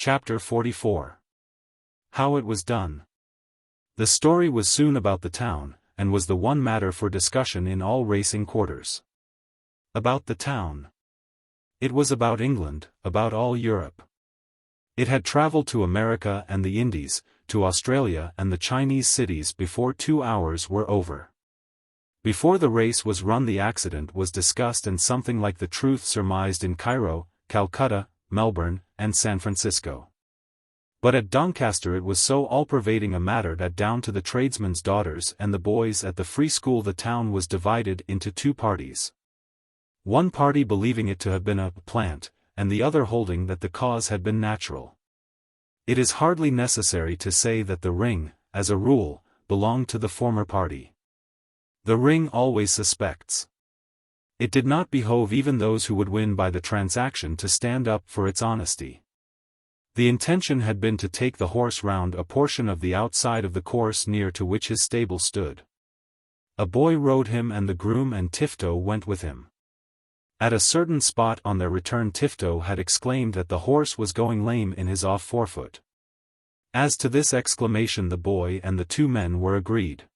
Chapter 44. How it was done. The story was soon about the town, and was the one matter for discussion in all racing quarters. About the town. It was about England, about all Europe. It had travelled to America and the Indies, to Australia and the Chinese cities before 2 hours were over. Before the race was run the accident was discussed and something like the truth surmised in Cairo, Calcutta, Melbourne, and San Francisco. But at Doncaster it was so all-pervading a matter that down to the tradesmen's daughters and the boys at the free school the town was divided into 2 parties. One party believing it to have been a plant, and the other holding that the cause had been natural. It is hardly necessary to say that the ring, as a rule, belonged to the former party. The ring always suspects. It did not behove even those who would win by the transaction to stand up for its honesty. The intention had been to take the horse round a portion of the outside of the course near to which his stable stood. A boy rode him and the groom and Tifto went with him. At a certain spot on their return Tifto had exclaimed that the horse was going lame in his off forefoot. As to this exclamation the boy and the 2 men were agreed.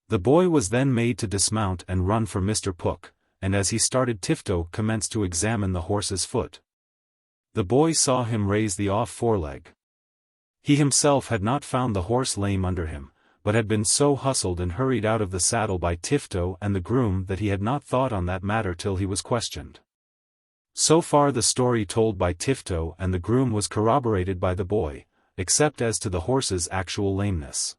The boy was then made to dismount and run for Mr. Pook, and as he started Tifto commenced to examine the horse's foot. The boy saw him raise the off foreleg. He himself had not found the horse lame under him, but had been so hustled and hurried out of the saddle by Tifto and the groom that he had not thought on that matter till he was questioned. So far the story told by Tifto and the groom was corroborated by the boy, except as to the horse's actual lameness.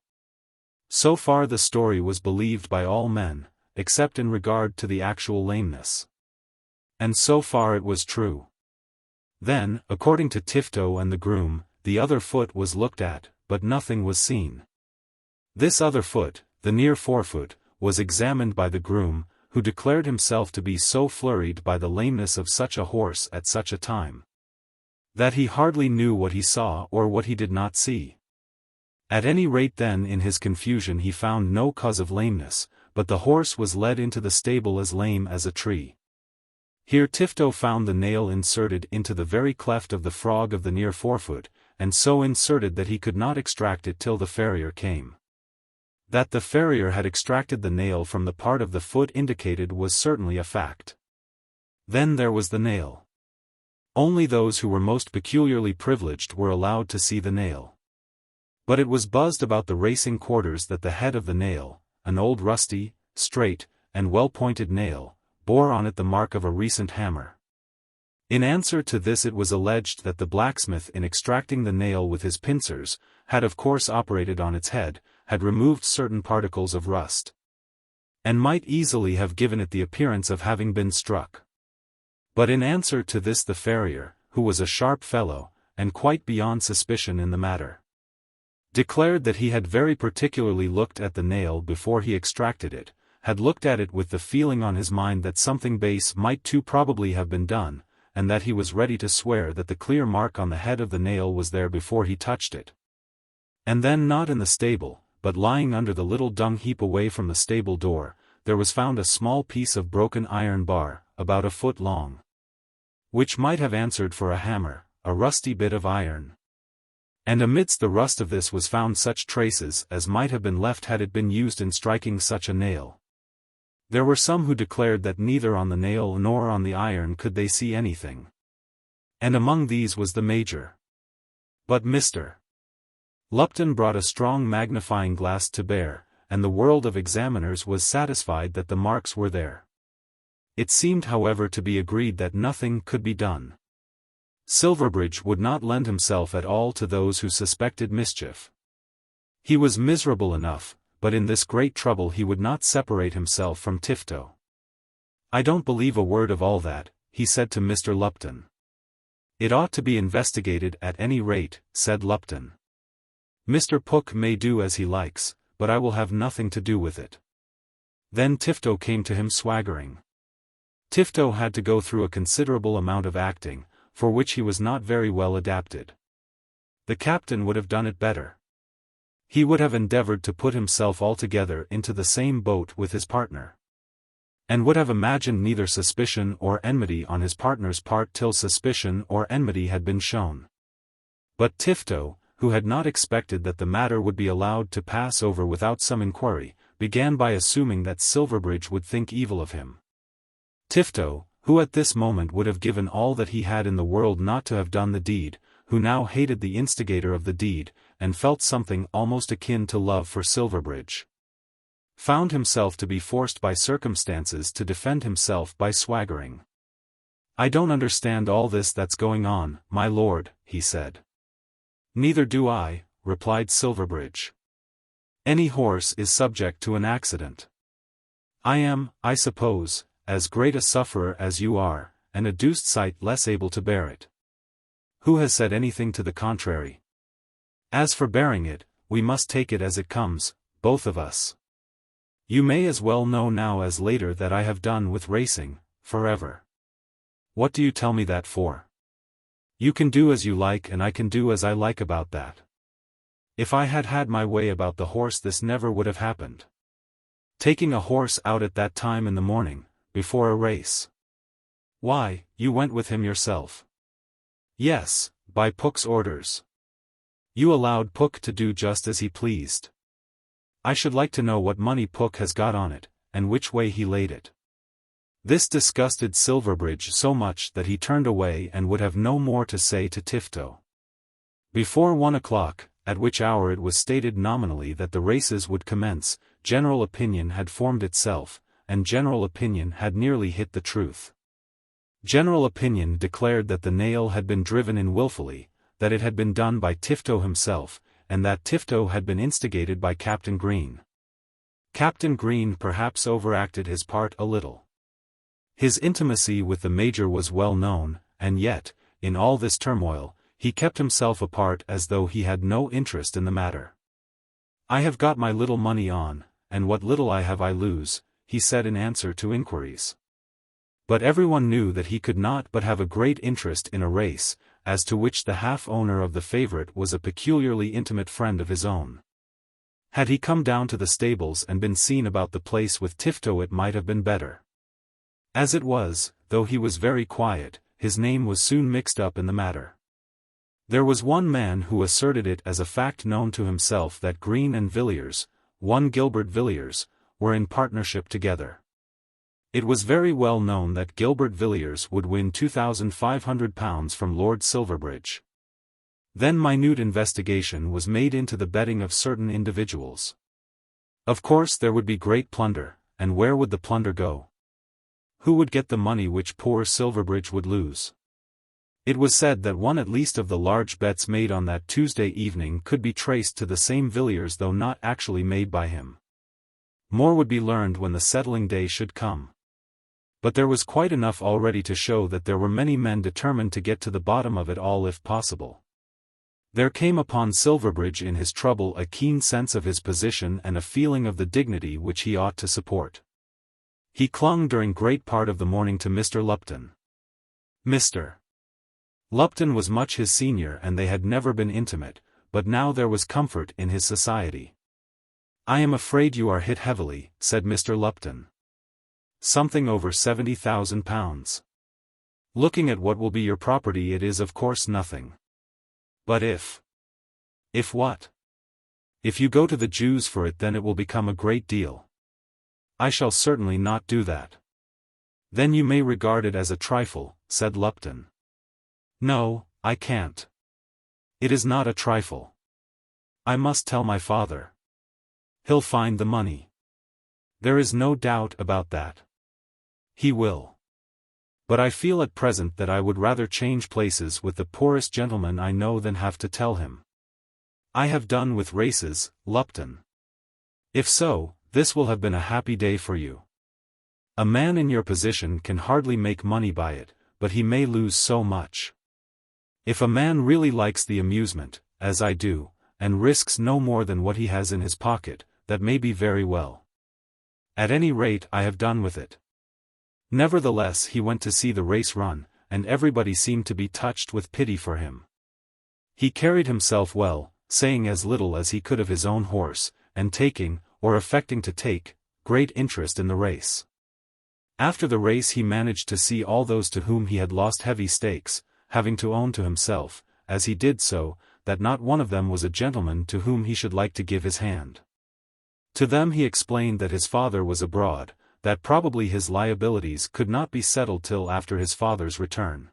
So far the story was believed by all men, except in regard to the actual lameness. And so far it was true. Then, according to Tifto and the groom, the other foot was looked at, but nothing was seen. This other foot, the near forefoot, was examined by the groom, who declared himself to be so flurried by the lameness of such a horse at such a time, that he hardly knew what he saw or what he did not see. At any rate then in his confusion he found no cause of lameness, but the horse was led into the stable as lame as a tree. Here Tifto found the nail inserted into the very cleft of the frog of the near forefoot, and so inserted that he could not extract it till the farrier came. That the farrier had extracted the nail from the part of the foot indicated was certainly a fact. Then there was the nail. Only those who were most peculiarly privileged were allowed to see the nail. But it was buzzed about the racing quarters that the head of the nail, an old rusty, straight, and well-pointed nail, bore on it the mark of a recent hammer. In answer to this it was alleged that the blacksmith in extracting the nail with his pincers, had of course operated on its head, had removed certain particles of rust, and might easily have given it the appearance of having been struck. But in answer to this the farrier, who was a sharp fellow, and quite beyond suspicion in the matter, declared that he had very particularly looked at the nail before he extracted it, had looked at it with the feeling on his mind that something base might too probably have been done, and that he was ready to swear that the clear mark on the head of the nail was there before he touched it. And then not in the stable, but lying under the little dung heap away from the stable door, there was found a small piece of broken iron bar, about a foot long, which might have answered for a hammer, a rusty bit of iron. And amidst the rust of this was found such traces as might have been left had it been used in striking such a nail. There were some who declared that neither on the nail nor on the iron could they see anything. And among these was the Major. But Mr. Lupton brought a strong magnifying glass to bear, and the world of examiners was satisfied that the marks were there. It seemed however to be agreed that nothing could be done. Silverbridge would not lend himself at all to those who suspected mischief. He was miserable enough, but in this great trouble he would not separate himself from Tifto. "I don't believe a word of all that," he said to Mr. Lupton. "It ought to be investigated at any rate," said Lupton. "Mr. Pook may do as he likes, but I will have nothing to do with it." Then Tifto came to him swaggering. Tifto had to go through a considerable amount of acting, for which he was not very well adapted. The captain would have done it better. He would have endeavored to put himself altogether into the same boat with his partner, and would have imagined neither suspicion or enmity on his partner's part till suspicion or enmity had been shown. But Tifto, who had not expected that the matter would be allowed to pass over without some inquiry, began by assuming that Silverbridge would think evil of him. Tifto, who at this moment would have given all that he had in the world not to have done the deed, who now hated the instigator of the deed, and felt something almost akin to love for Silverbridge, found himself to be forced by circumstances to defend himself by swaggering. "I don't understand all this that's going on, my lord," he said. "Neither do I," replied Silverbridge. "Any horse is subject to an accident. I am, I suppose, as great a sufferer as you are, and a deuced sight less able to bear it. Who has said anything to the contrary? As for bearing it, we must take it as it comes, both of us. You may as well know now as later that I have done with racing, forever." "What do you tell me that for? You can do as you like and I can do as I like about that. If I had had my way about the horse this never would have happened. Taking a horse out at that time in the morning, before a race. Why, you went with him yourself." "Yes, by Puck's orders." "You allowed Puck to do just as he pleased." "I should like to know what money Puck has got on it, and which way he laid it." This disgusted Silverbridge so much that he turned away and would have no more to say to Tifto. Before 1 o'clock, at which hour it was stated nominally that the races would commence, general opinion had formed itself, and general opinion had nearly hit the truth. General opinion declared that the nail had been driven in wilfully, that it had been done by Tifto himself, and that Tifto had been instigated by Captain Green. Captain Green perhaps overacted his part a little. His intimacy with the Major was well known, and yet, in all this turmoil, he kept himself apart as though he had no interest in the matter. "I have got my little money on, and what little I have I lose," he said in answer to inquiries. But everyone knew that he could not but have a great interest in a race, as to which the half-owner of the favourite was a peculiarly intimate friend of his own. Had he come down to the stables and been seen about the place with Tifto it might have been better. As it was, though he was very quiet, his name was soon mixed up in the matter. There was one man who asserted it as a fact known to himself that Green and Villiers, one Gilbert Villiers, were in partnership together. It was very well known that Gilbert Villiers would win £2,500 from Lord Silverbridge. Then minute investigation was made into the betting of certain individuals. Of course there would be great plunder, and where would the plunder go? Who would get the money which poor Silverbridge would lose? It was said that one at least of the large bets made on that Tuesday evening could be traced to the same Villiers though not actually made by him. More would be learned when the settling day should come. But there was quite enough already to show that there were many men determined to get to the bottom of it all if possible. There came upon Silverbridge in his trouble a keen sense of his position and a feeling of the dignity which he ought to support. He clung during great part of the morning to Mr. Lupton. Mr. Lupton was much his senior and they had never been intimate, but now there was comfort in his society. "I am afraid you are hit heavily," said Mr. Lupton. "Something over £70,000. Looking at what will be your property it is of course nothing. But if what? If you go to the Jews for it then it will become a great deal." "I shall certainly not do that." "Then you may regard it as a trifle," said Lupton. "No, I can't. It is not a trifle. I must tell my father. He'll find the money. There is no doubt about that. He will. But I feel at present that I would rather change places with the poorest gentleman I know than have to tell him. I have done with races, Lupton. If so, this will have been a happy day for you. A man in your position can hardly make money by it, but he may lose so much. If a man really likes the amusement, as I do, and risks no more than what he has in his pocket, that may be very well. At any rate I have done with it." Nevertheless he went to see the race run, and everybody seemed to be touched with pity for him. He carried himself well, saying as little as he could of his own horse, and taking, or affecting to take, great interest in the race. After the race he managed to see all those to whom he had lost heavy stakes, having to own to himself, as he did so, that not one of them was a gentleman to whom he should like to give his hand. To them he explained that his father was abroad, that probably his liabilities could not be settled till after his father's return.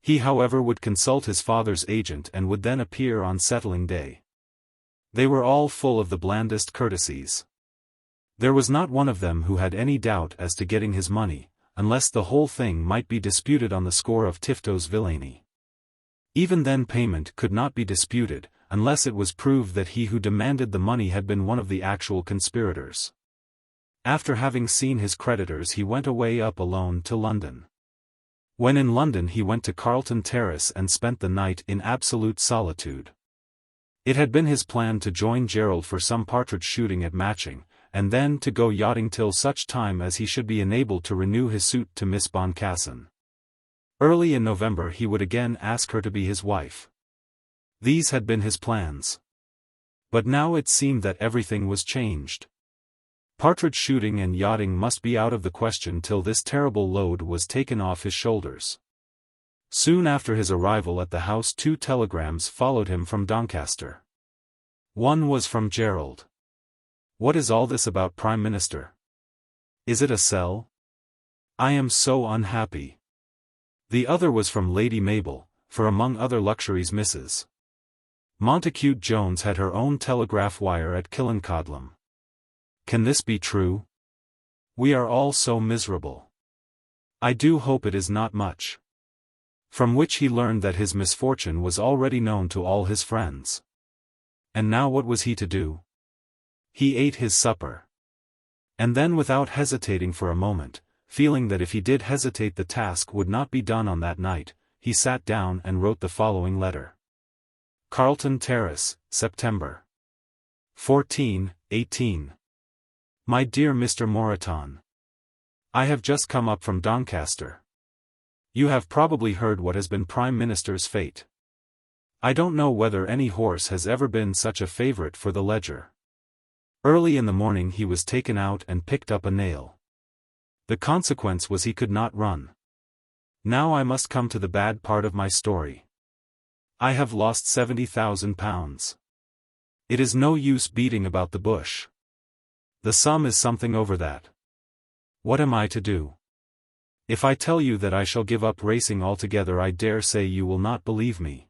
He however would consult his father's agent and would then appear on settling day. They were all full of the blandest courtesies. There was not one of them who had any doubt as to getting his money, unless the whole thing might be disputed on the score of Tifto's villainy. Even then payment could not be disputed, unless it was proved that he who demanded the money had been one of the actual conspirators. After having seen his creditors he went away up alone to London. When in London he went to Carlton Terrace and spent the night in absolute solitude. It had been his plan to join Gerald for some partridge shooting at Matching, and then to go yachting till such time as he should be enabled to renew his suit to Miss Boncassen. Early in November he would again ask her to be his wife. These had been his plans. But now it seemed that everything was changed. Partridge shooting and yachting must be out of the question till this terrible load was taken off his shoulders. Soon after his arrival at the house 2 telegrams followed him from Doncaster. One was from Gerald. "What is all this about Prime Minister? Is it a sell? I am so unhappy." The other was from Lady Mabel, for among other luxuries Mrs. Montacute Jones had her own telegraph wire at Killancodlem. "Can this be true? We are all so miserable. I do hope it is not much." From which he learned that his misfortune was already known to all his friends. And now what was he to do? He ate his supper. And then without hesitating for a moment, feeling that if he did hesitate the task would not be done on that night, he sat down and wrote the following letter. Carlton Terrace, September 14, 18. My dear Mr. Moreton, I have just come up from Doncaster. You have probably heard what has been Prime Minister's fate. I don't know whether any horse has ever been such a favourite for the Ledger. Early in the morning he was taken out and picked up a nail. The consequence was he could not run. Now I must come to the bad part of my story. I have lost £70,000. It is no use beating about the bush. The sum is something over that. What am I to do? If I tell you that I shall give up racing altogether I dare say you will not believe me.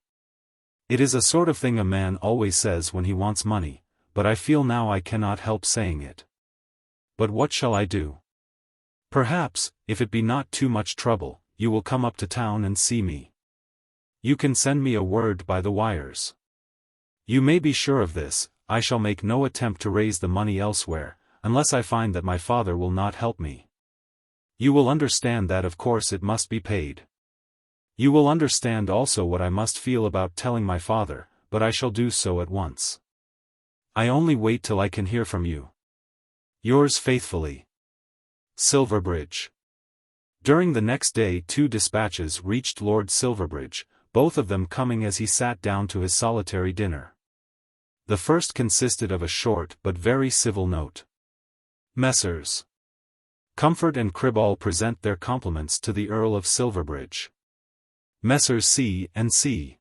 It is a sort of thing a man always says when he wants money, but I feel now I cannot help saying it. But what shall I do? Perhaps, if it be not too much trouble, you will come up to town and see me. You can send me a word by the wires. You may be sure of this, I shall make no attempt to raise the money elsewhere, unless I find that my father will not help me. You will understand that of course it must be paid. You will understand also what I must feel about telling my father, but I shall do so at once. I only wait till I can hear from you. Yours faithfully, Silverbridge. During the next day 2 dispatches reached Lord Silverbridge, both of them coming as he sat down to his solitary dinner. The first consisted of a short but very civil note. Messrs. Comfort and Criball present their compliments to the Earl of Silverbridge. Messrs. C. and C.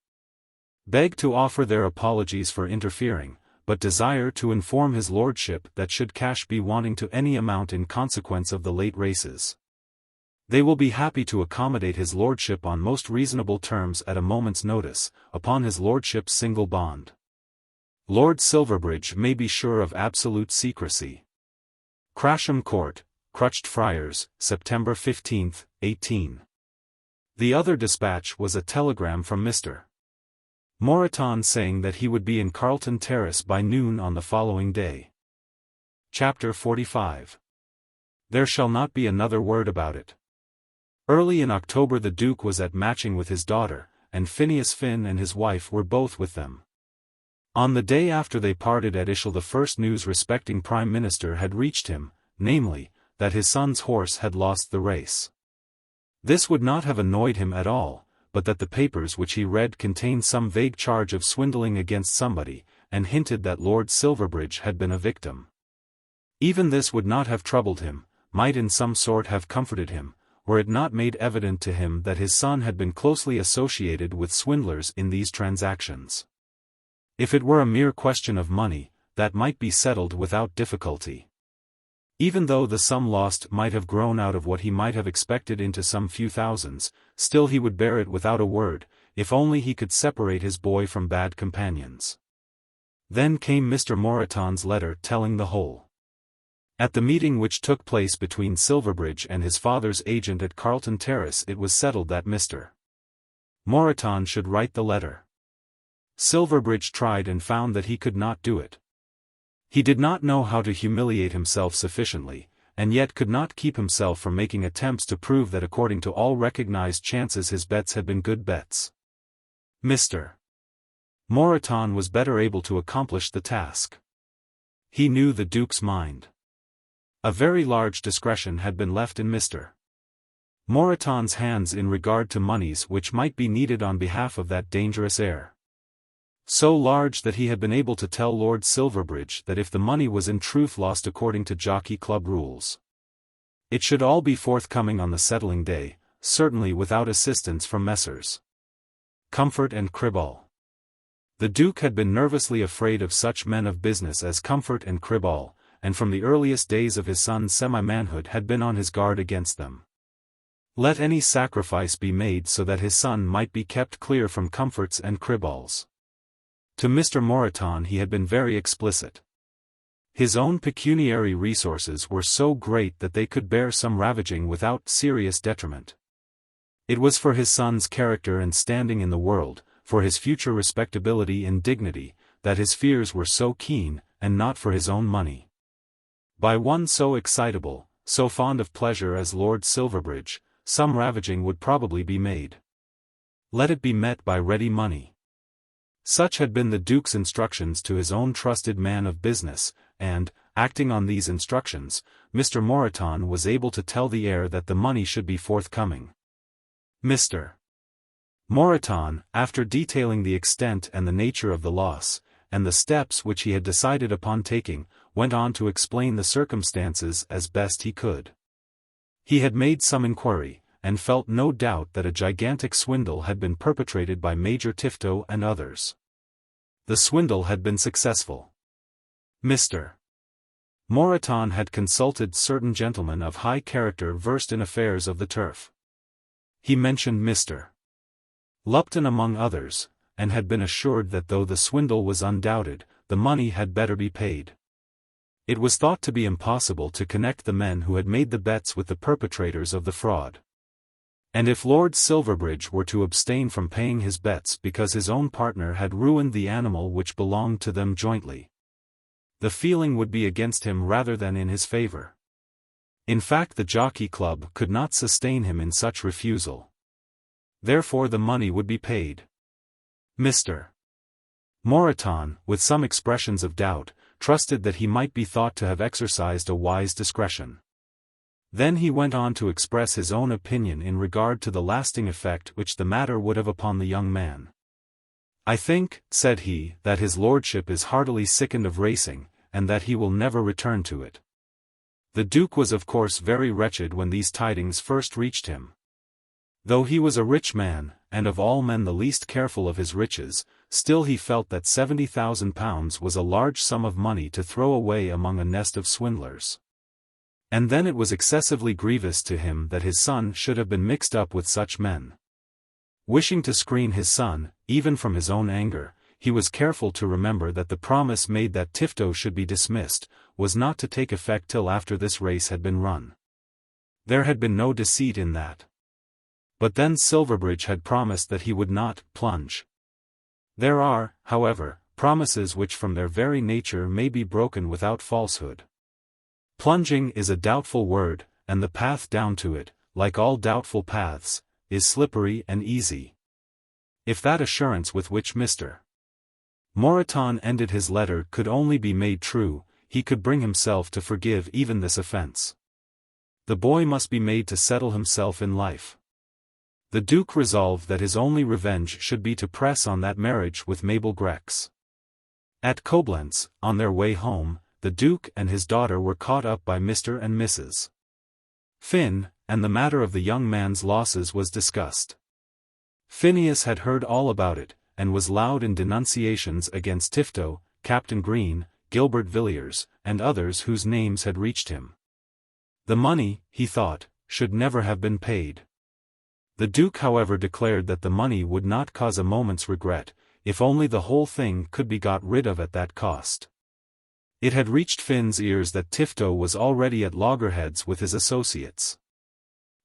beg to offer their apologies for interfering, but desire to inform his lordship that should cash be wanting to any amount in consequence of the late races, they will be happy to accommodate his lordship on most reasonable terms at a moment's notice, upon his lordship's single bond. Lord Silverbridge may be sure of absolute secrecy. Crasham Court, Crutched Friars, September 15, 18. The other dispatch was a telegram from Mr. Moreton saying that he would be in Carlton Terrace by noon on the following day. Chapter 45. There shall not be another word about it. Early in October the Duke was at Matching with his daughter, and Phineas Finn and his wife were both with them. On the day after they parted at Ischl the first news respecting Prime Minister had reached him, namely, that his son's horse had lost the race. This would not have annoyed him at all, but that the papers which he read contained some vague charge of swindling against somebody, and hinted that Lord Silverbridge had been a victim. Even this would not have troubled him, might in some sort have comforted him, were it not made evident to him that his son had been closely associated with swindlers in these transactions. If it were a mere question of money, that might be settled without difficulty. Even though the sum lost might have grown out of what he might have expected into some few thousands, still he would bear it without a word, if only he could separate his boy from bad companions. Then came Mr. Moreton's letter telling the whole. At the meeting which took place between Silverbridge and his father's agent at Carlton Terrace, it was settled that Mr. Moreton should write the letter. Silverbridge tried and found that he could not do it. He did not know how to humiliate himself sufficiently, and yet could not keep himself from making attempts to prove that according to all recognized chances his bets had been good bets. Mr. Moreton was better able to accomplish the task. He knew the Duke's mind. A very large discretion had been left in Mr. Moreton's hands in regard to moneys which might be needed on behalf of that dangerous heir. So large that he had been able to tell Lord Silverbridge that if the money was in truth lost according to Jockey Club rules, it should all be forthcoming on the settling day, certainly without assistance from Messrs. Comfort and Criball. The Duke had been nervously afraid of such men of business as Comfort and Criball, and from the earliest days of his son's semi-manhood had been on his guard against them. Let any sacrifice be made so that his son might be kept clear from Comforts and Criballs. To Mr. Moreton he had been very explicit. His own pecuniary resources were so great that they could bear some ravaging without serious detriment. It was for his son's character and standing in the world, for his future respectability and dignity, that his fears were so keen, and not for his own money. By one so excitable, so fond of pleasure as Lord Silverbridge, some ravaging would probably be made. Let it be met by ready money. Such had been the Duke's instructions to his own trusted man of business, and, acting on these instructions, Mr. Moreton was able to tell the heir that the money should be forthcoming. Mr. Moreton, after detailing the extent and the nature of the loss, and the steps which he had decided upon taking, went on to explain the circumstances as best he could. He had made some inquiry, and felt no doubt that a gigantic swindle had been perpetrated by Major Tifto and others. The swindle had been successful. Mr. Moreton had consulted certain gentlemen of high character versed in affairs of the turf. He mentioned Mr. Lupton among others, and had been assured that though the swindle was undoubted, the money had better be paid. It was thought to be impossible to connect the men who had made the bets with the perpetrators of the fraud. And if Lord Silverbridge were to abstain from paying his bets because his own partner had ruined the animal which belonged to them jointly, the feeling would be against him rather than in his favor. In fact, the Jockey Club could not sustain him in such refusal. Therefore the money would be paid. Mr. Moreton, with some expressions of doubt, trusted that he might be thought to have exercised a wise discretion. Then he went on to express his own opinion in regard to the lasting effect which the matter would have upon the young man. "I think," said he, "that his lordship is heartily sickened of racing, and that he will never return to it." The Duke was of course very wretched when these tidings first reached him. Though he was a rich man, and of all men the least careful of his riches, still he felt that £70,000 was a large sum of money to throw away among a nest of swindlers. And then it was excessively grievous to him that his son should have been mixed up with such men. Wishing to screen his son, even from his own anger, he was careful to remember that the promise made that Tifto should be dismissed, was not to take effect till after this race had been run. There had been no deceit in that. But then Silverbridge had promised that he would not plunge. There are, however, promises which from their very nature may be broken without falsehood. Plunging is a doubtful word, and the path down to it, like all doubtful paths, is slippery and easy. If that assurance with which Mr. Moreton ended his letter could only be made true, he could bring himself to forgive even this offence. The boy must be made to settle himself in life. The Duke resolved that his only revenge should be to press on that marriage with Mabel Grex. At Koblenz, on their way home, the Duke and his daughter were caught up by Mr. and Mrs. Finn, and the matter of the young man's losses was discussed. Phineas had heard all about it, and was loud in denunciations against Tifto, Captain Green, Gilbert Villiers, and others whose names had reached him. The money, he thought, should never have been paid. The Duke however declared that the money would not cause a moment's regret, if only the whole thing could be got rid of at that cost. It had reached Finn's ears that Tifto was already at loggerheads with his associates.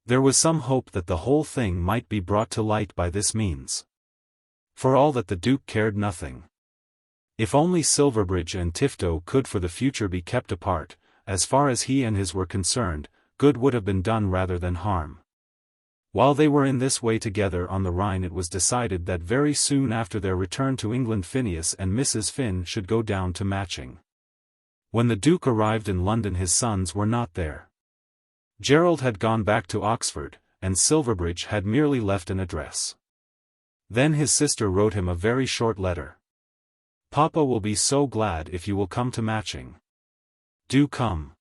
There was some hope that the whole thing might be brought to light by this means. For all that the Duke cared nothing. If only Silverbridge and Tifto could for the future be kept apart, as far as he and his were concerned, good would have been done rather than harm. While they were in this way together on the Rhine, it was decided that very soon after their return to England Phineas and Mrs. Finn should go down to Matching. When the Duke arrived in London his sons were not there. Gerald had gone back to Oxford, and Silverbridge had merely left an address. Then his sister wrote him a very short letter. "Papa will be so glad if you will come to Matching. Do come."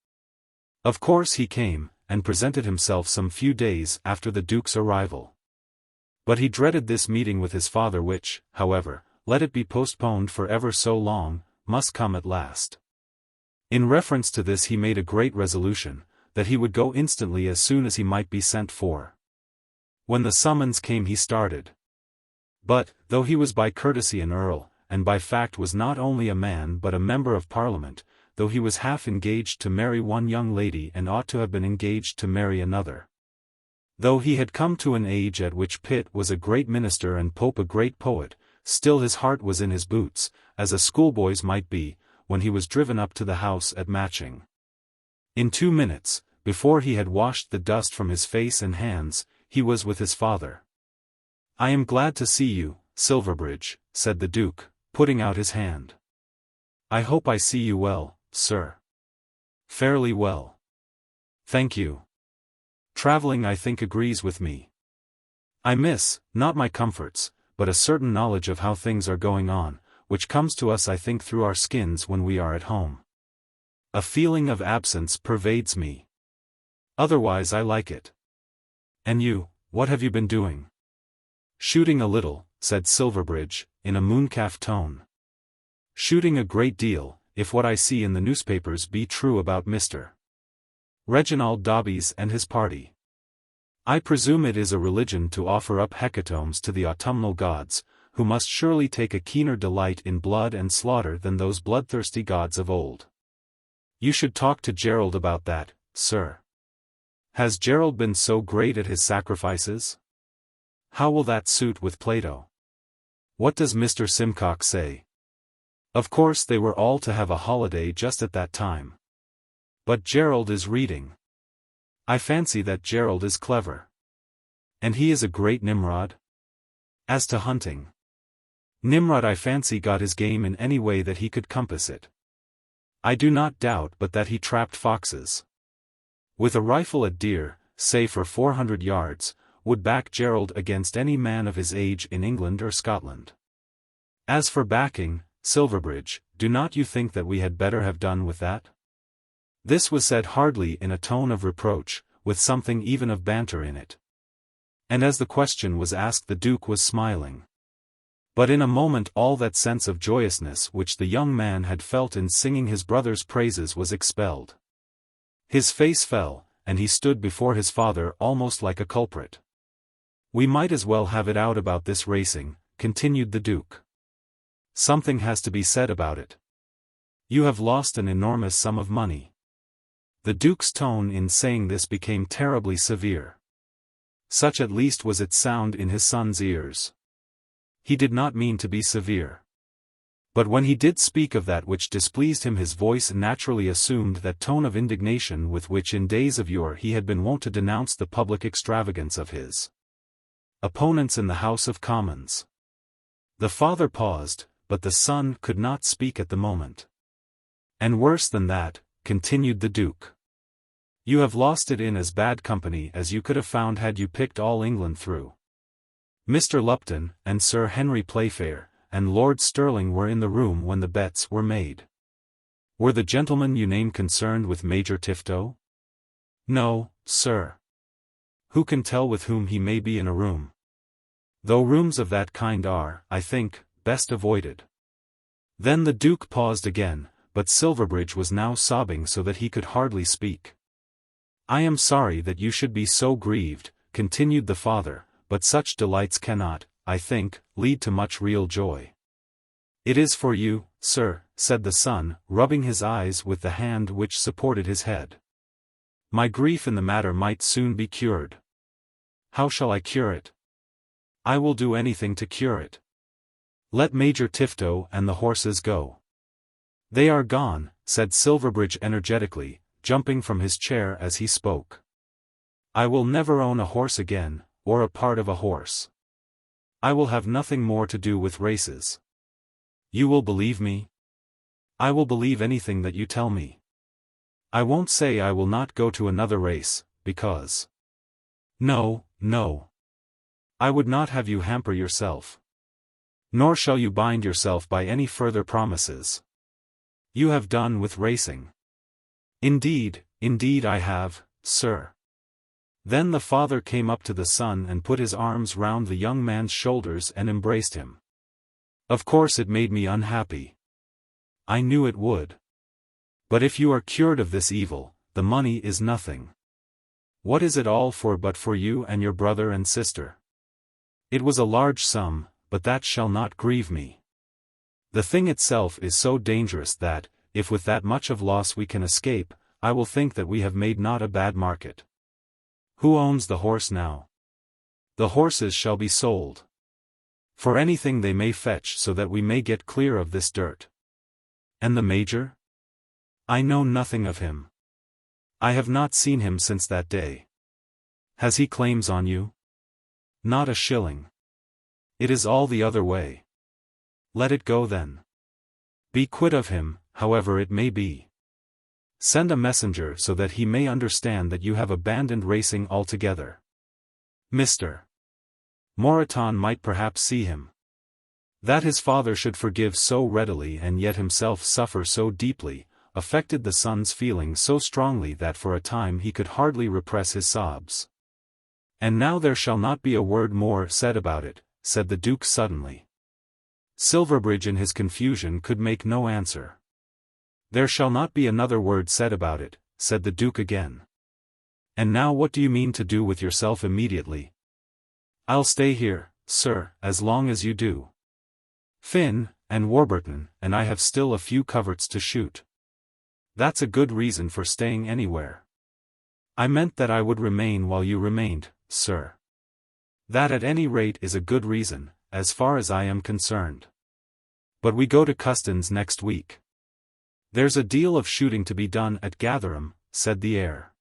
Of course he came, and presented himself some few days after the Duke's arrival. But he dreaded this meeting with his father which, however, let it be postponed for ever so long, must come at last. In reference to this he made a great resolution, that he would go instantly as soon as he might be sent for. When the summons came he started. But, though he was by courtesy an earl, and by fact was not only a man but a member of Parliament, though he was half engaged to marry one young lady and ought to have been engaged to marry another. Though he had come to an age at which Pitt was a great minister and Pope a great poet, still his heart was in his boots, as a schoolboy's might be, when he was driven up to the house at Matching. In 2 minutes, before he had washed the dust from his face and hands, he was with his father. "I am glad to see you, Silverbridge," said the Duke, putting out his hand. "I hope I see you well, sir." "Fairly well. Thank you. Travelling I think agrees with me. I miss, not my comforts, but a certain knowledge of how things are going on, which comes to us I think through our skins when we are at home. A feeling of absence pervades me. Otherwise I like it. And you, what have you been doing?" "Shooting a little," said Silverbridge, in a mooncalf tone. "Shooting a great deal, if what I see in the newspapers be true about Mr. Reginald Dobbys and his party. I presume it is a religion to offer up hecatombs to the autumnal gods, who must surely take a keener delight in blood and slaughter than those bloodthirsty gods of old. You should talk to Gerald about that, sir. Has Gerald been so great at his sacrifices? How will that suit with Plato? What does Mr. Simcox say?" Of course they were all to have a holiday just at that time. "But Gerald is reading. I fancy that Gerald is clever. And he is a great Nimrod? As to hunting, Nimrod I fancy got his game in any way that he could compass it. I do not doubt but that he trapped foxes. With a rifle at deer, say for 400 yards, would back Gerald against any man of his age in England or Scotland. As for backing, Silverbridge, do not you think that we had better have done with that?" This was said hardly in a tone of reproach, with something even of banter in it. And as the question was asked the Duke was smiling. But in a moment all that sense of joyousness which the young man had felt in singing his brother's praises was expelled. His face fell, and he stood before his father almost like a culprit. "We might as well have it out about this racing," continued the Duke. "Something has to be said about it. You have lost an enormous sum of money." The Duke's tone in saying this became terribly severe. Such at least was its sound in his son's ears. He did not mean to be severe. But when he did speak of that which displeased him his voice naturally assumed that tone of indignation with which in days of yore he had been wont to denounce the public extravagance of his opponents in the House of Commons. The father paused, but the son could not speak at the moment. "And worse than that," continued the Duke. "You have lost it in as bad company as you could have found had you picked all England through. Mr. Lupton, and Sir Henry Playfair, and Lord Stirling were in the room when the bets were made. Were the gentlemen you name concerned with Major Tifto?" "No, sir. Who can tell with whom he may be in a room? Though rooms of that kind are, I think, best avoided. Then the Duke paused again, but Silverbridge was now sobbing so that he could hardly speak. "I am sorry that you should be so grieved," continued the father, "but such delights cannot, I think, lead to much real joy." "It is for you, sir," said the son, rubbing his eyes with the hand which supported his head. "My grief in the matter might soon be cured." "How shall I cure it?" "I will do anything to cure it. Let Major Tifto and the horses go." "They are gone," said Silverbridge energetically, jumping from his chair as he spoke. "I will never own a horse again, or a part of a horse. I will have nothing more to do with races. You will believe me?" "I will believe anything that you tell me. I won't say I will not go to another race, because—" "No, no. I would not have you hamper yourself. Nor shall you bind yourself by any further promises. You have done with racing." "Indeed, indeed I have, sir." Then the father came up to the son and put his arms round the young man's shoulders and embraced him. "Of course it made me unhappy. I knew it would. But if you are cured of this evil, the money is nothing. What is it all for but for you and your brother and sister? It was a large sum, but that shall not grieve me. The thing itself is so dangerous that, if with that much of loss we can escape, I will think that we have made not a bad market. Who owns the horse now? The horses shall be sold. For anything they may fetch so that we may get clear of this dirt. And the Major? I know nothing of him. I have not seen him since that day. Has he claims on you?" "Not a shilling. It is all the other way." "Let it go then. Be quit of him, however it may be. Send a messenger so that he may understand that you have abandoned racing altogether. Mr. Moreton might perhaps see him. That his father should forgive so readily and yet himself suffer so deeply, affected the son's feelings so strongly that for a time he could hardly repress his sobs. "And now there shall not be a word more said about it," said the Duke suddenly. Silverbridge in his confusion could make no answer. "There shall not be another word said about it," said the Duke again. "And now what do you mean to do with yourself immediately?" "I'll stay here, sir, as long as you do. Finn, and Warburton, and I have still a few coverts to shoot." "That's a good reason for staying anywhere." "I meant that I would remain while you remained, sir. That at any rate is a good reason, as far as I am concerned. But we go to Custins next week." "There's a deal of shooting to be done at Gatherum," said the heir.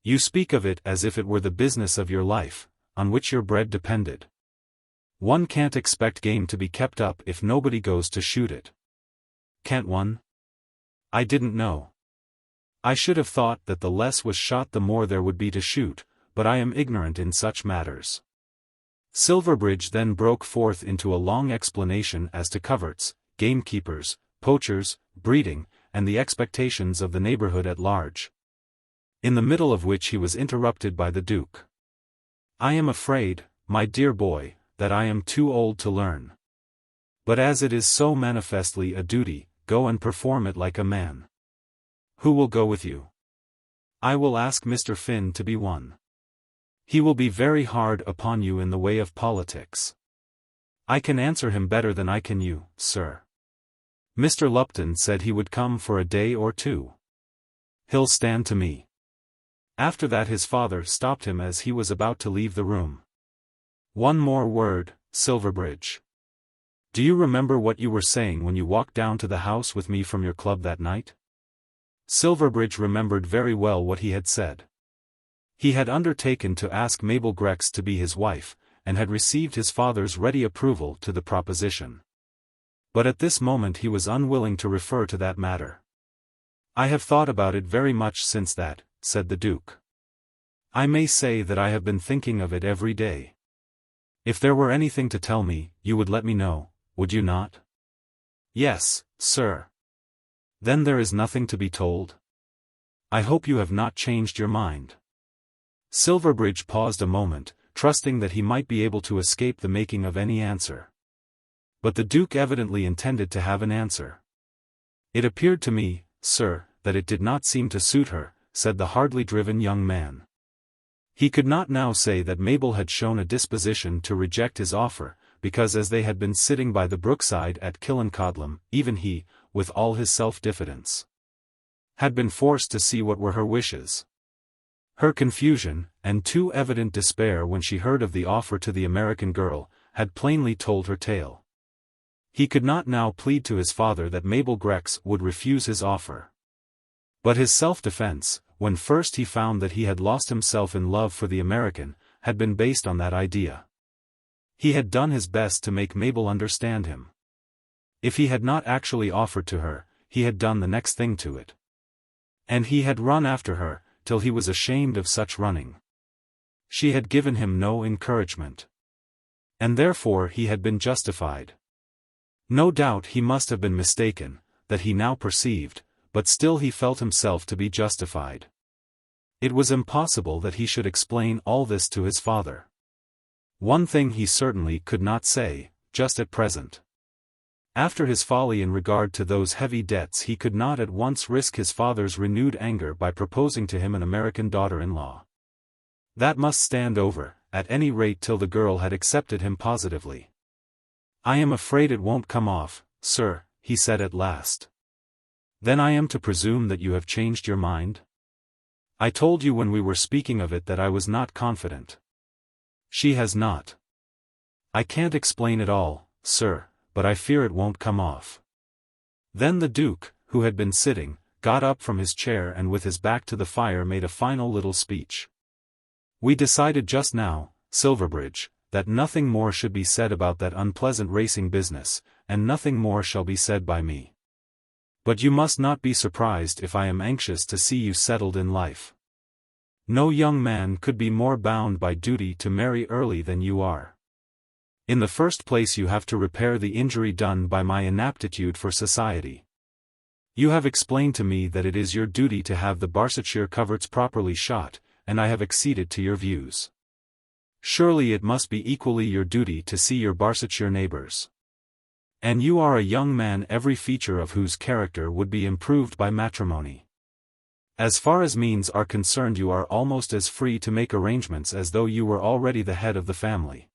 "You speak of it as if it were the business of your life, on which your bread depended. One can't expect game to be kept up if nobody goes to shoot it." "Can't one? I didn't know. I should have thought that the less was shot the more there would be to shoot, but I am ignorant in such matters." Silverbridge then broke forth into a long explanation as to coverts, gamekeepers, poachers, breeding, and the expectations of the neighbourhood at large. In the middle of which he was interrupted by the Duke. "I am afraid, my dear boy, that I am too old to learn. But as it is so manifestly a duty, go and perform it like a man. Who will go with you?" "I will ask Mr. Finn to be one. He will be very hard upon you in the way of politics." "I can answer him better than I can you, sir. Mr. Lupton said he would come for a day or two. He'll stand to me." After that his father stopped him as he was about to leave the room. "One more word, Silverbridge. Do you remember what you were saying when you walked down to the house with me from your club that night?" Silverbridge remembered very well what he had said. He had undertaken to ask Mabel Grex to be his wife, and had received his father's ready approval to the proposition. But at this moment he was unwilling to refer to that matter. "I have thought about it very much since that," said the Duke. "I may say that I have been thinking of it every day. If there were anything to tell me, you would let me know, would you not?" "Yes, sir." "Then there is nothing to be told? I hope you have not changed your mind." Silverbridge paused a moment, trusting that he might be able to escape the making of any answer. But the Duke evidently intended to have an answer. "It appeared to me, sir, that it did not seem to suit her," said the hardly driven young man. He could not now say that Mabel had shown a disposition to reject his offer, because as they had been sitting by the brookside at Killancodlem, even he, with all his self-diffidence, had been forced to see what were her wishes. Her confusion, and too evident despair when she heard of the offer to the American girl, had plainly told her tale. He could not now plead to his father that Mabel Grex would refuse his offer. But his self-defense, when first he found that he had lost himself in love for the American, had been based on that idea. He had done his best to make Mabel understand him. If he had not actually offered to her, he had done the next thing to it. And he had run after her, till he was ashamed of such running. She had given him no encouragement. And therefore he had been justified. No doubt he must have been mistaken, that he now perceived, but still he felt himself to be justified. It was impossible that he should explain all this to his father. One thing he certainly could not say, just at present. After his folly in regard to those heavy debts, he could not at once risk his father's renewed anger by proposing to him an American daughter-in-law. That must stand over, at any rate till the girl had accepted him positively. "I am afraid it won't come off, sir," he said at last. "Then I am to presume that you have changed your mind? I told you when we were speaking of it that I was not confident." "She has not. I can't explain it all, sir, but I fear it won't come off." Then the Duke, who had been sitting, got up from his chair and with his back to the fire made a final little speech. "We decided just now, Silverbridge, that nothing more should be said about that unpleasant racing business, and nothing more shall be said by me. But you must not be surprised if I am anxious to see you settled in life. No young man could be more bound by duty to marry early than you are. In the first place you have to repair the injury done by my inaptitude for society. You have explained to me that it is your duty to have the Barsetshire coverts properly shot, and I have acceded to your views. Surely it must be equally your duty to see your Barsetshire neighbours. And you are a young man every feature of whose character would be improved by matrimony. As far as means are concerned you are almost as free to make arrangements as though you were already the head of the family.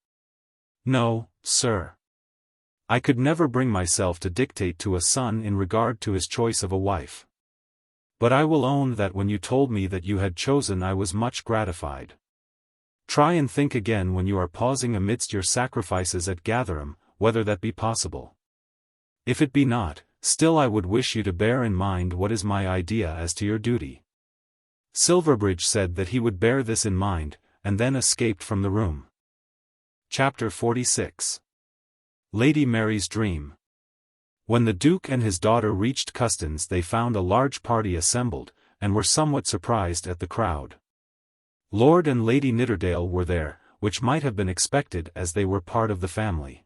No, sir. I could never bring myself to dictate to a son in regard to his choice of a wife. But I will own that when you told me that you had chosen I was much gratified. Try and think again when you are pausing amidst your sacrifices at Gatherum, whether that be possible. If it be not, still I would wish you to bear in mind what is my idea as to your duty." Silverbridge said that he would bear this in mind, and then escaped from the room. Chapter 46. Lady Mary's Dream. When the Duke and his daughter reached Custins they found a large party assembled, and were somewhat surprised at the crowd. Lord and Lady Nidderdale were there, which might have been expected as they were part of the family.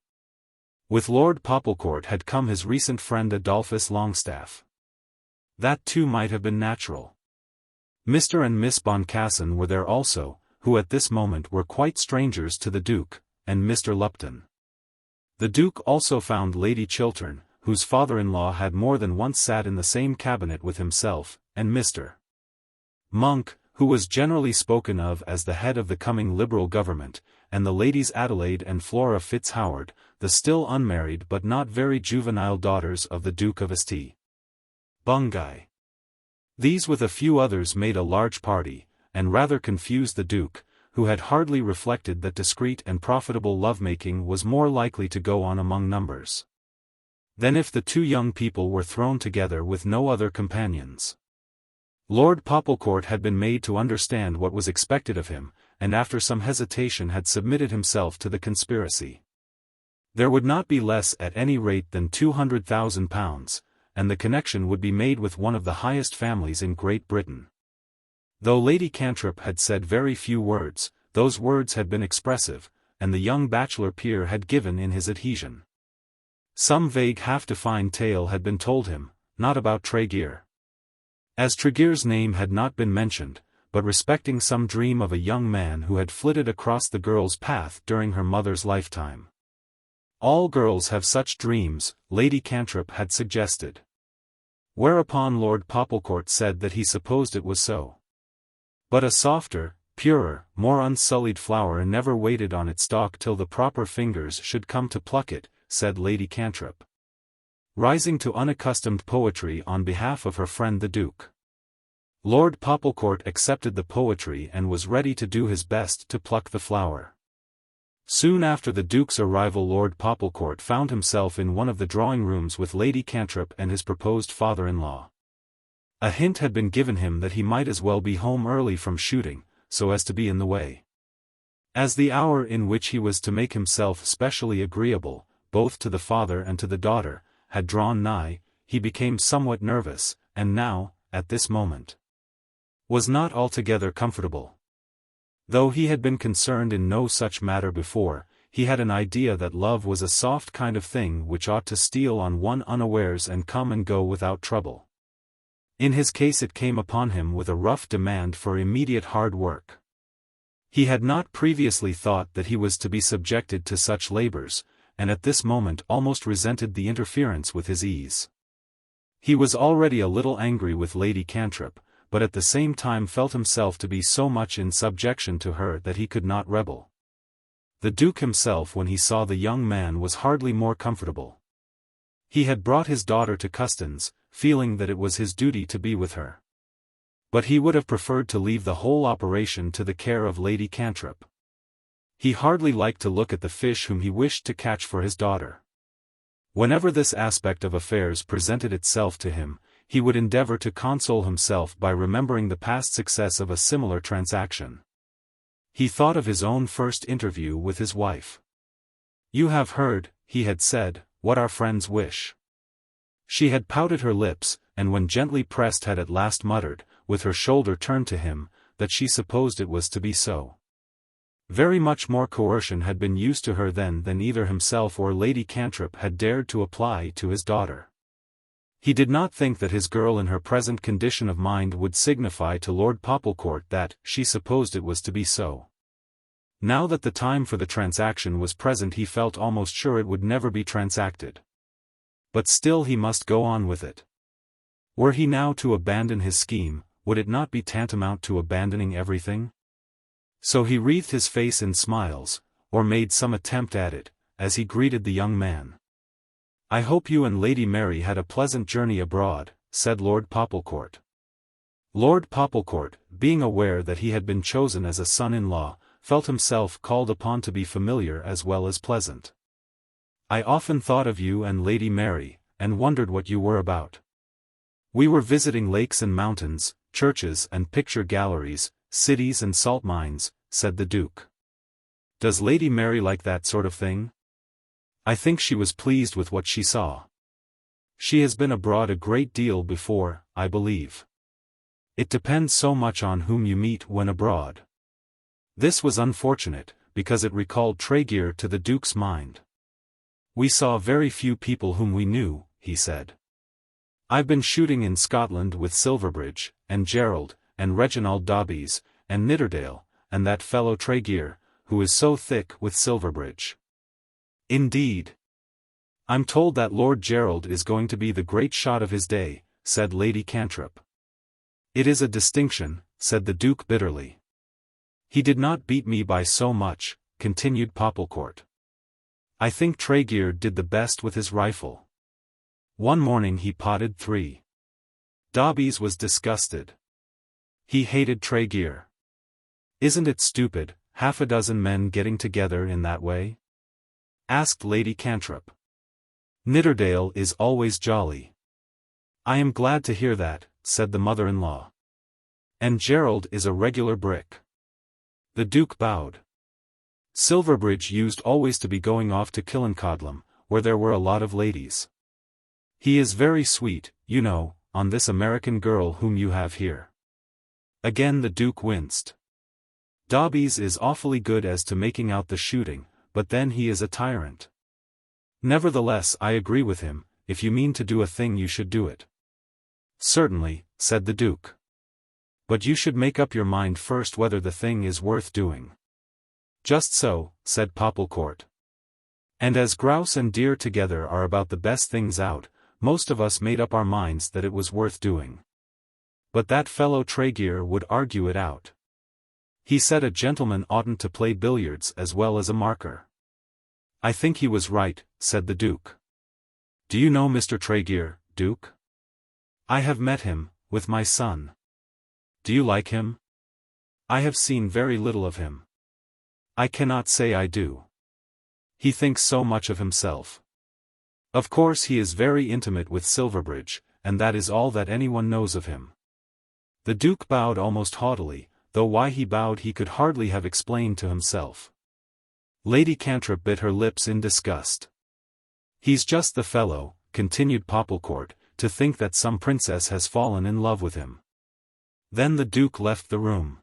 With Lord Popplecourt had come his recent friend Adolphus Longstaff. That too might have been natural. Mr. and Miss Boncassen were there also, who at this moment were quite strangers to the Duke, and Mr. Lupton. The Duke also found Lady Chiltern, whose father-in-law had more than once sat in the same cabinet with himself, and Mr. Monk, who was generally spoken of as the head of the coming Liberal government, and the Ladies Adelaide and Flora Fitzhoward, the still unmarried but not very juvenile daughters of the Duke of St. Bungay. These with a few others made a large party, and rather confused the Duke, who had hardly reflected that discreet and profitable love-making was more likely to go on among numbers than if the two young people were thrown together with no other companions. Lord Popplecourt had been made to understand what was expected of him, and after some hesitation had submitted himself to the conspiracy. There would not be less at any rate than £200,000, and the connection would be made with one of the highest families in Great Britain. Though Lady Cantrip had said very few words, those words had been expressive, and the young bachelor peer had given in his adhesion. Some vague half-defined tale had been told him, not about Tregear. As Tregear's name had not been mentioned, but respecting some dream of a young man who had flitted across the girl's path during her mother's lifetime. All girls have such dreams, Lady Cantrip had suggested. Whereupon Lord Popplecourt said that he supposed it was so. But a softer, purer, more unsullied flower never waited on its stalk till the proper fingers should come to pluck it, said Lady Cantrip, rising to unaccustomed poetry on behalf of her friend the Duke. Lord Popplecourt accepted the poetry and was ready to do his best to pluck the flower. Soon after the Duke's arrival Lord Popplecourt found himself in one of the drawing-rooms with Lady Cantrip and his proposed father-in-law. A hint had been given him that he might as well be home early from shooting, so as to be in the way. As the hour in which he was to make himself specially agreeable, both to the father and to the daughter, had drawn nigh, he became somewhat nervous, and now, at this moment, was not altogether comfortable. Though he had been concerned in no such matter before, he had an idea that love was a soft kind of thing which ought to steal on one unawares and come and go without trouble. In his case it came upon him with a rough demand for immediate hard work. He had not previously thought that he was to be subjected to such labors, and at this moment almost resented the interference with his ease. He was already a little angry with Lady Cantrip, but at the same time felt himself to be so much in subjection to her that he could not rebel. The Duke himself when he saw the young man was hardly more comfortable. He had brought his daughter to Custins, feeling that it was his duty to be with her. But he would have preferred to leave the whole operation to the care of Lady Cantrip. He hardly liked to look at the fish whom he wished to catch for his daughter. Whenever this aspect of affairs presented itself to him, he would endeavor to console himself by remembering the past success of a similar transaction. He thought of his own first interview with his wife. "You have heard," he had said, "what our friends wish." She had pouted her lips, and when gently pressed had at last muttered, with her shoulder turned to him, that she supposed it was to be so. Very much more coercion had been used to her then than either himself or Lady Cantrip had dared to apply to his daughter. He did not think that his girl in her present condition of mind would signify to Lord Popplecourt that she supposed it was to be so. Now that the time for the transaction was present he felt almost sure it would never be transacted. But still he must go on with it. Were he now to abandon his scheme, would it not be tantamount to abandoning everything? So he wreathed his face in smiles, or made some attempt at it, as he greeted the young man. "I hope you and Lady Mary had a pleasant journey abroad," said Lord Popplecourt. Lord Popplecourt, being aware that he had been chosen as a son-in-law, felt himself called upon to be familiar as well as pleasant. "I often thought of you and Lady Mary, and wondered what you were about. We were visiting lakes and mountains, churches and picture galleries, cities and salt mines," said the Duke. "Does Lady Mary like that sort of thing?" "I think she was pleased with what she saw. She has been abroad a great deal before, I believe. It depends so much on whom you meet when abroad." This was unfortunate, because it recalled Tregear to the Duke's mind. "We saw very few people whom we knew," he said. "I've been shooting in Scotland with Silverbridge, and Gerald, and Reginald Dobbys, and Nidderdale, and that fellow Tregear, who is so thick with Silverbridge." "Indeed. I'm told that Lord Gerald is going to be the great shot of his day," said Lady Cantrip. "It is a distinction," said the Duke bitterly. "He did not beat me by so much," continued Popplecourt. "I think Tregear did the best with his rifle. One morning he potted 3. Dobbys was disgusted. He hated Tregear. Isn't it stupid, half a dozen men getting together in that way?" asked Lady Cantrip. "Nidderdale is always jolly." "I am glad to hear that," said the mother-in-law. "And Gerald is a regular brick." The Duke bowed. Silverbridge used always to be going off to Killancodlem, where there were a lot of ladies. "He is very sweet, you know, on this American girl whom you have here." Again the Duke winced. "Dobbys is awfully good as to making out the shooting, but then he is a tyrant. Nevertheless I agree with him, if you mean to do a thing you should do it." "Certainly," said the Duke. But you should make up your mind first whether the thing is worth doing. Just so, said Popplecourt. And as grouse and deer together are about the best things out, most of us made up our minds that it was worth doing. But that fellow Tregear would argue it out. He said a gentleman oughtn't to play billiards as well as a marker. I think he was right, said the Duke. Do you know Mr. Tregear, Duke? I have met him, with my son. Do you like him? I have seen very little of him. I cannot say I do. He thinks so much of himself. Of course he is very intimate with Silverbridge, and that is all that anyone knows of him. The Duke bowed almost haughtily, though why he bowed he could hardly have explained to himself. Lady Cantrip bit her lips in disgust. He's just the fellow, continued Popplecourt, to think that some princess has fallen in love with him. Then the Duke left the room.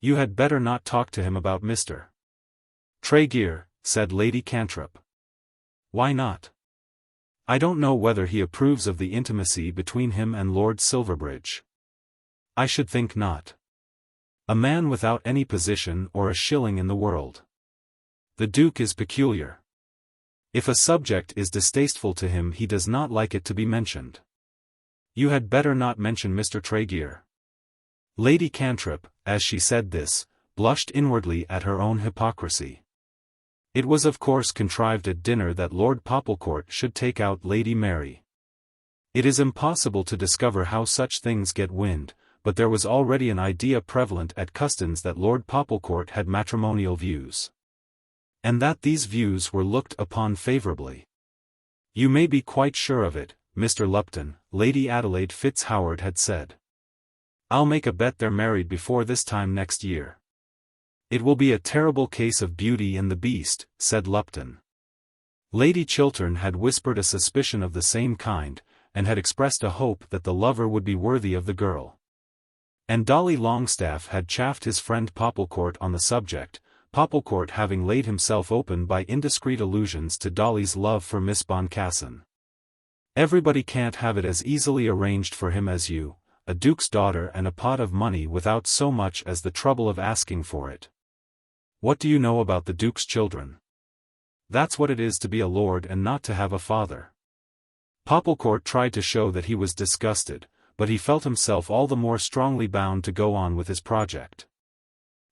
You had better not talk to him about Mr. Tregear, said Lady Cantrip. Why not? I don't know whether he approves of the intimacy between him and Lord Silverbridge. I should think not. A man without any position or a shilling in the world. The Duke is peculiar. If a subject is distasteful to him he does not like it to be mentioned. You had better not mention Mr. Tregear. Lady Cantrip, as she said this, blushed inwardly at her own hypocrisy. It was of course contrived at dinner that Lord Popplecourt should take out Lady Mary. It is impossible to discover how such things get wind, but there was already an idea prevalent at Custins that Lord Popplecourt had matrimonial views. And that these views were looked upon favourably. You may be quite sure of it, Mr. Lupton, Lady Adelaide Fitzhoward had said. I'll make a bet they're married before this time next year. It will be a terrible case of Beauty and the Beast, said Lupton. Lady Chiltern had whispered a suspicion of the same kind, and had expressed a hope that the lover would be worthy of the girl. And Dolly Longstaff had chaffed his friend Popplecourt on the subject, Popplecourt having laid himself open by indiscreet allusions to Dolly's love for Miss Boncassen. Everybody can't have it as easily arranged for him as you, a duke's daughter and a pot of money without so much as the trouble of asking for it. What do you know about the Duke's children? That's what it is to be a lord and not to have a father. Popplecourt tried to show that he was disgusted, but he felt himself all the more strongly bound to go on with his project.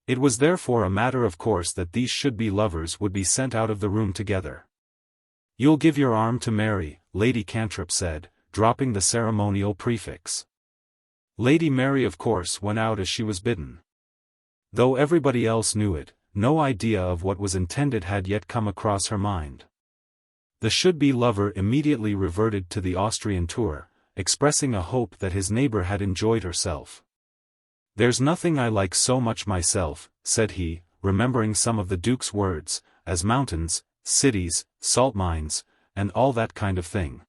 It was therefore a matter of course that these should-be lovers would be sent out of the room together. You'll give your arm to Mary, Lady Cantrip said, dropping the ceremonial prefix. Lady Mary of course went out as she was bidden. Though everybody else knew it, no idea of what was intended had yet come across her mind. The should-be lover immediately reverted to the Austrian tour, expressing a hope that his neighbour had enjoyed herself. There's nothing I like so much myself, said he, remembering some of the Duke's words, as mountains, cities, salt mines, and all that kind of thing.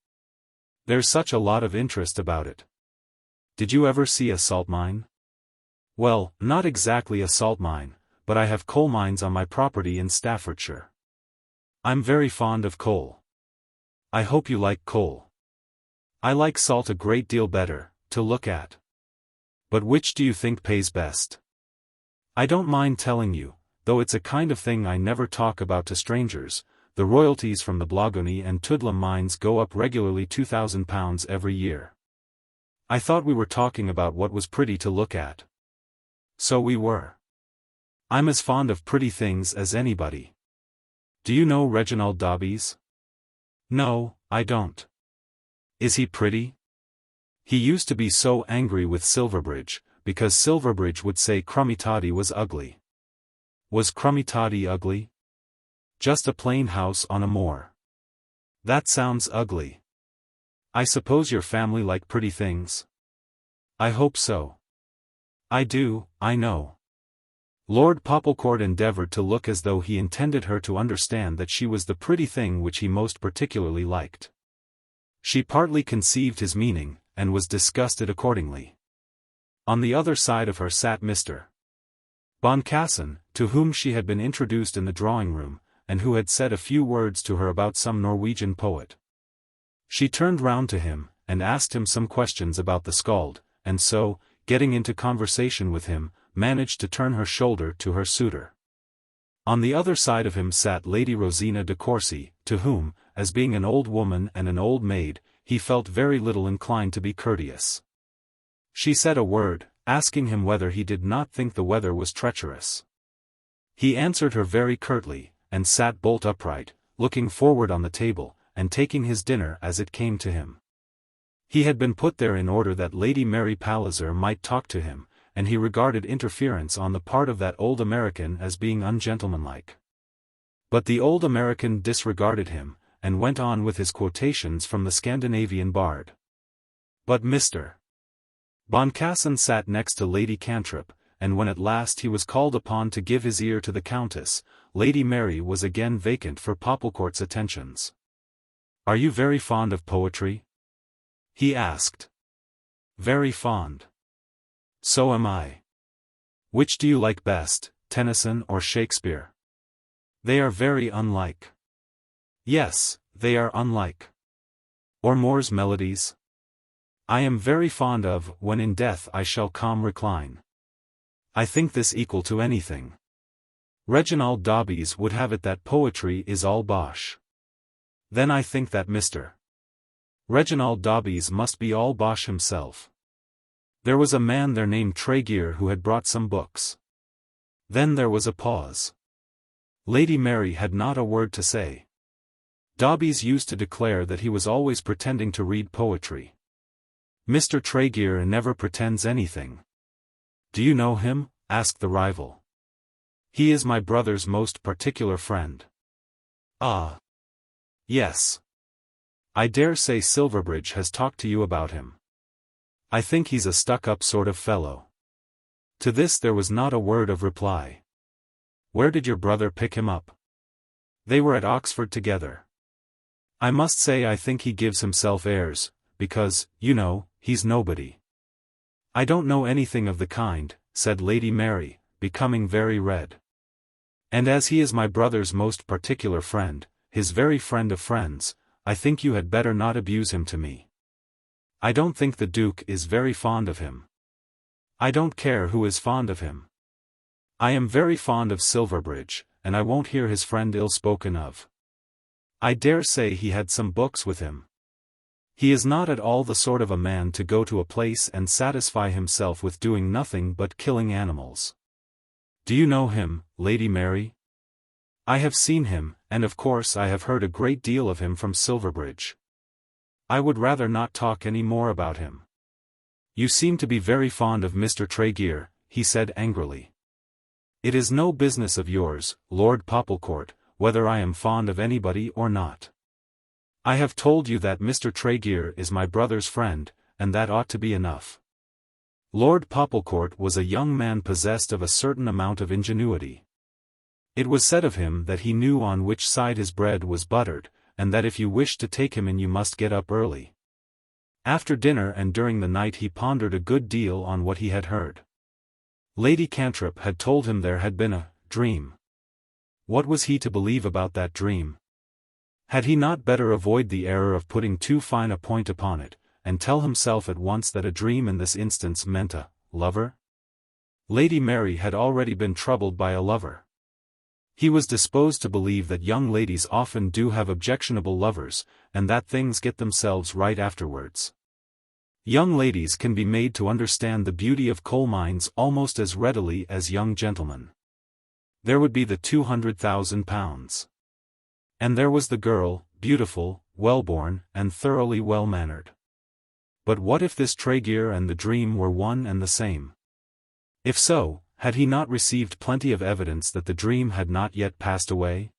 There's such a lot of interest about it. Did you ever see a salt mine? Well, not exactly a salt mine, but I have coal mines on my property in Staffordshire. I'm very fond of coal. I hope you like coal. I like salt a great deal better, to look at. But which do you think pays best? I don't mind telling you, though it's a kind of thing I never talk about to strangers, the royalties from the Blogony and Tudlum mines go up regularly £2,000 every year. I thought we were talking about what was pretty to look at. So we were. I'm as fond of pretty things as anybody. Do you know Reginald Dobbys? No, I don't. Is he pretty? He used to be so angry with Silverbridge, because Silverbridge would say Crummy-Toddy was ugly. Was Crummy-Toddy ugly? Just a plain house on a moor. That sounds ugly. I suppose your family like pretty things? I hope so. I do, I know. Lord Popplecourt endeavoured to look as though he intended her to understand that she was the pretty thing which he most particularly liked. She partly conceived his meaning, and was disgusted accordingly. On the other side of her sat Mr. Boncassen, to whom she had been introduced in the drawing-room, and who had said a few words to her about some Norwegian poet. She turned round to him, and asked him some questions about the Skald, and so, getting into conversation with him, managed to turn her shoulder to her suitor. On the other side of him sat Lady Rosina de Courcy, to whom, as being an old woman and an old maid, he felt very little inclined to be courteous. She said a word, asking him whether he did not think the weather was treacherous. He answered her very curtly, and sat bolt upright, looking forward on the table, and taking his dinner as it came to him. He had been put there in order that Lady Mary Palliser might talk to him, and he regarded interference on the part of that old American as being ungentlemanlike. But the old American disregarded him, and went on with his quotations from the Scandinavian bard. But Mr. Boncassen sat next to Lady Cantrip, and when at last he was called upon to give his ear to the Countess, Lady Mary was again vacant for Popplecourt's attentions. "Are you very fond of poetry?" he asked. "Very fond." "So am I." "Which do you like best, Tennyson or Shakespeare?" "They are very unlike." "Yes, they are unlike." "Or Moore's melodies?" "I am very fond of When in Death I Shall Calm Recline." "I think this equal to anything." "Reginald Davies would have it that poetry is all bosh." "Then I think that Mr. Reginald Davies must be all bosh himself." There was a man there named Tregear who had brought some books. Then there was a pause. Lady Mary had not a word to say. Davies used to declare that he was always pretending to read poetry. "Mr. Tregear never pretends anything." "Do you know him?" asked the rival. "He is my brother's most particular friend." "Ah. Yes. I dare say Silverbridge has talked to you about him." "I think he's a stuck-up sort of fellow." To this there was not a word of reply. "Where did your brother pick him up?" "They were at Oxford together." "I must say I think he gives himself airs, because, you know, he's nobody." "I don't know anything of the kind," said Lady Mary, becoming very red. "And as he is my brother's most particular friend, his very friend of friends, I think you had better not abuse him to me." "I don't think the Duke is very fond of him." "I don't care who is fond of him. I am very fond of Silverbridge, and I won't hear his friend ill spoken of. I dare say he had some books with him. He is not at all the sort of a man to go to a place and satisfy himself with doing nothing but killing animals." "Do you know him, Lady Mary?" "I have seen him, and of course I have heard a great deal of him from Silverbridge." "I would rather not talk any more about him." "You seem to be very fond of Mr. Tregear," he said angrily. "It is no business of yours, Lord Popplecourt, whether I am fond of anybody or not. I have told you that Mr. Tregear is my brother's friend, and that ought to be enough." Lord Popplecourt was a young man possessed of a certain amount of ingenuity. It was said of him that he knew on which side his bread was buttered, and that if you wished to take him in you must get up early. After dinner and during the night he pondered a good deal on what he had heard. Lady Cantrip had told him there had been a dream. What was he to believe about that dream? Had he not better avoid the error of putting too fine a point upon it, and tell himself at once that a dream in this instance meant a lover? Lady Mary had already been troubled by a lover. He was disposed to believe that young ladies often do have objectionable lovers, and that things get themselves right afterwards. Young ladies can be made to understand the beauty of coal mines almost as readily as young gentlemen. There would be the £200,000. And there was the girl, beautiful, well-born, and thoroughly well-mannered. But what if this Tregear and the dream were one and the same? If so, had he not received plenty of evidence that the dream had not yet passed away?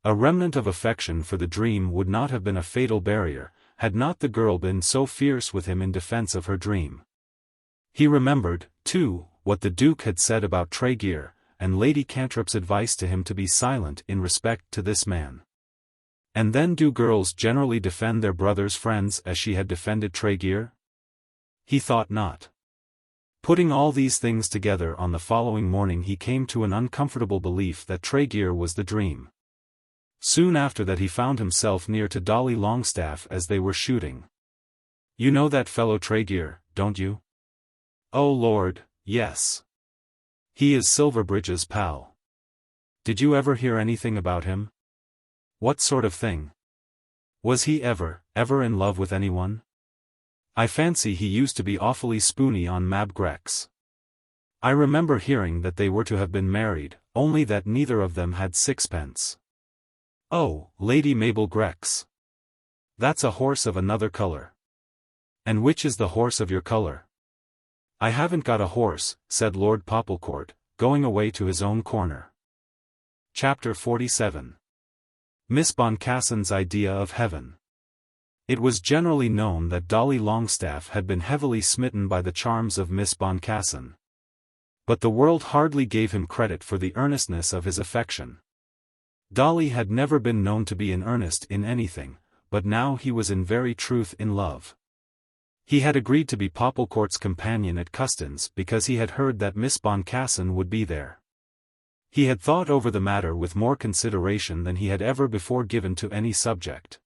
A remnant of affection for the dream would not have been a fatal barrier, had not the girl been so fierce with him in defense of her dream. He remembered, too, what the Duke had said about Tregear, and Lady Cantrip's advice to him to be silent in respect to this man. And then do girls generally defend their brothers' friends as she had defended Tregear? He thought not. Putting all these things together on the following morning he came to an uncomfortable belief that Tregear was the dream. Soon after that he found himself near to Dolly Longstaff as they were shooting. "You know that fellow Tregear, don't you?" Oh Lord, yes. He is Silverbridge's pal. Did you ever hear anything about him? What sort of thing? Was he ever in love with anyone? I fancy he used to be awfully spoony on Mab Grex. I remember hearing that they were to have been married, only that neither of them had sixpence. Oh, Lady Mabel Grex. That's a horse of another colour. And which is the horse of your colour? I haven't got a horse, said Lord Popplecourt, going away to his own corner. Chapter 47. Miss Boncassen's Idea of Heaven. It was generally known that Dolly Longstaff had been heavily smitten by the charms of Miss Boncassen. But the world hardly gave him credit for the earnestness of his affection. Dolly had never been known to be in earnest in anything, but now he was in very truth in love. He had agreed to be Popplecourt's companion at Custins because he had heard that Miss Boncassen would be there. He had thought over the matter with more consideration than he had ever before given to any subject.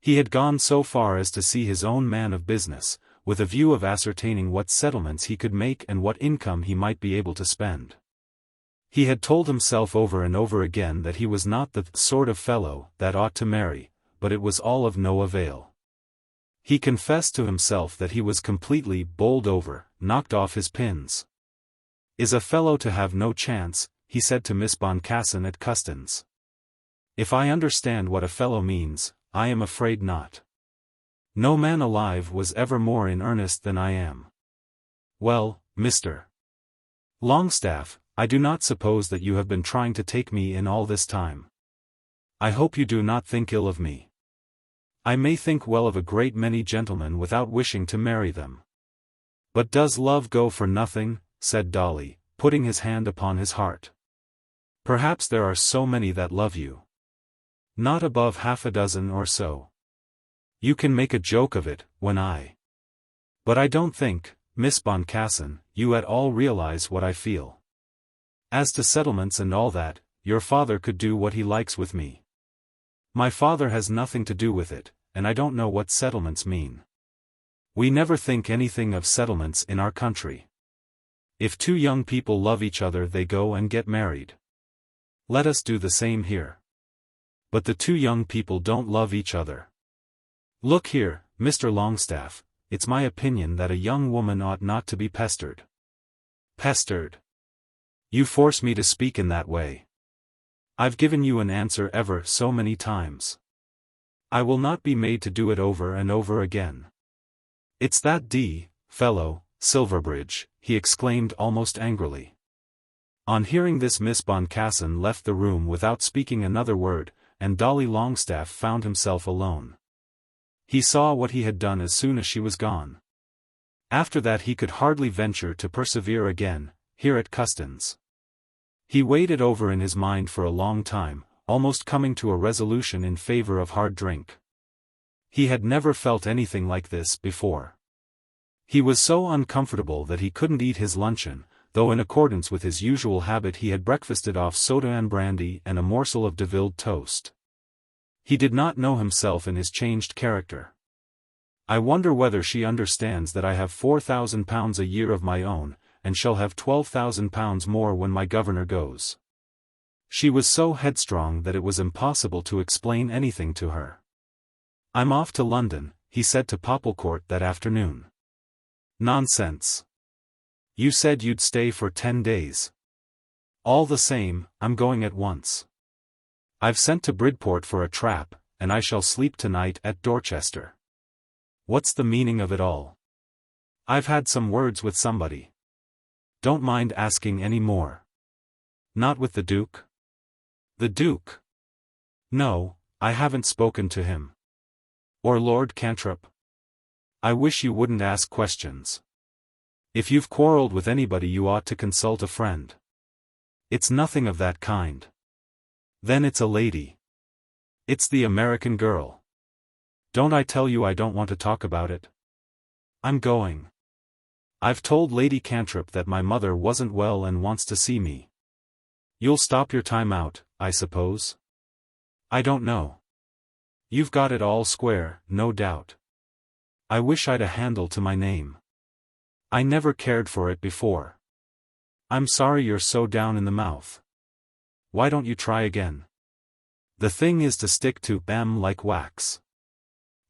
He had gone so far as to see his own man of business, with a view of ascertaining what settlements he could make and what income he might be able to spend. He had told himself over and over again that he was not the sort of fellow that ought to marry, but it was all of no avail. He confessed to himself that he was completely bowled over, knocked off his pins. Is a fellow to have no chance, he said to Miss Boncassen at Custins. If I understand what a fellow means, I am afraid not. No man alive was ever more in earnest than I am. Well, Mr. Longstaff, I do not suppose that you have been trying to take me in all this time. I hope you do not think ill of me. I may think well of a great many gentlemen without wishing to marry them. But does love go for nothing? Said Dolly, putting his hand upon his heart. Perhaps there are so many that love you. Not above half a dozen or so. You can make a joke of it, But I don't think, Miss Boncassen, you at all realize what I feel. As to settlements and all that, your father could do what he likes with me. My father has nothing to do with it, and I don't know what settlements mean. We never think anything of settlements in our country. If two young people love each other they go and get married. Let us do the same here. But the two young people don't love each other. Look here, Mr. Longstaff, it's my opinion that a young woman ought not to be pestered. Pestered? You force me to speak in that way. I've given you an answer ever so many times. I will not be made to do it over and over again. It's that fellow, Silverbridge, he exclaimed almost angrily. On hearing this Miss Boncassen left the room without speaking another word, and Dolly Longstaff found himself alone. He saw what he had done as soon as she was gone. After that he could hardly venture to persevere again, here at Custins. He weighed it over in his mind for a long time, almost coming to a resolution in favor of hard drink. He had never felt anything like this before. He was so uncomfortable that he couldn't eat his luncheon, though in accordance with his usual habit he had breakfasted off soda and brandy and a morsel of devilled toast. He did not know himself in his changed character. I wonder whether she understands that I have £4,000 a year of my own, and shall have £12,000 more when my governor goes. She was so headstrong that it was impossible to explain anything to her. I'm off to London, he said to Popplecourt that afternoon. Nonsense. You said you'd stay for 10 days. All the same, I'm going at once. I've sent to Bridport for a trap, and I shall sleep tonight at Dorchester. What's the meaning of it all? I've had some words with somebody. Don't mind asking any more. Not with the Duke? The Duke? No, I haven't spoken to him. Or Lord Cantrip? I wish you wouldn't ask questions. If you've quarrelled with anybody you ought to consult a friend. It's nothing of that kind. Then it's a lady. It's the American girl. Don't I tell you I don't want to talk about it? I'm going. I've told Lady Cantrip that my mother wasn't well and wants to see me. You'll stop your time out, I suppose? I don't know. You've got it all square, no doubt. I wish I'd a handle to my name. I never cared for it before. I'm sorry you're so down in the mouth. Why don't you try again? The thing is to stick to them like wax.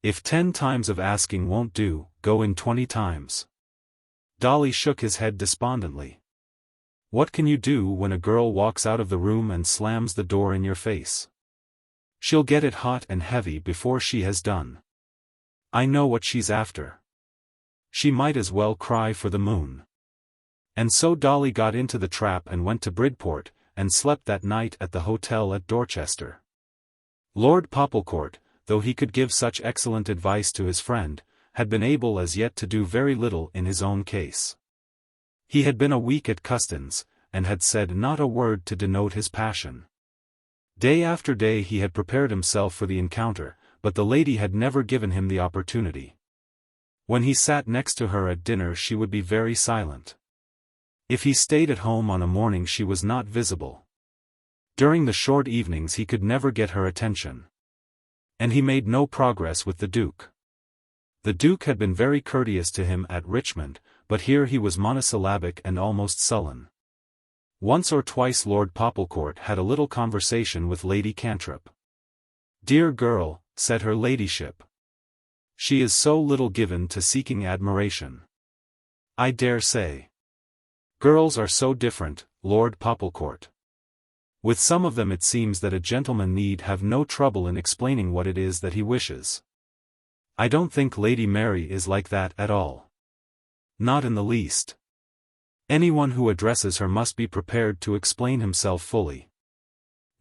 If 10 times of asking won't do, go in 20 times. Dolly shook his head despondently. What can you do when a girl walks out of the room and slams the door in your face? She'll get it hot and heavy before she has done. I know what she's after. She might as well cry for the moon. And so Dolly got into the trap and went to Bridport, and slept that night at the hotel at Dorchester. Lord Popplecourt, though he could give such excellent advice to his friend, had been able as yet to do very little in his own case. He had been a week at Custins, and had said not a word to denote his passion. Day after day he had prepared himself for the encounter, but the lady had never given him the opportunity. When he sat next to her at dinner she would be very silent. If he stayed at home on a morning she was not visible. During the short evenings he could never get her attention. And he made no progress with the Duke. The Duke had been very courteous to him at Richmond, but here he was monosyllabic and almost sullen. Once or twice Lord Popplecourt had a little conversation with Lady Cantrip. "Dear girl," said her ladyship. "She is so little given to seeking admiration." "I dare say. Girls are so different, Lord Popplecourt. With some of them it seems that a gentleman need have no trouble in explaining what it is that he wishes. I don't think Lady Mary is like that at all. Not in the least. Anyone who addresses her must be prepared to explain himself fully.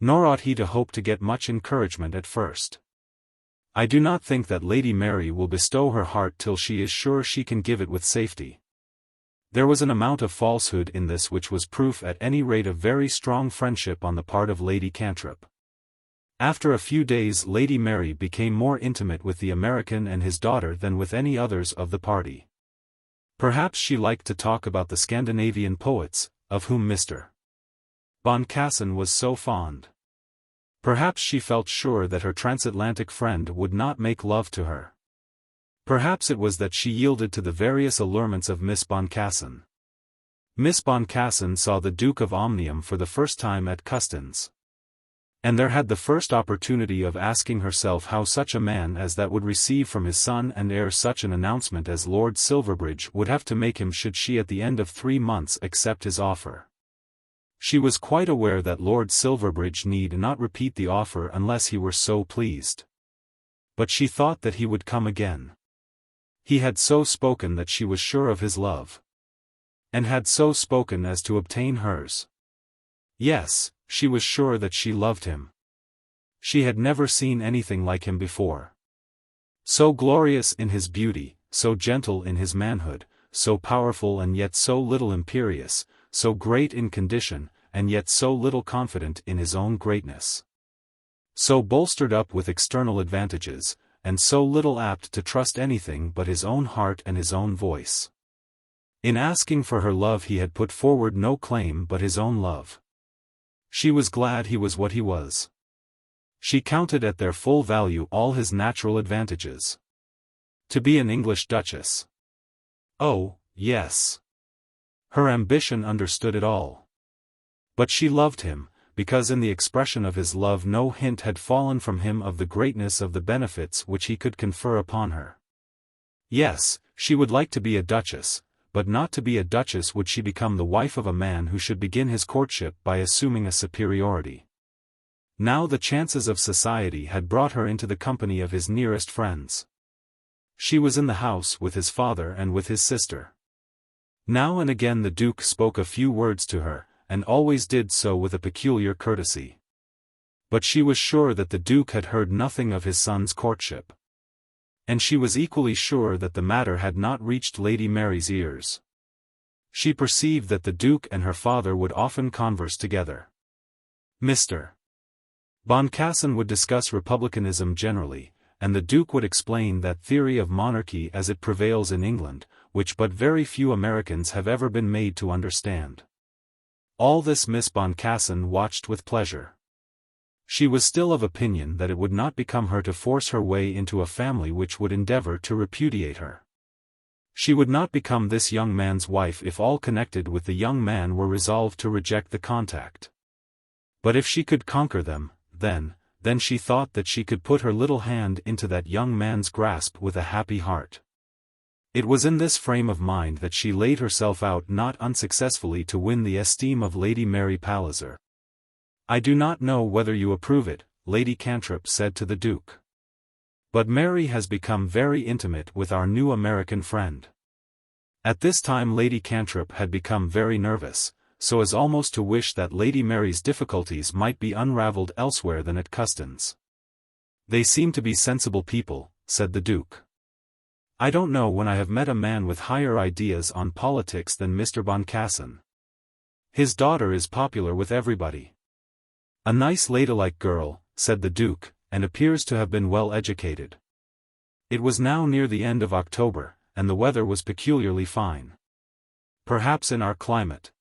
Nor ought he to hope to get much encouragement at first. I do not think that Lady Mary will bestow her heart till she is sure she can give it with safety." There was an amount of falsehood in this which was proof at any rate of very strong friendship on the part of Lady Cantrip. After a few days Lady Mary became more intimate with the American and his daughter than with any others of the party. Perhaps she liked to talk about the Scandinavian poets, of whom Mr. Boncassen was so fond. Perhaps she felt sure that her transatlantic friend would not make love to her. Perhaps it was that she yielded to the various allurements of Miss Boncassen. Miss Boncassen saw the Duke of Omnium for the first time at Custins. And there had the first opportunity of asking herself how such a man as that would receive from his son and heir such an announcement as Lord Silverbridge would have to make him should she at the end of 3 months accept his offer. She was quite aware that Lord Silverbridge need not repeat the offer unless he were so pleased. But she thought that he would come again. He had so spoken that she was sure of his love. And had so spoken as to obtain hers. Yes, she was sure that she loved him. She had never seen anything like him before. So glorious in his beauty, so gentle in his manhood, so powerful and yet so little imperious, so great in condition, and yet so little confident in his own greatness. So bolstered up with external advantages, and so little apt to trust anything but his own heart and his own voice. In asking for her love he had put forward no claim but his own love. She was glad he was what he was. She counted at their full value all his natural advantages. To be an English duchess. Oh, yes. Her ambition understood it all. But she loved him, because in the expression of his love no hint had fallen from him of the greatness of the benefits which he could confer upon her. Yes, she would like to be a duchess, but not to be a duchess would she become the wife of a man who should begin his courtship by assuming a superiority. Now the chances of society had brought her into the company of his nearest friends. She was in the house with his father and with his sister. Now and again the Duke spoke a few words to her, and always did so with a peculiar courtesy. But she was sure that the Duke had heard nothing of his son's courtship. And she was equally sure that the matter had not reached Lady Mary's ears. She perceived that the Duke and her father would often converse together. Mr. Boncassen would discuss republicanism generally, and the Duke would explain that theory of monarchy as it prevails in England, which but very few Americans have ever been made to understand. All this Miss Boncassen watched with pleasure. She was still of opinion that it would not become her to force her way into a family which would endeavor to repudiate her. She would not become this young man's wife if all connected with the young man were resolved to reject the contact. But if she could conquer them, then she thought that she could put her little hand into that young man's grasp with a happy heart. It was in this frame of mind that she laid herself out not unsuccessfully to win the esteem of Lady Mary Palliser. "I do not know whether you approve it," Lady Cantrip said to the Duke. "But Mary has become very intimate with our new American friend." At this time Lady Cantrip had become very nervous, so as almost to wish that Lady Mary's difficulties might be unravelled elsewhere than at Custins. "They seem to be sensible people," said the Duke. "I don't know when I have met a man with higher ideas on politics than Mr. Boncassen. His daughter is popular with everybody. A nice ladylike girl," said the Duke, "and appears to have been well educated." It was now near the end of October, and the weather was peculiarly fine. Perhaps in our climate,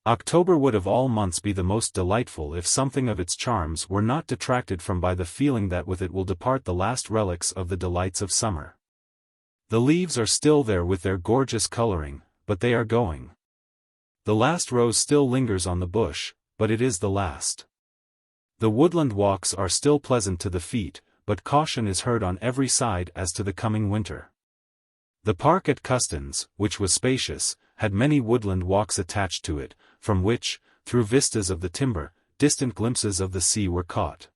October would of all months be the most delightful if something of its charms were not detracted from by the feeling that with it will depart the last relics of the delights of summer. The leaves are still there with their gorgeous coloring, but they are going. The last rose still lingers on the bush, but it is the last. The woodland walks are still pleasant to the feet, but caution is heard on every side as to the coming winter. The park at Custins, which was spacious, had many woodland walks attached to it, from which, through vistas of the timber, distant glimpses of the sea were caught.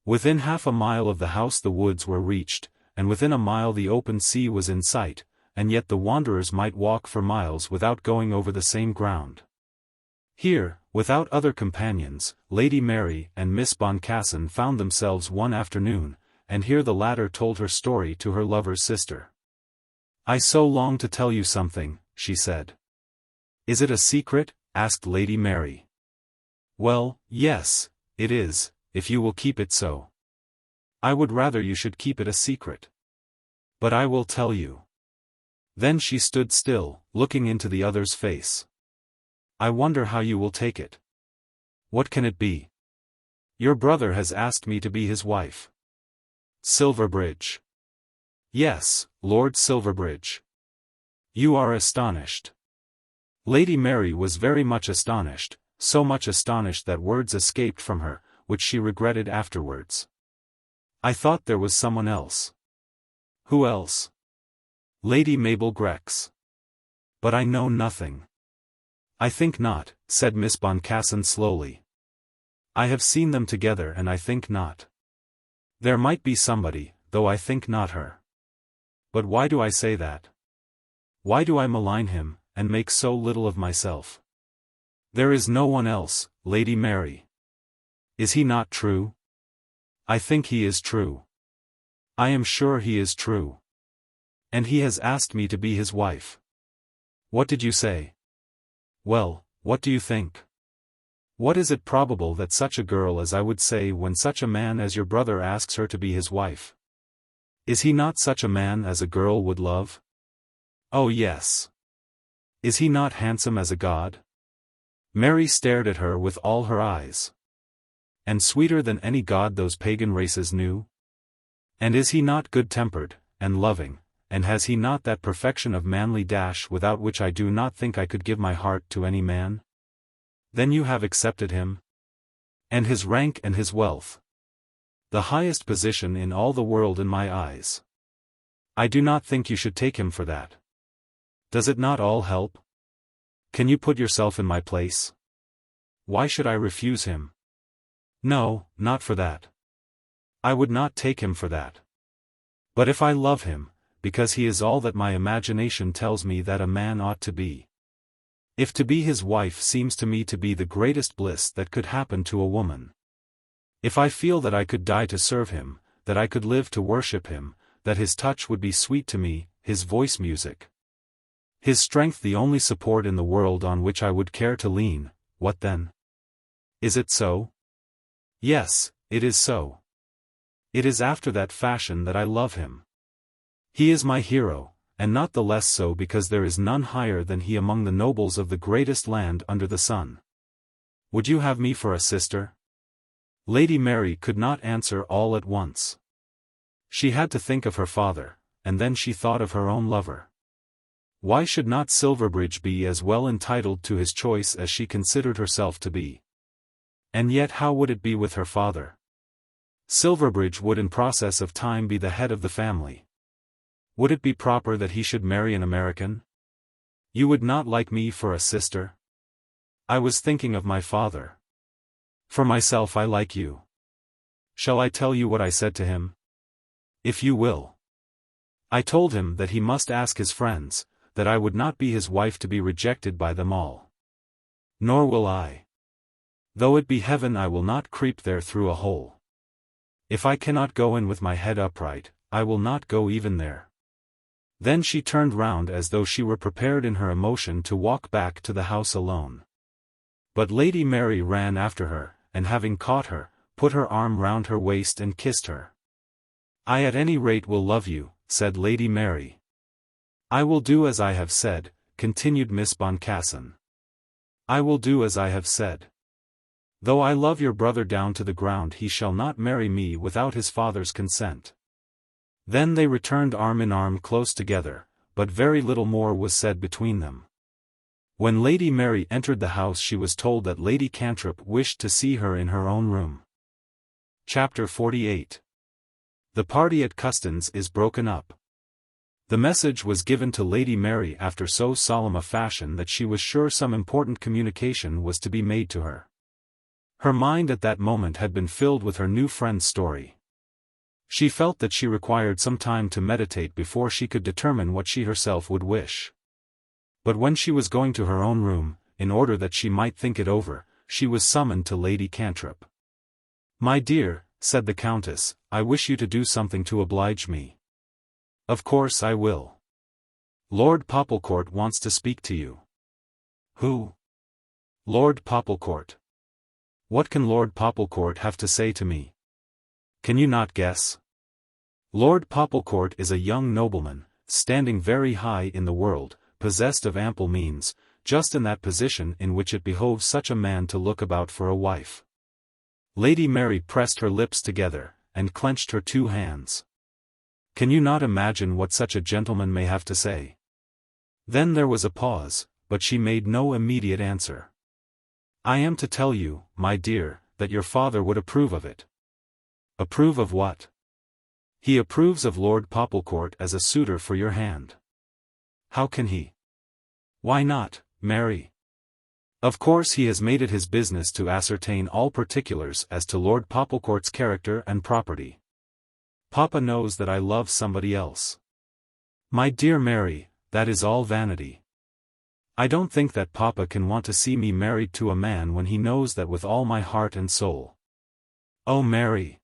Within half a mile of the house the woods were reached, and within a mile the open sea was in sight, and yet the wanderers might walk for miles without going over the same ground. Here, without other companions, Lady Mary and Miss Boncassen found themselves one afternoon, and here the latter told her story to her lover's sister. "I so long to tell you something," she said. "Is it a secret?" asked Lady Mary. "Well, yes, it is, if you will keep it so." "I would rather you should keep it a secret. But I will tell you." Then she stood still, looking into the other's face. "I wonder how you will take it." "What can it be?" "Your brother has asked me to be his wife." "Silverbridge?" "Yes, Lord Silverbridge." "You are astonished." Lady Mary was very much astonished, so much astonished that words escaped from her, which she regretted afterwards. "I thought there was someone else." "Who else?" "Lady Mabel Grex." "But I know nothing." "I think not," said Miss Boncassen slowly. "I have seen them together and I think not. There might be somebody, though I think not her. But why do I say that? Why do I malign him, and make so little of myself? There is no one else, Lady Mary. Is he not true? I think he is true. I am sure he is true. And he has asked me to be his wife. What did you say? Well, what do you think? What is it probable that such a girl as I would say when such a man as your brother asks her to be his wife? Is he not such a man as a girl would love? Oh yes. Is he not handsome as a god? Mary stared at her with all her eyes. And sweeter than any god those pagan races knew? And is he not good-tempered, and loving, and has he not that perfection of manly dash without which I do not think I could give my heart to any man? Then you have accepted him? And his rank and his wealth. The highest position in all the world in my eyes. I do not think you should take him for that. Does it not all help? Can you put yourself in my place? Why should I refuse him? No, not for that. I would not take him for that. But if I love him, because he is all that my imagination tells me that a man ought to be. If to be his wife seems to me to be the greatest bliss that could happen to a woman. If I feel that I could die to serve him, that I could live to worship him, that his touch would be sweet to me, his voice music. His strength the only support in the world on which I would care to lean, what then? Is it so? Yes, it is so. It is after that fashion that I love him. He is my hero, and not the less so because there is none higher than he among the nobles of the greatest land under the sun. Would you have me for a sister? Lady Mary could not answer all at once. She had to think of her father, and then she thought of her own lover. Why should not Silverbridge be as well entitled to his choice as she considered herself to be? And yet how would it be with her father? Silverbridge would in process of time be the head of the family. Would it be proper that he should marry an American? You would not like me for a sister? I was thinking of my father. For myself I like you. Shall I tell you what I said to him? If you will. I told him that he must ask his friends, that I would not be his wife to be rejected by them all. Nor will I. Though it be heaven I will not creep there through a hole. If I cannot go in with my head upright, I will not go even there. Then she turned round as though she were prepared in her emotion to walk back to the house alone. But Lady Mary ran after her, and having caught her, put her arm round her waist and kissed her. I at any rate will love you, said Lady Mary. I will do as I have said, continued Miss Boncassen. I will do as I have said. Though I love your brother down to the ground, he shall not marry me without his father's consent. Then they returned arm in arm close together, but very little more was said between them. When Lady Mary entered the house she was told that Lady Cantrip wished to see her in her own room. Chapter 48. The party at Custins is broken up. The message was given to Lady Mary after so solemn a fashion that she was sure some important communication was to be made to her. Her mind at that moment had been filled with her new friend's story. She felt that she required some time to meditate before she could determine what she herself would wish. But when she was going to her own room, in order that she might think it over, she was summoned to Lady Cantrip. "My dear," said the Countess, "I wish you to do something to oblige me." "Of course I will. Lord Popplecourt wants to speak to you." "Who?" "Lord Popplecourt." "What can Lord Popplecourt have to say to me? Can you not guess?" "Lord Popplecourt is a young nobleman, standing very high in the world, possessed of ample means, just in that position in which it behoves such a man to look about for a wife." Lady Mary pressed her lips together, and clenched her two hands. "Can you not imagine what such a gentleman may have to say?" Then there was a pause, but she made no immediate answer. "I am to tell you, my dear, that your father would approve of it." "Approve of what?" "He approves of Lord Popplecourt as a suitor for your hand." "How can he?" "Why not, Mary? Of course he has made it his business to ascertain all particulars as to Lord Popplecourt's character and property. Papa knows that I love somebody else." "My dear Mary, that is all vanity. I don't think that Papa can want to see me married to a man when he knows that with all my heart and soul." "Oh Mary!"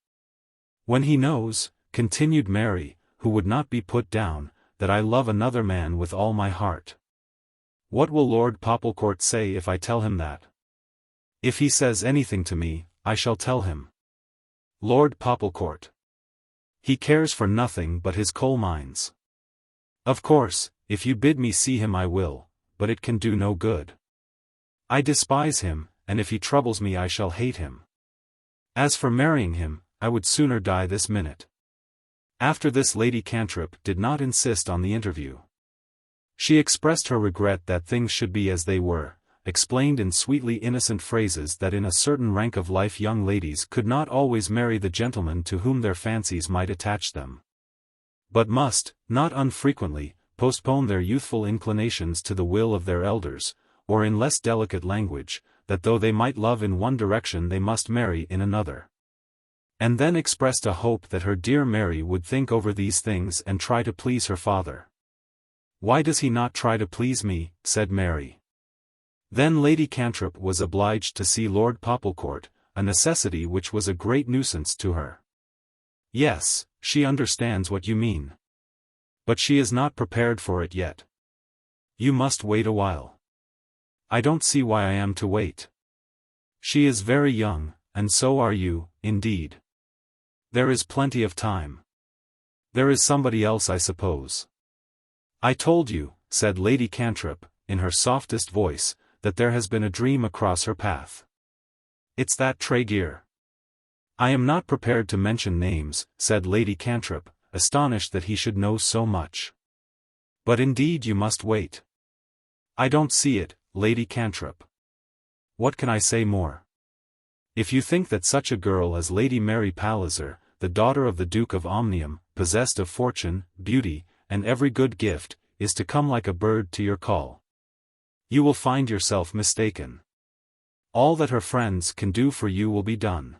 "When he knows," continued Mary, who would not be put down, "that I love another man with all my heart. What will Lord Popplecourt say if I tell him that?" "If he says anything to me, I shall tell him." "Lord Popplecourt. He cares for nothing but his coal mines." "Of course, if you bid me see him I will, but it can do no good. I despise him, and if he troubles me I shall hate him. As for marrying him, I would sooner die this minute." After this Lady Cantrip did not insist on the interview. She expressed her regret that things should be as they were, explained in sweetly innocent phrases that in a certain rank of life young ladies could not always marry the gentleman to whom their fancies might attach them, but must, not unfrequently, postpone their youthful inclinations to the will of their elders, or in less delicate language, that though they might love in one direction they must marry in another. And then expressed a hope that her dear Mary would think over these things and try to please her father. "Why does he not try to please me?" said Mary. Then Lady Cantrip was obliged to see Lord Popplecourt, a necessity which was a great nuisance to her. "Yes, she understands what you mean. But she is not prepared for it yet. You must wait a while." "I don't see why I am to wait. She is very young, and so are you, indeed. There is plenty of time. There is somebody else I suppose." "I told you," said Lady Cantrip, in her softest voice, "that there has been a dream across her path. It's that Tregear." "I am not prepared to mention names," said Lady Cantrip, astonished that he should know so much. But indeed you must wait. I don't see it, Lady Cantrip. What can I say more? If you think that such a girl as Lady Mary Palliser, the daughter of the Duke of Omnium, possessed of fortune, beauty, and every good gift, is to come like a bird to your call, you will find yourself mistaken. All that her friends can do for you will be done.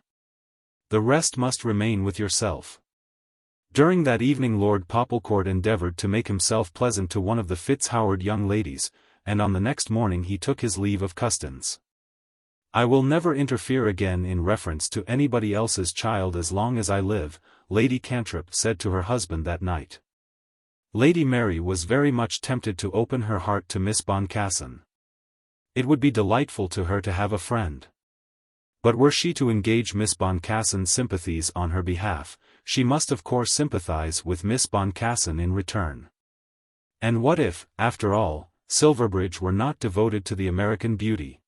The rest must remain with yourself. During that evening Lord Popplecourt endeavoured to make himself pleasant to one of the Fitzhoward young ladies, and on the next morning he took his leave of Custins. I will never interfere again in reference to anybody else's child as long as I live, Lady Cantrip said to her husband that night. Lady Mary was very much tempted to open her heart to Miss Boncassen. It would be delightful to her to have a friend. But were she to engage Miss Boncassen's sympathies on her behalf, she must of course sympathize with Miss Boncassen in return. And what if, after all, Silverbridge were not devoted to the American beauty?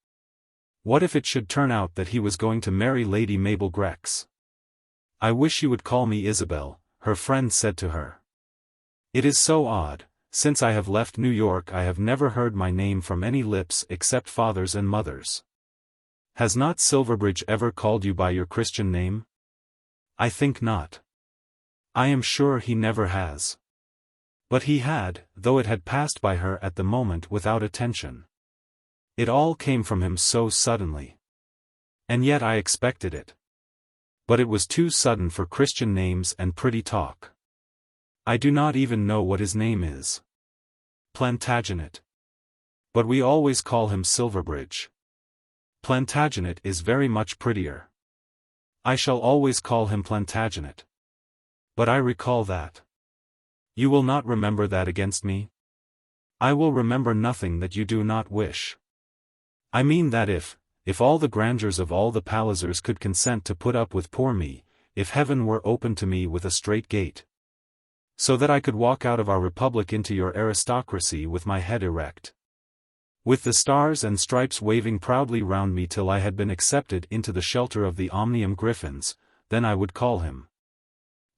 What if it should turn out that he was going to marry Lady Mabel Grex? I wish you would call me Isabel, her friend said to her. It is so odd, since I have left New York I have never heard my name from any lips except father's and mother's. Has not Silverbridge ever called you by your Christian name? I think not. I am sure he never has. But he had, though it had passed by her at the moment without attention. It all came from him so suddenly. And yet I expected it. But it was too sudden for Christian names and pretty talk. I do not even know what his name is. Plantagenet. But we always call him Silverbridge. Plantagenet is very much prettier. I shall always call him Plantagenet. But I recall that. You will not remember that against me? I will remember nothing that you do not wish. I mean that if all the grandeurs of all the Pallisers could consent to put up with poor me, if heaven were open to me with a straight gate, so that I could walk out of our republic into your aristocracy with my head erect, with the stars and stripes waving proudly round me till I had been accepted into the shelter of the Omnium Griffins, then I would call him.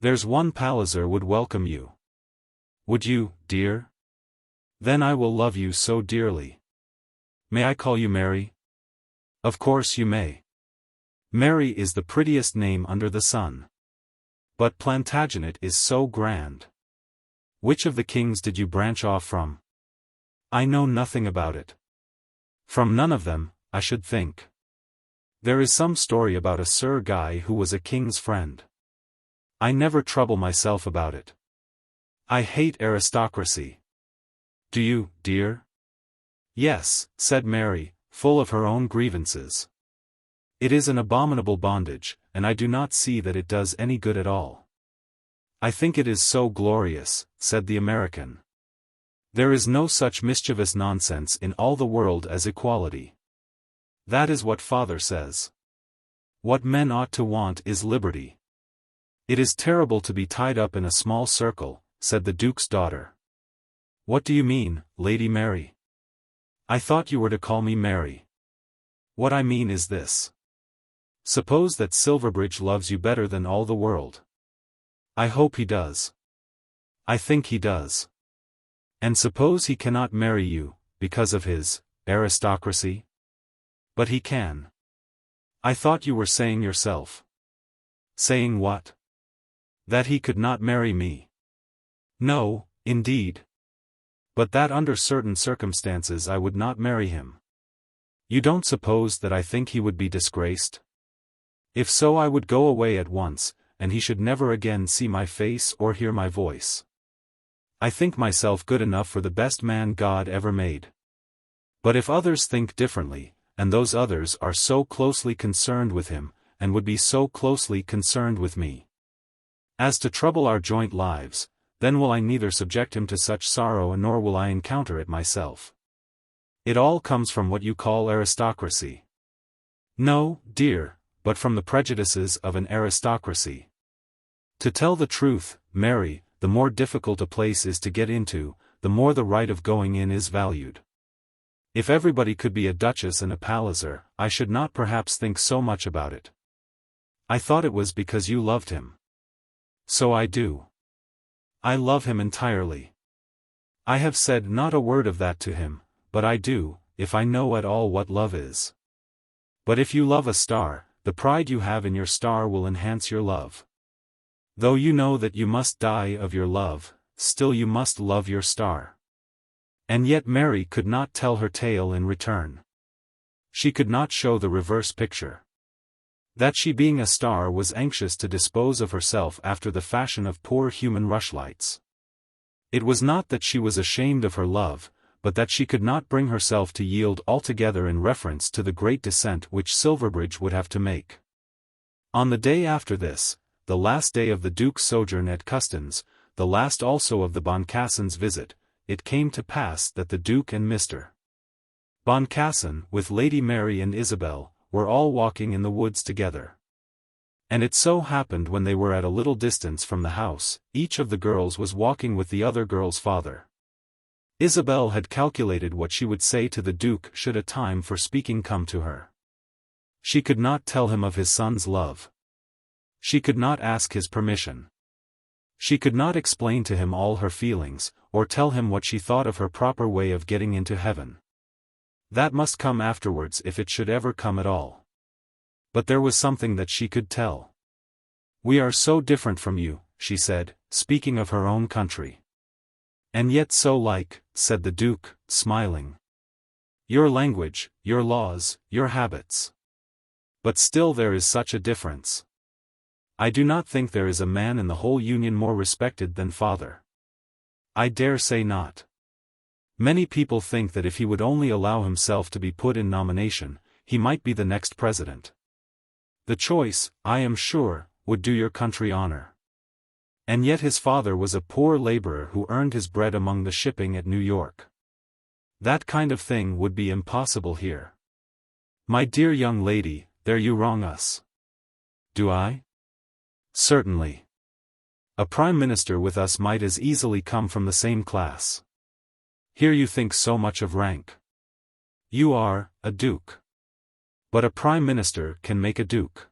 There's one Palliser would welcome you. Would you, dear? Then I will love you so dearly. May I call you Mary? Of course you may. Mary is the prettiest name under the sun. But Plantagenet is so grand. Which of the kings did you branch off from? I know nothing about it. From none of them, I should think. There is some story about a Sir Guy who was a king's friend. I never trouble myself about it. I hate aristocracy. Do you, dear? Yes, said Mary, full of her own grievances. It is an abominable bondage, and I do not see that it does any good at all. I think it is so glorious, said the American. There is no such mischievous nonsense in all the world as equality. That is what father says. What men ought to want is liberty. It is terrible to be tied up in a small circle, said the Duke's daughter. What do you mean, Lady Mary? I thought you were to call me Mary. What I mean is this. Suppose that Silverbridge loves you better than all the world. I hope he does. I think he does. And suppose he cannot marry you, because of his aristocracy? But he can. I thought you were saying yourself. Saying what? That he could not marry me. No, indeed. But that under certain circumstances I would not marry him. You don't suppose that I think he would be disgraced? If so I would go away at once, and he should never again see my face or hear my voice. I think myself good enough for the best man God ever made. But if others think differently, and those others are so closely concerned with him, and would be so closely concerned with me, as to trouble our joint lives, then will I neither subject him to such sorrow nor will I encounter it myself. It all comes from what you call aristocracy. No, dear, but from the prejudices of an aristocracy. To tell the truth, Mary, the more difficult a place is to get into, the more the right of going in is valued. If everybody could be a duchess and a Palliser, I should not perhaps think so much about it. I thought it was because you loved him. So I do. I love him entirely. I have said not a word of that to him, but I do, if I know at all what love is. But if you love a star, the pride you have in your star will enhance your love. Though you know that you must die of your love, still you must love your star. And yet Mary could not tell her tale in return. She could not show the reverse picture. That she being a star was anxious to dispose of herself after the fashion of poor human rushlights. It was not that she was ashamed of her love, but that she could not bring herself to yield altogether in reference to the great descent which Silverbridge would have to make. On the day after this, the last day of the Duke's sojourn at Custins, the last also of the Boncassens' visit, it came to pass that the Duke and Mr. Boncassen, with Lady Mary and Isabel, were all walking in the woods together. And it so happened when they were at a little distance from the house, each of the girls was walking with the other girl's father. Isabel had calculated what she would say to the Duke should a time for speaking come to her. She could not tell him of his son's love. She could not ask his permission. She could not explain to him all her feelings, or tell him what she thought of her proper way of getting into heaven. That must come afterwards if it should ever come at all. But there was something that she could tell. "We are so different from you," she said, speaking of her own country. "And yet so like," said the Duke, smiling. "Your language, your laws, your habits. But still there is such a difference. I do not think there is a man in the whole Union more respected than father. I dare say not. Many people think that if he would only allow himself to be put in nomination, he might be the next president. The choice, I am sure, would do your country honor. And yet his father was a poor laborer who earned his bread among the shipping at New York. That kind of thing would be impossible here. My dear young lady, there you wrong us." "Do I?" "Certainly. A prime minister with us might as easily come from the same class. Here you think so much of rank. You are a duke. But a prime minister can make a duke.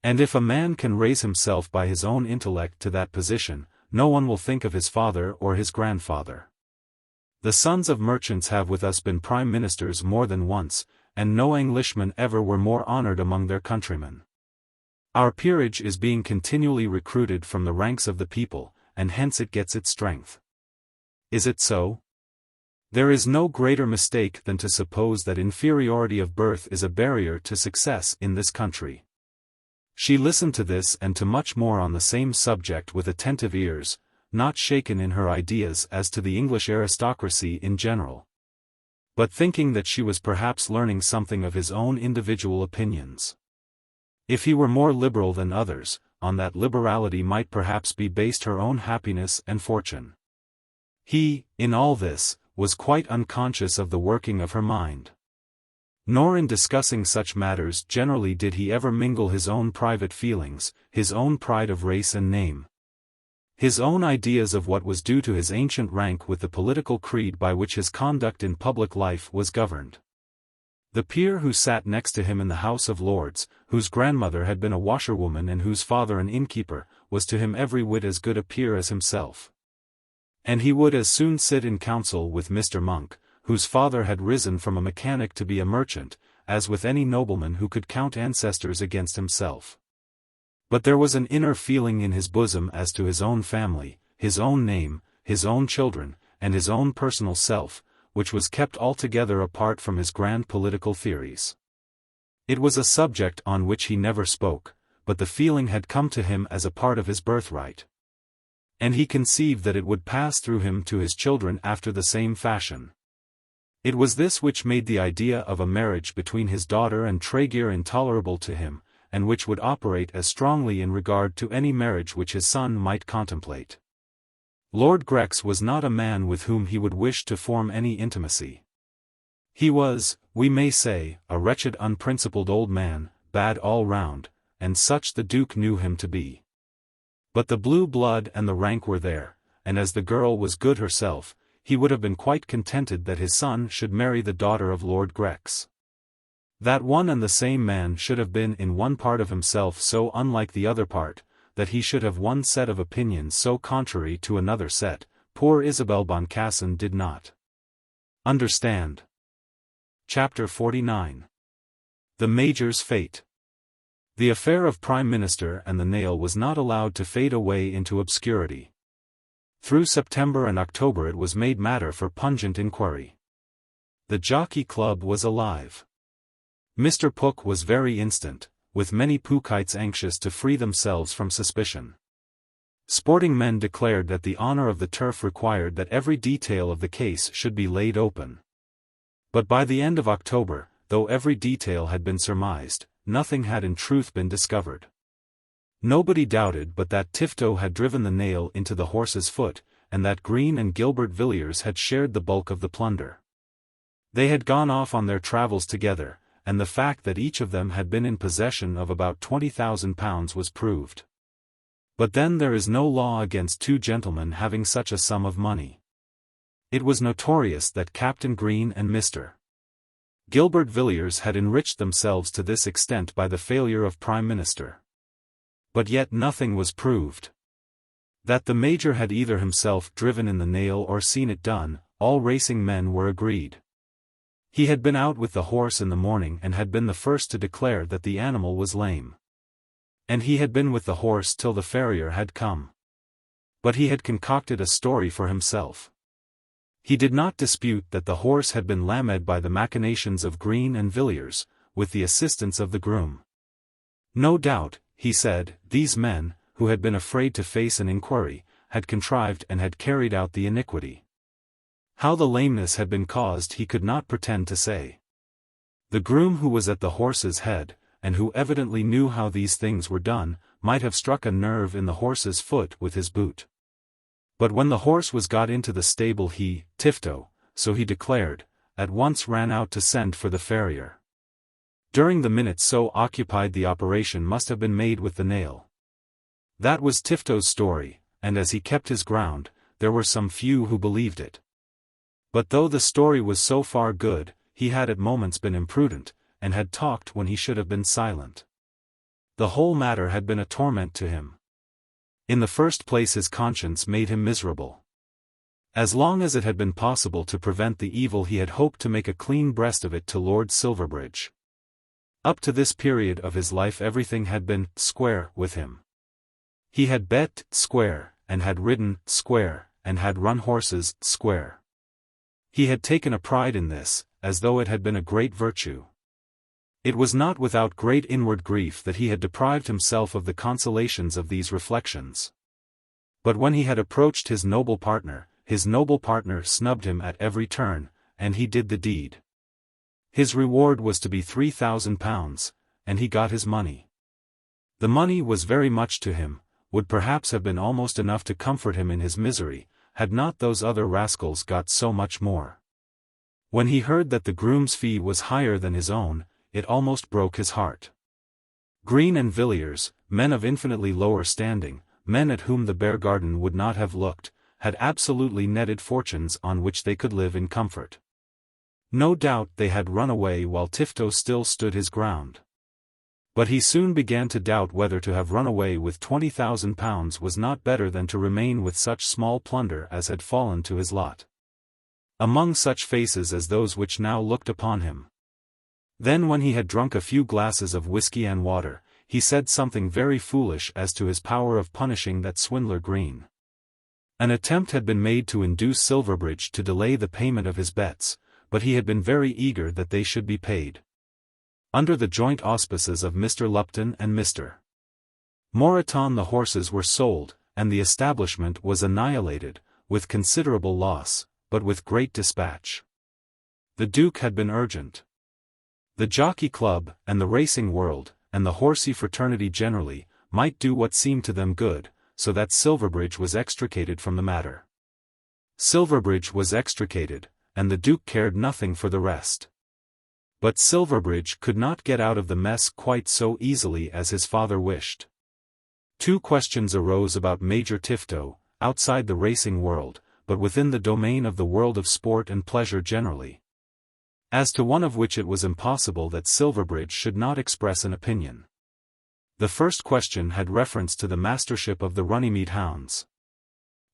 And if a man can raise himself by his own intellect to that position, no one will think of his father or his grandfather. The sons of merchants have with us been prime ministers more than once, and no Englishmen ever were more honored among their countrymen. Our peerage is being continually recruited from the ranks of the people, and hence it gets its strength. Is it so? There is no greater mistake than to suppose that inferiority of birth is a barrier to success in this country." She listened to this and to much more on the same subject with attentive ears, not shaken in her ideas as to the English aristocracy in general, but thinking that she was perhaps learning something of his own individual opinions. If he were more liberal than others, on that liberality might perhaps be based her own happiness and fortune. He, in all this, was quite unconscious of the working of her mind. Nor in discussing such matters generally did he ever mingle his own private feelings, his own pride of race and name, his own ideas of what was due to his ancient rank with the political creed by which his conduct in public life was governed. The peer who sat next to him in the House of Lords, whose grandmother had been a washerwoman and whose father an innkeeper, was to him every whit as good a peer as himself. And he would as soon sit in council with Mr. Monk, whose father had risen from a mechanic to be a merchant, as with any nobleman who could count ancestors against himself. But there was an inner feeling in his bosom as to his own family, his own name, his own children, and his own personal self, which was kept altogether apart from his grand political theories. It was a subject on which he never spoke, but the feeling had come to him as a part of his birthright. And he conceived that it would pass through him to his children after the same fashion. It was this which made the idea of a marriage between his daughter and Tregear intolerable to him, and which would operate as strongly in regard to any marriage which his son might contemplate. Lord Grex was not a man with whom he would wish to form any intimacy. He was, we may say, a wretched unprincipled old man, bad all round, and such the Duke knew him to be. But the blue blood and the rank were there, and as the girl was good herself, he would have been quite contented that his son should marry the daughter of Lord Grex. That one and the same man should have been in one part of himself so unlike the other part, that he should have one set of opinions so contrary to another set, poor Isabel Boncassen did not understand. Chapter 49. The Major's Fate. The affair of Prime Minister and the nail was not allowed to fade away into obscurity. Through September and October it was made matter for pungent inquiry. The Jockey Club was alive. Mr. Pook was very instant, with many Pookites anxious to free themselves from suspicion. Sporting men declared that the honor of the turf required that every detail of the case should be laid open. But by the end of October, though every detail had been surmised, nothing had in truth been discovered. Nobody doubted but that Tifto had driven the nail into the horse's foot, and that Green and Gilbert Villiers had shared the bulk of the plunder. They had gone off on their travels together, and the fact that each of them had been in possession of about £20,000 was proved. But then there is no law against two gentlemen having such a sum of money. It was notorious that Captain Green and Mr. Gilbert Villiers had enriched themselves to this extent by the failure of Prime Minister. But yet nothing was proved. That the Major had either himself driven in the nail or seen it done, all racing men were agreed. He had been out with the horse in the morning and had been the first to declare that the animal was lame. And he had been with the horse till the farrier had come. But he had concocted a story for himself. He did not dispute that the horse had been lamed by the machinations of Green and Villiers, with the assistance of the groom. No doubt, he said, these men, who had been afraid to face an inquiry, had contrived and had carried out the iniquity. How the lameness had been caused he could not pretend to say. The groom who was at the horse's head, and who evidently knew how these things were done, might have struck a nerve in the horse's foot with his boot. But when the horse was got into the stable he, Tifto, so he declared, at once ran out to send for the farrier. During the minutes so occupied the operation must have been made with the nail. That was Tifto's story, and as he kept his ground, there were some few who believed it. But though the story was so far good, he had at moments been imprudent, and had talked when he should have been silent. The whole matter had been a torment to him. In the first place his conscience made him miserable. As long as it had been possible to prevent the evil he had hoped to make a clean breast of it to Lord Silverbridge. Up to this period of his life everything had been square with him. He had bet square, and had ridden square, and had run horses square. He had taken a pride in this, as though it had been a great virtue. It was not without great inward grief that he had deprived himself of the consolations of these reflections. But when he had approached his noble partner snubbed him at every turn, and he did the deed. His reward was to be £3,000, and he got his money. The money was very much to him, would perhaps have been almost enough to comfort him in his misery, had not those other rascals got so much more. When he heard that the groom's fee was higher than his own, it almost broke his heart. Green and Villiers, men of infinitely lower standing, men at whom the Beargarden would not have looked, had absolutely netted fortunes on which they could live in comfort. No doubt they had run away while Tifto still stood his ground. But he soon began to doubt whether to have run away with £20,000 was not better than to remain with such small plunder as had fallen to his lot. Among such faces as those which now looked upon him. Then when he had drunk a few glasses of whisky and water, he said something very foolish as to his power of punishing that swindler Green. An attempt had been made to induce Silverbridge to delay the payment of his bets, but he had been very eager that they should be paid. Under the joint auspices of Mr. Lupton and Mr. Moreton the horses were sold, and the establishment was annihilated, with considerable loss, but with great dispatch. The Duke had been urgent. The Jockey Club, and the racing world, and the horsey fraternity generally, might do what seemed to them good, so that Silverbridge was extricated from the matter. Silverbridge was extricated, and the Duke cared nothing for the rest. But Silverbridge could not get out of the mess quite so easily as his father wished. Two questions arose about Major Tifto, outside the racing world, but within the domain of the world of sport and pleasure generally. As to one of which it was impossible that Silverbridge should not express an opinion. The first question had reference to the mastership of the Runnymede hounds.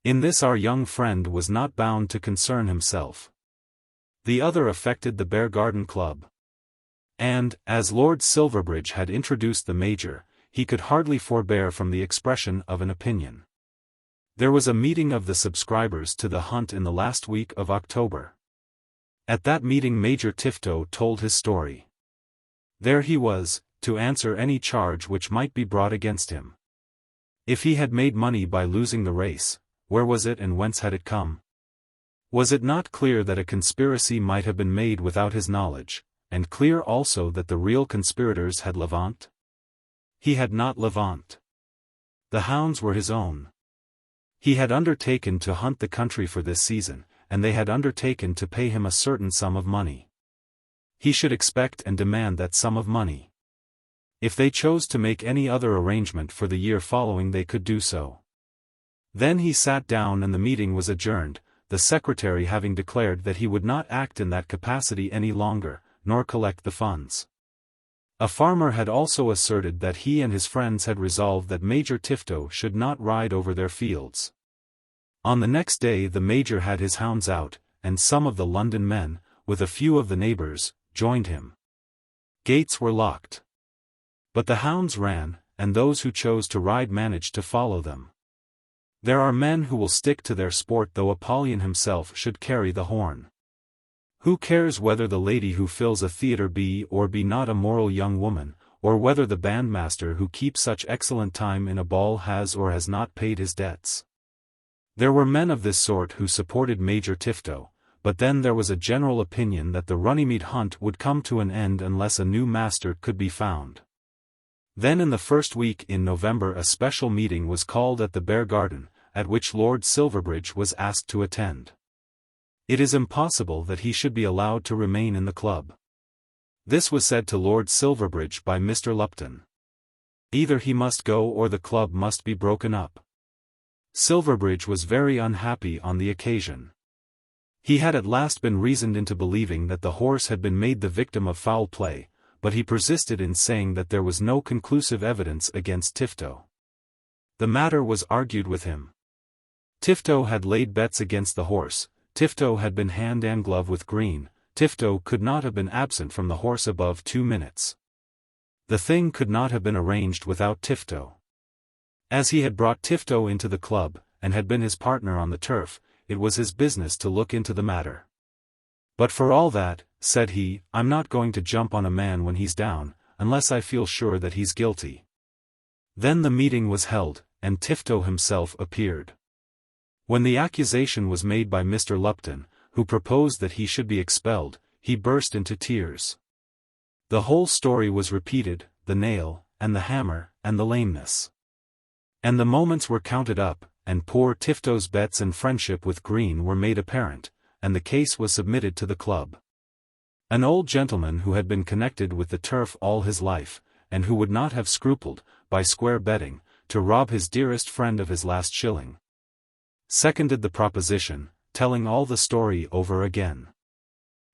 In this our young friend was not bound to concern himself. The other affected the Bear Garden Club. And, as Lord Silverbridge had introduced the Major, he could hardly forbear from the expression of an opinion. There was a meeting of the subscribers to the hunt in the last week of October. At that meeting Major Tifto told his story. There he was, to answer any charge which might be brought against him. If he had made money by losing the race, where was it and whence had it come? Was it not clear that a conspiracy might have been made without his knowledge, and clear also that the real conspirators had Levant? He had not Levant. The hounds were his own. He had undertaken to hunt the country for this season, and they had undertaken to pay him a certain sum of money. He should expect and demand that sum of money. If they chose to make any other arrangement for the year following they could do so. Then he sat down and the meeting was adjourned, the secretary having declared that he would not act in that capacity any longer, nor collect the funds. A farmer had also asserted that he and his friends had resolved that Major Tifto should not ride over their fields. On the next day the Major had his hounds out, and some of the London men, with a few of the neighbours, joined him. Gates were locked. But the hounds ran, and those who chose to ride managed to follow them. There are men who will stick to their sport though Apollyon himself should carry the horn. Who cares whether the lady who fills a theatre be or be not a moral young woman, or whether the bandmaster who keeps such excellent time in a ball has or has not paid his debts? There were men of this sort who supported Major Tifto, but then there was a general opinion that the Runnymede hunt would come to an end unless a new master could be found. Then in the first week in November a special meeting was called at the Bear Garden, at which Lord Silverbridge was asked to attend. It is impossible that he should be allowed to remain in the club. This was said to Lord Silverbridge by Mr. Lupton. Either he must go or the club must be broken up. Silverbridge was very unhappy on the occasion. He had at last been reasoned into believing that the horse had been made the victim of foul play, but he persisted in saying that there was no conclusive evidence against Tifto. The matter was argued with him. Tifto had laid bets against the horse, Tifto had been hand and glove with Green, Tifto could not have been absent from the horse above 2 minutes. The thing could not have been arranged without Tifto. As he had brought Tifto into the club, and had been his partner on the turf, it was his business to look into the matter. But for all that, said he, I'm not going to jump on a man when he's down, unless I feel sure that he's guilty. Then the meeting was held, and Tifto himself appeared. When the accusation was made by Mr. Lupton, who proposed that he should be expelled, he burst into tears. The whole story was repeated, the nail, and the hammer, and the lameness. And the moments were counted up, and poor Tifto's bets and friendship with Green were made apparent, and the case was submitted to the club. An old gentleman who had been connected with the turf all his life, and who would not have scrupled, by square betting, to rob his dearest friend of his last shilling, seconded the proposition, telling all the story over again.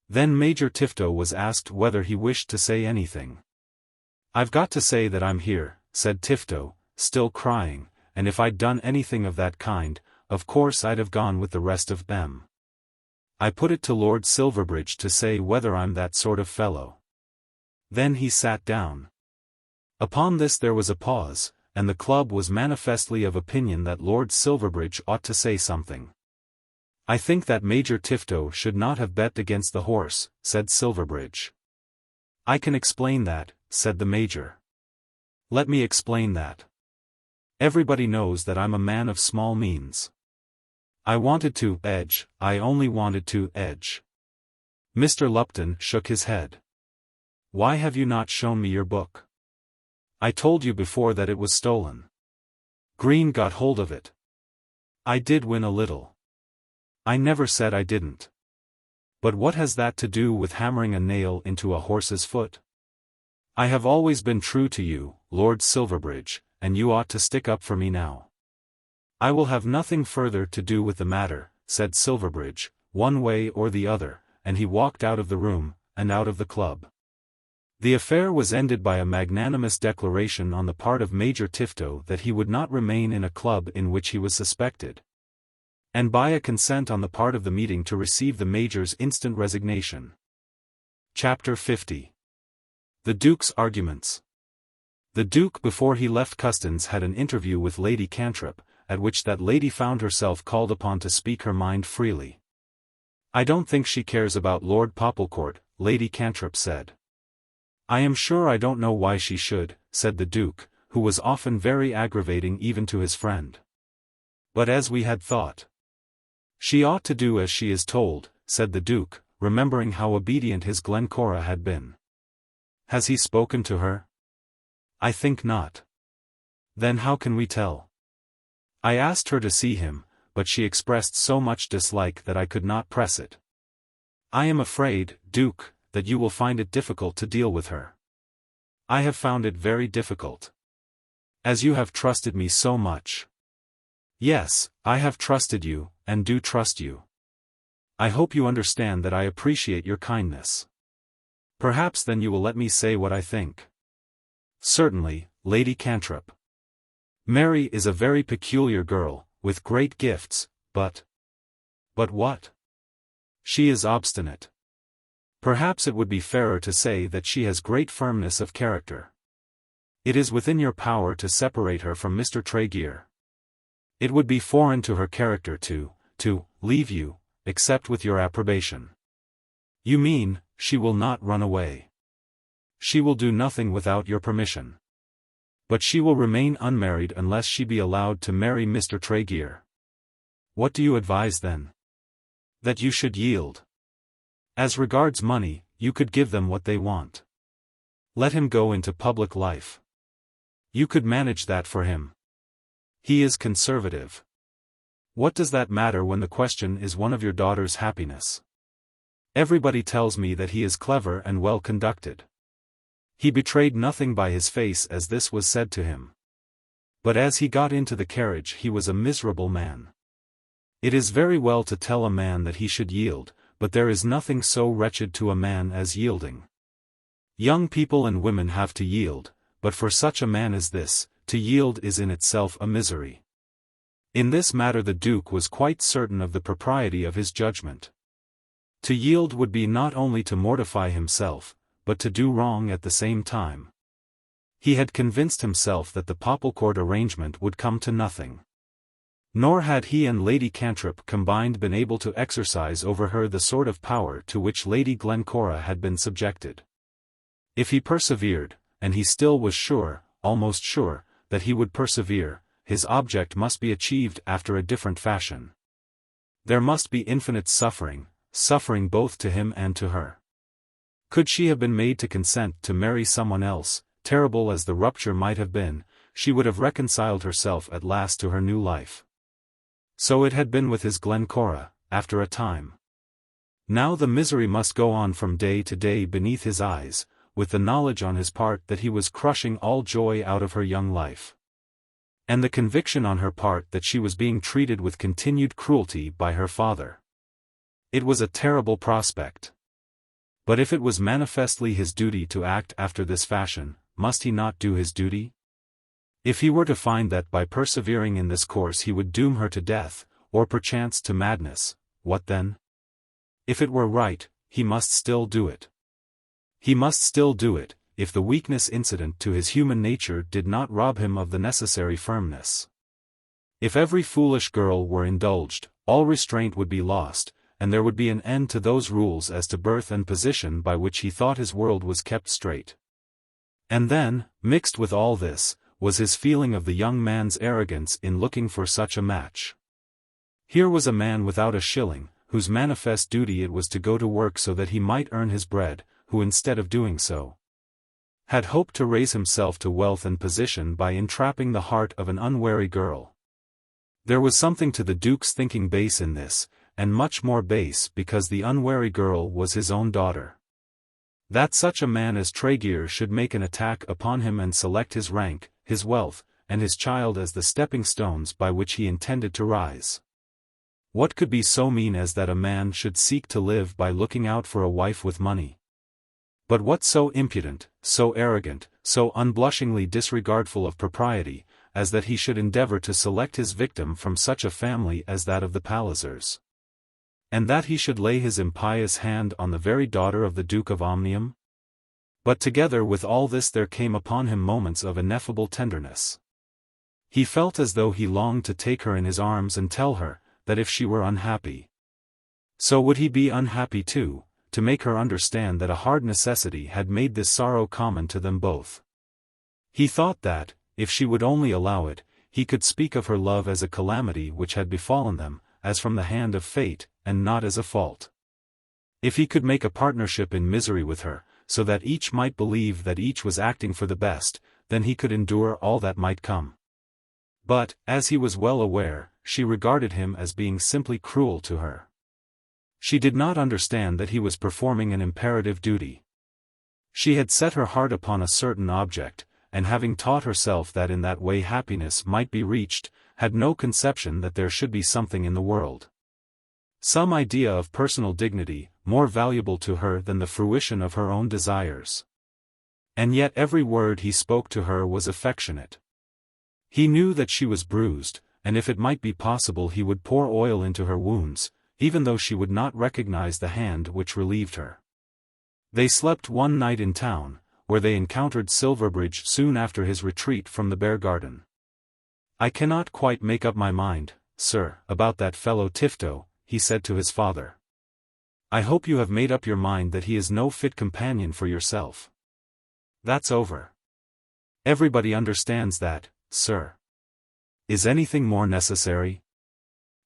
Then Major Tifto was asked whether he wished to say anything. I've got to say that I'm here, said Tifto, still crying, and if I'd done anything of that kind, of course I'd have gone with the rest of them. I put it to Lord Silverbridge to say whether I'm that sort of fellow. Then he sat down. Upon this there was a pause, and the club was manifestly of opinion that Lord Silverbridge ought to say something. I think that Major Tifto should not have bet against the horse, said Silverbridge. I can explain that, said the Major. Let me explain that. Everybody knows that I'm a man of small means. I wanted to edge, I only wanted to edge. Mr. Lupton shook his head. Why have you not shown me your book? I told you before that it was stolen. Green got hold of it. I did win a little. I never said I didn't. But what has that to do with hammering a nail into a horse's foot? I have always been true to you, Lord Silverbridge, and you ought to stick up for me now. I will have nothing further to do with the matter, said Silverbridge, one way or the other, and he walked out of the room, and out of the club. The affair was ended by a magnanimous declaration on the part of Major Tifto that he would not remain in a club in which he was suspected. and by a consent on the part of the meeting to receive the Major's instant resignation. Chapter 50. The Duke's Arguments. The Duke before he left Custins had an interview with Lady Cantrip, at which that lady found herself called upon to speak her mind freely. "I don't think she cares about Lord Popplecourt," Lady Cantrip said. "I am sure I don't know why she should," said the Duke, who was often very aggravating even to his friend. "But as we had thought. She ought to do as she is told," said the Duke, remembering how obedient his Glencora had been. "Has he spoken to her?" "I think not." "Then how can we tell?" "I asked her to see him, but she expressed so much dislike that I could not press it. I am afraid, Duke, that you will find it difficult to deal with her." "I have found it very difficult. As you have trusted me so much." "Yes, I have trusted you, and do trust you. I hope you understand that I appreciate your kindness. Perhaps then you will let me say what I think." "Certainly, Lady Cantrip. Mary is a very peculiar girl, with great gifts, but—" "But what?" "She is obstinate. Perhaps it would be fairer to say that she has great firmness of character. It is within your power to separate her from Mr. Tregear. It would be foreign to her character to leave you, except with your approbation." "You mean, she will not run away?" "She will do nothing without your permission. But she will remain unmarried unless she be allowed to marry Mr. Tregear." "What do you advise then?" "That you should yield. As regards money, you could give them what they want. Let him go into public life. You could manage that for him. He is conservative. What does that matter when the question is one of your daughter's happiness? Everybody tells me that he is clever and well conducted." He betrayed nothing by his face as this was said to him. But as he got into the carriage he was a miserable man. It is very well to tell a man that he should yield, but there is nothing so wretched to a man as yielding. Young people and women have to yield, but for such a man as this, to yield is in itself a misery. In this matter the Duke was quite certain of the propriety of his judgment. To yield would be not only to mortify himself, but to do wrong at the same time. He had convinced himself that the Popplecourt arrangement would come to nothing. Nor had he and Lady Cantrip combined been able to exercise over her the sort of power to which Lady Glencora had been subjected. If he persevered, and he still was sure, almost sure, that he would persevere, his object must be achieved after a different fashion. There must be infinite suffering both to him and to her. Could she have been made to consent to marry someone else, terrible as the rupture might have been, she would have reconciled herself at last to her new life. So it had been with his Glencora, after a time. Now the misery must go on from day to day beneath his eyes, with the knowledge on his part that he was crushing all joy out of her young life. And the conviction on her part that she was being treated with continued cruelty by her father. It was a terrible prospect. But if it was manifestly his duty to act after this fashion, must he not do his duty? If he were to find that by persevering in this course he would doom her to death, or perchance to madness, what then? If it were right, he must still do it. He must still do it, if the weakness incident to his human nature did not rob him of the necessary firmness. If every foolish girl were indulged, all restraint would be lost, and there would be an end to those rules as to birth and position by which he thought his world was kept straight. And then, mixed with all this, was his feeling of the young man's arrogance in looking for such a match. Here was a man without a shilling, whose manifest duty it was to go to work so that he might earn his bread, who instead of doing so, had hoped to raise himself to wealth and position by entrapping the heart of an unwary girl. There was something to the Duke's thinking base in this, and much more base because the unwary girl was his own daughter. That such a man as Tregear should make an attack upon him and select his rank, his wealth, and his child as the stepping stones by which he intended to rise. What could be so mean as that a man should seek to live by looking out for a wife with money? But what so impudent, so arrogant, so unblushingly disregardful of propriety, as that he should endeavor to select his victim from such a family as that of the Pallisers. And that he should lay his impious hand on the very daughter of the Duke of Omnium? But together with all this there came upon him moments of ineffable tenderness. He felt as though he longed to take her in his arms and tell her, that if she were unhappy, so would he be unhappy too, to make her understand that a hard necessity had made this sorrow common to them both. He thought that, if she would only allow it, he could speak of her love as a calamity which had befallen them, as from the hand of fate, and not as a fault. If he could make a partnership in misery with her, so that each might believe that each was acting for the best, then he could endure all that might come. But, as he was well aware, she regarded him as being simply cruel to her. She did not understand that he was performing an imperative duty. She had set her heart upon a certain object, and having taught herself that in that way happiness might be reached, had no conception that there should be something in the world, some idea of personal dignity, more valuable to her than the fruition of her own desires. And yet every word he spoke to her was affectionate. He knew that she was bruised, and if it might be possible he would pour oil into her wounds, even though she would not recognize the hand which relieved her. They slept one night in town, where they encountered Silverbridge soon after his retreat from the Bear Garden. "I cannot quite make up my mind, sir, about that fellow Tifto," he said to his father. "I hope you have made up your mind that he is no fit companion for yourself." "That's over. Everybody understands that, sir. Is anything more necessary?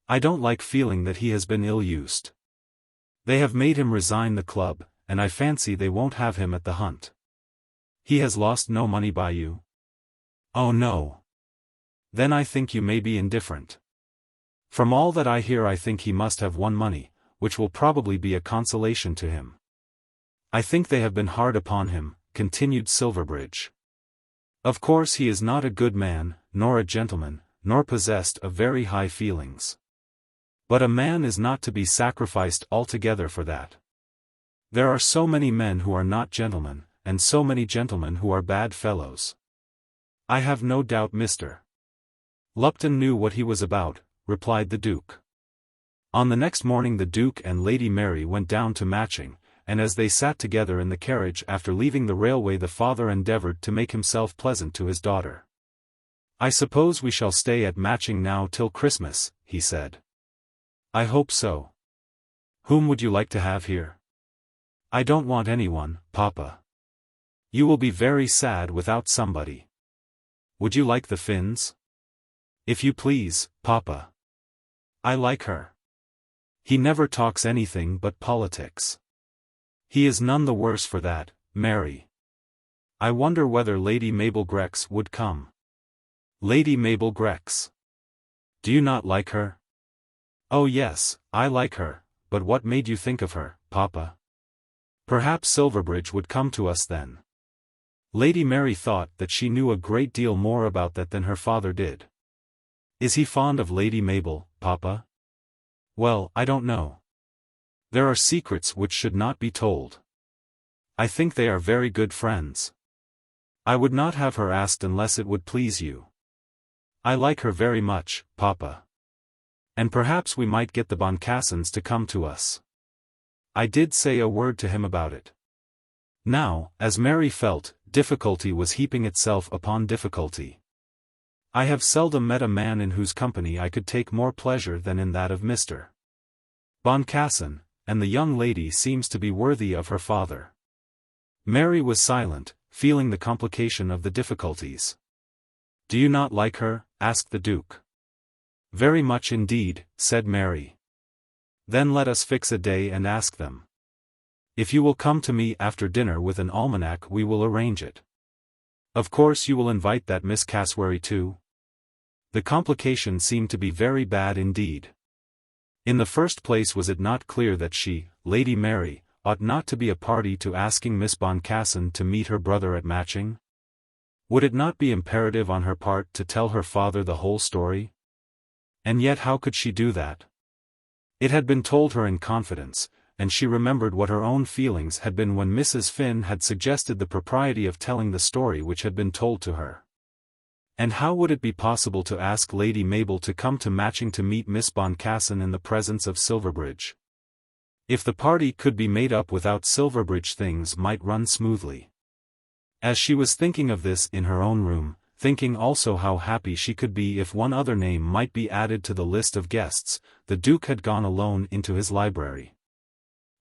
I don't like feeling that he has been ill-used. They have made him resign the club, and I fancy they won't have him at the hunt." "He has lost no money by you?" "Oh no. Then I think you may be indifferent. From all that I hear I think he must have won money, which will probably be a consolation to him." "I think they have been hard upon him," continued Silverbridge. "Of course he is not a good man, nor a gentleman, nor possessed of very high feelings. But a man is not to be sacrificed altogether for that. There are so many men who are not gentlemen, and so many gentlemen who are bad fellows." "I have no doubt Mr. Lupton knew what he was about," replied the Duke. On the next morning the Duke and Lady Mary went down to Matching, and as they sat together in the carriage after leaving the railway the father endeavoured to make himself pleasant to his daughter. "I suppose we shall stay at Matching now till Christmas," he said. "I hope so. Whom would you like to have here?" "I don't want anyone, Papa. You will be very sad without somebody. Would you like the Finns?" "If you please, Papa. I like her. He never talks anything but politics." "He is none the worse for that, Mary. I wonder whether Lady Mabel Grex would come." "Lady Mabel Grex? Do you not like her?" "Oh yes, I like her, but what made you think of her, Papa?" "Perhaps Silverbridge would come to us then." Lady Mary thought that she knew a great deal more about that than her father did. "Is he fond of Lady Mabel, Papa?" "Well, I don't know. There are secrets which should not be told. I think they are very good friends. I would not have her asked unless it would please you. I like her very much, Papa. And perhaps we might get the Boncassens to come to us. I did say a word to him about it." Now, as Mary felt, difficulty was heaping itself upon difficulty. "I have seldom met a man in whose company I could take more pleasure than in that of Mr. Boncassen, and the young lady seems to be worthy of her father." Mary was silent, feeling the complication of the difficulties. "Do you not like her?" asked the Duke. "Very much indeed," said Mary. "Then let us fix a day and ask them. If you will come to me after dinner with an almanac we will arrange it. Of course you will invite that Miss Cassewary too?" The complication seemed to be very bad indeed. In the first place, was it not clear that she, Lady Mary, ought not to be a party to asking Miss Boncassen to meet her brother at Matching? Would it not be imperative on her part to tell her father the whole story? And yet how could she do that? It had been told her in confidence, and she remembered what her own feelings had been when Mrs. Finn had suggested the propriety of telling the story which had been told to her. And how would it be possible to ask Lady Mabel to come to Matching to meet Miss Boncassen in the presence of Silverbridge? If the party could be made up without Silverbridge, things might run smoothly. As she was thinking of this in her own room, thinking also how happy she could be if one other name might be added to the list of guests, the Duke had gone alone into his library.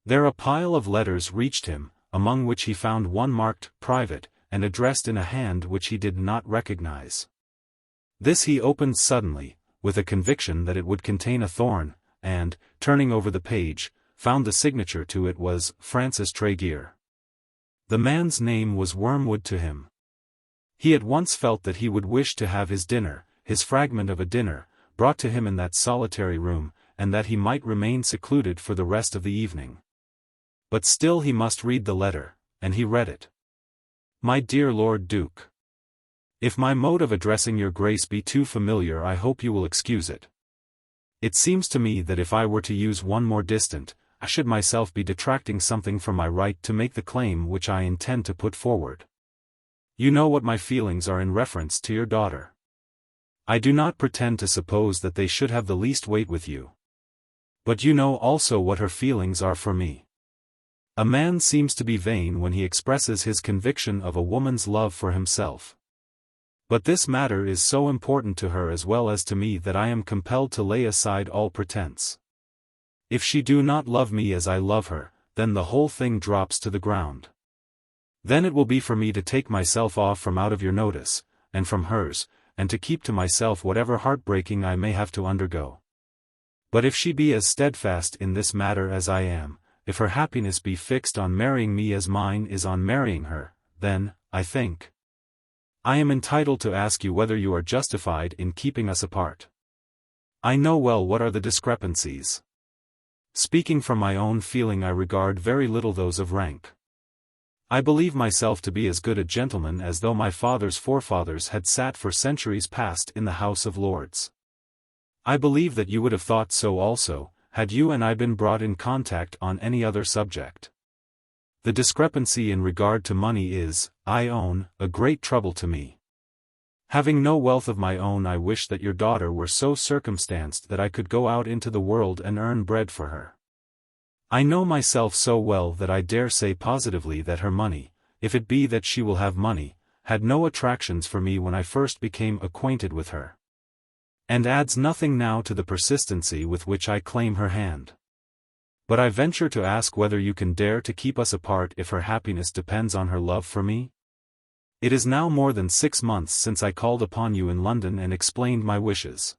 There a pile of letters reached him, among which he found one marked "Private," and addressed in a hand which he did not recognize. This he opened suddenly, with a conviction that it would contain a thorn, and, turning over the page, found the signature to it was Francis Tregear. The man's name was wormwood to him. He at once felt that he would wish to have his dinner, his fragment of a dinner, brought to him in that solitary room, and that he might remain secluded for the rest of the evening. But still he must read the letter, and he read it. My dear Lord Duke, if my mode of addressing your Grace be too familiar, I hope you will excuse it. It seems to me that if I were to use one more distant, I should myself be detracting something from my right to make the claim which I intend to put forward. You know what my feelings are in reference to your daughter. I do not pretend to suppose that they should have the least weight with you. But you know also what her feelings are for me. A man seems to be vain when he expresses his conviction of a woman's love for himself. But this matter is so important to her as well as to me that I am compelled to lay aside all pretense. If she do not love me as I love her, then the whole thing drops to the ground. Then it will be for me to take myself off from out of your notice, and from hers, and to keep to myself whatever heartbreaking I may have to undergo. But if she be as steadfast in this matter as I am, if her happiness be fixed on marrying me as mine is on marrying her, then, I think, I am entitled to ask you whether you are justified in keeping us apart. I know well what are the discrepancies. Speaking from my own feeling, I regard very little those of rank. I believe myself to be as good a gentleman as though my father's forefathers had sat for centuries past in the House of Lords. I believe that you would have thought so also, had you and I been brought in contact on any other subject. The discrepancy in regard to money is, I own, a great trouble to me. Having no wealth of my own, I wish that your daughter were so circumstanced that I could go out into the world and earn bread for her. I know myself so well that I dare say positively that her money, if it be that she will have money, had no attractions for me when I first became acquainted with her. And adds nothing now to the persistency with which I claim her hand. But I venture to ask whether you can dare to keep us apart if her happiness depends on her love for me? It is now more than 6 months since I called upon you in London and explained my wishes.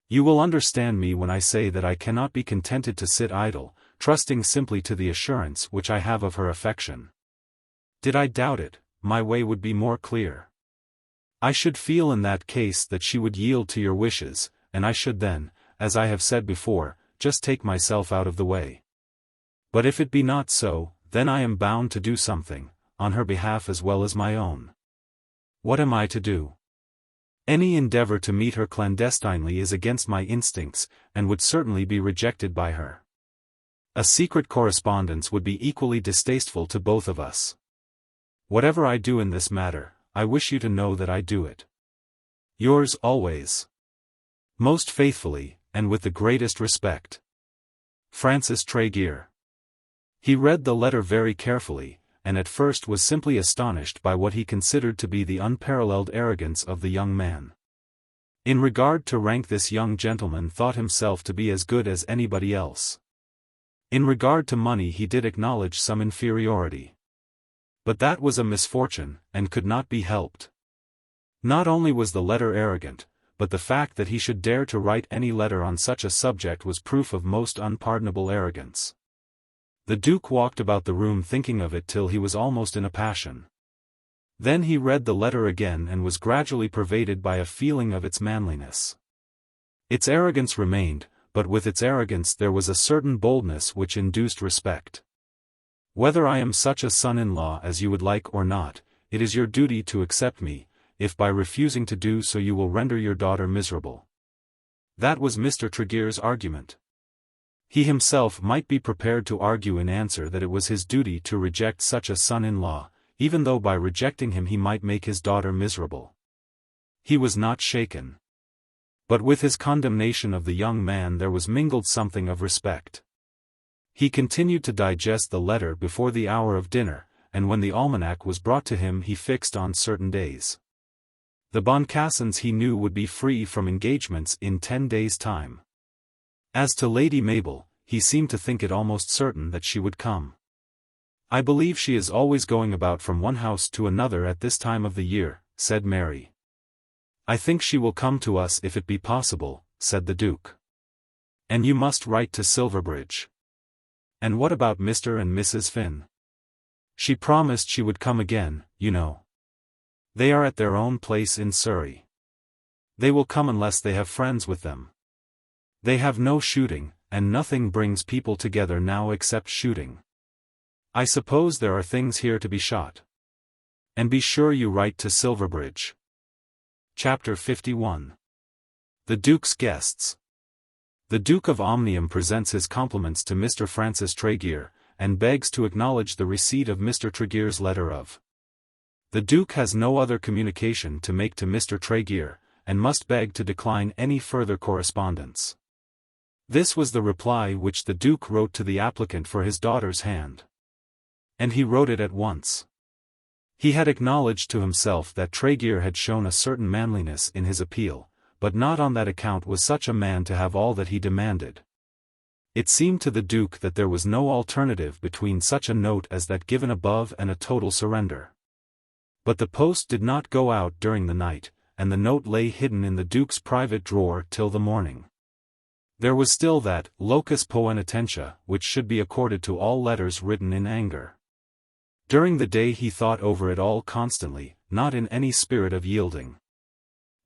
You will understand me when I say that I cannot be contented to sit idle, trusting simply to the assurance which I have of her affection. Did I doubt it, my way would be more clear. I should feel in that case that she would yield to your wishes, and I should then, as I have said before, just take myself out of the way. But if it be not so, then I am bound to do something, on her behalf as well as my own. What am I to do? Any endeavor to meet her clandestinely is against my instincts, and would certainly be rejected by her. A secret correspondence would be equally distasteful to both of us. Whatever I do in this matter, I wish you to know that I do it. Yours always, most faithfully, and with the greatest respect, Francis Tregear. He read the letter very carefully, and at first was simply astonished by what he considered to be the unparalleled arrogance of the young man. In regard to rank, this young gentleman thought himself to be as good as anybody else. In regard to money he did acknowledge some inferiority. But that was a misfortune, and could not be helped. Not only was the letter arrogant, but the fact that he should dare to write any letter on such a subject was proof of most unpardonable arrogance. The Duke walked about the room thinking of it till he was almost in a passion. Then he read the letter again and was gradually pervaded by a feeling of its manliness. Its arrogance remained, but with its arrogance there was a certain boldness which induced respect. Whether I am such a son-in-law as you would like or not, it is your duty to accept me, if by refusing to do so you will render your daughter miserable. That was Mr. Tregear's argument. He himself might be prepared to argue in answer that it was his duty to reject such a son-in-law, even though by rejecting him he might make his daughter miserable. He was not shaken. But with his condemnation of the young man there was mingled something of respect. He continued to digest the letter before the hour of dinner, and when the almanac was brought to him he fixed on certain days. The Boncassens he knew would be free from engagements in 10 days' time. As to Lady Mabel, he seemed to think it almost certain that she would come. "I believe she is always going about from one house to another at this time of the year," said Mary. "I think she will come to us if it be possible," said the Duke. "And you must write to Silverbridge." "And what about Mr. and Mrs. Finn?" "She promised she would come again, you know. They are at their own place in Surrey. They will come unless they have friends with them. They have no shooting, and nothing brings people together now except shooting. I suppose there are things here to be shot. And be sure you write to Silverbridge." Chapter 51. The Duke's Guests. The Duke of Omnium presents his compliments to Mr. Francis Tregear, and begs to acknowledge the receipt of Mr. Tregear's letter of. The Duke has no other communication to make to Mr. Tregear, and must beg to decline any further correspondence. This was the reply which the Duke wrote to the applicant for his daughter's hand. And he wrote it at once. He had acknowledged to himself that Tregear had shown a certain manliness in his appeal, but not on that account was such a man to have all that he demanded. It seemed to the Duke that there was no alternative between such a note as that given above and a total surrender. But the post did not go out during the night, and the note lay hidden in the Duke's private drawer till the morning. There was still that locus poenitentia which should be accorded to all letters written in anger. During the day he thought over it all constantly, not in any spirit of yielding.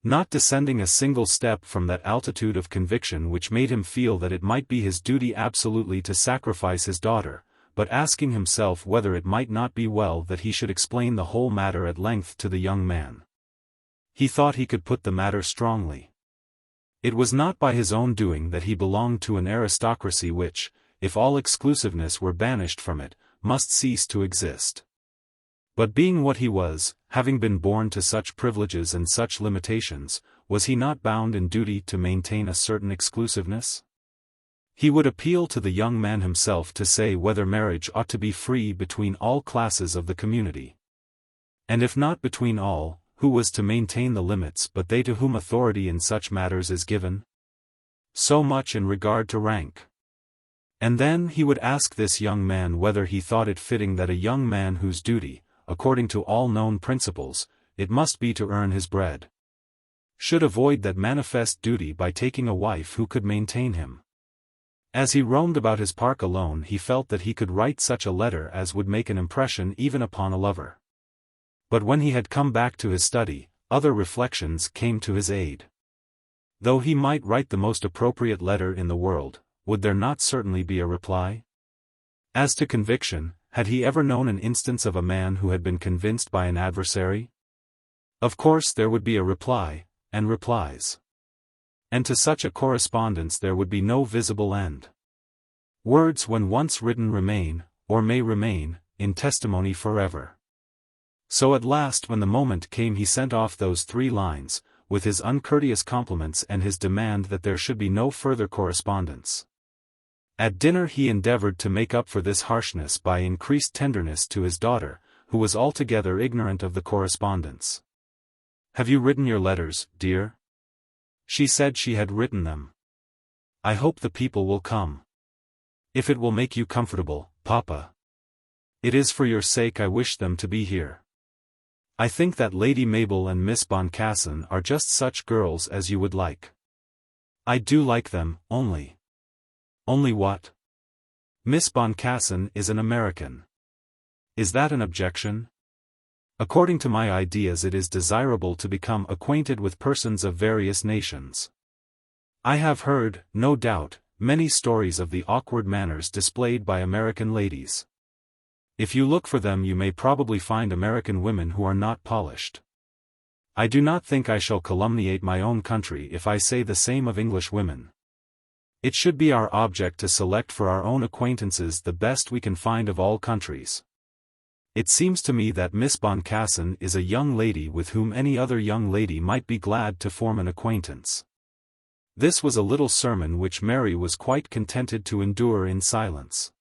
Not descending a single step from that altitude of conviction which made him feel that it might be his duty absolutely to sacrifice his daughter, but asking himself whether it might not be well that he should explain the whole matter at length to the young man. He thought he could put the matter strongly. It was not by his own doing that he belonged to an aristocracy which, if all exclusiveness were banished from it, must cease to exist. But being what he was, having been born to such privileges and such limitations, was he not bound in duty to maintain a certain exclusiveness? He would appeal to the young man himself to say whether marriage ought to be free between all classes of the community. And if not between all, who was to maintain the limits but they to whom authority in such matters is given? So much in regard to rank. And then he would ask this young man whether he thought it fitting that a young man whose duty, according to all known principles, it must be to earn his bread, should avoid that manifest duty by taking a wife who could maintain him. As he roamed about his park alone he felt that he could write such a letter as would make an impression even upon a lover. But when he had come back to his study, other reflections came to his aid. Though he might write the most appropriate letter in the world, would there not certainly be a reply? As to conviction, had he ever known an instance of a man who had been convinced by an adversary? Of course there would be a reply, and replies. And to such a correspondence there would be no visible end. Words when once written remain, or may remain, in testimony forever. So at last when the moment came he sent off those 3 lines, with his uncourteous compliments and his demand that there should be no further correspondence. At dinner he endeavored to make up for this harshness by increased tenderness to his daughter, who was altogether ignorant of the correspondence. "Have you written your letters, dear?" She said she had written them. "I hope the people will come. If it will make you comfortable, Papa. It is for your sake I wish them to be here. I think that Lady Mabel and Miss Boncassen are just such girls as you would like. I do like them, only. Only what? Miss Boncassen is an American. Is that an objection? According to my ideas it is desirable to become acquainted with persons of various nations. I have heard, no doubt, many stories of the awkward manners displayed by American ladies. If you look for them you may probably find American women who are not polished. I do not think I shall calumniate my own country if I say the same of English women. It should be our object to select for our own acquaintances the best we can find of all countries. It seems to me that Miss Boncassen is a young lady with whom any other young lady might be glad to form an acquaintance." This was a little sermon which Mary was quite contented to endure in silence.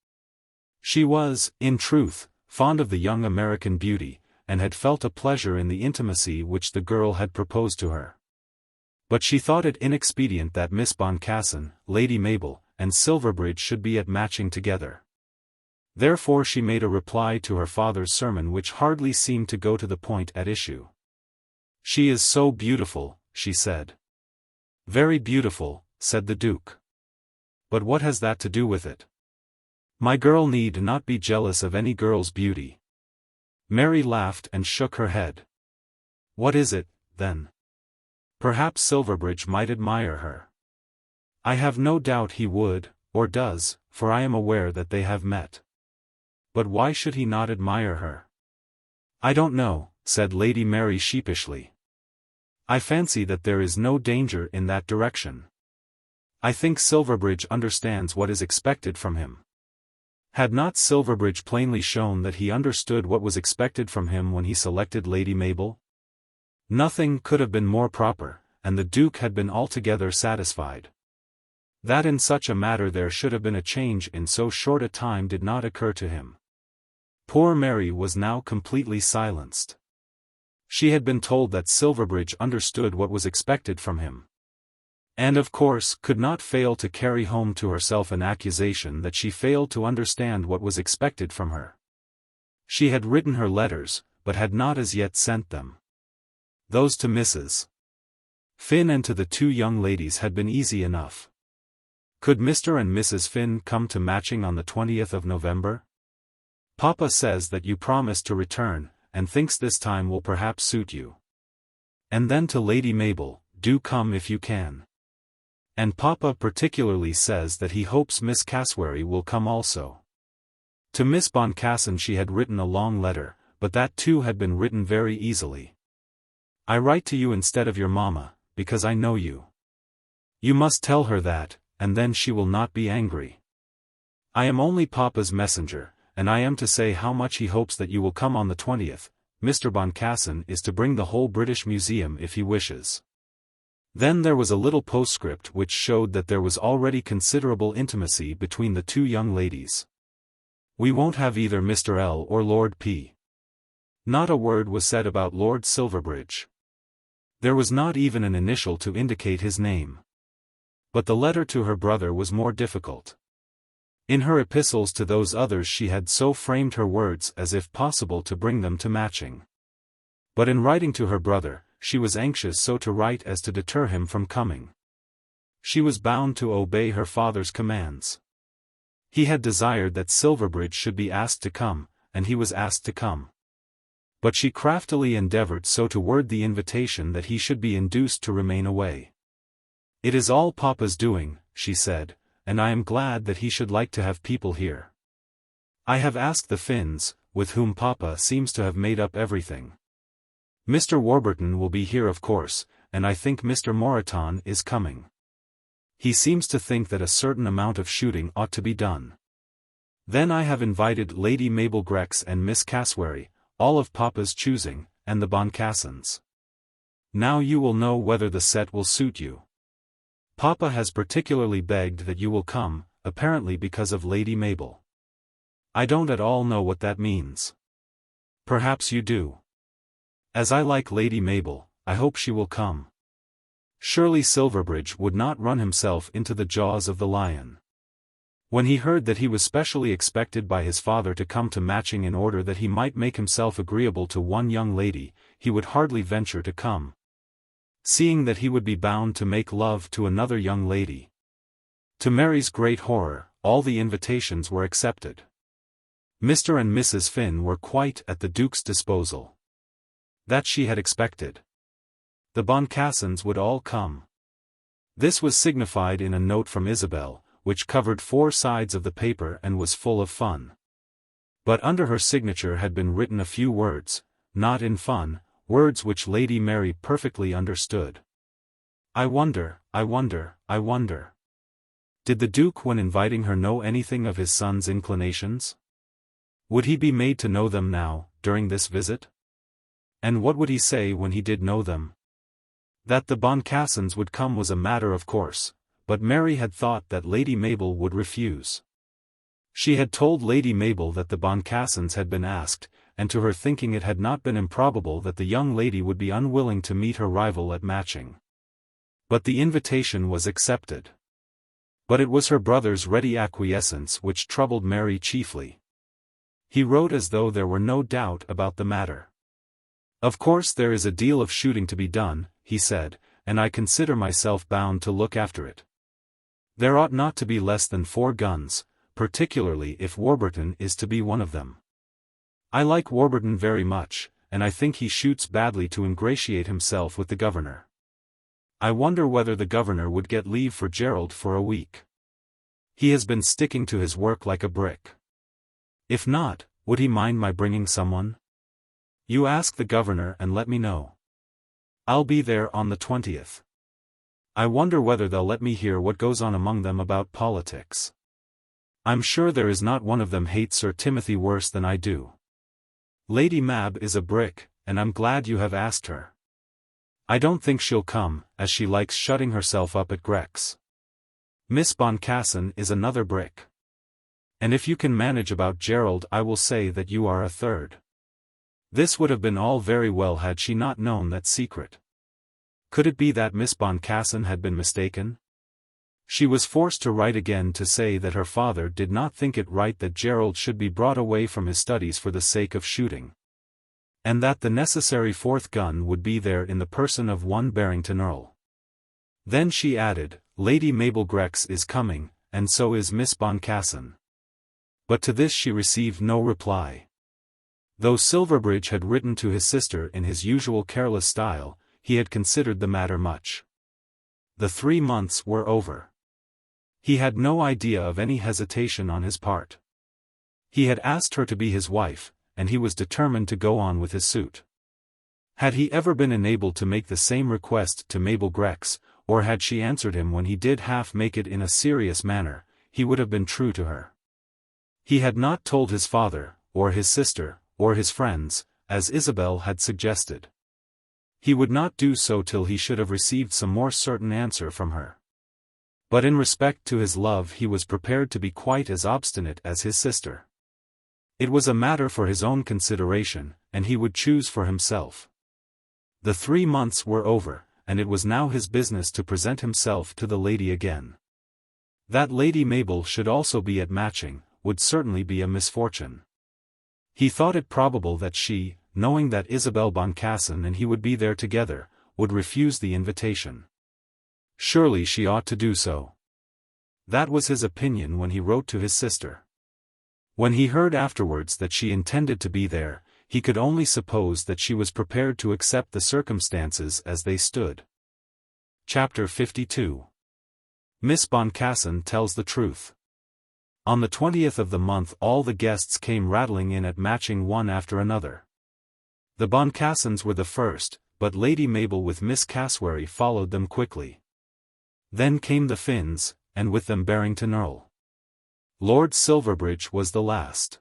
She was, in truth, fond of the young American beauty, and had felt a pleasure in the intimacy which the girl had proposed to her. But she thought it inexpedient that Miss Boncassen, Lady Mabel, and Silverbridge should be at Matching together. Therefore she made a reply to her father's sermon which hardly seemed to go to the point at issue. "She is so beautiful," she said. "Very beautiful," said the Duke. "But what has that to do with it? My girl need not be jealous of any girl's beauty." Mary laughed and shook her head. "What is it, then? Perhaps Silverbridge might admire her. I have no doubt he would, or does, for I am aware that they have met. But why should he not admire her?" "I don't know," said Lady Mary sheepishly. "I fancy that there is no danger in that direction. I think Silverbridge understands what is expected from him." Had not Silverbridge plainly shown that he understood what was expected from him when he selected Lady Mabel? Nothing could have been more proper, and the Duke had been altogether satisfied. That in such a matter there should have been a change in so short a time did not occur to him. Poor Mary was now completely silenced. She had been told that Silverbridge understood what was expected from him, and of course could not fail to carry home to herself an accusation that she failed to understand what was expected from her. She had written her letters, but had not as yet sent them. Those to Mrs. Finn and to the two young ladies had been easy enough. Could Mr. and Mrs. Finn come to Matching on the 20th of November? "Papa says that you promised to return, and thinks this time will perhaps suit you." And then to Lady Mabel, "Do come if you can. And Papa particularly says that he hopes Miss Cassewary will come also." To Miss Boncassen she had written a long letter, but that too had been written very easily. "I write to you instead of your mamma, because I know you. You must tell her that, and then she will not be angry. I am only Papa's messenger, and I am to say how much he hopes that you will come on the 20th. Mr. Boncassen is to bring the whole British Museum if he wishes." Then there was a little postscript which showed that there was already considerable intimacy between the two young ladies. "We won't have either Mr. L. or Lord P." Not a word was said about Lord Silverbridge. There was not even an initial to indicate his name. But the letter to her brother was more difficult. In her epistles to those others she had so framed her words as if possible to bring them to Matching. But in writing to her brother, she was anxious so to write as to deter him from coming. She was bound to obey her father's commands. He had desired that Silverbridge should be asked to come, and he was asked to come. But she craftily endeavoured so to word the invitation that he should be induced to remain away. "It is all Papa's doing," she said, "and I am glad that he should like to have people here. I have asked the Finns, with whom Papa seems to have made up everything. Mr. Warburton will be here of course, and I think Mr. Moreton is coming. He seems to think that a certain amount of shooting ought to be done. Then I have invited Lady Mabel Grex and Miss Cassewary, all of Papa's choosing, and the Boncassens. Now you will know whether the set will suit you. Papa has particularly begged that you will come, apparently because of Lady Mabel. I don't at all know what that means. Perhaps you do. As I like Lady Mabel, I hope she will come. Surely Silverbridge would not run himself into the jaws of the lion. When he heard that he was specially expected by his father to come to Matching in order that he might make himself agreeable to one young lady, he would hardly venture to come, seeing that he would be bound to make love to another young lady. To Mary's great horror, all the invitations were accepted. Mr. and Mrs. Finn were quite at the Duke's disposal. That she had expected. The Boncassens would all come. This was signified in a note from Isabel, which covered 4 sides of the paper and was full of fun. But under her signature had been written a few words, not in fun, words which Lady Mary perfectly understood. I wonder. Did the Duke when inviting her know anything of his son's inclinations? Would he be made to know them now, during this visit? And what would he say when he did know them? That the Boncassens would come was a matter of course, but Mary had thought that Lady Mabel would refuse. She had told Lady Mabel that the Boncassens had been asked, and to her thinking it had not been improbable that the young lady would be unwilling to meet her rival at Matching. But the invitation was accepted. But it was her brother's ready acquiescence which troubled Mary chiefly. He wrote as though there were no doubt about the matter. "Of course there is a deal of shooting to be done," he said, "and I consider myself bound to look after it. There ought not to be less than 4 guns, particularly if Warburton is to be one of them. I like Warburton very much, and I think he shoots badly to ingratiate himself with the governor. I wonder whether the governor would get leave for Gerald for a week. He has been sticking to his work like a brick. If not, would he mind my bringing someone? You ask the governor and let me know. I'll be there on the 20th. I wonder whether they'll let me hear what goes on among them about politics. I'm sure there is not one of them hates Sir Timothy worse than I do. Lady Mab is a brick, and I'm glad you have asked her. I don't think she'll come, as she likes shutting herself up at Grex. Miss Boncassen is another brick. And if you can manage about Gerald, I will say that you are a third." This would have been all very well had she not known that secret. Could it be that Miss Boncassen had been mistaken? She was forced to write again to say that her father did not think it right that Gerald should be brought away from his studies for the sake of shooting. And that the necessary 4th gun would be there in the person of one Barrington Erle. Then she added, "Lady Mabel Grex is coming, and so is Miss Boncassen." But to this she received no reply. Though Silverbridge had written to his sister in his usual careless style, he had considered the matter much. The 3 months were over. He had no idea of any hesitation on his part. He had asked her to be his wife, and he was determined to go on with his suit. Had he ever been enabled to make the same request to Mabel Grex, or had she answered him when he did half make it in a serious manner, he would have been true to her. He had not told his father, or his sister, or his friends, as Isabel had suggested. He would not do so till he should have received some more certain answer from her. But in respect to his love he was prepared to be quite as obstinate as his sister. It was a matter for his own consideration, and he would choose for himself. The 3 months were over, and it was now his business to present himself to the lady again. That Lady Mabel should also be at Matching, would certainly be a misfortune. He thought it probable that she, knowing that Isabel Boncassen and he would be there together, would refuse the invitation. Surely she ought to do so. That was his opinion when he wrote to his sister. When he heard afterwards that she intended to be there, he could only suppose that she was prepared to accept the circumstances as they stood. Chapter 52. Miss Boncassen tells the truth. On the 20th of the month all the guests came rattling in at Matching one after another. The Boncassens were the first, but Lady Mabel with Miss Cassewary followed them quickly. Then came the Finns, and with them Barrington Erle. Lord Silverbridge was the last.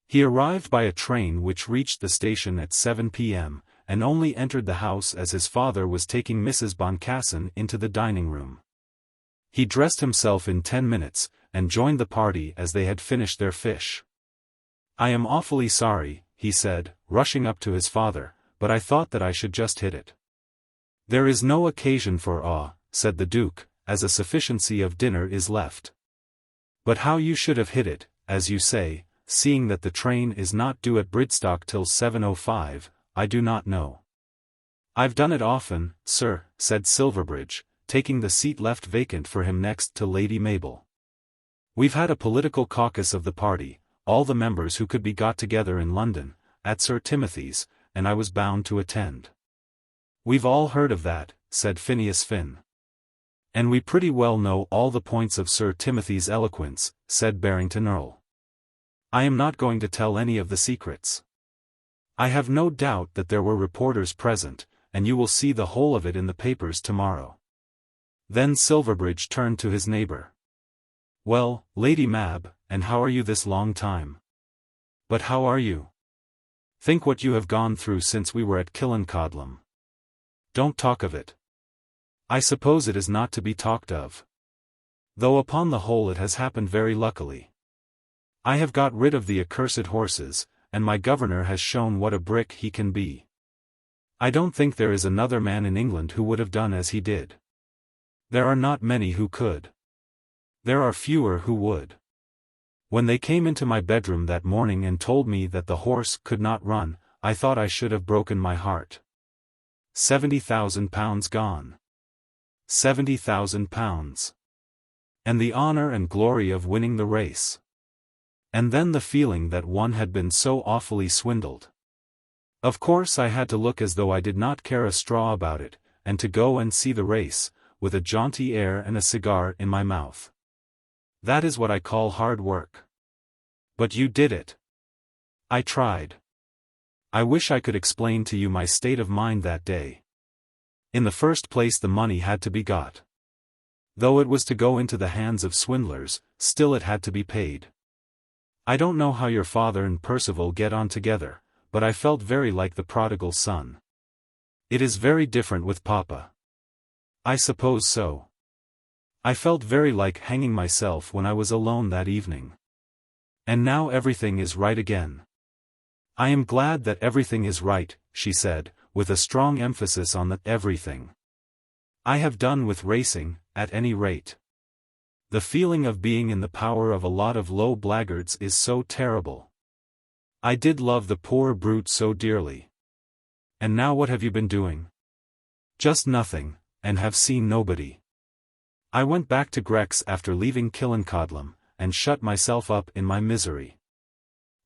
He arrived by a train which reached the station at 7 p.m., and only entered the house as his father was taking Mrs. Boncassen into the dining-room. He dressed himself in 10 minutes, and joined the party as they had finished their fish. "I am awfully sorry," he said, rushing up to his father, "but I thought that I should just hit it." "There is no occasion for awe," said the Duke, "as a sufficiency of dinner is left. But how you should have hit it, as you say, seeing that the train is not due at Bridstock till 7:05, I do not know." "I've done it often, sir," said Silverbridge, taking the seat left vacant for him next to Lady Mabel. "We've had a political caucus of the party, all the members who could be got together in London, at Sir Timothy's, and I was bound to attend." "We've all heard of that," said Phineas Finn. "And we pretty well know all the points of Sir Timothy's eloquence," said Barrington Erle. "I am not going to tell any of the secrets. I have no doubt that there were reporters present, and you will see the whole of it in the papers tomorrow." Then Silverbridge turned to his neighbour. "Well, Lady Mab, and how are you this long time? But how are you? Think what you have gone through since we were at Killancodlem. Don't talk of it. I suppose it is not to be talked of. Though upon the whole it has happened very luckily. I have got rid of the accursed horses, and my governor has shown what a brick he can be. I don't think there is another man in England who would have done as he did. There are not many who could. There are fewer who would. When they came into my bedroom that morning and told me that the horse could not run, I thought I should have broken my heart. £70,000 gone. £70,000. And the honor and glory of winning the race. And then the feeling that one had been so awfully swindled. Of course I had to look as though I did not care a straw about it, and to go and see the race, with a jaunty air and a cigar in my mouth. That is what I call hard work. But you did it. I tried. I wish I could explain to you my state of mind that day. In the first place the money had to be got. Though it was to go into the hands of swindlers, still it had to be paid. I don't know how your father and Percival get on together, but I felt very like the prodigal son. It is very different with Papa. I suppose so. I felt very like hanging myself when I was alone that evening. And now everything is right again. I am glad that everything is right, she said, with a strong emphasis on the everything. I have done with racing, at any rate. The feeling of being in the power of a lot of low blackguards is so terrible. I did love the poor brute so dearly. And now what have you been doing? Just nothing, and have seen nobody. I went back to Grex after leaving Killancodlem, and shut myself up in my misery.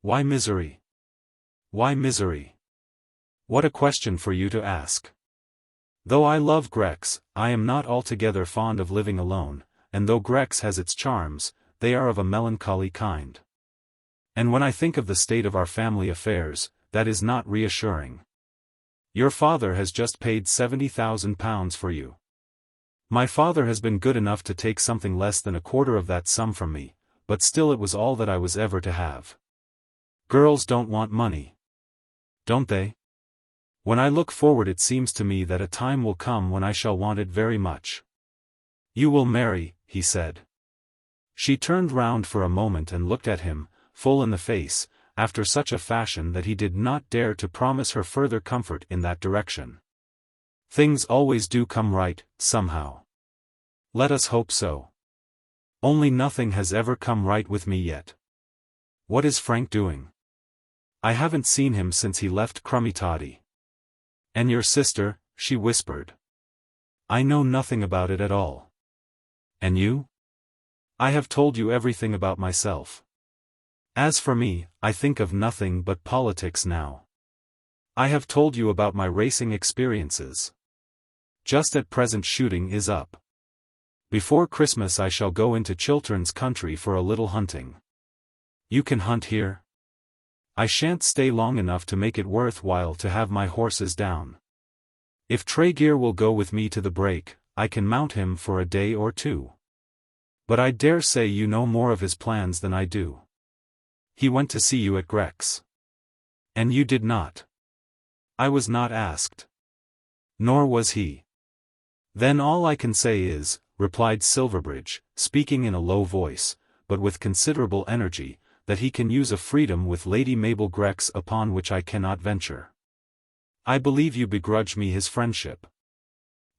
Why misery? Why misery? What a question for you to ask. Though I love Grex, I am not altogether fond of living alone, and though Grex has its charms, they are of a melancholy kind. And when I think of the state of our family affairs, that is not reassuring. Your father has just paid £70,000 for you. My father has been good enough to take something less than a quarter of that sum from me, but still it was all that I was ever to have. Girls don't want money. Don't they? When I look forward it seems to me that a time will come when I shall want it very much. You will marry, he said. She turned round for a moment and looked at him, full in the face, after such a fashion that he did not dare to promise her further comfort in that direction. Things always do come right, somehow. Let us hope so. Only nothing has ever come right with me yet. What is Frank doing? I haven't seen him since he left Crummy-Toddy. And your sister, she whispered. I know nothing about it at all. And you? I have told you everything about myself. As for me, I think of nothing but politics now. I have told you about my racing experiences. Just at present shooting is up. Before Christmas I shall go into Chiltern's country for a little hunting. You can hunt here? I shan't stay long enough to make it worth while to have my horses down. If Tregear will go with me to the break, I can mount him for a day or two. But I dare say you know more of his plans than I do. He went to see you at Grex. And you did not. I was not asked. Nor was he. Then all I can say is, replied Silverbridge, speaking in a low voice, but with considerable energy, that he can use a freedom with Lady Mabel Grex upon which I cannot venture. I believe you begrudge me his friendship.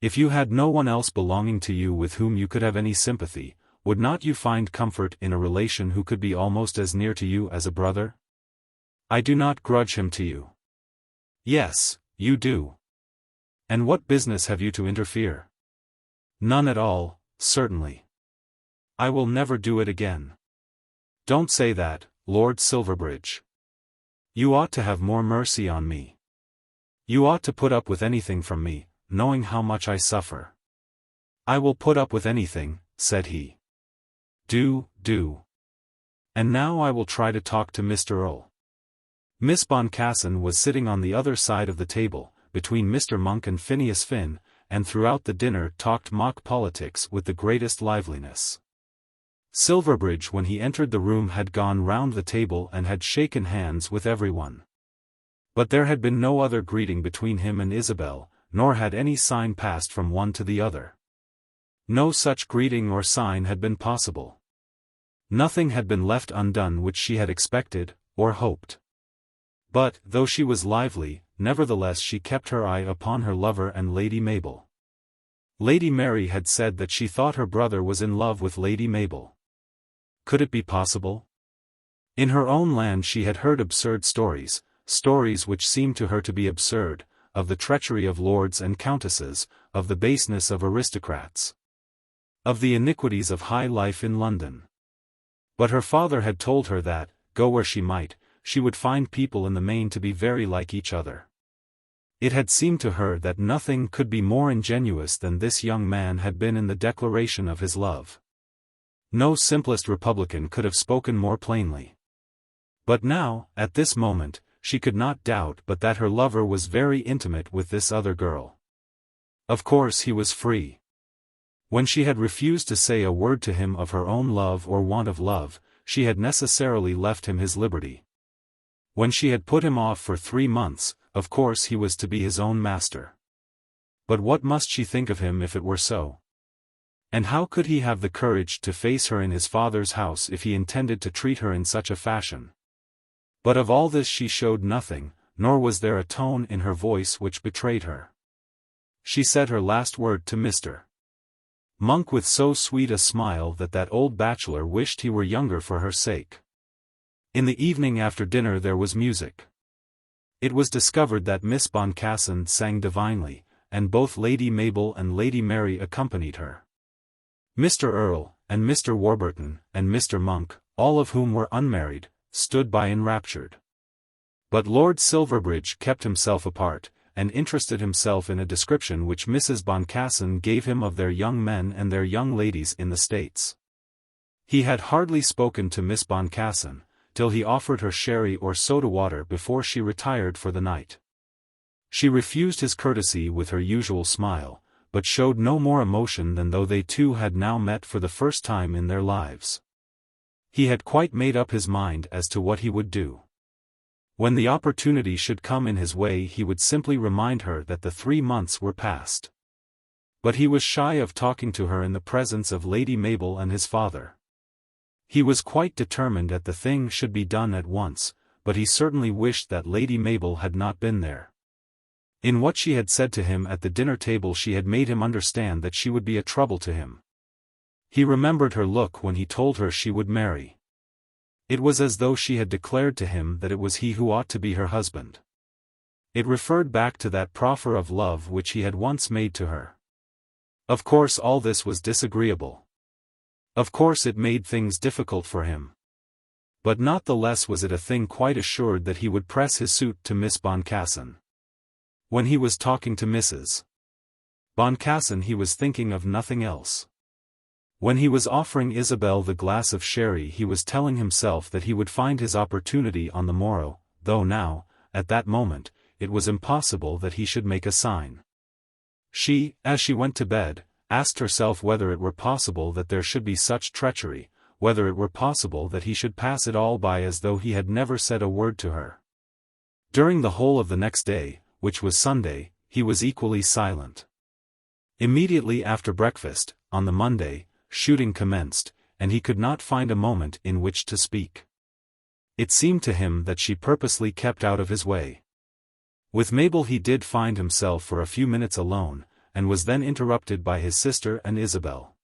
If you had no one else belonging to you with whom you could have any sympathy, would not you find comfort in a relation who could be almost as near to you as a brother? I do not grudge him to you. Yes, you do. And what business have you to interfere? None at all, certainly. I will never do it again. Don't say that, Lord Silverbridge. You ought to have more mercy on me. You ought to put up with anything from me, knowing how much I suffer. I will put up with anything, said he. Do. And now I will try to talk to Mr. Earl. Miss Boncassen was sitting on the other side of the table, between Mr. Monk and Phineas Finn, and throughout the dinner talked mock politics with the greatest liveliness. Silverbridge when he entered the room had gone round the table and had shaken hands with everyone. But there had been no other greeting between him and Isabel, nor had any sign passed from one to the other. No such greeting or sign had been possible. Nothing had been left undone which she had expected, or hoped. But, though she was lively, nevertheless she kept her eye upon her lover and Lady Mabel. Lady Mary had said that she thought her brother was in love with Lady Mabel. Could it be possible? In her own land she had heard absurd stories, stories which seemed to her to be absurd, of the treachery of lords and countesses, of the baseness of aristocrats, of the iniquities of high life in London. But her father had told her that, go where she might, she would find people in the main to be very like each other. It had seemed to her that nothing could be more ingenuous than this young man had been in the declaration of his love. No simplest republican could have spoken more plainly. But now, at this moment, she could not doubt but that her lover was very intimate with this other girl. Of course he was free. When she had refused to say a word to him of her own love or want of love, she had necessarily left him his liberty. When she had put him off for 3 months, of course he was to be his own master. But what must she think of him if it were so? And how could he have the courage to face her in his father's house if he intended to treat her in such a fashion? But of all this she showed nothing, nor was there a tone in her voice which betrayed her. She said her last word to Mr. Monk with so sweet a smile that that old bachelor wished he were younger for her sake. In the evening after dinner there was music. It was discovered that Miss Boncassen sang divinely, and both Lady Mabel and Lady Mary accompanied her. Mr. Earl, and Mr. Warburton, and Mr. Monk, all of whom were unmarried, stood by enraptured. But Lord Silverbridge kept himself apart, and interested himself in a description which Mrs. Boncassen gave him of their young men and their young ladies in the States. He had hardly spoken to Miss Boncassen, till he offered her sherry or soda water before she retired for the night. She refused his courtesy with her usual smile, but showed no more emotion than though they two had now met for the first time in their lives. He had quite made up his mind as to what he would do. When the opportunity should come in his way he would simply remind her that the 3 months were past. But he was shy of talking to her in the presence of Lady Mabel and his father. He was quite determined that the thing should be done at once, but he certainly wished that Lady Mabel had not been there. In what she had said to him at the dinner table she had made him understand that she would be a trouble to him. He remembered her look when he told her she would marry. It was as though she had declared to him that it was he who ought to be her husband. It referred back to that proffer of love which he had once made to her. Of course all this was disagreeable. Of course it made things difficult for him. But not the less was it a thing quite assured that he would press his suit to Miss Boncassen. When he was talking to Mrs. Boncassen he was thinking of nothing else. When he was offering Isabel the glass of sherry he was telling himself that he would find his opportunity on the morrow, though now, at that moment, it was impossible that he should make a sign. She, as she went to bed, asked herself whether it were possible that there should be such treachery, whether it were possible that he should pass it all by as though he had never said a word to her. During the whole of the next day, which was Sunday, he was equally silent. Immediately after breakfast, on the Monday, shooting commenced, and he could not find a moment in which to speak. It seemed to him that she purposely kept out of his way. With Mabel he did find himself for a few minutes alone, and was then interrupted by his sister and Isabel.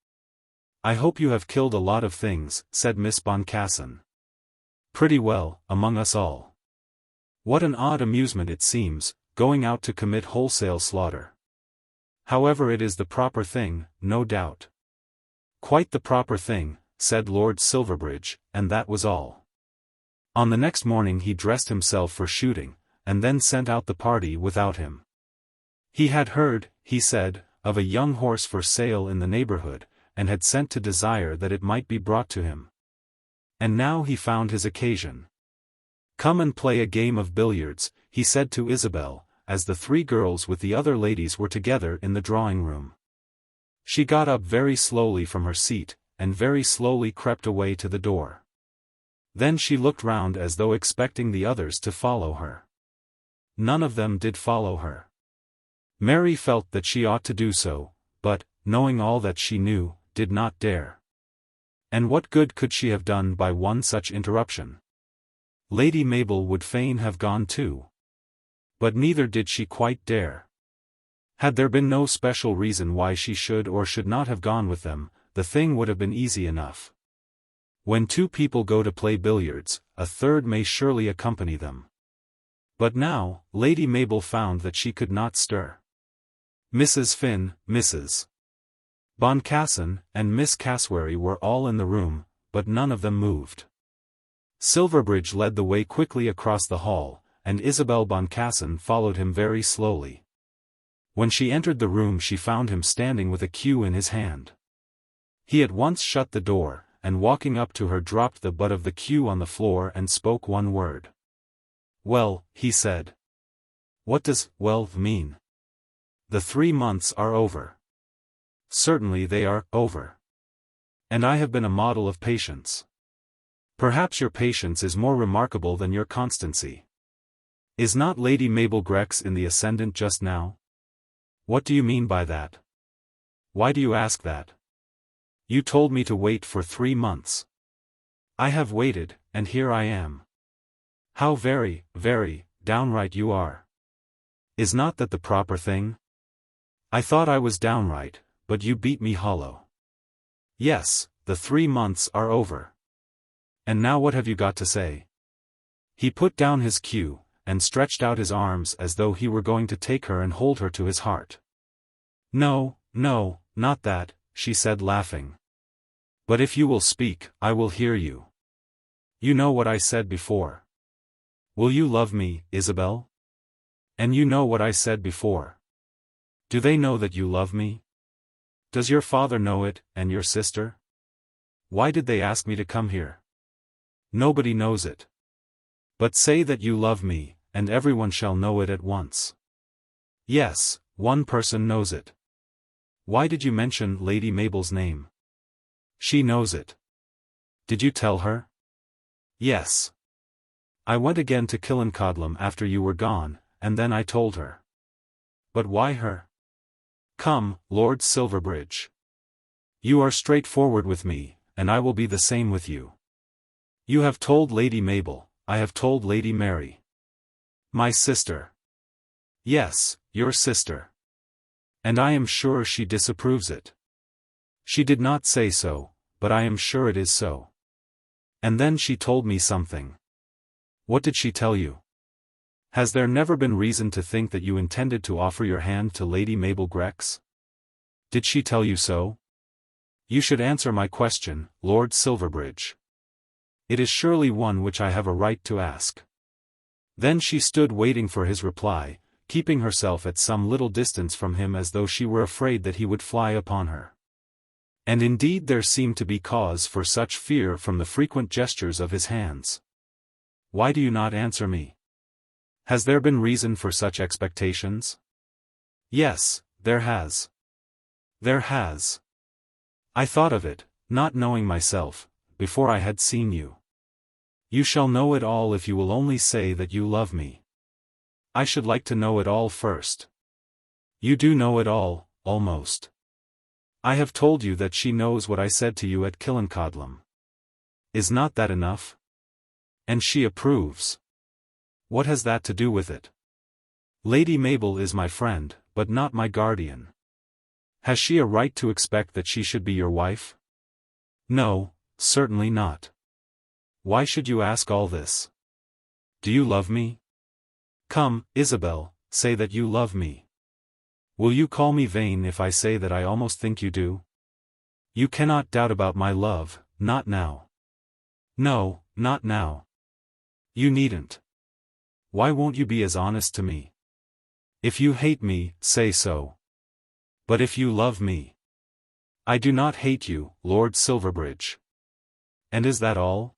"I hope you have killed a lot of things," said Miss Boncassen. "Pretty well, among us all. What an odd amusement it seems, going out to commit wholesale slaughter. However, it is the proper thing, no doubt." "Quite the proper thing," said Lord Silverbridge, and that was all. On the next morning he dressed himself for shooting, and then sent out the party without him. He had heard, he said, of a young horse for sale in the neighborhood, and had sent to desire that it might be brought to him. And now he found his occasion. "Come and play a game of billiards," he said to Isabel, as the 3 girls with the other ladies were together in the drawing-room. She got up very slowly from her seat, and very slowly crept away to the door. Then she looked round as though expecting the others to follow her. None of them did follow her. Mary felt that she ought to do so, but, knowing all that she knew, did not dare. And what good could she have done by one such interruption? Lady Mabel would fain have gone too. But neither did she quite dare. Had there been no special reason why she should or should not have gone with them, the thing would have been easy enough. When two people go to play billiards, a third may surely accompany them. But now, Lady Mabel found that she could not stir. Mrs. Finn, Mrs. Boncassen, and Miss Cassewary were all in the room, but none of them moved. Silverbridge led the way quickly across the hall, and Isabel Boncassen followed him very slowly. When she entered the room she found him standing with a cue in his hand. He at once shut the door, and walking up to her dropped the butt of the cue on the floor and spoke one word. "Well," he said. "What does 'well' mean? The 3 months are over." "Certainly they are over. And I have been a model of patience." "Perhaps your patience is more remarkable than your constancy. Is not Lady Mabel Grex in the ascendant just now?" "What do you mean by that? Why do you ask that? You told me to wait for 3 months. I have waited, and here I am." "How very, very, downright you are. Is not that the proper thing?" "I thought I was downright, but you beat me hollow." "Yes, the 3 months are over. And now what have you got to say?" He put down his cue, and stretched out his arms as though he were going to take her and hold her to his heart. "No, no, not that," she said laughing. "But if you will speak, I will hear you. You know what I said before. Will you love me, Isabel? And you know what I said before. Do they know that you love me? Does your father know it, and your sister? Why did they ask me to come here? Nobody knows it. But say that you love me, and everyone shall know it at once." "Yes, one person knows it." "Why did you mention Lady Mabel's name?" "She knows it." "Did you tell her?" "Yes. I went again to Killancodlem after you were gone, and then I told her." "But why her?" "Come, Lord Silverbridge. You are straightforward with me, and I will be the same with you. You have told Lady Mabel, I have told Lady Mary." "My sister." "Yes, your sister. And I am sure she disapproves it." "She did not say so, but I am sure it is so. And then she told me something." "What did she tell you?" "Has there never been reason to think that you intended to offer your hand to Lady Mabel Grex? Did she tell you so? You should answer my question, Lord Silverbridge. It is surely one which I have a right to ask." Then she stood waiting for his reply, keeping herself at some little distance from him as though she were afraid that he would fly upon her. And indeed there seemed to be cause for such fear from the frequent gestures of his hands. "Why do you not answer me? Has there been reason for such expectations?" "Yes, there has. There has. I thought of it, not knowing myself, before I had seen you. You shall know it all if you will only say that you love me." "I should like to know it all first." "You do know it all, almost. I have told you that she knows what I said to you at Killancodlem. Is not that enough? And she approves. What has that to do with it? Lady Mabel is my friend, but not my guardian. Has she a right to expect that she should be your wife? No, certainly not. Why should you ask all this? Do you love me? Come, Isabel, say that you love me. Will you call me vain if I say that I almost think you do? You cannot doubt about my love, not now. No, not now. You needn't. Why won't you be as honest to me? If you hate me, say so. But if you love me. I do not hate you, Lord Silverbridge. And is that all?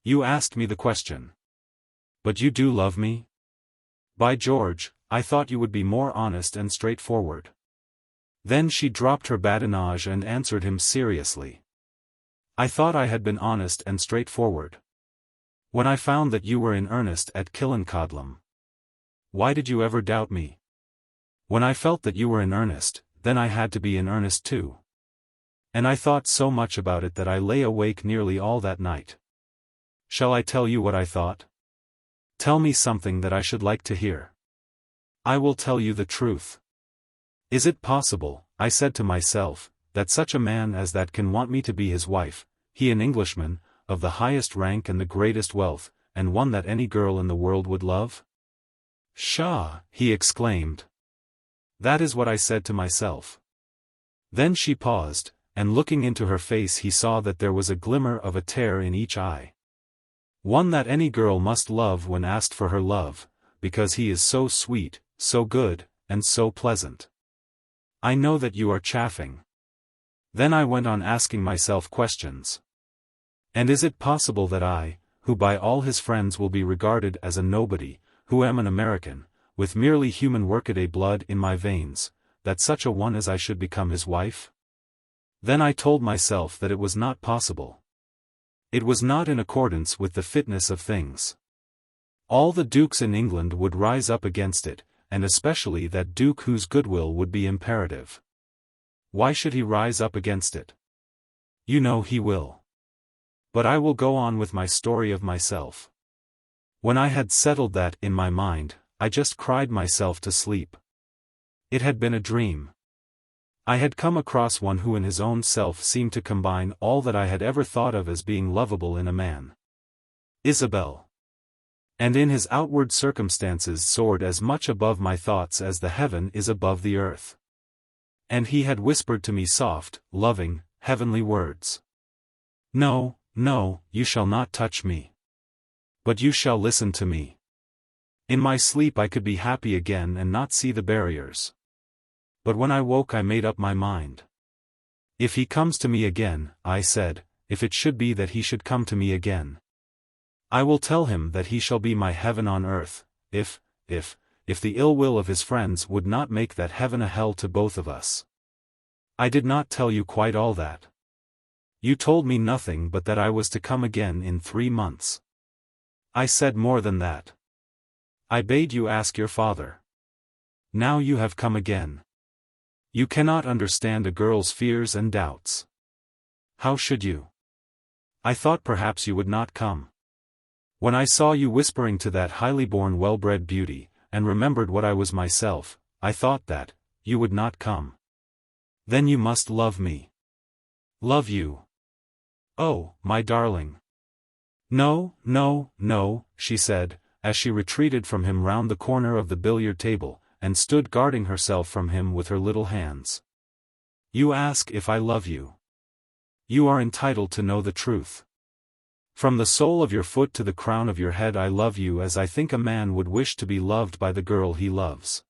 You asked me the question. But you do love me? By George, I thought you would be more honest and straightforward. Then she dropped her badinage and answered him seriously. I thought I had been honest and straightforward. When I found that you were in earnest at Killancodlem. Why did you ever doubt me? When I felt that you were in earnest, then I had to be in earnest too. And I thought so much about it that I lay awake nearly all that night. Shall I tell you what I thought? Tell me something that I should like to hear. I will tell you the truth. Is it possible, I said to myself, that such a man as that can want me to be his wife, he an Englishman, of the highest rank and the greatest wealth, and one that any girl in the world would love? Pshaw, he exclaimed. That is what I said to myself. Then she paused, and looking into her face he saw that there was a glimmer of a tear in each eye. One that any girl must love when asked for her love, because he is so sweet, so good, and so pleasant. I know that you are chaffing. Then I went on asking myself questions. And is it possible that I, who by all his friends will be regarded as a nobody, who am an American, with merely human workaday blood in my veins, that such a one as I should become his wife? Then I told myself that it was not possible. It was not in accordance with the fitness of things. All the dukes in England would rise up against it, and especially that duke whose goodwill would be imperative. Why should he rise up against it? You know he will. But I will go on with my story of myself. When I had settled that in my mind, I just cried myself to sleep. It had been a dream. I had come across one who in his own self seemed to combine all that I had ever thought of as being lovable in a man. Isabel. And in his outward circumstances soared as much above my thoughts as the heaven is above the earth. And he had whispered to me soft, loving, heavenly words. No, no, you shall not touch me. But you shall listen to me. In my sleep I could be happy again and not see the barriers. But when I woke I made up my mind. If he comes to me again, I said, if it should be that he should come to me again, I will tell him that he shall be my heaven on earth, if the ill will of his friends would not make that heaven a hell to both of us. I did not tell you quite all that. You told me nothing but that I was to come again in 3 months. I said more than that. I bade you ask your father. Now you have come again. You cannot understand a girl's fears and doubts. How should you? I thought perhaps you would not come. When I saw you whispering to that highly born well-bred beauty, and remembered what I was myself, I thought that you would not come. Then you must love me. Love you. Oh, my darling. No, no, no, she said, as she retreated from him round the corner of the billiard table, and stood guarding herself from him with her little hands. You ask if I love you. You are entitled to know the truth. From the sole of your foot to the crown of your head I love you as I think a man would wish to be loved by the girl he loves.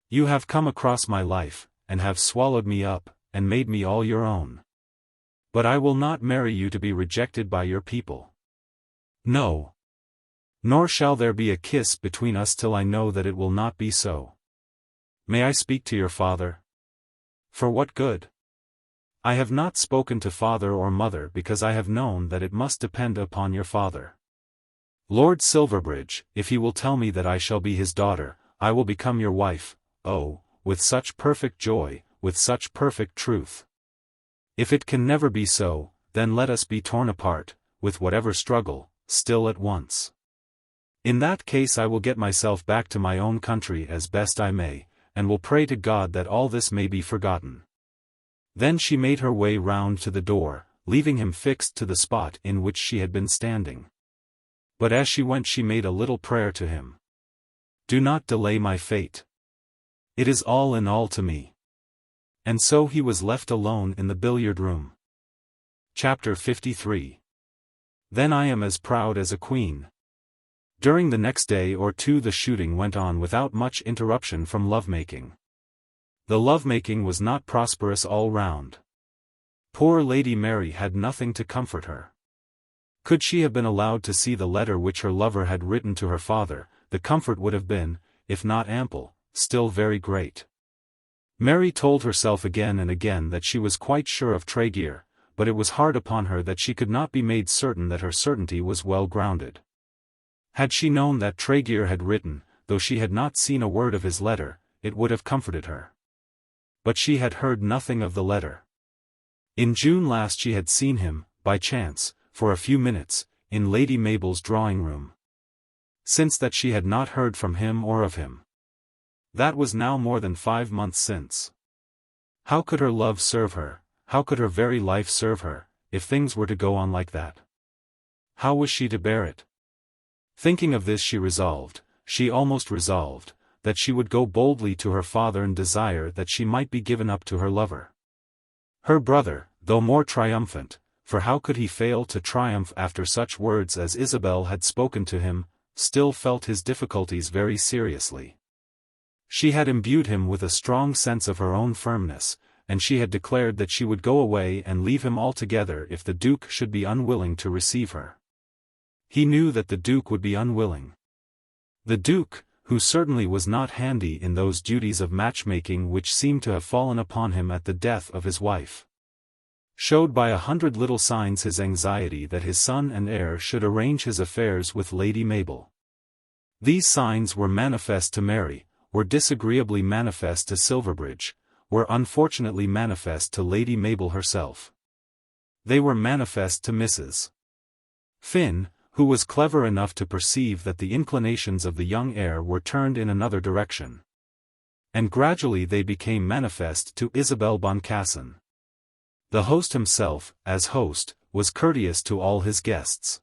You have come across my life, and have swallowed me up, and made me all your own. But I will not marry you to be rejected by your people. No. Nor shall there be a kiss between us till I know that it will not be so. May I speak to your father? For what good? I have not spoken to father or mother because I have known that it must depend upon your father. Lord Silverbridge, if he will tell me that I shall be his daughter, I will become your wife, oh, with such perfect joy, with such perfect truth. If it can never be so, then let us be torn apart, with whatever struggle, still at once. In that case I will get myself back to my own country as best I may, and will pray to God that all this may be forgotten. Then she made her way round to the door, leaving him fixed to the spot in which she had been standing. But as she went she made a little prayer to him. Do not delay my fate. It is all in all to me. And so he was left alone in the billiard room. Chapter 53. Then I am as proud as a queen. During the next day or two the shooting went on without much interruption from lovemaking. The lovemaking was not prosperous all round. Poor Lady Mary had nothing to comfort her. Could she have been allowed to see the letter which her lover had written to her father, the comfort would have been, if not ample, still very great. Mary told herself again and again that she was quite sure of Tregear, but it was hard upon her that she could not be made certain that her certainty was well grounded. Had she known that Tregear had written, though she had not seen a word of his letter, it would have comforted her. But she had heard nothing of the letter. In June last she had seen him, by chance, for a few minutes, in Lady Mabel's drawing-room. Since that she had not heard from him or of him. That was now more than 5 months since. How could her love serve her, how could her very life serve her, if things were to go on like that? How was she to bear it? Thinking of this she almost resolved, that she would go boldly to her father and desire that she might be given up to her lover. Her brother, though more triumphant, for how could he fail to triumph after such words as Isabel had spoken to him, still felt his difficulties very seriously. She had imbued him with a strong sense of her own firmness, and she had declared that she would go away and leave him altogether if the Duke should be unwilling to receive her. He knew that the Duke would be unwilling. The Duke, who certainly was not handy in those duties of matchmaking which seemed to have fallen upon him at the death of his wife, showed by 100 little signs his anxiety that his son and heir should arrange his affairs with Lady Mabel. These signs were manifest to Mary, were disagreeably manifest to Silverbridge, were unfortunately manifest to Lady Mabel herself. They were manifest to Mrs. Finn, who was clever enough to perceive that the inclinations of the young heir were turned in another direction. And gradually they became manifest to Isabel Boncassen. The host himself, as host, was courteous to all his guests.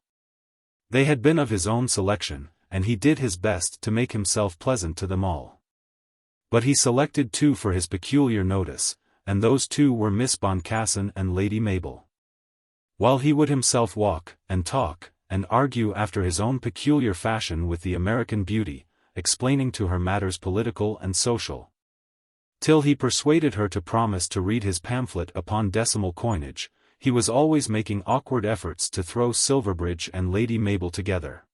They had been of his own selection, and he did his best to make himself pleasant to them all. But he selected 2 for his peculiar notice, and those 2 were Miss Boncassen and Lady Mabel. While he would himself walk, and talk, and argue after his own peculiar fashion with the American beauty, explaining to her matters political and social, till he persuaded her to promise to read his pamphlet upon decimal coinage, he was always making awkward efforts to throw Silverbridge and Lady Mabel together.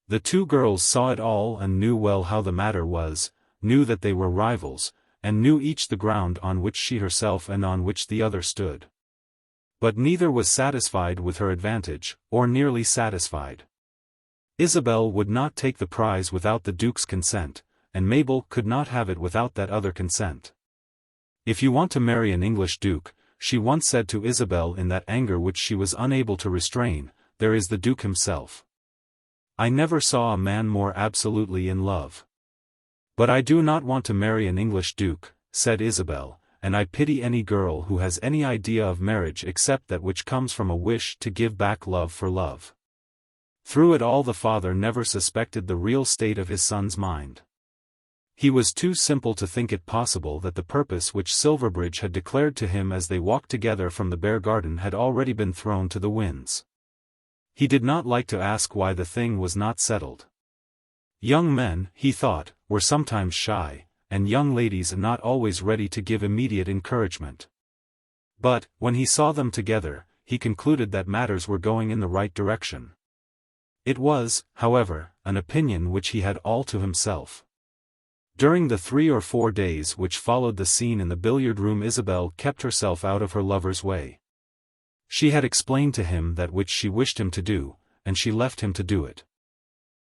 The 2 girls saw it all and knew well how the matter was, knew that they were rivals, and knew each the ground on which she herself and on which the other stood. But neither was satisfied with her advantage, or nearly satisfied. Isabel would not take the prize without the Duke's consent, and Mabel could not have it without that other consent. "If you want to marry an English Duke," she once said to Isabel in that anger which she was unable to restrain, "there is the Duke himself. I never saw a man more absolutely in love." "But I do not want to marry an English Duke," said Isabel, "and I pity any girl who has any idea of marriage except that which comes from a wish to give back love for love." Through it all the father never suspected the real state of his son's mind. He was too simple to think it possible that the purpose which Silverbridge had declared to him as they walked together from the Bear Garden had already been thrown to the winds. He did not like to ask why the thing was not settled. Young men, he thought, were sometimes shy, and young ladies not always ready to give immediate encouragement. But, when he saw them together, he concluded that matters were going in the right direction. It was, however, an opinion which he had all to himself. During the 3 or 4 days which followed the scene in the billiard-room Isabel kept herself out of her lover's way. She had explained to him that which she wished him to do, and she left him to do it.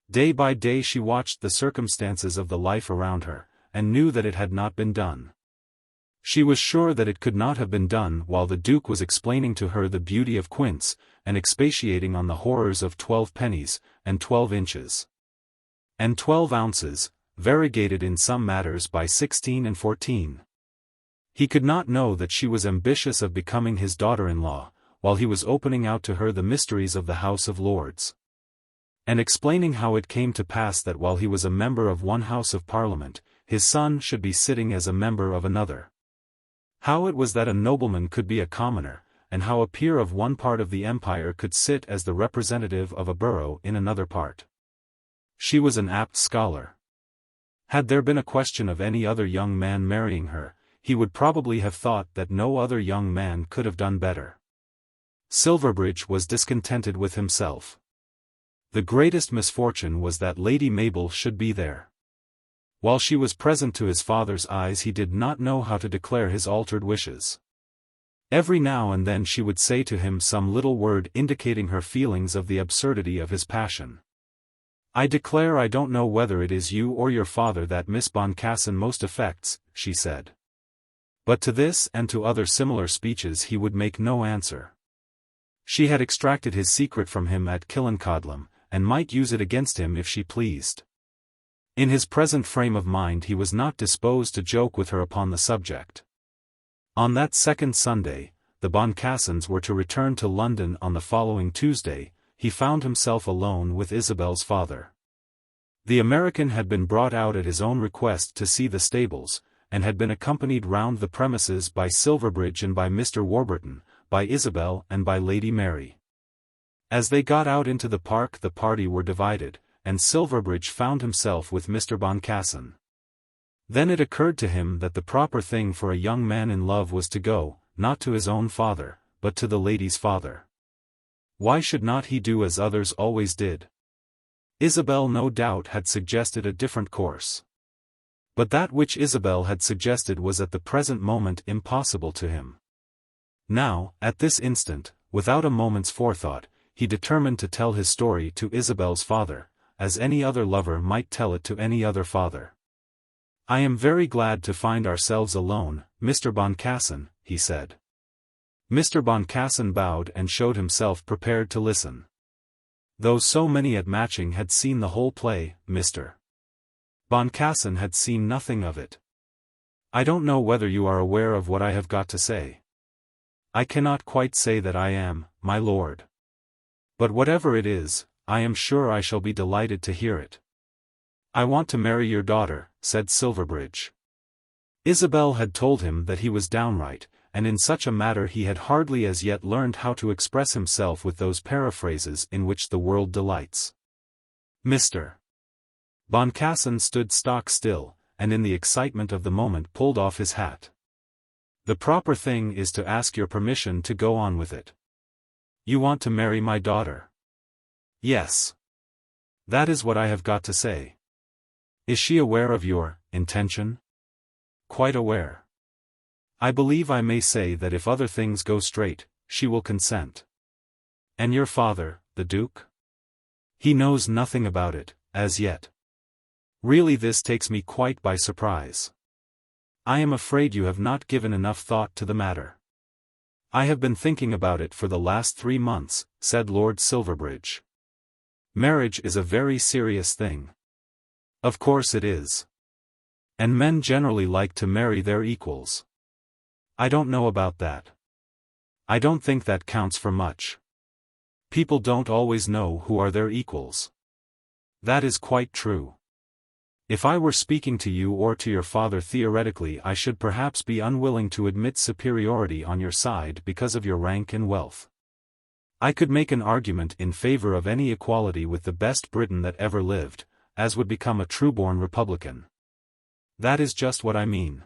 Day by day she watched the circumstances of the life around her, and knew that it had not been done. She was sure that it could not have been done while the Duke was explaining to her the beauty of quints, and expatiating on the horrors of 12 pennies, and 12 inches, and 12 ounces, variegated in some matters by 16 and 14. He could not know that she was ambitious of becoming his daughter-in-law, while he was opening out to her the mysteries of the House of Lords, and explaining how it came to pass that while he was a member of one House of Parliament, his son should be sitting as a member of another. How it was that a nobleman could be a commoner, and how a peer of one part of the empire could sit as the representative of a borough in another part. She was an apt scholar. Had there been a question of any other young man marrying her, he would probably have thought that no other young man could have done better. Silverbridge was discontented with himself. The greatest misfortune was that Lady Mabel should be there. While she was present to his father's eyes he did not know how to declare his altered wishes. Every now and then she would say to him some little word indicating her feelings of the absurdity of his passion. "I declare I don't know whether it is you or your father that Miss Boncassen most affects," she said. But to this and to other similar speeches he would make no answer. She had extracted his secret from him at Killancodlem, and might use it against him if she pleased. In his present frame of mind he was not disposed to joke with her upon the subject. On that second Sunday, the Boncassens were to return to London on the following Tuesday. He found himself alone with Isabel's father. The American had been brought out at his own request to see the stables, and had been accompanied round the premises by Silverbridge and by Mr. Warburton, by Isabel and by Lady Mary. As they got out into the park the party were divided, and Silverbridge found himself with Mr. Boncassen. Then it occurred to him that the proper thing for a young man in love was to go, not to his own father, but to the lady's father. Why should not he do as others always did? Isabel no doubt had suggested a different course. But that which Isabel had suggested was at the present moment impossible to him. Now, at this instant, without a moment's forethought, he determined to tell his story to Isabel's father, as any other lover might tell it to any other father. "I am very glad to find ourselves alone, Mr. Boncassen," he said. Mr. Boncassen bowed and showed himself prepared to listen. Though so many at Matching had seen the whole play, Mr. Boncassen had seen nothing of it. "I don't know whether you are aware of what I have got to say." "I cannot quite say that I am, my lord. But whatever it is, I am sure I shall be delighted to hear it." "I want to marry your daughter," said Silverbridge. Isabel had told him that he was downright, and in such a matter he had hardly as yet learned how to express himself with those paraphrases in which the world delights. Mr. Boncassen stood stock still, and in the excitement of the moment pulled off his hat. "The proper thing is to ask your permission to go on with it." "You want to marry my daughter?" "Yes. That is what I have got to say." "Is she aware of your intention?" "Quite aware. I believe I may say that if other things go straight, she will consent." "And your father, the Duke?" "He knows nothing about it, as yet." "Really this takes me quite by surprise. I am afraid you have not given enough thought to the matter." "I have been thinking about it for the last 3 months, said Lord Silverbridge. "Marriage is a very serious thing." "Of course it is. And men generally like to marry their equals." "I don't know about that. I don't think that counts for much. People don't always know who are their equals." "That is quite true. If I were speaking to you or to your father theoretically I should perhaps be unwilling to admit superiority on your side because of your rank and wealth. I could make an argument in favor of any equality with the best Briton that ever lived, as would become a true-born Republican. That is just what I mean.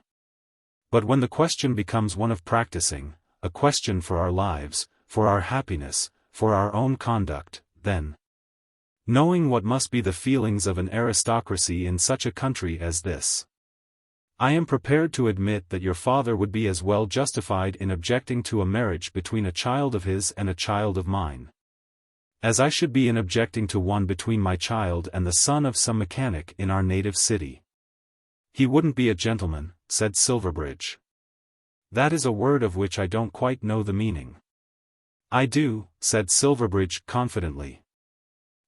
But when the question becomes one of practicing, a question for our lives, for our happiness, for our own conduct, then, knowing what must be the feelings of an aristocracy in such a country as this, I am prepared to admit that your father would be as well justified in objecting to a marriage between a child of his and a child of mine, as I should be in objecting to one between my child and the son of some mechanic in our native city." "He wouldn't be a gentleman," said Silverbridge. "That is a word of which I don't quite know the meaning." "I do," said Silverbridge confidently.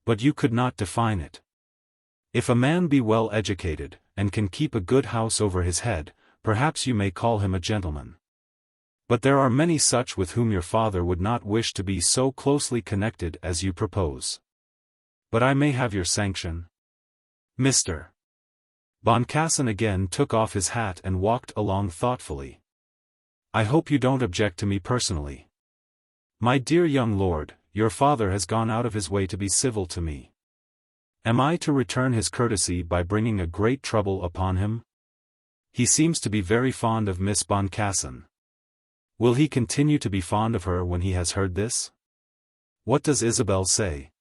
"But you could not define it. If a man be well educated, and can keep a good house over his head, perhaps you may call him a gentleman. But there are many such with whom your father would not wish to be so closely connected as you propose. But I may have your sanction?" Mr. Boncassen again took off his hat and walked along thoughtfully. "I hope you don't object to me personally. My dear young lord, your father has gone out of his way to be civil to me. Am I to return his courtesy by bringing a great trouble upon him? He seems to be very fond of Miss Boncassen. Will he continue to be fond of her when he has heard this? What does Isabel say?"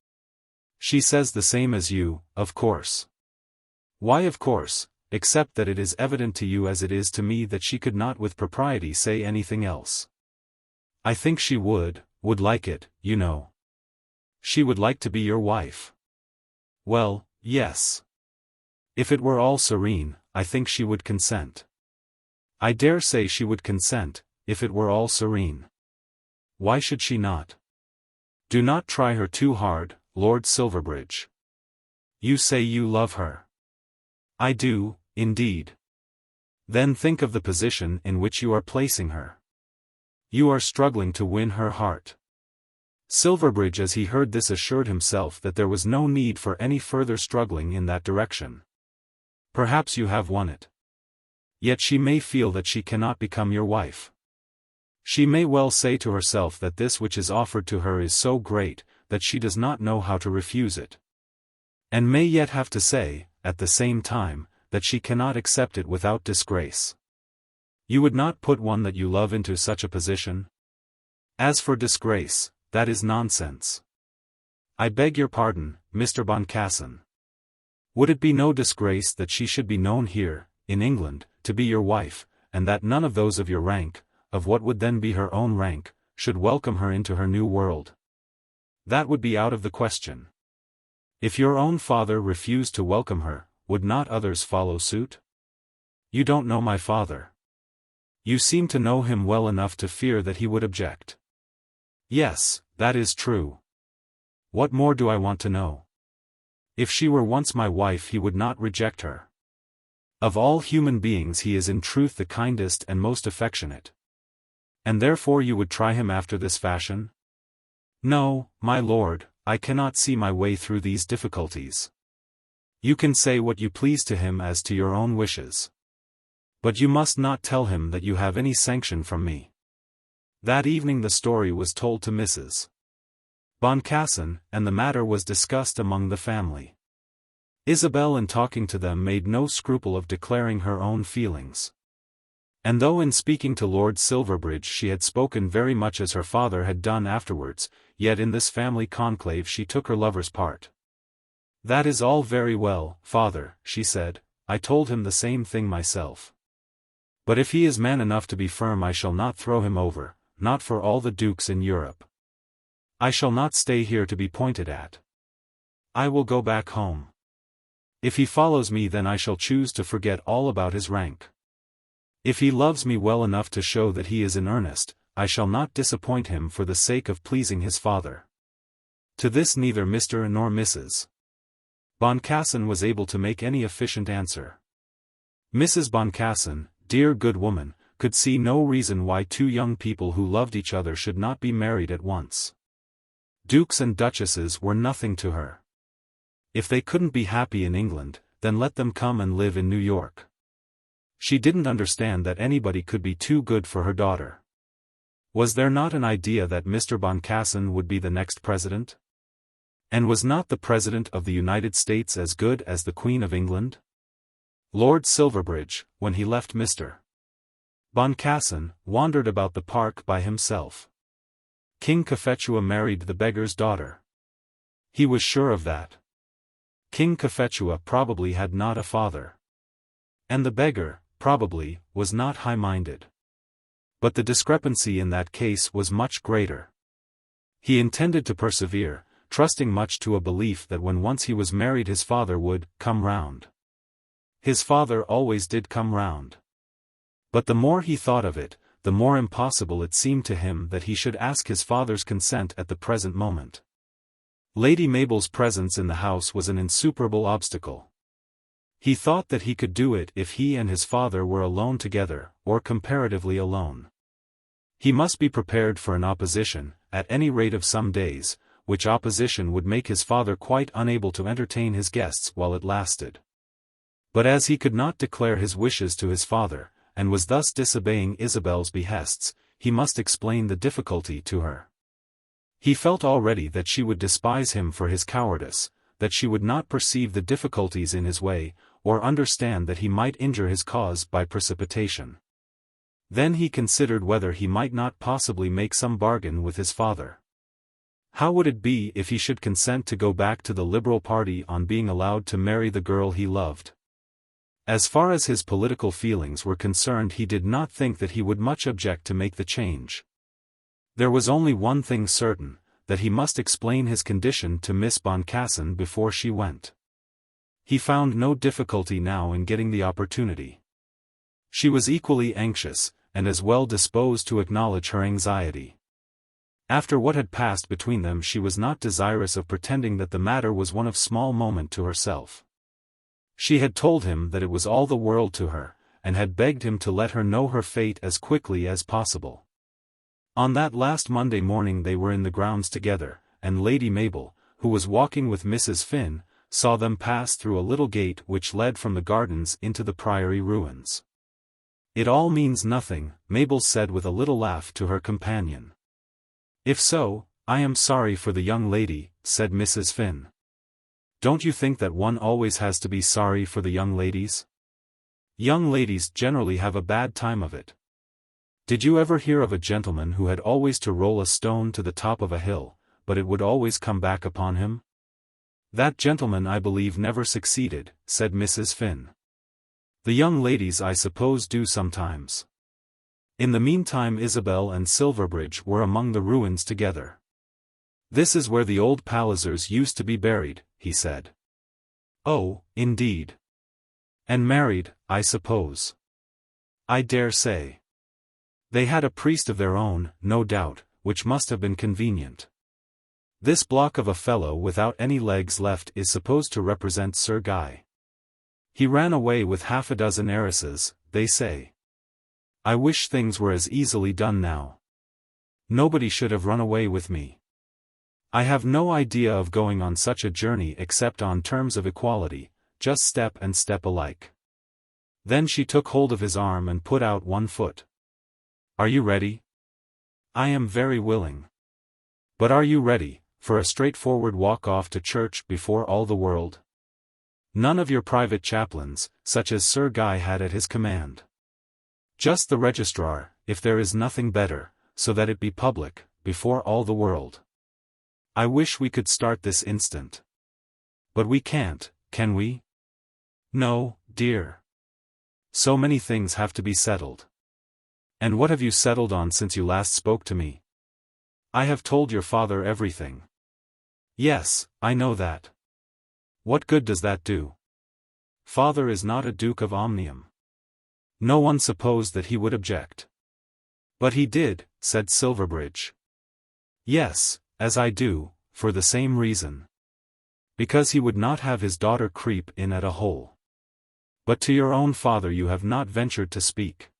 "She says the same as you, of course." "Why of course, except that it is evident to you as it is to me that she could not with propriety say anything else." I think she would like it, you know. She would like to be your wife. Well, yes. If it were all serene, I think she would consent. I dare say she would consent, if it were all serene. Why should she not? Do not try her too hard, Lord Silverbridge. You say you love her. I do, indeed. Then think of the position in which you are placing her. You are struggling to win her heart. Silverbridge as he heard this assured himself that there was no need for any further struggling in that direction. Perhaps you have won it. Yet she may feel that she cannot become your wife. She may well say to herself that this which is offered to her is so great, that she does not know how to refuse it. And may yet have to say, at the same time, that she cannot accept it without disgrace. You would not put one that you love into such a position? As for disgrace, that is nonsense. I beg your pardon, Mr. Boncassen. Would it be no disgrace that she should be known here, in England, to be your wife, and that none of those of your rank, of what would then be her own rank, should welcome her into her new world? That would be out of the question. If your own father refused to welcome her, would not others follow suit? You don't know my father. You seem to know him well enough to fear that he would object. Yes, that is true. What more do I want to know? If she were once my wife he would not reject her. Of all human beings he is in truth the kindest and most affectionate. And therefore you would try him after this fashion? No, my lord, I cannot see my way through these difficulties. You can say what you please to him as to your own wishes. But you must not tell him that you have any sanction from me. That evening the story was told to Mrs. Boncassen, and the matter was discussed among the family. Isabel in talking to them made no scruple of declaring her own feelings. And though in speaking to Lord Silverbridge she had spoken very much as her father had done afterwards, yet in this family conclave she took her lover's part. That is all very well, father, she said, I told him the same thing myself. But if he is man enough to be firm I shall not throw him over, not for all the dukes in Europe. I shall not stay here to be pointed at. I will go back home. If he follows me then I shall choose to forget all about his rank. If he loves me well enough to show that he is in earnest, I shall not disappoint him for the sake of pleasing his father. To this neither Mr. nor Mrs. Boncassen was able to make any efficient answer. Mrs. Boncassen, dear good woman, could see no reason why two young people who loved each other should not be married at once. Dukes and duchesses were nothing to her. If they couldn't be happy in England, then let them come and live in New York. She didn't understand that anybody could be too good for her daughter. Was there not an idea that Mr. Boncassen would be the next president? And was not the President of the United States as good as the Queen of England? Lord Silverbridge, when he left Mr. Boncassen, wandered about the park by himself. King Cophetua married the beggar's daughter. He was sure of that. King Cophetua probably had not a father. And the beggar, probably, was not high-minded. But the discrepancy in that case was much greater. He intended to persevere, trusting much to a belief that when once he was married his father would come round. His father always did come round. But the more he thought of it, the more impossible it seemed to him that he should ask his father's consent at the present moment. Lady Mabel's presence in the house was an insuperable obstacle. He thought that he could do it if he and his father were alone together, or comparatively alone. He must be prepared for an opposition, at any rate of some days, which opposition would make his father quite unable to entertain his guests while it lasted. But as he could not declare his wishes to his father, and was thus disobeying Isabel's behests, he must explain the difficulty to her. He felt already that she would despise him for his cowardice, that she would not perceive the difficulties in his way, or understand that he might injure his cause by precipitation. Then he considered whether he might not possibly make some bargain with his father. How would it be if he should consent to go back to the Liberal party on being allowed to marry the girl he loved? As far as his political feelings were concerned he did not think that he would much object to make the change. There was only one thing certain, that he must explain his condition to Miss Boncassen before she went. He found no difficulty now in getting the opportunity. She was equally anxious, and as well disposed to acknowledge her anxiety. After what had passed between them, she was not desirous of pretending that the matter was one of small moment to herself. She had told him that it was all the world to her, and had begged him to let her know her fate as quickly as possible. On that last Monday morning they were in the grounds together, and Lady Mabel, who was walking with Mrs. Finn, saw them pass through a little gate which led from the gardens into the priory ruins. "It all means nothing," Mabel said with a little laugh to her companion. "If so, I am sorry for the young lady," said Mrs. Finn. "Don't you think that one always has to be sorry for the young ladies? Young ladies generally have a bad time of it. Did you ever hear of a gentleman who had always to roll a stone to the top of a hill, but it would always come back upon him?" "That gentleman I believe never succeeded," said Mrs. Finn. "The young ladies I suppose do sometimes." In the meantime Isabel and Silverbridge were among the ruins together. "This is where the old Pallisers used to be buried," he said. "Oh, indeed. And married, I suppose." "I dare say. They had a priest of their own, no doubt, which must have been convenient. This block of a fellow without any legs left is supposed to represent Sir Guy. He ran away with half a dozen heiresses, they say. I wish things were as easily done now. Nobody should have run away with me. I have no idea of going on such a journey except on terms of equality, just step and step alike." Then she took hold of his arm and put out one foot. "Are you ready?" "I am very willing." "But are you ready for a straightforward walk off to church before all the world? None of your private chaplains, such as Sir Guy had at his command. Just the registrar, if there is nothing better, so that it be public, before all the world. I wish we could start this instant. But we can't, can we?" "No, dear. So many things have to be settled." "And what have you settled on since you last spoke to me?" "I have told your father everything." "Yes, I know that. What good does that do? Father is not a Duke of Omnium." No one supposed that he would object. "But he did," said Silverbridge. "Yes, as I do, for the same reason. Because he would not have his daughter creep in at a hole. But to your own father you have not ventured to speak."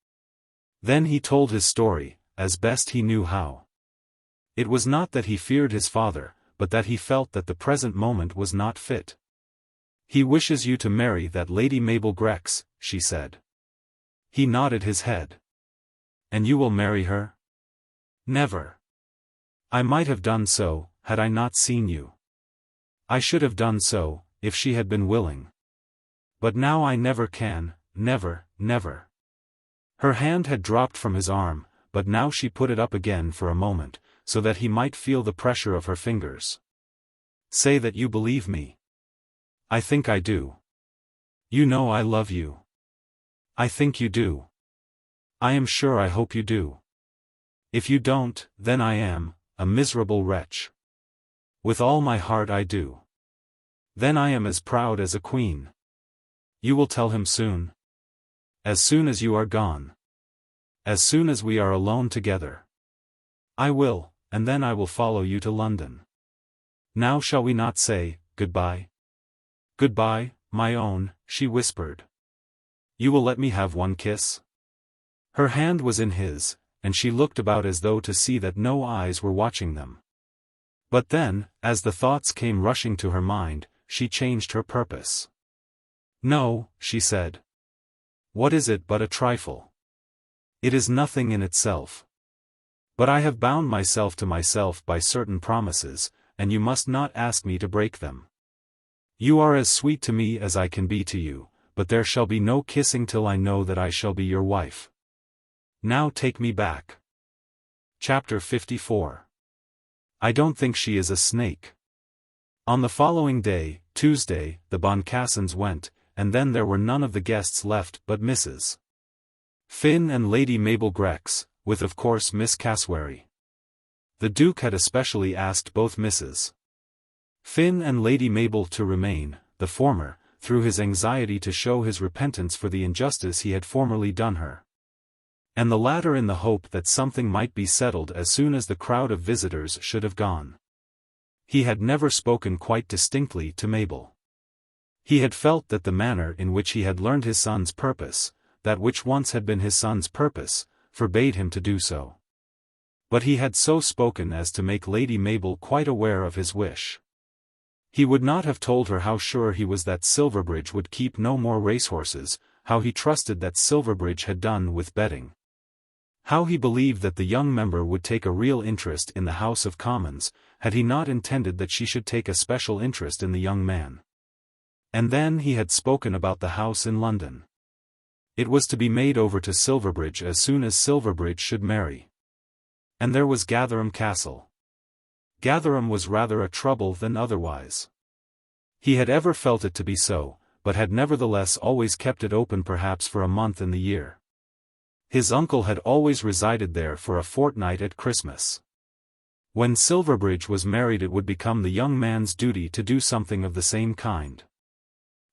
Then he told his story, as best he knew how. It was not that he feared his father, but that he felt that the present moment was not fit. "He wishes you to marry that Lady Mabel Grex," she said. He nodded his head. "And you will marry her?" "Never. I might have done so, had I not seen you. I should have done so, if she had been willing. But now I never can, never, never." Her hand had dropped from his arm, but now she put it up again for a moment, so that he might feel the pressure of her fingers. "Say that you believe me." "I think I do." "You know I love you." "I think you do." "I am sure I hope you do." "If you don't, then I am a miserable wretch." "With all my heart I do." "Then I am as proud as a queen." "You will tell him soon?" "As soon as you are gone. As soon as we are alone together. I will, and then I will follow you to London. Now shall we not say, goodbye?" "Goodbye, my own," she whispered. "You will let me have one kiss?" Her hand was in his, and she looked about as though to see that no eyes were watching them. But then, as the thoughts came rushing to her mind, she changed her purpose. "No," she said. "What is it but a trifle? It is nothing in itself. But I have bound myself to myself by certain promises, and you must not ask me to break them. You are as sweet to me as I can be to you, but there shall be no kissing till I know that I shall be your wife. Now take me back." Chapter 54. I don't think she is a snake. On the following day, Tuesday, the Boncassens went, and then there were none of the guests left but Mrs. Finn and Lady Mabel Grex, with of course Miss Cassewary. The Duke had especially asked both Mrs. Finn and Lady Mabel to remain, the former, through his anxiety to show his repentance for the injustice he had formerly done her, and the latter in the hope that something might be settled as soon as the crowd of visitors should have gone. He had never spoken quite distinctly to Mabel. He had felt that the manner in which he had learned his son's purpose, that which once had been his son's purpose, forbade him to do so. But he had so spoken as to make Lady Mabel quite aware of his wish. He would not have told her how sure he was that Silverbridge would keep no more racehorses, how he trusted that Silverbridge had done with betting, how he believed that the young member would take a real interest in the House of Commons, had he not intended that she should take a special interest in the young man. And then he had spoken about the house in London. It was to be made over to Silverbridge as soon as Silverbridge should marry. And there was Gatherum Castle. Gatherum was rather a trouble than otherwise. He had ever felt it to be so, but had nevertheless always kept it open perhaps for a month in the year. His uncle had always resided there for a fortnight at Christmas. When Silverbridge was married it would become the young man's duty to do something of the same kind.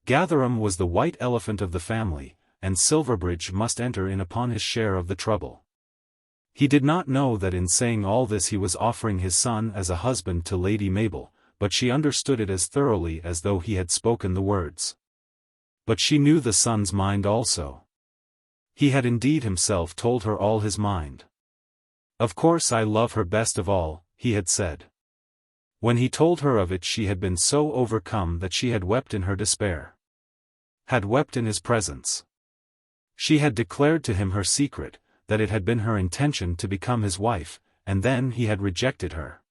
Gatherum was the white elephant of the family, and Silverbridge must enter in upon his share of the trouble. He did not know that in saying all this he was offering his son as a husband to Lady Mabel, but she understood it as thoroughly as though he had spoken the words. But she knew the son's mind also. He had indeed himself told her all his mind. "Of course I love her best of all," he had said. When he told her of it she had been so overcome that she had wept in her despair. Had wept in his presence. She had declared to him her secret, that it had been her intention to become his wife, and then he had rejected her.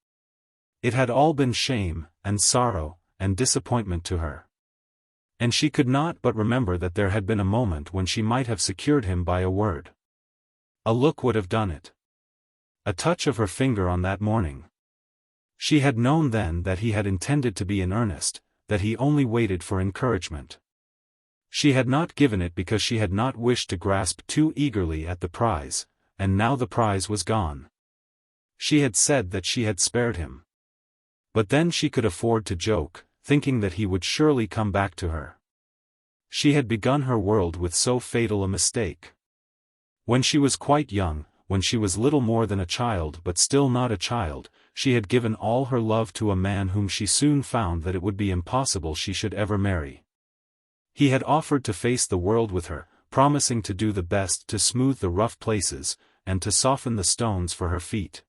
It had all been shame, and sorrow, and disappointment to her. And she could not but remember that there had been a moment when she might have secured him by a word. A look would have done it. A touch of her finger on that morning. She had known then that he had intended to be in earnest, that he only waited for encouragement. She had not given it because she had not wished to grasp too eagerly at the prize, and now the prize was gone. She had said that she had spared him. But then she could afford to joke, thinking that he would surely come back to her. She had begun her world with so fatal a mistake. When she was quite young, when she was little more than a child but still not a child, she had given all her love to a man whom she soon found that it would be impossible she should ever marry. He had offered to face the world with her, promising to do the best to smooth the rough places, and to soften the stones for her feet.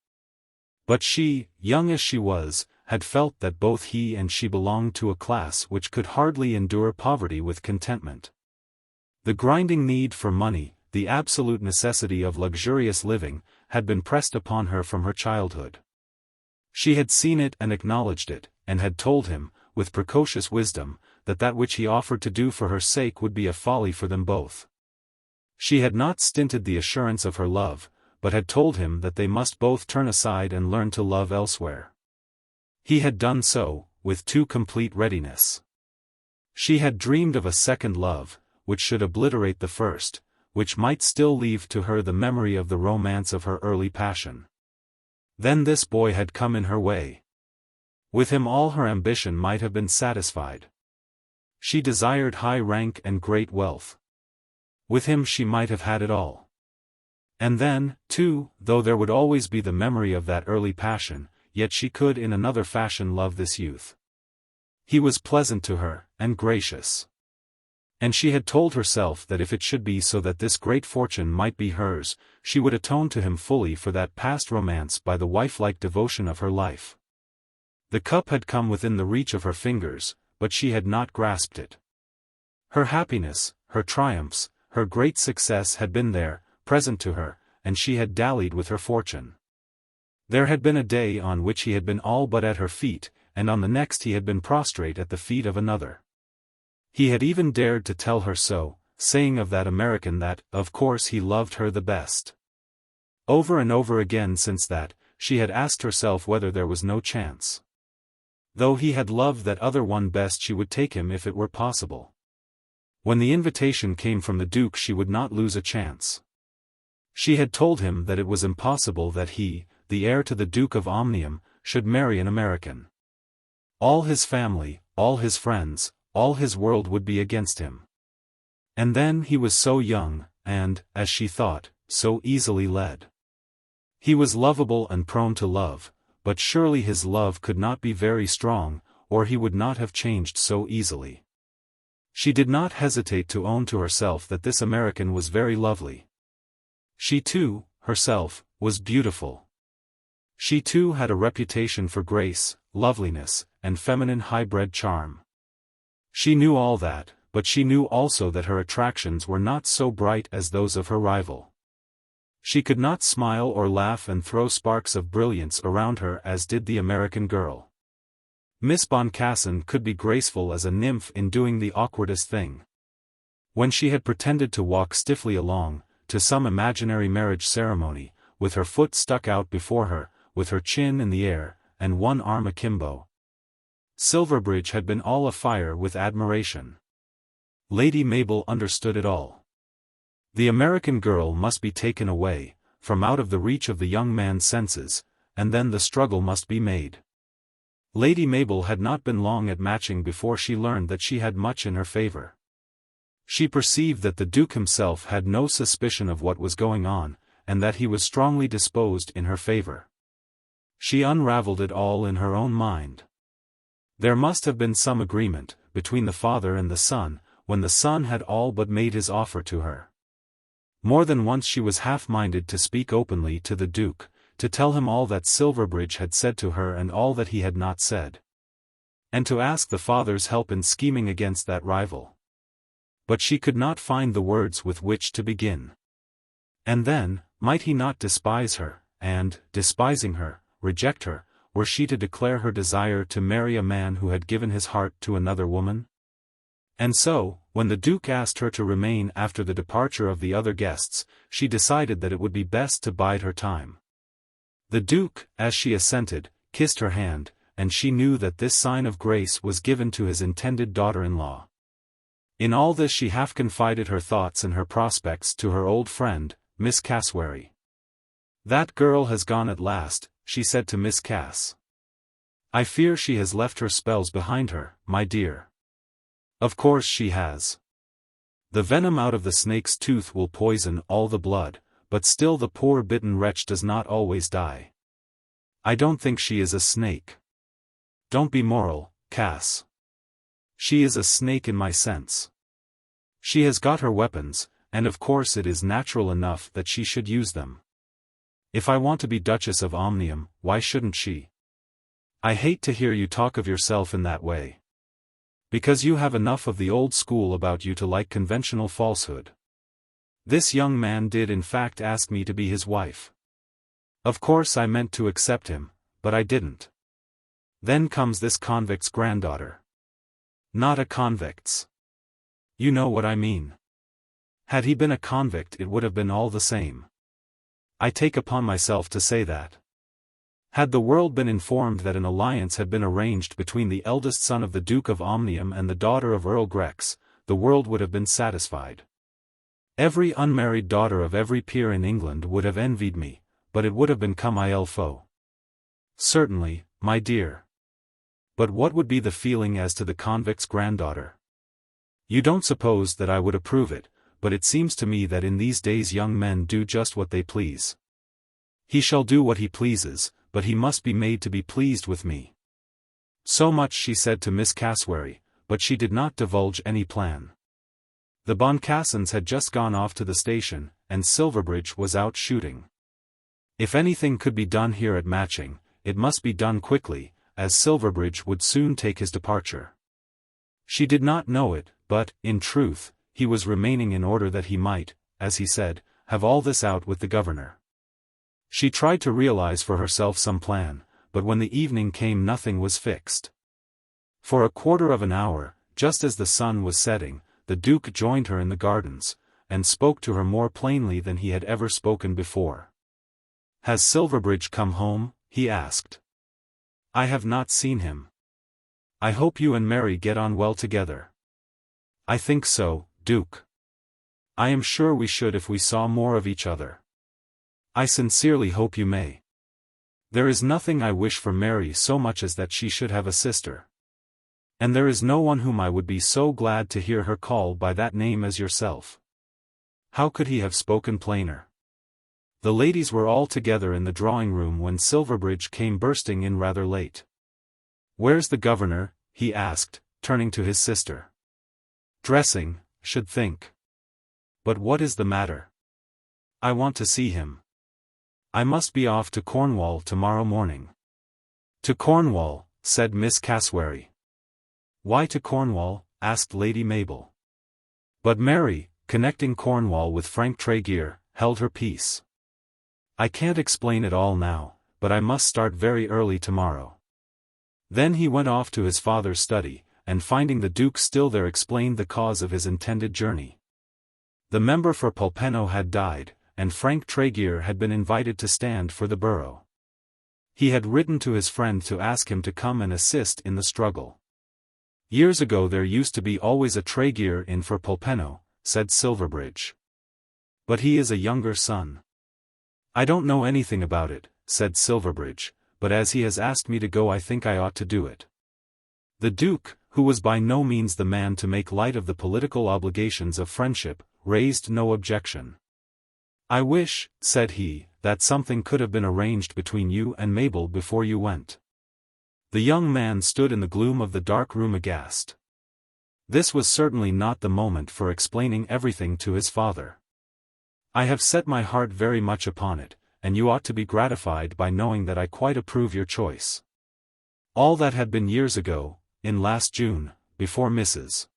But she, young as she was, had felt that both he and she belonged to a class which could hardly endure poverty with contentment. The grinding need for money, the absolute necessity of luxurious living, had been pressed upon her from her childhood. She had seen it and acknowledged it, and had told him, with precocious wisdom, that that which he offered to do for her sake would be a folly for them both. She had not stinted the assurance of her love, but had told him that they must both turn aside and learn to love elsewhere. He had done so, with too complete readiness. She had dreamed of a second love, which should obliterate the first, which might still leave to her the memory of the romance of her early passion. Then this boy had come in her way. With him all her ambition might have been satisfied. She desired high rank and great wealth. With him she might have had it all. And then, too, though there would always be the memory of that early passion, yet she could in another fashion love this youth. He was pleasant to her, and gracious. And she had told herself that if it should be so that this great fortune might be hers, she would atone to him fully for that past romance by the wife-like devotion of her life. The cup had come within the reach of her fingers, but she had not grasped it. Her happiness, her triumphs, her great success had been there, present to her, and she had dallied with her fortune. There had been a day on which he had been all but at her feet, and on the next he had been prostrate at the feet of another. He had even dared to tell her so, saying of that American that, of course he loved her the best. Over and over again since that, she had asked herself whether there was no chance. Though he had loved that other one best she would take him if it were possible. When the invitation came from the Duke she would not lose a chance. She had told him that it was impossible that he, the heir to the Duke of Omnium, should marry an American. All his family, all his friends, all his world would be against him. And then he was so young, and, as she thought, so easily led. He was lovable and prone to love, but surely his love could not be very strong, or he would not have changed so easily. She did not hesitate to own to herself that this American was very lovely. She too, herself, was beautiful. She too had a reputation for grace, loveliness, and feminine high-bred charm. She knew all that, but she knew also that her attractions were not so bright as those of her rival. She could not smile or laugh and throw sparks of brilliance around her as did the American girl. Miss Boncassen could be graceful as a nymph in doing the awkwardest thing. When she had pretended to walk stiffly along, to some imaginary marriage ceremony, with her foot stuck out before her, with her chin in the air, and one arm akimbo, Silverbridge had been all afire with admiration. Lady Mabel understood it all. The American girl must be taken away, from out of the reach of the young man's senses, and then the struggle must be made. Lady Mabel had not been long at Matching before she learned that she had much in her favour. She perceived that the Duke himself had no suspicion of what was going on, and that he was strongly disposed in her favour. She unravelled it all in her own mind. There must have been some agreement, between the father and the son, when the son had all but made his offer to her. More than once she was half-minded to speak openly to the Duke, to tell him all that Silverbridge had said to her and all that he had not said. And to ask the father's help in scheming against that rival. But she could not find the words with which to begin. And then, might he not despise her, and, despising her, reject her, were she to declare her desire to marry a man who had given his heart to another woman? And so, when the Duke asked her to remain after the departure of the other guests, she decided that it would be best to bide her time. The Duke, as she assented, kissed her hand, and she knew that this sign of grace was given to his intended daughter-in-law. In all this she half confided her thoughts and her prospects to her old friend, Miss Cassewary. "That girl has gone at last," she said to Miss Cass. "I fear she has left her spells behind her, my dear." "Of course she has. The venom out of the snake's tooth will poison all the blood, but still the poor bitten wretch does not always die. I don't think she is a snake. Don't be moral, Cass. She is a snake in my sense. She has got her weapons, and of course it is natural enough that she should use them. If I want to be Duchess of Omnium, why shouldn't she? I hate to hear you talk of yourself in that way. Because you have enough of the old school about you to like conventional falsehood. This young man did in fact ask me to be his wife. Of course I meant to accept him, but I didn't. Then comes this convict's granddaughter. Not a convict's. You know what I mean. Had he been a convict it would have been all the same. I take upon myself to say that. Had the world been informed that an alliance had been arranged between the eldest son of the Duke of Omnium and the daughter of Earl Grex, the world would have been satisfied. Every unmarried daughter of every peer in England would have envied me, but it would have been comme il faut. Certainly, my dear. But what would be the feeling as to the convict's granddaughter? You don't suppose that I would approve it, but it seems to me that in these days young men do just what they please. He shall do what he pleases, but he must be made to be pleased with me. So much she said to Miss Cassewary, but she did not divulge any plan. The Boncassens had just gone off to the station, and Silverbridge was out shooting. If anything could be done here at Matching, it must be done quickly, as Silverbridge would soon take his departure. She did not know it, but, in truth, he was remaining in order that he might, as he said, have all this out with the governor. She tried to realize for herself some plan, but when the evening came nothing was fixed. For a quarter of an hour, just as the sun was setting, the Duke joined her in the gardens, and spoke to her more plainly than he had ever spoken before. "Has Silverbridge come home?" he asked. "I have not seen him. I hope you and Mary get on well together." "I think so, Duke. I am sure we should if we saw more of each other." "I sincerely hope you may." There is nothing I wish for Mary so much as that she should have a sister. And there is no one whom I would be so glad to hear her call by that name as yourself. How could he have spoken plainer? The ladies were all together in the drawing-room when Silverbridge came bursting in rather late. "Where's the governor?" he asked, turning to his sister. "Dressing, should think. But what is the matter?" "I want to see him. I must be off to Cornwall tomorrow morning." "To Cornwall," said Miss Cassewary. "Why to Cornwall?" asked Lady Mabel. But Mary, connecting Cornwall with Frank Tregear, held her peace. "I can't explain it all now, but I must start very early tomorrow." Then he went off to his father's study, and finding the Duke still there explained the cause of his intended journey. The member for Polpenno had died, and Frank Tregear had been invited to stand for the borough. He had written to his friend to ask him to come and assist in the struggle. "Years ago there used to be always a Tregear in for Polpenno," said Silverbridge. "But he is a younger son." "I don't know anything about it," said Silverbridge, "but as he has asked me to go I think I ought to do it." The Duke, who was by no means the man to make light of the political obligations of friendship, raised no objection. "I wish," said he, "that something could have been arranged between you and Mabel before you went." The young man stood in the gloom of the dark room aghast. This was certainly not the moment for explaining everything to his father. "I have set my heart very much upon it, and you ought to be gratified by knowing that I quite approve your choice." All that had been years ago, in last June, before Mrs.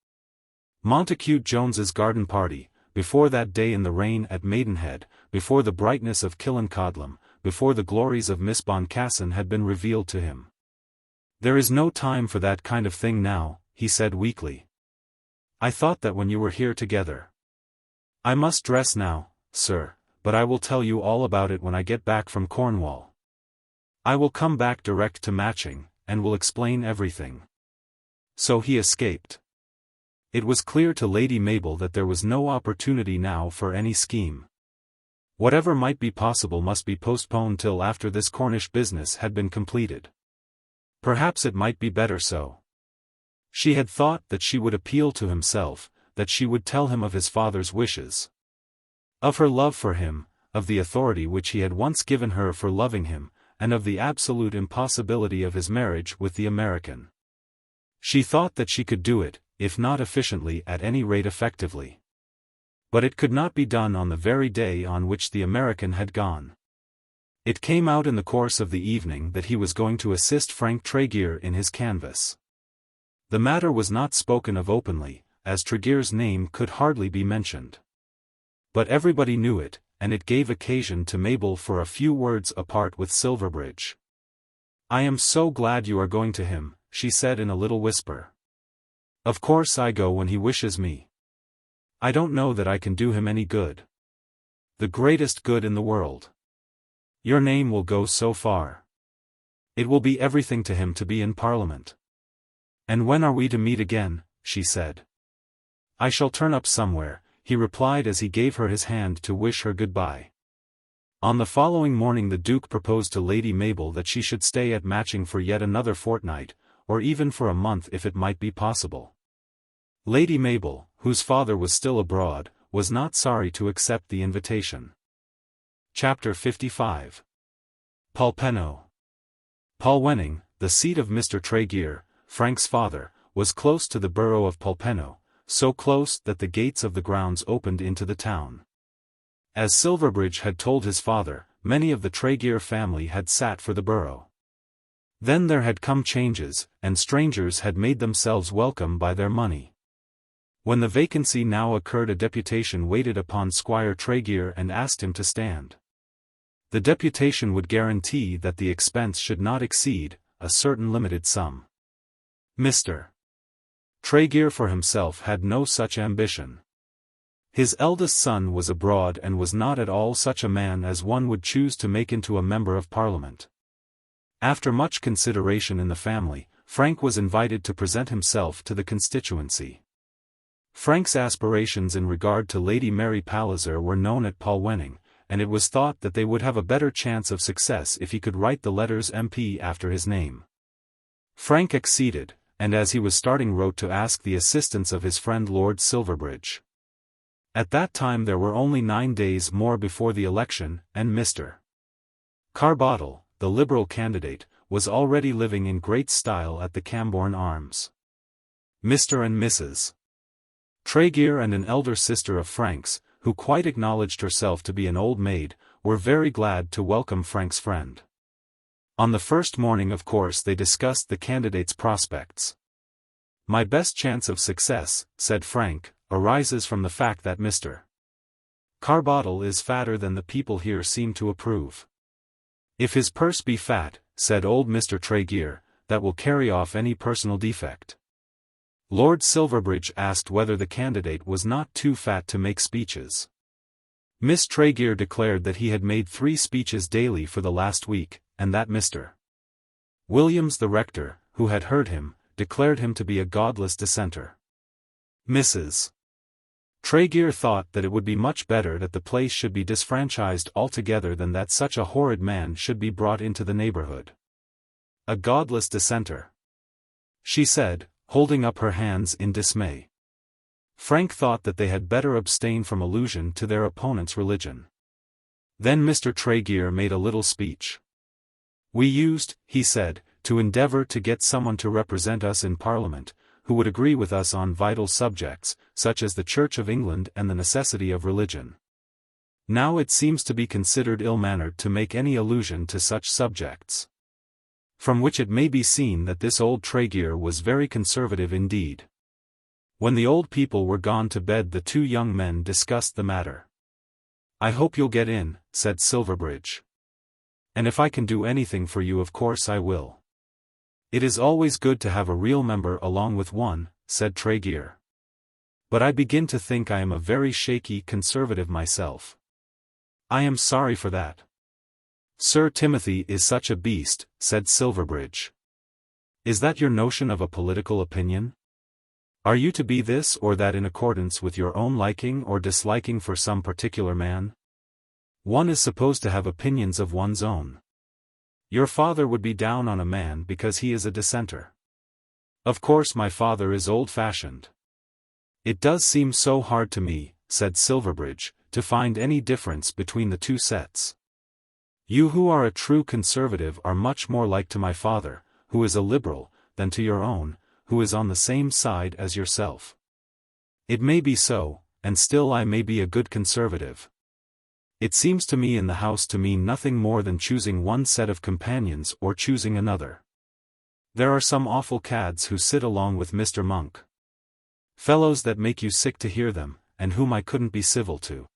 Montacute Jones's garden party, before that day in the rain at Maidenhead, before the brightness of Killancodlem, before the glories of Miss Boncassen had been revealed to him. "There is no time for that kind of thing now," he said weakly. "I thought that when you were here together. I must dress now, sir, but I will tell you all about it when I get back from Cornwall. I will come back direct to Matching, and will explain everything." So he escaped. It was clear to Lady Mabel that there was no opportunity now for any scheme. Whatever might be possible must be postponed till after this Cornish business had been completed. Perhaps it might be better so. She had thought that she would appeal to himself, that she would tell him of his father's wishes, of her love for him, of the authority which he had once given her for loving him, and of the absolute impossibility of his marriage with the American. She thought that she could do it, if not efficiently at any rate effectively. But it could not be done on the very day on which the American had gone. It came out in the course of the evening that he was going to assist Frank Tregear in his canvass. The matter was not spoken of openly, as Tregear's name could hardly be mentioned. But everybody knew it, and it gave occasion to Mabel for a few words apart with Silverbridge. "I am so glad you are going to him," she said in a little whisper. "Of course I go when he wishes me. I don't know that I can do him any good. The greatest good in the world. Your name will go so far. It will be everything to him to be in Parliament." "And when are we to meet again?" she said. "I shall turn up somewhere," he replied as he gave her his hand to wish her goodbye. On the following morning the Duke proposed to Lady Mabel that she should stay at Matching for yet another fortnight, or even for a month if it might be possible. Lady Mabel, whose father was still abroad, was not sorry to accept the invitation. Chapter 55. Polpenno. Polwenning, the seat of Mr. Tregear, Frank's father, was close to the borough of Polpenno, so close that the gates of the grounds opened into the town. As Silverbridge had told his father, many of the Tregear family had sat for the borough. Then there had come changes, and strangers had made themselves welcome by their money. When the vacancy now occurred, a deputation waited upon Squire Tregear and asked him to stand. The deputation would guarantee that the expense should not exceed a certain limited sum. Mr. Tregear for himself had no such ambition. His eldest son was abroad and was not at all such a man as one would choose to make into a member of Parliament. After much consideration in the family, Frank was invited to present himself to the constituency. Frank's aspirations in regard to Lady Mary Palliser were known at Polwenning, and it was thought that they would have a better chance of success if he could write the letters MP after his name. Frank acceded, and as he was starting wrote to ask the assistance of his friend Lord Silverbridge. At that time there were only 9 days more before the election, and Mr. Carbottle, the Liberal candidate, was already living in great style at the Camborne Arms. Mr. and Mrs. Tregear and an elder sister of Frank's, who quite acknowledged herself to be an old maid, were very glad to welcome Frank's friend. On the first morning of course they discussed the candidate's prospects. "My best chance of success," said Frank, "arises from the fact that Mr. Carbottle is fatter than the people here seem to approve." "If his purse be fat," said old Mr. Tregear, "that will carry off any personal defect." Lord Silverbridge asked whether the candidate was not too fat to make speeches. Miss Tregear declared that he had made 3 speeches daily for the last week, and that Mr. Williams the rector, who had heard him, declared him to be a godless dissenter. Mrs. Tregear thought that it would be much better that the place should be disfranchised altogether than that such a horrid man should be brought into the neighbourhood. "A godless dissenter," she said, holding up her hands in dismay. Frank thought that they had better abstain from allusion to their opponent's religion. Then Mr. Tregear made a little speech. "We used," he said, "to endeavour to get someone to represent us in Parliament, who would agree with us on vital subjects, such as the Church of England and the necessity of religion. Now it seems to be considered ill-mannered to make any allusion to such subjects." From which it may be seen that this old Tregear was very conservative indeed. When the old people were gone to bed the 2 young men discussed the matter. "I hope you'll get in," said Silverbridge. "And if I can do anything for you of course I will." "It is always good to have a real member along with one," said Tregear. "But I begin to think I am a very shaky conservative myself." "I am sorry for that." "Sir Timothy is such a beast," said Silverbridge. "Is that your notion of a political opinion? Are you to be this or that in accordance with your own liking or disliking for some particular man? One is supposed to have opinions of one's own. Your father would be down on a man because he is a dissenter. Of course my father is old-fashioned." "It does seem so hard to me," said Silverbridge, "to find any difference between the 2 sets. You who are a true conservative are much more like to my father, who is a liberal, than to your own, who is on the same side as yourself. It may be so, and still I may be a good conservative. It seems to me in the house to mean nothing more than choosing one set of companions or choosing another. There are some awful cads who sit along with Mr. Monk. Fellows that make you sick to hear them, and whom I couldn't be civil to.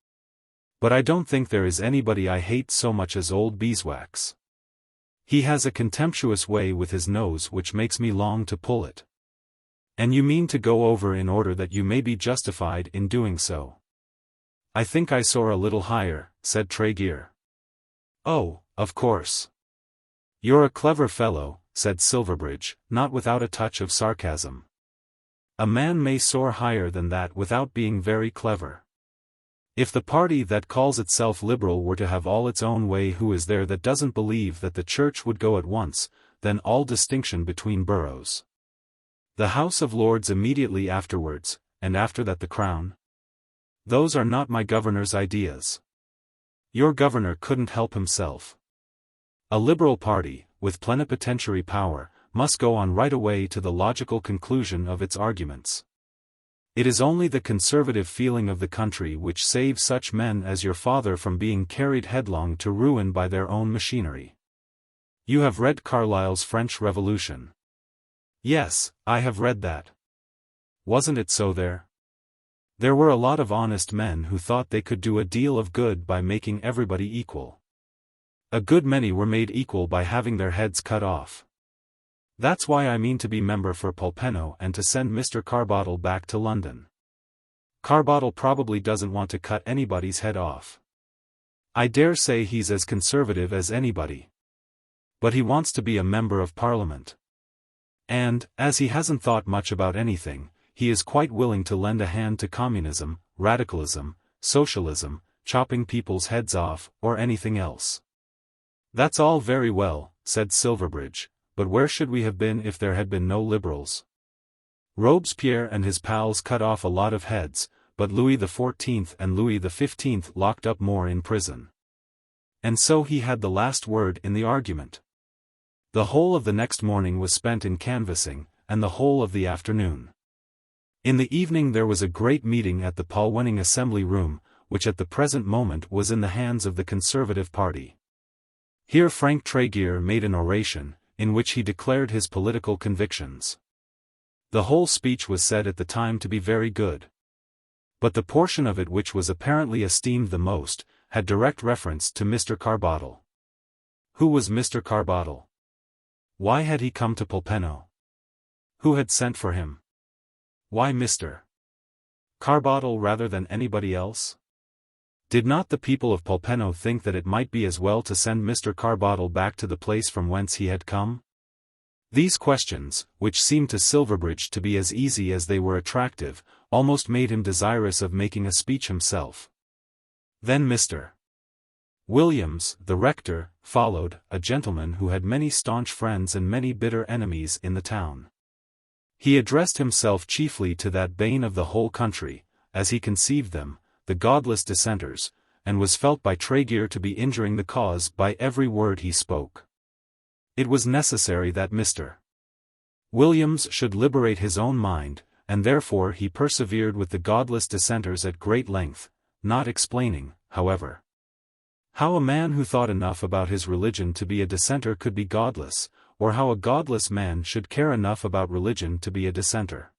But I don't think there is anybody I hate so much as old Beeswax. He has a contemptuous way with his nose which makes me long to pull it." "And you mean to go over in order that you may be justified in doing so?" "I think I soar a little higher," said Tregear. "Oh, of course. You're a clever fellow," said Silverbridge, not without a touch of sarcasm. "A man may soar higher than that without being very clever. If the party that calls itself Liberal were to have all its own way, who is there that doesn't believe that the Church would go at once, then all distinction between boroughs? The House of Lords immediately afterwards, and after that the Crown? Those are not my governor's ideas. Your governor couldn't help himself. A Liberal party, with plenipotentiary power, must go on right away to the logical conclusion of its arguments. It is only the conservative feeling of the country which saves such men as your father from being carried headlong to ruin by their own machinery. You have read Carlyle's French Revolution?" "Yes, I have read that." "Wasn't it so there? There were a lot of honest men who thought they could do a deal of good by making everybody equal. A good many were made equal by having their heads cut off. That's why I mean to be member for Polpenno and to send Mr. Carbottle back to London." "Carbottle probably doesn't want to cut anybody's head off. I dare say he's as conservative as anybody. But he wants to be a member of Parliament. And, as he hasn't thought much about anything, he is quite willing to lend a hand to communism, radicalism, socialism, chopping people's heads off, or anything else. "That's all very well," said Silverbridge, "but where should we have been if there had been no Liberals? Robespierre and his pals cut off a lot of heads, but Louis XIV and Louis XV locked up more in prison. And so he had the last word in the argument." The whole of the next morning was spent in canvassing, and the whole of the afternoon. In the evening there was a great meeting at the Polpenno Assembly Room, which at the present moment was in the hands of the Conservative party. Here Frank Tregear made an oration, in which he declared his political convictions. The whole speech was said at the time to be very good. But the portion of it which was apparently esteemed the most, had direct reference to Mr. Carbottle. Who was Mr. Carbottle? Why had he come to Polpenno? Who had sent for him? Why Mr. Carbottle rather than anybody else? Did not the people of Polpenno think that it might be as well to send Mr. Carbottle back to the place from whence he had come? These questions, which seemed to Silverbridge to be as easy as they were attractive, almost made him desirous of making a speech himself. Then Mr. Williams, the rector, followed, a gentleman who had many staunch friends and many bitter enemies in the town. He addressed himself chiefly to that bane of the whole country, as he conceived them, the godless dissenters, and was felt by Tregear to be injuring the cause by every word he spoke. It was necessary that Mr. Williams should liberate his own mind, and therefore he persevered with the godless dissenters at great length, not explaining, however, how a man who thought enough about his religion to be a dissenter could be godless, or how a godless man should care enough about religion to be a dissenter.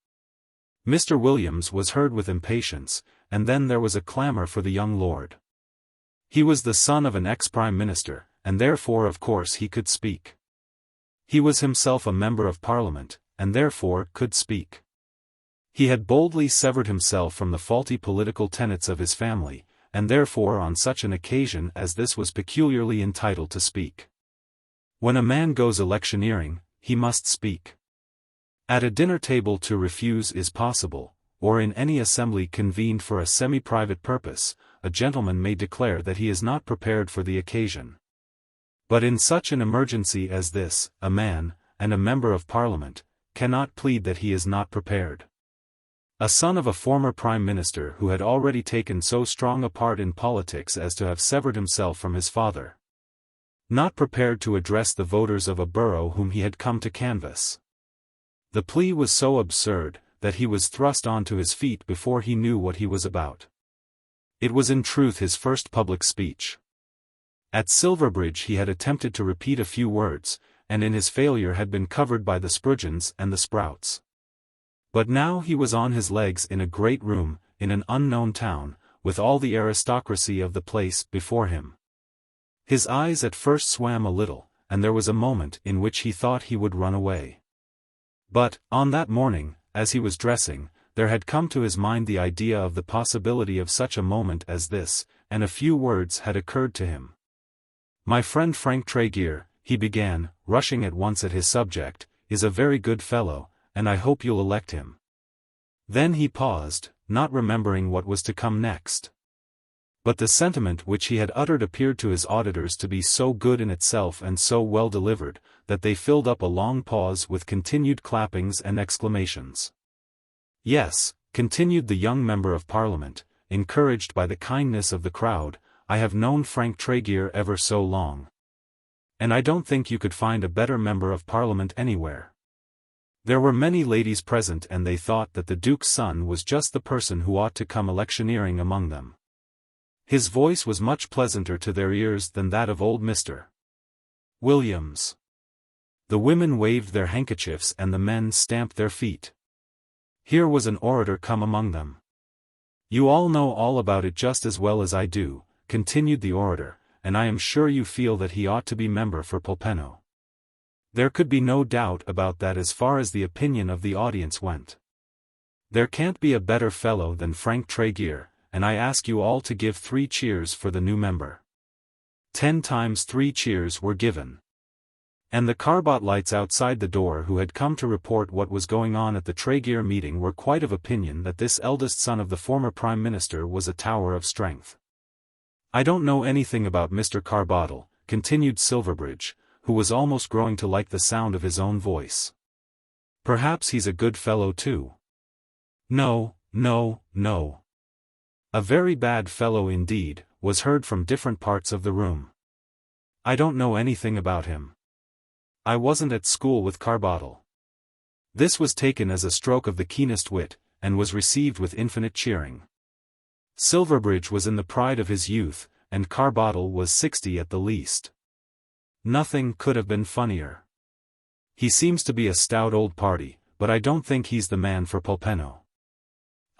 Mr. Williams was heard with impatience, and then there was a clamour for the young lord. He was the son of an ex-prime minister, and therefore of course he could speak. He was himself a member of Parliament, and therefore could speak. He had boldly severed himself from the faulty political tenets of his family, and therefore on such an occasion as this was peculiarly entitled to speak. When a man goes electioneering, he must speak. At a dinner table to refuse is possible, or in any assembly convened for a semi-private purpose, a gentleman may declare that he is not prepared for the occasion. But in such an emergency as this, a man, and a member of Parliament, cannot plead that he is not prepared. A son of a former prime minister who had already taken so strong a part in politics as to have severed himself from his father. Not prepared to address the voters of a borough whom he had come to canvass. The plea was so absurd, that he was thrust on to his feet before he knew what he was about. It was in truth his first public speech. At Silverbridge he had attempted to repeat a few words, and in his failure had been covered by the Spurgeons and the Sprouts. But now he was on his legs in a great room, in an unknown town, with all the aristocracy of the place before him. His eyes at first swam a little, and there was a moment in which he thought he would run away. But, on that morning, as he was dressing, there had come to his mind the idea of the possibility of such a moment as this, and a few words had occurred to him. "My friend Frank Tregear," he began, rushing at once at his subject, "is a very good fellow, and I hope you'll elect him." Then he paused, not remembering what was to come next. But the sentiment which he had uttered appeared to his auditors to be so good in itself and so well delivered, that they filled up a long pause with continued clappings and exclamations. "Yes," continued the young member of Parliament, encouraged by the kindness of the crowd, "I have known Frank Tregear ever so long. And I don't think you could find a better member of Parliament anywhere." There were many ladies present and they thought that the Duke's son was just the person who ought to come electioneering among them. His voice was much pleasanter to their ears than that of old Mr. Williams. The women waved their handkerchiefs and the men stamped their feet. Here was an orator come among them. "You all know all about it just as well as I do," continued the orator, "and I am sure you feel that he ought to be member for Polpenno. There could be no doubt about that as far as the opinion of the audience went. There can't be a better fellow than Frank Tregear, and I ask you all to give 3 cheers for the new member." 10 times 3 cheers were given. And the Carbot lights outside the door who had come to report what was going on at the Tregear meeting were quite of opinion that this eldest son of the former Prime Minister was a tower of strength. "I don't know anything about Mr. Carbottle," continued Silverbridge, who was almost growing to like the sound of his own voice. "Perhaps he's a good fellow too." "No, no, no. A very bad fellow indeed," was heard from different parts of the room. "I don't know anything about him. I wasn't at school with Carbottle." This was taken as a stroke of the keenest wit, and was received with infinite cheering. Silverbridge was in the pride of his youth, and Carbottle was 60 at the least. Nothing could have been funnier. "He seems to be a stout old party, but I don't think he's the man for Polpenno.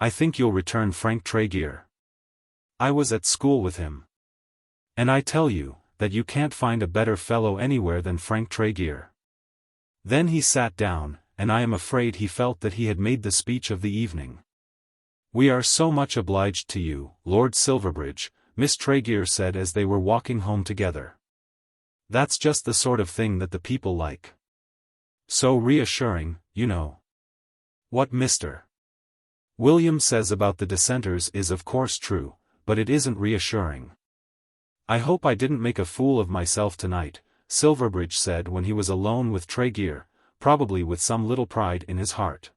I think you'll return Frank Tregear. I was at school with him. And I tell you, that you can't find a better fellow anywhere than Frank Tregear." Then he sat down, and I am afraid he felt that he had made the speech of the evening. "We are so much obliged to you, Lord Silverbridge," Miss Tregear said as they were walking home together. "That's just the sort of thing that the people like. So reassuring, you know. What Mr. William says about the dissenters is of course true, but it isn't reassuring." "I hope I didn't make a fool of myself tonight," Silverbridge said when he was alone with Tregear, probably with some little pride in his heart.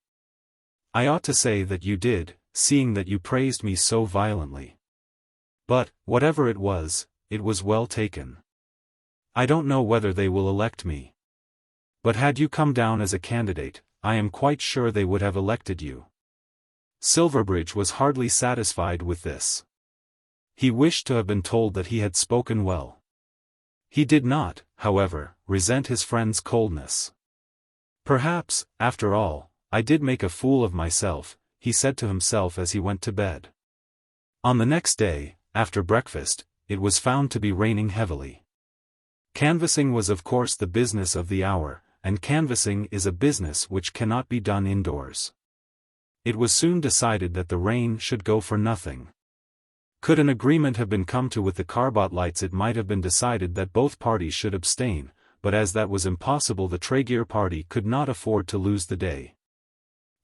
"I ought to say that you did, seeing that you praised me so violently. But, whatever it was well taken. I don't know whether they will elect me. But had you come down as a candidate, I am quite sure they would have elected you." Silverbridge was hardly satisfied with this. He wished to have been told that he had spoken well. He did not, however, resent his friend's coldness. "Perhaps, after all, I did make a fool of myself," he said to himself as he went to bed. On the next day, after breakfast, it was found to be raining heavily. Canvassing was of course the business of the hour, and canvassing is a business which cannot be done indoors. It was soon decided that the rain should go for nothing. Could an agreement have been come to with the Carbottlites, it might have been decided that both parties should abstain, but as that was impossible, the Tregear party could not afford to lose the day.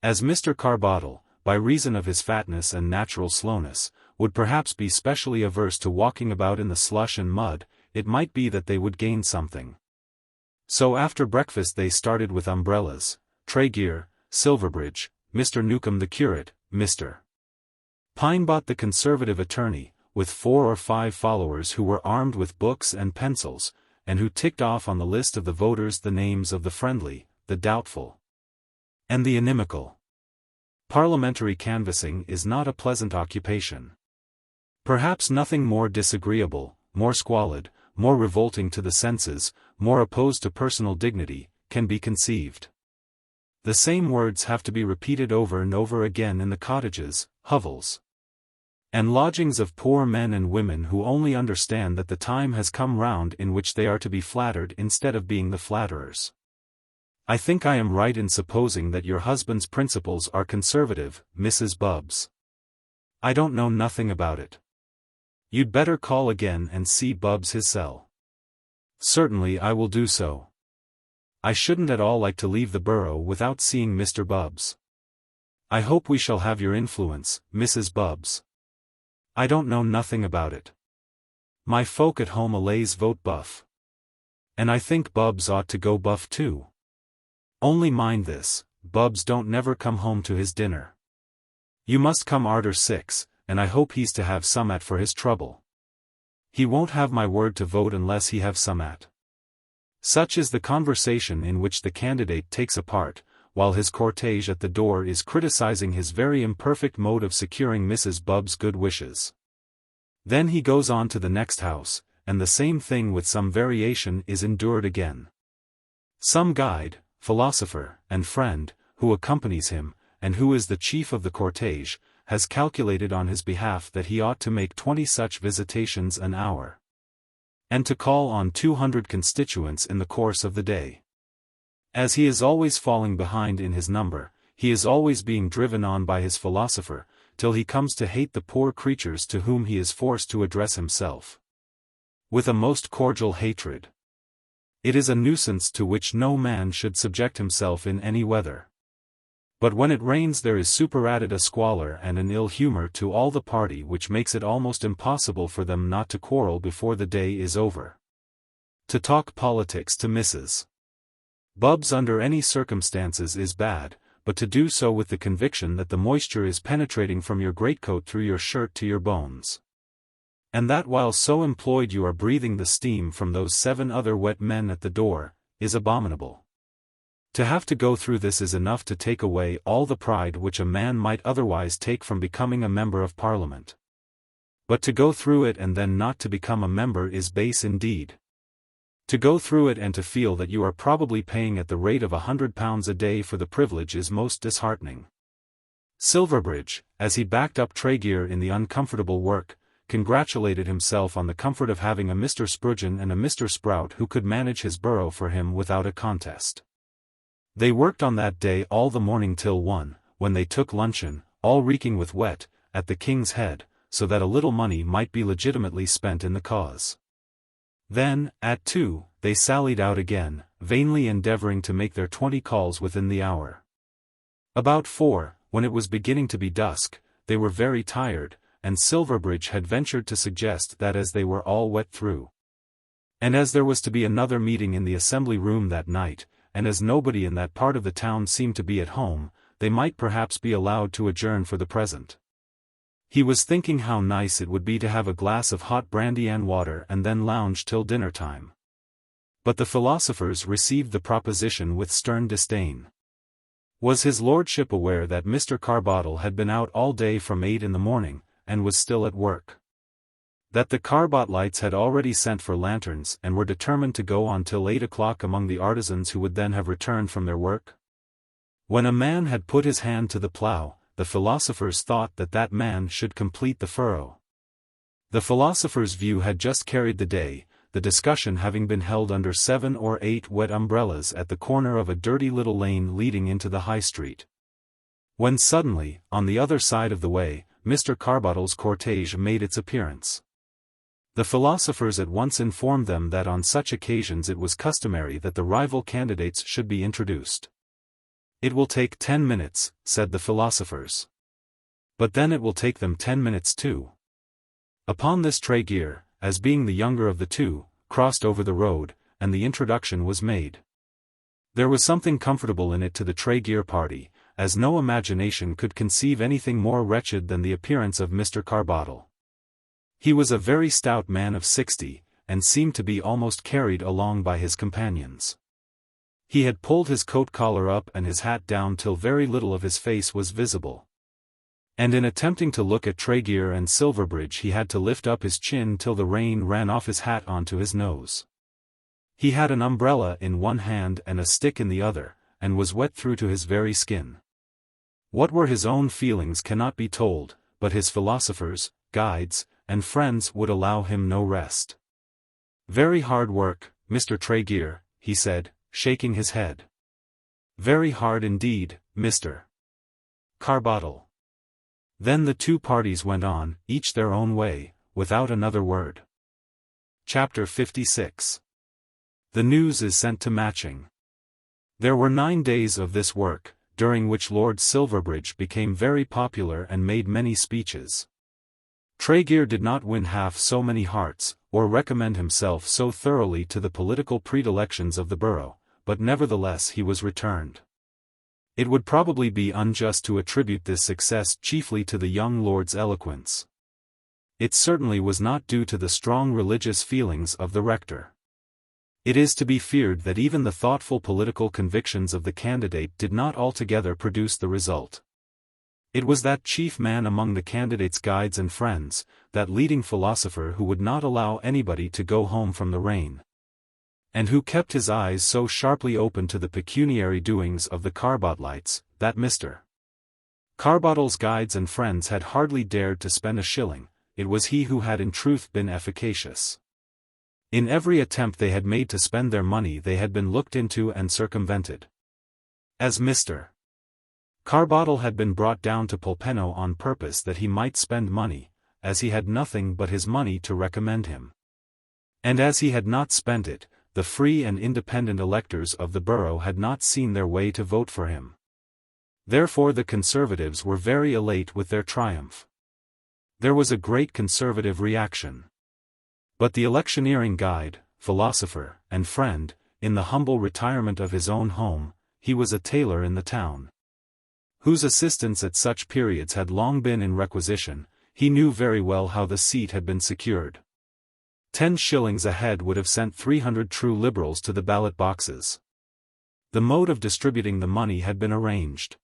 As Mr. Carbottle, by reason of his fatness and natural slowness, would perhaps be specially averse to walking about in the slush and mud, it might be that they would gain something. So after breakfast they started with umbrellas, Tregear, Silverbridge, Mr. Newcombe the curate, Mr. Pinebot the conservative attorney, with 4 or 5 followers who were armed with books and pencils, and who ticked off on the list of the voters the names of the friendly, the doubtful, and the inimical. Parliamentary canvassing is not a pleasant occupation. Perhaps nothing more disagreeable, more squalid, more revolting to the senses, more opposed to personal dignity, can be conceived. The same words have to be repeated over and over again in the cottages, hovels, and lodgings of poor men and women who only understand that the time has come round in which they are to be flattered instead of being the flatterers. "I think I am right in supposing that your husband's principles are conservative, Mrs. Bubbs. I don't know nothing about it. You'd better call again and see Bubbs hisself." "Certainly I will do so. I shouldn't at all like to leave the borough without seeing Mr. Bubbs. I hope we shall have your influence, Mrs. Bubbs. I don't know nothing about it. My folk at home allays vote buff. And I think Bubbs ought to go buff too. Only mind this, Bubbs don't never come home to his dinner. You must come arter 6, and I hope he's to have summat for his trouble. He won't have my word to vote unless he have summat." Such is the conversation in which the candidate takes a part, while his cortege at the door is criticizing his very imperfect mode of securing Mrs. Bubbs' good wishes. Then he goes on to the next house, and the same thing with some variation is endured again. Some guide, philosopher, and friend, who accompanies him, and who is the chief of the cortege, has calculated on his behalf that he ought to make 20 such visitations an hour, and to call on 200 constituents in the course of the day. As he is always falling behind in his number, he is always being driven on by his philosopher, till he comes to hate the poor creatures to whom he is forced to address himself with a most cordial hatred. It is a nuisance to which no man should subject himself in any weather. But when it rains there is superadded a squalor and an ill humor to all the party which makes it almost impossible for them not to quarrel before the day is over. To talk politics to Mrs. Bubbs under any circumstances is bad, but to do so with the conviction that the moisture is penetrating from your greatcoat through your shirt to your bones, and that while so employed you are breathing the steam from those 7 other wet men at the door, is abominable. To have to go through this is enough to take away all the pride which a man might otherwise take from becoming a member of Parliament. But to go through it and then not to become a member is base indeed. To go through it and to feel that you are probably paying at the rate of £100 a day for the privilege is most disheartening. Silverbridge, as he backed up Tregear in the uncomfortable work, congratulated himself on the comfort of having a Mr. Spurgeon and a Mr. Sprout who could manage his borough for him without a contest. They worked on that day all the morning till 1, when they took luncheon, all reeking with wet, at the King's Head, so that a little money might be legitimately spent in the cause. Then, at 2, they sallied out again, vainly endeavouring to make their 20 calls within the hour. About 4, when it was beginning to be dusk, they were very tired, and Silverbridge had ventured to suggest that as they were all wet through, and as there was to be another meeting in the Assembly Room that night, and as nobody in that part of the town seemed to be at home, they might perhaps be allowed to adjourn for the present. He was thinking how nice it would be to have a glass of hot brandy and water and then lounge till dinner time. But the philosophers received the proposition with stern disdain. Was his lordship aware that Mr. Carbottle had been out all day from 8 in the morning, and was still at work? That the Carbotlites had already sent for lanterns and were determined to go on till 8 o'clock among the artisans who would then have returned from their work? When a man had put his hand to the plough, the philosophers thought that that man should complete the furrow. The philosophers' view had just carried the day, the discussion having been held under 7 or 8 wet umbrellas at the corner of a dirty little lane leading into the High Street. When suddenly, on the other side of the way, Mr. Carbottle's cortege made its appearance. The philosophers at once informed them that on such occasions it was customary that the rival candidates should be introduced. "It will take 10 minutes," said the philosophers. "But then it will take them 10 minutes too." Upon this Tregear, as being the younger of the two, crossed over the road, and the introduction was made. There was something comfortable in it to the Tregear party, as no imagination could conceive anything more wretched than the appearance of Mr. Carbottle. He was a very stout man of 60, and seemed to be almost carried along by his companions. He had pulled his coat collar up and his hat down till very little of his face was visible. And in attempting to look at Tregear and Silverbridge he had to lift up his chin till the rain ran off his hat onto his nose. He had an umbrella in one hand and a stick in the other, and was wet through to his very skin. What were his own feelings cannot be told, but his philosophers, guides, and friends would allow him no rest. "Very hard work, Mr. Tregear," he said, shaking his head. "Very hard indeed, Mr. Carbottle." Then the two parties went on, each their own way, without another word. Chapter 56. The news is sent to Matching. There were 9 days of this work, during which Lord Silverbridge became very popular and made many speeches. Tregear did not win half so many hearts, or recommend himself so thoroughly to the political predilections of the borough, but nevertheless he was returned. It would probably be unjust to attribute this success chiefly to the young lord's eloquence. It certainly was not due to the strong religious feelings of the rector. It is to be feared that even the thoughtful political convictions of the candidate did not altogether produce the result. It was that chief man among the candidate's guides and friends, that leading philosopher who would not allow anybody to go home from the rain, and who kept his eyes so sharply open to the pecuniary doings of the Carbotlites, that Mr. Carbottle's guides and friends had hardly dared to spend a shilling. It was he who had in truth been efficacious. In every attempt they had made to spend their money they had been looked into and circumvented. As Mr. Carbottle had been brought down to Polpenno on purpose that he might spend money, as he had nothing but his money to recommend him. And as he had not spent it, the free and independent electors of the borough had not seen their way to vote for him. Therefore the Conservatives were very elate with their triumph. There was a great Conservative reaction. But the electioneering guide, philosopher, and friend, in the humble retirement of his own home, he was a tailor in the town, whose assistance at such periods had long been in requisition, he knew very well how the seat had been secured. 10 shillings a head would have sent 300 true Liberals to the ballot boxes. The mode of distributing the money had been arranged.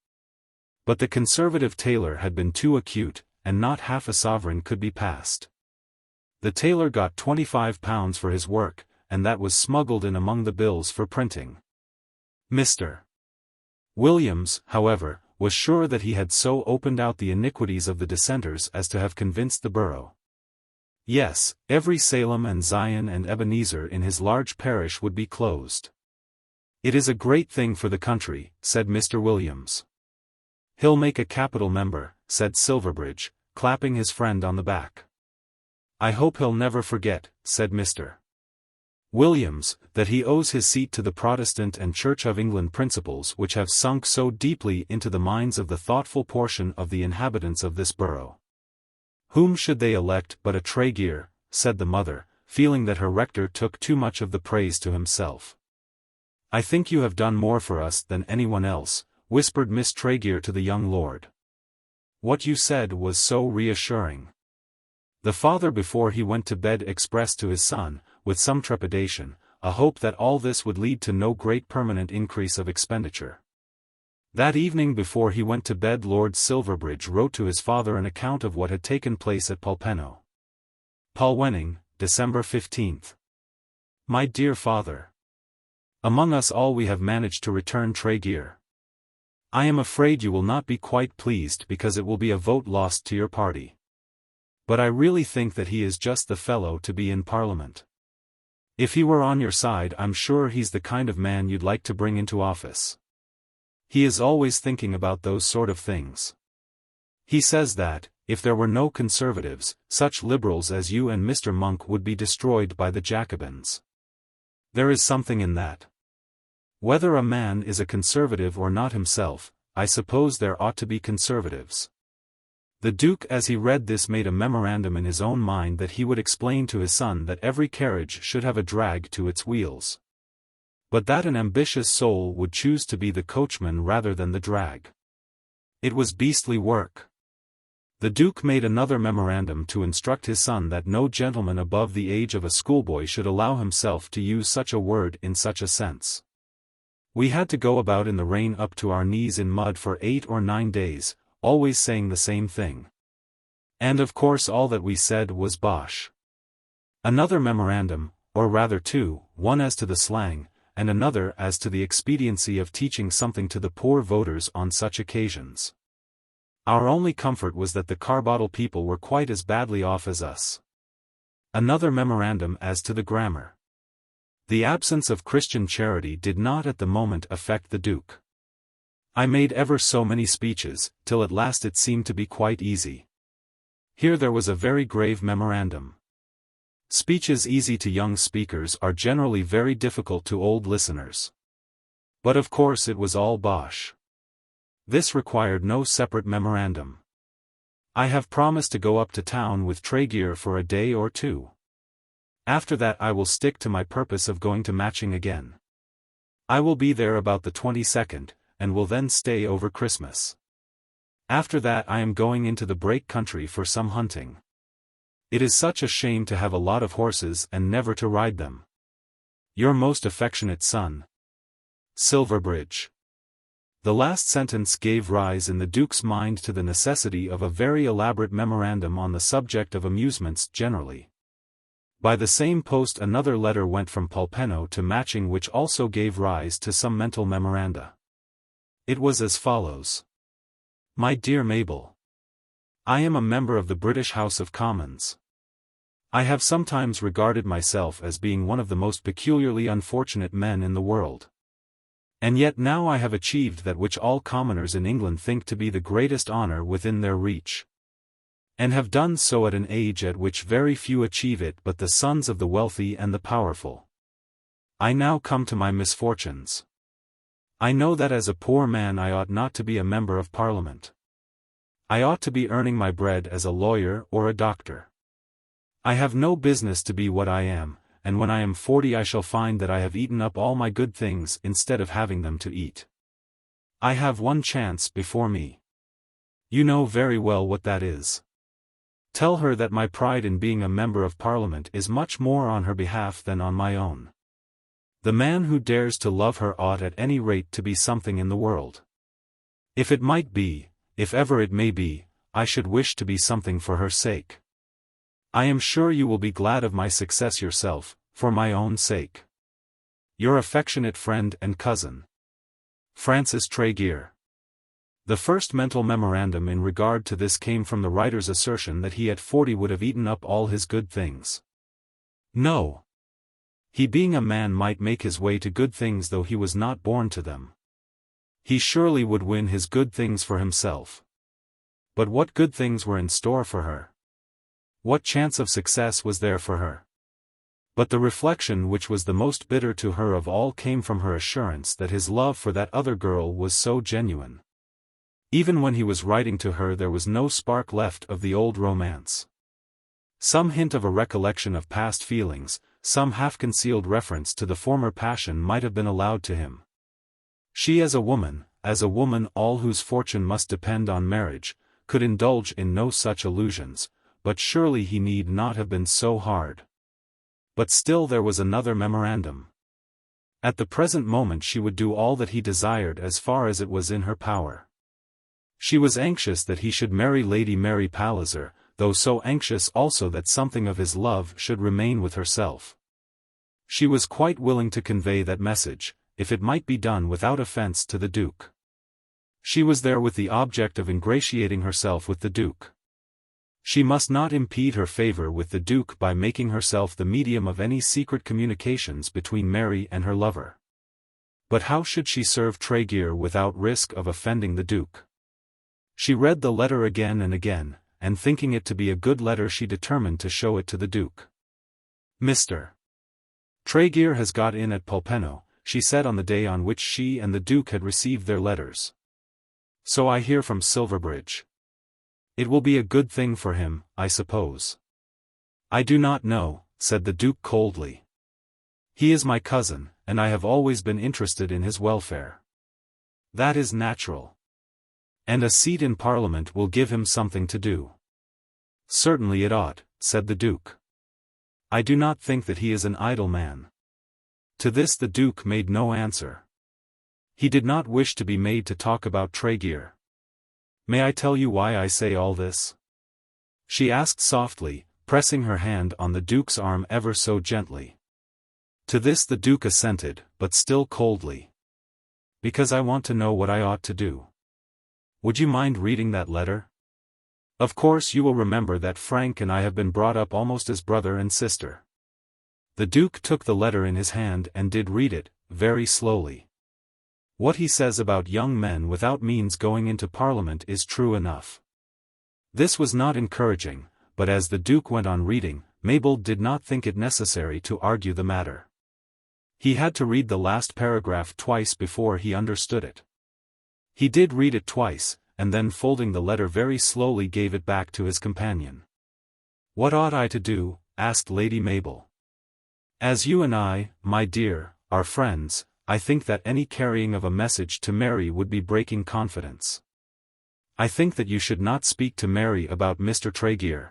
But the Conservative tailor had been too acute, and not half a sovereign could be passed. The tailor got £25 for his work, and that was smuggled in among the bills for printing. Mr. Williams, however, was sure that he had so opened out the iniquities of the dissenters as to have convinced the borough. Yes, every Salem and Zion and Ebenezer in his large parish would be closed. It is a great thing for the country, said Mr. Williams. He'll make a capital member, said Silverbridge, clapping his friend on the back. I hope he'll never forget, said Mr. Williams, that he owes his seat to the Protestant and Church of England principles which have sunk so deeply into the minds of the thoughtful portion of the inhabitants of this borough. Whom should they elect but a Tregear, said the mother, feeling that her rector took too much of the praise to himself. I think you have done more for us than anyone else, whispered Miss Tregear to the young lord. What you said was so reassuring. The father before he went to bed expressed to his son, with some trepidation, a hope that all this would lead to no great permanent increase of expenditure. That evening before he went to bed Lord Silverbridge wrote to his father an account of what had taken place at Polpenno. Polwenning, December 15th. My dear father. Among us all we have managed to return Tregear. I am afraid you will not be quite pleased because it will be a vote lost to your party. But I really think that he is just the fellow to be in Parliament. If he were on your side I'm sure he's the kind of man you'd like to bring into office. He is always thinking about those sort of things. He says that, if there were no Conservatives, such Liberals as you and Mr. Monk would be destroyed by the Jacobins. There is something in that. Whether a man is a Conservative or not himself, I suppose there ought to be Conservatives. The Duke as he read this made a memorandum in his own mind that he would explain to his son that every carriage should have a drag to its wheels. But that an ambitious soul would choose to be the coachman rather than the drag. It was beastly work. The Duke made another memorandum to instruct his son that no gentleman above the age of a schoolboy should allow himself to use such a word in such a sense. We had to go about in the rain up to our knees in mud for 8 or 9 days, always saying the same thing. And of course all that we said was bosh. Another memorandum, or rather two, one as to the slang, and another as to the expediency of teaching something to the poor voters on such occasions. Our only comfort was that the Carbottle people were quite as badly off as us. Another memorandum as to the grammar. The absence of Christian charity did not at the moment affect the Duke. I made ever so many speeches, till at last it seemed to be quite easy. Here there was a very grave memorandum. Speeches easy to young speakers are generally very difficult to old listeners. But of course it was all bosh. This required no separate memorandum. I have promised to go up to town with Tregear for a day or two. After that I will stick to my purpose of going to Matching again. I will be there about the 22nd, and will then stay over Christmas. After that I am going into the Brake country for some hunting. It is such a shame to have a lot of horses and never to ride them. Your most affectionate son, Silverbridge. The last sentence gave rise in the Duke's mind to the necessity of a very elaborate memorandum on the subject of amusements generally. By the same post another letter went from Polpenno to Matching which also gave rise to some mental memoranda. It was as follows. My dear Mabel. I am a member of the British House of Commons. I have sometimes regarded myself as being one of the most peculiarly unfortunate men in the world. And yet now I have achieved that which all commoners in England think to be the greatest honour within their reach. And have done so at an age at which very few achieve it but the sons of the wealthy and the powerful. I now come to my misfortunes. I know that as a poor man I ought not to be a member of Parliament. I ought to be earning my bread as a lawyer or a doctor. I have no business to be what I am, and when I am 40 I shall find that I have eaten up all my good things instead of having them to eat. I have one chance before me. You know very well what that is. Tell her that my pride in being a member of Parliament is much more on her behalf than on my own. The man who dares to love her ought at any rate to be something in the world. If it might be, if ever it may be, I should wish to be something for her sake. I am sure you will be glad of my success yourself, for my own sake. Your affectionate friend and cousin, Francis Tregear. The first mental memorandum in regard to this came from the writer's assertion that he at 40 would have eaten up all his good things. No. He being a man might make his way to good things though he was not born to them. He surely would win his good things for himself. But what good things were in store for her? What chance of success was there for her? But the reflection which was the most bitter to her of all came from her assurance that his love for that other girl was so genuine. Even when he was writing to her there was no spark left of the old romance. Some hint of a recollection of past feelings, some half-concealed reference to the former passion might have been allowed to him. She as a woman all whose fortune must depend on marriage, could indulge in no such illusions, but surely he need not have been so hard. But still there was another memorandum. At the present moment she would do all that he desired as far as it was in her power. She was anxious that he should marry Lady Mary Palliser, though so anxious also that something of his love should remain with herself. She was quite willing to convey that message, if it might be done without offence to the Duke. She was there with the object of ingratiating herself with the Duke. She must not impede her favour with the Duke by making herself the medium of any secret communications between Mary and her lover. But how should she serve Tregear without risk of offending the Duke? She read the letter again, and thinking it to be a good letter she determined to show it to the Duke. Mr. Tregear has got in at Polpenno, she said on the day on which she and the Duke had received their letters. So I hear from Silverbridge. It will be a good thing for him, I suppose. I do not know, said the Duke coldly. He is my cousin, and I have always been interested in his welfare. That is natural. And a seat in Parliament will give him something to do. Certainly it ought, said the Duke. I do not think that he is an idle man. To this the Duke made no answer. He did not wish to be made to talk about Tregear. May I tell you why I say all this? She asked softly, pressing her hand on the Duke's arm ever so gently. To this the Duke assented, but still coldly. Because I want to know what I ought to do. Would you mind reading that letter? Of course you will remember that Frank and I have been brought up almost as brother and sister. The Duke took the letter in his hand and did read it, very slowly. What he says about young men without means going into Parliament is true enough. This was not encouraging, but as the Duke went on reading, Mabel did not think it necessary to argue the matter. He had to read the last paragraph twice before he understood it. He did read it twice, and then folding the letter very slowly gave it back to his companion. What ought I to do? Asked Lady Mabel. As you and I, my dear, are friends, I think that any carrying of a message to Mary would be breaking confidence. I think that you should not speak to Mary about Mr. Tregear.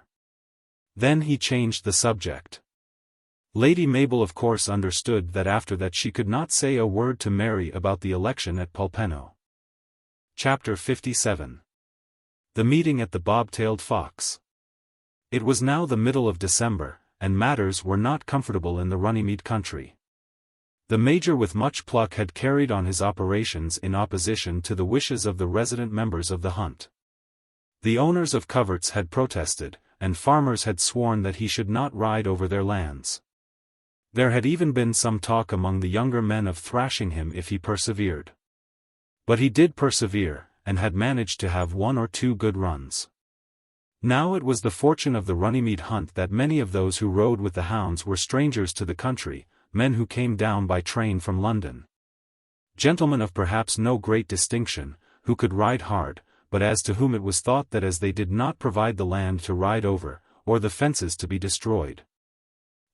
Then he changed the subject. Lady Mabel of course understood that after that she could not say a word to Mary about the election at Polpenno. Chapter 57. The meeting at the Bobtailed Fox. It was now the middle of December, and matters were not comfortable in the Runnymede country. The Major with much pluck had carried on his operations in opposition to the wishes of the resident members of the hunt. The owners of coverts had protested, and farmers had sworn that he should not ride over their lands. There had even been some talk among the younger men of thrashing him if he persevered. But he did persevere, and had managed to have 1 or 2 good runs. Now it was the fortune of the Runnymede hunt that many of those who rode with the hounds were strangers to the country, men who came down by train from London. Gentlemen of perhaps no great distinction, who could ride hard, but as to whom it was thought that as they did not provide the land to ride over, or the fences to be destroyed,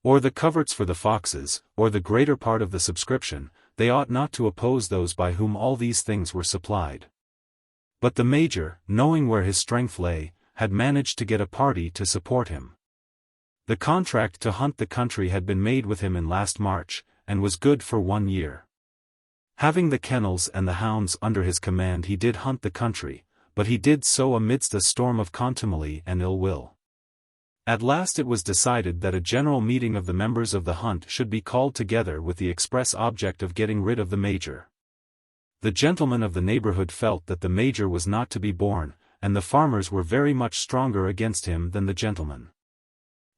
or the coverts for the foxes, or the greater part of the subscription, they ought not to oppose those by whom all these things were supplied. But the Major, knowing where his strength lay, had managed to get a party to support him. The contract to hunt the country had been made with him in last March, and was good for 1 year. Having the kennels and the hounds under his command, he did hunt the country, but he did so amidst a storm of contumely and ill will. At last it was decided that a general meeting of the members of the hunt should be called together with the express object of getting rid of the Major. The gentlemen of the neighborhood felt that the Major was not to be borne, and the farmers were very much stronger against him than the gentlemen.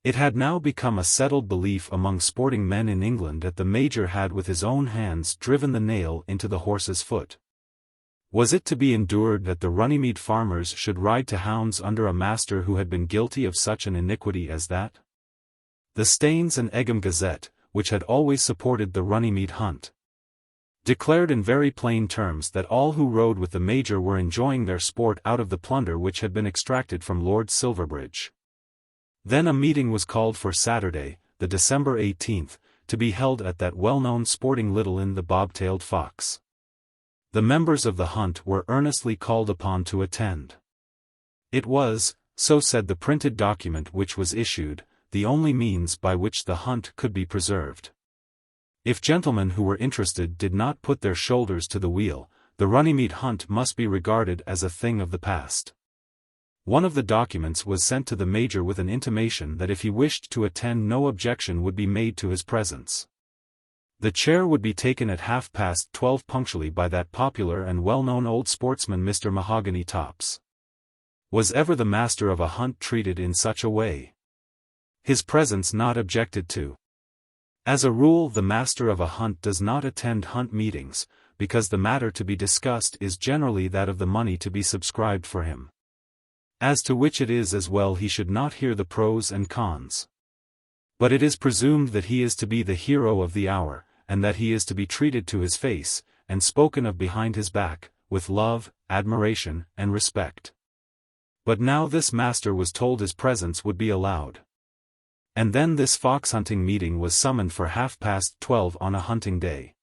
It had now become a settled belief among sporting men in England that the Major had with his own hands driven the nail into the horse's foot. Was it to be endured that the Runnymede farmers should ride to hounds under a master who had been guilty of such an iniquity as that? The Staines and Egham Gazette, which had always supported the Runnymede hunt, declared in very plain terms that all who rode with the Major were enjoying their sport out of the plunder which had been extracted from Lord Silverbridge. Then a meeting was called for Saturday, the December 18th, to be held at that well-known sporting little inn, the Bobtailed Fox. The members of the hunt were earnestly called upon to attend. It was, so said the printed document which was issued, the only means by which the hunt could be preserved. If gentlemen who were interested did not put their shoulders to the wheel, the Runnymede hunt must be regarded as a thing of the past. One of the documents was sent to the Major with an intimation that if he wished to attend no objection would be made to his presence. The chair would be taken at 12:30 punctually by that popular and well-known old sportsman Mr. Mahogany Tops. Was ever the master of a hunt treated in such a way? His presence not objected to. As a rule, the master of a hunt does not attend hunt meetings, because the matter to be discussed is generally that of the money to be subscribed for him, as to which it is as well he should not hear the pros and cons. But it is presumed that he is to be the hero of the hour, and that he is to be treated to his face, and spoken of behind his back, with love, admiration, and respect. But now this master was told his presence would be allowed. And then this fox-hunting meeting was summoned for 12:30 on a hunting day,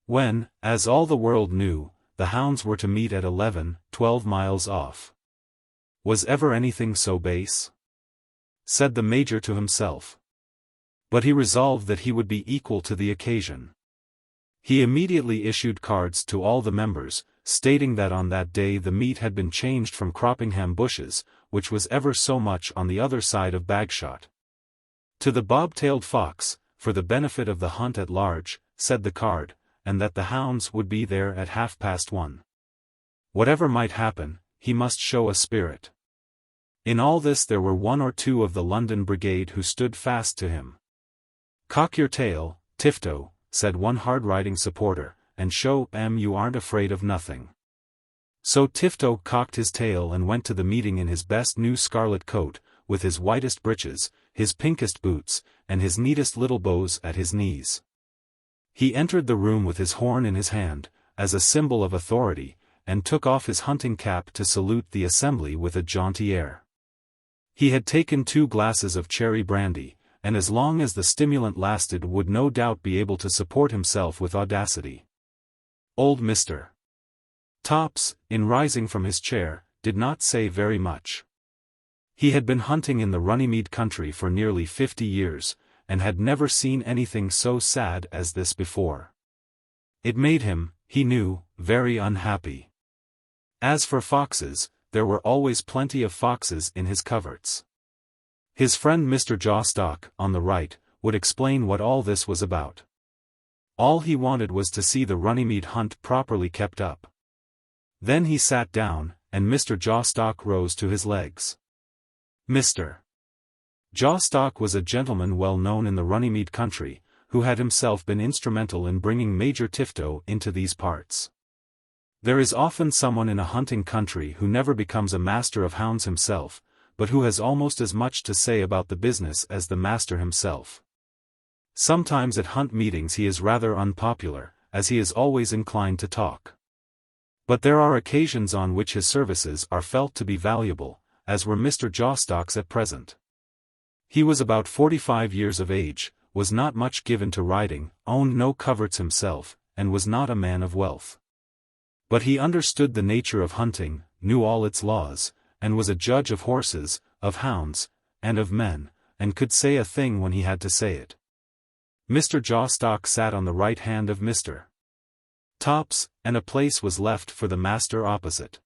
when, as all the world knew, the hounds were to meet at 12 miles off. Was ever anything so base? Said the Major to himself. But he resolved that he would be equal to the occasion. He immediately issued cards to all the members, stating that on that day the meet had been changed from Croppingham Bushes, which was ever so much on the other side of Bagshot, to the Bobtailed Fox, for the benefit of the hunt at large, said the card, and that the hounds would be there at 1:30. Whatever might happen, he must show a spirit. In all this there were 1 or 2 of the London brigade who stood fast to him. "Cock your tail, Tifto," said one hard-riding supporter, "and show 'em you aren't afraid of nothing." So Tifto cocked his tail and went to the meeting in his best new scarlet coat, with his whitest breeches, his pinkest boots, and his neatest little bows at his knees. He entered the room with his horn in his hand, as a symbol of authority, and took off his hunting cap to salute the assembly with a jaunty air. He had taken 2 glasses of cherry brandy, and as long as the stimulant lasted would no doubt be able to support himself with audacity. Old Mr. Tops, in rising from his chair, did not say very much. He had been hunting in the Runnymede country for nearly 50 years, and had never seen anything so sad as this before. It made him, he knew, very unhappy. As for foxes, there were always plenty of foxes in his coverts. His friend Mr. Jawstock, on the right, would explain what all this was about. All he wanted was to see the Runnymede hunt properly kept up. Then he sat down, and Mr. Jawstock rose to his legs. Mr. Jawstock was a gentleman well known in the Runnymede country, who had himself been instrumental in bringing Major Tifto into these parts. There is often someone in a hunting country who never becomes a master of hounds himself, but who has almost as much to say about the business as the master himself. Sometimes at hunt meetings he is rather unpopular, as he is always inclined to talk. But there are occasions on which his services are felt to be valuable, as were Mr. Jawstock's at present. He was about 45 years of age, was not much given to riding, owned no coverts himself, and was not a man of wealth. But he understood the nature of hunting, knew all its laws, and was a judge of horses, of hounds, and of men, and could say a thing when he had to say it. Mr. Jawstock sat on the right hand of Mr. Topps, and a place was left for the master opposite.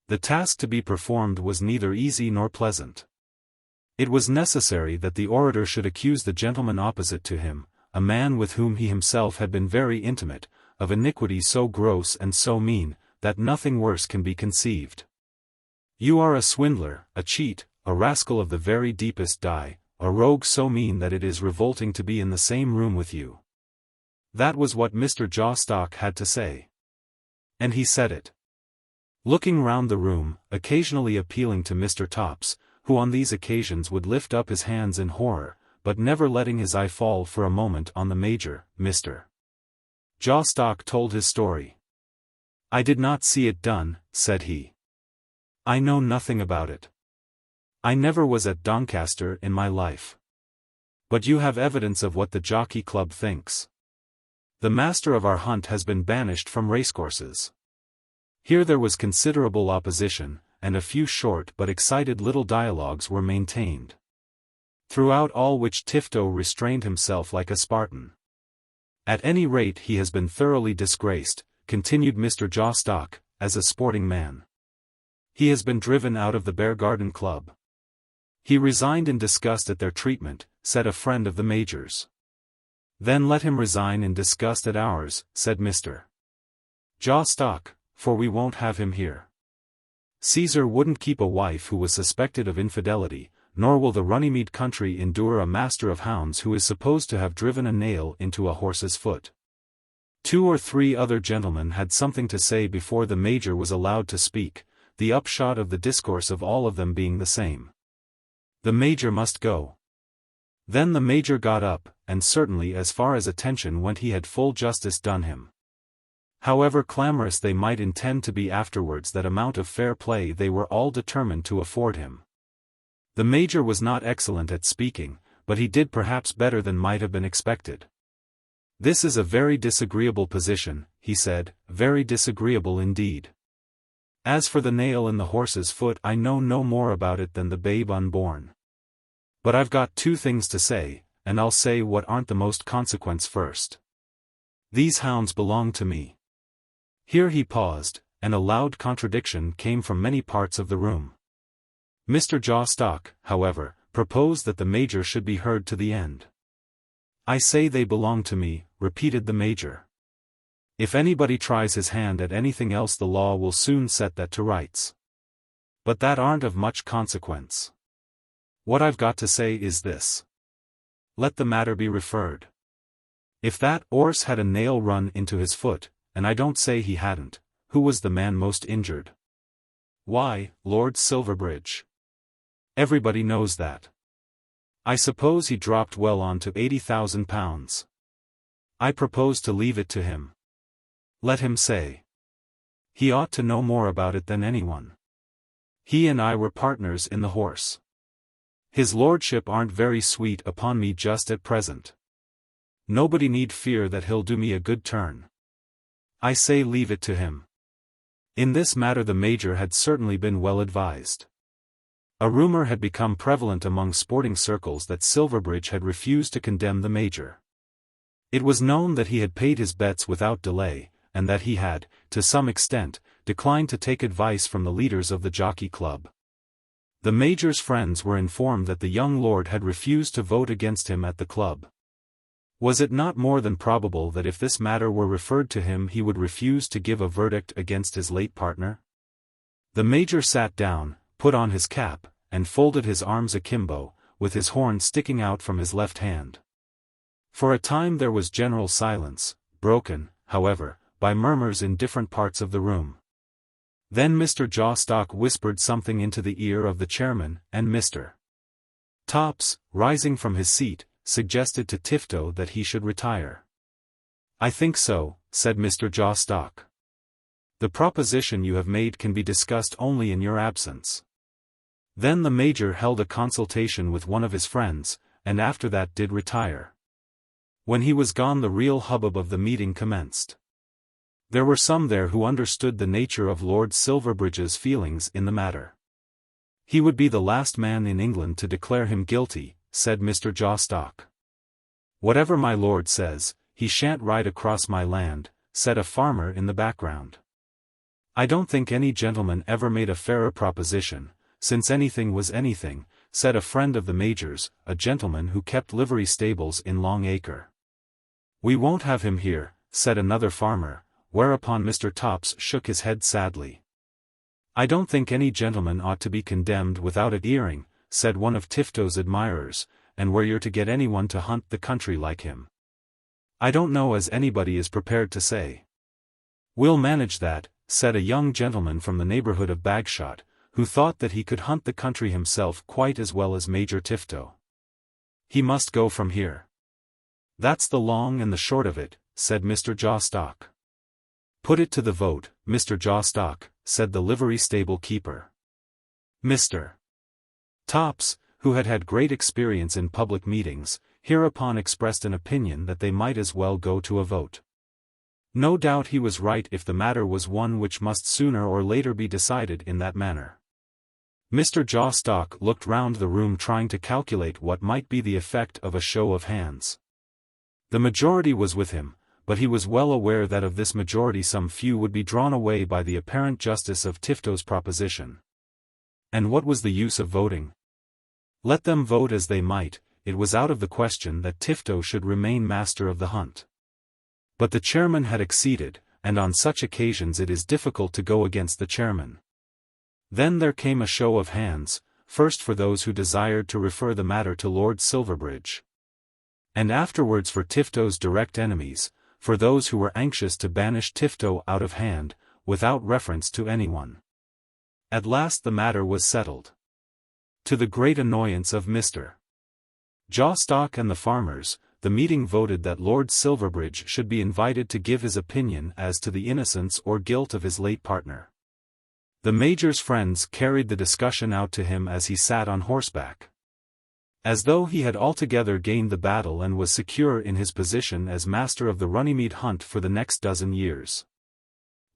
The task to be performed was neither easy nor pleasant. It was necessary that the orator should accuse the gentleman opposite to him, a man with whom he himself had been very intimate, of iniquity so gross and so mean, that nothing worse can be conceived. You are a swindler, a cheat, a rascal of the very deepest dye, a rogue so mean that it is revolting to be in the same room with you. That was what Mr. Jawstock had to say. And he said it. Looking round the room, occasionally appealing to Mr. Topps, who on these occasions would lift up his hands in horror, but never letting his eye fall for a moment on the Major, Mr. Jawstock told his story. "I did not see it done," said he. "I know nothing about it. I never was at Doncaster in my life. But you have evidence of what the Jockey Club thinks. The master of our hunt has been banished from racecourses." Here there was considerable opposition, and a few short but excited little dialogues were maintained. Throughout all which Tifto restrained himself like a Spartan. "At any rate he has been thoroughly disgraced," continued Mr. Jawstock, "as a sporting man. He has been driven out of the Beargarden Club." "He resigned in disgust at their treatment," said a friend of the Major's. "Then let him resign in disgust at ours," said Mr. Jawstock, "for we won't have him here. Caesar wouldn't keep a wife who was suspected of infidelity, nor will the Runnymede country endure a master of hounds who is supposed to have driven a nail into a horse's foot." 2 or 3 other gentlemen had something to say before the Major was allowed to speak, the upshot of the discourse of all of them being the same. The Major must go. Then the Major got up, and certainly as far as attention went he had full justice done him. However clamorous they might intend to be afterwards, that amount of fair play they were all determined to afford him. The Major was not excellent at speaking, but he did perhaps better than might have been expected. "This is a very disagreeable position," he said, "very disagreeable indeed. As for the nail in the horse's foot, I know no more about it than the babe unborn. But I've got 2 things to say, and I'll say what aren't the most consequence first. These hounds belong to me." Here he paused, and a loud contradiction came from many parts of the room. Mr. Jawstock, however, proposed that the Major should be heard to the end. "I say they belong to me," repeated the Major. "If anybody tries his hand at anything else the law will soon set that to rights. But that aren't of much consequence. What I've got to say is this. Let the matter be referred. If that 'orse had a nail run into his foot, and I don't say he hadn't, who was the man most injured? Why, Lord Silverbridge. Everybody knows that. I suppose he dropped well on to £80,000. I propose to leave it to him. Let him say. He ought to know more about it than anyone. He and I were partners in the horse. His lordship aren't very sweet upon me just at present. Nobody need fear that he'll do me a good turn. I say leave it to him." In this matter the Major had certainly been well advised. A rumor had become prevalent among sporting circles that Silverbridge had refused to condemn the Major. It was known that he had paid his bets without delay, and that he had, to some extent, declined to take advice from the leaders of the Jockey Club. The Major's friends were informed that the young lord had refused to vote against him at the club. Was it not more than probable that if this matter were referred to him he would refuse to give a verdict against his late partner? The Major sat down, put on his cap, and folded his arms akimbo, with his horn sticking out from his left hand. For a time there was general silence, broken, however, by murmurs in different parts of the room. Then Mr. Jawstock whispered something into the ear of the chairman, and Mr. Topps, rising from his seat, suggested to Tifto that he should retire. "I think so," said Mr. Jawstock. "The proposition you have made can be discussed only in your absence." Then the Major held a consultation with one of his friends, and after that did retire. When he was gone the real hubbub of the meeting commenced. There were some there who understood the nature of Lord Silverbridge's feelings in the matter. "He would be the last man in England to declare him guilty," said Mr. Jawstock. "Whatever my lord says, he shan't ride across my land," said a farmer in the background. "I don't think any gentleman ever made a fairer proposition, since anything was anything," said a friend of the Major's, a gentleman who kept livery stables in Long Acre. "We won't have him here," said another farmer, whereupon Mr. Topps shook his head sadly. "I don't think any gentleman ought to be condemned without it earing," said one of Tifto's admirers, "and where you're to get anyone to hunt the country like him, I don't know as anybody is prepared to say." "We'll manage that," said a young gentleman from the neighborhood of Bagshot, who thought that he could hunt the country himself quite as well as Major Tifto. "He must go from here. That's the long and the short of it," said Mr. Jawstock. "Put it to the vote, Mr. Jawstock," said the livery stable keeper. Mr. Topps, who had had great experience in public meetings, hereupon expressed an opinion that they might as well go to a vote. No doubt he was right if the matter was one which must sooner or later be decided in that manner. Mr. Jawstock looked round the room trying to calculate what might be the effect of a show of hands. The majority was with him, but he was well aware that of this majority some few would be drawn away by the apparent justice of Tifto's proposition. And what was the use of voting? Let them vote as they might, it was out of the question that Tifto should remain master of the hunt. But the chairman had acceded, and on such occasions it is difficult to go against the chairman. Then there came a show of hands, first for those who desired to refer the matter to Lord Silverbridge, and afterwards for Tifto's direct enemies, for those who were anxious to banish Tifto out of hand, without reference to anyone. At last the matter was settled. To the great annoyance of Mr. Jawstock and the farmers, the meeting voted that Lord Silverbridge should be invited to give his opinion as to the innocence or guilt of his late partner. The Major's friends carried the discussion out to him as he sat on horseback, as though he had altogether gained the battle and was secure in his position as master of the Runnymede hunt for the next dozen years.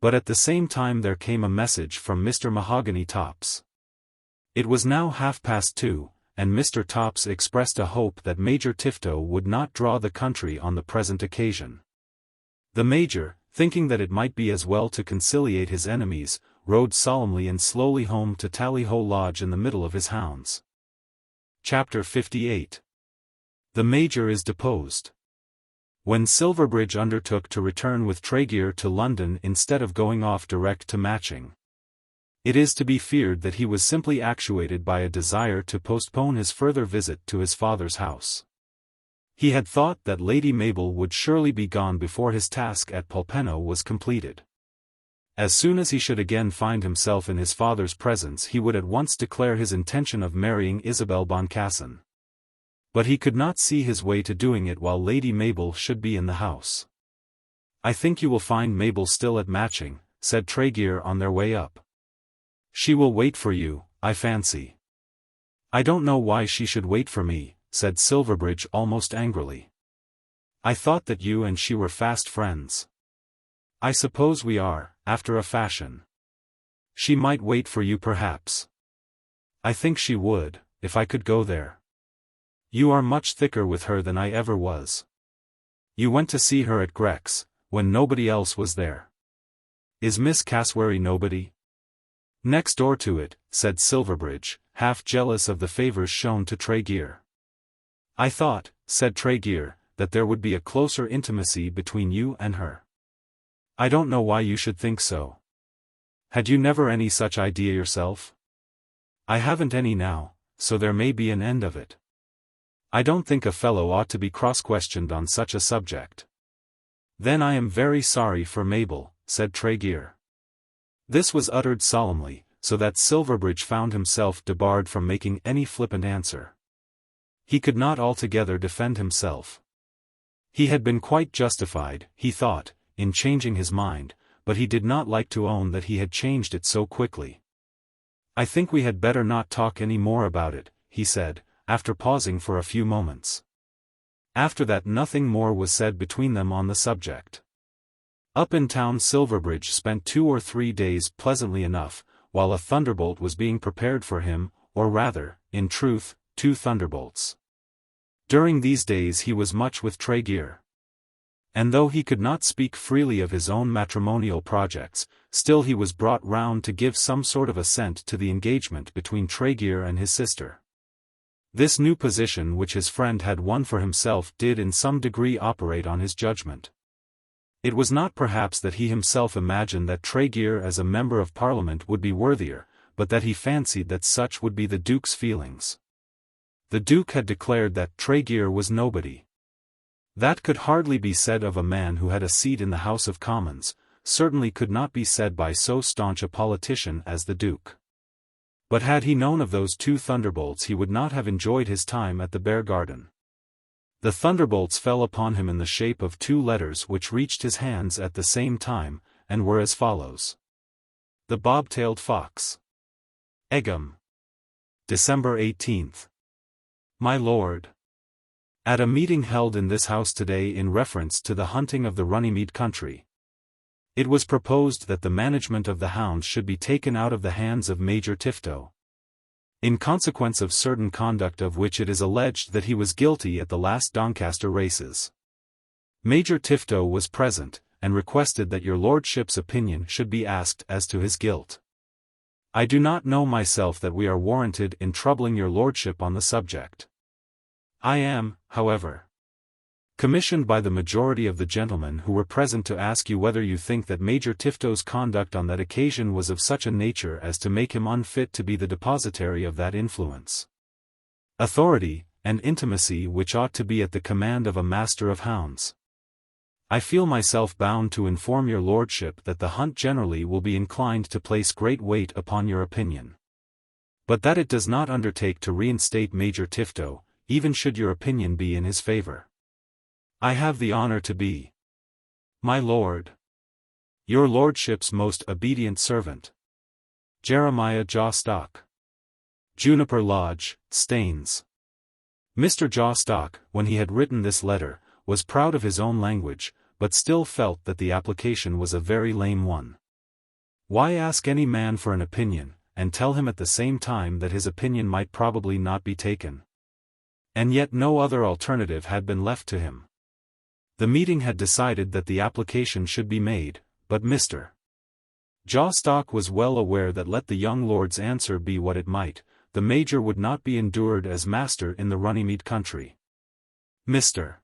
But at the same time there came a message from Mr. Mahogany Topps. It was now 2:30, and Mr. Topps expressed a hope that Major Tifto would not draw the country on the present occasion. The Major, thinking that it might be as well to conciliate his enemies, rode solemnly and slowly home to Tally-Ho Lodge in the middle of his hounds. Chapter 58. The Major is deposed. When Silverbridge undertook to return with Tregear to London instead of going off direct to Matching, it is to be feared that he was simply actuated by a desire to postpone his further visit to his father's house. He had thought that Lady Mabel would surely be gone before his task at Polpenno was completed. As soon as he should again find himself in his father's presence he would at once declare his intention of marrying Isabel Boncassen. But he could not see his way to doing it while Lady Mabel should be in the house. "I think you will find Mabel still at Matching," said Tregear on their way up. "She will wait for you, I fancy." "I don't know why she should wait for me," said Silverbridge almost angrily. "I thought that you and she were fast friends." "I suppose we are, after a fashion. She might wait for you perhaps." "I think she would, if I could go there." "You are much thicker with her than I ever was. You went to see her at Grex, when nobody else was there." "Is Miss Cassewary nobody?" "Next door to it," said Silverbridge, half jealous of the favours shown to Tregear. "I thought," said Tregear, "that there would be a closer intimacy between you and her." "I don't know why you should think so. Had you never any such idea yourself?" "I haven't any now, so there may be an end of it. I don't think a fellow ought to be cross-questioned on such a subject." "Then I am very sorry for Mabel," said Tregear. This was uttered solemnly, so that Silverbridge found himself debarred from making any flippant answer. He could not altogether defend himself. He had been quite justified, he thought, in changing his mind, but he did not like to own that he had changed it so quickly. "I think we had better not talk any more about it," he said, after pausing for a few moments. After that nothing more was said between them on the subject. Up in town Silverbridge spent 2 or 3 days pleasantly enough, while a thunderbolt was being prepared for him, or rather, in truth, 2 thunderbolts. During these days he was much with Tregear. And though he could not speak freely of his own matrimonial projects, still he was brought round to give some sort of assent to the engagement between Tregear and his sister. This new position which his friend had won for himself did in some degree operate on his judgment. It was not perhaps that he himself imagined that Tregear as a member of Parliament would be worthier, but that he fancied that such would be the Duke's feelings. The Duke had declared that Tregear was nobody. That could hardly be said of a man who had a seat in the House of Commons, certainly could not be said by so staunch a politician as the Duke. But had he known of those 2 thunderbolts he would not have enjoyed his time at the Bear Garden. The thunderbolts fell upon him in the shape of 2 letters which reached his hands at the same time, and were as follows. The Bobtailed Fox. Egham. December 18th. My Lord. At a meeting held in this house today in reference to the hunting of the Runnymede country, it was proposed that the management of the hounds should be taken out of the hands of Major Tifto, in consequence of certain conduct of which it is alleged that he was guilty at the last Doncaster races. Major Tifto was present, and requested that your lordship's opinion should be asked as to his guilt. I do not know myself that we are warranted in troubling your lordship on the subject. I am, however, commissioned by the majority of the gentlemen who were present to ask you whether you think that Major Tifto's conduct on that occasion was of such a nature as to make him unfit to be the depositary of that influence, authority, and intimacy which ought to be at the command of a master of hounds. I feel myself bound to inform your lordship that the hunt generally will be inclined to place great weight upon your opinion, but that it does not undertake to reinstate Major Tifto, even should your opinion be in his favor. I have the honor to be, my lord, your lordship's most obedient servant, Jeremiah Jawstock. Juniper Lodge, Staines. Mr. Jawstock, when he had written this letter, was proud of his own language, but still felt that the application was a very lame one. Why ask any man for an opinion, and tell him at the same time that his opinion might probably not be taken? And yet no other alternative had been left to him. The meeting had decided that the application should be made, but Mr. Jawstock was well aware that let the young lord's answer be what it might, the Major would not be endured as master in the Runnymede country. Mr.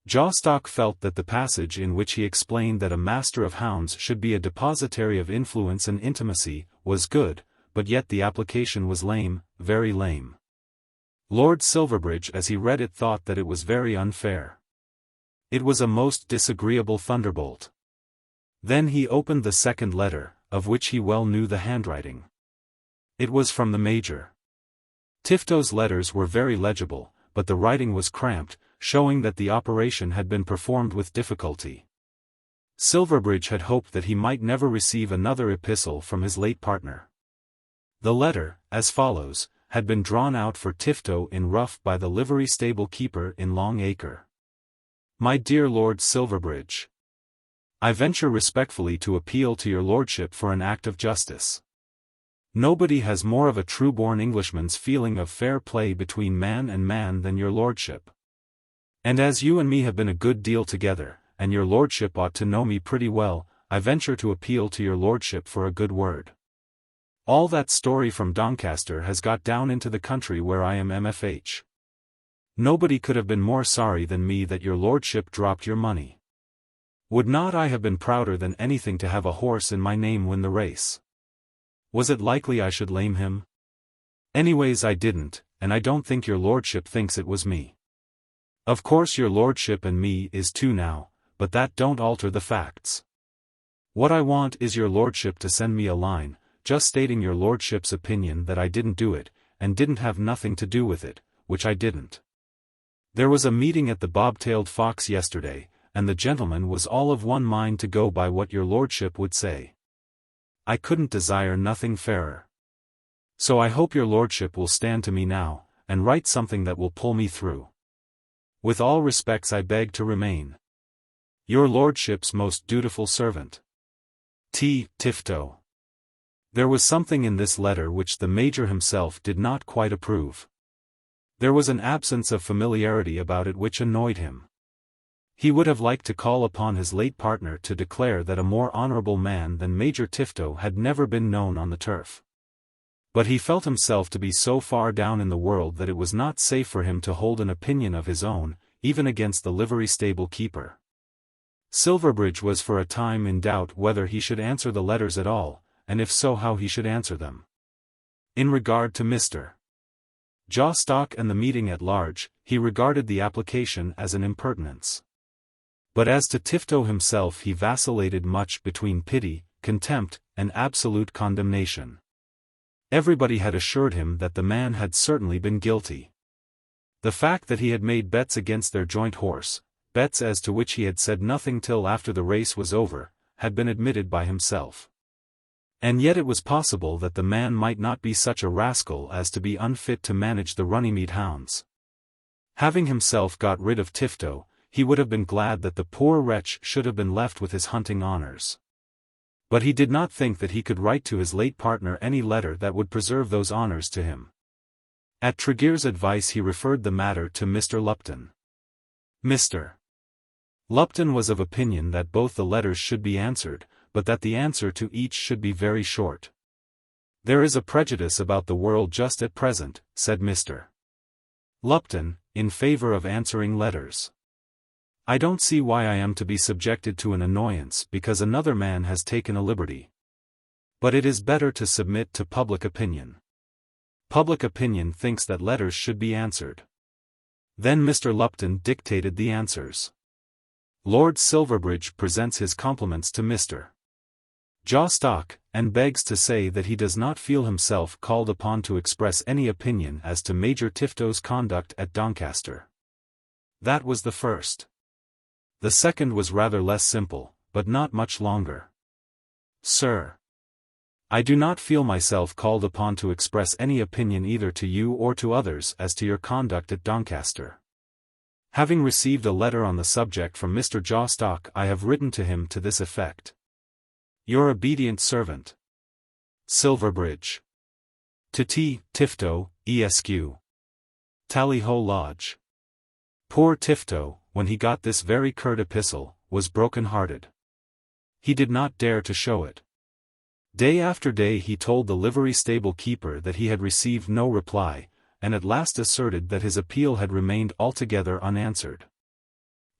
Jawstock felt that the passage in which he explained that a master of hounds should be a depositary of influence and intimacy, was good, but yet the application was lame, very lame. Lord Silverbridge as he read it thought that it was very unfair. It was a most disagreeable thunderbolt. Then he opened the second letter, of which he well knew the handwriting. It was from the Major. Tifto's letters were very legible, but the writing was cramped, showing that the operation had been performed with difficulty. Silverbridge had hoped that he might never receive another epistle from his late partner. The letter, as follows, had been drawn out for Tifto in rough by the livery stable keeper in Long Acre. My dear Lord Silverbridge, I venture respectfully to appeal to your lordship for an act of justice. Nobody has more of a true-born Englishman's feeling of fair play between man and man than your lordship. And as you and me have been a good deal together, and your lordship ought to know me pretty well, I venture to appeal to your lordship for a good word. All that story from Doncaster has got down into the country where I am MFH. Nobody could have been more sorry than me that your lordship dropped your money. Would not I have been prouder than anything to have a horse in my name win the race? Was it likely I should lame him? Anyways I didn't, and I don't think your lordship thinks it was me. Of course your lordship and me is two now, but that don't alter the facts. What I want is your lordship to send me a line, just stating your lordship's opinion that I didn't do it, and didn't have nothing to do with it, which I didn't. There was a meeting at the Bobtailed Fox yesterday, and the gentleman was all of one mind to go by what your lordship would say. I couldn't desire nothing fairer. So I hope your lordship will stand to me now, and write something that will pull me through. With all respects I beg to remain your lordship's most dutiful servant, T. Tifto. There was something in this letter which the Major himself did not quite approve. There was an absence of familiarity about it which annoyed him. He would have liked to call upon his late partner to declare that a more honourable man than Major Tifto had never been known on the turf. But he felt himself to be so far down in the world that it was not safe for him to hold an opinion of his own, even against the livery stable keeper. Silverbridge was for a time in doubt whether he should answer the letters at all, and if so how he should answer them. In regard to Mr. Jawstock and the meeting at large, he regarded the application as an impertinence. But as to Tifto himself he vacillated much between pity, contempt, and absolute condemnation. Everybody had assured him that the man had certainly been guilty. The fact that he had made bets against their joint horse, bets as to which he had said nothing till after the race was over, had been admitted by himself. And yet it was possible that the man might not be such a rascal as to be unfit to manage the Runnymede hounds. Having himself got rid of Tifto, he would have been glad that the poor wretch should have been left with his hunting honours. But he did not think that he could write to his late partner any letter that would preserve those honours to him. At Tregear's advice he referred the matter to Mr. Lupton. Mr. Lupton was of opinion that both the letters should be answered, but that the answer to each should be very short. There is a prejudice about the world just at present, said Mr. Lupton, in favour of answering letters. I don't see why I am to be subjected to an annoyance because another man has taken a liberty. But it is better to submit to public opinion. Public opinion thinks that letters should be answered. Then Mr. Lupton dictated the answers. Lord Silverbridge presents his compliments to Mr. Jawstock, and begs to say that he does not feel himself called upon to express any opinion as to Major Tifto's conduct at Doncaster. That was the first. The second was rather less simple, but not much longer. Sir, I do not feel myself called upon to express any opinion either to you or to others as to your conduct at Doncaster. Having received a letter on the subject from Mr. Jawstock I have written to him to this effect. Your obedient servant, Silverbridge. To T. Tifto, Esq. Tally-ho Lodge. Poor Tifto, when he got this very curt epistle, was broken-hearted. He did not dare to show it. Day after day he told the livery stable keeper that he had received no reply, and at last asserted that his appeal had remained altogether unanswered.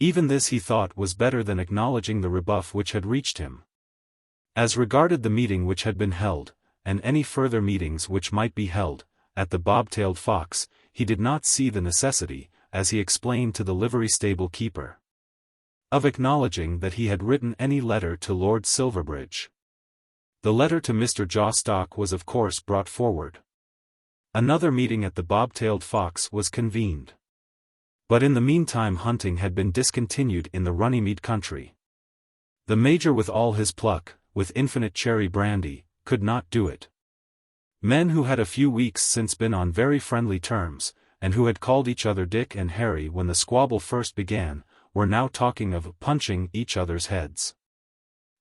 Even this he thought was better than acknowledging the rebuff which had reached him. As regarded the meeting which had been held, and any further meetings which might be held, at the Bobtailed Fox, he did not see the necessity, as he explained to the livery stable keeper, of acknowledging that he had written any letter to Lord Silverbridge. The letter to Mr. Jawstock was of course brought forward. Another meeting at the Bobtailed Fox was convened. But in the meantime hunting had been discontinued in the Runnymede country. The Major with all his pluck, with infinite cherry brandy, could not do it. Men who had a few weeks since been on very friendly terms, and who had called each other Dick and Harry when the squabble first began, were now talking of punching each other's heads.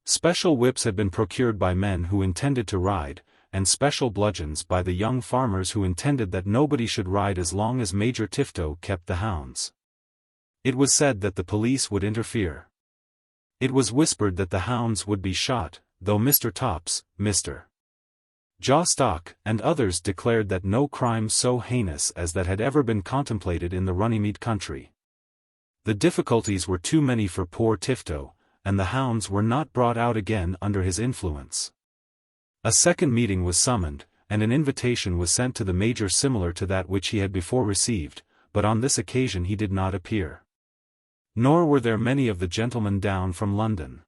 Special whips had been procured by men who intended to ride, and special bludgeons by the young farmers who intended that nobody should ride as long as Major Tifto kept the hounds. It was said that the police would interfere. It was whispered that the hounds would be shot, though Mr. Topps, Mr. Jawstock, and others declared that no crime so heinous as that had ever been contemplated in the Runnymede country. The difficulties were too many for poor Tifto, and the hounds were not brought out again under his influence. A second meeting was summoned, and an invitation was sent to the Major similar to that which he had before received, but on this occasion he did not appear. Nor were there many of the gentlemen down from London.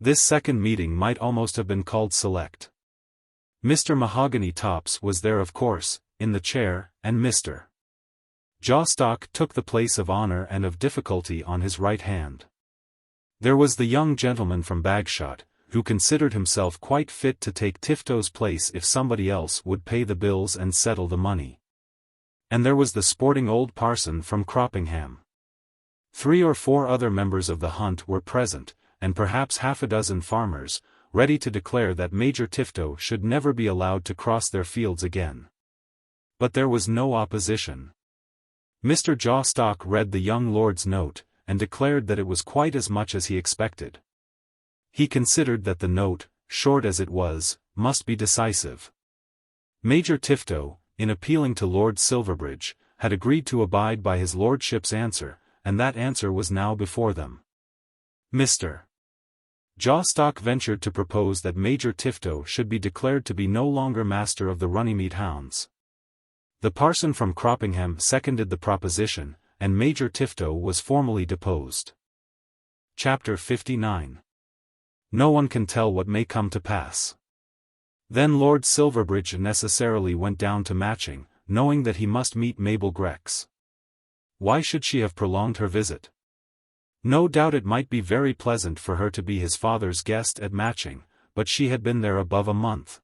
This second meeting might almost have been called select. Mr. Mahogany Topps was there of course, in the chair, and Mr. Jawstock took the place of honor and of difficulty on his right hand. There was the young gentleman from Bagshot, who considered himself quite fit to take Tifto's place if somebody else would pay the bills and settle the money. And there was the sporting old parson from Croppingham. 3 or 4 other members of the hunt were present, and perhaps half a dozen farmers, ready to declare that Major Tifto should never be allowed to cross their fields again. But there was no opposition. Mr. Jawstock read the young lord's note, and declared that it was quite as much as he expected. He considered that the note, short as it was, must be decisive. Major Tifto, in appealing to Lord Silverbridge, had agreed to abide by his lordship's answer, and that answer was now before them. Mr. Jawstock ventured to propose that Major Tifto should be declared to be no longer master of the Runnymede hounds. The parson from Croppingham seconded the proposition, and Major Tifto was formally deposed. Chapter 59. No one can tell what may come to pass. Then Lord Silverbridge necessarily went down to Matching, knowing that he must meet Mabel Grex. Why should she have prolonged her visit? No doubt it might be very pleasant for her to be his father's guest at Matching, but she had been there above a month.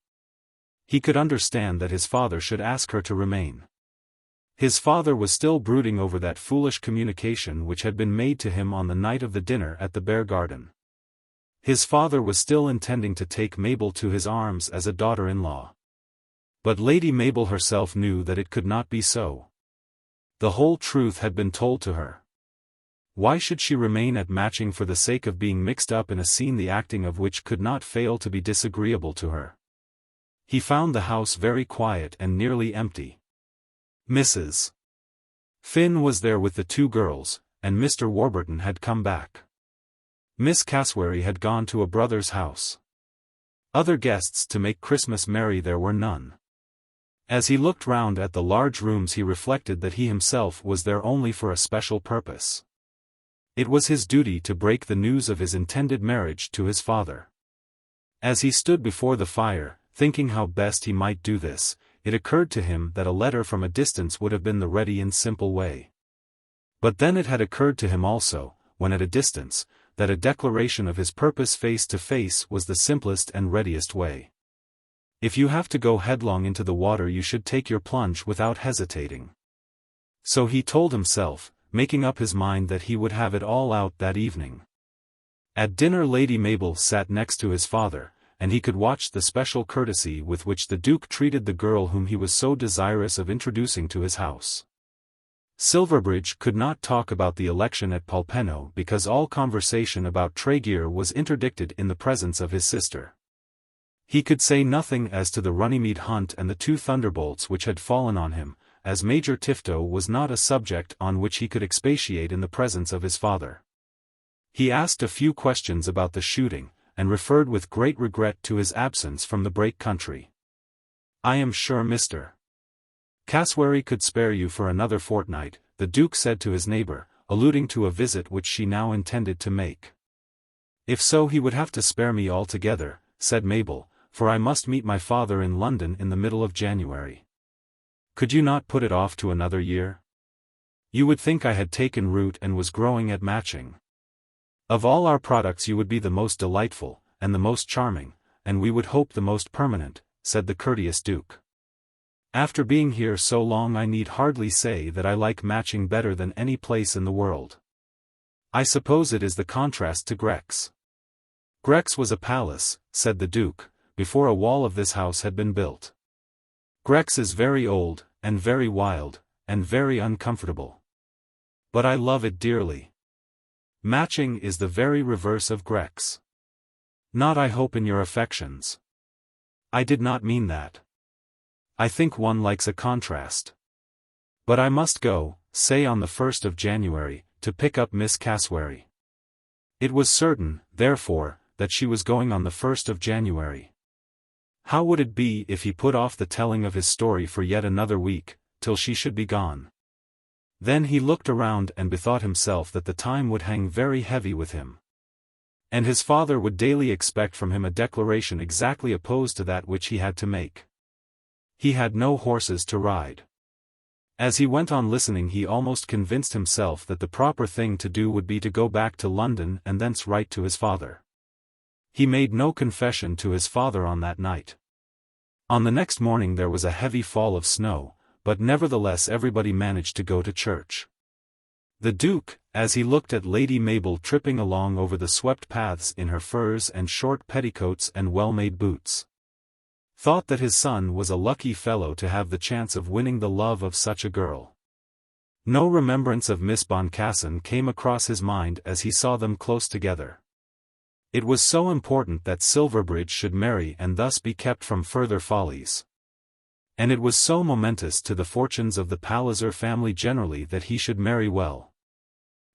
He could understand that his father should ask her to remain. His father was still brooding over that foolish communication which had been made to him on the night of the dinner at the Bear Garden. His father was still intending to take Mabel to his arms as a daughter-in-law. But Lady Mabel herself knew that it could not be so. The whole truth had been told to her. Why should she remain at Matching for the sake of being mixed up in a scene the acting of which could not fail to be disagreeable to her? He found the house very quiet and nearly empty. Mrs. Finn was there with the 2 girls, and Mr. Warburton had come back. Miss Cassewary had gone to a brother's house. Other guests to make Christmas merry there were none. As he looked round at the large rooms he reflected that he himself was there only for a special purpose. It was his duty to break the news of his intended marriage to his father. As he stood before the fire, thinking how best he might do this, it occurred to him that a letter from a distance would have been the ready and simple way. But then it had occurred to him also, when at a distance, that a declaration of his purpose face to face was the simplest and readiest way. If you have to go headlong into the water you should take your plunge without hesitating. So he told himself, making up his mind that he would have it all out that evening. At dinner Lady Mabel sat next to his father, and he could watch the special courtesy with which the Duke treated the girl whom he was so desirous of introducing to his house. Silverbridge could not talk about the election at Polpenno because all conversation about Tregear was interdicted in the presence of his sister. He could say nothing as to the Runnymede hunt and the 2 thunderbolts which had fallen on him, as Major Tifto was not a subject on which he could expatiate in the presence of his father. He asked a few questions about the shooting, and referred with great regret to his absence from the Brake country. I am sure Mr. Cassewary could spare you for another fortnight, the Duke said to his neighbour, alluding to a visit which she now intended to make. If so he would have to spare me altogether, said Mabel, for I must meet my father in London in the middle of January. Could you not put it off to another year? You would think I had taken root and was growing at Matching. Of all our products you would be the most delightful, and the most charming, and we would hope the most permanent, said the courteous Duke. After being here so long I need hardly say that I like Matching better than any place in the world. I suppose it is the contrast to Grex. Grex was a palace, said the Duke, before a wall of this house had been built. Grex is very old, and very wild, and very uncomfortable. But I love it dearly. Matching is the very reverse of Grex. Not I hope in your affections. I did not mean that. I think one likes a contrast. But I must go, say on the 1st of January, to pick up Miss Cassewary. It was certain, therefore, that she was going on the 1st of January. How would it be if he put off the telling of his story for yet another week, till she should be gone? Then he looked around and bethought himself that the time would hang very heavy with him. And his father would daily expect from him a declaration exactly opposed to that which he had to make. He had no horses to ride. As he went on listening, he almost convinced himself that the proper thing to do would be to go back to London and thence write to his father. He made no confession to his father on that night. On the next morning there was a heavy fall of snow, but nevertheless everybody managed to go to church. The Duke, as he looked at Lady Mabel tripping along over the swept paths in her furs and short petticoats and well-made boots, thought that his son was a lucky fellow to have the chance of winning the love of such a girl. No remembrance of Miss Boncassen came across his mind as he saw them close together. It was so important that Silverbridge should marry and thus be kept from further follies. And it was so momentous to the fortunes of the Palliser family generally that he should marry well.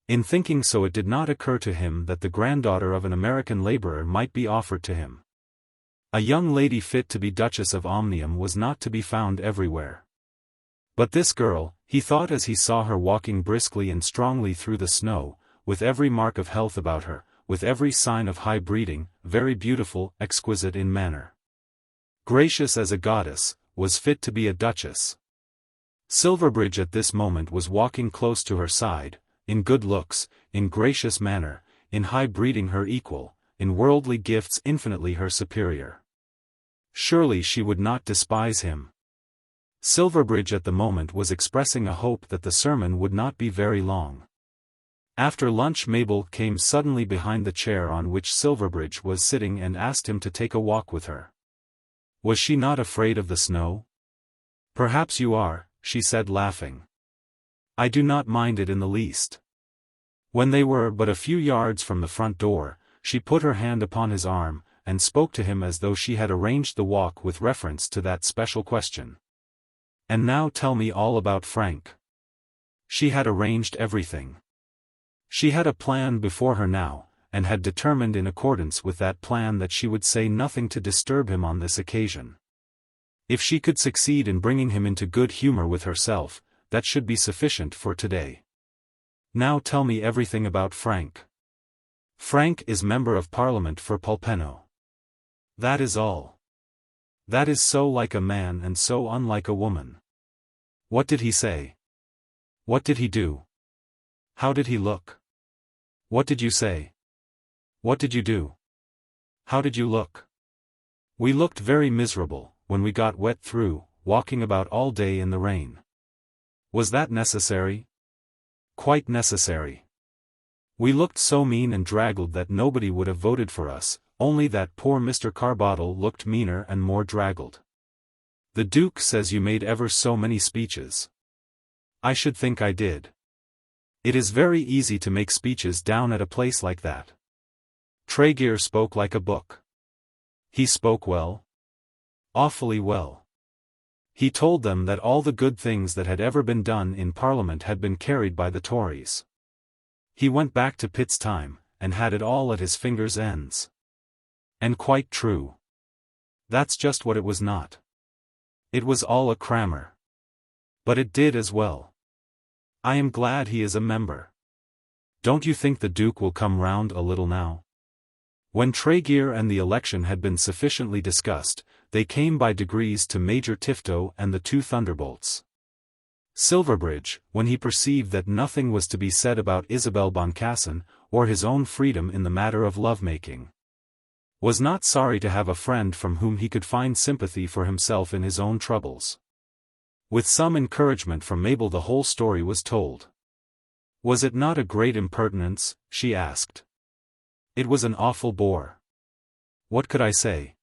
In thinking so, it did not occur to him that the granddaughter of an American laborer might be offered to him. A young lady fit to be Duchess of Omnium was not to be found everywhere. But this girl, he thought as he saw her walking briskly and strongly through the snow, with every mark of health about her, with every sign of high breeding, very beautiful, exquisite in manner, gracious as a goddess, was fit to be a duchess. Silverbridge at this moment was walking close to her side, in good looks, in gracious manner, in high breeding her equal, in worldly gifts infinitely her superior. Surely she would not despise him. Silverbridge at the moment was expressing a hope that the sermon would not be very long. After lunch Mabel came suddenly behind the chair on which Silverbridge was sitting and asked him to take a walk with her. Was she not afraid of the snow? Perhaps you are, she said laughing. I do not mind it in the least. When they were but a few yards from the front door, she put her hand upon his arm, and spoke to him as though she had arranged the walk with reference to that special question. And now tell me all about Frank. She had arranged everything. She had a plan before her now, and had determined in accordance with that plan that she would say nothing to disturb him on this occasion. If she could succeed in bringing him into good humor with herself, that should be sufficient for today. Now tell me everything about Frank. Frank is Member of Parliament for Polpenno. That is all. That is so like a man and so unlike a woman. What did he say? What did he do? How did he look? What did you say? What did you do? How did you look? We looked very miserable, when we got wet through, walking about all day in the rain. Was that necessary? Quite necessary. We looked so mean and draggled that nobody would have voted for us, only that poor Mr. Carbottle looked meaner and more draggled. The Duke says you made ever so many speeches. I should think I did. It is very easy to make speeches down at a place like that. Tregear spoke like a book. He spoke well. Awfully well. He told them that all the good things that had ever been done in Parliament had been carried by the Tories. He went back to Pitt's time, and had it all at his fingers' ends. And quite true. That's just what it was not. It was all a crammer. But it did as well. I am glad he is a member. Don't you think the Duke will come round a little now? When Tregear and the election had been sufficiently discussed, they came by degrees to Major Tifto and the two thunderbolts. Silverbridge, when he perceived that nothing was to be said about Isabel Boncassen, or his own freedom in the matter of love-making, was not sorry to have a friend from whom he could find sympathy for himself in his own troubles. With some encouragement from Mabel the whole story was told. Was it not a great impertinence? She asked. It was an awful bore. What could I say?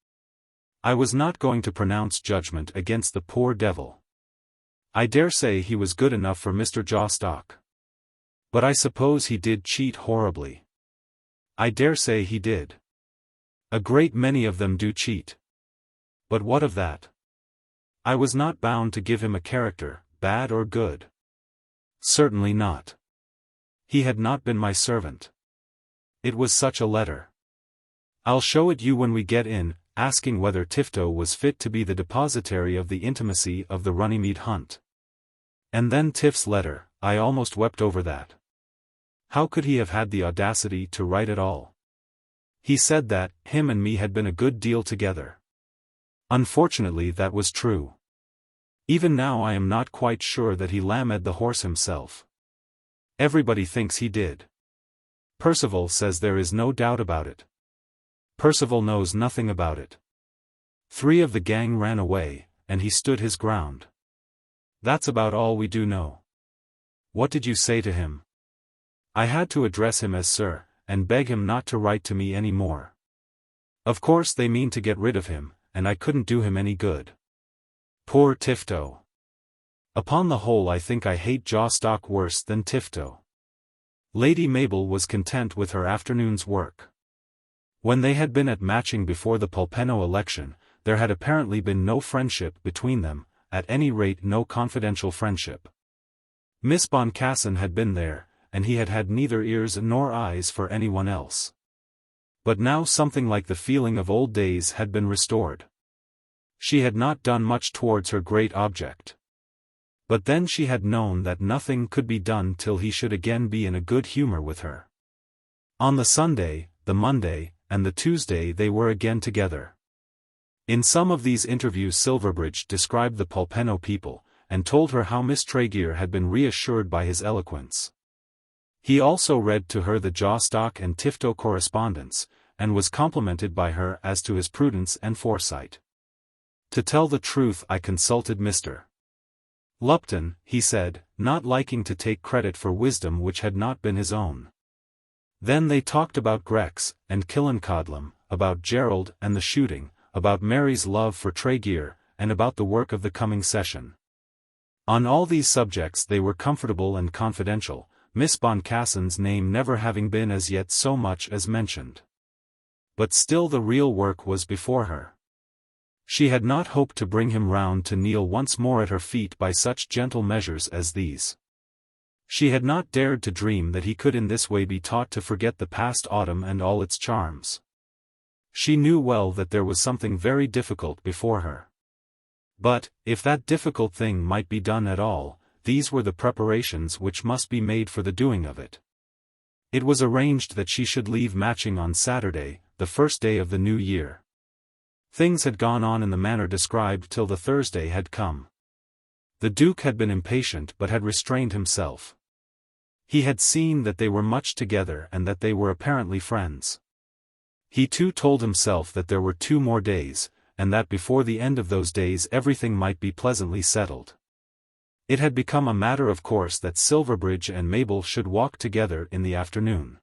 I was not going to pronounce judgment against the poor devil. I dare say he was good enough for Mr. Jawstock. But I suppose he did cheat horribly. I dare say he did. A great many of them do cheat. But what of that? I was not bound to give him a character, bad or good. Certainly not. He had not been my servant. It was such a letter. I'll show it you when we get in, asking whether Tifto was fit to be the depositary of the intimacy of the Runnymede hunt. And then Tiff's letter, I almost wept over that. How could he have had the audacity to write at all? He said that, him and me had been a good deal together. Unfortunately that was true. Even now I am not quite sure that he lamed the horse himself. Everybody thinks he did. Percival says there is no doubt about it. Percival knows nothing about it. 3 of the gang ran away, and he stood his ground. That's about all we do know. What did you say to him? I had to address him as sir, and beg him not to write to me any more. Of course they mean to get rid of him, and I couldn't do him any good. Poor Tifto. Upon the whole I think I hate Jawstock worse than Tifto. Lady Mabel was content with her afternoon's work. When they had been at Matching before the Polpenno election, there had apparently been no friendship between them, at any rate no confidential friendship. Miss Boncassen had been there, and he had had neither ears nor eyes for anyone else. But now something like the feeling of old days had been restored. She had not done much towards her great object. But then she had known that nothing could be done till he should again be in a good humor with her. On the Sunday, the Monday, and the Tuesday they were again together. In some of these interviews Silverbridge described the Polpenno people, and told her how Miss Tregear had been reassured by his eloquence. He also read to her the Jawstock and Tifto correspondence, and was complimented by her as to his prudence and foresight. To tell the truth I consulted Mr. Lupton, he said, not liking to take credit for wisdom which had not been his own. Then they talked about Grex, and Killancodlem, about Gerald and the shooting, about Mary's love for Tregear, and about the work of the coming session. On all these subjects they were comfortable and confidential, Miss Boncassen's name never having been as yet so much as mentioned. But still the real work was before her. She had not hoped to bring him round to kneel once more at her feet by such gentle measures as these. She had not dared to dream that he could in this way be taught to forget the past autumn and all its charms. She knew well that there was something very difficult before her. But, if that difficult thing might be done at all, these were the preparations which must be made for the doing of it. It was arranged that she should leave Matching on Saturday, the first day of the new year. Things had gone on in the manner described till the Thursday had come. The Duke had been impatient but had restrained himself. He had seen that they were much together and that they were apparently friends. He too told himself that there were 2 more days, and that before the end of those days everything might be pleasantly settled. It had become a matter of course that Silverbridge and Mabel should walk together in the afternoon.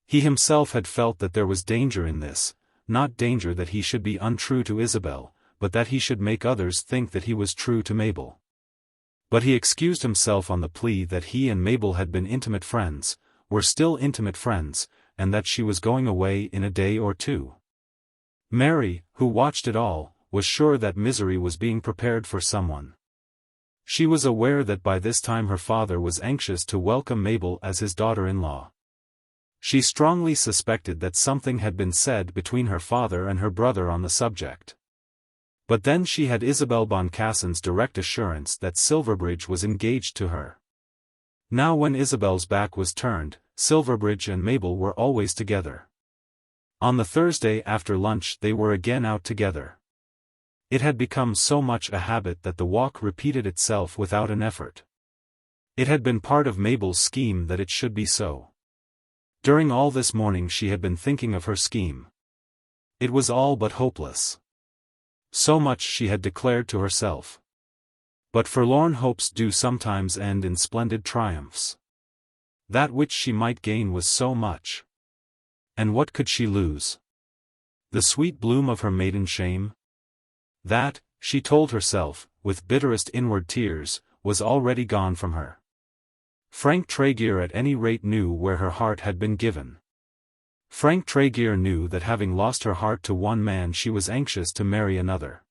He himself had felt that there was danger in this, not danger that he should be untrue to Isabel, but that he should make others think that he was true to Mabel. But he excused himself on the plea that he and Mabel had been intimate friends, were still intimate friends, and that she was going away in a day or 2. Mary, who watched it all, was sure that misery was being prepared for someone. She was aware that by this time her father was anxious to welcome Mabel as his daughter-in-law. She strongly suspected that something had been said between her father and her brother on the subject. But then she had Isabel Boncassen's direct assurance that Silverbridge was engaged to her. Now when Isabel's back was turned, Silverbridge and Mabel were always together. On the Thursday after lunch they were again out together. It had become so much a habit that the walk repeated itself without an effort. It had been part of Mabel's scheme that it should be so. During all this morning she had been thinking of her scheme. It was all but hopeless. So much she had declared to herself. But forlorn hopes do sometimes end in splendid triumphs. That which she might gain was so much. And what could she lose? The sweet bloom of her maiden shame? That, she told herself, with bitterest inward tears, was already gone from her. Frank Tregear at any rate knew where her heart had been given. Frank Tregear knew that having lost her heart to one man she was anxious to marry another.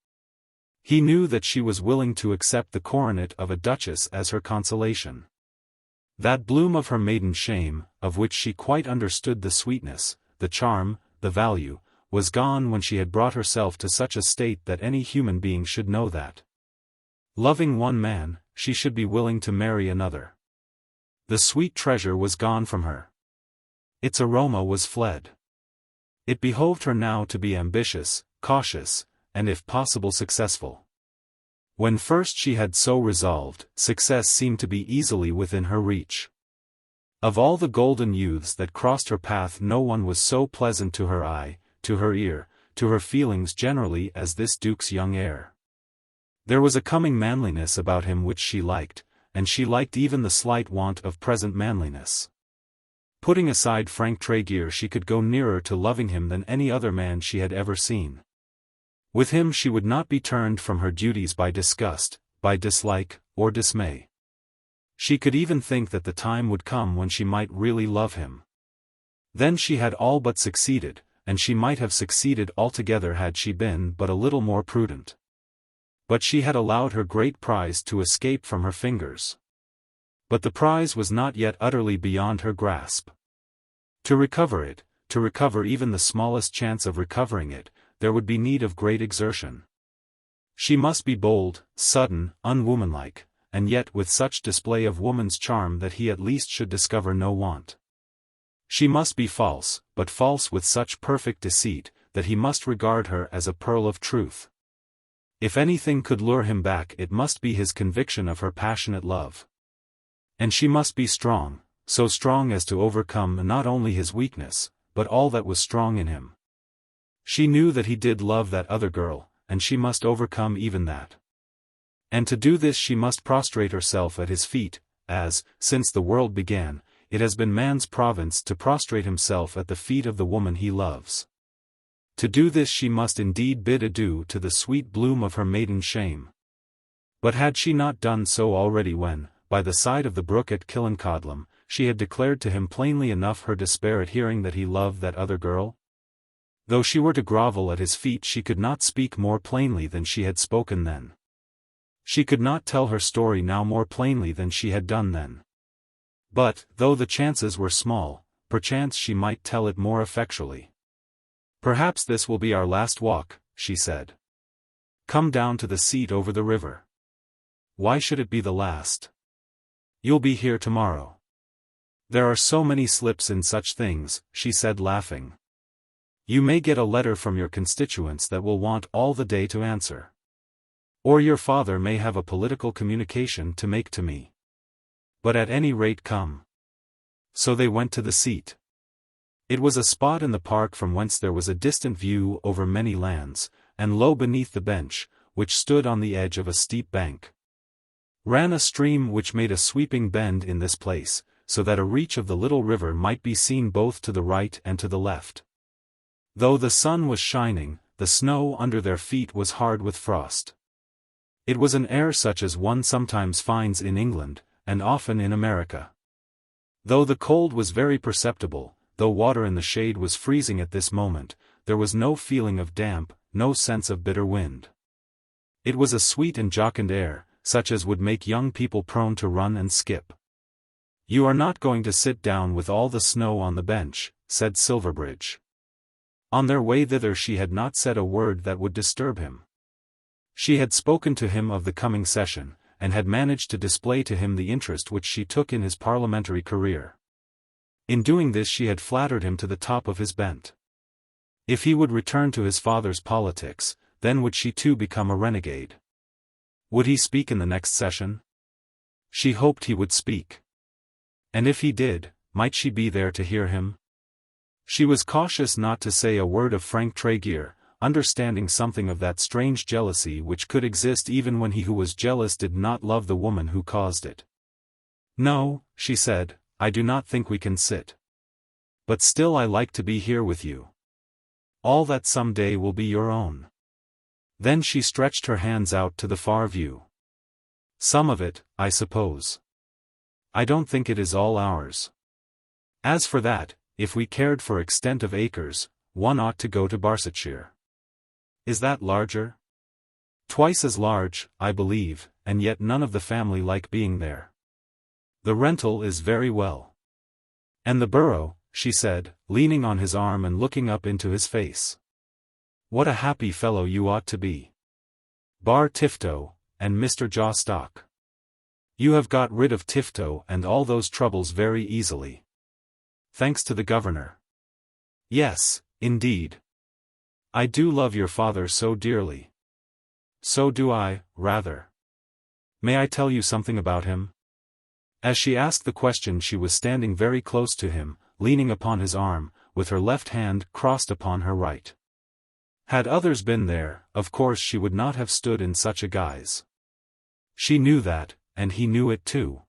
He knew that she was willing to accept the coronet of a duchess as her consolation. That bloom of her maiden shame, of which she quite understood the sweetness, the charm, the value, was gone when she had brought herself to such a state that any human being should know that, loving one man, she should be willing to marry another. The sweet treasure was gone from her. Its aroma was fled. It behoved her now to be ambitious, cautious, and if possible successful. When first she had so resolved, success seemed to be easily within her reach. Of all the golden youths that crossed her path no one was so pleasant to her eye, to her ear, to her feelings generally as this Duke's young heir. There was a coming manliness about him which she liked, and she liked even the slight want of present manliness. Putting aside Frank Tregear, she could go nearer to loving him than any other man she had ever seen. With him she would not be turned from her duties by disgust, by dislike, or dismay. She could even think that the time would come when she might really love him. Then she had all but succeeded, and she might have succeeded altogether had she been but a little more prudent. But she had allowed her great prize to escape from her fingers. But the prize was not yet utterly beyond her grasp. To recover it, to recover even the smallest chance of recovering it, there would be need of great exertion. She must be bold, sudden, unwomanlike, and yet with such display of woman's charm that he at least should discover no want. She must be false, but false with such perfect deceit, that he must regard her as a pearl of truth. If anything could lure him back it must be his conviction of her passionate love. And she must be strong, so strong as to overcome not only his weakness, but all that was strong in him. She knew that he did love that other girl, and she must overcome even that. And to do this she must prostrate herself at his feet, as, since the world began, it has been man's province to prostrate himself at the feet of the woman he loves. To do this she must indeed bid adieu to the sweet bloom of her maiden shame. But had she not done so already when, by the side of the brook at Killancodlem, she had declared to him plainly enough her despair at hearing that he loved that other girl? Though she were to grovel at his feet she could not speak more plainly than she had spoken then. She could not tell her story now more plainly than she had done then. But, though the chances were small, perchance she might tell it more effectually. "Perhaps this will be our last walk," she said. "Come down to the seat over the river." "Why should it be the last? You'll be here tomorrow." "There are so many slips in such things," she said laughing. "You may get a letter from your constituents that will want all the day to answer. Or your father may have a political communication to make to me. But at any rate come." So they went to the seat. It was a spot in the park from whence there was a distant view over many lands, and low beneath the bench, which stood on the edge of a steep bank, ran a stream which made a sweeping bend in this place, so that a reach of the little river might be seen both to the right and to the left. Though the sun was shining, the snow under their feet was hard with frost. It was an air such as one sometimes finds in England, and often in America. Though the cold was very perceptible, though water in the shade was freezing at this moment, there was no feeling of damp, no sense of bitter wind. It was a sweet and jocund air, such as would make young people prone to run and skip. "You are not going to sit down with all the snow on the bench," said Silverbridge. On their way thither she had not said a word that would disturb him. She had spoken to him of the coming session, and had managed to display to him the interest which she took in his parliamentary career. In doing this she had flattered him to the top of his bent. If he would return to his father's politics, then would she too become a renegade. Would he speak in the next session? She hoped he would speak. And if he did, might she be there to hear him? She was cautious not to say a word of Frank Tregear, understanding something of that strange jealousy which could exist even when he who was jealous did not love the woman who caused it. "No," she said, "I do not think we can sit. But still I like to be here with you. All that some day will be your own." Then she stretched her hands out to the far view. "Some of it, I suppose. I don't think it is all ours. As for that, if we cared for extent of acres, one ought to go to Barsetshire." "Is that larger?" "Twice as large, I believe, and yet none of the family like being there. The rental is very well. And the borough," she said, leaning on his arm and looking up into his face. "What a happy fellow you ought to be. Bar Tifto, and Mr. Jawstock. You have got rid of Tifto and all those troubles very easily. Thanks to the governor." "Yes, indeed. I do love your father so dearly." "So do I, rather. May I tell you something about him? As she asked the question she was standing very close to him, leaning upon his arm, with her left hand crossed upon her right. Had others been there, of course she would not have stood in such a guise. She knew that, and he knew it too.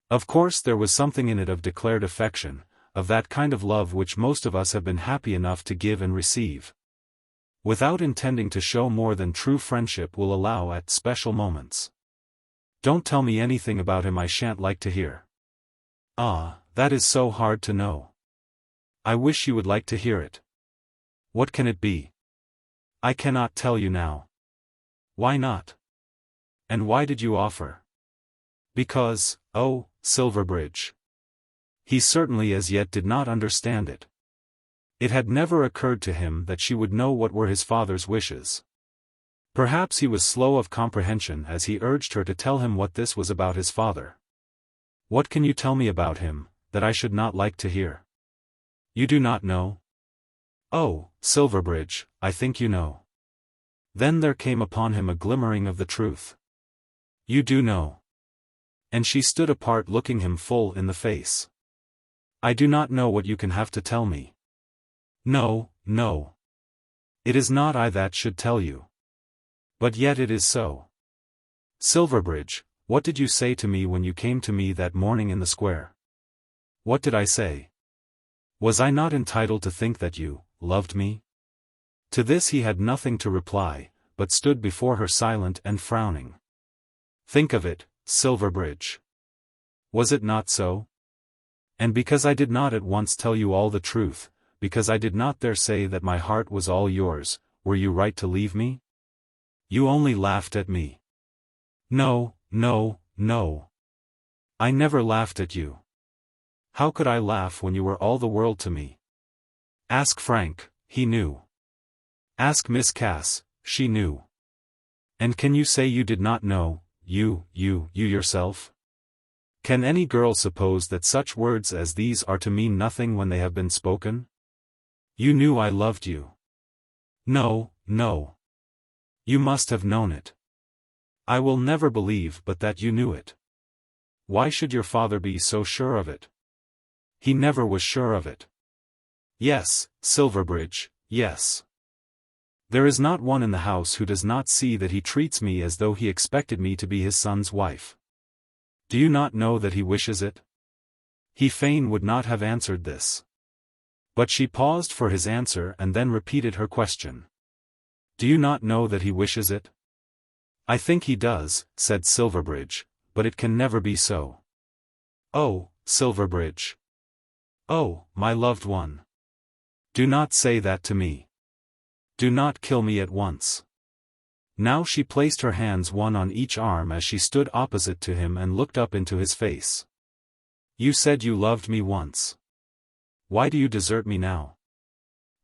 Of course there was something in it of declared affection, of that kind of love which most of us have been happy enough to give and receive, without intending to show more than true friendship will allow at special moments. Don't tell me anything about him I shan't like to hear. Ah, that is so hard to know. I wish you would like to hear it. What can it be? I cannot tell you now. Why not? And why did you offer? Because, oh, Silverbridge. He certainly as yet did not understand it. It had never occurred to him that she would know what were his father's wishes. Perhaps he was slow of comprehension as he urged her to tell him what this was about his father. What can you tell me about him, that I should not like to hear? You do not know? Oh, Silverbridge, I think you know. Then there came upon him a glimmering of the truth. You do know. And she stood apart looking him full in the face. I do not know what you can have to tell me. No, no. It is not I that should tell you. But yet it is so. Silverbridge, what did you say to me when you came to me that morning in the square? What did I say? Was I not entitled to think that you loved me? To this he had nothing to reply, but stood before her silent and frowning. Think of it, Silverbridge. Was it not so? And because I did not at once tell you all the truth, because I did not dare say that my heart was all yours, were you right to leave me? You only laughed at me. No, no, no. I never laughed at you. How could I laugh when you were all the world to me? Ask Frank, he knew. Ask Miss Cass, she knew. And can you say you did not know, you yourself? Can any girl suppose that such words as these are to mean nothing when they have been spoken? You knew I loved you. No, no. You must have known it. I will never believe but that you knew it. Why should your father be so sure of it? He never was sure of it. Yes, Silverbridge, yes. There is not one in the house who does not see that he treats me as though he expected me to be his son's wife. Do you not know that he wishes it? He fain would not have answered this. But she paused for his answer and then repeated her question. Do you not know that he wishes it? I think he does, said Silverbridge, but it can never be so. Oh, Silverbridge. Oh, my loved one. Do not say that to me. Do not kill me at once. Now she placed her hands one on each arm as she stood opposite to him and looked up into his face. You said you loved me once. Why do you desert me now?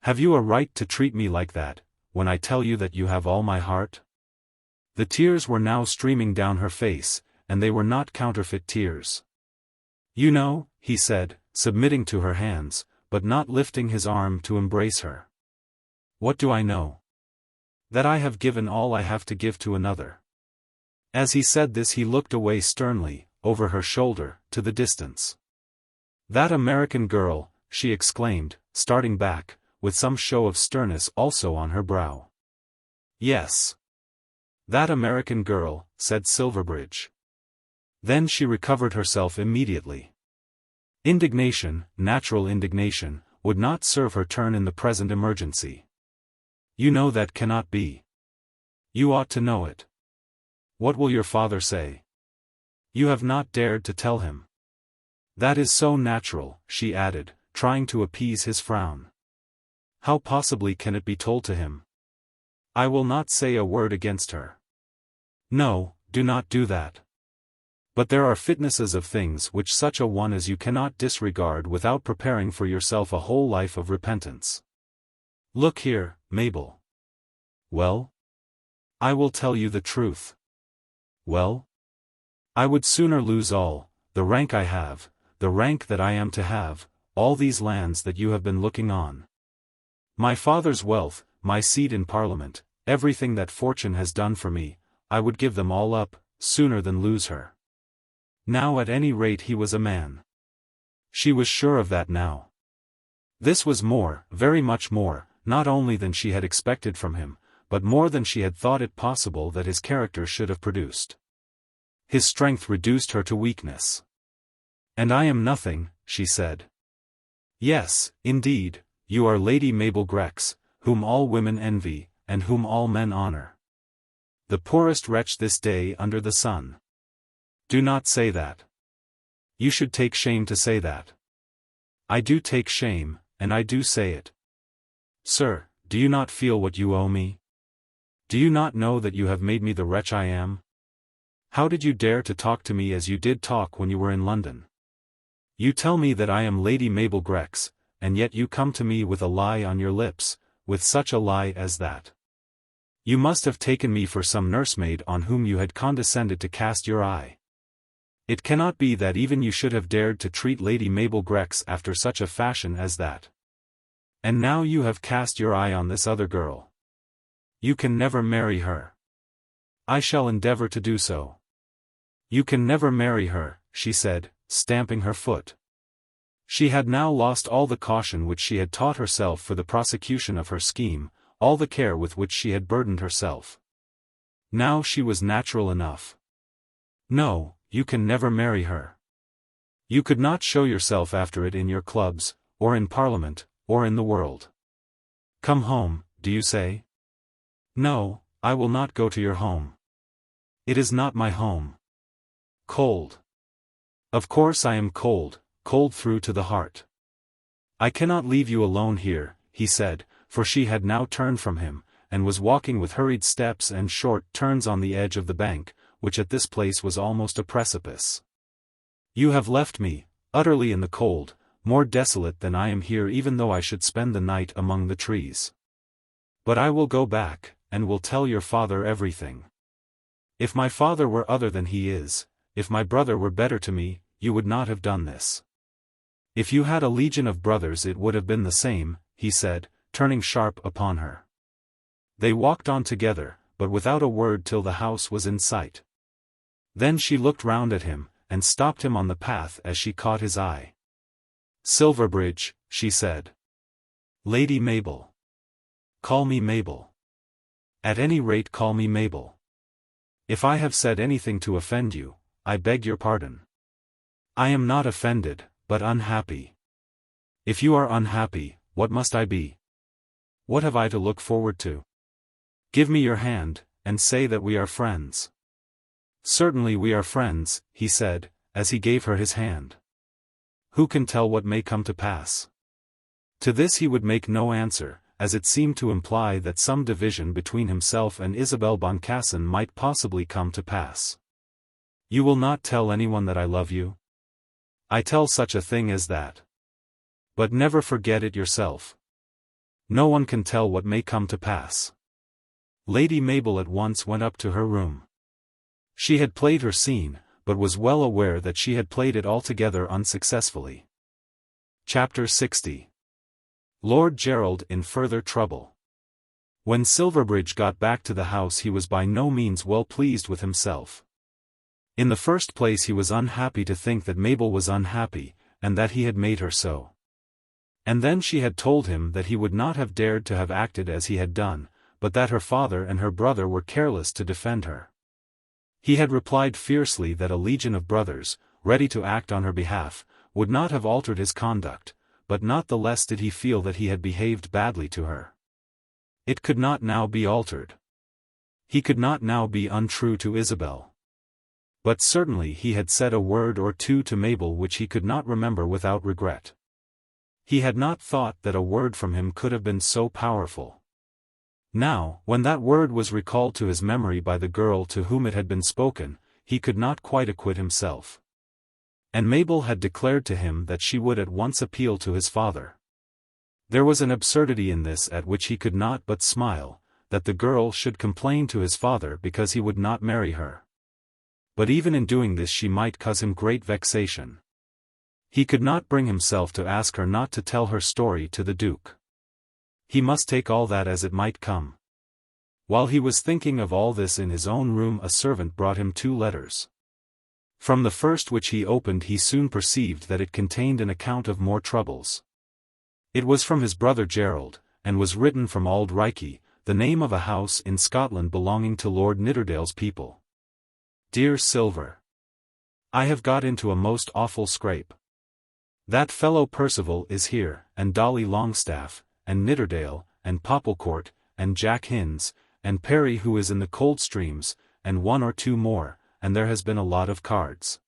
Have you a right to treat me like that, when I tell you that you have all my heart? The tears were now streaming down her face, and they were not counterfeit tears. You know, he said, submitting to her hands, but not lifting his arm to embrace her. What do I know? That I have given all I have to give to another. As he said this he looked away sternly, over her shoulder, to the distance. That American girl, she exclaimed, starting back, with some show of sternness also on her brow. Yes. That American girl, said Silverbridge. Then she recovered herself immediately. Indignation, natural indignation, would not serve her turn in the present emergency. You know that cannot be. You ought to know it. What will your father say? You have not dared to tell him. That is so natural, she added, trying to appease his frown. How possibly can it be told to him? I will not say a word against her. No, do not do that. But there are fitnesses of things which such a one as you cannot disregard without preparing for yourself a whole life of repentance. Look here, Mabel. Well? I will tell you the truth. Well? I would sooner lose all, the rank I have, the rank that I am to have, all these lands that you have been looking on. My father's wealth, my seat in Parliament, everything that fortune has done for me, I would give them all up, sooner than lose her. Now at any rate he was a man. She was sure of that now. This was more, very much more, not only than she had expected from him, but more than she had thought it possible that his character should have produced. His strength reduced her to weakness. "And I am nothing," she said. "Yes, indeed, you are Lady Mabel Grex, whom all women envy, and whom all men honor. The poorest wretch this day under the sun." "Do not say that. You should take shame to say that." "I do take shame, and I do say it. Sir, do you not feel what you owe me? Do you not know that you have made me the wretch I am? How did you dare to talk to me as you did talk when you were in London? You tell me that I am Lady Mabel Grex, and yet you come to me with a lie on your lips, with such a lie as that. You must have taken me for some nursemaid on whom you had condescended to cast your eye. It cannot be that even you should have dared to treat Lady Mabel Grex after such a fashion as that. And now you have cast your eye on this other girl. You can never marry her. I shall endeavor to do so." "You can never marry her," she said, stamping her foot. She had now lost all the caution which she had taught herself for the prosecution of her scheme, all the care with which she had burdened herself. Now she was natural enough. "No, you can never marry her. You could not show yourself after it in your clubs, or in Parliament, or in the world. Come home, do you say? No, I will not go to your home. It is not my home. Cold. Of course I am cold, cold through to the heart. I cannot leave you alone here," he said, for she had now turned from him, and was walking with hurried steps and short turns on the edge of the bank, which at this place was almost a precipice. "You have left me, utterly in the cold, more desolate than I am here even though I should spend the night among the trees. But I will go back, and will tell your father everything. If my father were other than he is, if my brother were better to me, you would not have done this. If you had a legion of brothers it would have been the same," he said, turning sharp upon her. They walked on together, but without a word till the house was in sight. Then she looked round at him, and stopped him on the path as she caught his eye. "Silverbridge," she said. "Lady Mabel. Call me Mabel. At any rate call me Mabel. If I have said anything to offend you, I beg your pardon. I am not offended, but unhappy. If you are unhappy, what must I be? What have I to look forward to? Give me your hand, and say that we are friends." "Certainly we are friends," he said, as he gave her his hand. "Who can tell what may come to pass?" To this he would make no answer, as it seemed to imply that some division between himself and Isabel Boncassen might possibly come to pass. "You will not tell anyone that I love you?" "I tell such a thing as that. But never forget it yourself. No one can tell what may come to pass." Lady Mabel at once went up to her room. She had played her scene, but was well aware that she had played it altogether unsuccessfully. Chapter 60. Lord Gerald in further trouble. When Silverbridge got back to the house he was by no means well pleased with himself. In the first place he was unhappy to think that Mabel was unhappy, and that he had made her so. And then she had told him that he would not have dared to have acted as he had done, but that her father and her brother were careless to defend her. He had replied fiercely that a legion of brothers, ready to act on her behalf, would not have altered his conduct, but not the less did he feel that he had behaved badly to her. It could not now be altered. He could not now be untrue to Isabel. But certainly he had said a word or two to Mabel which he could not remember without regret. He had not thought that a word from him could have been so powerful. Now, when that word was recalled to his memory by the girl to whom it had been spoken, he could not quite acquit himself. And Mabel had declared to him that she would at once appeal to his father. There was an absurdity in this at which he could not but smile, that the girl should complain to his father because he would not marry her. But even in doing this she might cause him great vexation. He could not bring himself to ask her not to tell her story to the Duke. He must take all that as it might come. While he was thinking of all this in his own room, a servant brought him 2 letters. From the first which he opened he soon perceived that it contained an account of more troubles. It was from his brother Gerald, and was written from Auld Reekie, the name of a house in Scotland belonging to Lord Nidderdale's people. Dear Silver, I have got into a most awful scrape. That fellow Percival is here, and Dolly Longstaff, and Nidderdale, and Popplecourt, and Jack Hinds, and Perry who is in the Coldstreams, and 1 or 2 more, and there has been a lot of cards.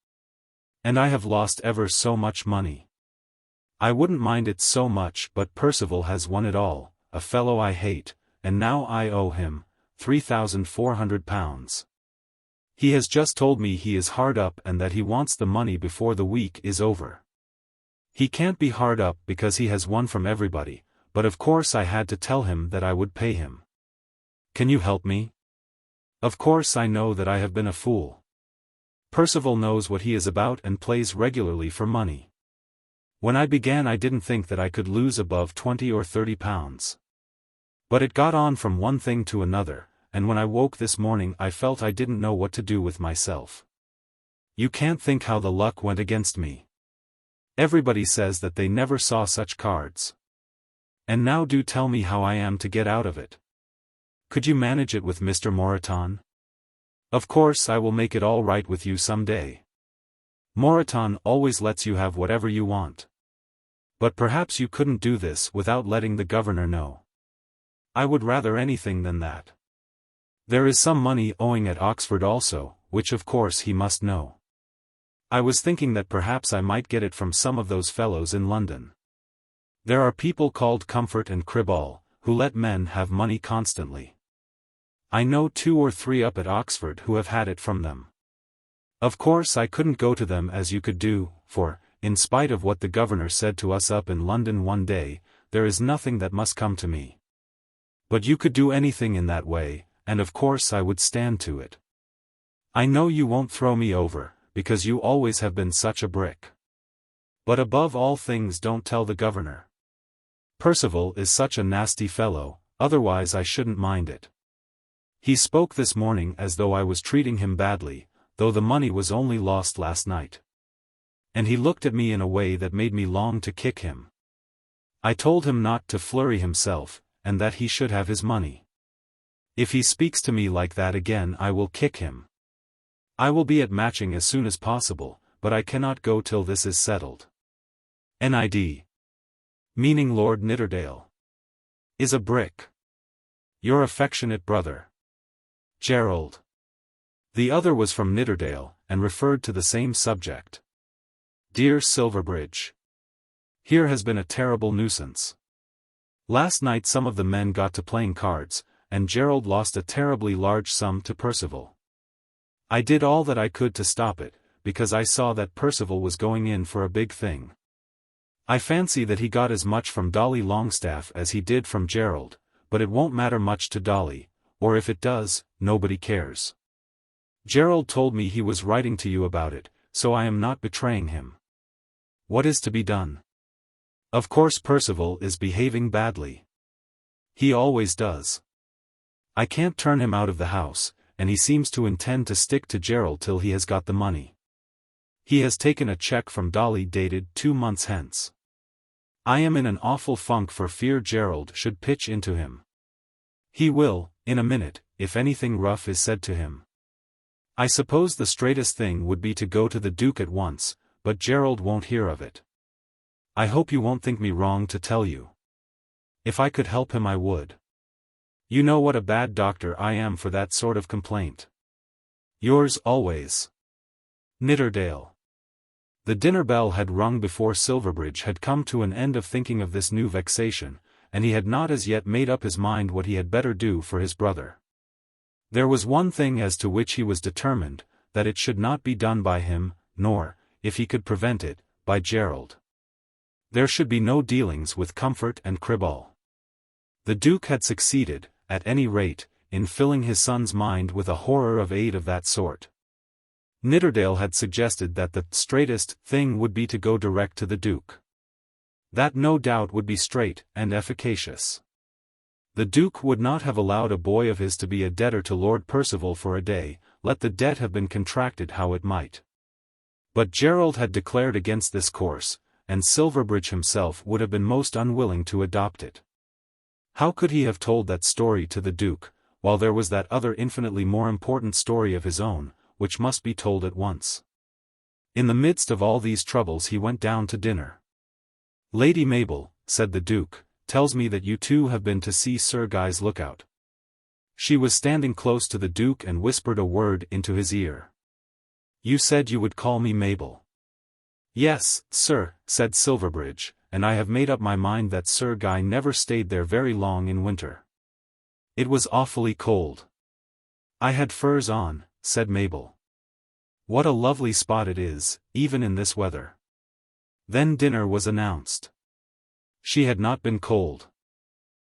And I have lost ever so much money. I wouldn't mind it so much, but Percival has won it all, a fellow I hate, and now I owe him £3,400. He has just told me he is hard up and that he wants the money before the week is over. He can't be hard up because he has won from everybody, but of course I had to tell him that I would pay him. Can you help me? Of course I know that I have been a fool. Percival knows what he is about and plays regularly for money. When I began I didn't think that I could lose above £20 or £30. But it got on from one thing to another, and when I woke this morning I felt I didn't know what to do with myself. You can't think how the luck went against me. Everybody says that they never saw such cards. And now do tell me how I am to get out of it. Could you manage it with Mr. Moreton? Of course I will make it all right with you some day. Moreton always lets you have whatever you want. But perhaps you couldn't do this without letting the governor know. I would rather anything than that. There is some money owing at Oxford also, which of course he must know. I was thinking that perhaps I might get it from some of those fellows in London. There are people called Comfort and Criball, who let men have money constantly. I know 2 or 3 up at Oxford who have had it from them. Of course I couldn't go to them as you could do, for, in spite of what the governor said to us up in London one day, there is nothing that must come to me. But you could do anything in that way, and of course I would stand to it. I know you won't throw me over, because you always have been such a brick. But above all things don't tell the governor. Percival is such a nasty fellow, otherwise I shouldn't mind it. He spoke this morning as though I was treating him badly, though the money was only lost last night. And he looked at me in a way that made me long to kick him. I told him not to flurry himself, and that he should have his money. If he speaks to me like that again I will kick him. I will be at Matching as soon as possible, but I cannot go till this is settled. Nid. Meaning Lord Nidderdale. Is a brick. Your affectionate brother, Gerald. The other was from Nidderdale, and referred to the same subject. Dear Silverbridge. Here has been a terrible nuisance. Last night some of the men got to playing cards, and Gerald lost a terribly large sum to Percival. I did all that I could to stop it, because I saw that Percival was going in for a big thing. I fancy that he got as much from Dolly Longstaff as he did from Gerald, but it won't matter much to Dolly, or if it does, nobody cares. Gerald told me he was writing to you about it, so I am not betraying him. What is to be done? Of course Percival is behaving badly. He always does. I can't turn him out of the house, and he seems to intend to stick to Gerald till he has got the money. He has taken a cheque from Dolly dated 2 months hence. I am in an awful funk for fear Gerald should pitch into him. He will, in a minute, if anything rough is said to him. I suppose the straightest thing would be to go to the Duke at once, but Gerald won't hear of it. I hope you won't think me wrong to tell you. If I could help him I would. You know what a bad doctor I am for that sort of complaint. Yours always, Nidderdale. The dinner bell had rung before Silverbridge had come to an end of thinking of this new vexation, and he had not as yet made up his mind what he had better do for his brother. There was one thing as to which he was determined, that it should not be done by him, nor, if he could prevent it, by Gerald. There should be no dealings with Comfort and Criball. The Duke had succeeded, at any rate, in filling his son's mind with a horror of aid of that sort. Nidderdale had suggested that the straightest thing would be to go direct to the Duke. That no doubt would be straight and efficacious. The Duke would not have allowed a boy of his to be a debtor to Lord Percival for a day, let the debt have been contracted how it might. But Gerald had declared against this course, and Silverbridge himself would have been most unwilling to adopt it. How could he have told that story to the Duke, while there was that other infinitely more important story of his own, which must be told at once? In the midst of all these troubles he went down to dinner. "Lady Mabel," said the Duke, "tells me that you two have been to see Sir Guy's lookout." She was standing close to the Duke and whispered a word into his ear. "You said you would call me Mabel." "Yes, sir," said Silverbridge, "and I have made up my mind that Sir Guy never stayed there very long in winter. It was awfully cold." "I had furs on," said Mabel. "What a lovely spot it is, even in this weather." Then dinner was announced. She had not been cold.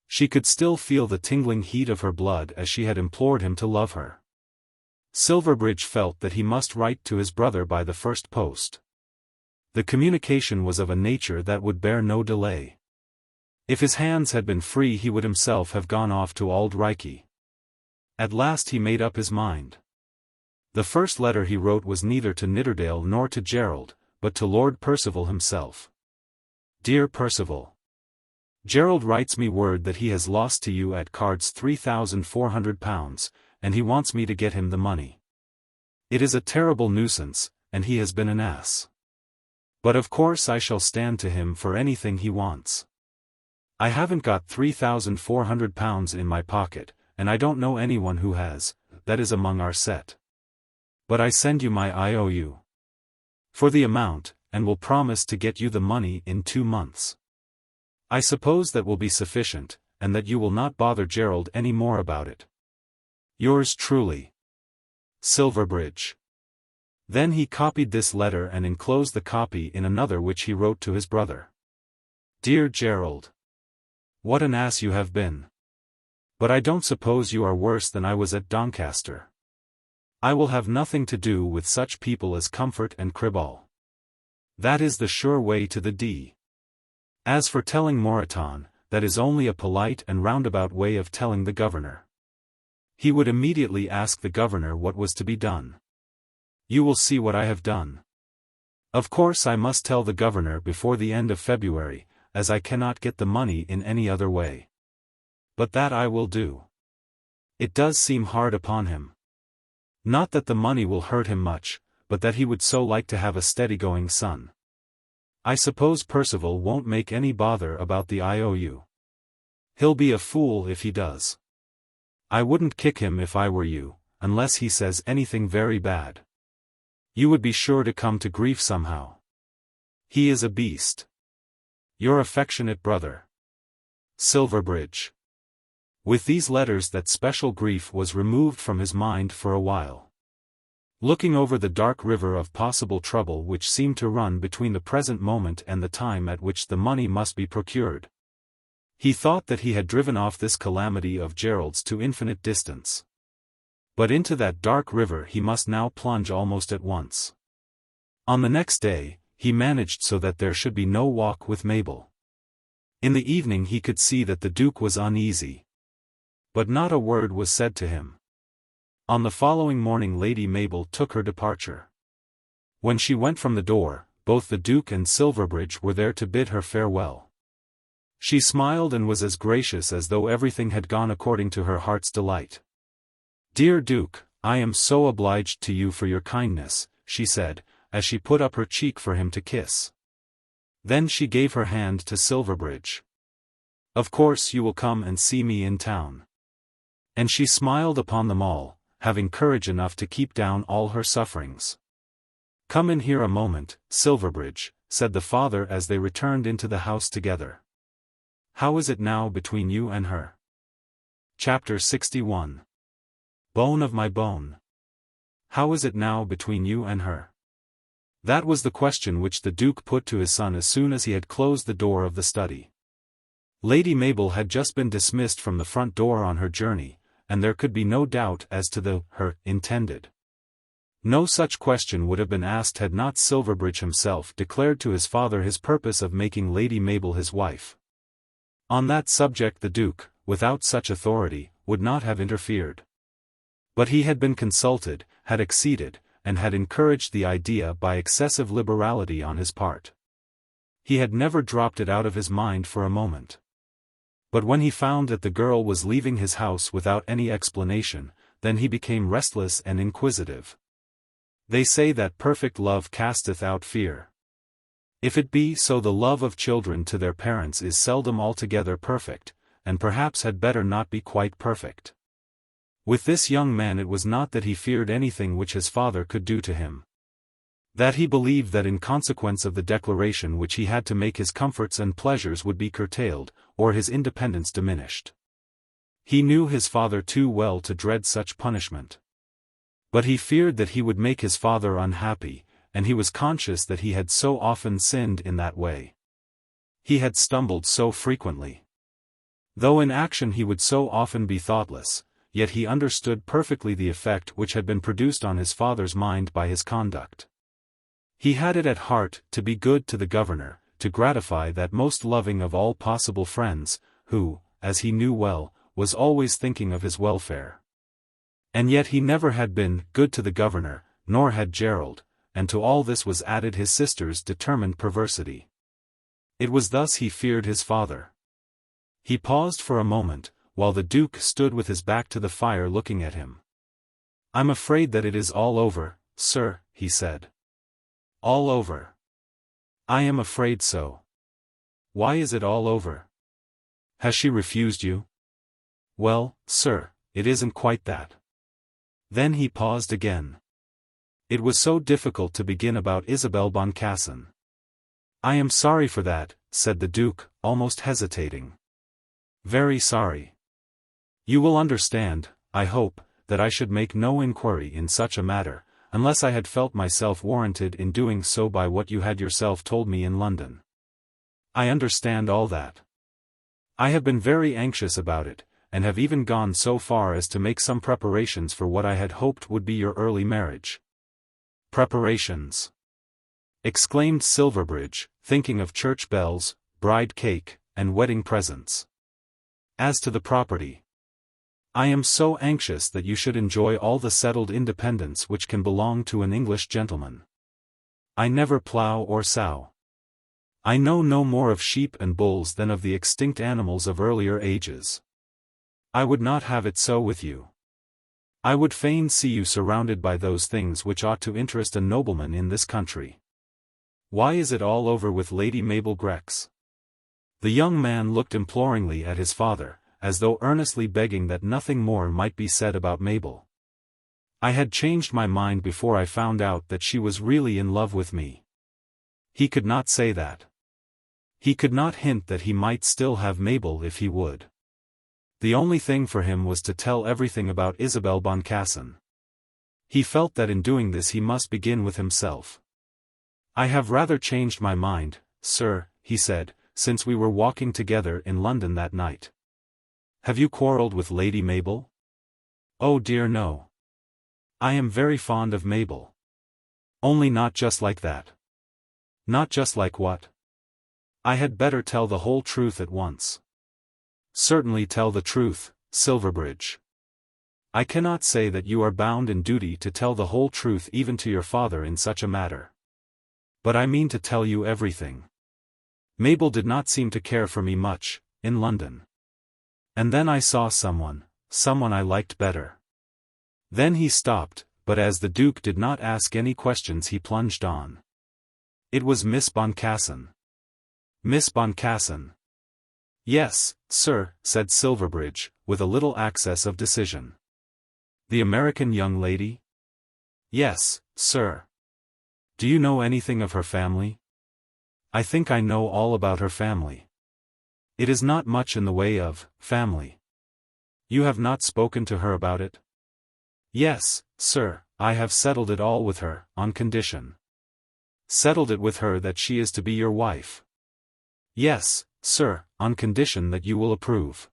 She could still feel the tingling heat of her blood as she had implored him to love her. Silverbridge felt that he must write to his brother by the first post. The communication was of a nature that would bear no delay. If his hands had been free he would himself have gone off to Aldreichy. At last he made up his mind. The first letter he wrote was neither to Nidderdale nor to Gerald, but to Lord Percival himself. "Dear Percival, Gerald writes me word that he has lost to you at cards £3,400, and he wants me to get him the money. It is a terrible nuisance, and he has been an ass. But of course I shall stand to him for anything he wants. I haven't got £3,400 in my pocket, and I don't know anyone who has, that is among our set. But I send you my IOU for the amount, and will promise to get you the money in 2 months. I suppose that will be sufficient, and that you will not bother Gerald any more about it. Yours truly, Silverbridge." Then he copied this letter and enclosed the copy in another which he wrote to his brother. "Dear Gerald, what an ass you have been. But I don't suppose you are worse than I was at Doncaster. I will have nothing to do with such people as Comfort and Criball. That is the sure way to the D. As for telling Moreton, that is only a polite and roundabout way of telling the governor. He would immediately ask the governor what was to be done. You will see what I have done. Of course I must tell the governor before the end of February, as I cannot get the money in any other way. But that I will do. It does seem hard upon him. Not that the money will hurt him much, but that he would so like to have a steady-going son. I suppose Percival won't make any bother about the IOU. He'll be a fool if he does. I wouldn't kick him if I were you, unless he says anything very bad. You would be sure to come to grief somehow. He is a beast. Your affectionate brother, Silverbridge." With these letters that special grief was removed from his mind for a while. Looking over the dark river of possible trouble which seemed to run between the present moment and the time at which the money must be procured, he thought that he had driven off this calamity of Gerald's to infinite distance. But into that dark river he must now plunge almost at once. On the next day, he managed so that there should be no walk with Mabel. In the evening he could see that the Duke was uneasy. But not a word was said to him. On the following morning Lady Mabel took her departure. When she went from the door, both the Duke and Silverbridge were there to bid her farewell. She smiled and was as gracious as though everything had gone according to her heart's delight. "Dear Duke, I am so obliged to you for your kindness," she said, as she put up her cheek for him to kiss. Then she gave her hand to Silverbridge. "Of course you will come and see me in town." And she smiled upon them all, having courage enough to keep down all her sufferings. "Come in here a moment, Silverbridge," said the father as they returned into the house together. "How is it now between you and her?" Chapter 61. Bone of my bone. How is it now between you and her? That was the question which the Duke put to his son as soon as he had closed the door of the study. Lady Mabel had just been dismissed from the front door on her journey, and there could be no doubt as to her intended. No such question would have been asked had not Silverbridge himself declared to his father his purpose of making Lady Mabel his wife. On that subject the Duke, without such authority, would not have interfered. But he had been consulted, had acceded, and had encouraged the idea by excessive liberality on his part. He had never dropped it out of his mind for a moment. But when he found that the girl was leaving his house without any explanation, then he became restless and inquisitive. They say that perfect love casteth out fear. If it be so, the love of children to their parents is seldom altogether perfect, and perhaps had better not be quite perfect. With this young man it was not that he feared anything which his father could do to him. That he believed that in consequence of the declaration which he had to make his comforts and pleasures would be curtailed, or his independence diminished. He knew his father too well to dread such punishment. But he feared that he would make his father unhappy, and he was conscious that he had so often sinned in that way. He had stumbled so frequently. Though in action he would so often be thoughtless, yet he understood perfectly the effect which had been produced on his father's mind by his conduct. He had it at heart to be good to the governor, to gratify that most loving of all possible friends, who, as he knew well, was always thinking of his welfare. And yet he never had been good to the governor, nor had Gerald, and to all this was added his sister's determined perversity. It was thus he feared his father. He paused for a moment, while the Duke stood with his back to the fire looking at him. "I'm afraid that it is all over, sir," he said. "All over? I am afraid so. Why is it all over? Has she refused you?" "Well, sir, it isn't quite that." Then he paused again. It was so difficult to begin about Isabel Boncassen. "I am sorry for that," said the Duke, almost hesitating. "Very sorry. You will understand, I hope, that I should make no inquiry in such a matter, unless I had felt myself warranted in doing so by what you had yourself told me in London. I understand all that. I have been very anxious about it, and have even gone so far as to make some preparations for what I had hoped would be your early marriage." "Preparations!" exclaimed Silverbridge, thinking of church bells, bride cake, and wedding presents. "As to the property, I am so anxious that you should enjoy all the settled independence which can belong to an English gentleman. I never plough or sow. I know no more of sheep and bulls than of the extinct animals of earlier ages. I would not have it so with you. I would fain see you surrounded by those things which ought to interest a nobleman in this country. Why is it all over with Lady Mabel Grex?" The young man looked imploringly at his father, as though earnestly begging that nothing more might be said about Mabel. "I had changed my mind before I found out that she was really in love with me." He could not say that. He could not hint that he might still have Mabel if he would. The only thing for him was to tell everything about Isabel Boncassen. He felt that in doing this he must begin with himself. "I have rather changed my mind, sir," he said, "since we were walking together in London that night." "Have you quarrelled with Lady Mabel?" "Oh dear no. I am very fond of Mabel. Only not just like that." "Not just like what?" "I had better tell the whole truth at once." "Certainly tell the truth, Silverbridge. I cannot say that you are bound in duty to tell the whole truth even to your father in such a matter. But I mean to tell you everything. Mabel did not seem to care for me much, in London. And then I saw someone I liked better." Then he stopped, but as the Duke did not ask any questions he plunged on. "It was Miss Boncassen." "Miss Boncassen?" "Yes, sir," said Silverbridge, with a little access of decision. "The American young lady?" "Yes, sir." "Do you know anything of her family?" "I think I know all about her family." "It is not much in the way of family." "You have not spoken to her about it?" "Yes, sir, I have settled it all with her, on condition." "Settled it with her that she is to be your wife?" "Yes, sir, on condition that you will approve."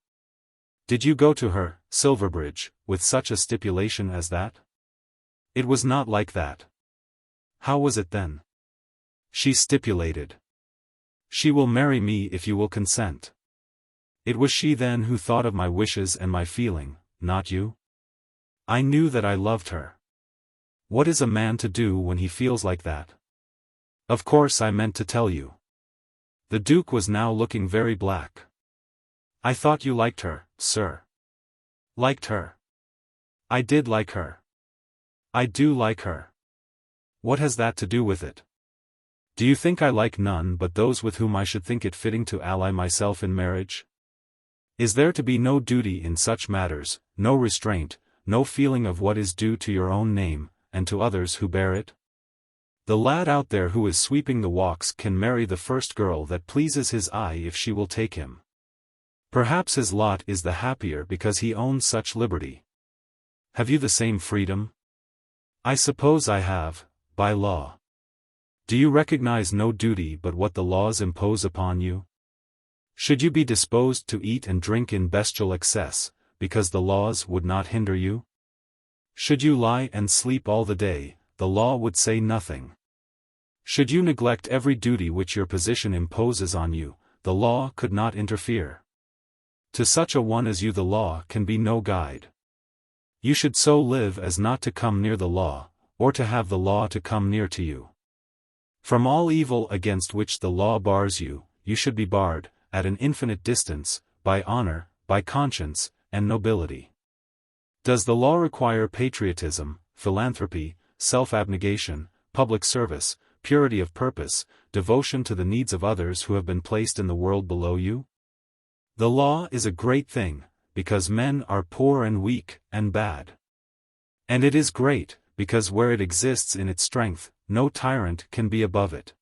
"Did you go to her, Silverbridge, with such a stipulation as that?" "It was not like that." "How was it then?" "She stipulated, 'She will marry me if you will consent.'" It was she then who thought of my wishes and my feeling, not you? I knew that I loved her. What is a man to do when he feels like that? Of course I meant to tell you. The Duke was now looking very black. I thought you liked her, sir. Liked her? I did like her. I do like her. What has that to do with it? Do you think I like none but those with whom I should think it fitting to ally myself in marriage? Is there to be no duty in such matters, no restraint, no feeling of what is due to your own name, and to others who bear it? The lad out there who is sweeping the walks can marry the first girl that pleases his eye if she will take him. Perhaps his lot is the happier because he owns such liberty. Have you the same freedom? I suppose I have, by law. Do you recognize no duty but what the laws impose upon you? Should you be disposed to eat and drink in bestial excess, because the laws would not hinder you? Should you lie and sleep all the day, the law would say nothing. Should you neglect every duty which your position imposes on you, the law could not interfere. To such a one as you the law can be no guide. You should so live as not to come near the law, or to have the law to come near to you. From all evil against which the law bars you, you should be barred, at an infinite distance, by honor, by conscience, and nobility. Does the law require patriotism, philanthropy, self-abnegation, public service, purity of purpose, devotion to the needs of others who have been placed in the world below you? The law is a great thing, because men are poor and weak, and bad. And it is great, because where it exists in its strength, no tyrant can be above it.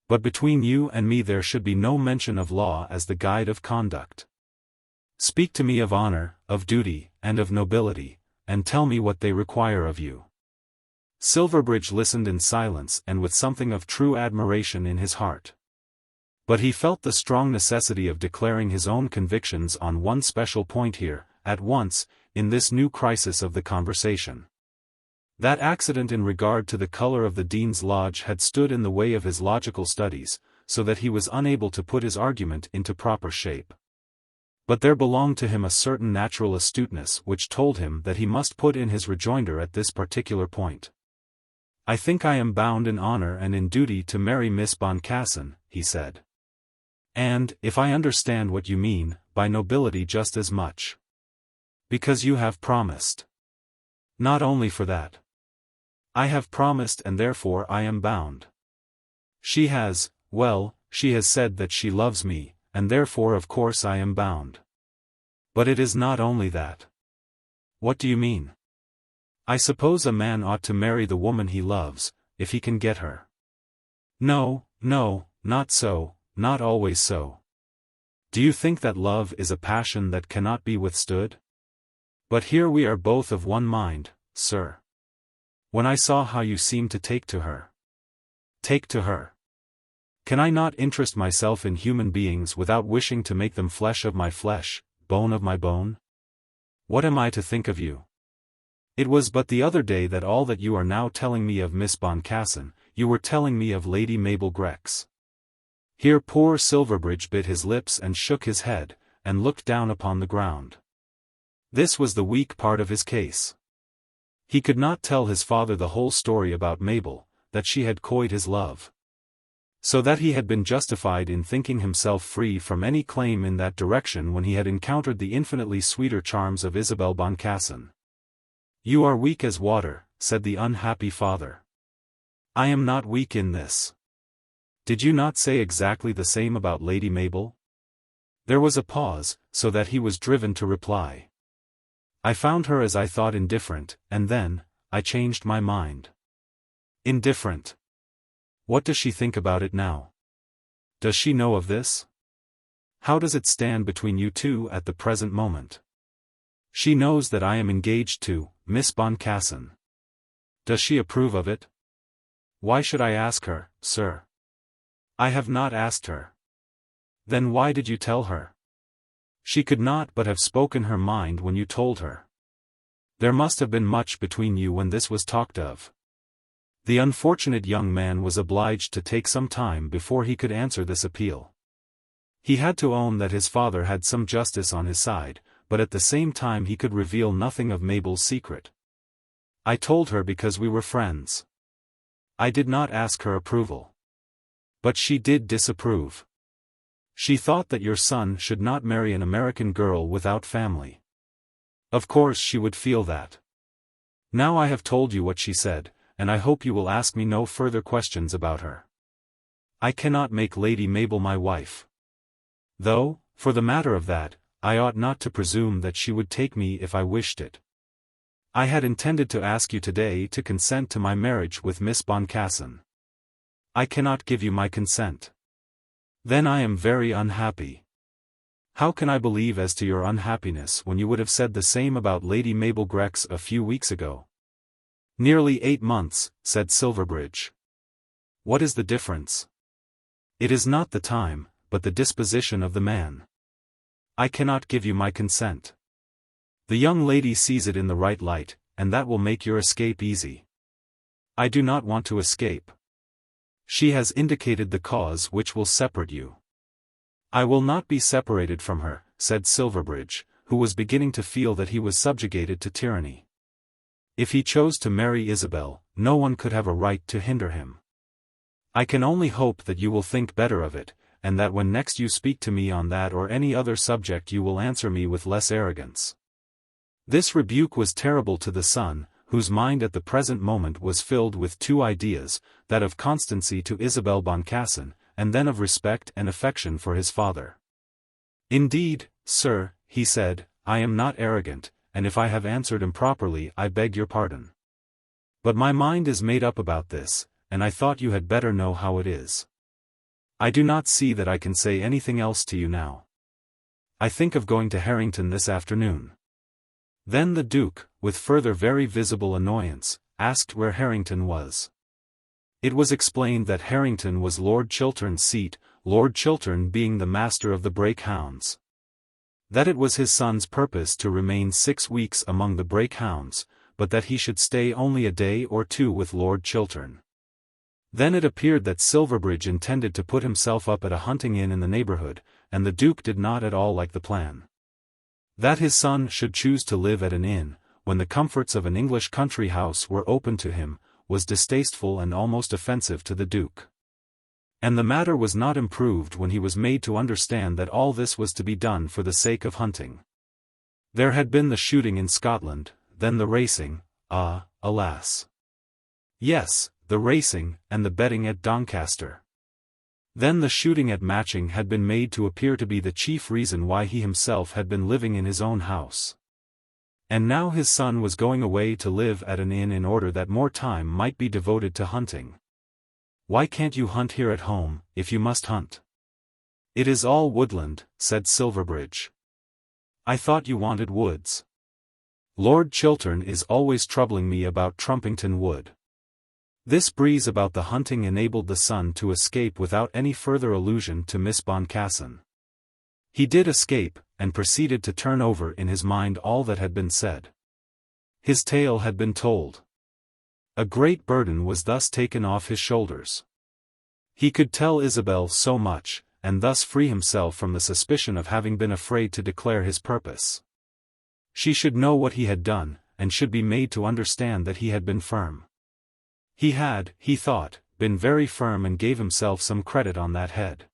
But between you and me there should be no mention of law as the guide of conduct. Speak to me of honor, of duty, and of nobility, and tell me what they require of you. Silverbridge listened in silence and with something of true admiration in his heart. But he felt the strong necessity of declaring his own convictions on one special point here, at once, in this new crisis of the conversation. That accident in regard to the color of the Dean's Lodge had stood in the way of his logical studies, so that he was unable to put his argument into proper shape. But there belonged to him a certain natural astuteness which told him that he must put in his rejoinder at this particular point. I think I am bound in honor and in duty to marry Miss Boncassen, he said. And, if I understand what you mean, by nobility just as much. Because you have promised. Not only for that. I have promised and therefore I am bound. She has said that she loves me, and therefore of course I am bound. But it is not only that. What do you mean? I suppose a man ought to marry the woman he loves, if he can get her. No, not so, not always so. Do you think that love is a passion that cannot be withstood? But here we are both of one mind, sir. When I saw how you seemed to take to her. Take to her. Can I not interest myself in human beings without wishing to make them flesh of my flesh, bone of my bone? What am I to think of you? It was but the other day that all that you are now telling me of Miss Boncassen, you were telling me of Lady Mabel Grex. Here poor Silverbridge bit his lips and shook his head, and looked down upon the ground. This was the weak part of his case. He could not tell his father the whole story about Mabel, that she had coyed his love. So that he had been justified in thinking himself free from any claim in that direction when he had encountered the infinitely sweeter charms of Isabel Boncassen. You are weak as water, said the unhappy father. I am not weak in this. Did you not say exactly the same about Lady Mabel? There was a pause, so that he was driven to reply. I found her as I thought indifferent, and then, I changed my mind. Indifferent. What does she think about it now? Does she know of this? How does it stand between you two at the present moment? She knows that I am engaged to Miss Boncassen. Does she approve of it? Why should I ask her, sir? I have not asked her. Then why did you tell her? She could not but have spoken her mind when you told her. There must have been much between you when this was talked of. The unfortunate young man was obliged to take some time before he could answer this appeal. He had to own that his father had some justice on his side, but at the same time he could reveal nothing of Mabel's secret. I told her because we were friends. I did not ask her approval. But she did disapprove. She thought that your son should not marry an American girl without family. Of course she would feel that. Now I have told you what she said, and I hope you will ask me no further questions about her. I cannot make Lady Mabel my wife. Though, for the matter of that, I ought not to presume that she would take me if I wished it. I had intended to ask you today to consent to my marriage with Miss Boncassen. I cannot give you my consent. Then I am very unhappy. How can I believe as to your unhappiness when you would have said the same about Lady Mabel Grex a few weeks ago? Nearly 8 months, said Silverbridge. What is the difference? It is not the time, but the disposition of the man. I cannot give you my consent. The young lady sees it in the right light, and that will make your escape easy. I do not want to escape. She has indicated the cause which will separate you. I will not be separated from her, said Silverbridge, who was beginning to feel that he was subjugated to tyranny. If he chose to marry Isabel, no one could have a right to hinder him. I can only hope that you will think better of it, and that when next you speak to me on that or any other subject you will answer me with less arrogance. This rebuke was terrible to the son, whose mind at the present moment was filled with 2 ideas, that of constancy to Isabel Boncassen, and then of respect and affection for his father. Indeed, sir, he said, I am not arrogant, and if I have answered improperly I beg your pardon. But my mind is made up about this, and I thought you had better know how it is. I do not see that I can say anything else to you now. I think of going to Harrington this afternoon. Then the Duke, with further very visible annoyance, asked where Harrington was. It was explained that Harrington was Lord Chiltern's seat, Lord Chiltern being the master of the brake hounds. That it was his son's purpose to remain 6 weeks among the brake hounds, but that he should stay only a day or 2 with Lord Chiltern. Then it appeared that Silverbridge intended to put himself up at a hunting inn in the neighbourhood, and the Duke did not at all like the plan. That his son should choose to live at an inn, when the comforts of an English country house were open to him, was distasteful and almost offensive to the Duke. And the matter was not improved when he was made to understand that all this was to be done for the sake of hunting. There had been the shooting in Scotland, then the racing, alas. Yes, the racing, and the betting at Doncaster. Then the shooting at Matching had been made to appear to be the chief reason why he himself had been living in his own house. And now his son was going away to live at an inn in order that more time might be devoted to hunting. Why can't you hunt here at home, if you must hunt? It is all woodland, said Silverbridge. I thought you wanted woods. Lord Chiltern is always troubling me about Trumpington Wood. This breeze about the hunting enabled the son to escape without any further allusion to Miss Boncassen. He did escape, and proceeded to turn over in his mind all that had been said. His tale had been told. A great burden was thus taken off his shoulders. He could tell Isabel so much, and thus free himself from the suspicion of having been afraid to declare his purpose. She should know what he had done, and should be made to understand that he had been firm. He had, he thought, been very firm and gave himself some credit on that head.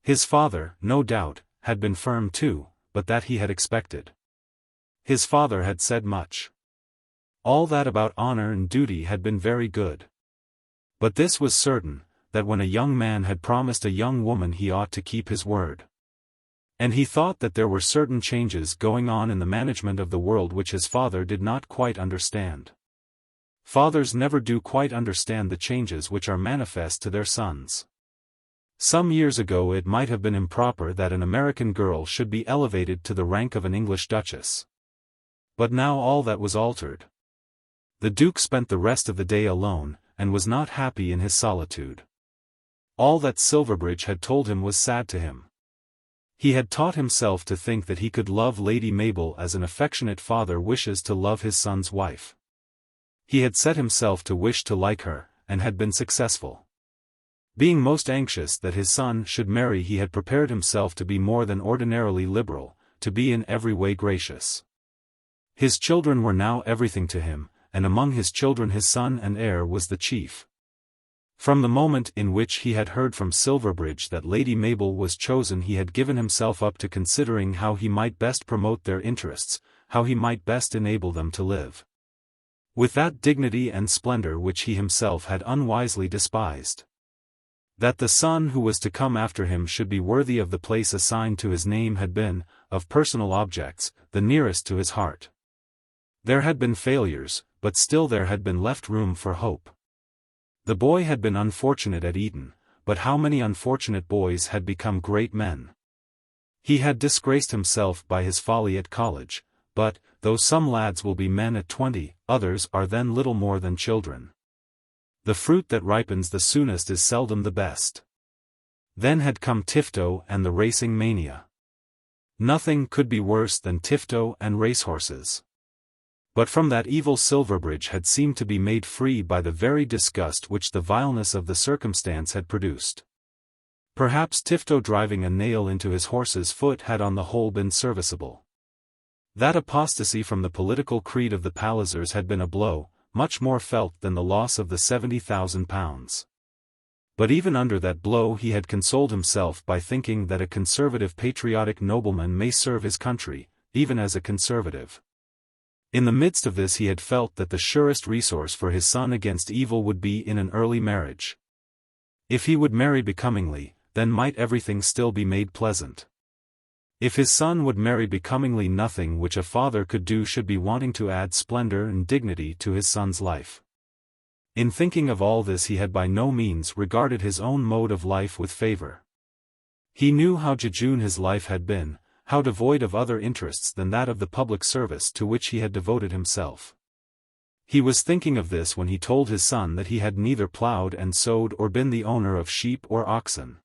His father, no doubt, had been firm too, but that he had expected. His father had said much. All that about honor and duty had been very good. But this was certain, that when a young man had promised a young woman he ought to keep his word. And he thought that there were certain changes going on in the management of the world which his father did not quite understand. Fathers never do quite understand the changes which are manifest to their sons. Some years ago it might have been improper that an American girl should be elevated to the rank of an English duchess. But now all that was altered. The Duke spent the rest of the day alone, and was not happy in his solitude. All that Silverbridge had told him was sad to him. He had taught himself to think that he could love Lady Mabel as an affectionate father wishes to love his son's wife. He had set himself to wish to like her, and had been successful. Being most anxious that his son should marry, he had prepared himself to be more than ordinarily liberal, to be in every way gracious. His children were now everything to him, and among his children his son and heir was the chief. From the moment in which he had heard from Silverbridge that Lady Mabel was chosen, he had given himself up to considering how he might best promote their interests, how he might best enable them to live with that dignity and splendor which he himself had unwisely despised. That the son who was to come after him should be worthy of the place assigned to his name had been, of personal objects, the nearest to his heart. There had been failures, but still there had been left room for hope. The boy had been unfortunate at Eton, but how many unfortunate boys had become great men? He had disgraced himself by his folly at college, but, though some lads will be men at 20, others are then little more than children. The fruit that ripens the soonest is seldom the best. Then had come Tifto and the racing mania. Nothing could be worse than Tifto and racehorses. But from that evil Silverbridge had seemed to be made free by the very disgust which the vileness of the circumstance had produced. Perhaps Tifto driving a nail into his horse's foot had on the whole been serviceable. That apostasy from the political creed of the Pallisers had been a blow, much more felt than the loss of the £70,000. But even under that blow he had consoled himself by thinking that a conservative patriotic nobleman may serve his country, even as a conservative. In the midst of this he had felt that the surest resource for his son against evil would be in an early marriage. If he would marry becomingly, then might everything still be made pleasant. If his son would marry becomingly, nothing which a father could do should be wanting to add splendor and dignity to his son's life. In thinking of all this he had by no means regarded his own mode of life with favor. He knew how jejune his life had been, how devoid of other interests than that of the public service to which he had devoted himself. He was thinking of this when he told his son that he had neither ploughed and sowed or been the owner of sheep or oxen.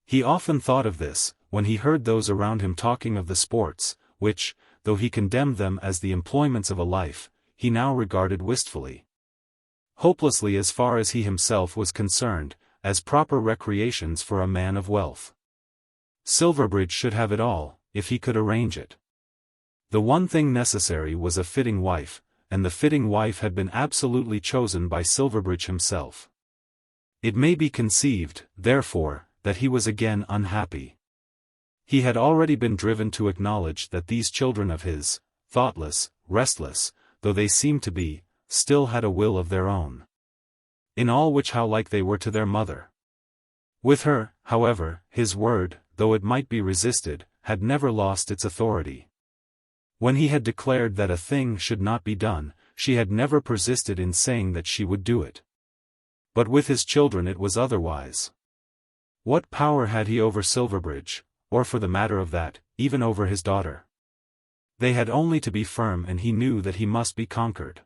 He often thought of this, when he heard those around him talking of the sports, which, though he condemned them as the employments of a life, he now regarded wistfully, hopelessly as far as he himself was concerned, as proper recreations for a man of wealth. Silverbridge should have it all, if he could arrange it. The one thing necessary was a fitting wife, and the fitting wife had been absolutely chosen by Silverbridge himself. It may be conceived, therefore, that he was again unhappy. He had already been driven to acknowledge that these children of his, thoughtless, restless, though they seemed to be, still had a will of their own. In all which how like they were to their mother. With her, however, his word, though it might be resisted, had never lost its authority. When he had declared that a thing should not be done, she had never persisted in saying that she would do it. But with his children it was otherwise. What power had he over Silverbridge, or for the matter of that, even over his daughter? They had only to be firm, and he knew that he must be conquered.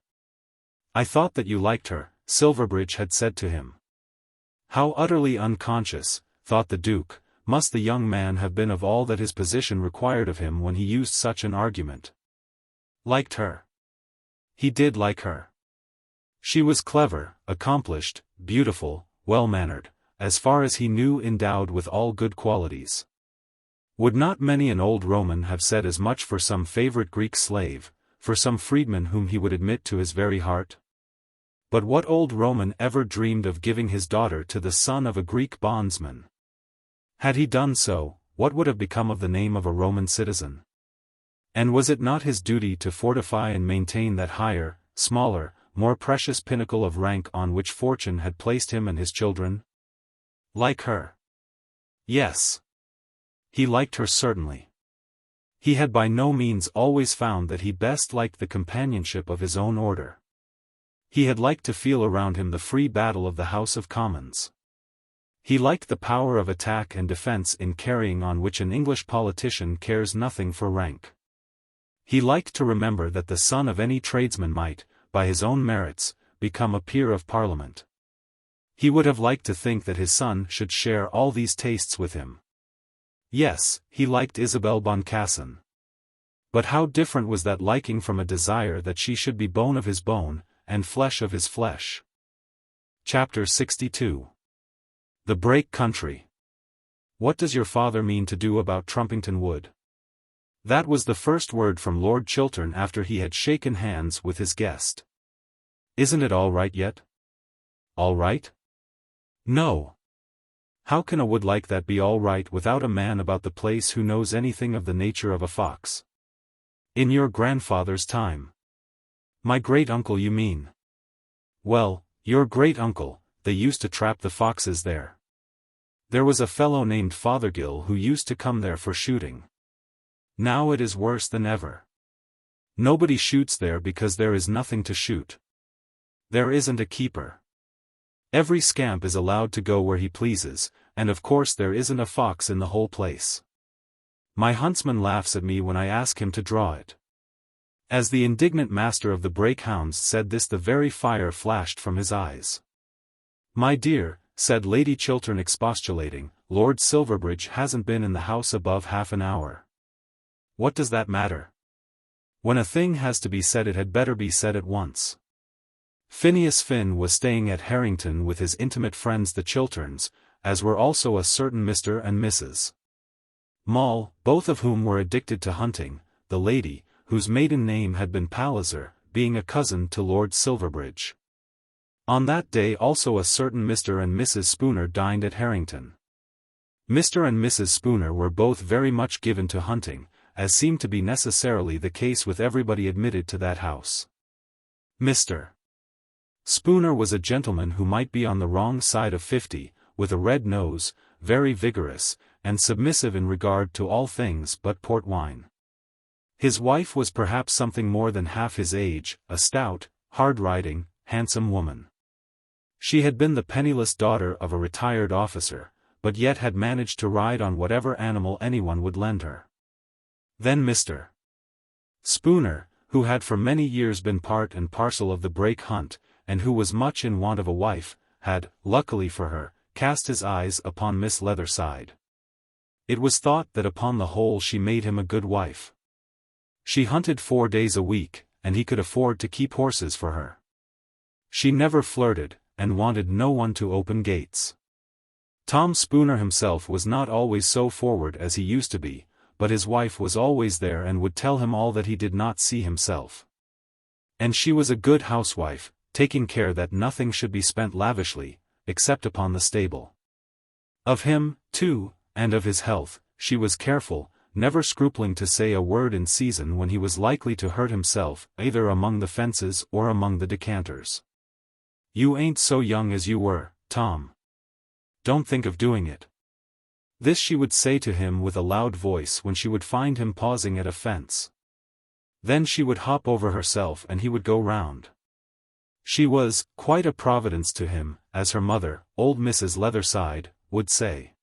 "I thought that you liked her," Silverbridge had said to him. How utterly unconscious, thought the Duke, must the young man have been of all that his position required of him when he used such an argument. Liked her. He did like her. She was clever, accomplished, beautiful, well-mannered, as far as he knew endowed with all good qualities. Would not many an old Roman have said as much for some favorite Greek slave, for some freedman whom he would admit to his very heart? But what old Roman ever dreamed of giving his daughter to the son of a Greek bondsman? Had he done so, what would have become of the name of a Roman citizen? And was it not his duty to fortify and maintain that higher, smaller, more precious pinnacle of rank on which fortune had placed him and his children? Like her? Yes. He liked her certainly. He had by no means always found that he best liked the companionship of his own order. He had liked to feel around him the free battle of the House of Commons. He liked the power of attack and defense in carrying on which an English politician cares nothing for rank. He liked to remember that the son of any tradesman might, by his own merits, become a peer of Parliament. He would have liked to think that his son should share all these tastes with him. Yes, he liked Isabel Boncassen. But how different was that liking from a desire that she should be bone of his bone, and flesh of his flesh. Chapter 62. The Brake country. What does your father mean to do about Trumpington Wood? That was the first word from Lord Chiltern after he had shaken hands with his guest. Isn't it all right yet? All right? No. How can a wood like that be all right without a man about the place who knows anything of the nature of a fox? In your grandfather's time. My great-uncle, you mean? Well, your great-uncle, they used to trap the foxes there. There was a fellow named Fothergill who used to come there for shooting. Now it is worse than ever. Nobody shoots there because there is nothing to shoot. There isn't a keeper. Every scamp is allowed to go where he pleases, and of course there isn't a fox in the whole place. My huntsman laughs at me when I ask him to draw it. As the indignant master of the Brake hounds said this, the very fire flashed from his eyes. My dear, said Lady Chiltern expostulating, Lord Silverbridge hasn't been in the house above half an hour. What does that matter? When a thing has to be said, it had better be said at once. Phineas Finn was staying at Harrington with his intimate friends the Chilterns, as were also a certain Mr. and Mrs. Maule, both of whom were addicted to hunting, the lady, whose maiden name had been Palliser, being a cousin to Lord Silverbridge. On that day also a certain Mr. and Mrs. Spooner dined at Harrington. Mr. and Mrs. Spooner were both very much given to hunting, as seemed to be necessarily the case with everybody admitted to that house. Mr. Spooner was a gentleman who might be on the wrong side of 50, with a red nose, very vigorous, and submissive in regard to all things but port wine. His wife was perhaps something more than half his age, a stout, hard-riding, handsome woman. She had been the penniless daughter of a retired officer, but yet had managed to ride on whatever animal anyone would lend her. Then Mr. Spooner, who had for many years been part and parcel of the Brake hunt, and who was much in want of a wife, had, luckily for her, cast his eyes upon Miss Leatherside. It was thought that upon the whole she made him a good wife. She hunted 4 days a week, and he could afford to keep horses for her. She never flirted, and wanted no one to open gates. Tom Spooner himself was not always so forward as he used to be, but his wife was always there and would tell him all that he did not see himself. And she was a good housewife, taking care that nothing should be spent lavishly, except upon the stable. Of him, too, and of his health, she was careful, never scrupling to say a word in season when he was likely to hurt himself, either among the fences or among the decanters. You ain't so young as you were, Tom. Don't think of doing it. This she would say to him with a loud voice when she would find him pausing at a fence. Then she would hop over herself and he would go round. She was quite a providence to him, as her mother, old Mrs. Leatherside, would say.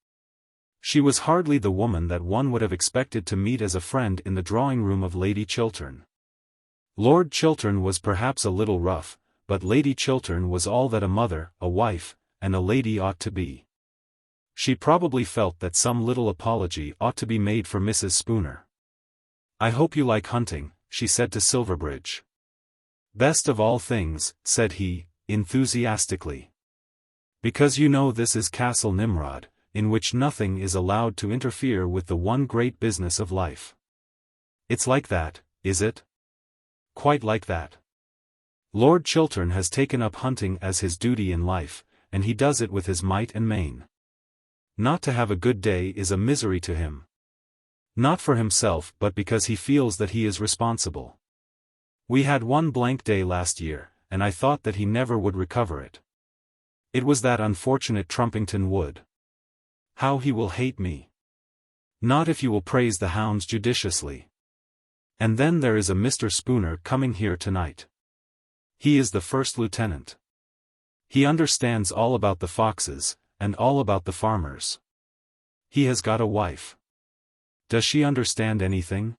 She was hardly the woman that one would have expected to meet as a friend in the drawing-room of Lady Chiltern. Lord Chiltern was perhaps a little rough, but Lady Chiltern was all that a mother, a wife, and a lady ought to be. She probably felt that some little apology ought to be made for Mrs. Spooner. I hope you like hunting, she said to Silverbridge. Best of all things, said he, enthusiastically. Because you know this is Castle Nimrod, in which nothing is allowed to interfere with the one great business of life. It's like that, is it? Quite like that. Lord Chiltern has taken up hunting as his duty in life, and he does it with his might and main. Not to have a good day is a misery to him. Not for himself but because he feels that he is responsible. We had one blank day last year, and I thought that he never would recover it. It was that unfortunate Trumpington Wood. How he will hate me. Not if you will praise the hounds judiciously. And then there is a Mr. Spooner coming here tonight. He is the first lieutenant. He understands all about the foxes, and all about the farmers. He has got a wife. Does she understand anything?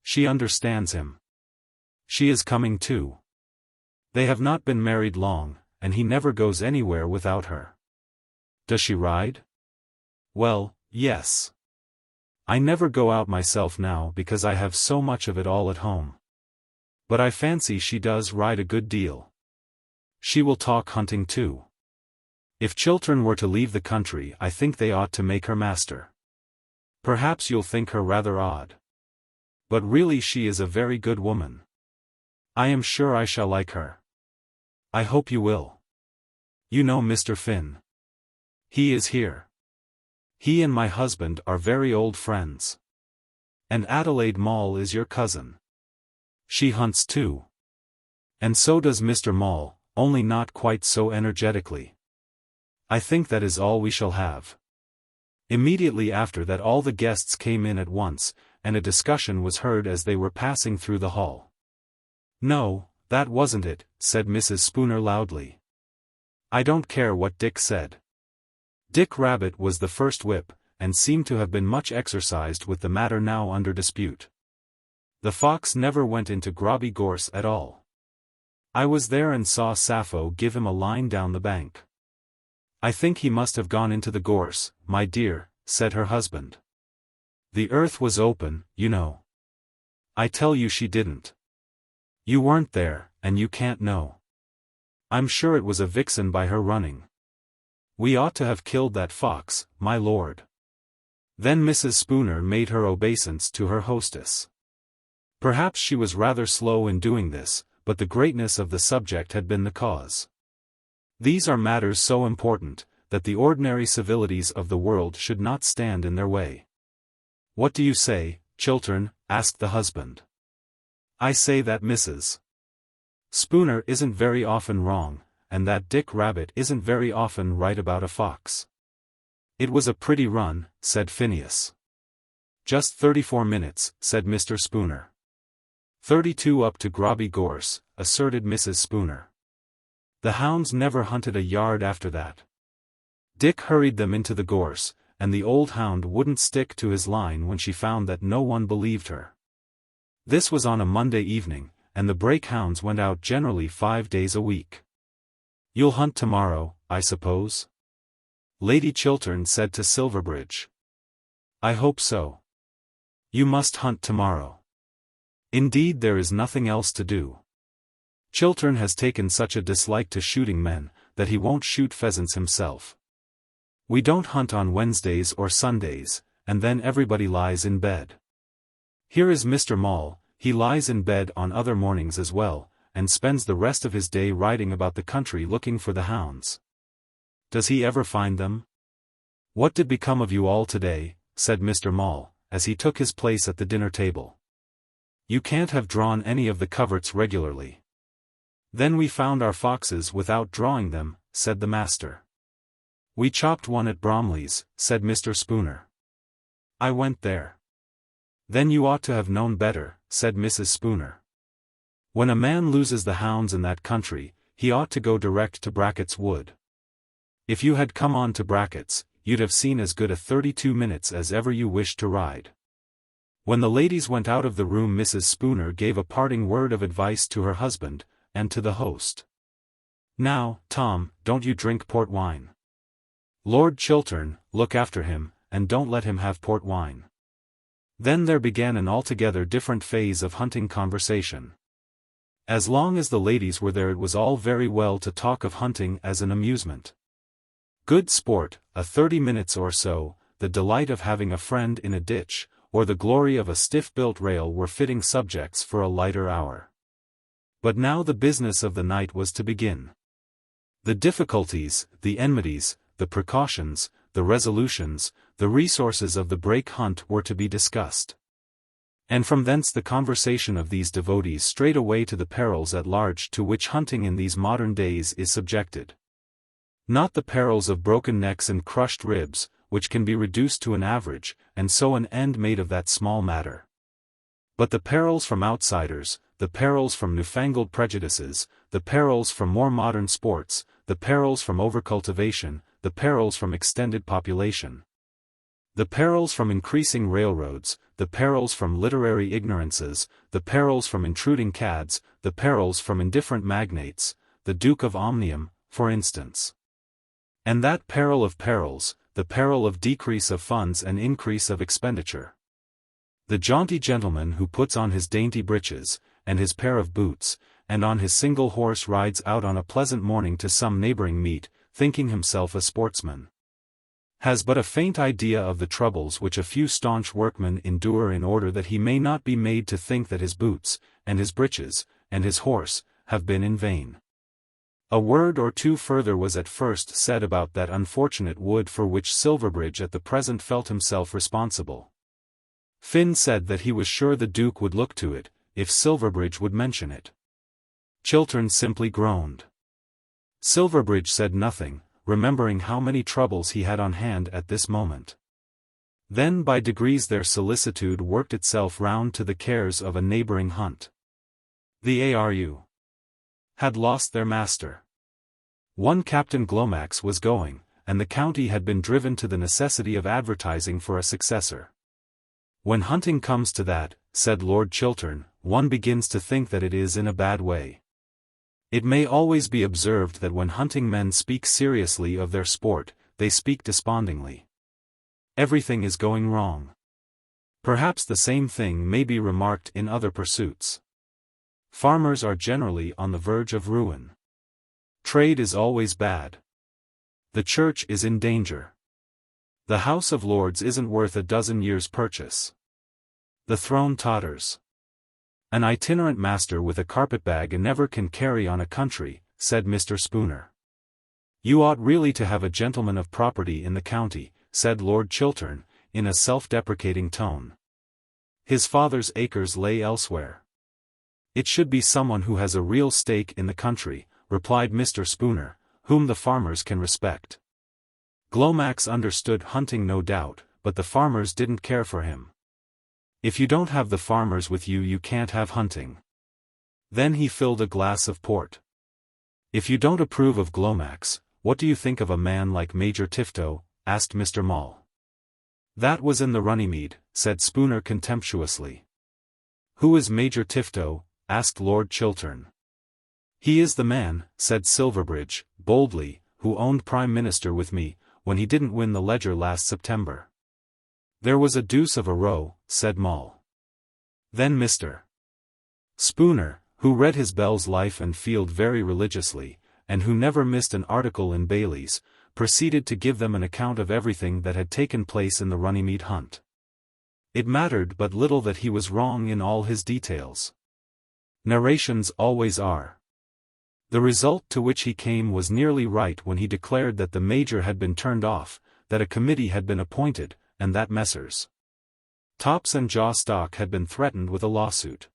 She understands him. She is coming too. They have not been married long, and he never goes anywhere without her. Does she ride? Well, yes. I never go out myself now because I have so much of it all at home. But I fancy she does ride a good deal. She will talk hunting too. If Chiltern were to leave the country, I think they ought to make her master. Perhaps you'll think her rather odd. But really she is a very good woman. I am sure I shall like her. I hope you will. You know Mr. Finn. He is here. He and my husband are very old friends. And Adelaide Maule is your cousin. She hunts too. And so does Mr. Maule, only not quite so energetically. I think that is all we shall have. Immediately after that all the guests came in at once, and a discussion was heard as they were passing through the hall. No, that wasn't it, said Mrs. Spooner loudly. I don't care what Dick said. Dick Rabbit was the first whip, and seemed to have been much exercised with the matter now under dispute. The fox never went into Grobby Gorse at all. I was there and saw Sappho give him a line down the bank. I think he must have gone into the gorse, my dear, said her husband. The earth was open, you know. I tell you she didn't. You weren't there, and you can't know. I'm sure it was a vixen by her running. We ought to have killed that fox, my lord. Then Mrs. Spooner made her obeisance to her hostess. Perhaps she was rather slow in doing this, but the greatness of the subject had been the cause. These are matters so important, that the ordinary civilities of the world should not stand in their way. What do you say, Chiltern? Asked the husband. I say that Mrs. Spooner isn't very often wrong, and that Dick Rabbit isn't very often right about a fox. It was a pretty run, said Phineas. Just 34 minutes, said Mr. Spooner. 32 up to Grobby Gorse, asserted Mrs. Spooner. The hounds never hunted a yard after that. Dick hurried them into the gorse, and the old hound wouldn't stick to his line when she found that no one believed her. This was on a Monday evening, and the brake hounds went out generally 5 days a week. You'll hunt tomorrow, I suppose? Lady Chiltern said to Silverbridge. I hope so. You must hunt tomorrow. Indeed there is nothing else to do. Chiltern has taken such a dislike to shooting men, that he won't shoot pheasants himself. We don't hunt on Wednesdays or Sundays, and then everybody lies in bed. Here is Mr. Maule, he lies in bed on other mornings as well, and spends the rest of his day riding about the country looking for the hounds. Does he ever find them? What did become of you all today? Said Mr. Maule, as he took his place at the dinner table. You can't have drawn any of the coverts regularly. Then we found our foxes without drawing them, said the master. We chopped one at Bromley's, said Mr. Spooner. I went there. Then you ought to have known better, said Mrs. Spooner. When a man loses the hounds in that country, he ought to go direct to Brackett's Wood. If you had come on to Brackett's, you'd have seen as good a 32 minutes as ever you wished to ride. When the ladies went out of the room Mrs. Spooner gave a parting word of advice to her husband, and to the host. Now, Tom, don't you drink port wine. Lord Chiltern, look after him, and don't let him have port wine. Then there began an altogether different phase of hunting conversation. As long as the ladies were there it was all very well to talk of hunting as an amusement. Good sport, a 30 minutes or so, the delight of having a friend in a ditch, or the glory of a stiff-built rail were fitting subjects for a lighter hour. But now the business of the night was to begin. The difficulties, the enmities, the precautions, the resolutions, the resources of the brake hunt were to be discussed. And from thence the conversation of these devotees strayed away to the perils at large to which hunting in these modern days is subjected. Not the perils of broken necks and crushed ribs, which can be reduced to an average, and so an end made of that small matter. But the perils from outsiders, the perils from newfangled prejudices, the perils from more modern sports, the perils from overcultivation, the perils from extended population. The perils from increasing railroads, the perils from literary ignorances, the perils from intruding cads, the perils from indifferent magnates, the Duke of Omnium, for instance. And that peril of perils, the peril of decrease of funds and increase of expenditure. The jaunty gentleman who puts on his dainty breeches, and his pair of boots, and on his single horse rides out on a pleasant morning to some neighboring meet, thinking himself a sportsman, has but a faint idea of the troubles which a few staunch workmen endure in order that he may not be made to think that his boots, and his breeches, and his horse, have been in vain. A word or two further was at first said about that unfortunate wood for which Silverbridge at the present felt himself responsible. Finn said that he was sure the Duke would look to it, if Silverbridge would mention it. Chiltern simply groaned. Silverbridge said nothing, remembering how many troubles he had on hand at this moment. Then by degrees their solicitude worked itself round to the cares of a neighbouring hunt. The ARU had lost their master. One Captain Glomax was going, and the county had been driven to the necessity of advertising for a successor. When hunting comes to that, said Lord Chiltern, one begins to think that it is in a bad way. It may always be observed that when hunting men speak seriously of their sport, they speak despondingly. Everything is going wrong. Perhaps the same thing may be remarked in other pursuits. Farmers are generally on the verge of ruin. Trade is always bad. The church is in danger. The House of Lords isn't worth a dozen years' purchase. The throne totters. An itinerant master with a carpetbag never can carry on a country, said Mr. Spooner. You ought really to have a gentleman of property in the county, said Lord Chiltern, in a self-deprecating tone. His father's acres lay elsewhere. It should be someone who has a real stake in the country, replied Mr. Spooner, whom the farmers can respect. Glomax understood hunting no doubt, but the farmers didn't care for him. If you don't have the farmers with you, you can't have hunting. Then he filled a glass of port. If you don't approve of Glomax, what do you think of a man like Major Tifto? Asked Mr. Maule. That was in the Runnymede, said Spooner contemptuously. Who is Major Tifto? Asked Lord Chiltern. He is the man, said Silverbridge, boldly, who owned Prime Minister with me, when he didn't win the Ledger last September. There was a deuce of a row, said Maule. Then Mr. Spooner, who read his Bell's Life and Field very religiously, and who never missed an article in Bailey's, proceeded to give them an account of everything that had taken place in the Runnymede hunt. It mattered but little that he was wrong in all his details. Narrations always are. The result to which he came was nearly right when he declared that the Major had been turned off, that a committee had been appointed, and that Messrs. Topps and Jawstock had been threatened with a lawsuit.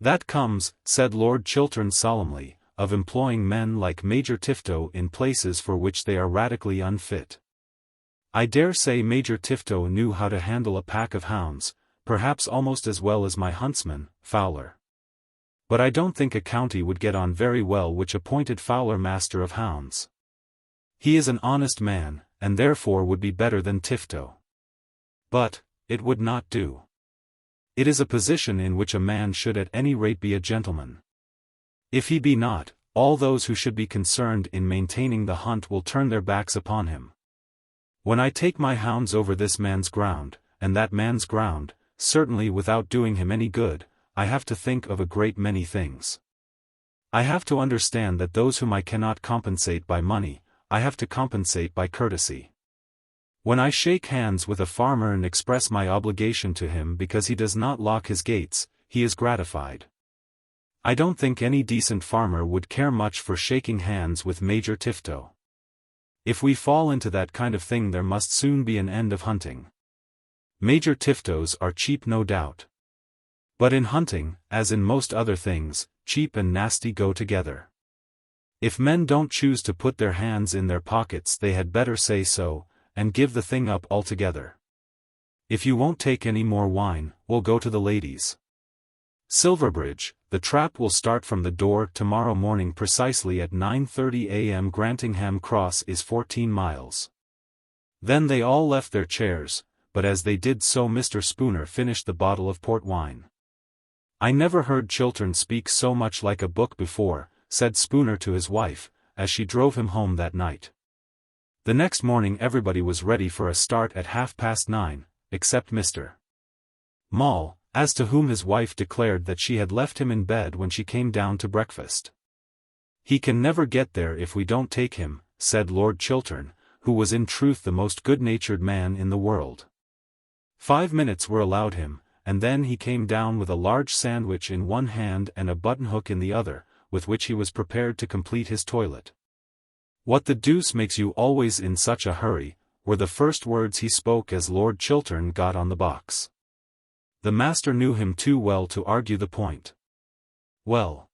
That comes, said Lord Chiltern solemnly, of employing men like Major Tifto in places for which they are radically unfit. I dare say Major Tifto knew how to handle a pack of hounds, perhaps almost as well as my huntsman, Fowler. But I don't think a county would get on very well which appointed Fowler master of hounds. He is an honest man, and therefore would be better than Tifto. But it would not do. It is a position in which a man should at any rate be a gentleman. If he be not, all those who should be concerned in maintaining the hunt will turn their backs upon him. When I take my hounds over this man's ground, and that man's ground, certainly without doing him any good, I have to think of a great many things. I have to understand that those whom I cannot compensate by money, I have to compensate by courtesy. When I shake hands with a farmer and express my obligation to him because he does not lock his gates, he is gratified. I don't think any decent farmer would care much for shaking hands with Major Tifto. If we fall into that kind of thing, there must soon be an end of hunting. Major Tiftos are cheap, no doubt. But in hunting, as in most other things, cheap and nasty go together. If men don't choose to put their hands in their pockets, they had better say so, and give the thing up altogether. If you won't take any more wine, we'll go to the ladies. Silverbridge, the trap will start from the door tomorrow morning precisely at 9:30 a.m. Grantingham Cross is 14 miles. Then they all left their chairs, but as they did so Mr. Spooner finished the bottle of port wine. I never heard Chiltern speak so much like a book before, said Spooner to his wife, as she drove him home that night. The next morning everybody was ready for a start at 9:30, except Mr. Maule, as to whom his wife declared that she had left him in bed when she came down to breakfast. He can never get there if we don't take him, said Lord Chiltern, who was in truth the most good-natured man in the world. 5 minutes were allowed him, and then he came down with a large sandwich in one hand and a button-hook in the other, with which he was prepared to complete his toilet. "What the deuce makes you always in such a hurry?" were the first words he spoke as Lord Chiltern got on the box. The master knew him too well to argue the point. "Well,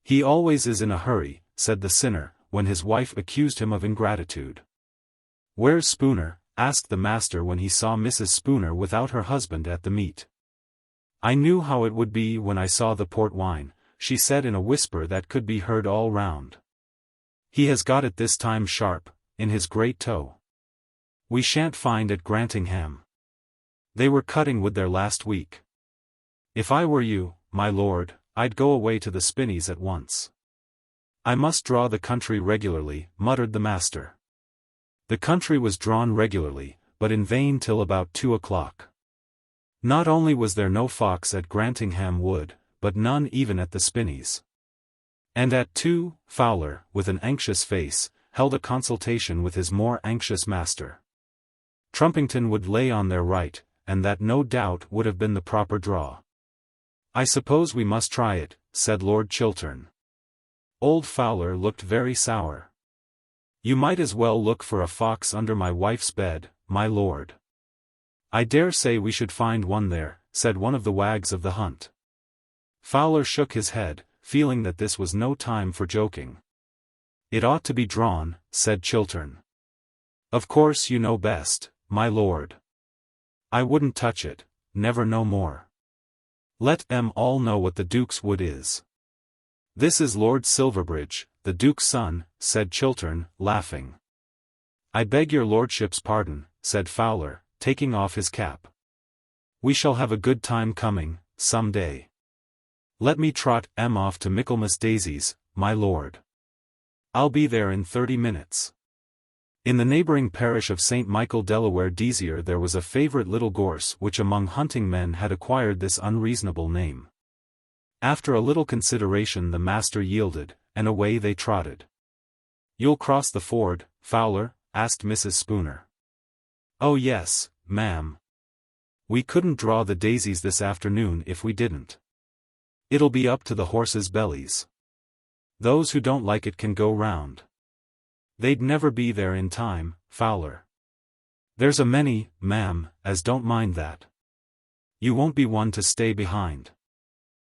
he always is in a hurry," said the sinner, when his wife accused him of ingratitude. "Where's Spooner?" asked the master when he saw Mrs. Spooner without her husband at the meet. "I knew how it would be when I saw the port wine," she said in a whisper that could be heard all round. "He has got it this time sharp, in his great toe. We shan't find at Grantingham. They were cutting wood there last week. If I were you, my lord, I'd go away to the spinneys at once." "I must draw the country regularly," muttered the master. The country was drawn regularly, but in vain till about 2 o'clock. Not only was there no fox at Grantingham Wood, but none even at the spinneys. And at 2, Fowler, with an anxious face, held a consultation with his more anxious master. Trumpington would lay on their right, and that no doubt would have been the proper draw. "I suppose we must try it," said Lord Chiltern. Old Fowler looked very sour. "You might as well look for a fox under my wife's bed, my lord." "I dare say we should find one there," said one of the wags of the hunt. Fowler shook his head, feeling that this was no time for joking. "It ought to be drawn," said Chiltern. "Of course you know best, my lord." "I wouldn't touch it, never no more. Let 'em all know what the Duke's wood is." "This is Lord Silverbridge, the Duke's son," said Chiltern, laughing. "I beg your lordship's pardon," said Fowler, taking off his cap. "We shall have a good time coming, some day. Let me trot 'em off to Michaelmas Daisies, my lord. I'll be there in 30 minutes. In the neighboring parish of St. Michael Delaware Deasier there was a favourite little gorse which among hunting men had acquired this unreasonable name. After a little consideration the master yielded, and away they trotted. "You'll cross the ford, Fowler?" asked Mrs. Spooner. "Oh yes, ma'am. We couldn't draw the daisies this afternoon if we didn't. It'll be up to the horses' bellies. Those who don't like it can go round. They'd never be there in time, Fowler. There's a many, ma'am, as don't mind that. You won't be one to stay behind."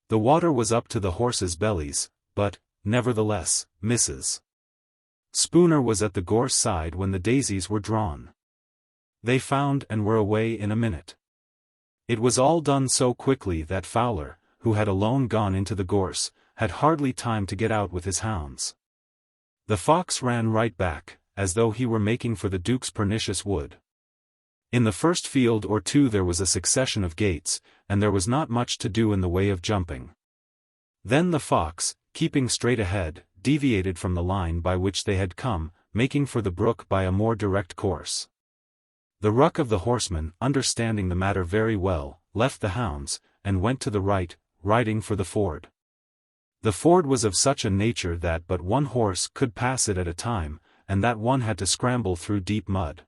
The water was up to the horses' bellies, but, nevertheless, Mrs. Spooner was at the gorse side when the daisies were drawn. They found and were away in a minute. It was all done so quickly that Fowler, who had alone gone into the gorse, had hardly time to get out with his hounds. The fox ran right back, as though he were making for the Duke's pernicious wood. In the first field or two there was a succession of gates, and there was not much to do in the way of jumping. Then the fox, keeping straight ahead, deviated from the line by which they had come, making for the brook by a more direct course. The ruck of the horseman, understanding the matter very well, left the hounds, and went to the right, riding for the ford. The ford was of such a nature that but one horse could pass it at a time, and that one had to scramble through deep mud.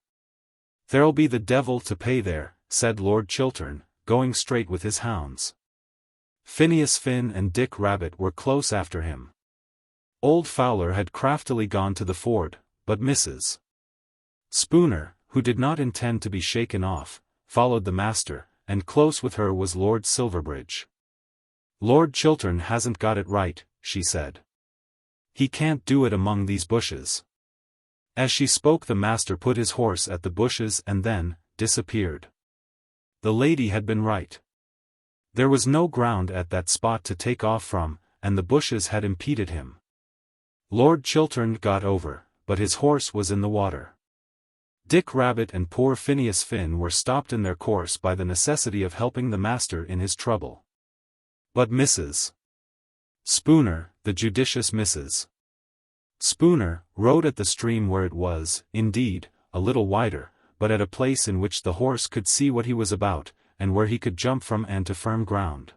"There'll be the devil to pay there," said Lord Chiltern, going straight with his hounds. Phineas Finn and Dick Rabbit were close after him. Old Fowler had craftily gone to the ford, but Mrs. Spooner, who did not intend to be shaken off, followed the master, and close with her was Lord Silverbridge. "Lord Chiltern hasn't got it right," she said. "He can't do it among these bushes." As she spoke the master put his horse at the bushes and then disappeared. The lady had been right. There was no ground at that spot to take off from, and the bushes had impeded him. Lord Chiltern got over, but his horse was in the water. Dick Rabbit and poor Phineas Finn were stopped in their course by the necessity of helping the master in his trouble. But Mrs. Spooner, the judicious Mrs. Spooner, rode at the stream where it was, indeed, a little wider, but at a place in which the horse could see what he was about, and where he could jump from and to firm ground.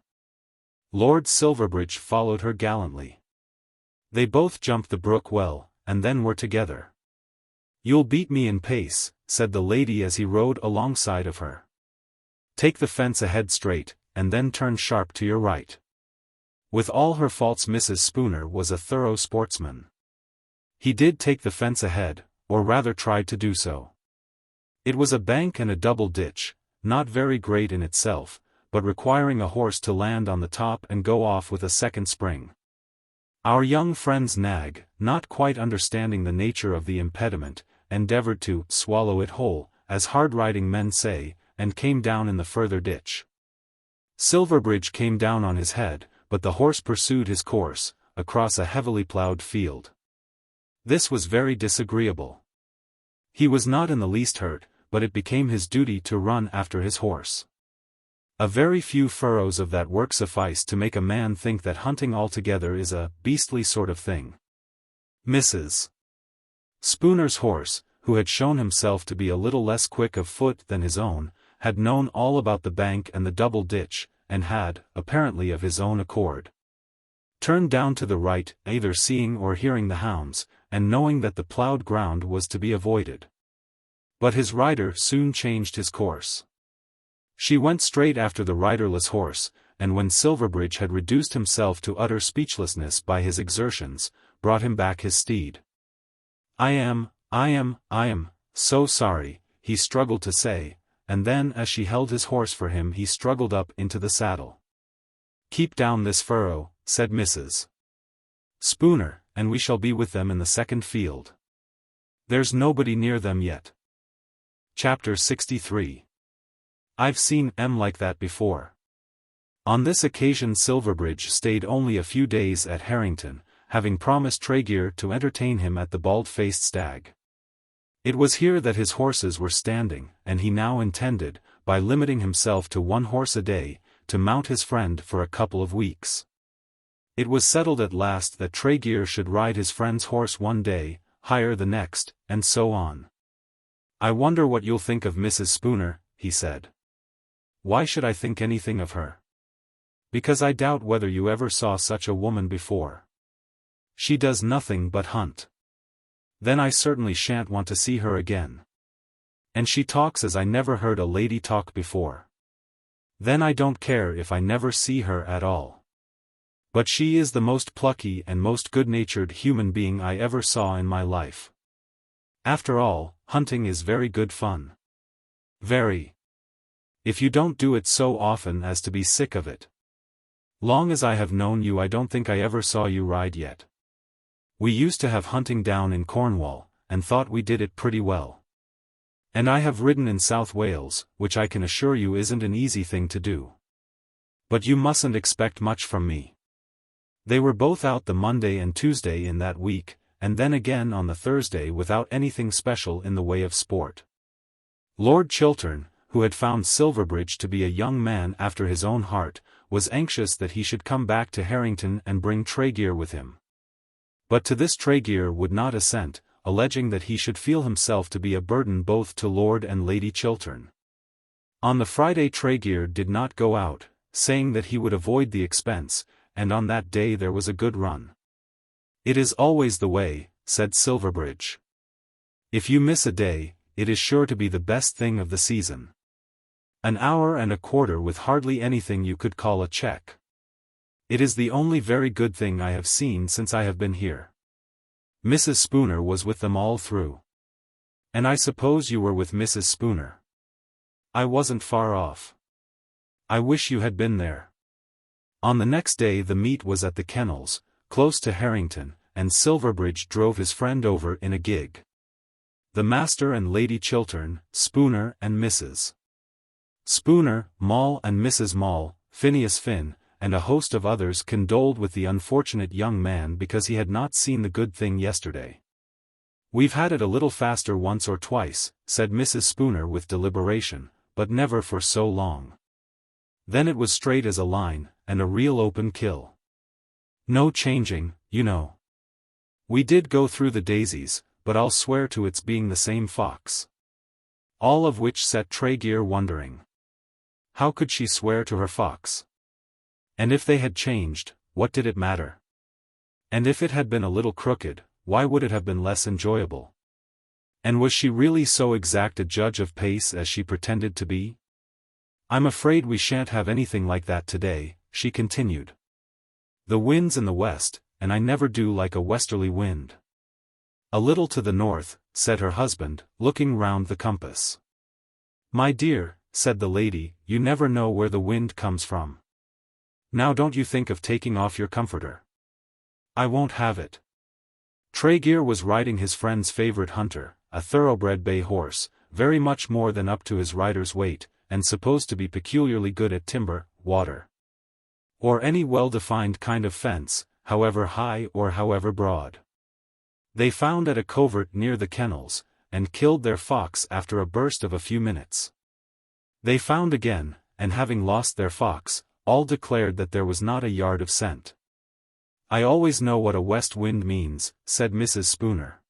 Lord Silverbridge followed her gallantly. They both jumped the brook well, and then were together. "You'll beat me in pace," said the lady as he rode alongside of her. "Take the fence ahead straight, and then turn sharp to your right." With all her faults, Mrs. Spooner was a thorough sportsman. He did take the fence ahead, or rather tried to do so. It was a bank and a double ditch, not very great in itself, but requiring a horse to land on the top and go off with a second spring. Our young friend's nag, not quite understanding the nature of the impediment, endeavored to swallow it whole, as hard-riding men say, and came down in the further ditch. Silverbridge came down on his head, but the horse pursued his course, across a heavily ploughed field. This was very disagreeable. He was not in the least hurt, but it became his duty to run after his horse. A very few furrows of that work suffice to make a man think that hunting altogether is a beastly sort of thing. Mrs. Spooner's horse, who had shown himself to be a little less quick of foot than his own, had known all about the bank and the double ditch, and had, apparently of his own accord, turned down to the right, either seeing or hearing the hounds, and knowing that the ploughed ground was to be avoided. But his rider soon changed his course. She went straight after the riderless horse, and when Silverbridge had reduced himself to utter speechlessness by his exertions, brought him back his steed. I am so sorry," he struggled to say, and then as she held his horse for him he struggled up into the saddle. "Keep down this furrow," said Mrs. Spooner, "and we shall be with them in the second field. There's nobody near them yet." Chapter 63. I've seen M like that before. On this occasion Silverbridge stayed only a few days at Harrington, having promised Tregear to entertain him at the Bald-Faced Stag. It was here that his horses were standing, and he now intended, by limiting himself to one horse a day, to mount his friend for a couple of weeks. It was settled at last that Tregear should ride his friend's horse one day, hire the next, and so on. "I wonder what you'll think of Mrs. Spooner," he said. "Why should I think anything of her?" "Because I doubt whether you ever saw such a woman before. She does nothing but hunt." "Then I certainly shan't want to see her again. And she talks as I never heard a lady talk before." "Then I don't care if I never see her at all. But she is the most plucky and most good-natured human being I ever saw in my life. After all, hunting is very good fun. Very. If you don't do it so often as to be sick of it. Long as I have known you I don't think I ever saw you ride yet. We used to have hunting down in Cornwall, and thought we did it pretty well. And I have ridden in South Wales, which I can assure you isn't an easy thing to do. But you mustn't expect much from me." They were both out the Monday and Tuesday in that week, and then again on the Thursday without anything special in the way of sport. Lord Chiltern, who had found Silverbridge to be a young man after his own heart, was anxious that he should come back to Harrington and bring Tregear with him. But to this Tregear would not assent, alleging that he should feel himself to be a burden both to Lord and Lady Chiltern. On the Friday Tregear did not go out, saying that he would avoid the expense, and on that day there was a good run. "It is always the way," said Silverbridge. "If you miss a day, it is sure to be the best thing of the season. An hour and a quarter with hardly anything you could call a check. It is the only very good thing I have seen since I have been here." Mrs. Spooner was with them all through. "And I suppose you were with Mrs. Spooner?" "I wasn't far off." "I wish you had been there." On the next day the meet was at the kennels, close to Harrington, and Silverbridge drove his friend over in a gig. The master and Lady Chiltern, Spooner and Mrs. Spooner, Mall and Mrs. Mall, Phineas Finn, and a host of others condoled with the unfortunate young man because he had not seen the good thing yesterday. "We've had it a little faster once or twice," said Mrs. Spooner with deliberation, "but never for so long. Then it was straight as a line, and a real open kill. No changing, you know. We did go through the daisies, but I'll swear to its being the same fox." All of which set Tregear wondering. How could she swear to her fox? And if they had changed, what did it matter? And if it had been a little crooked, why would it have been less enjoyable? And was she really so exact a judge of pace as she pretended to be? I'm afraid we shan't have anything like that today, she continued. The wind's in the west, and I never do like a westerly wind. A little to the north, said her husband, looking round the compass. My dear, said the lady, you never know where the wind comes from. Now don't you think of taking off your comforter. I won't have it. Tregear was riding his friend's favourite hunter, a thoroughbred bay horse, very much more than up to his rider's weight, and supposed to be peculiarly good at timber, water, or any well-defined kind of fence, however high or however broad. They found at a covert near the kennels, and killed their fox after a burst of a few minutes. They found again, and having lost their fox, all declared that there was not a yard of scent. I always know what a west wind means, said Mrs. Spooner.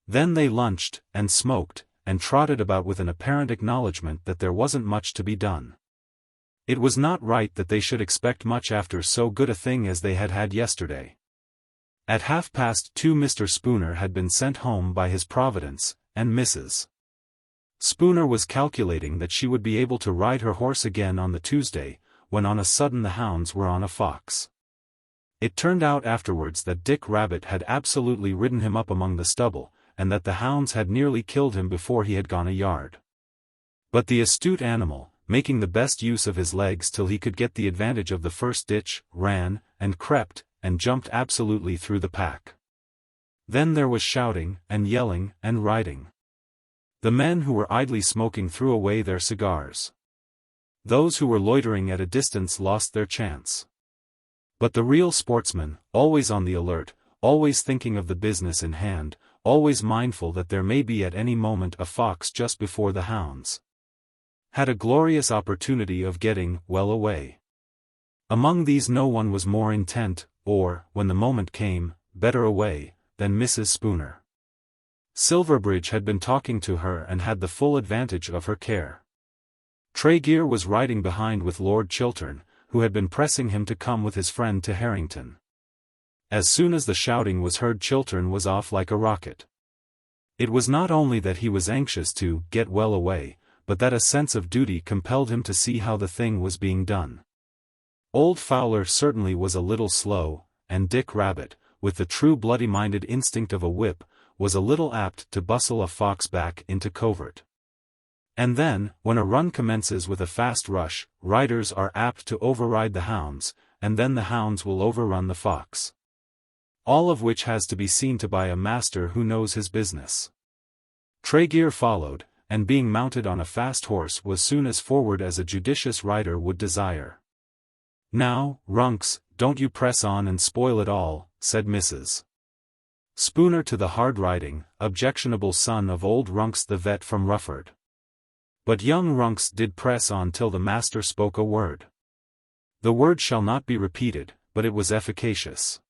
Then they lunched, and smoked, and trotted about with an apparent acknowledgement that there wasn't much to be done. It was not right that they should expect much after so good a thing as they had had yesterday. At 2:30 Mr. Spooner had been sent home by his providence, and Mrs. Spooner was calculating that she would be able to ride her horse again on the Tuesday, when on a sudden the hounds were on a fox. It turned out afterwards that Dick Rabbit had absolutely ridden him up among the stubble, and that the hounds had nearly killed him before he had gone a yard. But the astute animal, making the best use of his legs till he could get the advantage of the first ditch, ran, and crept, and jumped absolutely through the pack. Then there was shouting, and yelling, and riding. The men who were idly smoking threw away their cigars. Those who were loitering at a distance lost their chance. But the real sportsman, always on the alert, always thinking of the business in hand, always mindful that there may be at any moment a fox just before the hounds, had a glorious opportunity of getting well away. Among these no one was more intent, or, when the moment came, better away, than Mrs. Spooner. Silverbridge had been talking to her and had the full advantage of her care. Tregear was riding behind with Lord Chiltern, who had been pressing him to come with his friend to Harrington. As soon as the shouting was heard, Chiltern was off like a rocket. It was not only that he was anxious to get well away, but that a sense of duty compelled him to see how the thing was being done. Old Fowler certainly was a little slow, and Dick Rabbit, with the true bloody-minded instinct of a whip, was a little apt to bustle a fox back into covert. And then, when a run commences with a fast rush, riders are apt to override the hounds, and then the hounds will overrun the fox. All of which has to be seen to by a master who knows his business. Tregear followed, and being mounted on a fast horse was soon as forward as a judicious rider would desire. Now, Runks, don't you press on and spoil it all, said Mrs. Spooner to the hard-riding, objectionable son of old Runks the vet from Rufford. But young Runks did press on till the master spoke a word. The word shall not be repeated, but it was efficacious.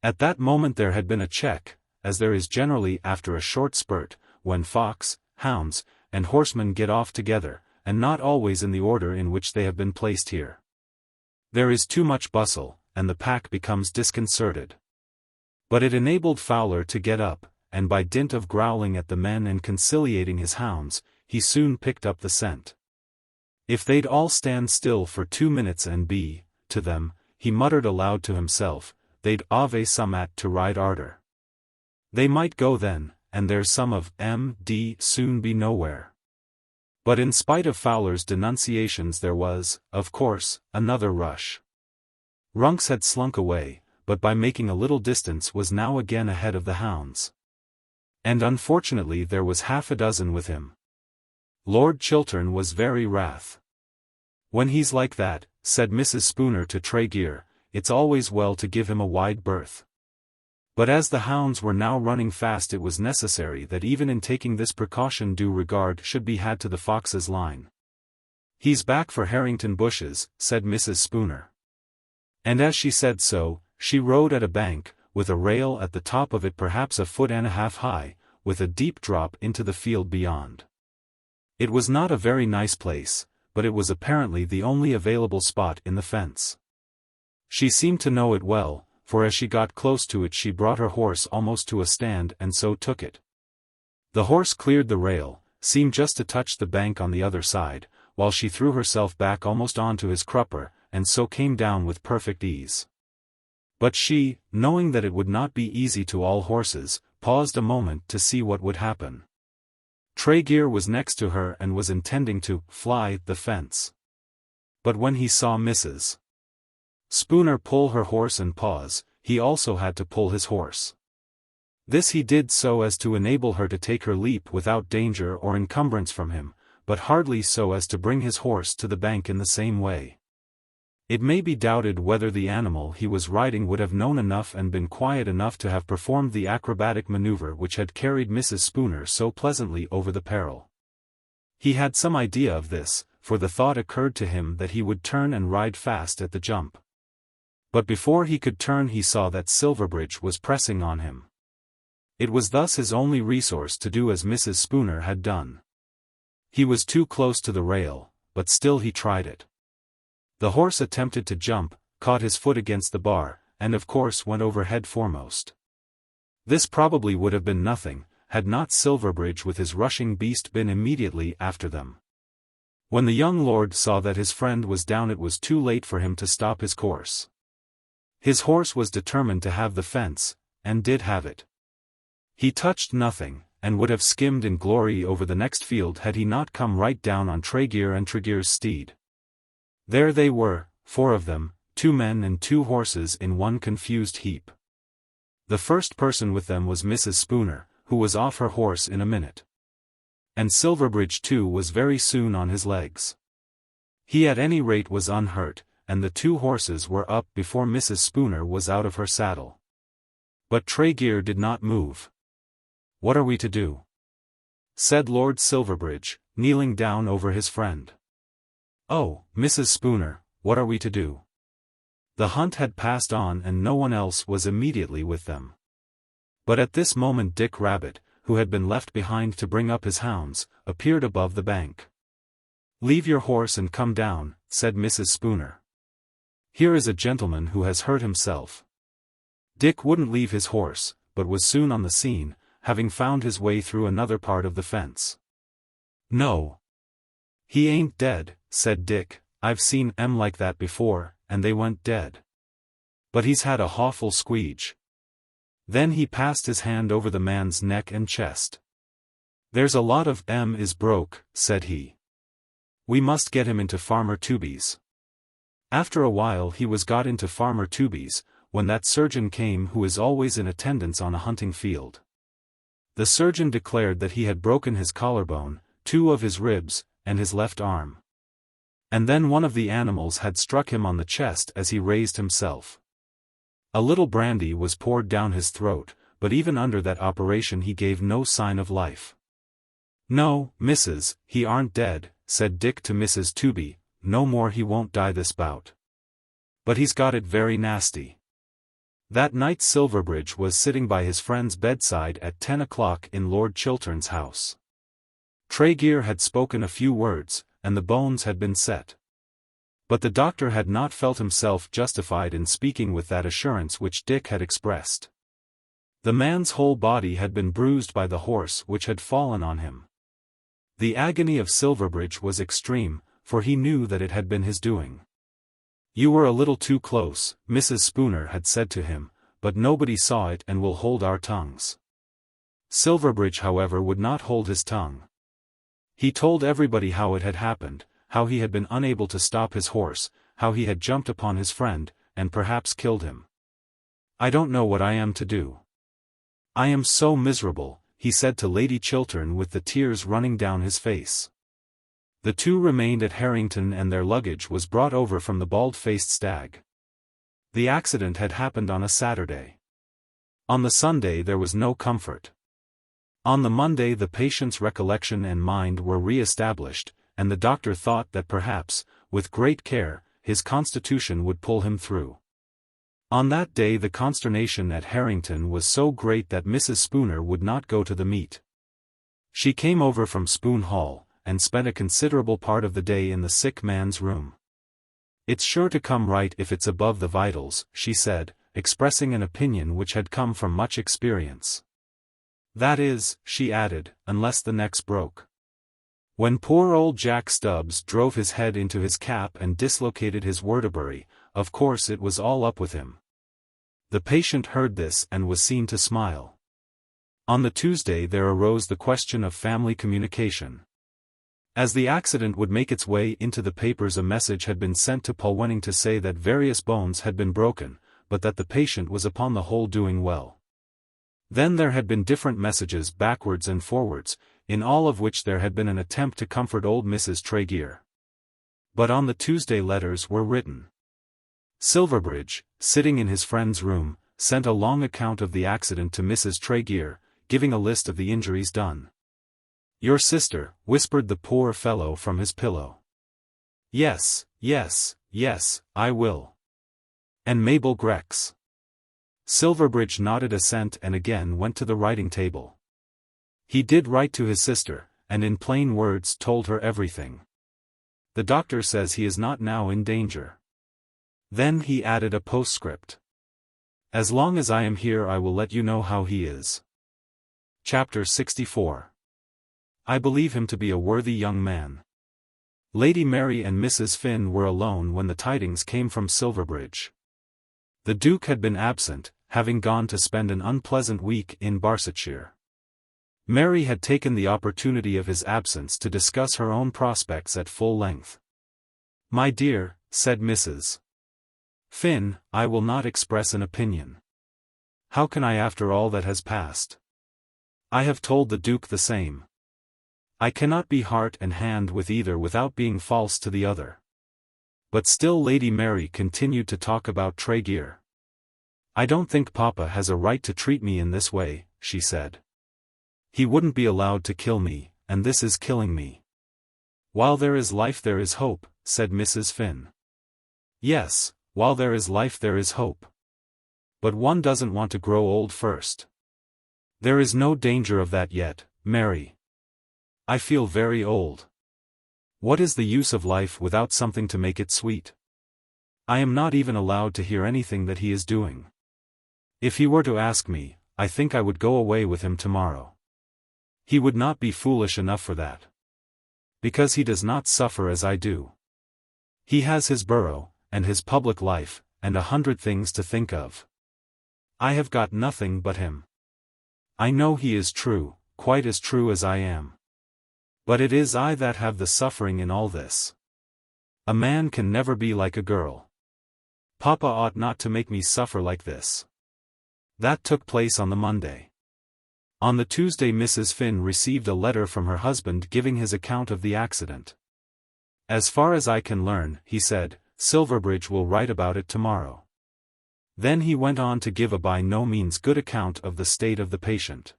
At that moment there had been a check, as there is generally after a short spurt, when fox, hounds, and horsemen get off together, and not always in the order in which they have been placed here. There is too much bustle, and the pack becomes disconcerted. But it enabled Fowler to get up, and by dint of growling at the men and conciliating his hounds, he soon picked up the scent. If they'd all stand still for 2 minutes and be, to them, he muttered aloud to himself, they'd ave summat to ride arter. They might go then, and there's some of M.D. soon be nowhere. But in spite of Fowler's denunciations there was, of course, another rush. Runks had slunk away, but by making a little distance was now again ahead of the hounds. And unfortunately there was 6 with him. Lord Chiltern was very wrath. When he's like that, said Mrs. Spooner to Tregear, it's always well to give him a wide berth. But as the hounds were now running fast it was necessary that even in taking this precaution due regard should be had to the fox's line. He's back for Harrington bushes, said Mrs. Spooner. And as she said so, she rode at a bank, with a rail at the top of it perhaps 1.5 feet high, with a deep drop into the field beyond. It was not a very nice place, but it was apparently the only available spot in the fence. She seemed to know it well, for as she got close to it she brought her horse almost to a stand and so took it. The horse cleared the rail, seemed just to touch the bank on the other side, while she threw herself back almost onto his crupper, and so came down with perfect ease. But she, knowing that it would not be easy to all horses, paused a moment to see what would happen. Tregear was next to her and was intending to fly the fence. But when he saw Mrs. Spooner pull her horse and pause, he also had to pull his horse. This he did so as to enable her to take her leap without danger or encumbrance from him, but hardly so as to bring his horse to the bank in the same way. It may be doubted whether the animal he was riding would have known enough and been quiet enough to have performed the acrobatic maneuver which had carried Mrs. Spooner so pleasantly over the peril. He had some idea of this, for the thought occurred to him that he would turn and ride fast at the jump. But before he could turn he saw that Silverbridge was pressing on him. It was thus his only resource to do as Mrs. Spooner had done. He was too close to the rail, but still he tried it. The horse attempted to jump, caught his foot against the bar, and of course went over head foremost. This probably would have been nothing, had not Silverbridge with his rushing beast been immediately after them. When the young lord saw that his friend was down it was too late for him to stop his course. His horse was determined to have the fence, and did have it. He touched nothing, and would have skimmed in glory over the next field had he not come right down on Tregear and Tregear's steed. There they were, 4 of them, 2 men and 2 horses in one confused heap. The first person with them was Mrs. Spooner, who was off her horse in a minute. And Silverbridge too was very soon on his legs. He at any rate was unhurt, and the 2 horses were up before Mrs. Spooner was out of her saddle. But Tregear did not move. "What are we to do?" said Lord Silverbridge, kneeling down over his friend. "Oh, Mrs. Spooner, what are we to do?" The hunt had passed on and no one else was immediately with them. But at this moment Dick Rabbit, who had been left behind to bring up his hounds, appeared above the bank. "Leave your horse and come down," said Mrs. Spooner. "Here is a gentleman who has hurt himself." Dick wouldn't leave his horse, but was soon on the scene, having found his way through another part of the fence. "No. He ain't dead," said Dick. "I've seen 'em like that before, and they went dead. But he's had a hawful squeege." Then he passed his hand over the man's neck and chest. "There's a lot of 'em is broke," said he. "We must get him into Farmer Tooby's." After a while he was got into Farmer Tooby's, when that surgeon came who is always in attendance on a hunting field. The surgeon declared that he had broken his collarbone, 2 of his ribs, and his left arm. And then one of the animals had struck him on the chest as he raised himself. A little brandy was poured down his throat, but even under that operation he gave no sign of life. "No, missus, he aren't dead," said Dick to Mrs. Tooby, "no more he won't die this bout. But he's got it very nasty." That night Silverbridge was sitting by his friend's bedside at 10 o'clock in Lord Chiltern's house. Tregear had spoken a few words, and the bones had been set. But the doctor had not felt himself justified in speaking with that assurance which Dick had expressed. The man's whole body had been bruised by the horse which had fallen on him. The agony of Silverbridge was extreme, for he knew that it had been his doing. "You were a little too close," Mrs. Spooner had said to him, "but nobody saw it and we'll hold our tongues." Silverbridge however would not hold his tongue. He told everybody how it had happened, how he had been unable to stop his horse, how he had jumped upon his friend, and perhaps killed him. "I don't know what I am to do. I am so miserable," he said to Lady Chiltern with the tears running down his face. The 2 remained at Harrington and their luggage was brought over from the Bald-Faced Stag. The accident had happened on a Saturday. On the Sunday there was no comfort. On the Monday the patient's recollection and mind were re-established, and the doctor thought that perhaps, with great care, his constitution would pull him through. On that day the consternation at Harrington was so great that Mrs. Spooner would not go to the meet. She came over from Spoon Hall, and spent a considerable part of the day in the sick man's room. "It's sure to come right if it's above the vitals," she said, expressing an opinion which had come from much experience. That is, she added, unless the necks broke. When poor old Jack Stubbs drove his head into his cap and dislocated his vertebrae, of course it was all up with him. The patient heard this and was seen to smile. On the Tuesday there arose the question of family communication. As the accident would make its way into the papers, a message had been sent to Polpenno to say that various bones had been broken, but that the patient was upon the whole doing well. Then there had been different messages backwards and forwards, in all of which there had been an attempt to comfort old Mrs. Tregear. But on the Tuesday letters were written. Silverbridge, sitting in his friend's room, sent a long account of the accident to Mrs. Tregear, giving a list of the injuries done. "Your sister," whispered the poor fellow from his pillow. "Yes, yes, yes, I will." "And Mabel Grex." Silverbridge nodded assent and again went to the writing table. He did write to his sister, and in plain words told her everything. "The doctor says he is not now in danger." Then he added a postscript. "As long as I am here I will let you know how he is." Chapter 64. I believe him to be a worthy young man. Lady Mary and Mrs. Finn were alone when the tidings came from Silverbridge. The Duke had been absent, having gone to spend an unpleasant week in Barsetshire. Mary had taken the opportunity of his absence to discuss her own prospects at full length. "My dear," said Mrs. Finn, "I will not express an opinion. How can I after all that has passed? I have told the Duke the same. I cannot be heart and hand with either without being false to the other." But still Lady Mary continued to talk about Tregear. "I don't think Papa has a right to treat me in this way," she said. "He wouldn't be allowed to kill me, and this is killing me." "While there is life there is hope," said Mrs. Finn. "Yes, while there is life there is hope. But one doesn't want to grow old first." "There is no danger of that yet, Mary. I feel very old. What is the use of life without something to make it sweet? I am not even allowed to hear anything that he is doing. If he were to ask me, I think I would go away with him tomorrow. He would not be foolish enough for that. Because he does not suffer as I do. He has his borough, and his public life, and 100 things to think of. I have got nothing but him. I know he is true, quite as true as I am. But it is I that have the suffering in all this. A man can never be like a girl. Papa ought not to make me suffer like this." That took place on the Monday. On the Tuesday Mrs. Finn received a letter from her husband giving his account of the accident. "As far as I can learn," he said, "Silverbridge will write about it tomorrow." Then he went on to give a by no means good account of the state of the patient.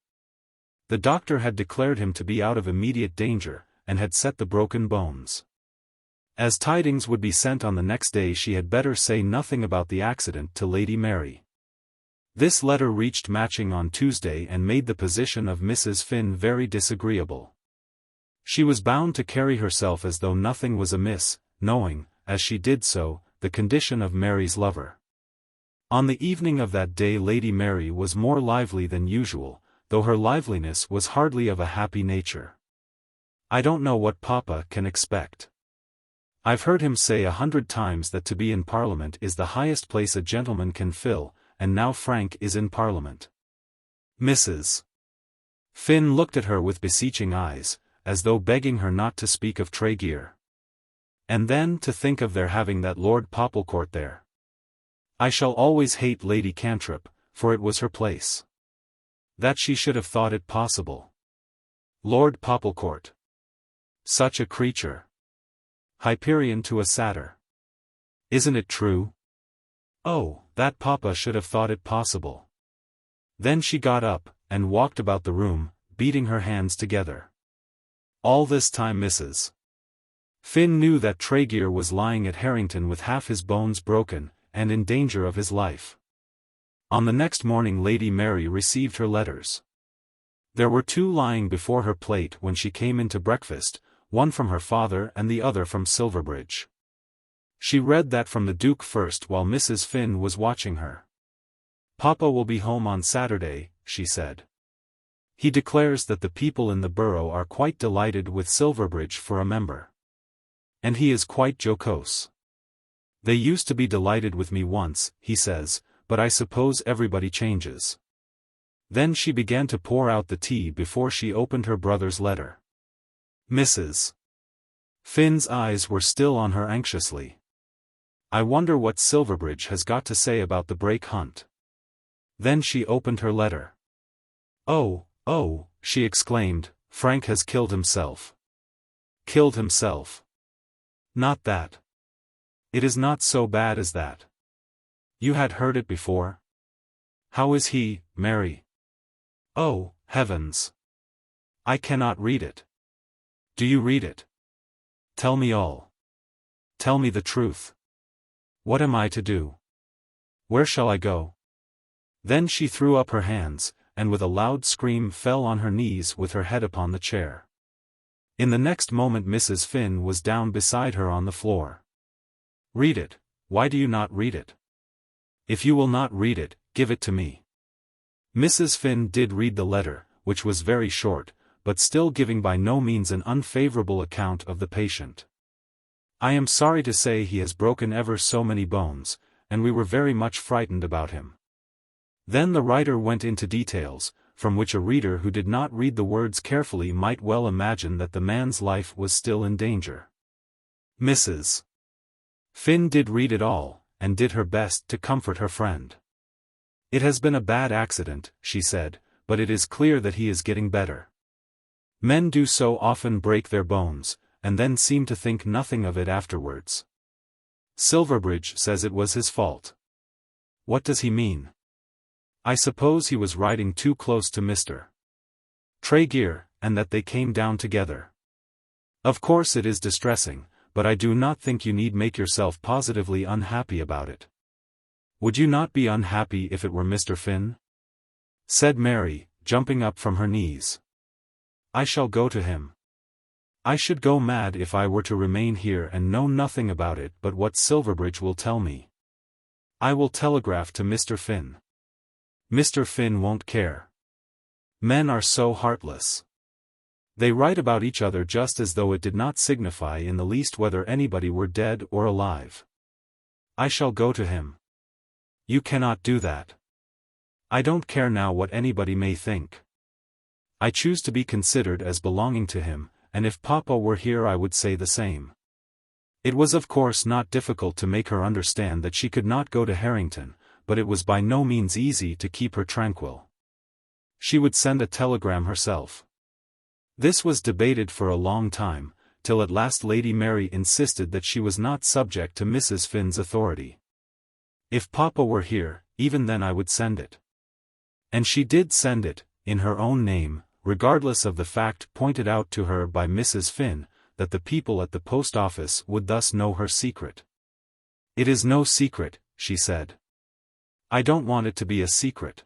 The doctor had declared him to be out of immediate danger, and had set the broken bones. As tidings would be sent on the next day she had better say nothing about the accident to Lady Mary. This letter reached Matching on Tuesday and made the position of Mrs. Finn very disagreeable. She was bound to carry herself as though nothing was amiss, knowing, as she did so, the condition of Mary's lover. On the evening of that day Lady Mary was more lively than usual, though her liveliness was hardly of a happy nature. "I don't know what Papa can expect. I've heard him say 100 times that to be in Parliament is the highest place a gentleman can fill, and now Frank is in Parliament." Mrs. Finn looked at her with beseeching eyes, as though begging her not to speak of Tregear. And then to think of their having that Lord Popplecourt there. I shall always hate Lady Cantrip, for it was her place. That she should have thought it possible. Lord Popplecourt. Such a creature. Hyperion to a satyr. Isn't it true? Oh, that Papa should have thought it possible. Then she got up, and walked about the room, beating her hands together. All this time Mrs. Finn knew that Tregear was lying at Harrington with half his bones broken, and in danger of his life. On the next morning Lady Mary received her letters. There were 2 lying before her plate when she came in to breakfast, one from her father and the other from Silverbridge. She read that from the Duke first while Mrs. Finn was watching her. "Papa will be home on Saturday," she said. He declares that the people in the borough are quite delighted with Silverbridge for a member. And he is quite jocose. They used to be delighted with me once, he says, but I suppose everybody changes. Then she began to pour out the tea before she opened her brother's letter. Mrs. Finn's eyes were still on her anxiously. I wonder what Silverbridge has got to say about the brake hunt. Then she opened her letter. Oh, she exclaimed, Frank has killed himself. Killed himself. Not that. It is not so bad as that. You had heard it before? How is he, Mary? Oh, heavens! I cannot read it. Do you read it? Tell me all. Tell me the truth. What am I to do? Where shall I go? Then she threw up her hands, and with a loud scream fell on her knees with her head upon the chair. In the next moment Mrs. Finn was down beside her on the floor. Read it. Why do you not read it? If you will not read it, give it to me. Mrs. Finn did read the letter, which was very short, but still giving by no means an unfavorable account of the patient. I am sorry to say he has broken ever so many bones, and we were very much frightened about him. Then the writer went into details, from which a reader who did not read the words carefully might well imagine that the man's life was still in danger. Mrs. Finn did read it all, and did her best to comfort her friend. It has been a bad accident, she said, but it is clear that he is getting better. Men do so often break their bones, and then seem to think nothing of it afterwards. Silverbridge says it was his fault. What does he mean? I suppose he was riding too close to Mr. Tregear, and that they came down together. Of course it is distressing, but I do not think you need make yourself positively unhappy about it. Would you not be unhappy if it were Mr. Finn? Said Mary, jumping up from her knees. I shall go to him. I should go mad if I were to remain here and know nothing about it but what Silverbridge will tell me. I will telegraph to Mr. Finn. Mr. Finn won't care. Men are so heartless. They write about each other just as though it did not signify in the least whether anybody were dead or alive. I shall go to him. You cannot do that. I don't care now what anybody may think. I choose to be considered as belonging to him, and if Papa were here I would say the same. It was of course not difficult to make her understand that she could not go to Harrington, but it was by no means easy to keep her tranquil. She would send a telegram herself. This was debated for a long time, till at last Lady Mary insisted that she was not subject to Mrs. Finn's authority. If Papa were here, even then I would send it. And she did send it, in her own name, regardless of the fact pointed out to her by Mrs. Finn, that the people at the post office would thus know her secret. It is no secret, she said. I don't want it to be a secret.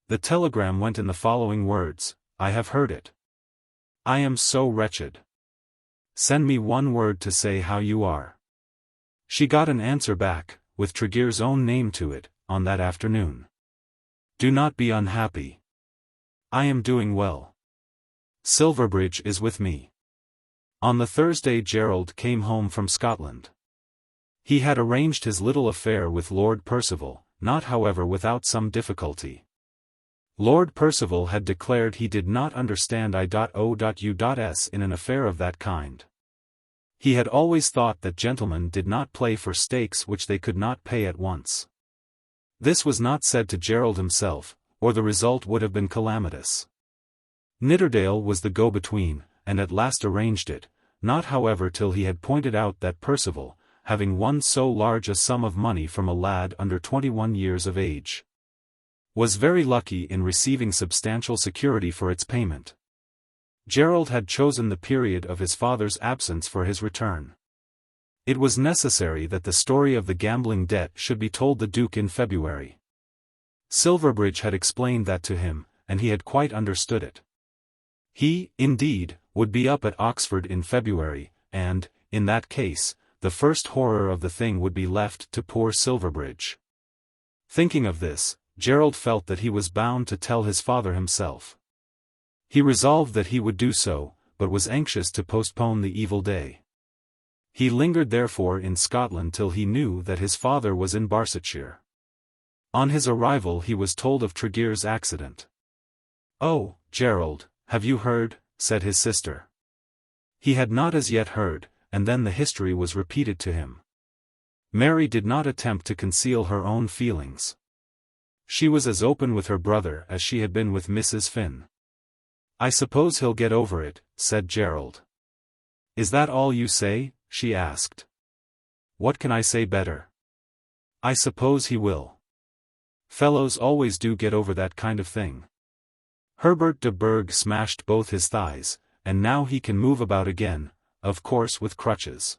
The telegram went in the following words, I have heard it. I am so wretched. Send me one word to say how you are. She got an answer back, with Tregear's own name to it, on that afternoon. Do not be unhappy. I am doing well. Silverbridge is with me. On the Thursday Gerald came home from Scotland. He had arranged his little affair with Lord Percival, not however without some difficulty. Lord Percival had declared he did not understand I.O.U.S. in an affair of that kind. He had always thought that gentlemen did not play for stakes which they could not pay at once. This was not said to Gerald himself, or the result would have been calamitous. Nidderdale was the go-between, and at last arranged it, not however till he had pointed out that Percival, having won so large a sum of money from a lad under 21 years of age, was very lucky in receiving substantial security for its payment. Gerald had chosen the period of his father's absence for his return. It was necessary that the story of the gambling debt should be told the Duke in February. Silverbridge had explained that to him, and he had quite understood it. He, indeed, would be up at Oxford in February, and, in that case, the first horror of the thing would be left to poor Silverbridge. Thinking of this, Gerald felt that he was bound to tell his father himself. He resolved that he would do so, but was anxious to postpone the evil day. He lingered therefore in Scotland till he knew that his father was in Barsetshire. On his arrival he was told of Tregear's accident. "Oh, Gerald, have you heard?" said his sister. He had not as yet heard, and then the history was repeated to him. Mary did not attempt to conceal her own feelings. She was as open with her brother as she had been with Mrs. Finn. "I suppose he'll get over it," said Gerald. "Is that all you say?" she asked. "What can I say better? I suppose he will. Fellows always do get over that kind of thing. Herbert de Burgh smashed both his thighs, and now he can move about again, of course with crutches."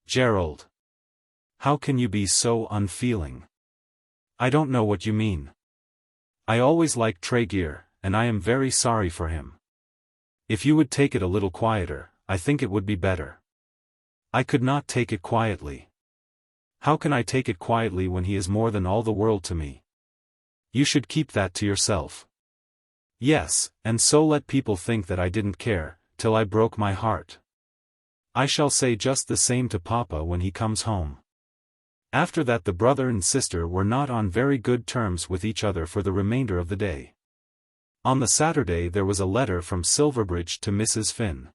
"Gerald, how can you be so unfeeling? I don't know what you mean. I always liked Tregear, and I am very sorry for him. If you would take it a little quieter, I think it would be better." "I could not take it quietly. How can I take it quietly when he is more than all the world to me? You should keep that to yourself." "Yes, and so let people think that I didn't care, till I broke my heart. I shall say just the same to Papa when he comes home." After that the brother and sister were not on very good terms with each other for the remainder of the day. On the Saturday there was a letter from Silverbridge to Mrs. Finn.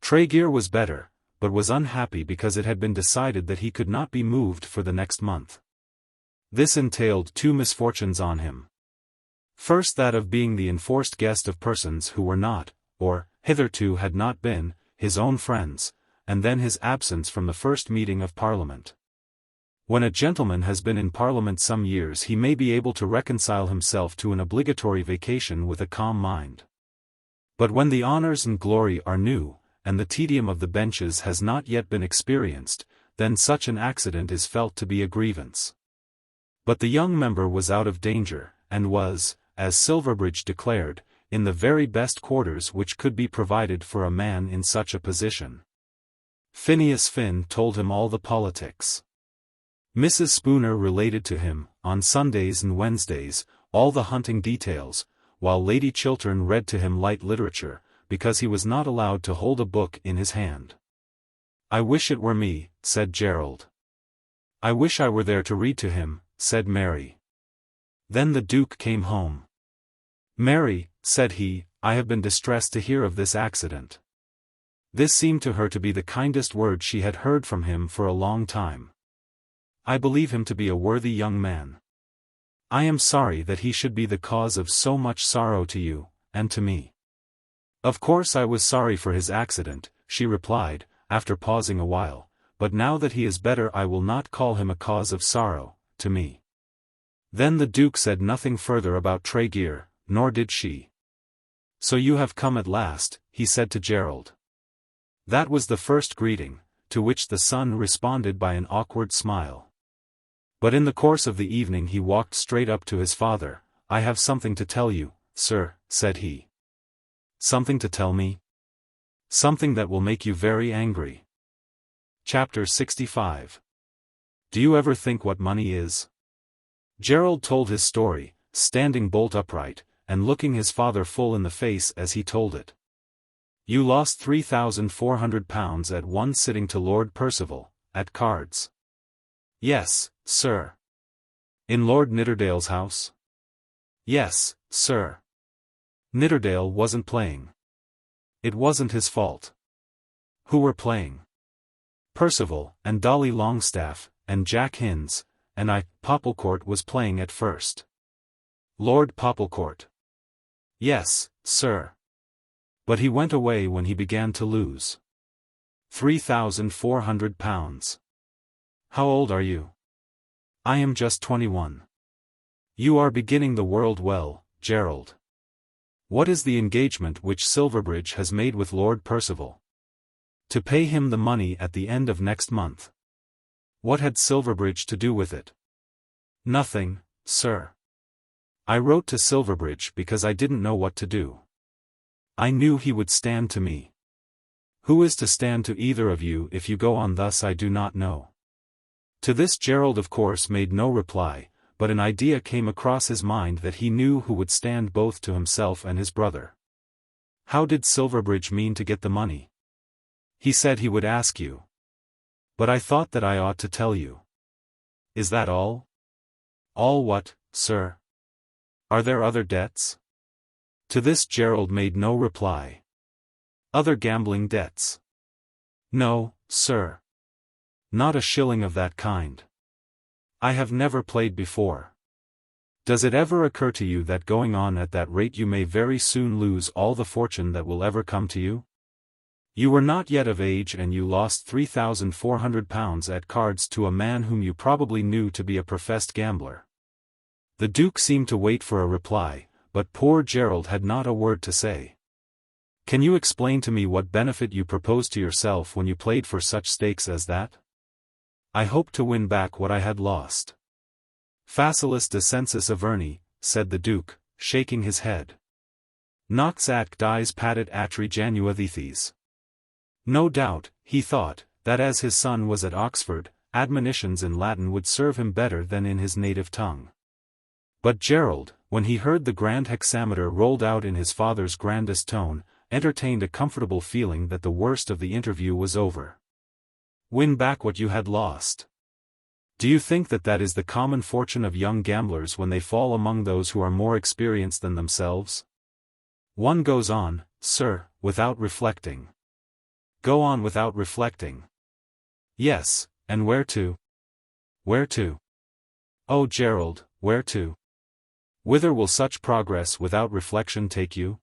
Tregear was better, but was unhappy because it had been decided that he could not be moved for the next month. This entailed two misfortunes on him. First, that of being the enforced guest of persons who were not, or, hitherto had not been, his own friends, and then his absence from the first meeting of Parliament. When a gentleman has been in Parliament some years he may be able to reconcile himself to an obligatory vacation with a calm mind. But when the honours and glory are new, and the tedium of the benches has not yet been experienced, then such an accident is felt to be a grievance. But the young member was out of danger, and was, as Silverbridge declared, in the very best quarters which could be provided for a man in such a position. Phineas Finn told him all the politics. Mrs. Spooner related to him, on Sundays and Wednesdays, all the hunting details, while Lady Chiltern read to him light literature, because he was not allowed to hold a book in his hand. "I wish it were me," said Gerald. "I wish I were there to read to him," said Mary. Then the Duke came home. "Mary," said he, "I have been distressed to hear of this accident." This seemed to her to be the kindest word she had heard from him for a long time. "I believe him to be a worthy young man. I am sorry that he should be the cause of so much sorrow to you, and to me." "Of course I was sorry for his accident," she replied, after pausing a while, "but now that he is better I will not call him a cause of sorrow, to me." Then the Duke said nothing further about Tregear, nor did she. "So you have come at last," he said to Gerald. That was the first greeting, to which the son responded by an awkward smile. But in the course of the evening he walked straight up to his father. "I have something to tell you, sir," said he. "Something to tell me?" "Something that will make you very angry." Chapter 65. Do you ever think what money is? Gerald told his story, standing bolt upright, and looking his father full in the face as he told it. "You lost £3,400 at one sitting to Lord Percival, at cards." "Yes, sir." "In Lord Nidderdale's house?" "Yes, sir." "Nidderdale wasn't playing." "It wasn't his fault." "Who were playing?" "Percival, and Dolly Longstaff, and Jack Hinds, and I. Popplecourt was playing at first." "Lord Popplecourt?" "Yes, sir. But he went away when he began to lose." £3,400. "How old are you?" "I am just 21. "You are beginning the world well, Gerald. What is the engagement which Silverbridge has made with Lord Percival?" "To pay him the money at the end of next month." "What had Silverbridge to do with it?" "Nothing, sir. I wrote to Silverbridge because I didn't know what to do. I knew he would stand to me. Who is to stand to either of you if you go on thus I do not know." To this Gerald of course made no reply, but an idea came across his mind that he knew who would stand both to himself and his brother. How did Silverbridge mean to get the money? He said he would ask you. But I thought that I ought to tell you. Is that all? All what, sir? Are there other debts? To this Gerald made no reply. Other gambling debts? No, sir. Not a shilling of that kind. I have never played before. Does it ever occur to you that going on at that rate you may very soon lose all the fortune that will ever come to you? You were not yet of age and you lost £3,400 at cards to a man whom you probably knew to be a professed gambler. The Duke seemed to wait for a reply, but poor Gerald had not a word to say. Can you explain to me what benefit you proposed to yourself when you played for such stakes as that? I hoped to win back what I had lost. Facilis descensus averni, said the Duke, shaking his head. Nox atque dies patet atri januathethes. No doubt, he thought, that as his son was at Oxford, admonitions in Latin would serve him better than in his native tongue. But Gerald, when he heard the grand hexameter rolled out in his father's grandest tone, entertained a comfortable feeling that the worst of the interview was over. Win back what you had lost. Do you think that that is the common fortune of young gamblers when they fall among those who are more experienced than themselves? One goes on, sir, without reflecting. Go on without reflecting. Yes, and where to? Where to? Oh Gerald, where to? Whither will such progress without reflection take you?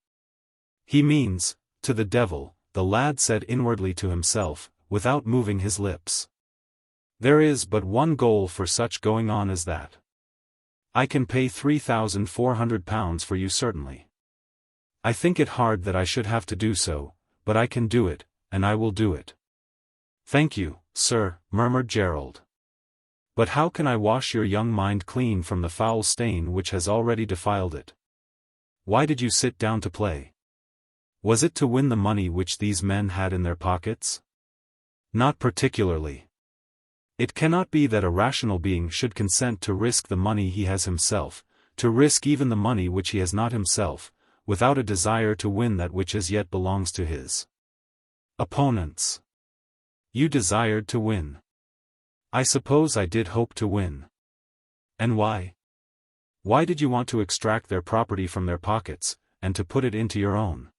He means, to the devil, the lad said inwardly to himself, without moving his lips. There is but one goal for such going on as that. I can pay £3,400 for you certainly. I think it hard that I should have to do so, but I can do it, and I will do it. Thank you, sir, murmured Gerald. But how can I wash your young mind clean from the foul stain which has already defiled it? Why did you sit down to play? Was it to win the money which these men had in their pockets? Not particularly. It cannot be that a rational being should consent to risk the money he has himself, to risk even the money which he has not himself, without a desire to win that which as yet belongs to his opponents. You desired to win. I suppose I did hope to win. And why? Why did you want to extract their property from their pockets, and to put it into your own?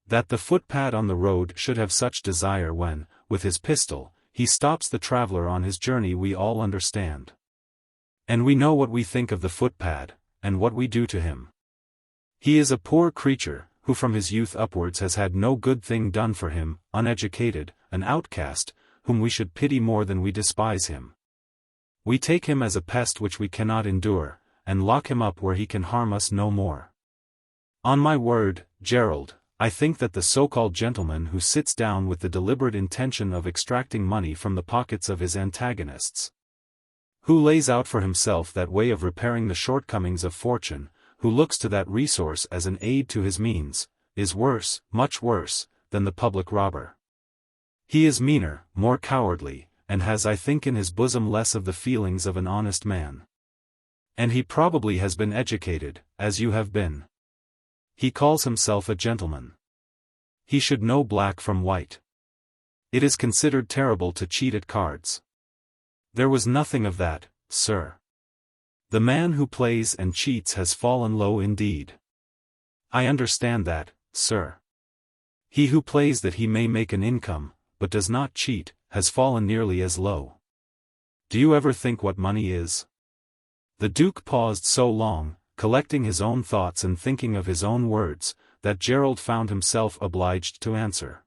That the footpad on the road should have such desire when, with his pistol, he stops the traveler on his journey we all understand. And we know what we think of the footpad, and what we do to him. He is a poor creature, who from his youth upwards has had no good thing done for him, uneducated, an outcast, whom we should pity more than we despise him. We take him as a pest which we cannot endure, and lock him up where he can harm us no more. On my word, Gerald, I think that the so-called gentleman who sits down with the deliberate intention of extracting money from the pockets of his antagonists, who lays out for himself that way of repairing the shortcomings of fortune, who looks to that resource as an aid to his means, is worse, much worse, than the public robber. He is meaner, more cowardly, and has I think in his bosom less of the feelings of an honest man. And he probably has been educated, as you have been. He calls himself a gentleman. He should know black from white. It is considered terrible to cheat at cards. There was nothing of that, sir. The man who plays and cheats has fallen low indeed. I understand that, sir. He who plays that he may make an income, but does not cheat, has fallen nearly as low. Do you ever think what money is? The Duke paused so long, collecting his own thoughts and thinking of his own words, that Gerald found himself obliged to answer.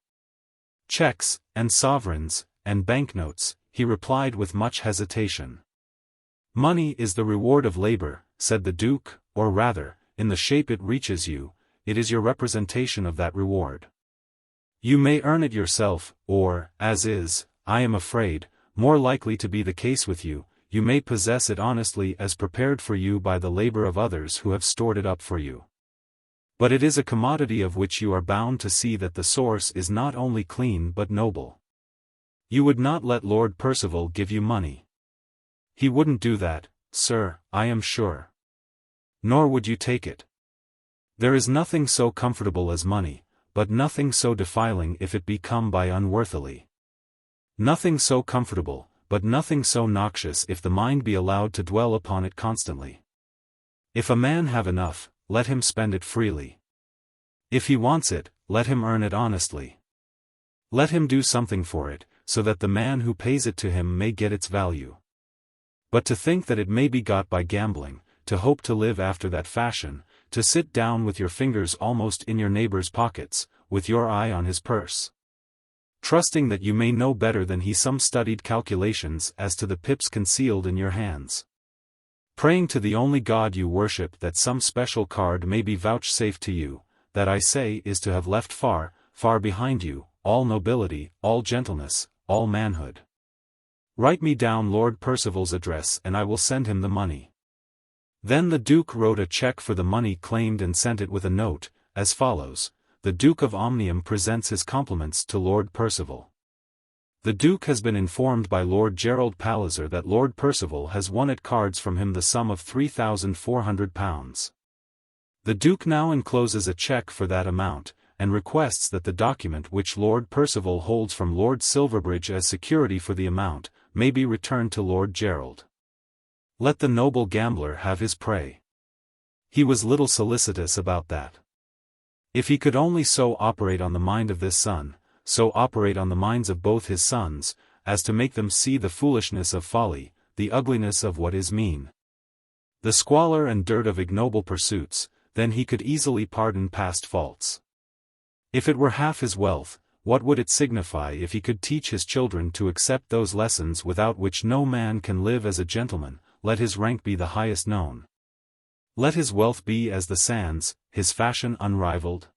Cheques, and sovereigns, and banknotes, he replied with much hesitation. Money is the reward of labor, said the Duke, or rather, in the shape it reaches you, it is your representation of that reward. You may earn it yourself, or, as is, I am afraid, more likely to be the case with you, you may possess it honestly as prepared for you by the labor of others who have stored it up for you. But it is a commodity of which you are bound to see that the source is not only clean but noble. You would not let Lord Percival give you money. He wouldn't do that, sir, I am sure. Nor would you take it. There is nothing so comfortable as money, but nothing so defiling if it be come by unworthily. Nothing so comfortable, but nothing so noxious if the mind be allowed to dwell upon it constantly. If a man have enough, let him spend it freely. If he wants it, let him earn it honestly. Let him do something for it, so that the man who pays it to him may get its value. But to think that it may be got by gambling, to hope to live after that fashion, to sit down with your fingers almost in your neighbor's pockets, with your eye on his purse, trusting that you may know better than he some studied calculations as to the pips concealed in your hands, praying to the only God you worship that some special card may be vouchsafed to you, that I say is to have left far, far behind you, all nobility, all gentleness, all manhood. Write me down Lord Percival's address and I will send him the money. Then the Duke wrote a check for the money claimed and sent it with a note, as follows: The Duke of Omnium presents his compliments to Lord Percival. The Duke has been informed by Lord Gerald Palliser that Lord Percival has won at cards from him the sum of £3,400. The Duke now encloses a check for that amount, and requests that the document which Lord Percival holds from Lord Silverbridge as security for the amount, may be returned to Lord Gerald. Let the noble gambler have his prey. He was little solicitous about that. If he could only so operate on the mind of this son, so operate on the minds of both his sons, as to make them see the foolishness of folly, the ugliness of what is mean, the squalor and dirt of ignoble pursuits, then he could easily pardon past faults. If it were half his wealth, what would it signify if he could teach his children to accept those lessons without which no man can live as a gentleman, let his rank be the highest known? Let his wealth be as the sands, his fashion unrivaled.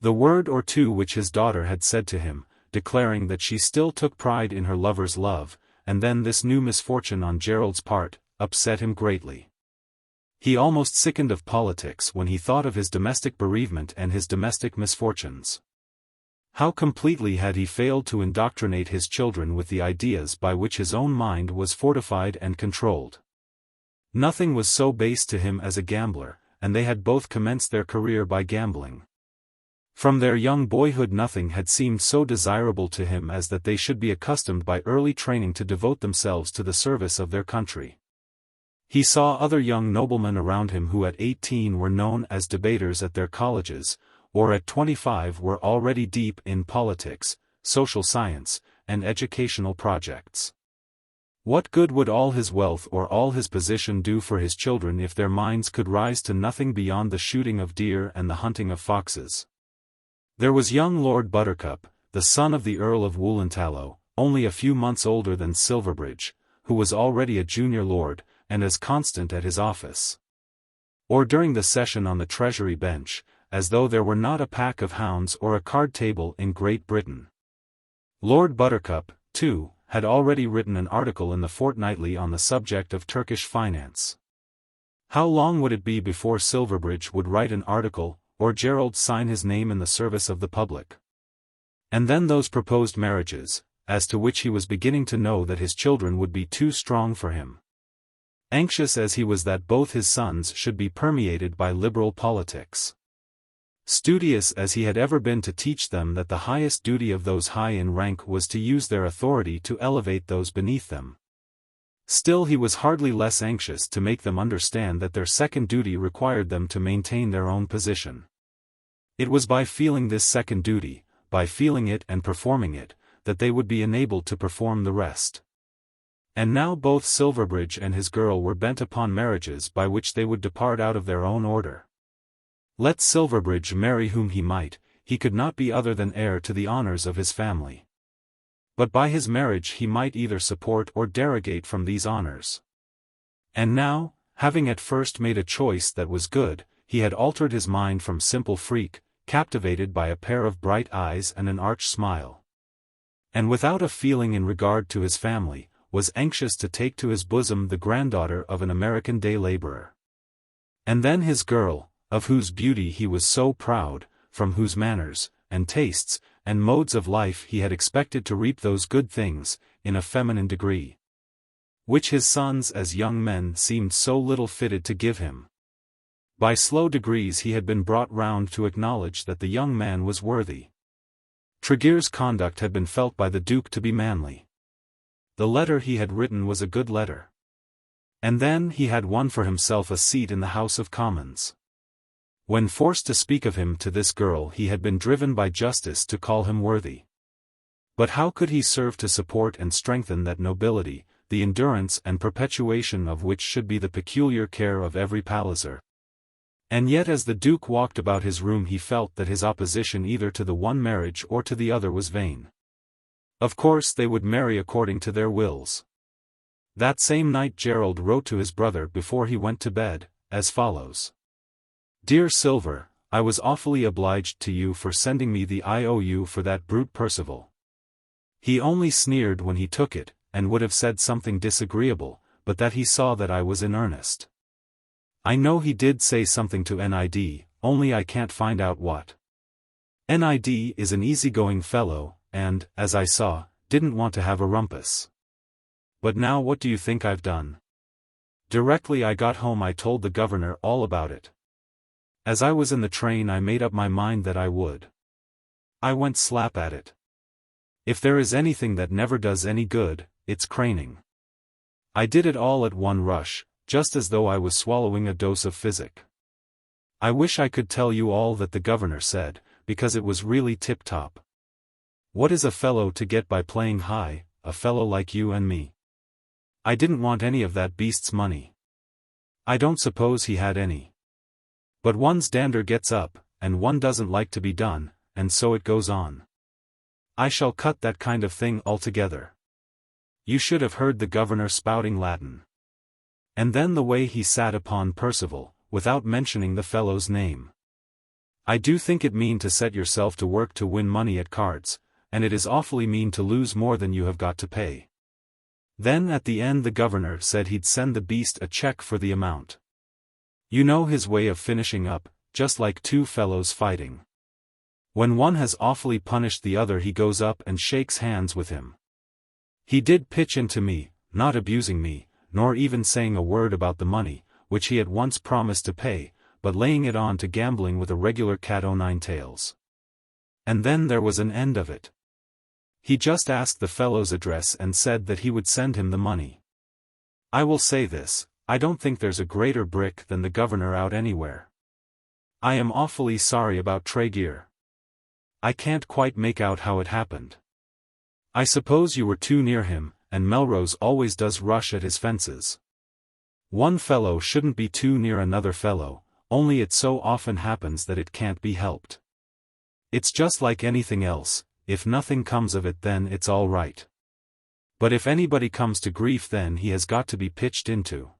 The word or two which his daughter had said to him, declaring that she still took pride in her lover's love, and then this new misfortune on Gerald's part, upset him greatly. He almost sickened of politics when he thought of his domestic bereavement and his domestic misfortunes. How completely had he failed to indoctrinate his children with the ideas by which his own mind was fortified and controlled. Nothing was so base to him as a gambler, and they had both commenced their career by gambling. From their young boyhood nothing had seemed so desirable to him as that they should be accustomed by early training to devote themselves to the service of their country. He saw other young noblemen around him who at 18 were known as debaters at their colleges, or at 25 were already deep in politics, social science, and educational projects. What good would all his wealth or all his position do for his children if their minds could rise to nothing beyond the shooting of deer and the hunting of foxes? There was young Lord Buttercup, the son of the Earl of Woolantallow, only a few months older than Silverbridge, who was already a junior lord, and as constant at his office, or during the session on the Treasury bench, as though there were not a pack of hounds or a card table in Great Britain. Lord Buttercup, too, had already written an article in the Fortnightly on the subject of Turkish finance. How long would it be before Silverbridge would write an article, or Gerald sign his name in the service of the public? And then those proposed marriages, as to which he was beginning to know that his children would be too strong for him. Anxious as he was that both his sons should be permeated by liberal politics. Studious as he had ever been to teach them that the highest duty of those high in rank was to use their authority to elevate those beneath them. Still he was hardly less anxious to make them understand that their second duty required them to maintain their own position. It was by feeling this second duty, by feeling it and performing it, that they would be enabled to perform the rest. And now both Silverbridge and his girl were bent upon marriages by which they would depart out of their own order. Let Silverbridge marry whom he might, he could not be other than heir to the honours of his family. But by his marriage he might either support or derogate from these honours. And now, having at first made a choice that was good, he had altered his mind from simple freak, captivated by a pair of bright eyes and an arch smile, and without a feeling in regard to his family, was anxious to take to his bosom the granddaughter of an American day labourer. And then his girl, of whose beauty he was so proud, from whose manners, and tastes, and modes of life he had expected to reap those good things, in a feminine degree, which his sons as young men seemed so little fitted to give him. By slow degrees he had been brought round to acknowledge that the young man was worthy. Tregear's conduct had been felt by the Duke to be manly. The letter he had written was a good letter. And then he had won for himself a seat in the House of Commons. When forced to speak of him to this girl he had been driven by justice to call him worthy. But how could he serve to support and strengthen that nobility, the endurance and perpetuation of which should be the peculiar care of every Palliser? And yet as the Duke walked about his room he felt that his opposition either to the one marriage or to the other was vain. Of course they would marry according to their wills. That same night Gerald wrote to his brother before he went to bed, as follows. Dear Silver, I was awfully obliged to you for sending me the IOU for that brute Percival. He only sneered when he took it, and would have said something disagreeable, but that he saw that I was in earnest. I know he did say something to NID, only I can't find out what. NID is an easygoing fellow, and, as I saw, didn't want to have a rumpus. But now what do you think I've done? Directly I got home I told the governor all about it. As I was in the train I made up my mind that I would. I went slap at it. If there is anything that never does any good, it's craning. I did it all at one rush, just as though I was swallowing a dose of physic. I wish I could tell you all that the governor said, because it was really tip-top. What is a fellow to get by playing high, a fellow like you and me? I didn't want any of that beast's money. I don't suppose he had any. But one's dander gets up, and one doesn't like to be done, and so it goes on. I shall cut that kind of thing altogether. You should have heard the governor spouting Latin. And then the way he sat upon Percival, without mentioning the fellow's name. I do think it mean to set yourself to work to win money at cards, and it is awfully mean to lose more than you have got to pay. Then at the end the governor said he'd send the beast a check for the amount. You know his way of finishing up, just like two fellows fighting. When one has awfully punished the other he goes up and shakes hands with him. He did pitch into me, not abusing me, nor even saying a word about the money, which he had once promised to pay, but laying it on to gambling with a regular cat-o'-nine-tails. And then there was an end of it. He just asked the fellow's address and said that he would send him the money. I will say this, I don't think there's a greater brick than the governor out anywhere. I am awfully sorry about Tregear. I can't quite make out how it happened. I suppose you were too near him, and Melrose always does rush at his fences. One fellow shouldn't be too near another fellow, only it so often happens that it can't be helped. It's just like anything else, if nothing comes of it then it's all right. But if anybody comes to grief then he has got to be pitched into.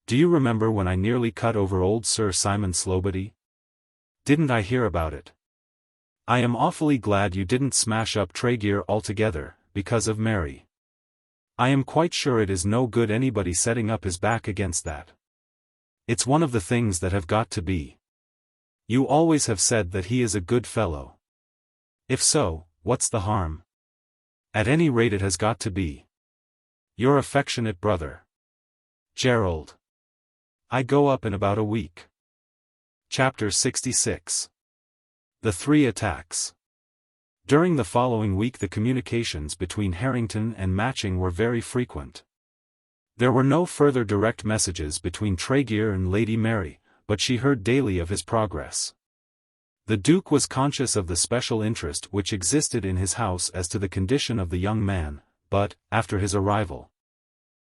Do you remember when I nearly cut over old Sir Simon Slowbody? Didn't I hear about it? I am awfully glad you didn't smash up Tregear altogether, because of Mary. I am quite sure it is no good anybody setting up his back against that. It's one of the things that have got to be. You always have said that he is a good fellow. If so, what's the harm? At any rate it has got to be. Your affectionate brother, Gerald. I go up in about a week. Chapter 66. The Three Attacks. During the following week the communications between Harrington and Matching were very frequent. There were no further direct messages between Tregear and Lady Mary, but she heard daily of his progress. The Duke was conscious of the special interest which existed in his house as to the condition of the young man, but, after his arrival,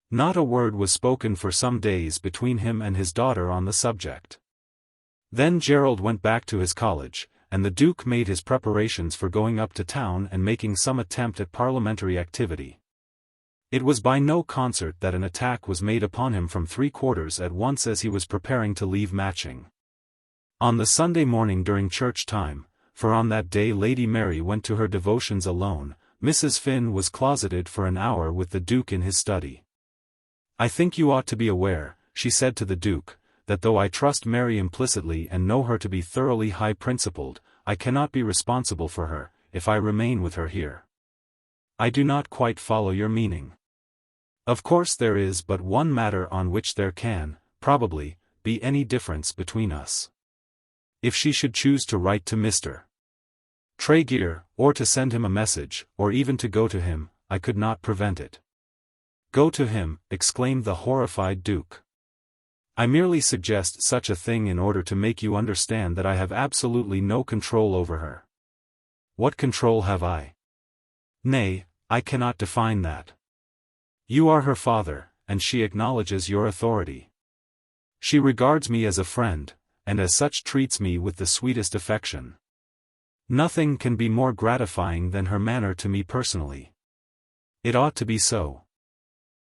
not a word was spoken for some days between him and his daughter on the subject. Then Gerald went back to his college, and the Duke made his preparations for going up to town and making some attempt at parliamentary activity. It was by no concert that an attack was made upon him from three quarters at once as he was preparing to leave Matching. On the Sunday morning during church time, for on that day Lady Mary went to her devotions alone, Mrs. Finn was closeted for an hour with the Duke in his study. I think you ought to be aware, she said to the Duke, that though I trust Mary implicitly and know her to be thoroughly high-principled, I cannot be responsible for her, if I remain with her here. I do not quite follow your meaning. Of course there is but one matter on which there can, probably, be any difference between us. If she should choose to write to Mr. Tregear, or to send him a message, or even to go to him, I could not prevent it. Go to him, exclaimed the horrified Duke. I merely suggest such a thing in order to make you understand that I have absolutely no control over her. What control have I? Nay, I cannot define that. You are her father, and she acknowledges your authority. She regards me as a friend, and as such treats me with the sweetest affection. Nothing can be more gratifying than her manner to me personally. It ought to be so.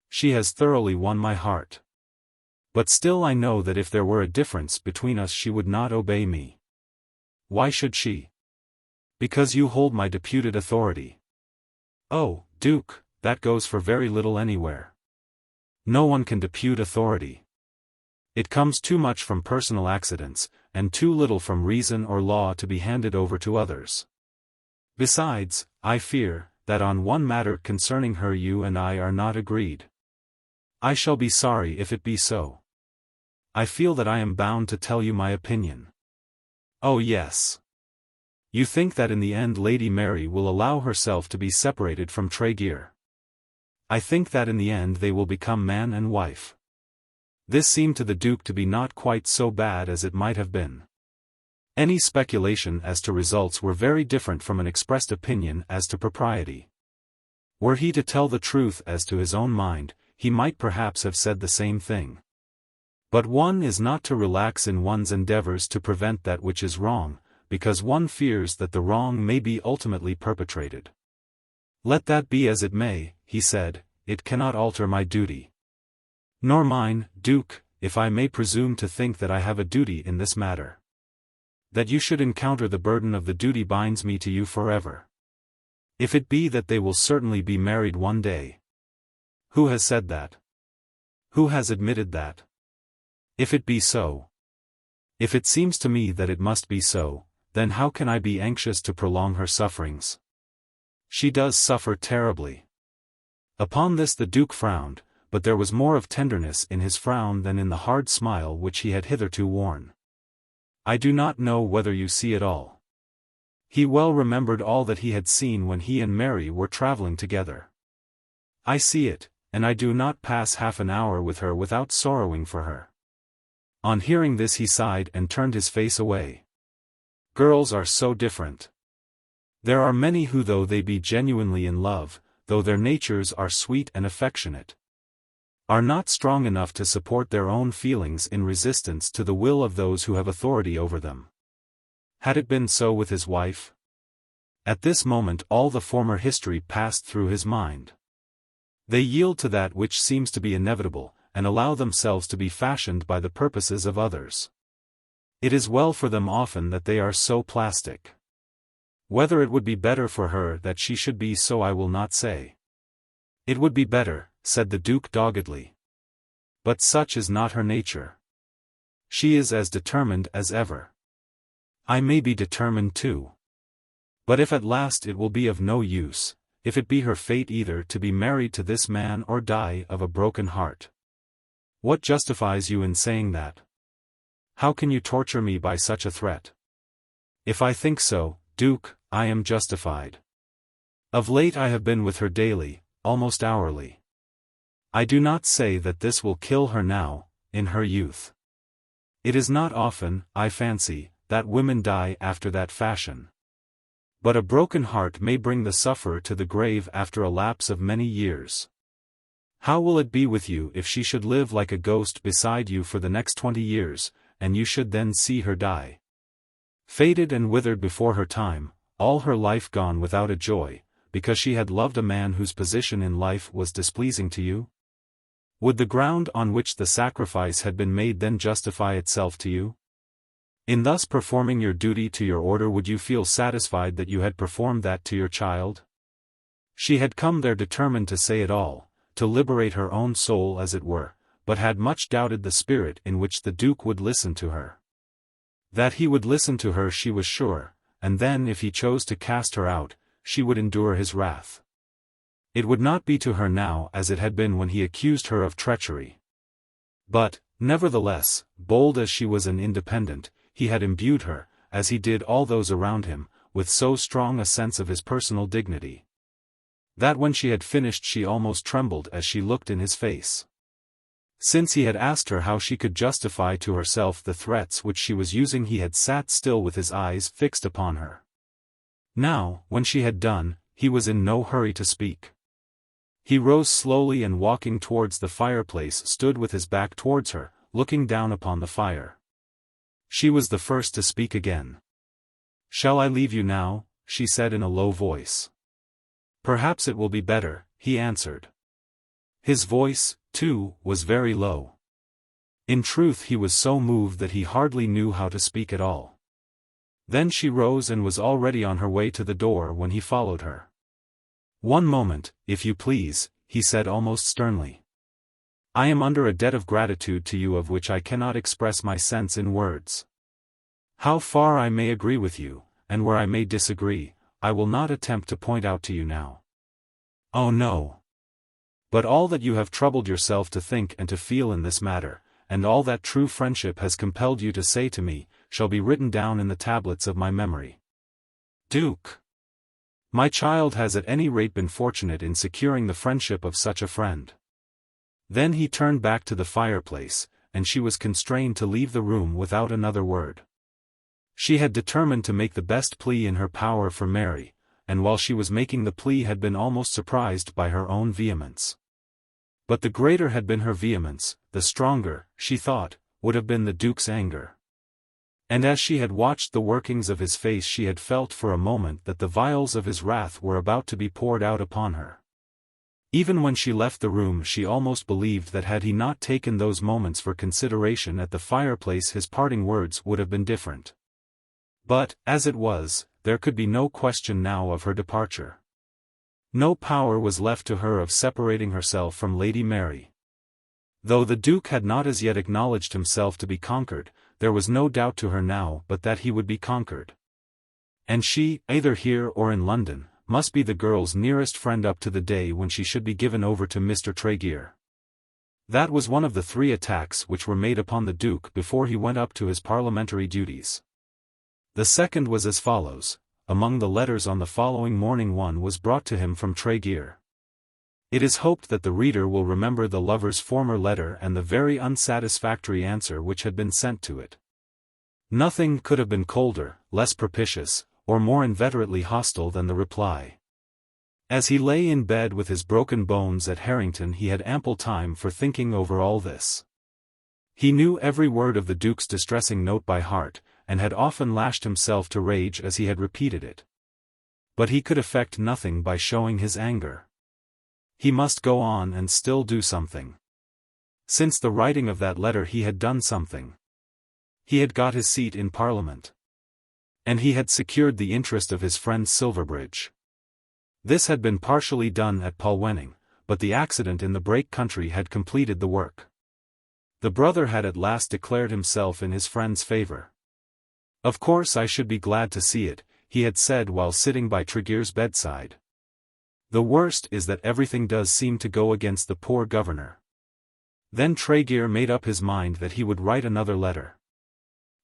She has thoroughly won my heart. But still I know that if there were a difference between us she would not obey me. Why should she? Because you hold my deputed authority. Oh, Duke, that goes for very little anywhere. No one can depute authority. It comes too much from personal accidents, and too little from reason or law to be handed over to others. Besides, I fear, that on one matter concerning her you and I are not agreed. I shall be sorry if it be so. I feel that I am bound to tell you my opinion. Oh yes. You think that in the end Lady Mary will allow herself to be separated from Tregear. I think that in the end they will become man and wife. This seemed to the Duke to be not quite so bad as it might have been. Any speculation as to results were very different from an expressed opinion as to propriety. Were he to tell the truth as to his own mind, he might perhaps have said the same thing. But one is not to relax in one's endeavors to prevent that which is wrong, because one fears that the wrong may be ultimately perpetrated. Let that be as it may, he said, it cannot alter my duty. Nor mine, Duke, if I may presume to think that I have a duty in this matter. That you should encounter the burden of the duty binds me to you forever. If it be that they will certainly be married one day. Who has said that? Who has admitted that? If it be so. If it seems to me that it must be so, then how can I be anxious to prolong her sufferings? She does suffer terribly. Upon this the Duke frowned, but there was more of tenderness in his frown than in the hard smile which he had hitherto worn. I do not know whether you see it all. He well remembered all that he had seen when he and Mary were travelling together. I see it, and I do not pass half an hour with her without sorrowing for her. On hearing this he sighed and turned his face away. Girls are so different. There are many who though they be genuinely in love, though their natures are sweet and affectionate, are not strong enough to support their own feelings in resistance to the will of those who have authority over them. Had it been so with his wife? At this moment all the former history passed through his mind. They yield to that which seems to be inevitable, and allow themselves to be fashioned by the purposes of others. It is well for them often that they are so plastic. Whether it would be better for her that she should be so I will not say. It would be better, said the Duke doggedly. But such is not her nature. She is as determined as ever. I may be determined too. But if at last it will be of no use, if it be her fate either to be married to this man or die of a broken heart. What justifies you in saying that? How can you torture me by such a threat? If I think so, Duke, I am justified. Of late I have been with her daily, almost hourly. I do not say that this will kill her now, in her youth. It is not often, I fancy, that women die after that fashion. But a broken heart may bring the sufferer to the grave after a lapse of many years. How will it be with you if she should live like a ghost beside you for the next 20 years, and you should then see her die? Faded and withered before her time, all her life gone without a joy, because she had loved a man whose position in life was displeasing to you? Would the ground on which the sacrifice had been made then justify itself to you? In thus performing your duty to your order would you feel satisfied that you had performed that to your child? She had come there determined to say it all, to liberate her own soul as it were, but had much doubted the spirit in which the Duke would listen to her. That he would listen to her she was sure, and then if he chose to cast her out, she would endure his wrath. It would not be to her now as it had been when he accused her of treachery. But, Nevertheless, bold as she was and independent, he had imbued her, as he did all those around him, with so strong a sense of his personal dignity, that when she had finished she almost trembled as she looked in his face. Since he had asked her how she could justify to herself the threats which she was using, he had sat still with his eyes fixed upon her. Now, when she had done, he was in no hurry to speak. He rose slowly and walking towards the fireplace stood with his back towards her, looking down upon the fire. She was the first to speak again. "Shall I leave you now?" she said in a low voice. "Perhaps it will be better," he answered. His voice, too, was very low. In truth he was so moved that he hardly knew how to speak at all. Then she rose and was already on her way to the door when he followed her. "One moment, if you please," he said almost sternly. "I am under a debt of gratitude to you of which I cannot express my sense in words. How far I may agree with you, and where I may disagree, I will not attempt to point out to you now. Oh no! But all that you have troubled yourself to think and to feel in this matter, and all that true friendship has compelled you to say to me, shall be written down in the tablets of my memory. Duke! My child has at any rate been fortunate in securing the friendship of such a friend." Then he turned back to the fireplace, and she was constrained to leave the room without another word. She had determined to make the best plea in her power for Mary, and while she was making the plea had been almost surprised by her own vehemence. But the greater had been her vehemence, the stronger, she thought, would have been the Duke's anger. And as she had watched the workings of his face she had felt for a moment that the vials of his wrath were about to be poured out upon her. Even when she left the room she almost believed that had he not taken those moments for consideration at the fireplace his parting words would have been different. But, as it was, there could be no question now of her departure. No power was left to her of separating herself from Lady Mary. Though the Duke had not as yet acknowledged himself to be conquered, there was no doubt to her now but that he would be conquered. And she, either here or in London, must be the girl's nearest friend up to the day when she should be given over to Mr. Tregear. That was one of the 3 attacks which were made upon the Duke before he went up to his parliamentary duties. The second was as follows. Among the letters on the following morning one was brought to him from Tregear. It is hoped that the reader will remember the lover's former letter and the very unsatisfactory answer which had been sent to it. Nothing could have been colder, less propitious, or more inveterately hostile than the reply. As he lay in bed with his broken bones at Harrington he had ample time for thinking over all this. He knew every word of the Duke's distressing note by heart, and had often lashed himself to rage as he had repeated it. But he could effect nothing by showing his anger. He must go on and still do something. Since the writing of that letter he had done something. He had got his seat in Parliament. And he had secured the interest of his friend Silverbridge. This had been partially done at Polpenno, but the accident in the Brake country had completed the work. The brother had at last declared himself in his friend's favour. "Of course I should be glad to see it," he had said while sitting by Tregear's bedside. "The worst is that everything does seem to go against the poor governor." Then Tregear made up his mind that he would write another letter.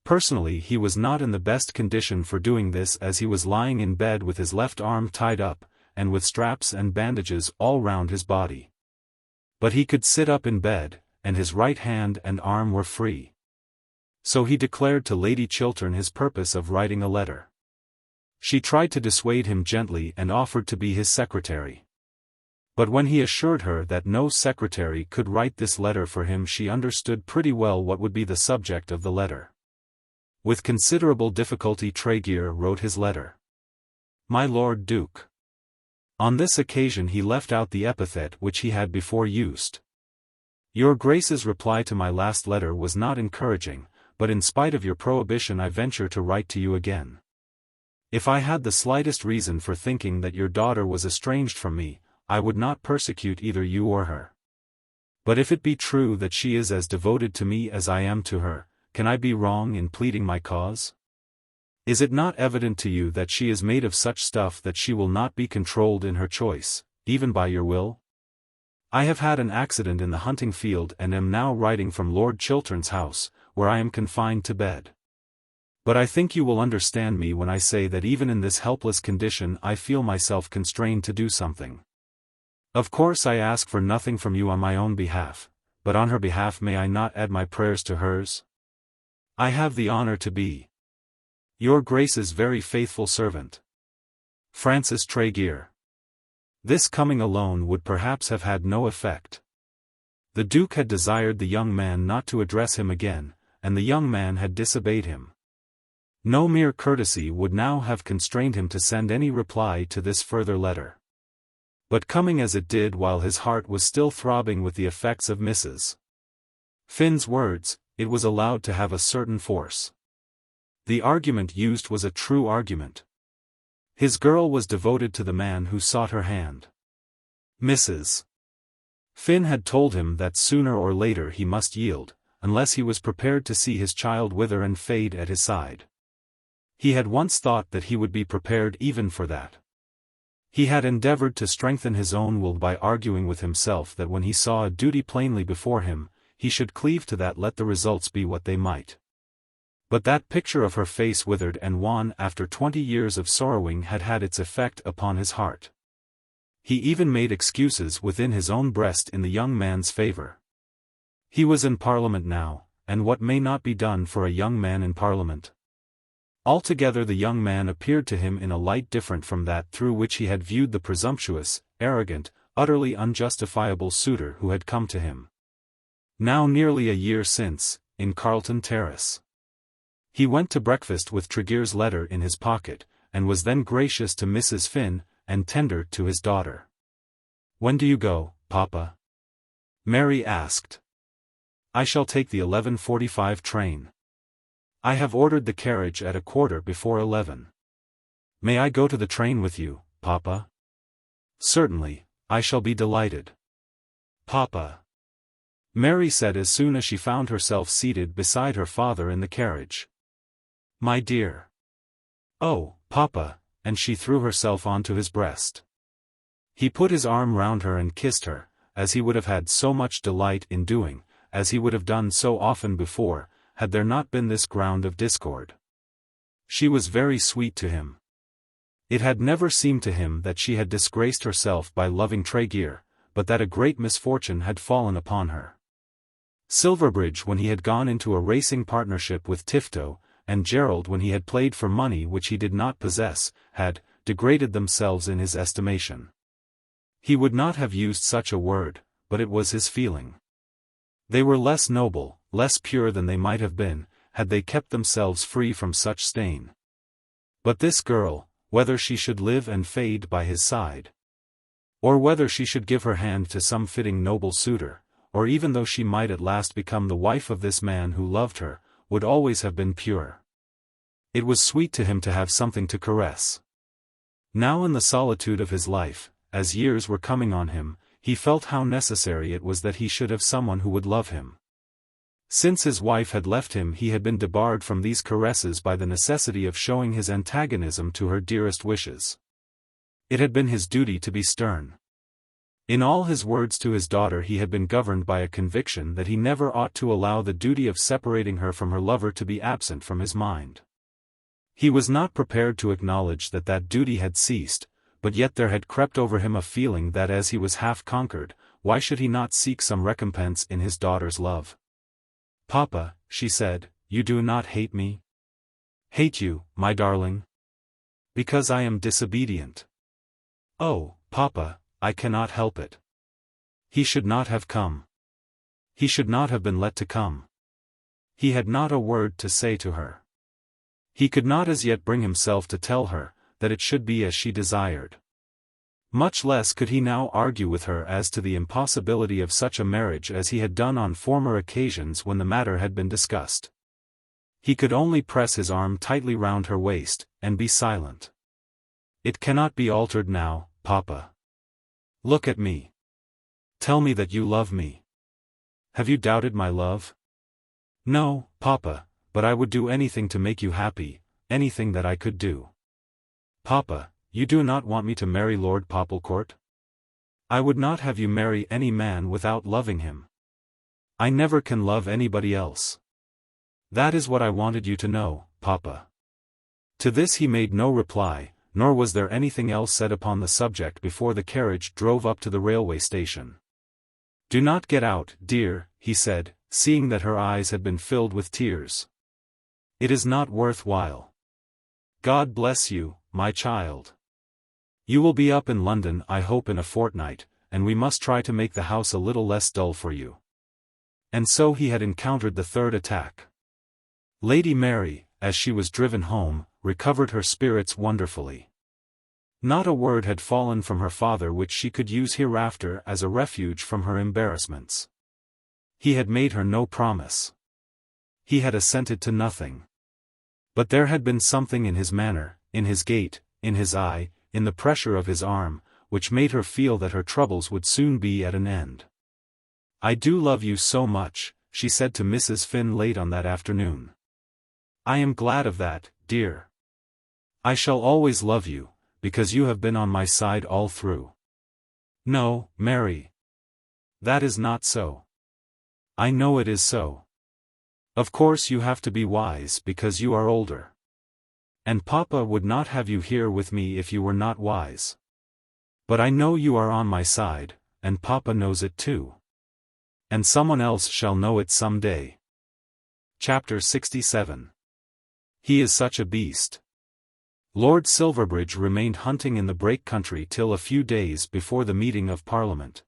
Personally he was not in the best condition for doing this as he was lying in bed with his left arm tied up, and with straps and bandages all round his body. But he could sit up in bed, and his right hand and arm were free. So he declared to Lady Chiltern his purpose of writing a letter. She tried to dissuade him gently and offered to be his secretary. But when he assured her that no secretary could write this letter for him she understood pretty well what would be the subject of the letter. With considerable difficulty Tregear wrote his letter. "My Lord Duke." On this occasion he left out the epithet which he had before used. "Your Grace's reply to my last letter was not encouraging, but in spite of your prohibition I venture to write to you again. If I had the slightest reason for thinking that your daughter was estranged from me, I would not persecute either you or her. But if it be true that she is as devoted to me as I am to her, can I be wrong in pleading my cause? Is it not evident to you that she is made of such stuff that she will not be controlled in her choice, even by your will? I have had an accident in the hunting field and am now writing from Lord Chiltern's house, where I am confined to bed. But I think you will understand me when I say that even in this helpless condition I feel myself constrained to do something. Of course I ask for nothing from you on my own behalf, but on her behalf may I not add my prayers to hers? I have the honor to be your Grace's very faithful servant, Francis Tregear. This coming alone would perhaps have had no effect. The Duke had desired the young man not to address him again, and the young man had disobeyed him. No mere courtesy would now have constrained him to send any reply to this further letter. But coming as it did while his heart was still throbbing with the effects of Mrs. Finn's words, it was allowed to have a certain force. The argument used was a true argument. His girl was devoted to the man who sought her hand. Mrs. Finn had told him that sooner or later he must yield, unless he was prepared to see his child wither and fade at his side. He had once thought that he would be prepared even for that. He had endeavored to strengthen his own will by arguing with himself that when he saw a duty plainly before him, he should cleave to that let the results be what they might. But that picture of her face withered and wan after 20 years of sorrowing had had its effect upon his heart. He even made excuses within his own breast in the young man's favor. He was in Parliament now, and what may not be done for a young man in Parliament? Altogether the young man appeared to him in a light different from that through which he had viewed the presumptuous, arrogant, utterly unjustifiable suitor who had come to him. Now nearly a year since, in Carlton Terrace. He went to breakfast with Tregear's letter in his pocket, and was then gracious to Mrs. Finn, and tender to his daughter. "When do you go, Papa?" Mary asked. "I shall take the 11:45 train. I have ordered the carriage at 11:15. May I go to the train with you, Papa?" "Certainly, I shall be delighted, Papa," Mary said as soon as she found herself seated beside her father in the carriage. "My dear." "Oh, Papa," and she threw herself onto his breast. He put his arm round her and kissed her, as he would have had so much delight in doing, as he would have done so often before, had there not been this ground of discord. She was very sweet to him. It had never seemed to him that she had disgraced herself by loving Tregear, but that a great misfortune had fallen upon her. Silverbridge when he had gone into a racing partnership with Tifto, and Gerald when he had played for money which he did not possess, had degraded themselves in his estimation. He would not have used such a word, but it was his feeling. They were less noble, less pure than they might have been, had they kept themselves free from such stain. But this girl, whether she should live and fade by his side, or whether she should give her hand to some fitting noble suitor, or even though she might at last become the wife of this man who loved her, would always have been pure. It was sweet to him to have something to caress. Now in the solitude of his life, as years were coming on him, he felt how necessary it was that he should have someone who would love him. Since his wife had left him he had been debarred from these caresses by the necessity of showing his antagonism to her dearest wishes. It had been his duty to be stern. In all his words to his daughter he had been governed by a conviction that he never ought to allow the duty of separating her from her lover to be absent from his mind. He was not prepared to acknowledge that that duty had ceased, but yet there had crept over him a feeling that as he was half conquered, why should he not seek some recompense in his daughter's love? "Papa," she said, "you do not hate me?" "Hate you, my darling? Because I am disobedient." "Oh, Papa, I cannot help it. He should not have come. He should not have been let to come." He had not a word to say to her. He could not as yet bring himself to tell her that it should be as she desired. Much less could he now argue with her as to the impossibility of such a marriage as he had done on former occasions when the matter had been discussed. He could only press his arm tightly round her waist, and be silent. "It cannot be altered now, Papa. Look at me. Tell me that you love me. Have you doubted my love?" "No, Papa, but I would do anything to make you happy, anything that I could do." "Papa, you do not want me to marry Lord Popplecourt?" I would not have you marry any man without loving him. I never can love anybody else. That is what I wanted you to know, Papa." To this he made no reply, nor was there anything else said upon the subject before the carriage drove up to the railway station. "Do not get out, dear," he said, seeing that her eyes had been filled with tears. "It is not worth while. God bless you, my child. You will be up in London, I hope, in a fortnight, and we must try to make the house a little less dull for you." And so he had encountered the third attack. Lady Mary, as she was driven home, recovered her spirits wonderfully. Not a word had fallen from her father which she could use hereafter as a refuge from her embarrassments. He had made her no promise. He had assented to nothing. But there had been something in his manner, in his gait, in his eye, in the pressure of his arm, which made her feel that her troubles would soon be at an end. "I do love you so much," she said to Mrs. Finn late on that afternoon. "I am glad of that, dear. I shall always love you, because you have been on my side all through." "No, Mary. That is not so." "I know it is so. Of course you have to be wise because you are older. And Papa would not have you here with me if you were not wise. But I know you are on my side, and Papa knows it too. And someone else shall know it some day." Chapter 67. He is such a beast. Lord Silverbridge remained hunting in the Brake country till a few days before the meeting of Parliament.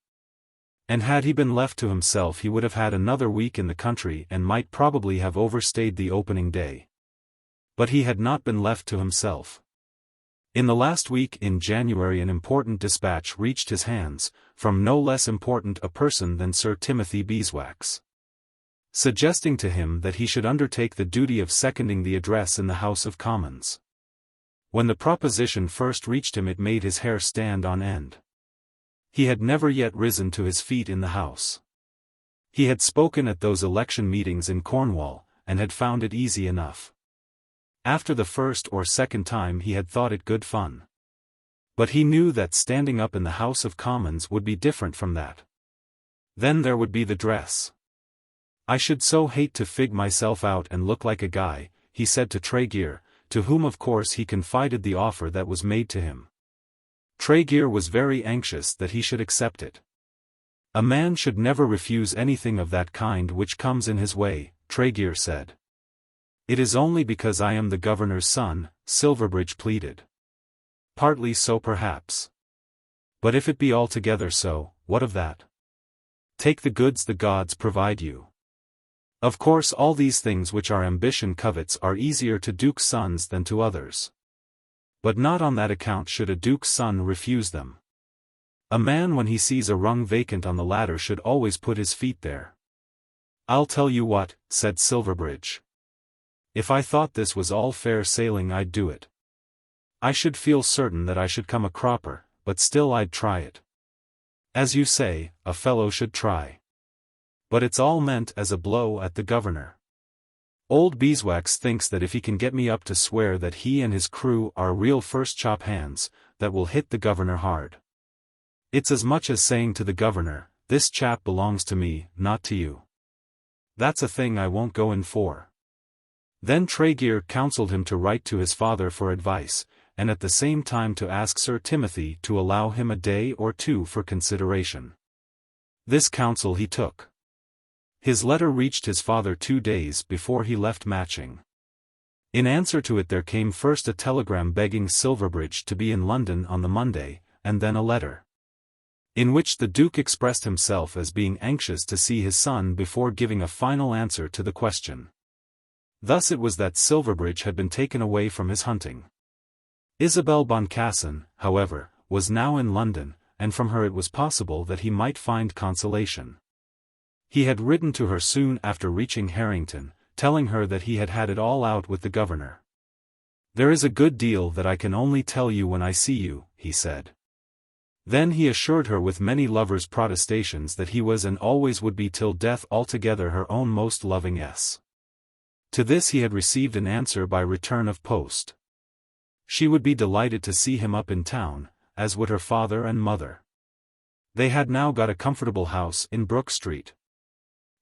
And had he been left to himself he would have had another week in the country and might probably have overstayed the opening day. But he had not been left to himself. In the last week in January an important dispatch reached his hands, from no less important a person than Sir Timothy Beeswax, suggesting to him that he should undertake the duty of seconding the address in the House of Commons. When the proposition first reached him it made his hair stand on end. He had never yet risen to his feet in the House. He had spoken at those election meetings in Cornwall, and had found it easy enough. After the first or second time he had thought it good fun. But he knew that standing up in the House of Commons would be different from that. Then there would be the dress. "I should so hate to fig myself out and look like a guy," he said to Tregear, to whom of course he confided the offer that was made to him. Tregear was very anxious that he should accept it. "A man should never refuse anything of that kind which comes in his way," Tregear said. "It is only because I am the governor's son," Silverbridge pleaded. "Partly so perhaps. But if it be altogether so, what of that? Take the goods the gods provide you. Of course all these things which our ambition covets are easier to duke's sons than to others. But not on that account should a duke's son refuse them. A man when he sees a rung vacant on the ladder should always put his feet there." "I'll tell you what," said Silverbridge. "If I thought this was all fair sailing I'd do it. I should feel certain that I should come a cropper, but still I'd try it. As you say, a fellow should try. But it's all meant as a blow at the governor. Old Beeswax thinks that if he can get me up to swear that he and his crew are real first-chop hands, that will hit the governor hard. It's as much as saying to the governor, 'This chap belongs to me, not to you.' That's a thing I won't go in for." Then Tregear counselled him to write to his father for advice, and at the same time to ask Sir Timothy to allow him a day or two for consideration. This counsel he took. His letter reached his father 2 days before he left Matching. In answer to it there came first a telegram begging Silverbridge to be in London on the Monday, and then a letter, in which the Duke expressed himself as being anxious to see his son before giving a final answer to the question. Thus it was that Silverbridge had been taken away from his hunting. Isabel Boncassen, however, was now in London, and from her it was possible that he might find consolation. He had written to her soon after reaching Harrington, telling her that he had had it all out with the governor. "There is a good deal that I can only tell you when I see you," he said. Then he assured her with many lovers' protestations that he was and always would be till death altogether her own most loving S. To this he had received an answer by return of post. She would be delighted to see him up in town, as would her father and mother. They had now got a comfortable house in Brook Street.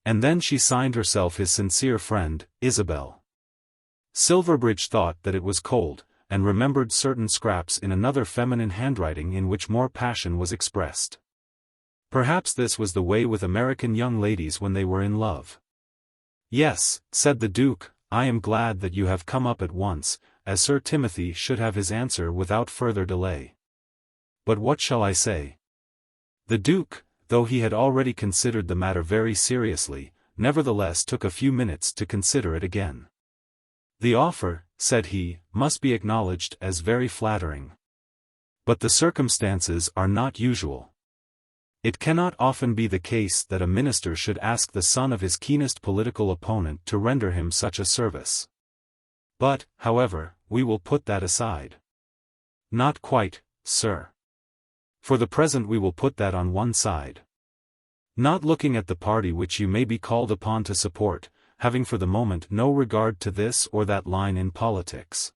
And then she signed herself his sincere friend, Isabel. Silverbridge thought that it was cold, and remembered certain scraps in another feminine handwriting in which more passion was expressed. Perhaps this was the way with American young ladies when they were in love. "Yes," said the Duke, "I am glad that you have come up at once, as Sir Timothy should have his answer without further delay. But what shall I say?" The Duke, though he had already considered the matter very seriously, nevertheless took a few minutes to consider it again. "The offer," said he, "must be acknowledged as very flattering. But the circumstances are not usual. It cannot often be the case that a minister should ask the son of his keenest political opponent to render him such a service. But, however, we will put that aside." "Not quite, sir. For the present we will put that on one side. Not looking at the party which you may be called upon to support, having for the moment no regard to this or that line in politics.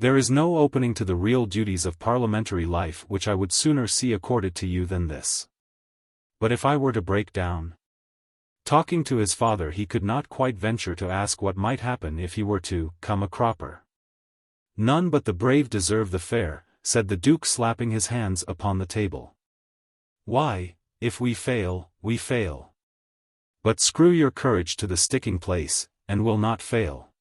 There is no opening to the real duties of parliamentary life which I would sooner see accorded to you than this. But if I were to break down—" Talking to his father, he could not quite venture to ask what might happen if he were to come a cropper. "None but the brave deserve the fair," said the Duke, slapping his hands upon the table. "Why, if we fail, we fail. But screw your courage to the sticking place, and we'll not fail.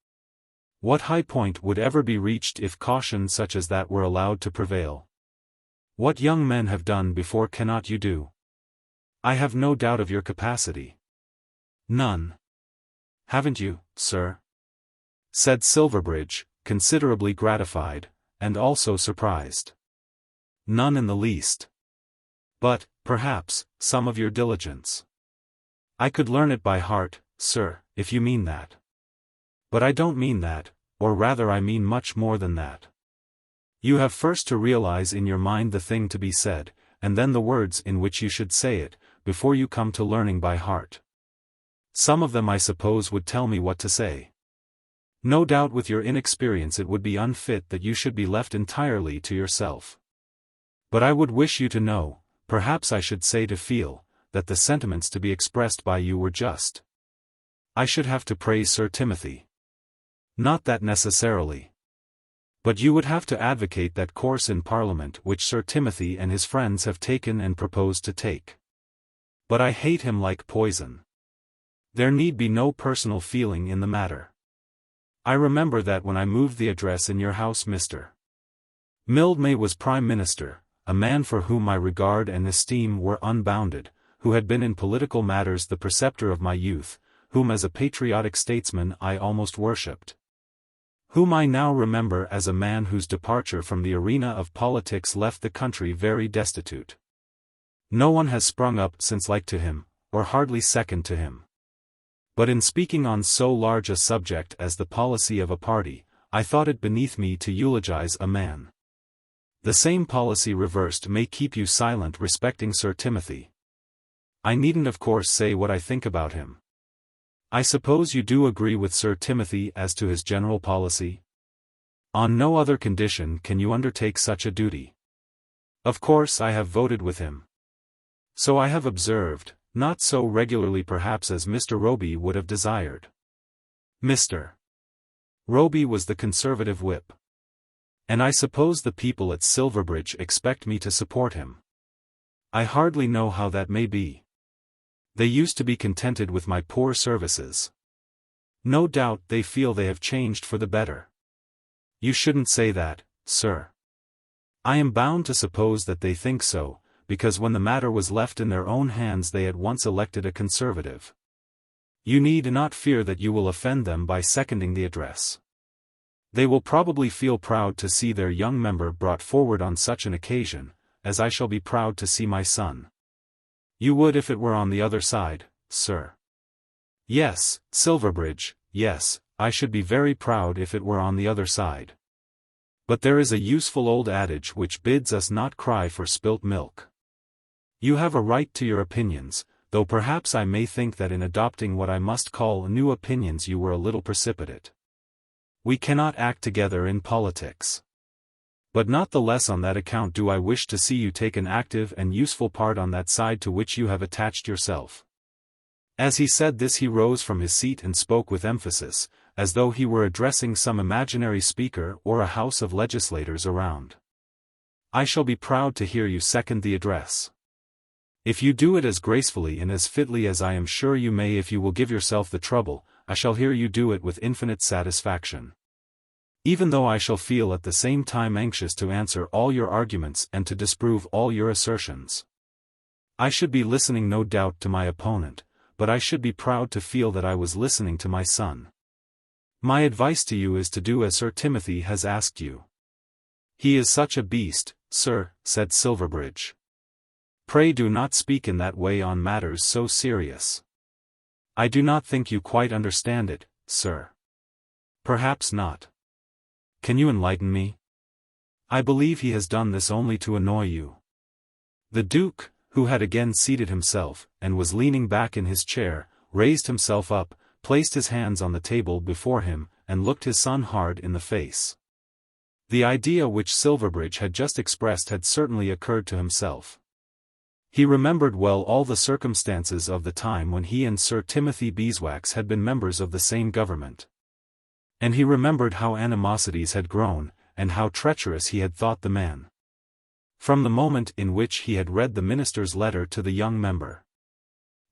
What high point would ever be reached if caution such as that were allowed to prevail? What young men have done before cannot you do? I have no doubt of your capacity." "None. Haven't you, sir?" said Silverbridge, considerably gratified, and also surprised. "None in the least. But, perhaps, some of your diligence. I could learn it by heart, sir, if you mean that. But I don't mean that, or rather I mean much more than that. You have first to realize in your mind the thing to be said, and then the words in which you should say it, before you come to learning by heart. Some of them I suppose would tell me what to say. No doubt with your inexperience it would be unfit that you should be left entirely to yourself. But I would wish you to know, perhaps I should say to feel, that the sentiments to be expressed by you were just. I should have to praise Sir Timothy. Not that necessarily. But you would have to advocate that course in Parliament which Sir Timothy and his friends have taken and propose to take. But I hate him like poison. There need be no personal feeling in the matter. I remember that when I moved the address in your house Mr. Mildmay was Prime Minister, a man for whom my regard and esteem were unbounded, who had been in political matters the preceptor of my youth, whom as a patriotic statesman I almost worshipped. Whom I now remember as a man whose departure from the arena of politics left the country very destitute. No one has sprung up since like to him, or hardly second to him. But in speaking on so large a subject as the policy of a party, I thought it beneath me to eulogize a man. The same policy reversed may keep you silent respecting Sir Timothy. I needn't of course say what I think about him. I suppose you do agree with Sir Timothy as to his general policy? On no other condition can you undertake such a duty. Of course I have voted with him. So I have observed, not so regularly perhaps as Mr. Roby would have desired. Mr. Roby was the Conservative whip. And I suppose the people at Silverbridge expect me to support him. I hardly know how that may be. They used to be contented with my poor services. No doubt they feel they have changed for the better. You shouldn't say that, sir. I am bound to suppose that they think so, because when the matter was left in their own hands they at once elected a Conservative. You need not fear that you will offend them by seconding the address. They will probably feel proud to see their young member brought forward on such an occasion, as I shall be proud to see my son. You would if it were on the other side, sir. Yes, Silverbridge, yes, I should be very proud if it were on the other side. But there is a useful old adage which bids us not cry for spilt milk. You have a right to your opinions, though perhaps I may think that in adopting what I must call new opinions you were a little precipitate. We cannot act together in politics. But not the less on that account do I wish to see you take an active and useful part on that side to which you have attached yourself." As he said this he rose from his seat and spoke with emphasis, as though he were addressing some imaginary speaker or a house of legislators around. "I shall be proud to hear you second the address. If you do it as gracefully and as fitly as I am sure you may if you will give yourself the trouble, I shall hear you do it with infinite satisfaction. Even though I shall feel at the same time anxious to answer all your arguments and to disprove all your assertions. I should be listening no doubt to my opponent, but I should be proud to feel that I was listening to my son. My advice to you is to do as Sir Timothy has asked you." "He is such a beast, sir," said Silverbridge. "Pray do not speak in that way on matters so serious. I do not think you quite understand it, sir." "Perhaps not. Can you enlighten me?" "I believe he has done this only to annoy you." The Duke, who had again seated himself, and was leaning back in his chair, raised himself up, placed his hands on the table before him, and looked his son hard in the face. The idea which Silverbridge had just expressed had certainly occurred to himself. He remembered well all the circumstances of the time when he and Sir Timothy Beeswax had been members of the same government. And he remembered how animosities had grown, and how treacherous he had thought the man. From the moment in which he had read the minister's letter to the young member,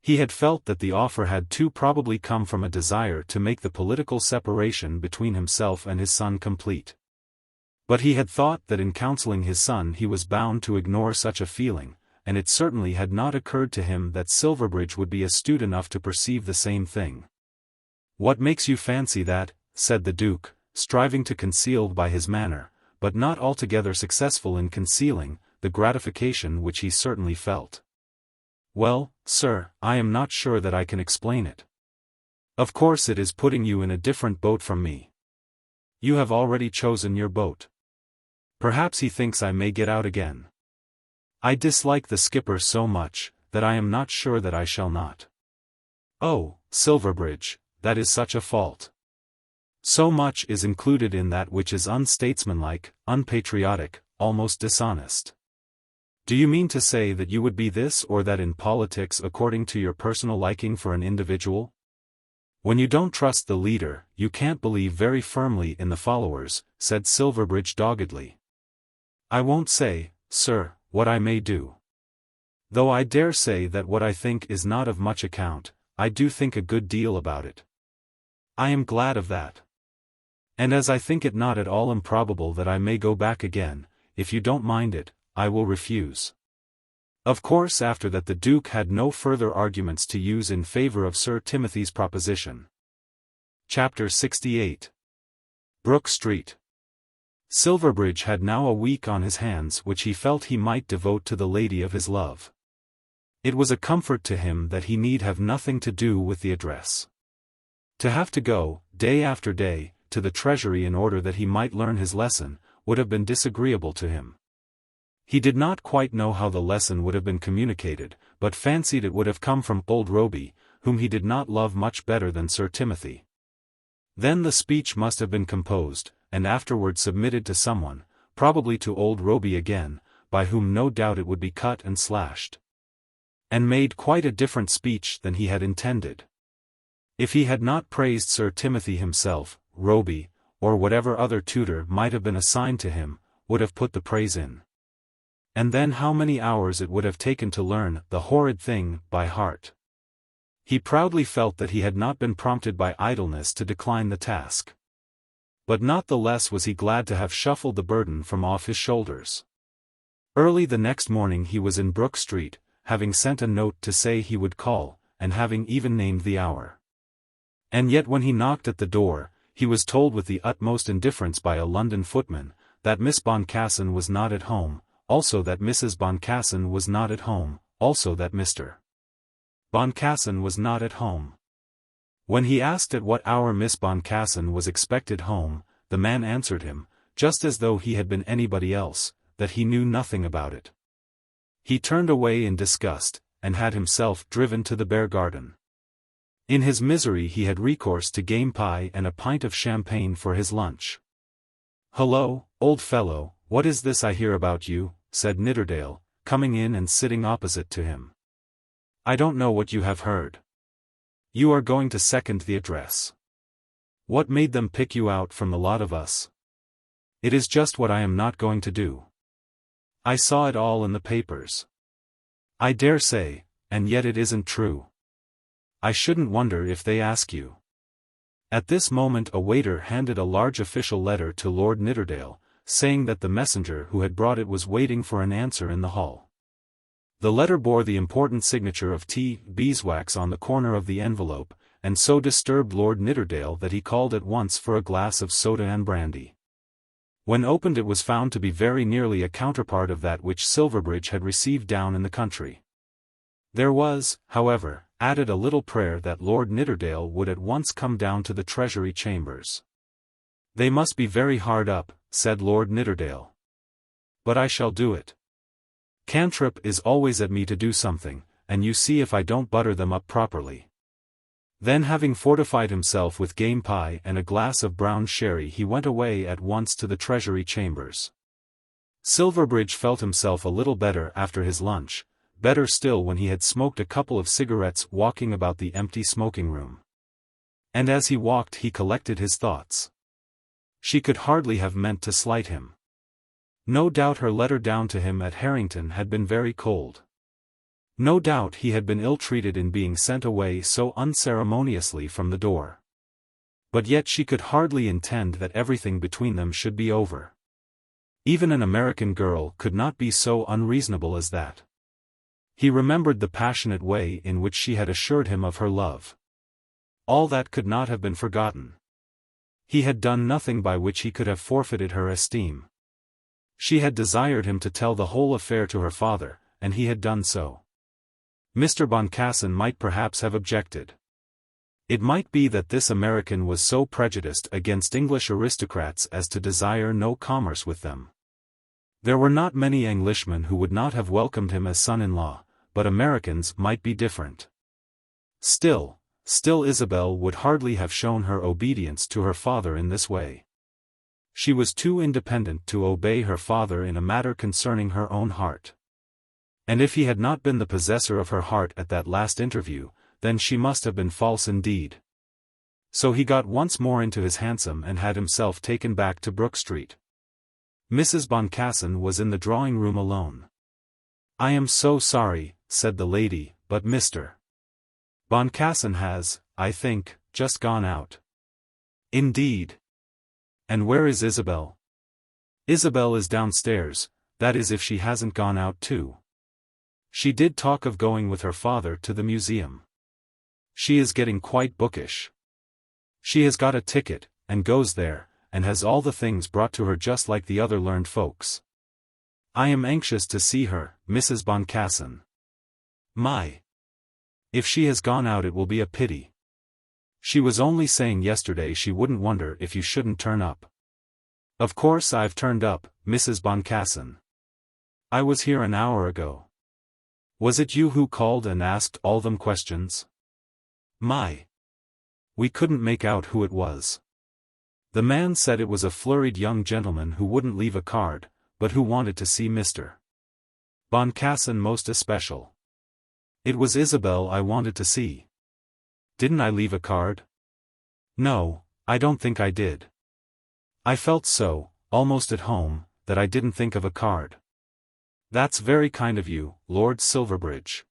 he had felt that the offer had too probably come from a desire to make the political separation between himself and his son complete. But he had thought that in counseling his son he was bound to ignore such a feeling, and it certainly had not occurred to him that Silverbridge would be astute enough to perceive the same thing. "What makes you fancy that?" said the Duke, striving to conceal by his manner, but not altogether successful in concealing, the gratification which he certainly felt. "Well, sir, I am not sure that I can explain it. Of course it is putting you in a different boat from me. You have already chosen your boat. Perhaps he thinks I may get out again. I dislike the skipper so much, that I am not sure that I shall not." "Oh, Silverbridge, that is such a fault. So much is included in that which is unstatesmanlike, unpatriotic, almost dishonest. Do you mean to say that you would be this or that in politics according to your personal liking for an individual? When you don't trust the leader, you can't believe very firmly in the followers," said Silverbridge doggedly. "I won't say, sir, what I may do. Though I dare say that what I think is not of much account, I do think a good deal about it. I am glad of that. And as I think it not at all improbable that I may go back again, if you don't mind it, I will refuse." Of course after that the Duke had no further arguments to use in favor of Sir Timothy's proposition. Chapter 68. Brook Street. Silverbridge had now a week on his hands which he felt he might devote to the lady of his love. It was a comfort to him that he need have nothing to do with the address. To have to go, day after day, to the Treasury in order that he might learn his lesson, would have been disagreeable to him. He did not quite know how the lesson would have been communicated, but fancied it would have come from old Roby, whom he did not love much better than Sir Timothy. Then the speech must have been composed, and afterward submitted to someone, probably to old Roby again, by whom no doubt it would be cut and slashed. And made quite a different speech than he had intended. If he had not praised Sir Timothy himself, Roby, or whatever other tutor might have been assigned to him, would have put the praise in. And then how many hours it would have taken to learn the horrid thing by heart. He proudly felt that he had not been prompted by idleness to decline the task. But not the less was he glad to have shuffled the burden from off his shoulders. Early the next morning he was in Brook Street, having sent a note to say he would call, and having even named the hour. And yet when he knocked at the door, he was told with the utmost indifference by a London footman, that Miss Boncassen was not at home, also that Mrs. Boncassen was not at home, also that Mr. Boncassen was not at home. When he asked at what hour Miss Boncassen was expected home, the man answered him, just as though he had been anybody else, that he knew nothing about it. He turned away in disgust, and had himself driven to the Bear Garden. In his misery he had recourse to game pie and a pint of champagne for his lunch. "Hullo, old fellow, "What is this I hear about you?" said Nidderdale, coming in and sitting opposite to him. "I don't know what you have heard. You are going to second the address. What made them pick you out from the lot of us?" "It is just what I am not going to do. I saw it all in the papers." "I dare say, and yet it isn't true. I shouldn't wonder if they ask you." At this moment a waiter handed a large official letter to Lord Nidderdale, saying that the messenger who had brought it was waiting for an answer in the hall. The letter bore the important signature of T. Beeswax on the corner of the envelope, and so disturbed Lord Nidderdale that he called at once for a glass of soda and brandy. When opened it was found to be very nearly a counterpart of that which Silverbridge had received down in the country. There was, however, added a little prayer that Lord Nidderdale would at once come down to the Treasury chambers. "They must be very hard up," said Lord Nidderdale. "But I shall do it. Cantrip is always at me to do something, and you see if I don't butter them up properly." Then having fortified himself with game pie and a glass of brown sherry he went away at once to the Treasury chambers. Silverbridge felt himself a little better after his lunch, better still when he had smoked a couple of cigarettes walking about the empty smoking room. And as he walked he collected his thoughts. She could hardly have meant to slight him. No doubt her letter down to him at Harrington had been very cold. No doubt he had been ill-treated in being sent away so unceremoniously from the door. But yet she could hardly intend that everything between them should be over. Even an American girl could not be so unreasonable as that. He remembered the passionate way in which she had assured him of her love. All that could not have been forgotten. He had done nothing by which he could have forfeited her esteem. She had desired him to tell the whole affair to her father, and he had done so. Mr. Boncassen might perhaps have objected. It might be that this American was so prejudiced against English aristocrats as to desire no commerce with them. There were not many Englishmen who would not have welcomed him as son-in-law, but Americans might be different. Still Isabel would hardly have shown her obedience to her father in this way. She was too independent to obey her father in a matter concerning her own heart. And if he had not been the possessor of her heart at that last interview, then she must have been false indeed. So he got once more into his hansom and had himself taken back to Brook Street. Mrs. Boncassen was in the drawing-room alone. "I am so sorry," said the lady, "but Mr. Boncassen has, I think, just gone out." "Indeed. And where is Isabel?" "Isabel is downstairs, that is if she hasn't gone out too. She did talk of going with her father to the museum. She is getting quite bookish. She has got a ticket, and goes there, and has all the things brought to her just like the other learned folks. I am anxious to see her, Mrs. Boncassen. My! If she has gone out it will be a pity. She was only saying yesterday she wouldn't wonder if you shouldn't turn up." "Of course I've turned up, Mrs. Boncassen. I was here an hour ago." "Was it you who called and asked all them questions?" "My! We couldn't make out who it was. The man said it was a flurried young gentleman who wouldn't leave a card, but who wanted to see Mr. Boncassen most especial. It was Isabel I wanted to see. Didn't I leave a card?" "No, I don't think I did. I felt so, almost at home, that I didn't think of a card." "That's very kind of you, Lord Silverbridge.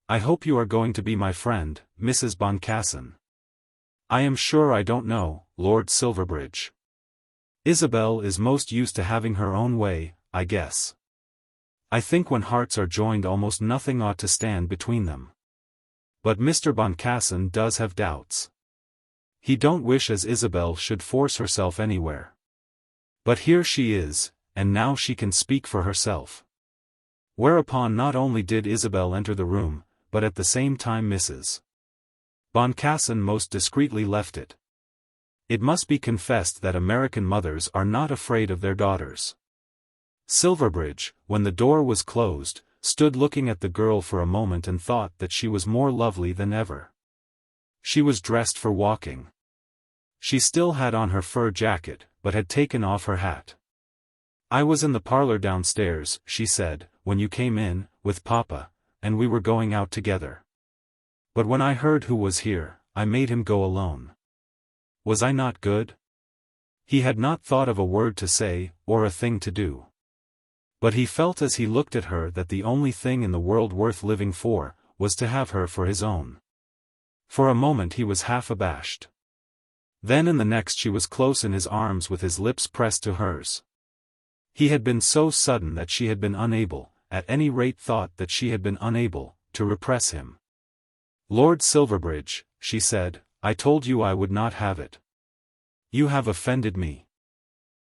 I hope you are going to be my friend, Mrs. Boncassen." "I am sure I don't know, Lord Silverbridge. Isabel is most used to having her own way, I guess. I think when hearts are joined almost nothing ought to stand between them. But Mr. Boncassen does have doubts. He don't wish as Isabel should force herself anywhere. But here she is, and now she can speak for herself." Whereupon not only did Isabel enter the room, but at the same time Mrs. Boncassen most discreetly left it. It must be confessed that American mothers are not afraid of their daughters. Silverbridge, when the door was closed, stood looking at the girl for a moment and thought that she was more lovely than ever. She was dressed for walking. She still had on her fur jacket, but had taken off her hat. "I was in the parlor downstairs," she said, "when you came in, with Papa, and we were going out together. But when I heard who was here, I made him go alone. Was I not good?" He had not thought of a word to say, or a thing to do. But he felt as he looked at her that the only thing in the world worth living for, was to have her for his own. For a moment he was half abashed. Then in the next she was close in his arms with his lips pressed to hers. He had been so sudden that she had been unable, at any rate thought that she had been unable, to repress him. "Lord Silverbridge," she said, "I told you I would not have it. You have offended me."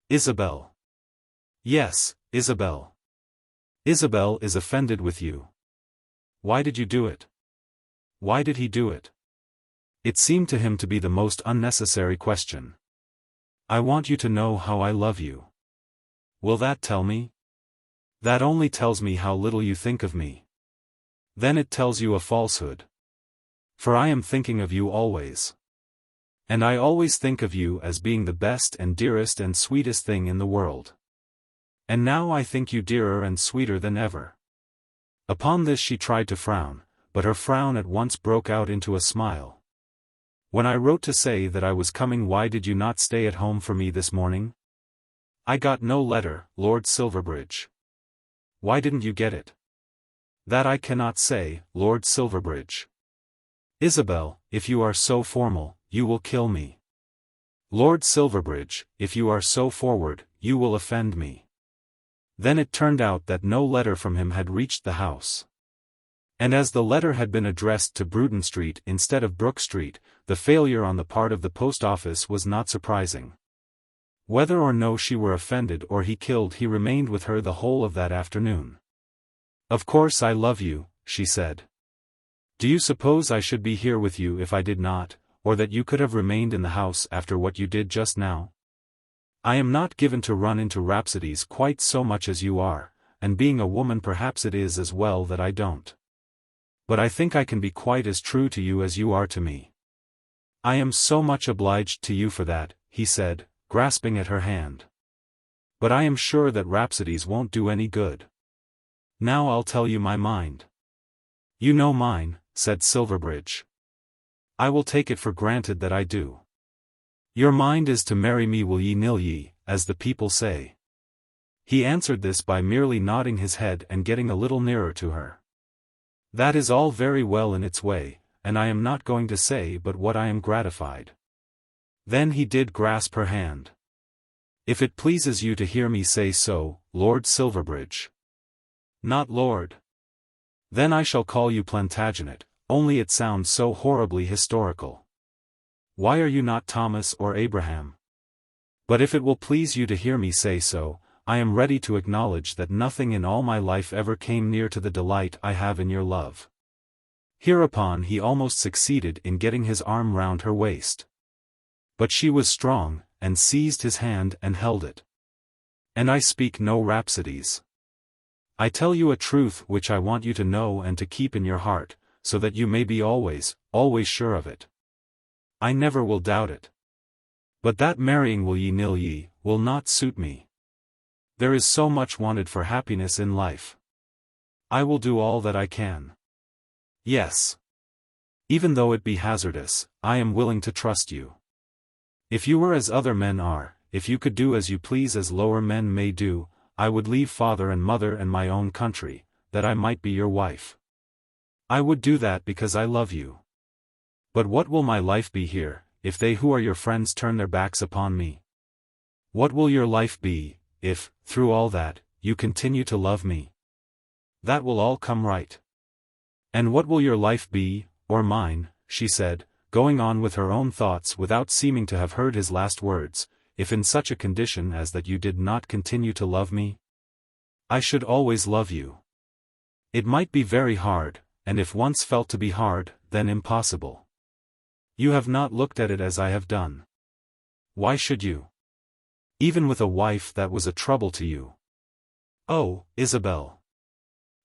"Isabel." "Yes, Isabel. Isabel is offended with you." "Why did you do it?" Why did he do it? It seemed to him to be the most unnecessary question. "I want you to know how I love you." "Will that tell me?" "That only tells me how little you think of me." "Then it tells you a falsehood. For I am thinking of you always. And I always think of you as being the best and dearest and sweetest thing in the world. And now I think you dearer and sweeter than ever." Upon this she tried to frown, but her frown at once broke out into a smile. "When I wrote to say that I was coming, why did you not stay at home for me this morning?" "I got no letter, Lord Silverbridge." "Why didn't you get it?" "That I cannot say, Lord Silverbridge." "Isabel, if you are so formal, you will kill me." "Lord Silverbridge, if you are so forward, you will offend me." Then it turned out that no letter from him had reached the house. And as the letter had been addressed to Bruton Street instead of Brook Street, the failure on the part of the post office was not surprising. Whether or no she were offended or he killed, he remained with her the whole of that afternoon. "Of course I love you," she said. "Do you suppose I should be here with you if I did not, or that you could have remained in the house after what you did just now? I am not given to run into rhapsodies quite so much as you are, and being a woman perhaps it is as well that I don't. But I think I can be quite as true to you as you are to me." "I am so much obliged to you for that," he said, grasping at her hand. "But I am sure that rhapsodies won't do any good. Now I'll tell you my mind." "You know mine," said Silverbridge. "I will take it for granted that I do. Your mind is to marry me, will ye nil ye, as the people say." He answered this by merely nodding his head and getting a little nearer to her. "That is all very well in its way, and I am not going to say but what I am gratified." Then he did grasp her hand. "If it pleases you to hear me say so, Lord Silverbridge." "Not Lord." "Then I shall call you Plantagenet, only it sounds so horribly historical. Why are you not Thomas or Abraham? But if it will please you to hear me say so, I am ready to acknowledge that nothing in all my life ever came near to the delight I have in your love." Hereupon he almost succeeded in getting his arm round her waist. But she was strong, and seized his hand and held it. "And I speak no rhapsodies. I tell you a truth which I want you to know and to keep in your heart, so that you may be always, always sure of it. I never will doubt it. But that marrying, will ye nil ye, will not suit me. There is so much wanted for happiness in life. I will do all that I can. Yes. Even though it be hazardous, I am willing to trust you. If you were as other men are, if you could do as you please as lower men may do, I would leave father and mother and my own country, that I might be your wife. I would do that because I love you. But what will my life be here, if they who are your friends turn their backs upon me? What will your life be, if, through all that, you continue to love me? That will all come right. And what will your life be, or mine," she said, going on with her own thoughts without seeming to have heard his last words, "if in such a condition as that you did not continue to love me? I should always love you. It might be very hard, and if once felt to be hard, then impossible. You have not looked at it as I have done. Why should you? Even with a wife that was a trouble to you. Oh, Isabel."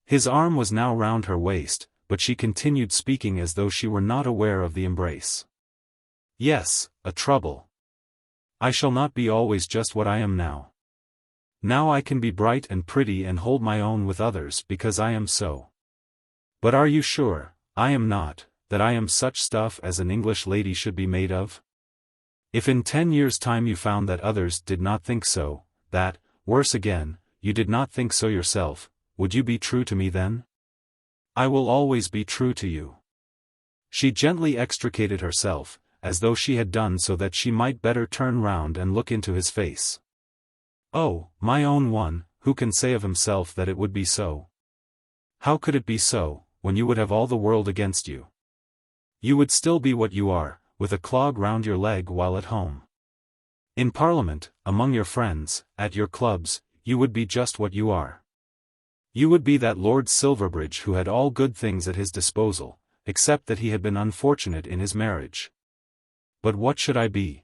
His arm was now round her waist, but she continued speaking as though she were not aware of the embrace. "Yes, a trouble. I shall not be always just what I am now. Now I can be bright and pretty and hold my own with others because I am so. But are you sure, I am not, that I am such stuff as an English lady should be made of? If in 10 years' time you found that others did not think so, that, worse again, you did not think so yourself, would you be true to me then? I will always be true to you. She gently extricated herself, as though she had done so that she might better turn round and look into his face. Oh, my own one, who can say of himself that it would be so? How could it be so, when you would have all the world against you? You would still be what you are, with a clog round your leg while at home. In Parliament, among your friends, at your clubs, you would be just what you are. You would be that Lord Silverbridge who had all good things at his disposal, except that he had been unfortunate in his marriage. But what should I be?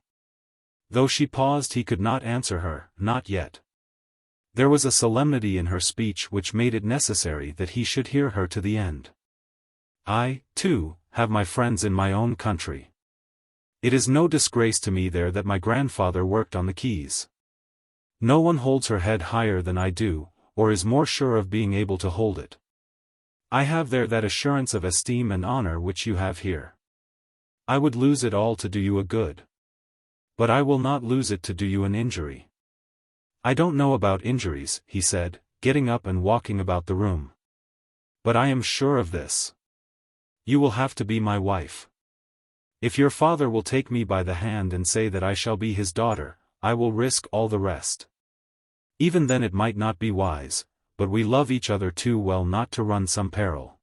Though she paused, he could not answer her, not yet. There was a solemnity in her speech which made it necessary that he should hear her to the end. I, too, have my friends in my own country. It is no disgrace to me there that my grandfather worked on the quays. No one holds her head higher than I do, or is more sure of being able to hold it. I have there that assurance of esteem and honor which you have here. I would lose it all to do you a good. But I will not lose it to do you an injury. I don't know about injuries, he said, getting up and walking about the room. But I am sure of this. You will have to be my wife. If your father will take me by the hand and say that I shall be his daughter, I will risk all the rest. Even then it might not be wise, but we love each other too well not to run some peril.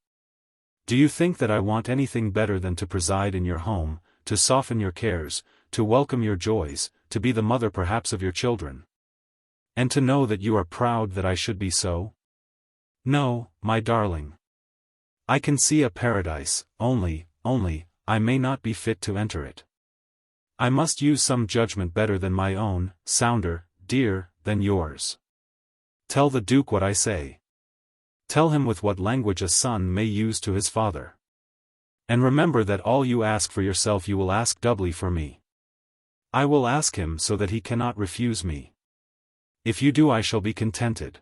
Do you think that I want anything better than to preside in your home, to soften your cares, to welcome your joys, to be the mother perhaps of your children? And to know that you are proud that I should be so? No, my darling. I can see a paradise, only, I may not be fit to enter it. I must use some judgment better than my own, sounder, dear, than yours. Tell the Duke what I say. Tell him with what language a son may use to his father. And remember that all you ask for yourself you will ask doubly for me. I will ask him so that he cannot refuse me. If you do I shall be contented.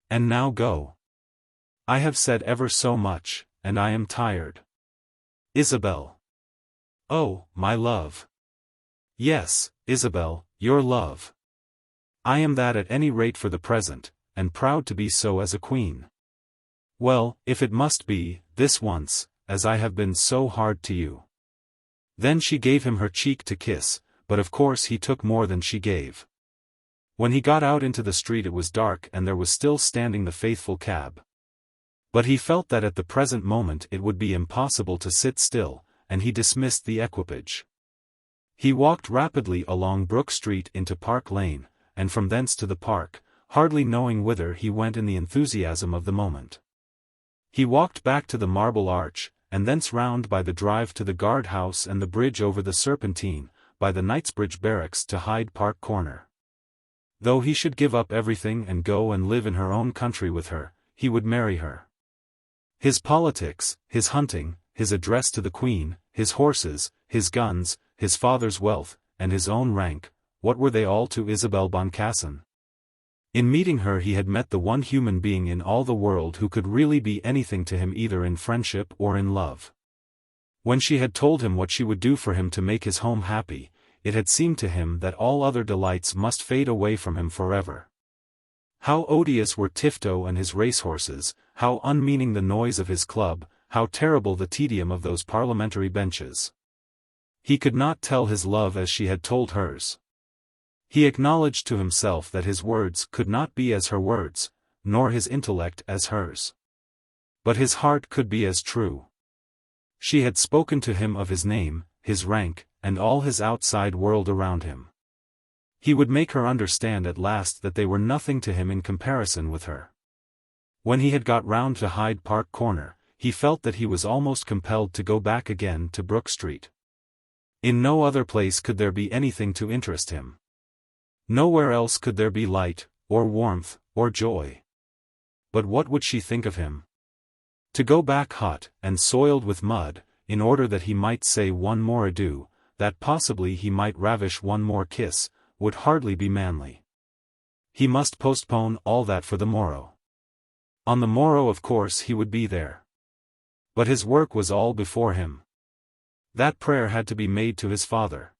And now go. I have said ever so much, and I am tired. Isabel. Oh, my love. Yes, Isabel, your love. I am that at any rate for the present, and proud to be so as a queen. Well, if it must be, this once, as I have been so hard to you. Then she gave him her cheek to kiss, but of course he took more than she gave. When he got out into the street it was dark and there was still standing the faithful cab. But he felt that at the present moment it would be impossible to sit still, and he dismissed the equipage. He walked rapidly along Brook Street into Park Lane, and from thence to the park, hardly knowing whither he went in the enthusiasm of the moment. He walked back to the Marble Arch, and thence round by the drive to the guard-house and the bridge over the Serpentine, by the Knightsbridge Barracks to Hyde Park Corner. Though he should give up everything and go and live in her own country with her, he would marry her. His politics, his hunting, his address to the Queen, his horses, his guns, his father's wealth, and his own rank, what were they all to Isabel Boncassen? In meeting her he had met the one human being in all the world who could really be anything to him either in friendship or in love. When she had told him what she would do for him to make his home happy, it had seemed to him that all other delights must fade away from him forever. How odious were Tifto and his racehorses, how unmeaning the noise of his club, how terrible the tedium of those parliamentary benches. He could not tell his love as she had told hers. He acknowledged to himself that his words could not be as her words, nor his intellect as hers. But his heart could be as true. She had spoken to him of his name, his rank, and all his outside world around him. He would make her understand at last that they were nothing to him in comparison with her. When he had got round to Hyde Park Corner, he felt that he was almost compelled to go back again to Brook Street. In no other place could there be anything to interest him. Nowhere else could there be light, or warmth, or joy. But what would she think of him? To go back hot, and soiled with mud, in order that he might say one more adieu, that possibly he might ravish one more kiss, would hardly be manly. He must postpone all that for the morrow. On the morrow of course he would be there. But his work was all before him. That prayer had to be made to his father.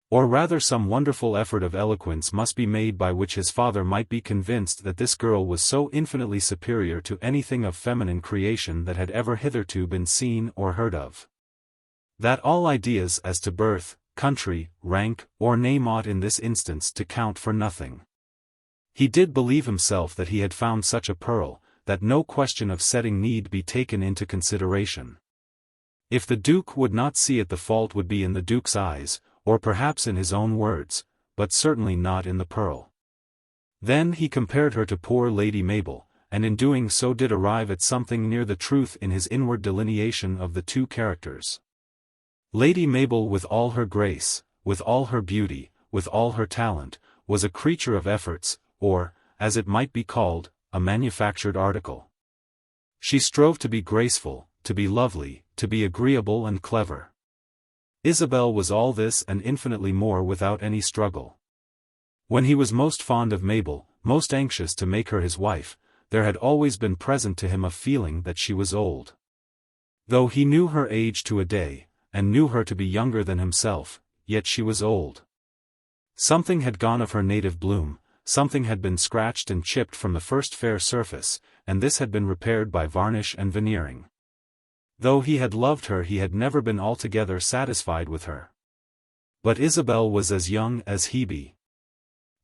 Or rather some wonderful effort of eloquence must be made by which his father might be convinced that this girl was so infinitely superior to anything of feminine creation that had ever hitherto been seen or heard of. That all ideas as to birth, country, rank, or name ought in this instance to count for nothing. He did believe himself that he had found such a pearl, that no question of setting need be taken into consideration. If the Duke would not see it, the fault would be in the Duke's eyes, or perhaps in his own words, but certainly not in the pearl. Then he compared her to poor Lady Mabel, and in doing so did arrive at something near the truth in his inward delineation of the two characters. Lady Mabel, with all her grace, with all her beauty, with all her talent, was a creature of efforts, or, as it might be called, a manufactured article. She strove to be graceful, to be lovely, to be agreeable and clever. Isabel was all this and infinitely more without any struggle. When he was most fond of Mabel, most anxious to make her his wife, there had always been present to him a feeling that she was old. Though he knew her age to a day, and knew her to be younger than himself, yet she was old. Something had gone of her native bloom, something had been scratched and chipped from the first fair surface, and this had been repaired by varnish and veneering. Though he had loved her, he had never been altogether satisfied with her. But Isabel was as young as he be.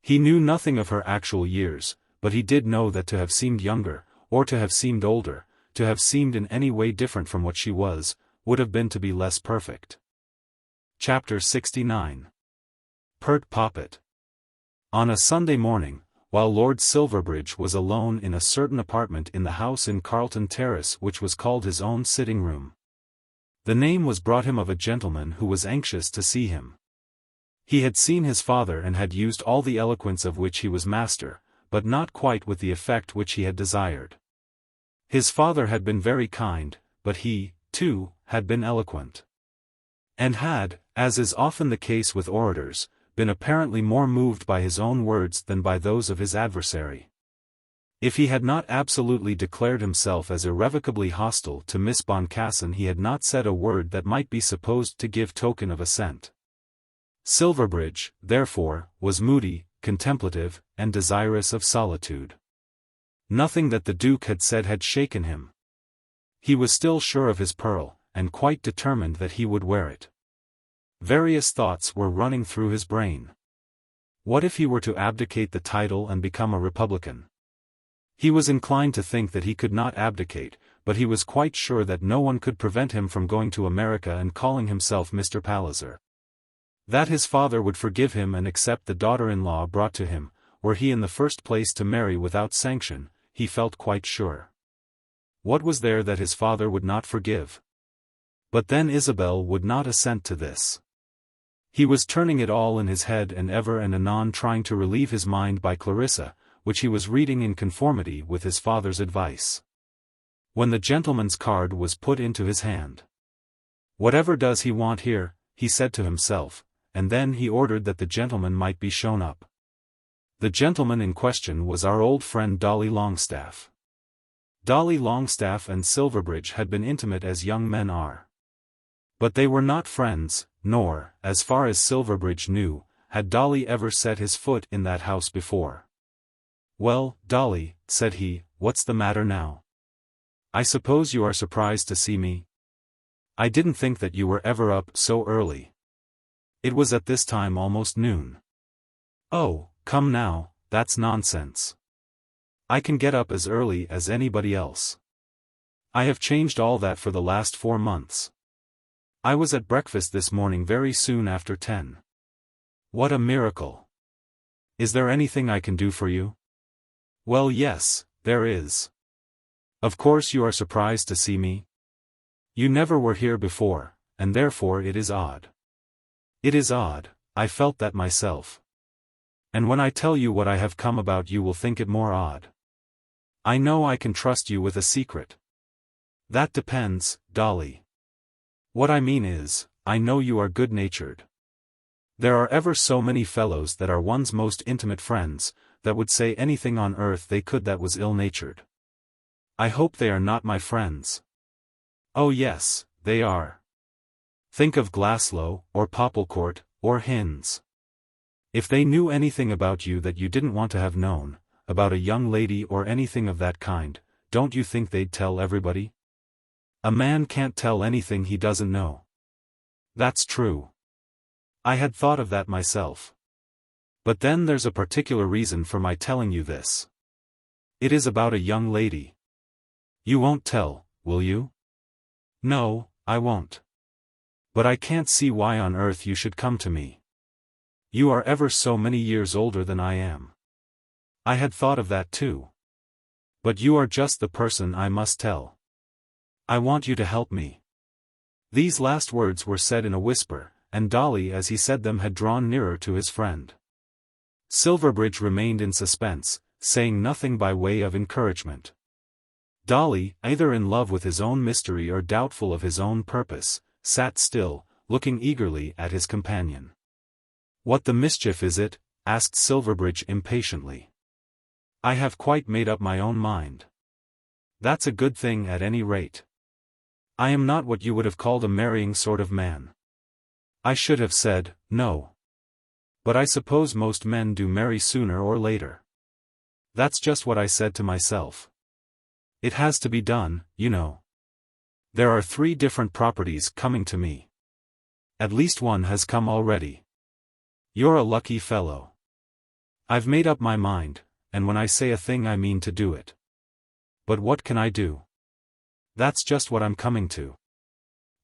He knew nothing of her actual years, but he did know that to have seemed younger, or to have seemed older, to have seemed in any way different from what she was, would have been to be less perfect. Chapter 69. Pert Poppet. On a Sunday morning, while Lord Silverbridge was alone in a certain apartment in the house in Carlton Terrace which was called his own sitting room. The name was brought him of a gentleman who was anxious to see him. He had seen his father and had used all the eloquence of which he was master, but not quite with the effect which he had desired. His father had been very kind, but he, too, had been eloquent. And had, as is often the case with orators, been apparently more moved by his own words than by those of his adversary. If he had not absolutely declared himself as irrevocably hostile to Miss Boncassen, he had not said a word that might be supposed to give token of assent. Silverbridge, therefore, was moody, contemplative, and desirous of solitude. Nothing that the Duke had said had shaken him. He was still sure of his pearl, and quite determined that he would wear it. Various thoughts were running through his brain. What if he were to abdicate the title and become a Republican? He was inclined to think that he could not abdicate, but he was quite sure that no one could prevent him from going to America and calling himself Mr. Palliser. That his father would forgive him and accept the daughter-in-law brought to him, were he in the first place to marry without sanction, he felt quite sure. What was there that his father would not forgive? But then Isabel would not assent to this. He was turning it all in his head and ever and anon trying to relieve his mind by Clarissa, which he was reading in conformity with his father's advice. When the gentleman's card was put into his hand. "Whatever does he want here?" he said to himself, and then he ordered that the gentleman might be shown up. The gentleman in question was our old friend Dolly Longstaff. Dolly Longstaff and Silverbridge had been intimate as young men are. But they were not friends, nor, as far as Silverbridge knew, had Dolly ever set his foot in that house before. "Well, Dolly," said he, "what's the matter now? I suppose you are surprised to see me? I didn't think that you were ever up so early. It was at this time almost noon." "Oh, come now, that's nonsense. I can get up as early as anybody else. I have changed all that for the last 4 months. I was at breakfast this morning very soon after 10. What a miracle! Is there anything I can do for you?" "Well, yes, there is. Of course you are surprised to see me. You never were here before, and therefore it is odd." "It is odd, I felt that myself. And when I tell you what I have come about you will think it more odd. I know I can trust you with a secret." "That depends, Dolly. What I mean is, I know you are good-natured. There are ever so many fellows that are one's most intimate friends, that would say anything on earth they could that was ill-natured. I hope they are not my friends. Oh yes, they are. Think of Glasgow, or Popplecourt, or Hinds. If they knew anything about you that you didn't want to have known, about a young lady or anything of that kind, don't you think they'd tell everybody? A man can't tell anything he doesn't know. That's true. I had thought of that myself. But then there's a particular reason for my telling you this. It is about a young lady. You won't tell, will you? No, I won't. But I can't see why on earth you should come to me. You are ever so many years older than I am. I had thought of that too. But you are just the person I must tell. I want you to help me. These last words were said in a whisper, and Dolly as he said them had drawn nearer to his friend. Silverbridge remained in suspense, saying nothing by way of encouragement. Dolly, either in love with his own mystery or doubtful of his own purpose, sat still, looking eagerly at his companion. "What the mischief is it?" asked Silverbridge impatiently. "I have quite made up my own mind." "That's a good thing at any rate. I am not what you would have called a marrying sort of man. I should have said, no. But I suppose most men do marry sooner or later. That's just what I said to myself. It has to be done, you know. There are 3 different properties coming to me. At least one has come already. You're a lucky fellow. I've made up my mind, and when I say a thing I mean to do it. But what can I do? That's just what I'm coming to.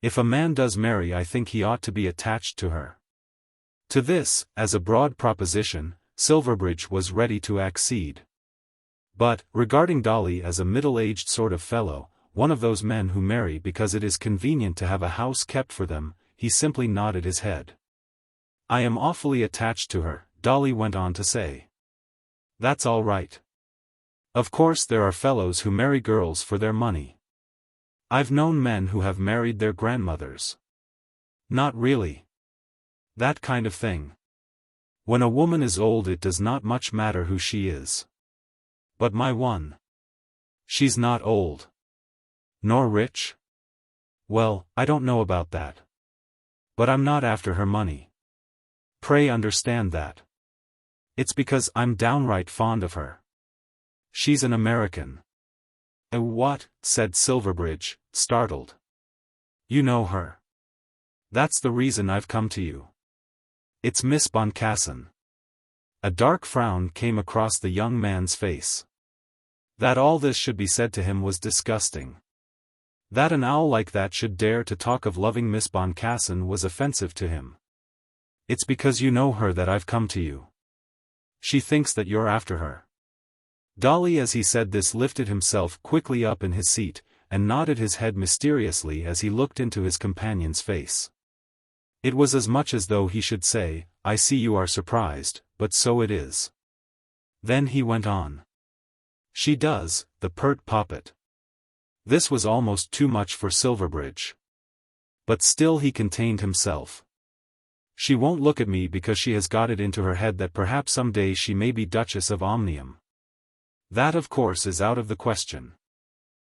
If a man does marry, I think he ought to be attached to her." To this, as a broad proposition, Silverbridge was ready to accede. But, regarding Dolly as a middle-aged sort of fellow, one of those men who marry because it is convenient to have a house kept for them, he simply nodded his head. "I am awfully attached to her," Dolly went on to say. "That's all right. Of course there are fellows who marry girls for their money. I've known men who have married their grandmothers. Not really. That kind of thing. When a woman is old it does not much matter who she is. But my one. She's not old. Nor rich? Well, I don't know about that. But I'm not after her money. Pray understand that. It's because I'm downright fond of her. She's an American." "What?" said Silverbridge, startled. "You know her. That's the reason I've come to you. It's Miss Boncassen." A dark frown came across the young man's face. That all this should be said to him was disgusting. That an owl like that should dare to talk of loving Miss Boncassen was offensive to him. "It's because you know her that I've come to you. She thinks that you're after her." Dolly as he said this lifted himself quickly up in his seat, and nodded his head mysteriously as he looked into his companion's face. It was as much as though he should say, "I see you are surprised, but so it is." Then he went on. "She does, the pert poppet." This was almost too much for Silverbridge. But still he contained himself. "She won't look at me because she has got it into her head that perhaps some day she may be Duchess of Omnium. That of course is out of the question.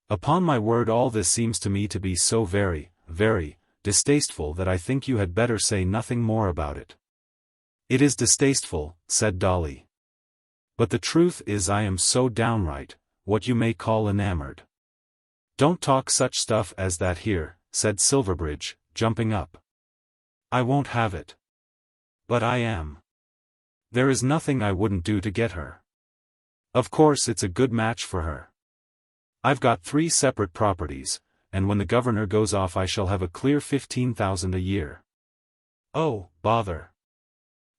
Upon my word all this seems to me to be so very, very distasteful that I think you had better say nothing more about it." "It is distasteful," said Dolly. "But the truth is I am so downright, what you may call enamored." "Don't talk such stuff as that here," said Silverbridge, jumping up. "I won't have it. But I am. There is nothing I wouldn't do to get her. Of course it's a good match for her. I've got 3 separate properties, and when the governor goes off I shall have a clear 15,000 a year." "Oh, bother.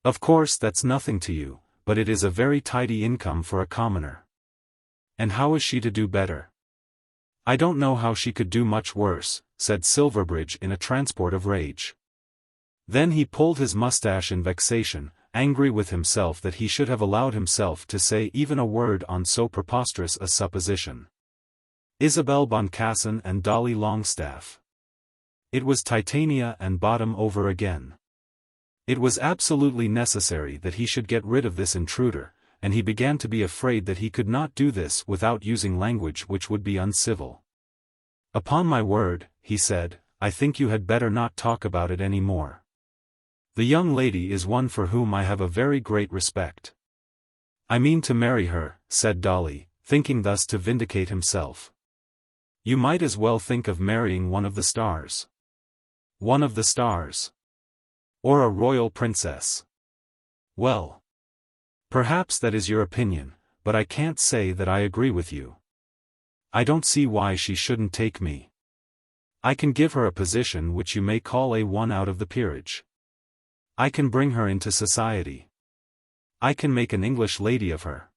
Of course that's nothing to you, but it is a very tidy income for a commoner. And how is she to do better?" "I don't know how she could do much worse," said Silverbridge in a transport of rage. Then he pulled his moustache in vexation, angry with himself that he should have allowed himself to say even a word on so preposterous a supposition. Isabel Boncassen and Dolly Longstaff. It was Titania and Bottom over again. It was absolutely necessary that he should get rid of this intruder, and he began to be afraid that he could not do this without using language which would be uncivil. "Upon my word," he said, "I think you had better not talk about it any more. The young lady is one for whom I have a very great respect." "I mean to marry her," said Dolly, thinking thus to vindicate himself. "You might as well think of marrying one of the stars." "One of the stars? Or a royal princess?" "Well, perhaps that is your opinion, but I can't say that I agree with you. I don't see why she shouldn't take me. I can give her a position which you may call a one out of the peerage. I can bring her into society. I can make an English lady of her.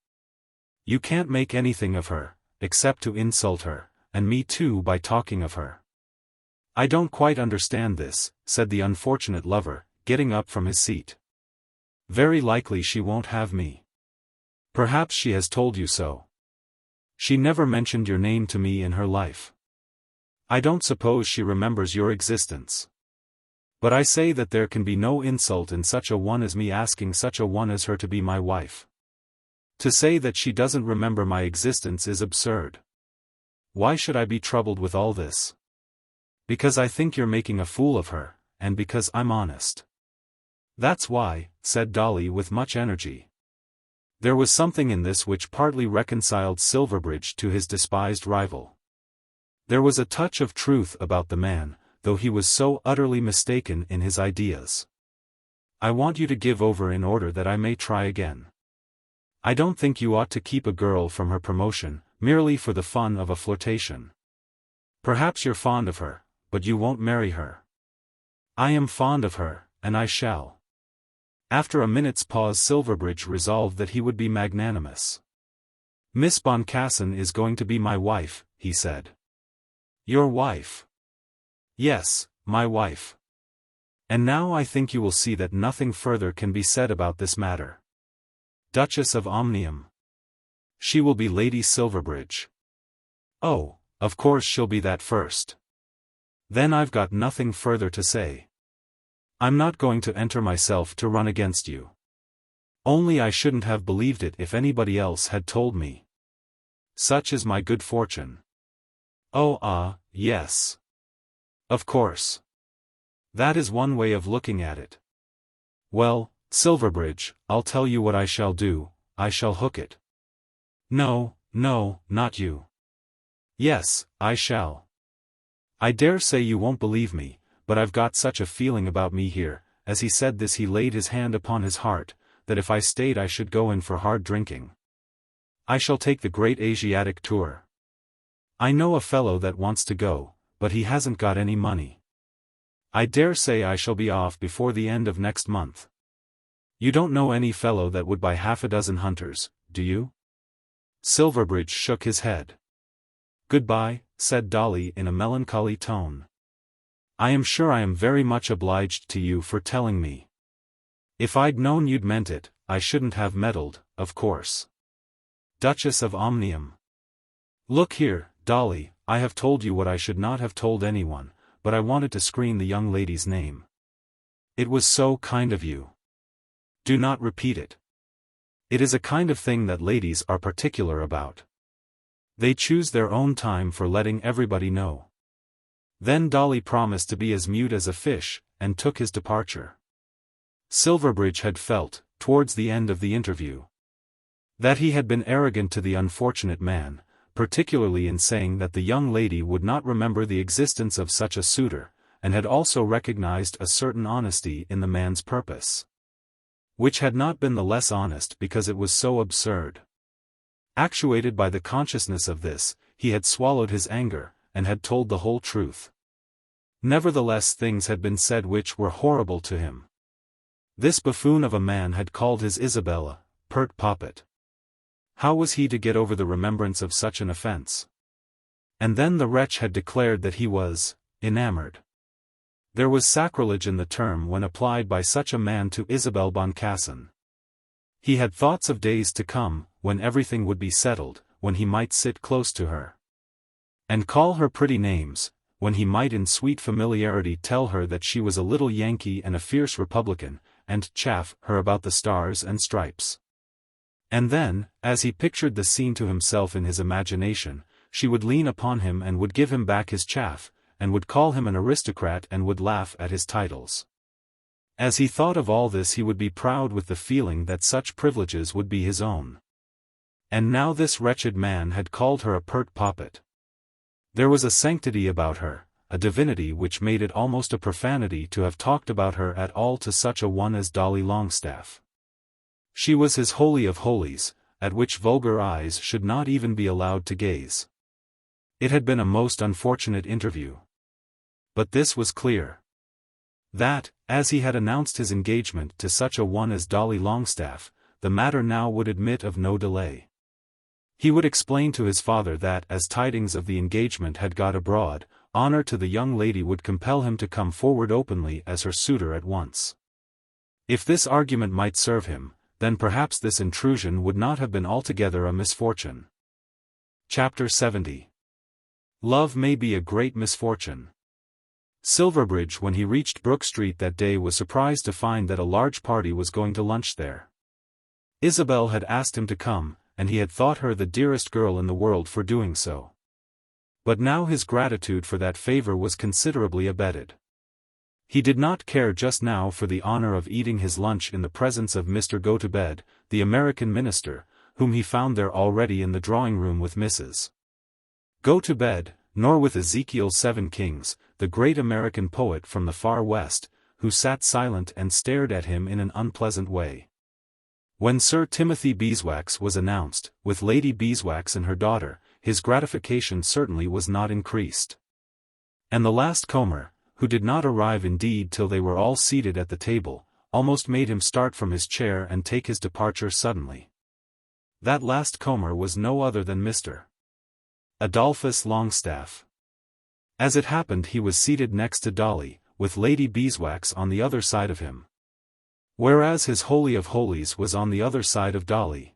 You can't make anything of her, except to insult her, and me too by talking of her." "I don't quite understand this," said the unfortunate lover, getting up from his seat. "Very likely she won't have me. Perhaps she has told you so. She never mentioned your name to me in her life. I don't suppose she remembers your existence. But I say that there can be no insult in such a one as me asking such a one as her to be my wife. To say that she doesn't remember my existence is absurd. Why should I be troubled with all this? Because I think you're making a fool of her, and because I'm honest. That's why," said Dolly with much energy. There was something in this which partly reconciled Silverbridge to his despised rival. There was a touch of truth about the man, though he was so utterly mistaken in his ideas. "I want you to give over in order that I may try again. I don't think you ought to keep a girl from her promotion, merely for the fun of a flirtation. Perhaps you're fond of her, but you won't marry her. I am fond of her, and I shall." After a minute's pause Silverbridge resolved that he would be magnanimous. "Miss Boncassen is going to be my wife," he said. "Your wife?" "Yes, my wife. And now I think you will see that nothing further can be said about this matter. Duchess of Omnium. She will be Lady Silverbridge." "Oh, of course she'll be that first. Then I've got nothing further to say. I'm not going to enter myself to run against you. Only I shouldn't have believed it if anybody else had told me. Such is my good fortune." "Oh, yes. Of course. That is one way of looking at it. Well, Silverbridge, I'll tell you what I shall do, I shall hook it." "No, not you." "Yes, I shall. I dare say you won't believe me, but I've got such a feeling about me here." As he said this he laid his hand upon his heart, "that if I stayed I should go in for hard drinking. I shall take the great Asiatic tour. I know a fellow that wants to go, but he hasn't got any money. I dare say I shall be off before the end of next month. You don't know any fellow that would buy half a dozen hunters, do you?" Silverbridge shook his head. "Goodbye," said Dolly in a melancholy tone. "I am sure I am very much obliged to you for telling me. If I'd known you'd meant it, I shouldn't have meddled, of course. Duchess of Omnium. Look here, Dolly, I have told you what I should not have told anyone, but I wanted to screen the young lady's name. It was so kind of you. Do not repeat it. It is a kind of thing that ladies are particular about. They choose their own time for letting everybody know." Then Dolly promised to be as mute as a fish, and took his departure. Silverbridge had felt, towards the end of the interview, that he had been arrogant to the unfortunate man, particularly in saying that the young lady would not remember the existence of such a suitor, and had also recognized a certain honesty in the man's purpose, which had not been the less honest because it was so absurd. Actuated by the consciousness of this, he had swallowed his anger, and had told the whole truth. Nevertheless things had been said which were horrible to him. This buffoon of a man had called his Isabella, pert poppet. How was he to get over the remembrance of such an offense? And then the wretch had declared that he was enamored. There was sacrilege in the term when applied by such a man to Isabel Boncassen. He had thoughts of days to come, when everything would be settled, when he might sit close to her and call her pretty names, when he might in sweet familiarity tell her that she was a little Yankee and a fierce Republican, and chaff her about the stars and stripes. And then, as he pictured the scene to himself in his imagination, she would lean upon him and would give him back his chaff, and would call him an aristocrat and would laugh at his titles. As he thought of all this he would be proud with the feeling that such privileges would be his own. And now this wretched man had called her a pert poppet. There was a sanctity about her, a divinity which made it almost a profanity to have talked about her at all to such a one as Dolly Longstaff. She was his holy of holies, at which vulgar eyes should not even be allowed to gaze. It had been a most unfortunate interview. But this was clear. That, as he had announced his engagement to such a one as Dolly Longstaff, the matter now would admit of no delay. He would explain to his father that as tidings of the engagement had got abroad, honor to the young lady would compel him to come forward openly as her suitor at once. If this argument might serve him, then perhaps this intrusion would not have been altogether a misfortune. Chapter 70. Love may be a great misfortune. Silverbridge when he reached Brook Street that day was surprised to find that a large party was going to lunch there. Isabel had asked him to come, and he had thought her the dearest girl in the world for doing so. But now his gratitude for that favor was considerably abated. He did not care just now for the honor of eating his lunch in the presence of Mr. Gotobed, the American minister, whom he found there already in the drawing-room with Mrs. Gotobed, nor with Ezekiel 7 Kings, the great American poet from the far west, who sat silent and stared at him in an unpleasant way. When Sir Timothy Beeswax was announced, with Lady Beeswax and her daughter, his gratification certainly was not increased. And the last comer, who did not arrive indeed till they were all seated at the table, almost made him start from his chair and take his departure suddenly. That last comer was no other than Mr. Adolphus Longstaff. As it happened he was seated next to Dolly, with Lady Beeswax on the other side of him. Whereas his holy of holies was on the other side of Dolly.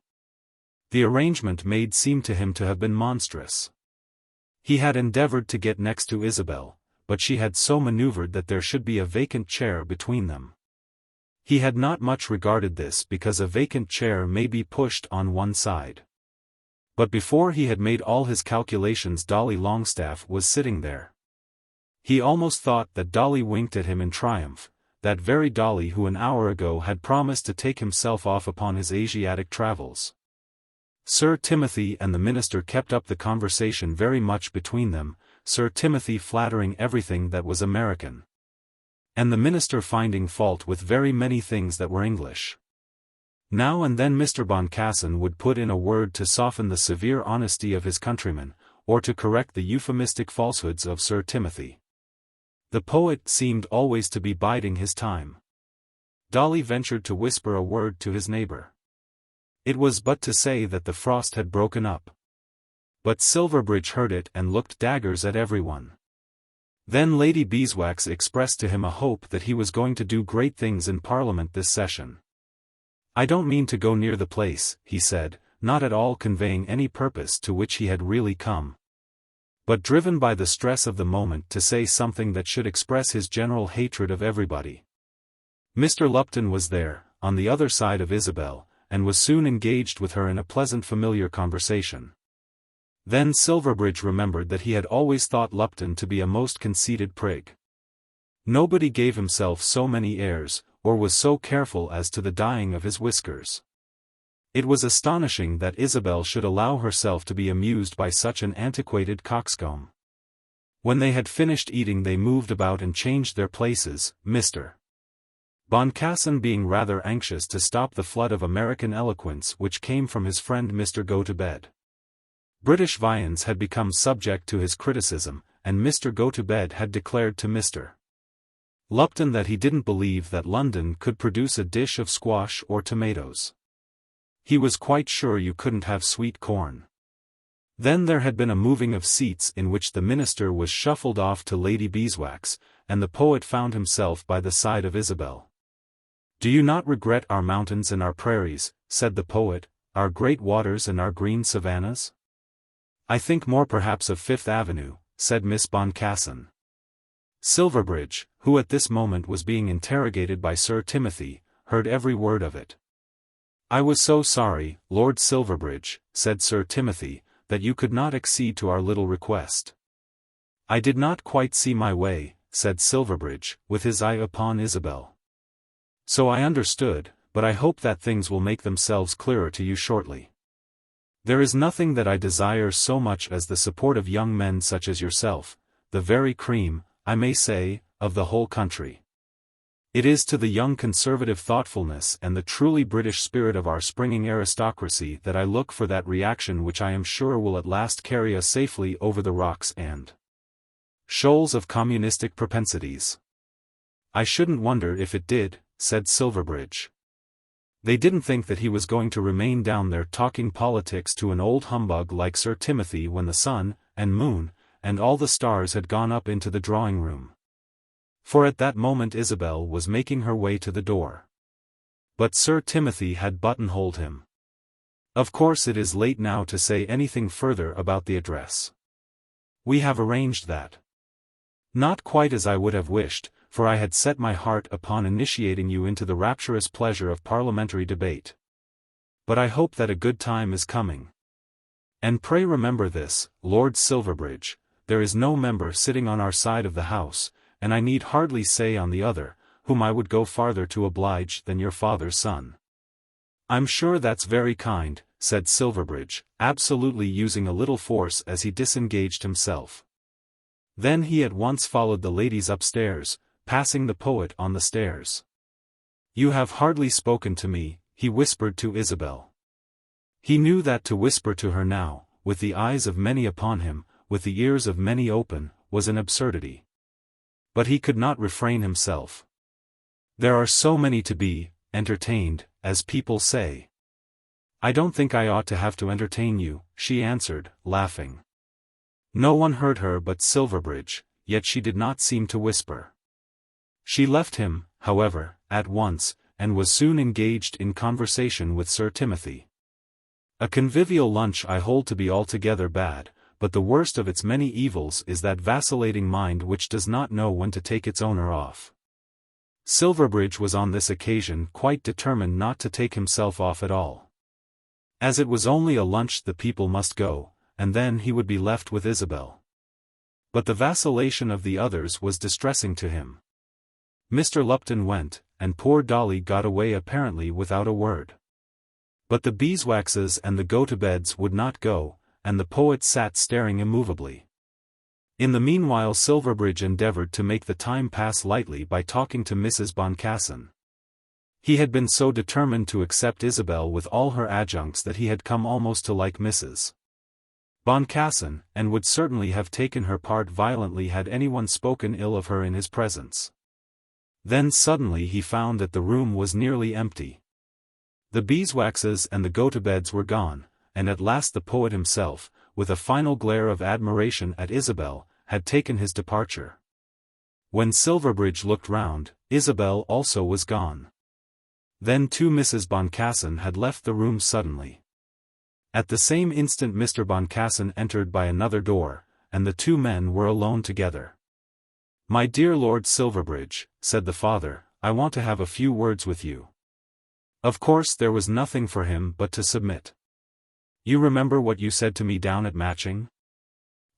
The arrangement made seemed to him to have been monstrous. He had endeavored to get next to Isabel, but she had so maneuvered that there should be a vacant chair between them. He had not much regarded this because a vacant chair may be pushed on one side. But before he had made all his calculations Dolly Longstaff was sitting there. He almost thought that Dolly winked at him in triumph, that very Dolly who an hour ago had promised to take himself off upon his Asiatic travels. Sir Timothy and the minister kept up the conversation very much between them, Sir Timothy flattering everything that was American, and the minister finding fault with very many things that were English. Now and then Mr. Boncassen would put in a word to soften the severe honesty of his countrymen, or to correct the euphemistic falsehoods of Sir Timothy. The poet seemed always to be biding his time. Dolly ventured to whisper a word to his neighbor. It was but to say that the frost had broken up. But Silverbridge heard it and looked daggers at everyone. Then Lady Beeswax expressed to him a hope that he was going to do great things in Parliament this session. "I don't mean to go near the place," he said, not at all conveying any purpose to which he had really come, but driven by the stress of the moment to say something that should express his general hatred of everybody. Mr. Lupton was there, on the other side of Isabel, and was soon engaged with her in a pleasant familiar conversation. Then Silverbridge remembered that he had always thought Lupton to be a most conceited prig. Nobody gave himself so many airs, or was so careful as to the dyeing of his whiskers. It was astonishing that Isabel should allow herself to be amused by such an antiquated coxcomb. When they had finished eating they moved about and changed their places, Mr. Boncassen being rather anxious to stop the flood of American eloquence which came from his friend Mr. Gotobed. British viands had become subject to his criticism, and Mr. Gotobed had declared to Mr. Lupton that he didn't believe that London could produce a dish of squash or tomatoes. He was quite sure you couldn't have sweet corn. Then there had been a moving of seats in which the minister was shuffled off to Lady Beeswax, and the poet found himself by the side of Isabel. "Do you not regret our mountains and our prairies," said the poet, "our great waters and our green savannas?" "I think more perhaps of Fifth Avenue," said Miss Boncassen. Silverbridge, who at this moment was being interrogated by Sir Timothy, heard every word of it. "I was so sorry, Lord Silverbridge," said Sir Timothy, "that you could not accede to our little request." "I did not quite see my way," said Silverbridge, with his eye upon Isabel. "So I understood, but I hope that things will make themselves clearer to you shortly. There is nothing that I desire so much as the support of young men such as yourself, the very cream, I may say, of the whole country. It is to the young conservative thoughtfulness and the truly British spirit of our springing aristocracy that I look for that reaction which I am sure will at last carry us safely over the rocks and shoals of communistic propensities." "I shouldn't wonder if it did," said Silverbridge. They didn't think that he was going to remain down there talking politics to an old humbug like Sir Timothy when the sun, and moon, and all the stars had gone up into the drawing-room. For at that moment Isabel was making her way to the door. But Sir Timothy had buttonholed him. "Of course it is late now to say anything further about the address. We have arranged that. Not quite as I would have wished, for I had set my heart upon initiating you into the rapturous pleasure of parliamentary debate. But I hope that a good time is coming. And pray remember this, Lord Silverbridge, there is no member sitting on our side of the House, and I need hardly say on the other, whom I would go farther to oblige than your father's son." "I'm sure that's very kind," said Silverbridge, absolutely using a little force as he disengaged himself. Then he at once followed the ladies upstairs, passing the poet on the stairs. "You have hardly spoken to me," he whispered to Isabel. He knew that to whisper to her now, with the eyes of many upon him, with the ears of many open, was an absurdity. But he could not refrain himself. "There are so many to be entertained, as people say." "I don't think I ought to have to entertain you," she answered, laughing. No one heard her but Silverbridge, yet she did not seem to whisper. She left him, however, at once, and was soon engaged in conversation with Sir Timothy. A convivial lunch I hold to be altogether bad, but the worst of its many evils is that vacillating mind which does not know when to take its owner off. Silverbridge was on this occasion quite determined not to take himself off at all. As it was only a lunch the people must go, and then he would be left with Isabel. But the vacillation of the others was distressing to him. Mr. Lupton went, and poor Dolly got away apparently without a word. But the beeswaxes and the go-to-beds would not go, and the poet sat staring immovably. In the meanwhile Silverbridge endeavoured to make the time pass lightly by talking to Mrs. Boncassen. He had been so determined to accept Isabel with all her adjuncts that he had come almost to like Mrs. Boncassen, and would certainly have taken her part violently had anyone spoken ill of her in his presence. Then suddenly he found that the room was nearly empty. The beeswaxes and the go-to-beds were gone, and at last the poet himself, with a final glare of admiration at Isabel, had taken his departure. When Silverbridge looked round, Isabel also was gone. Then too Mrs. Boncassen had left the room suddenly. At the same instant Mr. Boncassen entered by another door, and the two men were alone together. "My dear Lord Silverbridge," said the father, "I want to have a few words with you." Of course there was nothing for him but to submit. "You remember what you said to me down at Matching?"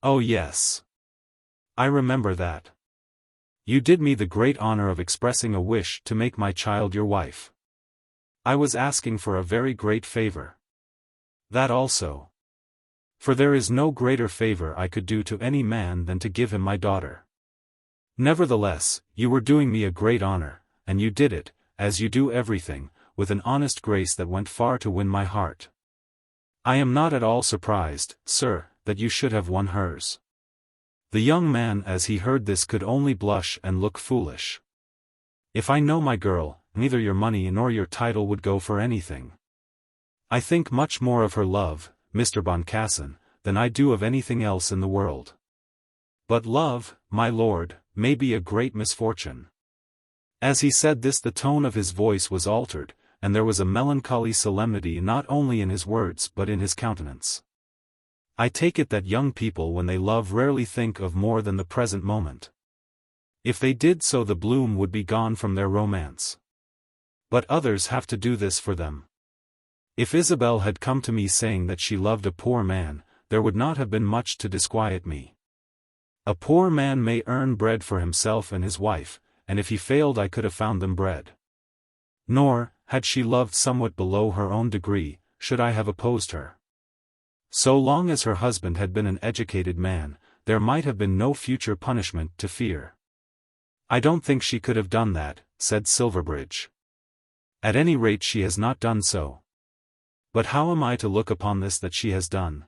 "Oh yes. I remember that. You did me the great honor of expressing a wish to make my child your wife." "I was asking for a very great favor." "That also. For there is no greater favor I could do to any man than to give him my daughter. Nevertheless, you were doing me a great honor, and you did it, as you do everything, with an honest grace that went far to win my heart. I am not at all surprised, sir, that you should have won hers." The young man as he heard this could only blush and look foolish. "If I know my girl, neither your money nor your title would go for anything. I think much more of her love, Mr. Boncassen, than I do of anything else in the world. But love, my lord, may be a great misfortune." As he said this the tone of his voice was altered, and there was a melancholy solemnity not only in his words but in his countenance. "I take it that young people when they love rarely think of more than the present moment. If they did so the bloom would be gone from their romance. But others have to do this for them. If Isabel had come to me saying that she loved a poor man, there would not have been much to disquiet me. A poor man may earn bread for himself and his wife, and if he failed I could have found them bread. Nor, had she loved somewhat below her own degree, should I have opposed her. So long as her husband had been an educated man, there might have been no future punishment to fear. I don't think she could have done that, said Silverbridge. At any rate she has not done so. But how am I to look upon this that she has done?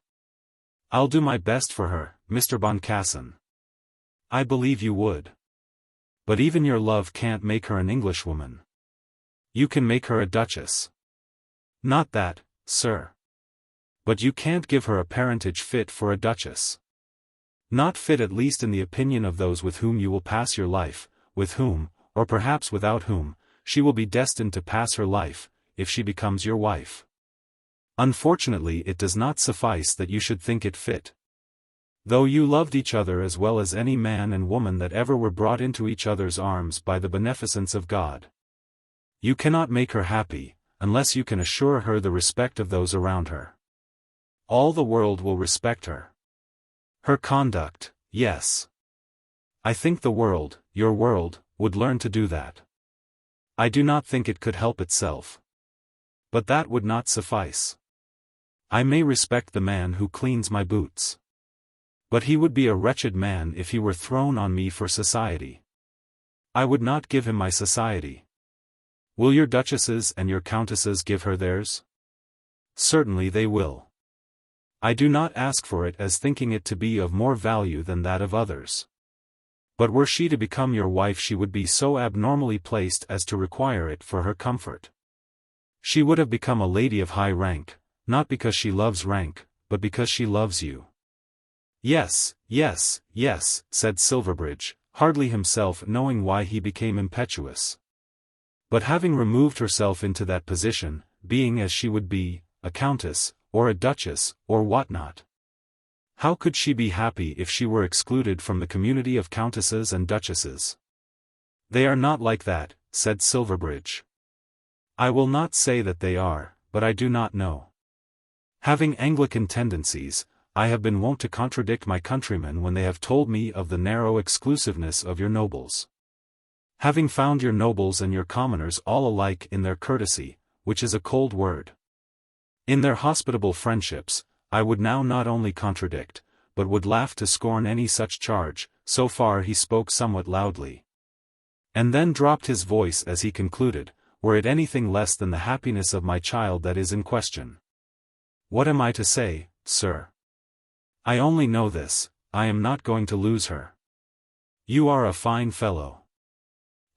I'll do my best for her, Mr. Boncassen. I believe you would. But even your love can't make her an Englishwoman. You can make her a duchess. Not that, sir. But you can't give her a parentage fit for a duchess. Not fit at least in the opinion of those with whom you will pass your life, with whom, or perhaps without whom, she will be destined to pass her life, if she becomes your wife. Unfortunately it does not suffice that you should think it fit. Though you loved each other as well as any man and woman that ever were brought into each other's arms by the beneficence of God. You cannot make her happy, unless you can assure her the respect of those around her. All the world will respect her. Her conduct, yes. I think the world, your world, would learn to do that. I do not think it could help itself. But that would not suffice. I may respect the man who cleans my boots. But he would be a wretched man if he were thrown on me for society. I would not give him my society. Will your duchesses and your countesses give her theirs? Certainly they will. I do not ask for it as thinking it to be of more value than that of others. But were she to become your wife she would be so abnormally placed as to require it for her comfort. She would have become a lady of high rank, not because she loves rank, but because she loves you. Yes, yes, yes, said Silverbridge, hardly himself knowing why he became impetuous. But having removed herself into that position, being as she would be, a countess, or a duchess, or what not. How could she be happy if she were excluded from the community of countesses and duchesses? They are not like that, said Silverbridge. I will not say that they are, but I do not know. Having Anglican tendencies, I have been wont to contradict my countrymen when they have told me of the narrow exclusiveness of your nobles. Having found your nobles and your commoners all alike in their courtesy, which is a cold word. In their hospitable friendships, I would now not only contradict, but would laugh to scorn any such charge. So far he spoke somewhat loudly. And then dropped his voice as he concluded, were it anything less than the happiness of my child that is in question. What am I to say, sir? I only know this, I am not going to lose her. You are a fine fellow.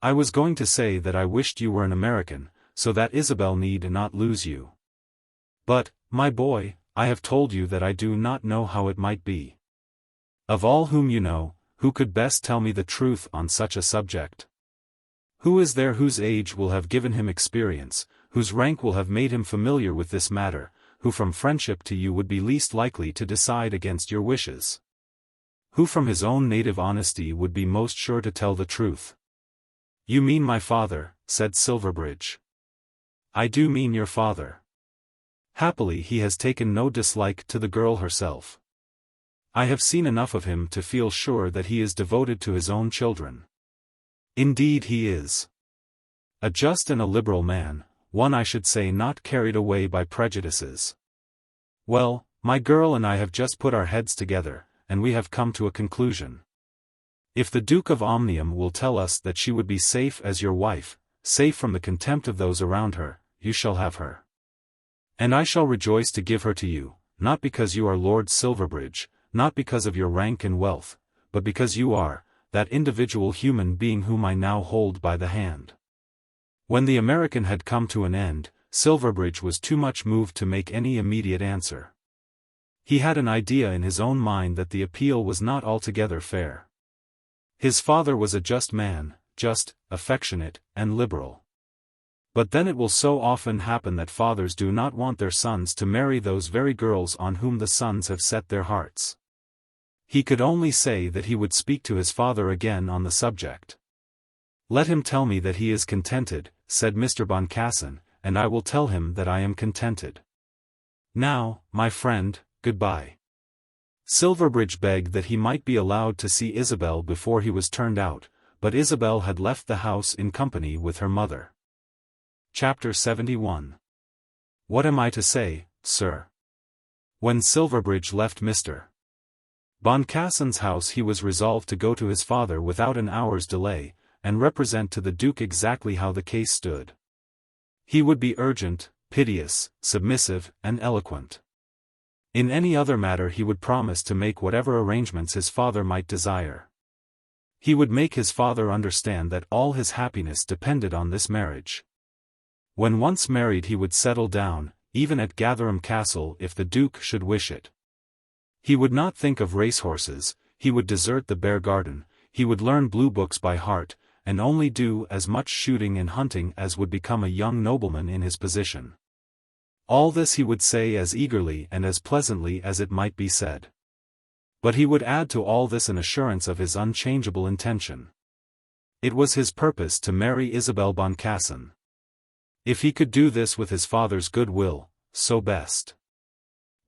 I was going to say that I wished you were an American, so that Isabel need not lose you. But, my boy, I have told you that I do not know how it might be. Of all whom you know, who could best tell me the truth on such a subject? Who is there whose age will have given him experience, whose rank will have made him familiar with this matter, who from friendship to you would be least likely to decide against your wishes? Who from his own native honesty would be most sure to tell the truth? You mean my father, said Silverbridge. I do mean your father. Happily he has taken no dislike to the girl herself. I have seen enough of him to feel sure that he is devoted to his own children. Indeed he is. A just and a liberal man, one I should say not carried away by prejudices. Well, my girl and I have just put our heads together, and we have come to a conclusion. If the Duke of Omnium will tell us that she would be safe as your wife, safe from the contempt of those around her, you shall have her. And I shall rejoice to give her to you, not because you are Lord Silverbridge, not because of your rank and wealth, but because you are, that individual human being whom I now hold by the hand. When the American had come to an end, Silverbridge was too much moved to make any immediate answer. He had an idea in his own mind that the appeal was not altogether fair. His father was a just man, just, affectionate, and liberal. But then it will so often happen that fathers do not want their sons to marry those very girls on whom the sons have set their hearts. He could only say that he would speak to his father again on the subject. Let him tell me that he is contented, said Mr. Boncassen, and I will tell him that I am contented. Now, my friend, goodbye." Silverbridge begged that he might be allowed to see Isabel before he was turned out, but Isabel had left the house in company with her mother. Chapter 71. What am I to say, sir? When Silverbridge left Mr. Boncassen's house, he was resolved to go to his father without an hour's delay, and represent to the Duke exactly how the case stood. He would be urgent, piteous, submissive, and eloquent. In any other matter he would promise to make whatever arrangements his father might desire. He would make his father understand that all his happiness depended on this marriage. When once married he would settle down, even at Gatherum Castle if the Duke should wish it. He would not think of racehorses, he would desert the Bear Garden, he would learn blue books by heart, and only do as much shooting and hunting as would become a young nobleman in his position. All this he would say as eagerly and as pleasantly as it might be said. But he would add to all this an assurance of his unchangeable intention. It was his purpose to marry Isabel Boncassen. If he could do this with his father's good will, so best.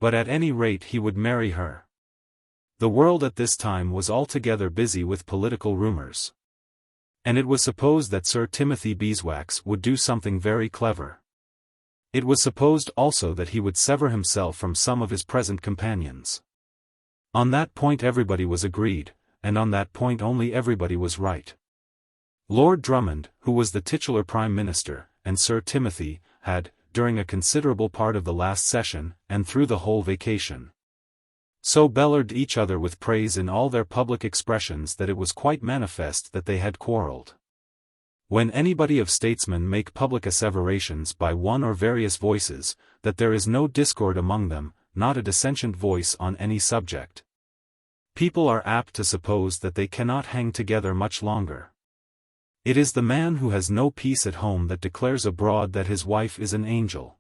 But at any rate he would marry her. The world at this time was altogether busy with political rumors. And it was supposed that Sir Timothy Beeswax would do something very clever. It was supposed also that he would sever himself from some of his present companions. On that point everybody was agreed, and on that point only everybody was right. Lord Drummond, who was the titular Prime Minister, and Sir Timothy, had, during a considerable part of the last session, and through the whole vacation, so bellered each other with praise in all their public expressions that it was quite manifest that they had quarrelled. When anybody of statesmen make public asseverations by one or various voices, that there is no discord among them, not a dissentient voice on any subject, people are apt to suppose that they cannot hang together much longer. It is the man who has no peace at home that declares abroad that his wife is an angel.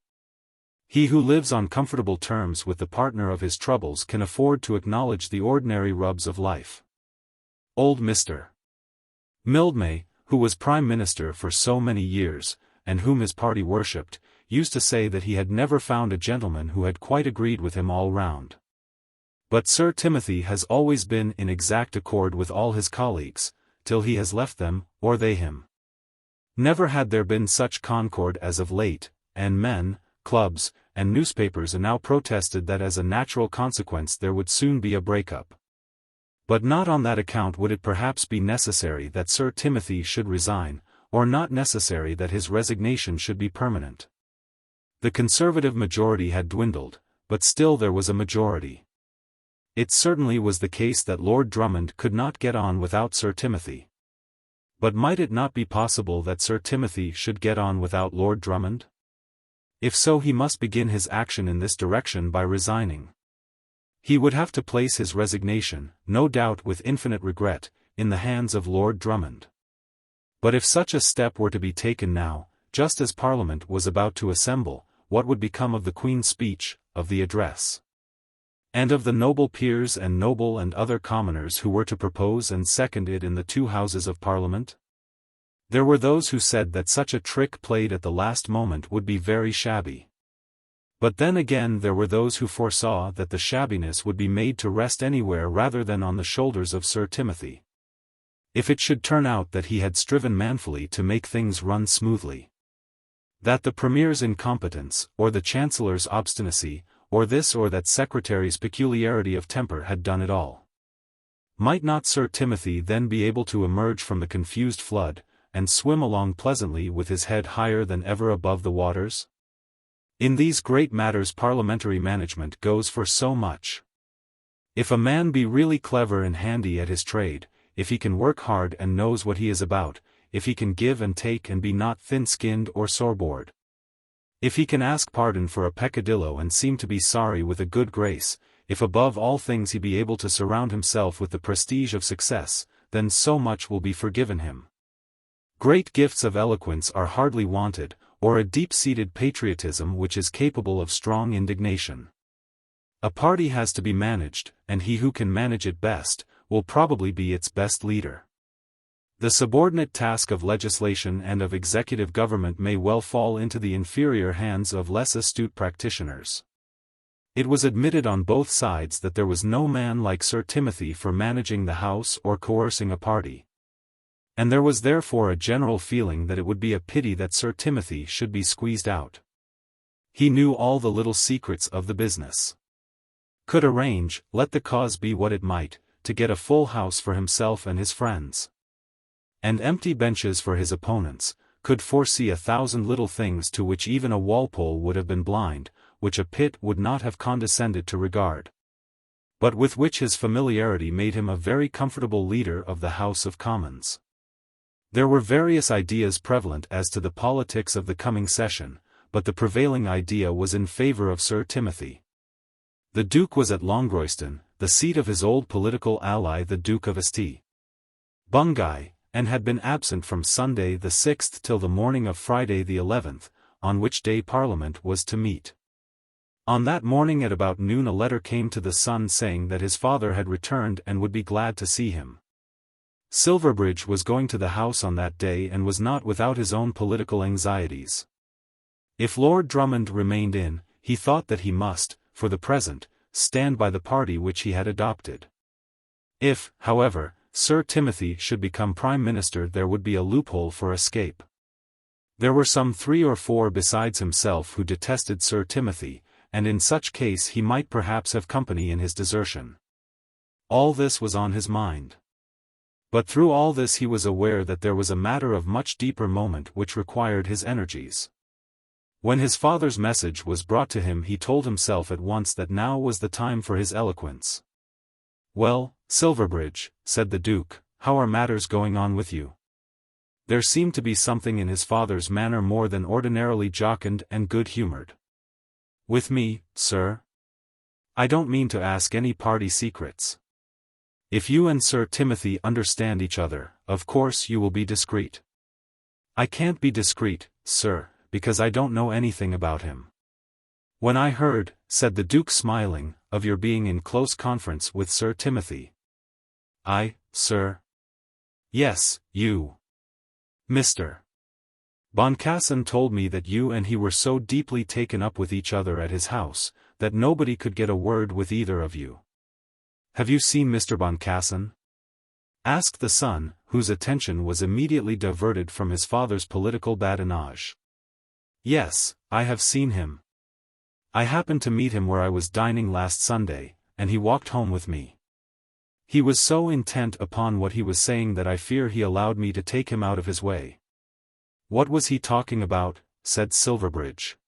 He who lives on comfortable terms with the partner of his troubles can afford to acknowledge the ordinary rubs of life. Old Mr. Mildmay, who was Prime Minister for so many years, and whom his party worshipped, used to say that he had never found a gentleman who had quite agreed with him all round. But Sir Timothy has always been in exact accord with all his colleagues, till he has left them, or they him. Never had there been such concord as of late, and men, clubs, and newspapers now protested that as a natural consequence there would soon be a break-up. But not on that account would it perhaps be necessary that Sir Timothy should resign, or not necessary that his resignation should be permanent. The Conservative majority had dwindled, but still there was a majority. It certainly was the case that Lord Drummond could not get on without Sir Timothy. But might it not be possible that Sir Timothy should get on without Lord Drummond? If so, he must begin his action in this direction by resigning. He would have to place his resignation, no doubt with infinite regret, in the hands of Lord Drummond. But if such a step were to be taken now, just as Parliament was about to assemble, what would become of the Queen's speech, of the address, and of the noble peers and noble and other commoners who were to propose and second it in the two Houses of Parliament? There were those who said that such a trick played at the last moment would be very shabby. But then again there were those who foresaw that the shabbiness would be made to rest anywhere rather than on the shoulders of Sir Timothy. If it should turn out that he had striven manfully to make things run smoothly, that the Premier's incompetence, or the Chancellor's obstinacy, or this or that Secretary's peculiarity of temper had done it all, might not Sir Timothy then be able to emerge from the confused flood, and swim along pleasantly with his head higher than ever above the waters? In these great matters parliamentary management goes for so much. If a man be really clever and handy at his trade, if he can work hard and knows what he is about, if he can give and take and be not thin-skinned or sore-bored, if he can ask pardon for a peccadillo and seem to be sorry with a good grace, if above all things he be able to surround himself with the prestige of success, then so much will be forgiven him. Great gifts of eloquence are hardly wanted, or a deep-seated patriotism which is capable of strong indignation. A party has to be managed, and he who can manage it best, will probably be its best leader. The subordinate task of legislation and of executive government may well fall into the inferior hands of less astute practitioners. It was admitted on both sides that there was no man like Sir Timothy for managing the House or coercing a party. And there was therefore a general feeling that it would be a pity that Sir Timothy should be squeezed out. He knew all the little secrets of the business. Could arrange, let the cause be what it might, to get a full house for himself and his friends. And empty benches for his opponents, could foresee 1,000 little things to which even a Walpole would have been blind, which a Pitt would not have condescended to regard, but with which his familiarity made him a very comfortable leader of the House of Commons. There were various ideas prevalent as to the politics of the coming session, but the prevailing idea was in favour of Sir Timothy. The Duke was at Longroyston, the seat of his old political ally the Duke of St. Bungay, and had been absent from Sunday the 6th till the morning of Friday the 11th, on which day Parliament was to meet. On that morning at about noon a letter came to the son saying that his father had returned and would be glad to see him. Silverbridge was going to the House on that day and was not without his own political anxieties. If Lord Drummond remained in, he thought that he must, for the present, stand by the party which he had adopted. If, however, Sir Timothy should become Prime Minister, there would be a loophole for escape. There were some 3 or 4 besides himself who detested Sir Timothy, and in such case he might perhaps have company in his desertion. All this was on his mind. But through all this he was aware that there was a matter of much deeper moment which required his energies. When his father's message was brought to him he told himself at once that now was the time for his eloquence. "Well, Silverbridge," said the Duke, "how are matters going on with you?" There seemed to be something in his father's manner more than ordinarily jocund and good-humoured. "With me, sir? I don't mean to ask any party secrets. If you and Sir Timothy understand each other, of course you will be discreet." "I can't be discreet, sir, because I don't know anything about him." "When I heard," said the Duke smiling, "of your being in close conference with Sir Timothy." "I, sir?" "Yes, you. Mr. Boncassen told me that you and he were so deeply taken up with each other at his house, that nobody could get a word with either of you." "Have you seen Mr. Boncassen?" asked the son, whose attention was immediately diverted from his father's political badinage. "Yes, I have seen him. I happened to meet him where I was dining last Sunday, and he walked home with me. He was so intent upon what he was saying that I fear he allowed me to take him out of his way." "What was he talking about?" said Silverbridge.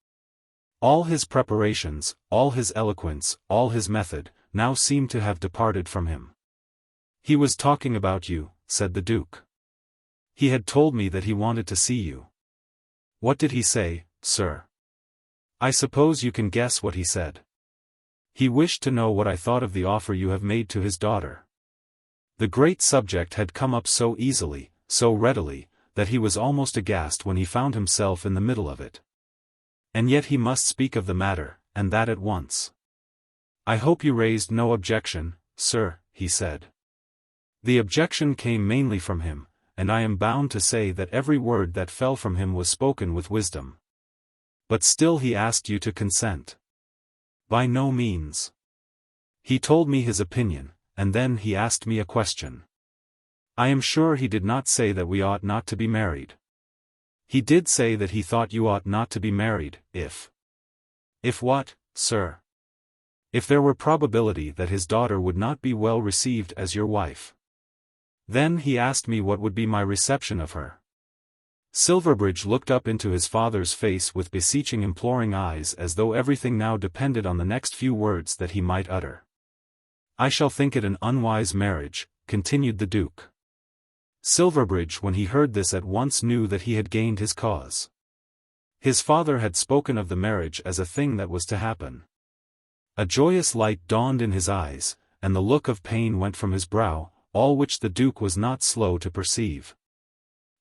All his preparations, all his eloquence, all his method, now seemed to have departed from him. "He was talking about you," said the Duke. "He had told me that he wanted to see you." "What did he say, sir?" "I suppose you can guess what he said." "He wished to know what I thought of the offer you have made to his daughter." The great subject had come up so easily, so readily, that he was almost aghast when he found himself in the middle of it. And yet he must speak of the matter, and that at once. "I hope you raised no objection, sir," he said. The objection came mainly from him, and I am bound to say that every word that fell from him was spoken with wisdom. "But still he asked you to consent." "By no means. He told me his opinion, and then he asked me a question. I am sure he did not say that we ought not to be married." "He did say that he thought you ought not to be married, if—" "If what, sir?" "If there were probability that his daughter would not be well received as your wife. Then he asked me what would be my reception of her." Silverbridge looked up into his father's face with beseeching imploring eyes as though everything now depended on the next few words that he might utter. "I shall think it an unwise marriage," continued the Duke. Silverbridge when he heard this at once knew that he had gained his cause. His father had spoken of the marriage as a thing that was to happen. A joyous light dawned in his eyes, and the look of pain went from his brow, all which the Duke was not slow to perceive.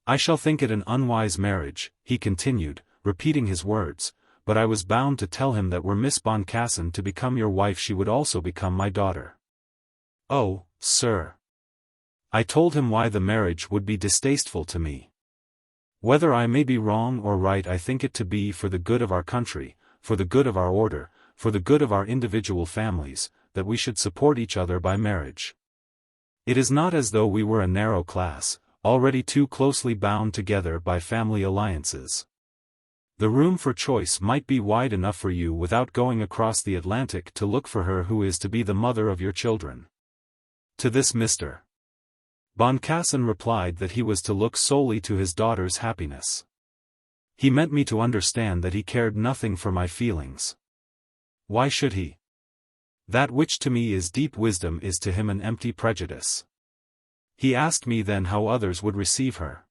"I shall think it an unwise marriage," he continued, repeating his words, "but I was bound to tell him that were Miss Boncassen to become your wife she would also become my daughter." "Oh, sir! I told him why the marriage would be distasteful to me. Whether I may be wrong or right, I think it to be for the good of our country, for the good of our order, for the good of our individual families, that we should support each other by marriage. It is not as though we were a narrow class, already too closely bound together by family alliances. The room for choice might be wide enough for you without going across the Atlantic to look for her who is to be the mother of your children. To this Mr. Boncassen replied that he was to look solely to his daughter's happiness. He meant me to understand that he cared nothing for my feelings. Why should he? That which to me is deep wisdom is to him an empty prejudice. He asked me then how others would receive her.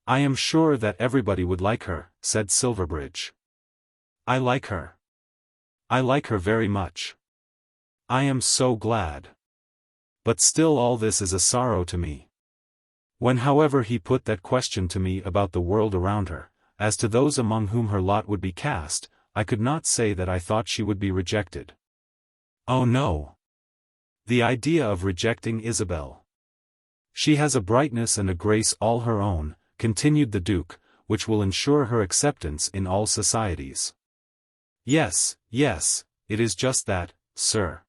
I am sure that everybody would like her, said Silverbridge. I like her. I like her very much. I am so glad. But still all this is a sorrow to me. When however he put that question to me about the world around her, as to those among whom her lot would be cast, I could not say that I thought she would be rejected. Oh no! The idea of rejecting Isabel! She has a brightness and a grace all her own, continued the Duke, which will ensure her acceptance in all societies. Yes, yes, it is just that, sir.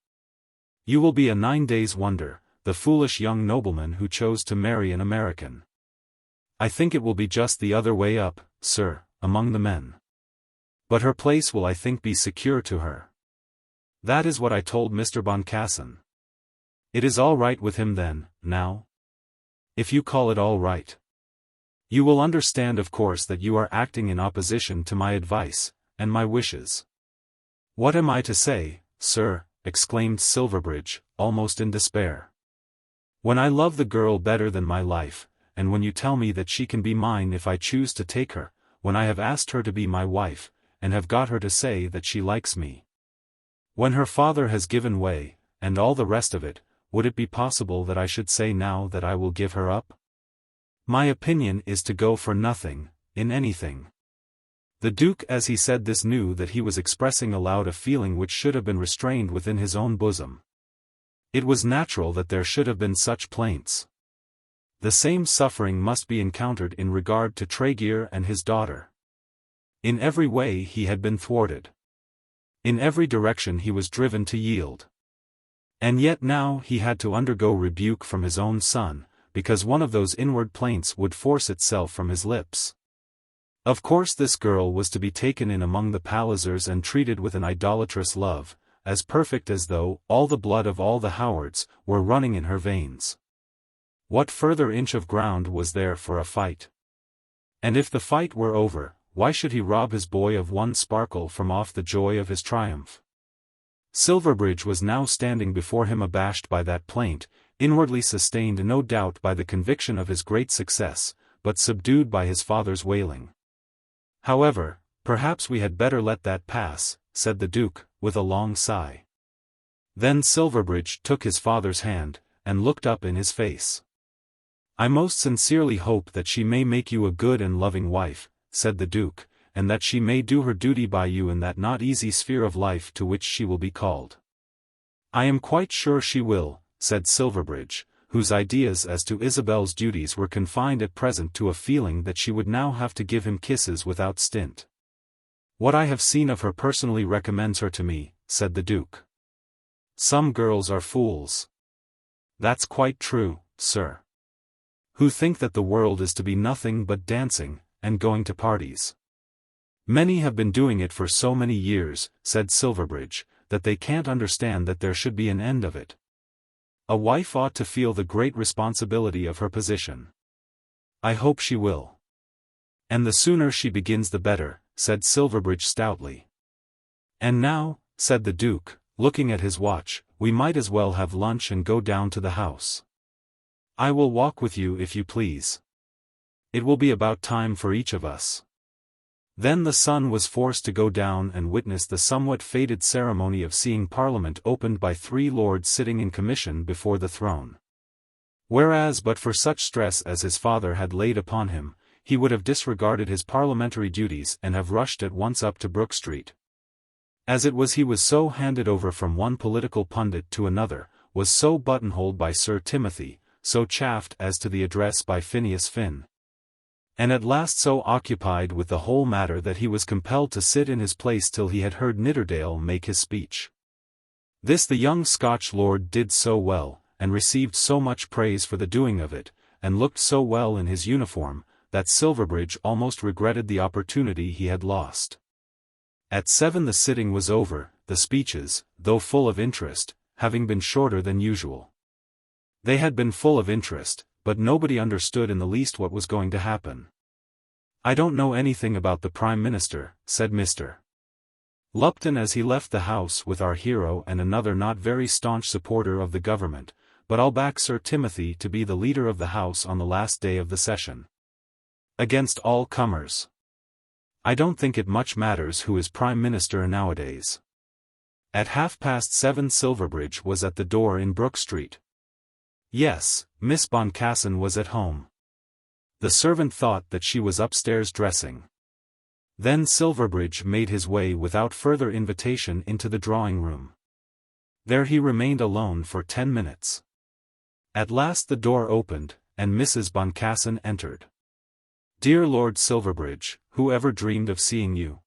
You will be a 9 days' wonder, the foolish young nobleman who chose to marry an American. I think it will be just the other way up, sir, among the men. But her place will I think be secure to her. That is what I told Mr. Boncassen. It is all right with him then, now? If you call it all right. You will understand of course that you are acting in opposition to my advice, and my wishes. What am I to say, sir? Exclaimed Silverbridge, almost in despair. When I love the girl better than my life, and when you tell me that she can be mine if I choose to take her, when I have asked her to be my wife, and have got her to say that she likes me. When her father has given way, and all the rest of it, would it be possible that I should say now that I will give her up? My opinion is to go for nothing, in anything. The Duke as he said this knew that he was expressing aloud a feeling which should have been restrained within his own bosom. It was natural that there should have been such plaints. The same suffering must be encountered in regard to Tregear and his daughter. In every way he had been thwarted. In every direction he was driven to yield. And yet now he had to undergo rebuke from his own son, because one of those inward plaints would force itself from his lips. Of course this girl was to be taken in among the Pallisers and treated with an idolatrous love, as perfect as though all the blood of all the Howards were running in her veins. What further inch of ground was there for a fight? And if the fight were over, why should he rob his boy of one sparkle from off the joy of his triumph? Silverbridge was now standing before him abashed by that plaint, inwardly sustained no doubt by the conviction of his great success, but subdued by his father's wailing. However, perhaps we had better let that pass, said the Duke, with a long sigh. Then Silverbridge took his father's hand, and looked up in his face. I most sincerely hope that she may make you a good and loving wife, said the Duke, and that she may do her duty by you in that not easy sphere of life to which she will be called. I am quite sure she will, said Silverbridge, whose ideas as to Isabel's duties were confined at present to a feeling that she would now have to give him kisses without stint. What I have seen of her personally recommends her to me, said the Duke. Some girls are fools. That's quite true, sir. Who think that the world is to be nothing but dancing, and going to parties. Many have been doing it for so many years, said Silverbridge, that they can't understand that there should be an end of it. A wife ought to feel the great responsibility of her position. I hope she will. And the sooner she begins the better, said Silverbridge stoutly. And now, said the Duke, looking at his watch, we might as well have lunch and go down to the house. I will walk with you if you please. It will be about time for each of us. Then the son was forced to go down and witness the somewhat faded ceremony of seeing Parliament opened by 3 lords sitting in commission before the throne. Whereas but for such stress as his father had laid upon him, he would have disregarded his parliamentary duties and have rushed at once up to Brook Street. As it was he was so handed over from one political pundit to another, was so buttonholed by Sir Timothy, so chaffed as to the address by Phineas Finn. And at last so occupied with the whole matter that he was compelled to sit in his place till he had heard Nidderdale make his speech. This the young Scotch lord did so well, and received so much praise for the doing of it, and looked so well in his uniform, that Silverbridge almost regretted the opportunity he had lost. At 7 the sitting was over, the speeches, though full of interest, having been shorter than usual. They had been full of interest, but nobody understood in the least what was going to happen. "I don't know anything about the Prime Minister," said Mr. Lupton as he left the house with our hero and another not very staunch supporter of the government, "but I'll back Sir Timothy to be the leader of the House on the last day of the session. Against all comers. I don't think it much matters who is Prime Minister nowadays." At 7:30 Silverbridge was at the door in Brook Street. Yes, Miss Boncassen was at home. The servant thought that she was upstairs dressing. Then Silverbridge made his way without further invitation into the drawing-room. There he remained alone for 10 minutes. At last the door opened, and Mrs. Boncassen entered. "Dear Lord Silverbridge, who ever dreamed of seeing you?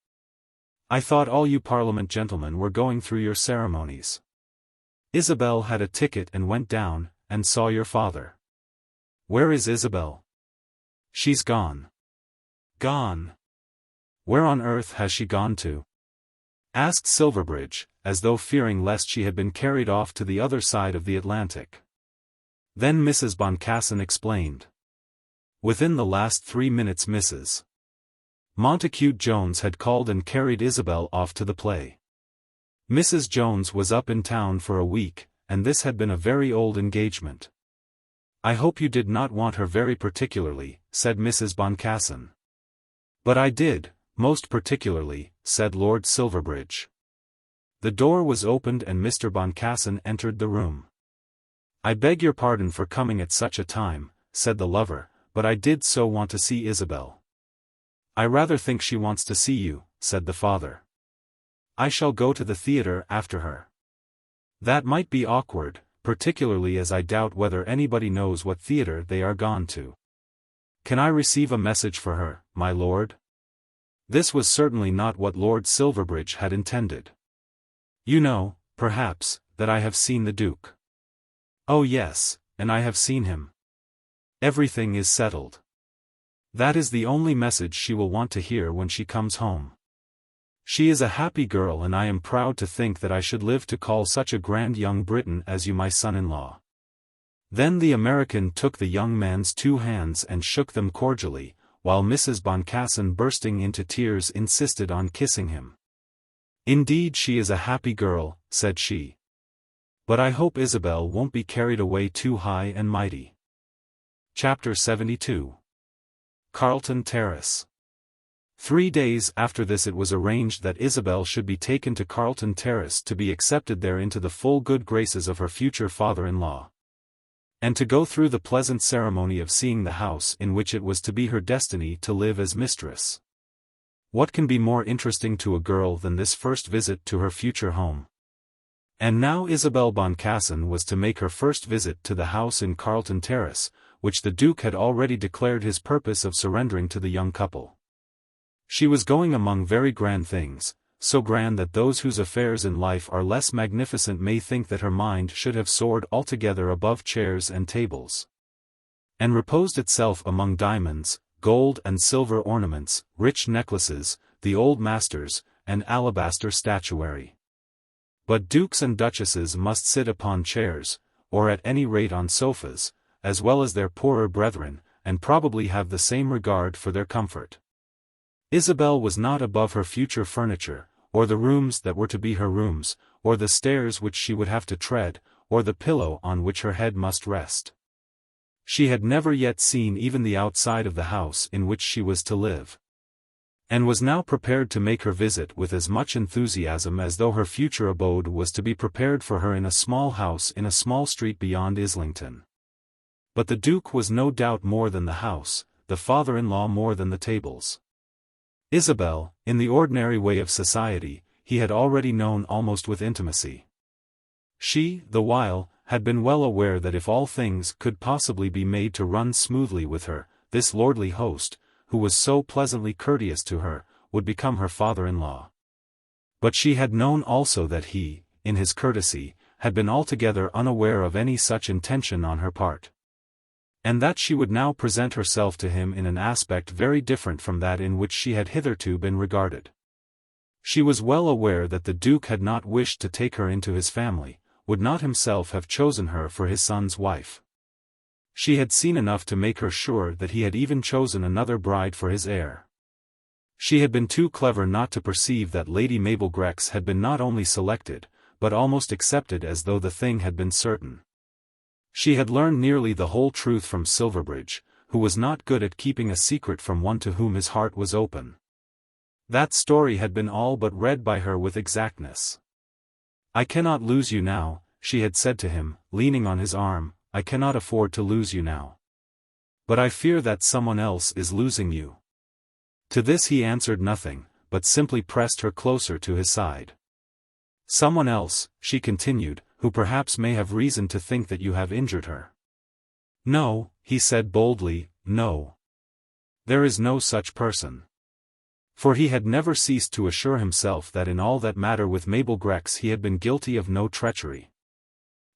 I thought all you Parliament gentlemen were going through your ceremonies. Isabel had a ticket and went down, and saw your father." "Where is Isabel?" "She's gone." "Gone? Where on earth has she gone to?" asked Silverbridge, as though fearing lest she had been carried off to the other side of the Atlantic. Then Mrs. Boncassen explained. Within the last 3 minutes Mrs. Montacute Jones had called and carried Isabel off to the play. Mrs. Jones was up in town for a week, and this had been a very old engagement. "I hope you did not want her very particularly," said Mrs. Boncassen. "But I did, most particularly," said Lord Silverbridge. The door was opened and Mr. Boncassen entered the room. "I beg your pardon for coming at such a time," said the lover, "but I did so want to see Isabel." "I rather think she wants to see you," said the father. "I shall go to the theatre after her." "That might be awkward, particularly as I doubt whether anybody knows what theatre they are gone to. Can I receive a message for her, my lord?" This was certainly not what Lord Silverbridge had intended. "You know, perhaps, that I have seen the Duke." "Oh yes, and I have seen him. Everything is settled." "That is the only message she will want to hear when she comes home. She is a happy girl and I am proud to think that I should live to call such a grand young Briton as you my son-in-law." Then the American took the young man's 2 hands and shook them cordially, while Mrs. Boncassen bursting into tears insisted on kissing him. "Indeed she is a happy girl," said she. "But I hope Isabel won't be carried away too high and mighty." Chapter 72. Carlton Terrace. 3 days after this it was arranged that Isabel should be taken to Carlton Terrace to be accepted there into the full good graces of her future father-in-law, and to go through the pleasant ceremony of seeing the house in which it was to be her destiny to live as mistress. What can be more interesting to a girl than this first visit to her future home? And now Isabel Boncassen was to make her first visit to the house in Carlton Terrace, which the Duke had already declared his purpose of surrendering to the young couple. She was going among very grand things, so grand that those whose affairs in life are less magnificent may think that her mind should have soared altogether above chairs and tables, and reposed itself among diamonds, gold and silver ornaments, rich necklaces, the old masters, and alabaster statuary. But dukes and duchesses must sit upon chairs, or at any rate on sofas, as well as their poorer brethren, and probably have the same regard for their comfort. Isabel was not above her future furniture, or the rooms that were to be her rooms, or the stairs which she would have to tread, or the pillow on which her head must rest. She had never yet seen even the outside of the house in which she was to live, and was now prepared to make her visit with as much enthusiasm as though her future abode was to be prepared for her in a small house in a small street beyond Islington. But the Duke was no doubt more than the house, the father-in-law more than the tables. Isabel, in the ordinary way of society, he had already known almost with intimacy. She, the while, had been well aware that if all things could possibly be made to run smoothly with her, this lordly host, who was so pleasantly courteous to her, would become her father-in-law. But she had known also that he, in his courtesy, had been altogether unaware of any such intention on her part. And that she would now present herself to him in an aspect very different from that in which she had hitherto been regarded. She was well aware that the Duke had not wished to take her into his family, would not himself have chosen her for his son's wife. She had seen enough to make her sure that he had even chosen another bride for his heir. She had been too clever not to perceive that Lady Mabel Grex had been not only selected, but almost accepted as though the thing had been certain. She had learned nearly the whole truth from Silverbridge, who was not good at keeping a secret from one to whom his heart was open. That story had been all but read by her with exactness. "I cannot lose you now," she had said to him, leaning on his arm, "I cannot afford to lose you now. But I fear that someone else is losing you." To this he answered nothing, but simply pressed her closer to his side. "Someone else," she continued, "who perhaps may have reason to think that you have injured her." "No," he said boldly, "no. There is no such person." For he had never ceased to assure himself that in all that matter with Mabel Grex he had been guilty of no treachery.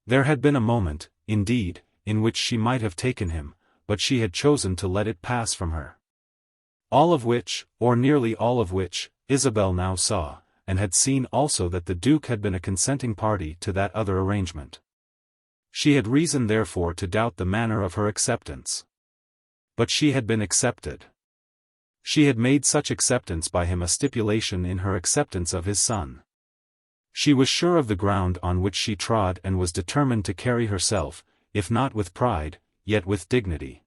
There had been a moment, indeed, in which she might have taken him, but she had chosen to let it pass from her. All of which, or nearly all of which, Isabel now saw, and had seen also that the Duke had been a consenting party to that other arrangement. She had reason therefore to doubt the manner of her acceptance. But she had been accepted. She had made such acceptance by him a stipulation in her acceptance of his son. She was sure of the ground on which she trod and was determined to carry herself, if not with pride, yet with dignity.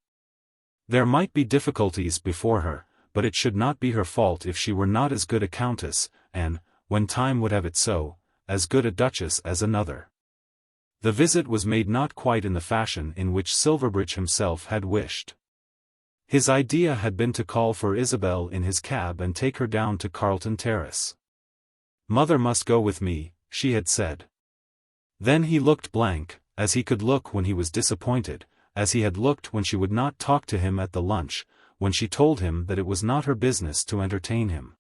There might be difficulties before her, but it should not be her fault if she were not as good a countess, and, when time would have it so, as good a duchess as another. The visit was made not quite in the fashion in which Silverbridge himself had wished. His idea had been to call for Isabel in his cab and take her down to Carlton Terrace. "Mother must go with me," she had said. Then he looked blank, as he could look when he was disappointed, as he had looked when she would not talk to him at the lunch, when she told him that it was not her business to entertain him.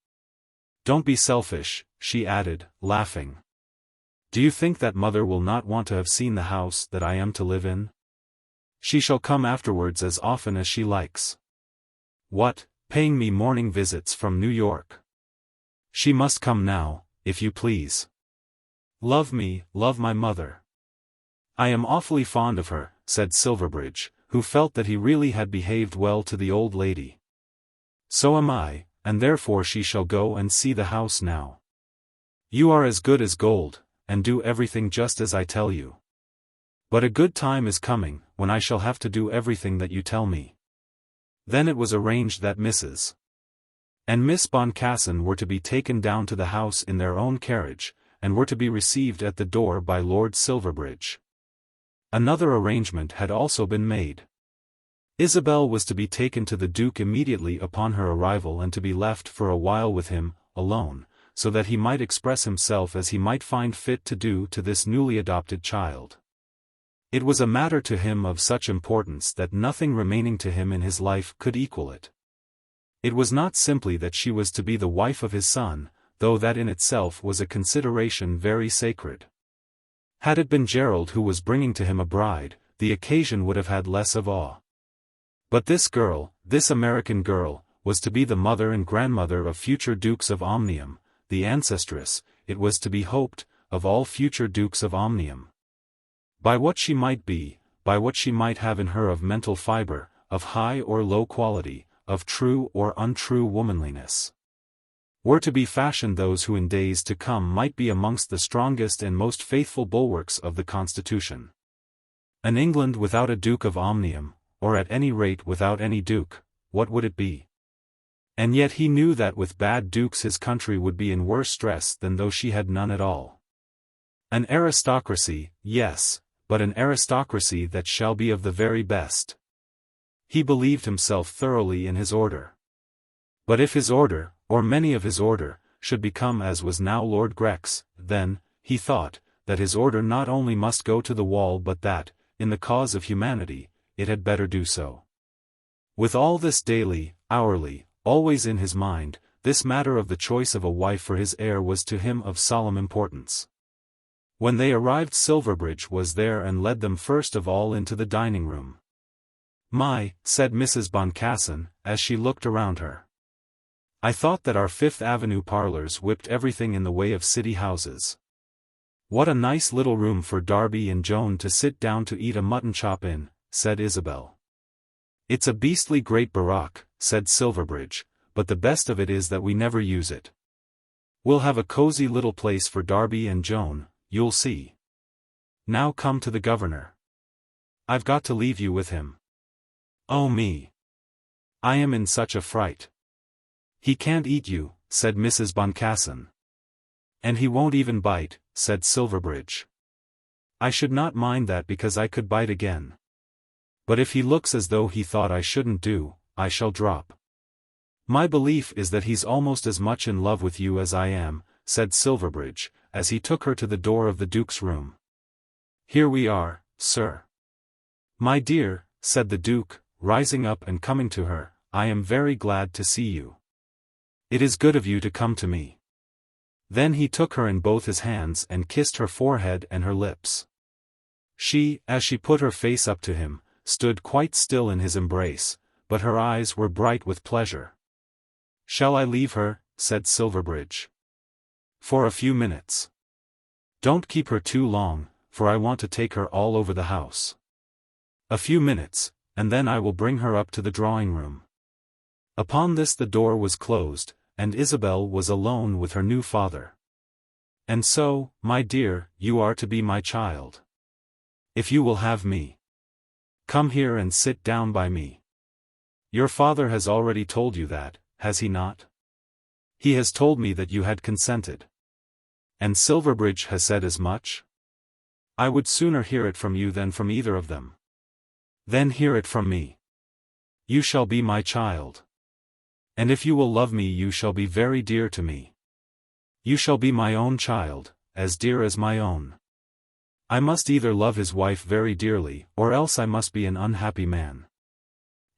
"Don't be selfish," she added, laughing. "Do you think that mother will not want to have seen the house that I am to live in? She shall come afterwards as often as she likes." "What, paying me morning visits from New York?" "She must come now, if you please. Love me, love my mother." "I am awfully fond of her," said Silverbridge, who felt that he really had behaved well to the old lady. "So am I, and therefore she shall go and see the house now. You are as good as gold, and do everything just as I tell you. But a good time is coming, when I shall have to do everything that you tell me." Then it was arranged that Mrs. and Miss Boncassen were to be taken down to the house in their own carriage, and were to be received at the door by Lord Silverbridge. Another arrangement had also been made. Isabel was to be taken to the Duke immediately upon her arrival and to be left for a while with him, alone, so that he might express himself as he might find fit to do to this newly adopted child. It was a matter to him of such importance that nothing remaining to him in his life could equal it. It was not simply that she was to be the wife of his son, though that in itself was a consideration very sacred. Had it been Gerald who was bringing to him a bride, the occasion would have had less of awe. But this girl, this American girl, was to be the mother and grandmother of future Dukes of Omnium, the ancestress, it was to be hoped, of all future Dukes of Omnium. By what she might be, by what she might have in her of mental fibre, of high or low quality, of true or untrue womanliness, were to be fashioned those who in days to come might be amongst the strongest and most faithful bulwarks of the Constitution. An England without a Duke of Omnium, or at any rate without any Duke, what would it be? And yet he knew that with bad dukes his country would be in worse stress than though she had none at all. An aristocracy, yes, but an aristocracy that shall be of the very best. He believed himself thoroughly in his order. But if his order, or many of his order, should become as was now Lord Grex, then, he thought, that his order not only must go to the wall but that, in the cause of humanity, it had better do so. With all this daily, hourly, always in his mind, this matter of the choice of a wife for his heir was to him of solemn importance. When they arrived, Silverbridge was there and led them first of all into the dining-room. "My," said Mrs. Boncassen, as she looked around her. "I thought that our Fifth Avenue parlours whipped everything in the way of city houses. What a nice little room for Darby and Joan to sit down to eat a mutton chop in," said Isabel. "It's a beastly great barack," said Silverbridge, "but the best of it is that we never use it. We'll have a cosy little place for Darby and Joan, you'll see. Now come to the governor. I've got to leave you with him. Oh me! I am in such a fright." "He can't eat you," said Mrs. Boncassen. "And he won't even bite," said Silverbridge. "I should not mind that because I could bite again. But if he looks as though he thought I shouldn't do, I shall drop." "My belief is that he's almost as much in love with you as I am," said Silverbridge, as he took her to the door of the Duke's room. "Here we are, sir." "My dear," said the Duke, rising up and coming to her, "I am very glad to see you. It is good of you to come to me." Then he took her in both his hands and kissed her forehead and her lips. She, as she put her face up to him, stood quite still in his embrace, but her eyes were bright with pleasure. "Shall I leave her?" said Silverbridge. "For a few minutes. Don't keep her too long, for I want to take her all over the house. A few minutes, and then I will bring her up to the drawing-room." Upon this the door was closed, and Isabel was alone with her new father. "And so, my dear, you are to be my child. If you will have me. Come here and sit down by me. Your father has already told you that, has he not? He has told me that you had consented. And Silverbridge has said as much? I would sooner hear it from you than from either of them." "Then hear it from me. You shall be my child. And if you will love me you shall be very dear to me. You shall be my own child, as dear as my own. I must either love his wife very dearly, or else I must be an unhappy man.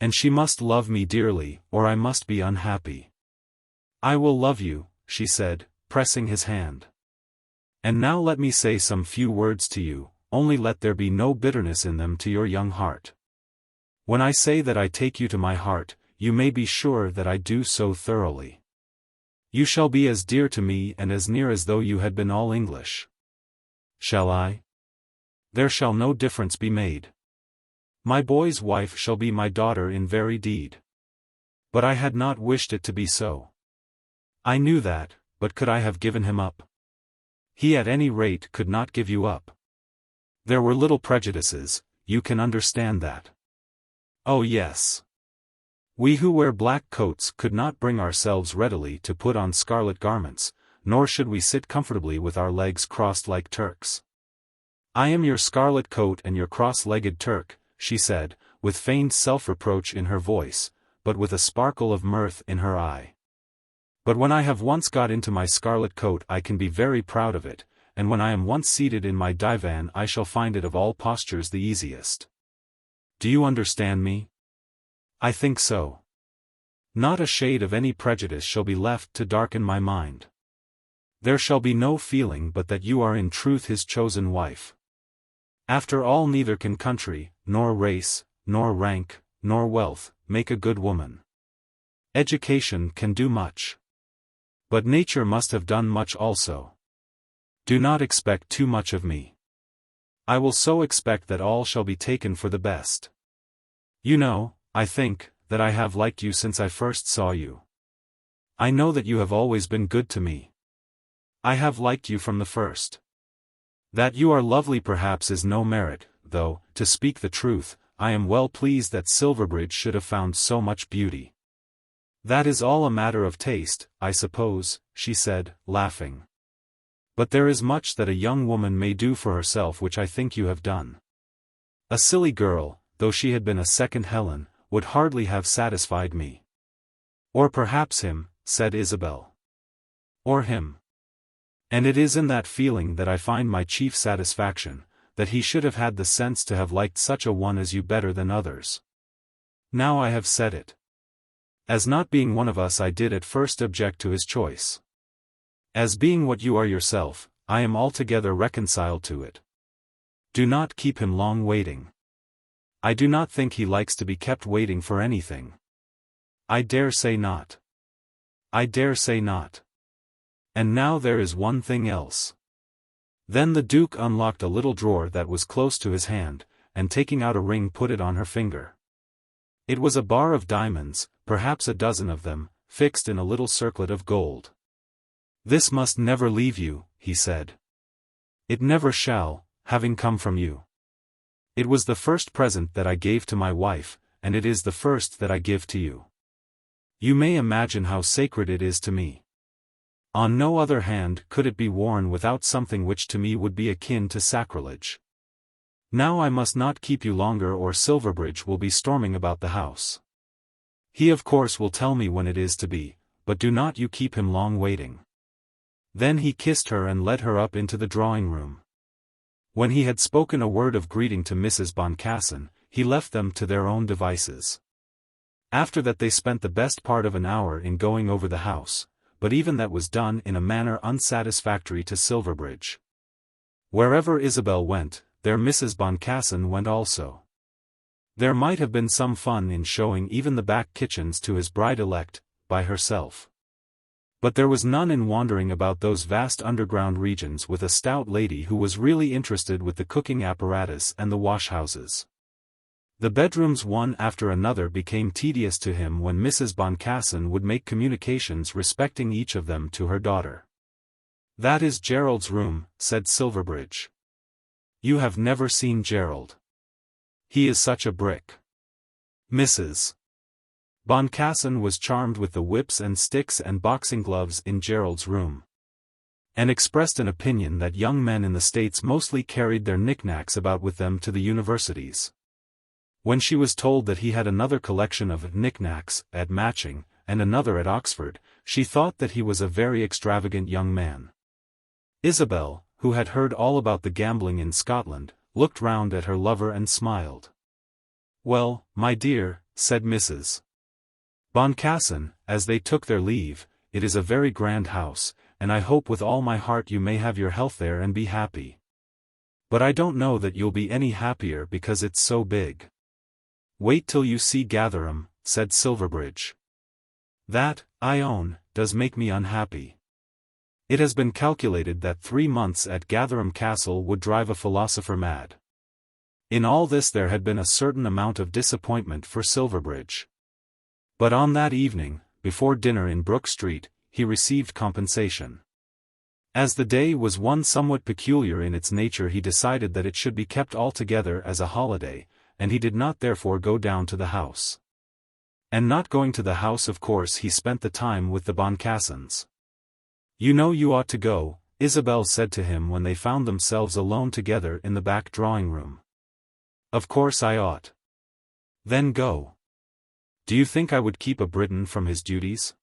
And she must love me dearly, or I must be unhappy. I will love you," she said, pressing his hand. "And now let me say some few words to you, only let there be no bitterness in them to your young heart. When I say that I take you to my heart, you may be sure that I do so thoroughly. You shall be as dear to me and as near as though you had been all English. Shall I? There shall no difference be made. My boy's wife shall be my daughter in very deed. But I had not wished it to be so. I knew that, but could I have given him up? He at any rate could not give you up. There were little prejudices, you can understand that. Oh yes. We who wear black coats could not bring ourselves readily to put on scarlet garments, nor should we sit comfortably with our legs crossed like Turks. I am your scarlet coat and your cross-legged Turk, she said, with feigned self-reproach in her voice, but with a sparkle of mirth in her eye. But when I have once got into my scarlet coat I can be very proud of it, and when I am once seated in my divan I shall find it of all postures the easiest. Do you understand me? I think so. Not a shade of any prejudice shall be left to darken my mind. There shall be no feeling but that you are in truth his chosen wife. After all, neither can country, nor race, nor rank, nor wealth, make a good woman. Education can do much. But nature must have done much also. Do not expect too much of me. I will so expect that all shall be taken for the best. You know, I think, that I have liked you since I first saw you. I know that you have always been good to me. I have liked you from the first. That you are lovely perhaps is no merit, though, to speak the truth, I am well pleased that Silverbridge should have found so much beauty. That is all a matter of taste, I suppose, she said, laughing. But there is much that a young woman may do for herself which I think you have done. A silly girl, though she had been a second Helen, would hardly have satisfied me. Or perhaps him, said Isabel. Or him. And it is in that feeling that I find my chief satisfaction, that he should have had the sense to have liked such a one as you better than others. Now I have said it. As not being one of us, I did at first object to his choice. As being what you are yourself, I am altogether reconciled to it. Do not keep him long waiting. I do not think he likes to be kept waiting for anything. I dare say not. I dare say not. And now there is one thing else. Then the Duke unlocked a little drawer that was close to his hand, and taking out a ring put it on her finger. It was a bar of diamonds, perhaps a dozen of them, fixed in a little circlet of gold. This must never leave you, he said. It never shall, having come from you. It was the first present that I gave to my wife, and it is the first that I give to you. You may imagine how sacred it is to me. On no other hand could it be worn without something which to me would be akin to sacrilege. Now I must not keep you longer, or Silverbridge will be storming about the house. He of course will tell me when it is to be, but do not you keep him long waiting. Then he kissed her and led her up into the drawing-room. When he had spoken a word of greeting to Mrs. Boncassen, he left them to their own devices. After that they spent the best part of an hour in going over the house, but even that was done in a manner unsatisfactory to Silverbridge. Wherever Isabel went, there Mrs. Boncassen went also. There might have been some fun in showing even the back kitchens to his bride-elect, by herself. But there was none in wandering about those vast underground regions with a stout lady who was really interested with the cooking apparatus and the washhouses. The bedrooms one after another became tedious to him when Mrs. Boncassen would make communications respecting each of them to her daughter. "That is Gerald's room," said Silverbridge. "You have never seen Gerald. He is such a brick." Mrs. Boncassen was charmed with the whips and sticks and boxing gloves in Gerald's room, and expressed an opinion that young men in the States mostly carried their knickknacks about with them to the universities. When she was told that he had another collection of knickknacks at Matching, and another at Oxford, she thought that he was a very extravagant young man. Isabel, who had heard all about the gambling in Scotland, looked round at her lover and smiled. "Well, my dear," said Mrs. Boncassen, as they took their leave, "it is a very grand house, and I hope with all my heart you may have your health there and be happy. But I don't know that you'll be any happier because it's so big." "Wait till you see Gatherum," said Silverbridge. "That, I own, does make me unhappy. It has been calculated that 3 months at Gatherum Castle would drive a philosopher mad." In all this there had been a certain amount of disappointment for Silverbridge. But on that evening, before dinner in Brook Street, he received compensation. As the day was one somewhat peculiar in its nature, he decided that it should be kept altogether as a holiday, and he did not therefore go down to the house. And not going to the house, of course he spent the time with the Boncassens. "You know you ought to go," Isabel said to him when they found themselves alone together in the back drawing-room. "Of course I ought." "Then go. Do you think I would keep a Briton from his duties?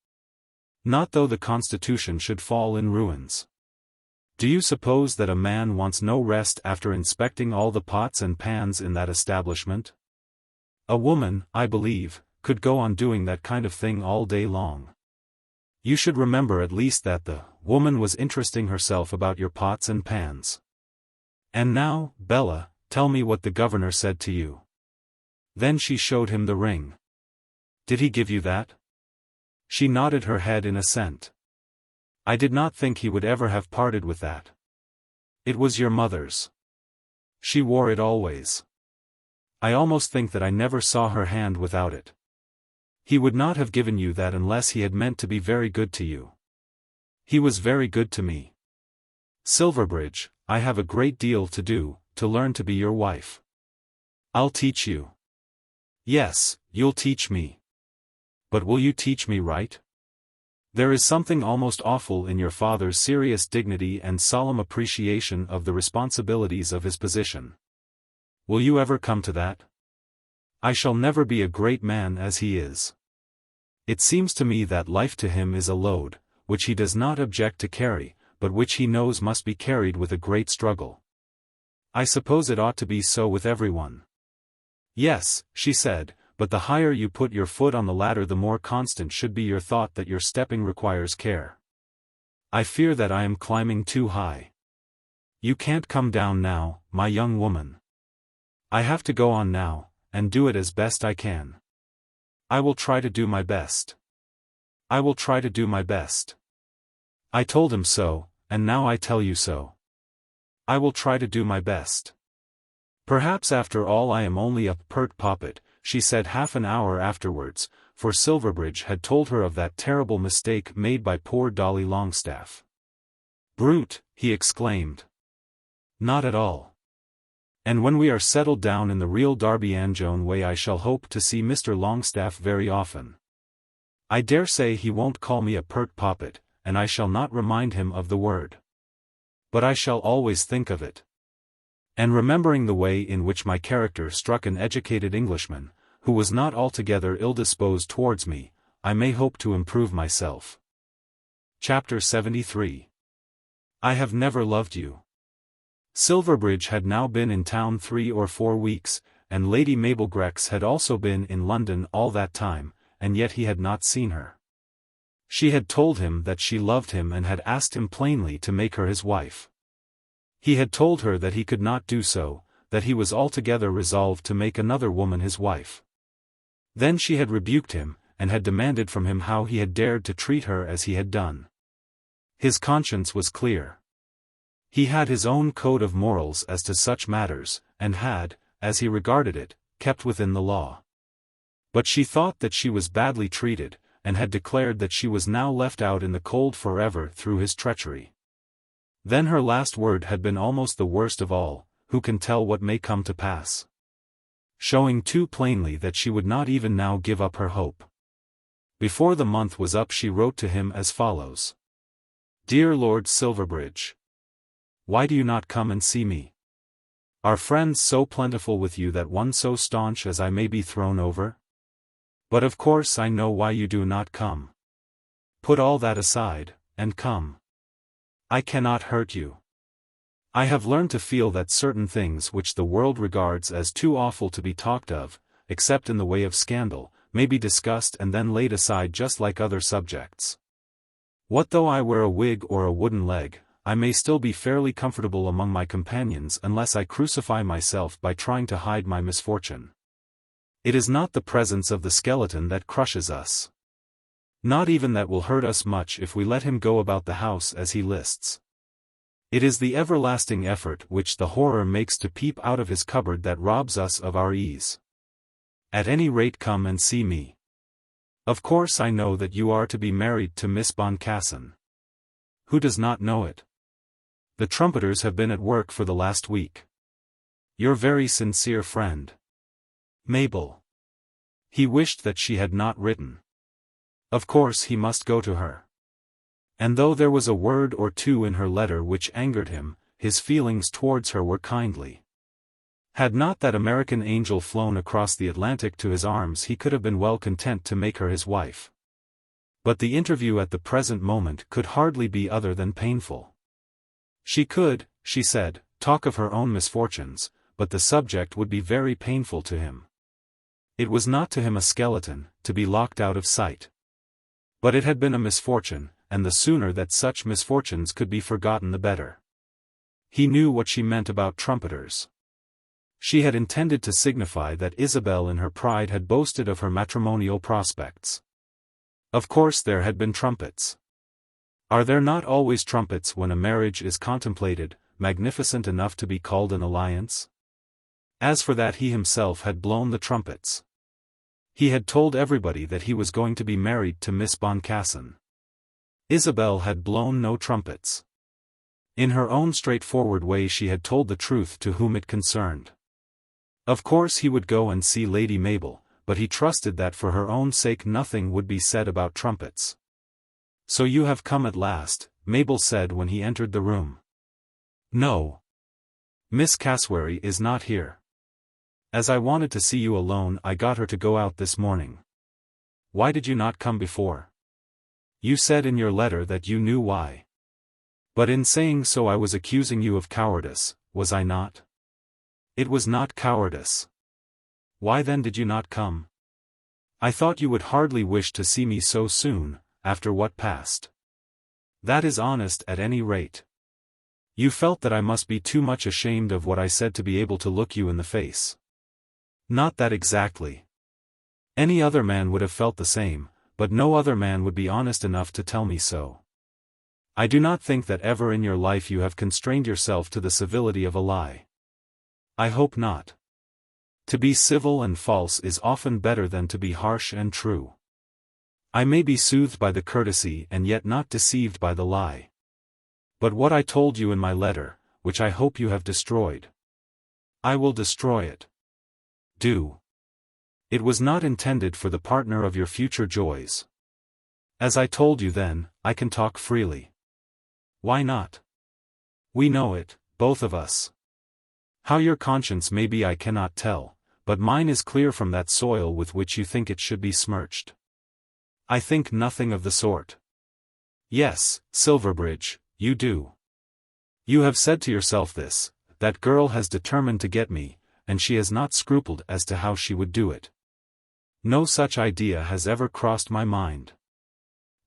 Not though the Constitution should fall in ruins. Do you suppose that a man wants no rest after inspecting all the pots and pans in that establishment? A woman, I believe, could go on doing that kind of thing all day long. You should remember at least that the woman was interesting herself about your pots and pans. And now, Bella, tell me what the governor said to you." Then she showed him the ring. "Did he give you that?" She nodded her head in assent. "I did not think he would ever have parted with that. It was your mother's. She wore it always. I almost think that I never saw her hand without it. He would not have given you that unless he had meant to be very good to you. He was very good to me. Silverbridge, I have a great deal to do, to learn to be your wife. I'll teach you." "Yes, you'll teach me. But will you teach me right? There is something almost awful in your father's serious dignity and solemn appreciation of the responsibilities of his position. Will you ever come to that? I shall never be a great man as he is. It seems to me that life to him is a load, which he does not object to carry, but which he knows must be carried with a great struggle. I suppose it ought to be so with everyone. Yes, she said, but the higher you put your foot on the ladder the more constant should be your thought that your stepping requires care. I fear that I am climbing too high. You can't come down now, my young woman. I have to go on now, and do it as best I can. I will try to do my best. I will try to do my best. I told him so, and now I tell you so. I will try to do my best. Perhaps after all I am only a pert poppet, she said half an hour afterwards, for Silverbridge had told her of that terrible mistake made by poor Dolly Longstaff. Brute, he exclaimed. Not at all. And when we are settled down in the real Darby-and-Joan way I shall hope to see Mr. Longstaff very often. I dare say he won't call me a pert poppet, and I shall not remind him of the word. But I shall always think of it. And remembering the way in which my character struck an educated Englishman, who was not altogether ill-disposed towards me, I may hope to improve myself. Chapter 73. I have never loved you. Silverbridge had now been in town 3 or 4 weeks, and Lady Mabel Grex had also been in London all that time, and yet he had not seen her. She had told him that she loved him and had asked him plainly to make her his wife. He had told her that he could not do so, that he was altogether resolved to make another woman his wife. Then she had rebuked him, and had demanded from him how he had dared to treat her as he had done. His conscience was clear. He had his own code of morals as to such matters, and had, as he regarded it, kept within the law. But she thought that she was badly treated, and had declared that she was now left out in the cold forever through his treachery. Then her last word had been almost the worst of all, who can tell what may come to pass? Showing too plainly that she would not even now give up her hope. Before the month was up she wrote to him as follows. Dear Lord Silverbridge. Why do you not come and see me? Are friends so plentiful with you that one so staunch as I may be thrown over? But of course I know why you do not come. Put all that aside, and come. I cannot hurt you. I have learned to feel that certain things which the world regards as too awful to be talked of, except in the way of scandal, may be discussed and then laid aside just like other subjects. What though I wear a wig or a wooden leg, I may still be fairly comfortable among my companions unless I crucify myself by trying to hide my misfortune. It is not the presence of the skeleton that crushes us. Not even that will hurt us much if we let him go about the house as he lists. It is the everlasting effort which the horror makes to peep out of his cupboard that robs us of our ease. At any rate come and see me. Of course I know that you are to be married to Miss Boncassen. Who does not know it? The trumpeters have been at work for the last week. Your very sincere friend, Mabel. He wished that she had not written. Of course he must go to her. And though there was a word or two in her letter which angered him, his feelings towards her were kindly. Had not that American angel flown across the Atlantic to his arms he could have been well content to make her his wife. But the interview at the present moment could hardly be other than painful. She could, she said, talk of her own misfortunes, but the subject would be very painful to him. It was not to him a skeleton, to be locked out of sight. But it had been a misfortune, and the sooner that such misfortunes could be forgotten the better. He knew what she meant about trumpeters. She had intended to signify that Isabel in her pride had boasted of her matrimonial prospects. Of course there had been trumpets. Are there not always trumpets when a marriage is contemplated, magnificent enough to be called an alliance? As for that he himself had blown the trumpets. He had told everybody that he was going to be married to Miss Boncassen. Isabel had blown no trumpets. In her own straightforward way she had told the truth to whom it concerned. Of course he would go and see Lady Mabel, but he trusted that for her own sake nothing would be said about trumpets. So you have come at last, Mabel said when he entered the room. No. Miss Cassewary is not here. As I wanted to see you alone I got her to go out this morning. Why did you not come before? You said in your letter that you knew why. But in saying so I was accusing you of cowardice, was I not? It was not cowardice. Why then did you not come? I thought you would hardly wish to see me so soon, after what passed. That is honest at any rate. You felt that I must be too much ashamed of what I said to be able to look you in the face. Not that exactly. Any other man would have felt the same, but no other man would be honest enough to tell me so. I do not think that ever in your life you have constrained yourself to the civility of a lie. I hope not. To be civil and false is often better than to be harsh and true. I may be soothed by the courtesy and yet not deceived by the lie. But what I told you in my letter, which I hope you have destroyed. I will destroy it. Do. It was not intended for the partner of your future joys. As I told you then, I can talk freely. Why not? We know it, both of us. How your conscience may be I cannot tell, but mine is clear from that soil with which you think it should be smirched. I think nothing of the sort. Yes, Silverbridge, you do. You have said to yourself this, that girl has determined to get me, and she has not scrupled as to how she would do it. No such idea has ever crossed my mind.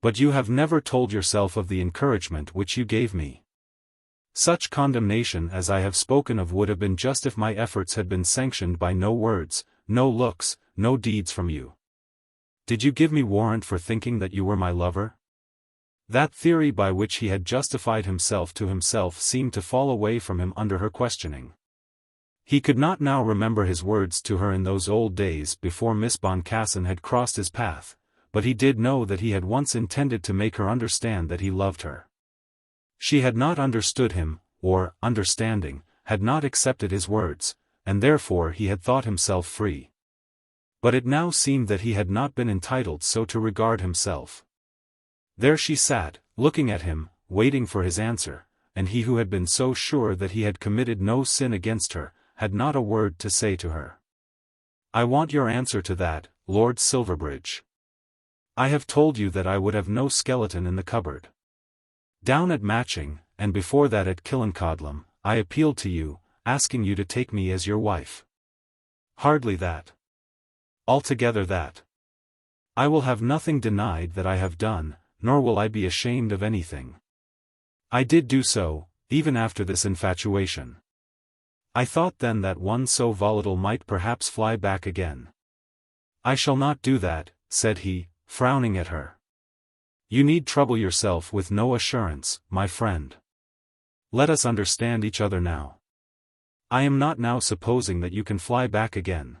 But you have never told yourself of the encouragement which you gave me. Such condemnation as I have spoken of would have been just if my efforts had been sanctioned by no words, no looks, no deeds from you. Did you give me warrant for thinking that you were my lover? That theory by which he had justified himself to himself seemed to fall away from him under her questioning. He could not now remember his words to her in those old days before Miss Boncassen had crossed his path, but he did know that he had once intended to make her understand that he loved her. She had not understood him, or, understanding, had not accepted his words, and therefore he had thought himself free. But it now seemed that he had not been entitled so to regard himself. There she sat, looking at him, waiting for his answer, and he who had been so sure that he had committed no sin against her, had not a word to say to her. I want your answer to that, Lord Silverbridge. I have told you that I would have no skeleton in the cupboard. Down at Matching, and before that at Killancodlem, I appealed to you, asking you to take me as your wife. Hardly that. Altogether that. I will have nothing denied that I have done, nor will I be ashamed of anything. I did do so, even after this infatuation. I thought then that one so volatile might perhaps fly back again. I shall not do that, said he, frowning at her. You need trouble yourself with no assurance, my friend. Let us understand each other now. I am not now supposing that you can fly back again.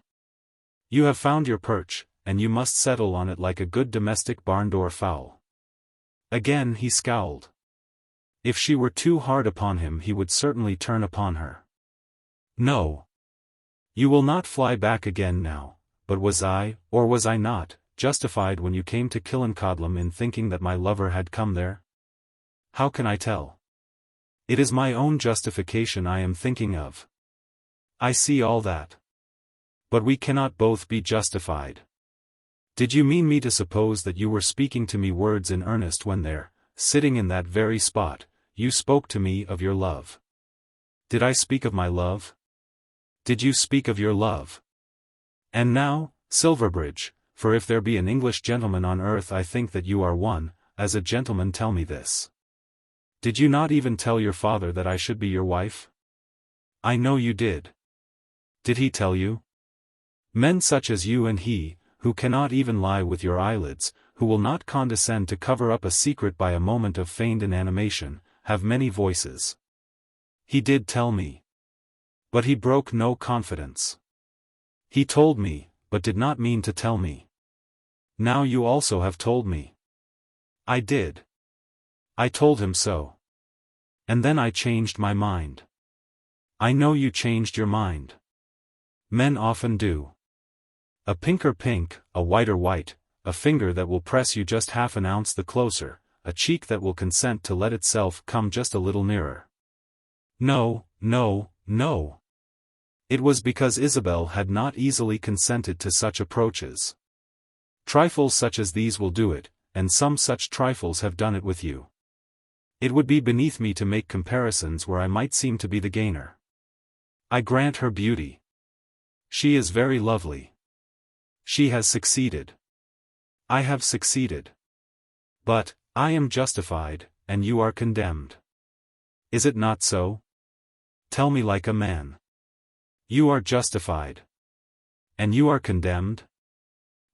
You have found your perch, and you must settle on it like a good domestic barn-door fowl. Again he scowled. If she were too hard upon him he would certainly turn upon her. No. You will not fly back again now, but was I, or was I not, justified when you came to Killancodlem in thinking that my lover had come there? How can I tell? It is my own justification I am thinking of. I see all that. But we cannot both be justified. Did you mean me to suppose that you were speaking to me words in earnest when there, sitting in that very spot, you spoke to me of your love? Did I speak of my love? Did you speak of your love? And now, Silverbridge, for if there be an English gentleman on earth I think that you are one, as a gentleman tell me this. Did you not even tell your father that I should be your wife? I know you did. Did he tell you? Men such as you and he, who cannot even lie with your eyelids, who will not condescend to cover up a secret by a moment of feigned inanimation, have many voices. He did tell me. But he broke no confidence. He told me, but did not mean to tell me. Now you also have told me. I did. I told him so. And then I changed my mind. I know you changed your mind. Men often do. A pinker pink, a whiter white, a finger that will press you just half an ounce the closer, a cheek that will consent to let itself come just a little nearer. No, no, no. It was because Isabel had not easily consented to such approaches. Trifles such as these will do it, and some such trifles have done it with you. It would be beneath me to make comparisons where I might seem to be the gainer. I grant her beauty. She is very lovely. She has succeeded. I have succeeded. But, I am justified, and you are condemned. Is it not so? Tell me like a man. You are justified. And you are condemned?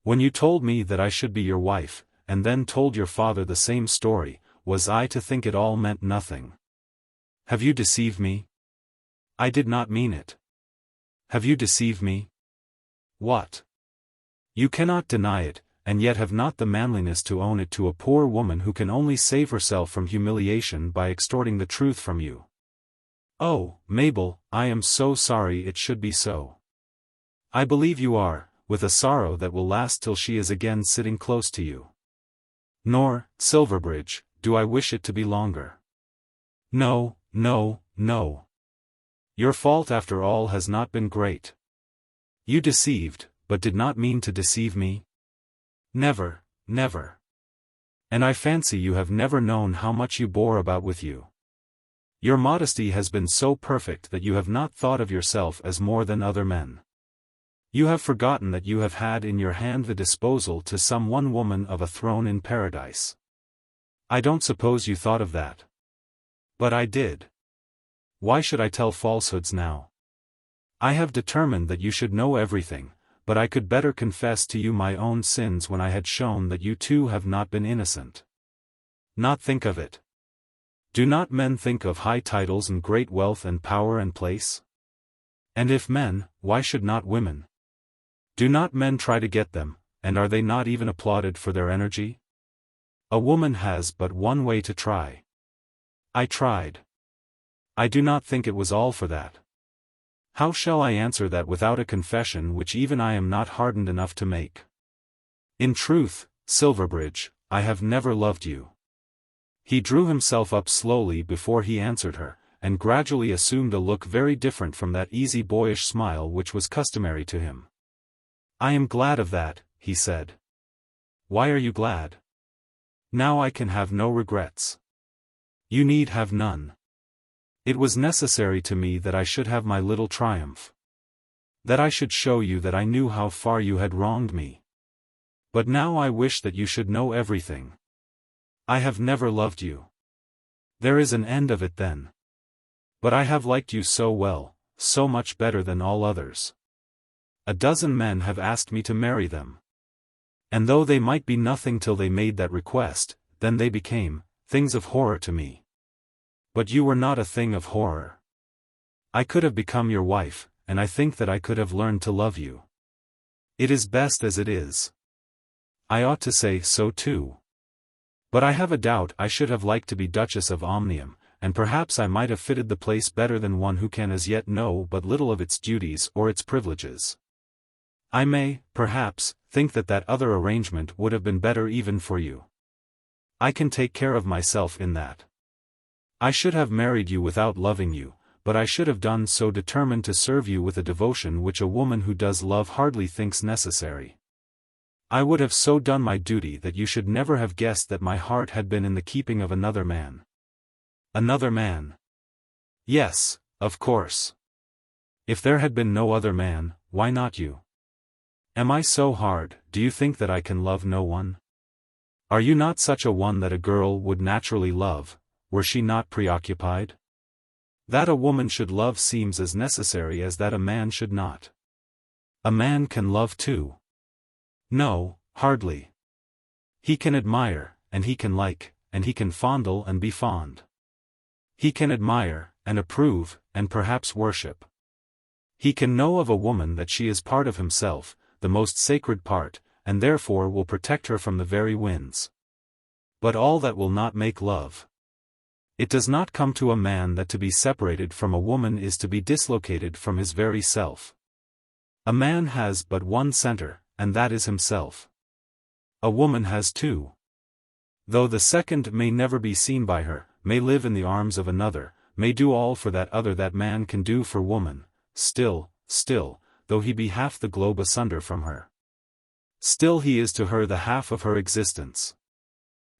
When you told me that I should be your wife, and then told your father the same story, was I to think it all meant nothing? Have you deceived me? I did not mean it. Have you deceived me? What? You cannot deny it, and yet have not the manliness to own it to a poor woman who can only save herself from humiliation by extorting the truth from you. Oh, Mabel, I am so sorry it should be so. I believe you are, with a sorrow that will last till she is again sitting close to you. Nor, Silverbridge, do I wish it to be longer. No, no, no. Your fault after all has not been great. You deceived, but did not mean to deceive me. Never, never. And I fancy you have never known how much you bore about with you. Your modesty has been so perfect that you have not thought of yourself as more than other men. You have forgotten that you have had in your hand the disposal to some one woman of a throne in paradise. I don't suppose you thought of that. But I did. Why should I tell falsehoods now? I have determined that you should know everything, but I could better confess to you my own sins when I had shown that you too have not been innocent. Not think of it. Do not men think of high titles and great wealth and power and place? And if men, why should not women? Do not men try to get them, and are they not even applauded for their energy? A woman has but one way to try. I tried. I do not think it was all for that. How shall I answer that without a confession which even I am not hardened enough to make? In truth, Silverbridge, I have never loved you. He drew himself up slowly before he answered her, and gradually assumed a look very different from that easy boyish smile which was customary to him. I am glad of that, he said. Why are you glad? Now I can have no regrets. You need have none. It was necessary to me that I should have my little triumph. That I should show you that I knew how far you had wronged me. But now I wish that you should know everything. I have never loved you. There is an end of it then. But I have liked you so well, so much better than all others. A dozen men have asked me to marry them. And though they might be nothing till they made that request, then they became things of horror to me. But you were not a thing of horror. I could have become your wife, and I think that I could have learned to love you. It is best as it is. I ought to say so too. But I have a doubt I should have liked to be Duchess of Omnium, and perhaps I might have fitted the place better than one who can as yet know but little of its duties or its privileges. I may, perhaps, think that that other arrangement would have been better even for you. I can take care of myself in that. I should have married you without loving you, but I should have done so determined to serve you with a devotion which a woman who does love hardly thinks necessary. I would have so done my duty that you should never have guessed that my heart had been in the keeping of another man. Another man? Yes, of course. If there had been no other man, why not you? Am I so hard, do you think that I can love no one? Are you not such a one that a girl would naturally love, were she not preoccupied? That a woman should love seems as necessary as that a man should not. A man can love too. No, hardly. He can admire, and he can like, and he can fondle and be fond. He can admire, and approve, and perhaps worship. He can know of a woman that she is part of himself, the most sacred part, and therefore will protect her from the very winds. But all that will not make love. It does not come to a man that to be separated from a woman is to be dislocated from his very self. A man has but one center, and that is himself. A woman has two. Though the second may never be seen by her, may live in the arms of another, may do all for that other that man can do for woman, still, though he be half the globe asunder from her. Still he is to her the half of her existence.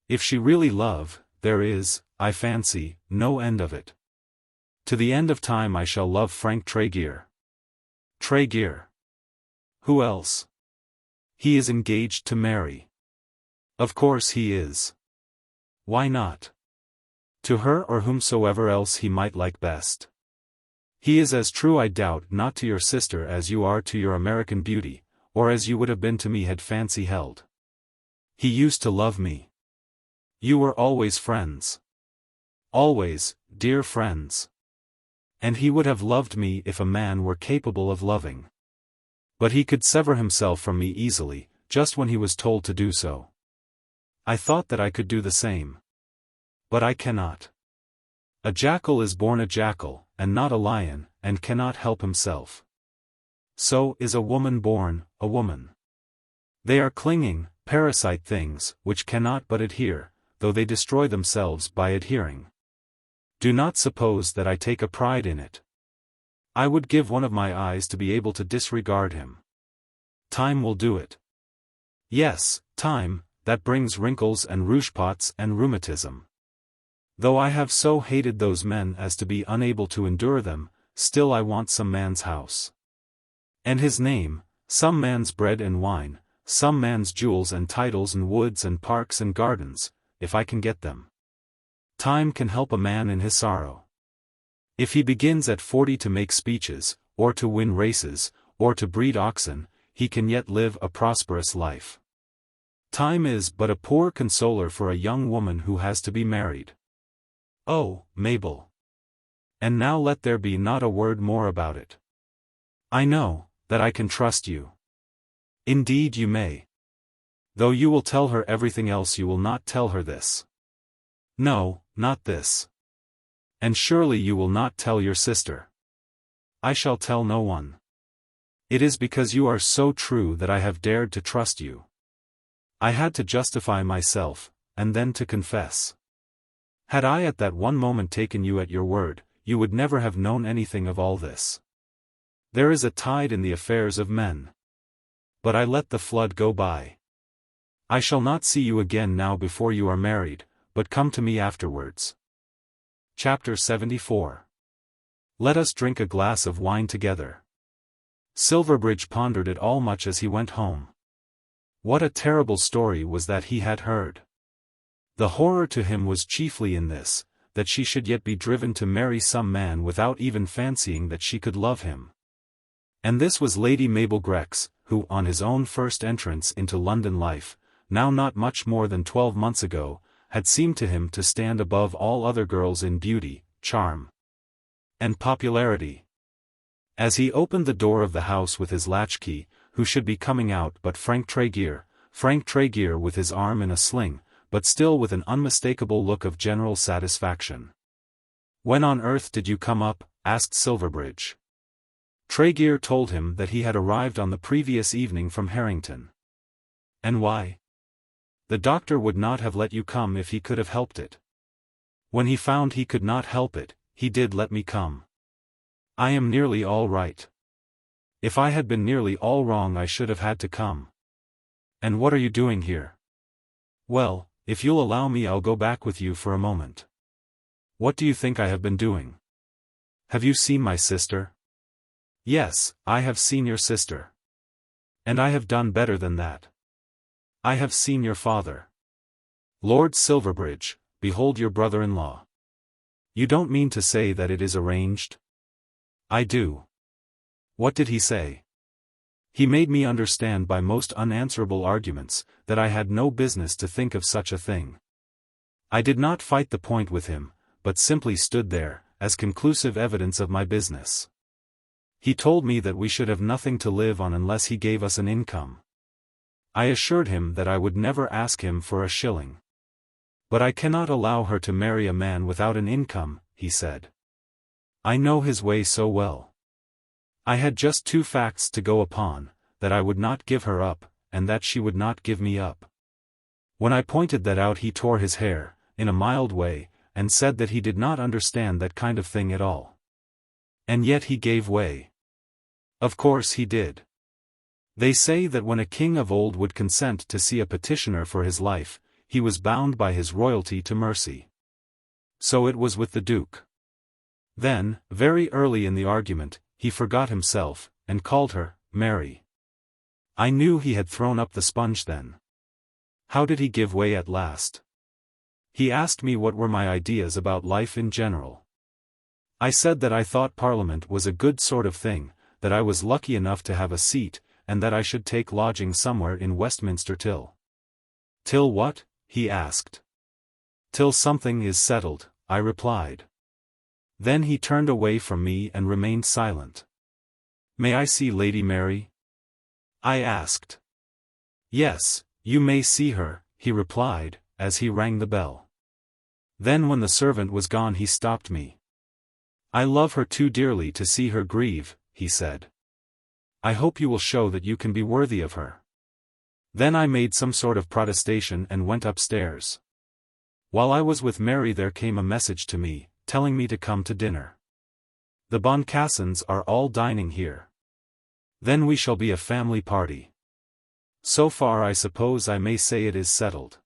If she really love, there is, I fancy, no end of it. To the end of time I shall love Frank Tregear. Tregear. Who else? He is engaged to Mary. Of course he is. Why not? To her or whomsoever else he might like best. He is as true, I doubt not, to your sister as you are to your American beauty, or as you would have been to me had fancy held. He used to love me. You were always friends. Always, dear friends. And he would have loved me if a man were capable of loving. But he could sever himself from me easily, just when he was told to do so. I thought that I could do the same. But I cannot. A jackal is born a jackal, and not a lion, and cannot help himself. So is a woman born a woman. They are clinging, parasite things, which cannot but adhere, though they destroy themselves by adhering. Do not suppose that I take a pride in it. I would give one of my eyes to be able to disregard him. Time will do it. Yes, time, that brings wrinkles and rouge-pots and rheumatism. Though I have so hated those men as to be unable to endure them, still I want some man's house. And his name, some man's bread and wine, some man's jewels and titles and woods and parks and gardens, if I can get them. Time can help a man in his sorrow. If he begins at 40 to make speeches, or to win races, or to breed oxen, he can yet live a prosperous life. Time is but a poor consoler for a young woman who has to be married. Oh, Mabel. And now let there be not a word more about it. I know that I can trust you. Indeed you may. Though you will tell her everything else, you will not tell her this. No, not this. And surely you will not tell your sister. I shall tell no one. It is because you are so true that I have dared to trust you. I had to justify myself, and then to confess. Had I at that one moment taken you at your word, you would never have known anything of all this. There is a tide in the affairs of men. But I let the flood go by. I shall not see you again now before you are married, but come to me afterwards. Chapter 74. Let us drink a glass of wine together. Silverbridge pondered it all much as he went home. What a terrible story was that he had heard. The horror to him was chiefly in this, that she should yet be driven to marry some man without even fancying that she could love him. And this was Lady Mabel Grex, who on his own first entrance into London life, now not much more than 12 months ago, had seemed to him to stand above all other girls in beauty, charm, and popularity. As he opened the door of the house with his latchkey, who should be coming out but Frank Tregear with his arm in a sling, but still with an unmistakable look of general satisfaction. "When on earth did you come up?" asked Silverbridge. Tregear told him that he had arrived on the previous evening from Harrington. "And why?" "The doctor would not have let you come if he could have helped it. When he found he could not help it, he did let me come. I am nearly all right. If I had been nearly all wrong I should have had to come. And what are you doing here?" "Well, if you'll allow me I'll go back with you for a moment." "What do you think I have been doing?" "Have you seen my sister?" "Yes, I have seen your sister. And I have done better than that. I have seen your father. Lord Silverbridge, behold your brother-in-law." "You don't mean to say that it is arranged?" "I do." "What did he say?" "He made me understand by most unanswerable arguments, that I had no business to think of such a thing. I did not fight the point with him, but simply stood there, as conclusive evidence of my business. He told me that we should have nothing to live on unless he gave us an income. I assured him that I would never ask him for a shilling. "But I cannot allow her to marry a man without an income," he said. "I know his way so well. I had just 2 facts to go upon, that I would not give her up, and that she would not give me up. When I pointed that out he tore his hair, in a mild way, and said that he did not understand that kind of thing at all. And yet he gave way. Of course he did. They say that when a king of old would consent to see a petitioner for his life, he was bound by his royalty to mercy. So it was with the Duke. Then, very early in the argument, he forgot himself, and called her, Mary. I knew he had thrown up the sponge then. How did he give way at last? He asked me what were my ideas about life in general. I said that I thought Parliament was a good sort of thing, that I was lucky enough to have a seat, and that I should take lodging somewhere in Westminster till. Till what? He asked. Till something is settled, I replied. Then he turned away from me and remained silent. May I see Lady Mary? I asked. Yes, you may see her, he replied, as he rang the bell. Then when the servant was gone he stopped me. I love her too dearly to see her grieve, he said. I hope you will show that you can be worthy of her. Then I made some sort of protestation and went upstairs. While I was with Mary there came a message to me, telling me to come to dinner. The Boncassens are all dining here. Then we shall be a family party. So far I suppose I may say it is settled.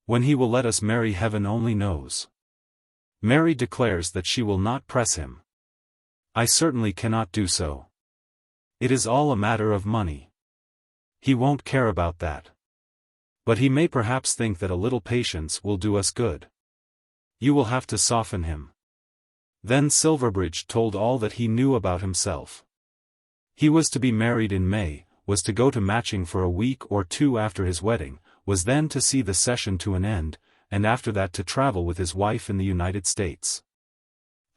When he will let us marry heaven only knows. Mary declares that she will not press him. I certainly cannot do so. It is all a matter of money. He won't care about that. But he may perhaps think that a little patience will do us good. You will have to soften him. Then Silverbridge told all that he knew about himself. He was to be married in May, was to go to Matching for a week or two after his wedding, was then to see the session to an end, and after that to travel with his wife in the United States.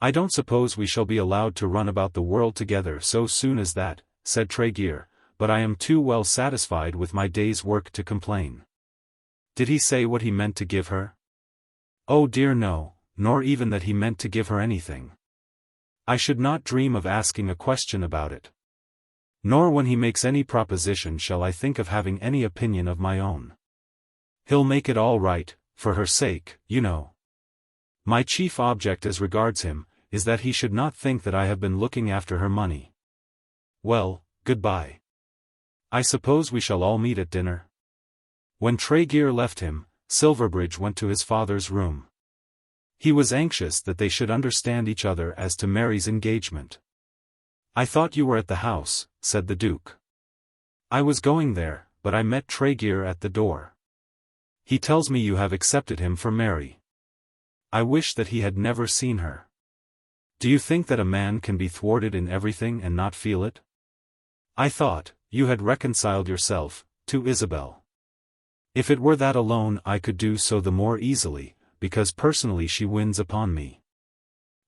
I don't suppose we shall be allowed to run about the world together so soon as that, said Tregear, but I am too well satisfied with my day's work to complain. Did he say what he meant to give her? Oh dear no, nor even that he meant to give her anything. I should not dream of asking a question about it. Nor when he makes any proposition shall I think of having any opinion of my own. He'll make it all right, for her sake, you know. My chief object as regards him, is that he should not think that I have been looking after her money. Well, goodbye. I suppose we shall all meet at dinner. When Tregear left him, Silverbridge went to his father's room. He was anxious that they should understand each other as to Mary's engagement. I thought you were at the house, said the Duke. I was going there, but I met Tregear at the door. He tells me you have accepted him for Mary. I wish that he had never seen her. Do you think that a man can be thwarted in everything and not feel it? I thought, you had reconciled yourself, to Isabel. If it were that alone I could do so the more easily, because personally she wins upon me.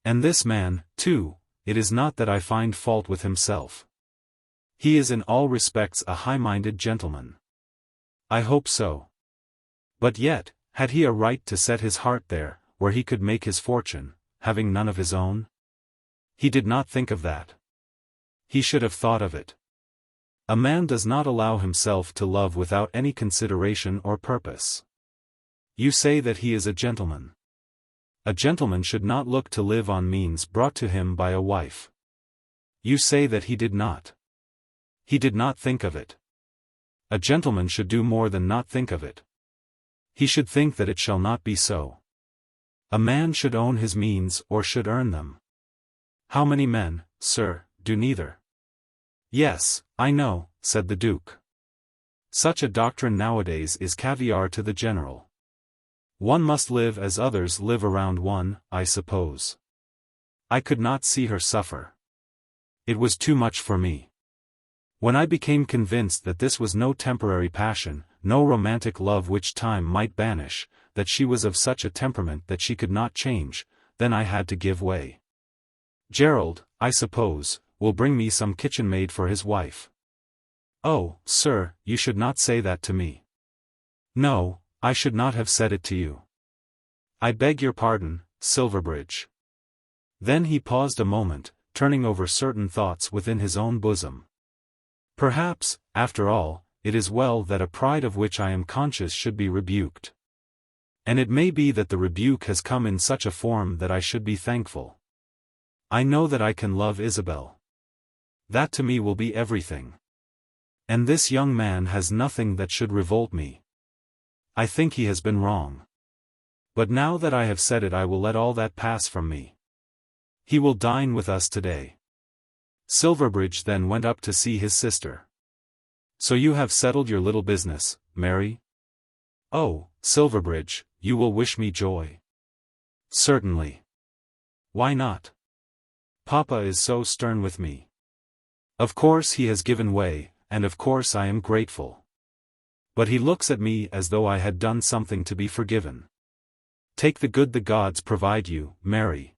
And this man, too, it is not that I find fault with himself. He is in all respects a high-minded gentleman. I hope so. But yet, had he a right to set his heart there, where he could make his fortune, having none of his own? He did not think of that. He should have thought of it. A man does not allow himself to love without any consideration or purpose. You say that he is a gentleman. A gentleman should not look to live on means brought to him by a wife. You say that he did not. He did not think of it. A gentleman should do more than not think of it. He should think that it shall not be so. A man should own his means or should earn them. How many men, sir, do neither? Yes, I know, said the Duke. Such a doctrine nowadays is caviar to the general. One must live as others live around one, I suppose. I could not see her suffer. It was too much for me. When I became convinced that this was no temporary passion, no romantic love which time might banish, that she was of such a temperament that she could not change, then I had to give way. Gerald, I suppose, will bring me some kitchen maid for his wife. Oh, sir, you should not say that to me. No, I should not have said it to you. I beg your pardon, Silverbridge. Then he paused a moment, turning over certain thoughts within his own bosom. Perhaps, after all, it is well that a pride of which I am conscious should be rebuked. And it may be that the rebuke has come in such a form that I should be thankful. I know that I can love Isabel. That to me will be everything. And this young man has nothing that should revolt me. I think he has been wrong. But now that I have said it, I will let all that pass from me. He will dine with us today. Silverbridge then went up to see his sister. So you have settled your little business, Mary? Oh, Silverbridge, you will wish me joy. Certainly. Why not? Papa is so stern with me. Of course he has given way, and of course I am grateful. But he looks at me as though I had done something to be forgiven. Take the good the gods provide you, Mary.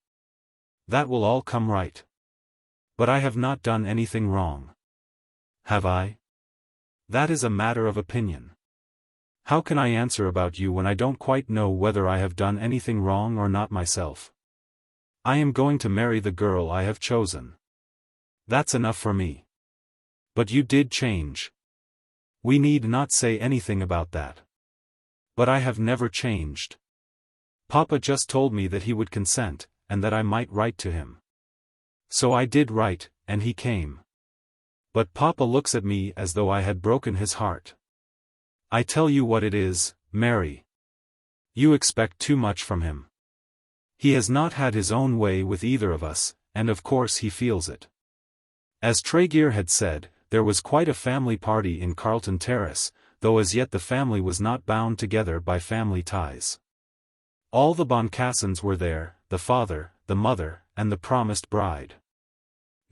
That will all come right. But I have not done anything wrong. Have I? That is a matter of opinion. How can I answer about you when I don't quite know whether I have done anything wrong or not myself? I am going to marry the girl I have chosen. That's enough for me. But you did change. We need not say anything about that. But I have never changed. Papa just told me that he would consent, and that I might write to him. So I did write, and he came. But Papa looks at me as though I had broken his heart. I tell you what it is, Mary. You expect too much from him. He has not had his own way with either of us, and of course he feels it. As Tregear had said, there was quite a family party in Carlton Terrace, though as yet the family was not bound together by family ties. All the Boncassens were there, the father, the mother, and the promised bride.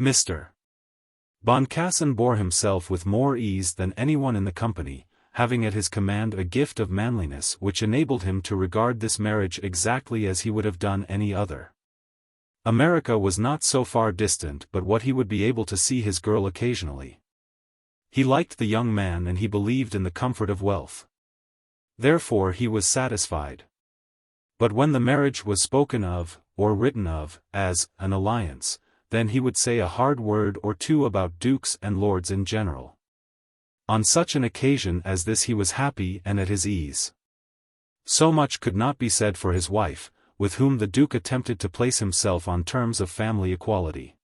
Mr. Boncassen bore himself with more ease than anyone in the company, having at his command a gift of manliness which enabled him to regard this marriage exactly as he would have done any other. America was not so far distant but what he would be able to see his girl occasionally. He liked the young man and he believed in the comfort of wealth. Therefore he was satisfied. But when the marriage was spoken of, or written of, as an alliance, then he would say a hard word or two about dukes and lords in general. On such an occasion as this he was happy and at his ease. So much could not be said for his wife, with whom the Duke attempted to place himself on terms of family equality.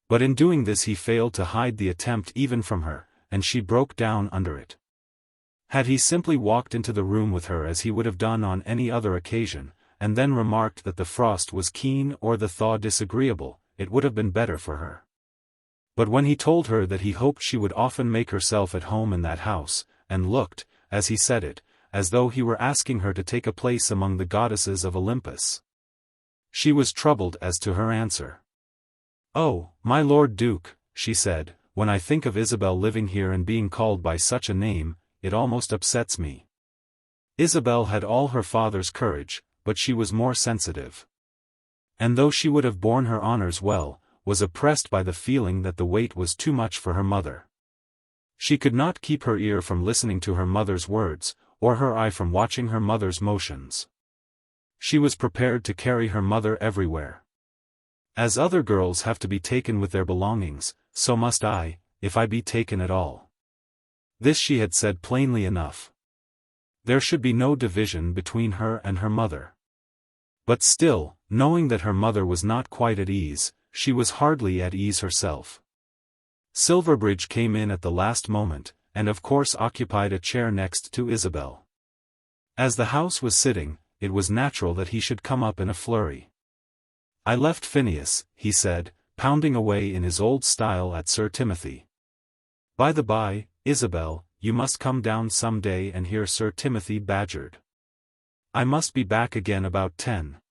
But in doing this he failed to hide the attempt even from her, and she broke down under it. Had he simply walked into the room with her as he would have done on any other occasion, and then remarked that the frost was keen or the thaw disagreeable, it would have been better for her. But when he told her that he hoped she would often make herself at home in that house, and looked, as he said it, as though he were asking her to take a place among the goddesses of Olympus, she was troubled as to her answer. "Oh, my Lord Duke," she said, "when I think of Isabel living here and being called by such a name, it almost upsets me." Isabel had all her father's courage, but she was more sensitive. And though she would have borne her honors well, was oppressed by the feeling that the weight was too much for her mother. She could not keep her ear from listening to her mother's words, or her eye from watching her mother's motions. She was prepared to carry her mother everywhere. As other girls have to be taken with their belongings, so must I, if I be taken at all. This she had said plainly enough. There should be no division between her and her mother. But still, knowing that her mother was not quite at ease, she was hardly at ease herself. Silverbridge came in at the last moment, and of course occupied a chair next to Isabel. As the house was sitting, it was natural that he should come up in a flurry. "I left Phineas," he said, pounding away in his old style at Sir Timothy. "By the by, Isabel, you must come down some day and hear Sir Timothy badgered. I must be back again about 10.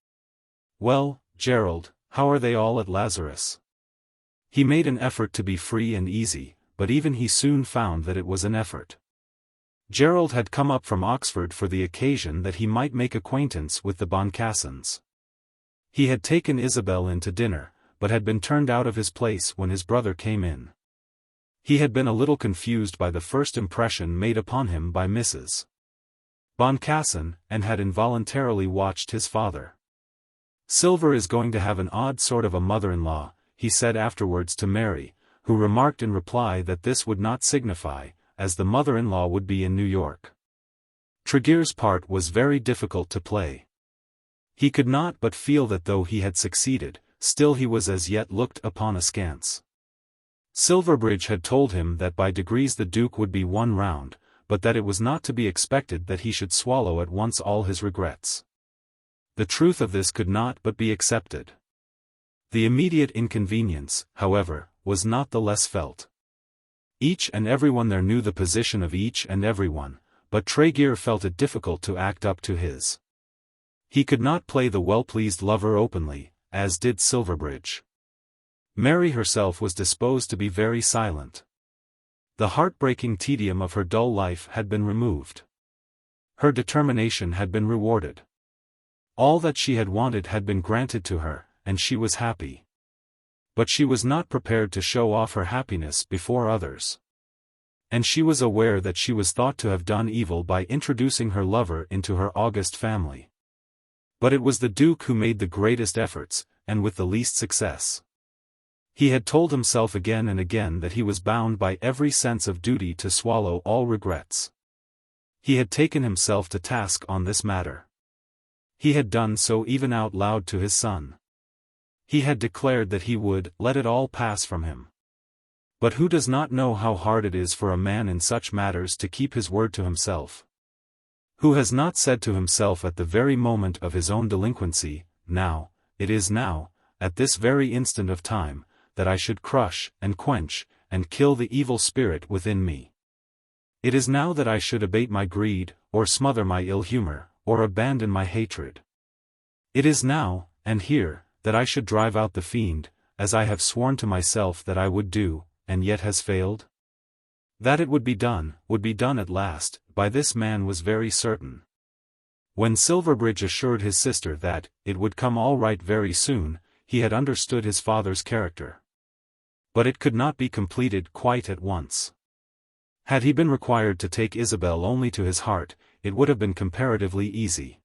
Well, Gerald, how are they all at Lazarus?" He made an effort to be free and easy, but even he soon found that it was an effort. Gerald had come up from Oxford for the occasion that he might make acquaintance with the Boncassens. He had taken Isabel in to dinner, but had been turned out of his place when his brother came in. He had been a little confused by the first impression made upon him by Mrs. Boncassen, and had involuntarily watched his father. "Silver is going to have an odd sort of a mother-in-law," he said afterwards to Mary, who remarked in reply that this would not signify, as the mother-in-law would be in New York. Tregear's part was very difficult to play. He could not but feel that though he had succeeded, still he was as yet looked upon askance. Silverbridge had told him that by degrees the Duke would be won round, but that it was not to be expected that he should swallow at once all his regrets. The truth of this could not but be accepted. The immediate inconvenience, however, was not the less felt. Each and everyone there knew the position of each and everyone, but Tregear felt it difficult to act up to his. He could not play the well-pleased lover openly, as did Silverbridge. Mary herself was disposed to be very silent. The heartbreaking tedium of her dull life had been removed. Her determination had been rewarded. All that she had wanted had been granted to her, and she was happy. But she was not prepared to show off her happiness before others. And she was aware that she was thought to have done evil by introducing her lover into her august family. But it was the Duke who made the greatest efforts, and with the least success. He had told himself again and again that he was bound by every sense of duty to swallow all regrets. He had taken himself to task on this matter. He had done so even out loud to his son. He had declared that he would let it all pass from him. But who does not know how hard it is for a man in such matters to keep his word to himself? Who has not said to himself at the very moment of his own delinquency, now, it is now, at this very instant of time, that I should crush, and quench, and kill the evil spirit within me. It is now that I should abate my greed, or smother my ill humor, or abandon my hatred. It is now, and here, that I should drive out the fiend, as I have sworn to myself that I would do, and yet has failed? That it would be done at last, by this man was very certain. When Silverbridge assured his sister that it would come all right very soon, he had understood his father's character. But it could not be completed quite at once. Had he been required to take Isabel only to his heart, it would have been comparatively easy.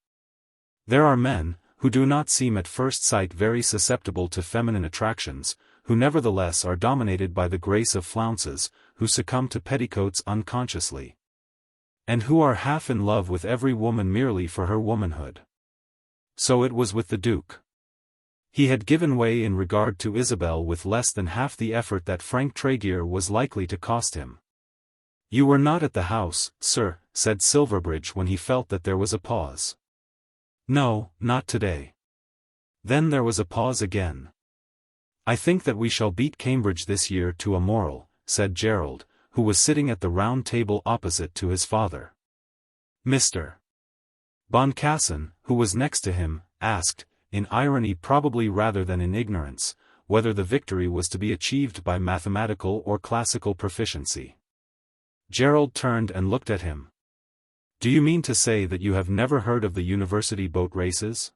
There are men, who do not seem at first sight very susceptible to feminine attractions, who nevertheless are dominated by the grace of flounces, who succumb to petticoats unconsciously. And who are half in love with every woman merely for her womanhood. So it was with the Duke. He had given way in regard to Isabel with less than half the effort that Frank Tregear was likely to cost him. "You were not at the house, sir," said Silverbridge when he felt that there was a pause. "No, not today." Then there was a pause again. "I think that we shall beat Cambridge this year to a moral," said Gerald, who was sitting at the round table opposite to his father. Mr. Boncassen, who was next to him, asked, in irony probably rather than in ignorance, whether the victory was to be achieved by mathematical or classical proficiency. Gerald turned and looked at him. "Do you mean to say that you have never heard of the university boat races?"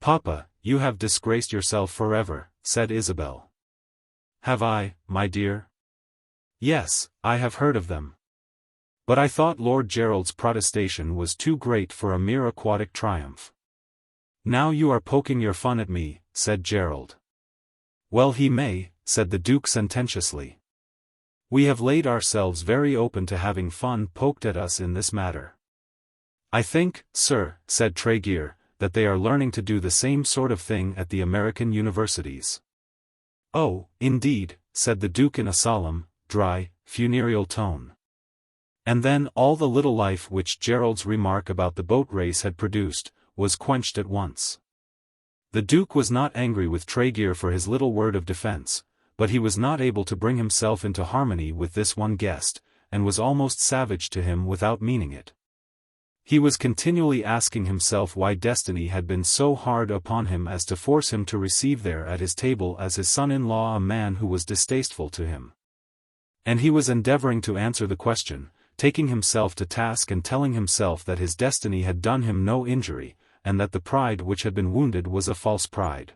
"Papa, you have disgraced yourself forever," said Isabel. "Have I, my dear?" "Yes, I have heard of them. But I thought Lord Gerald's protestation was too great for a mere aquatic triumph." "Now you are poking your fun at me," said Gerald. "Well, he may," said the Duke sententiously. "We have laid ourselves very open to having fun poked at us in this matter." "I think, sir," said Tregear, "that they are learning to do the same sort of thing at the American universities." "Oh, indeed," said the Duke in a solemn, dry, funereal tone. And then all the little life which Gerald's remark about the boat race had produced, was quenched at once. The Duke was not angry with Tregear for his little word of defense, but he was not able to bring himself into harmony with this one guest, and was almost savage to him without meaning it. He was continually asking himself why destiny had been so hard upon him as to force him to receive there at his table as his son-in-law a man who was distasteful to him. And he was endeavoring to answer the question, taking himself to task and telling himself that his destiny had done him no injury, and that the pride which had been wounded was a false pride.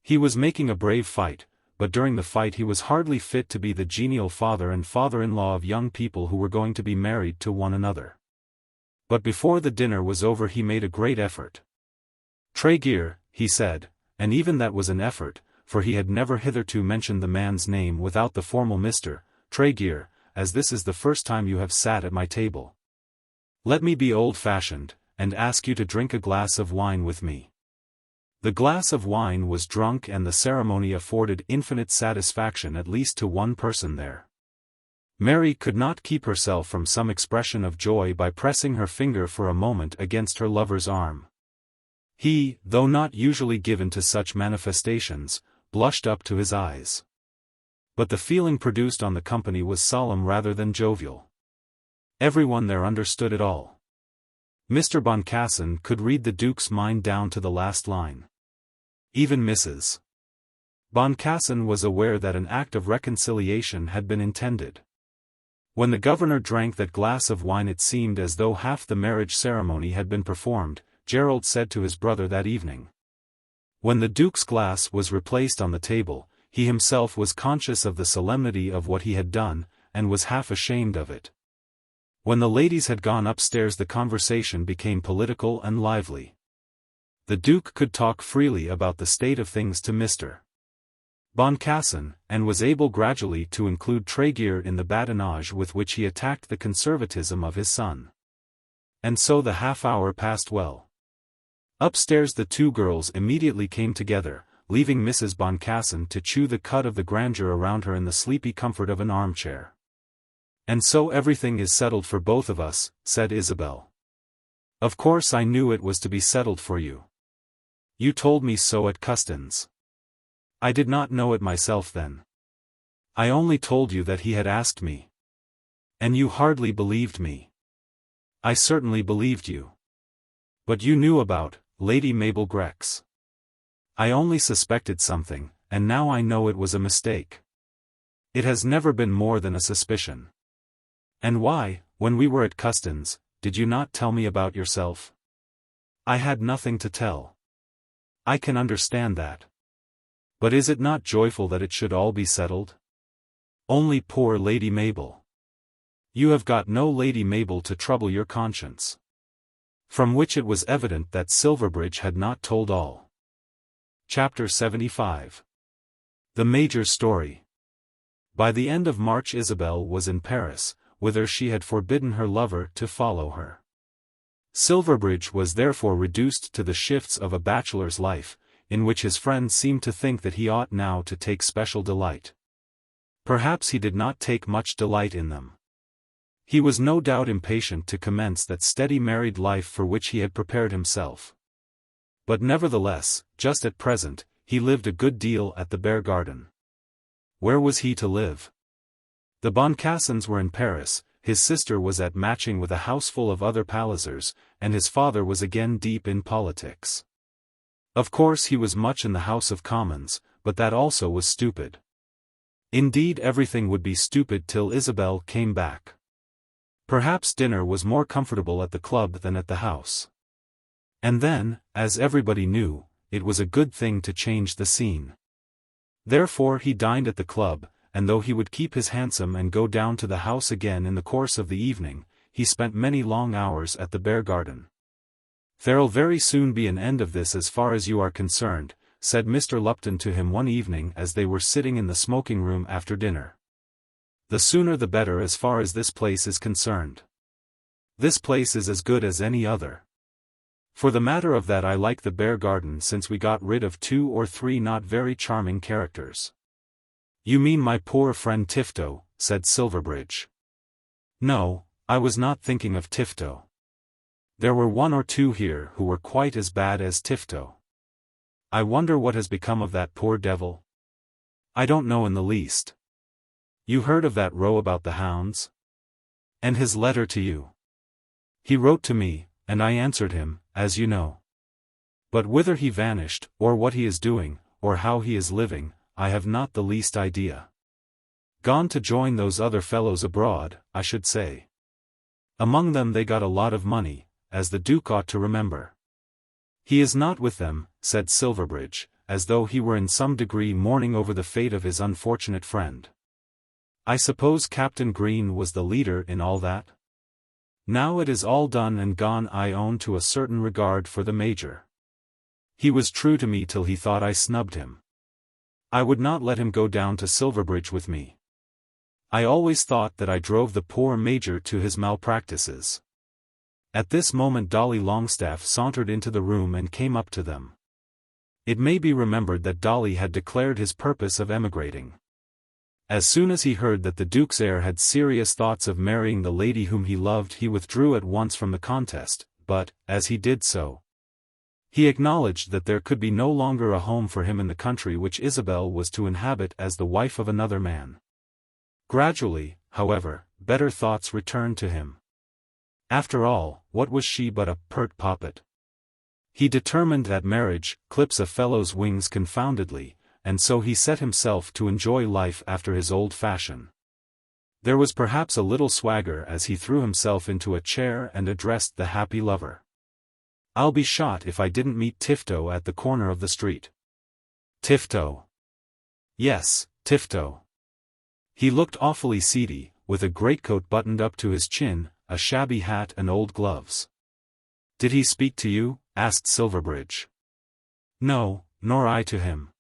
He was making a brave fight, but during the fight he was hardly fit to be the genial father and father-in-law of young people who were going to be married to one another. But before the dinner was over he made a great effort. "Tregear," he said, and even that was an effort, for he had never hitherto mentioned the man's name without the formal Mr. Tregear, "as this is the first time you have sat at my table. Let me be old-fashioned, and ask you to drink a glass of wine with me." The glass of wine was drunk and the ceremony afforded infinite satisfaction at least to one person there. Mary could not keep herself from some expression of joy by pressing her finger for a moment against her lover's arm. He, though not usually given to such manifestations, blushed up to his eyes. But the feeling produced on the company was solemn rather than jovial. Everyone there understood it all. Mr. Boncassen could read the Duke's mind down to the last line. Even Mrs. Boncassen was aware that an act of reconciliation had been intended. When the governor drank that glass of wine, it seemed as though half the marriage ceremony had been performed, Gerald said to his brother that evening. When the Duke's glass was replaced on the table, he himself was conscious of the solemnity of what he had done, and was half ashamed of it. When the ladies had gone upstairs, the conversation became political and lively. The Duke could talk freely about the state of things to Mr. Boncassen, and was able gradually to include Tregear in the badinage with which he attacked the conservatism of his son. And so the half-hour passed well. Upstairs the two girls immediately came together, leaving Mrs. Boncassen to chew the cud of the grandeur around her in the sleepy comfort of an armchair. "And so everything is settled for both of us," said Isabel. "Of course I knew it was to be settled for you. You told me so at Custins." "I did not know it myself then. I only told you that he had asked me. And you hardly believed me." "I certainly believed you. But you knew about Lady Mabel Grex." "I only suspected something, and now I know it was a mistake." "It has never been more than a suspicion." "And why, when we were at Custins, did you not tell me about yourself?" "I had nothing to tell." "I can understand that. But is it not joyful that it should all be settled? Only poor Lady Mabel. You have got no Lady Mabel to trouble your conscience." From which it was evident that Silverbridge had not told all. Chapter 75. The Major's Story. By the end of March Isabel was in Paris, whither she had forbidden her lover to follow her. Silverbridge was therefore reduced to the shifts of a bachelor's life, in which his friends seemed to think that he ought now to take special delight. Perhaps he did not take much delight in them. He was no doubt impatient to commence that steady married life for which he had prepared himself. But nevertheless, just at present, he lived a good deal at the Bear Garden. Where was he to live? The Boncassens were in Paris, his sister was at Matching with a houseful of other Pallisers, and his father was again deep in politics. Of course he was much in the House of Commons, but that also was stupid. Indeed, everything would be stupid till Isabel came back. Perhaps dinner was more comfortable at the club than at the house. And then, as everybody knew, it was a good thing to change the scene. Therefore he dined at the club, and though he would keep his hansom and go down to the house again in the course of the evening, he spent many long hours at the Bear Garden. "There'll very soon be an end of this as far as you are concerned," said Mr. Lupton to him one evening as they were sitting in the smoking-room after dinner. "The sooner the better as far as this place is concerned. This place is as good as any other. For the matter of that, I like the Bear Garden since we got rid of 2 or 3 not very charming characters." "You mean my poor friend Tifto," said Silverbridge. "No, I was not thinking of Tifto. There were 1 or 2 here who were quite as bad as Tifto. I wonder what has become of that poor devil?" "I don't know in the least." "You heard of that row about the hounds? And his letter to you?" "He wrote to me, and I answered him, as you know. But whither he vanished, or what he is doing, or how he is living, I have not the least idea. Gone to join those other fellows abroad, I should say. Among them they got a lot of money, as the Duke ought to remember." "He is not with them," said Silverbridge, as though he were in some degree mourning over the fate of his unfortunate friend. "I suppose Captain Green was the leader in all that? Now it is all done and gone. I own to a certain regard for the Major. He was true to me till he thought I snubbed him. I would not let him go down to Silverbridge with me. I always thought that I drove the poor Major to his malpractices." At this moment Dolly Longstaff sauntered into the room and came up to them. It may be remembered that Dolly had declared his purpose of emigrating. As soon as he heard that the Duke's heir had serious thoughts of marrying the lady whom he loved, he withdrew at once from the contest, but, as he did so, He acknowledged that there could be no longer a home for him in the country which Isabel was to inhabit as the wife of another man. Gradually, however, better thoughts returned to him. After all, what was she but a pert poppet? He determined that marriage clips a fellow's wings confoundedly, and so he set himself to enjoy life after his old fashion. There was perhaps a little swagger as he threw himself into a chair and addressed the happy lover. "I'll be shot if I didn't meet Tifto at the corner of the street." Tifto. Yes, Tifto. He looked awfully seedy, with a greatcoat buttoned up to his chin, a shabby hat and old gloves. "Did he speak to you?" asked Silverbridge. "No, nor I to him.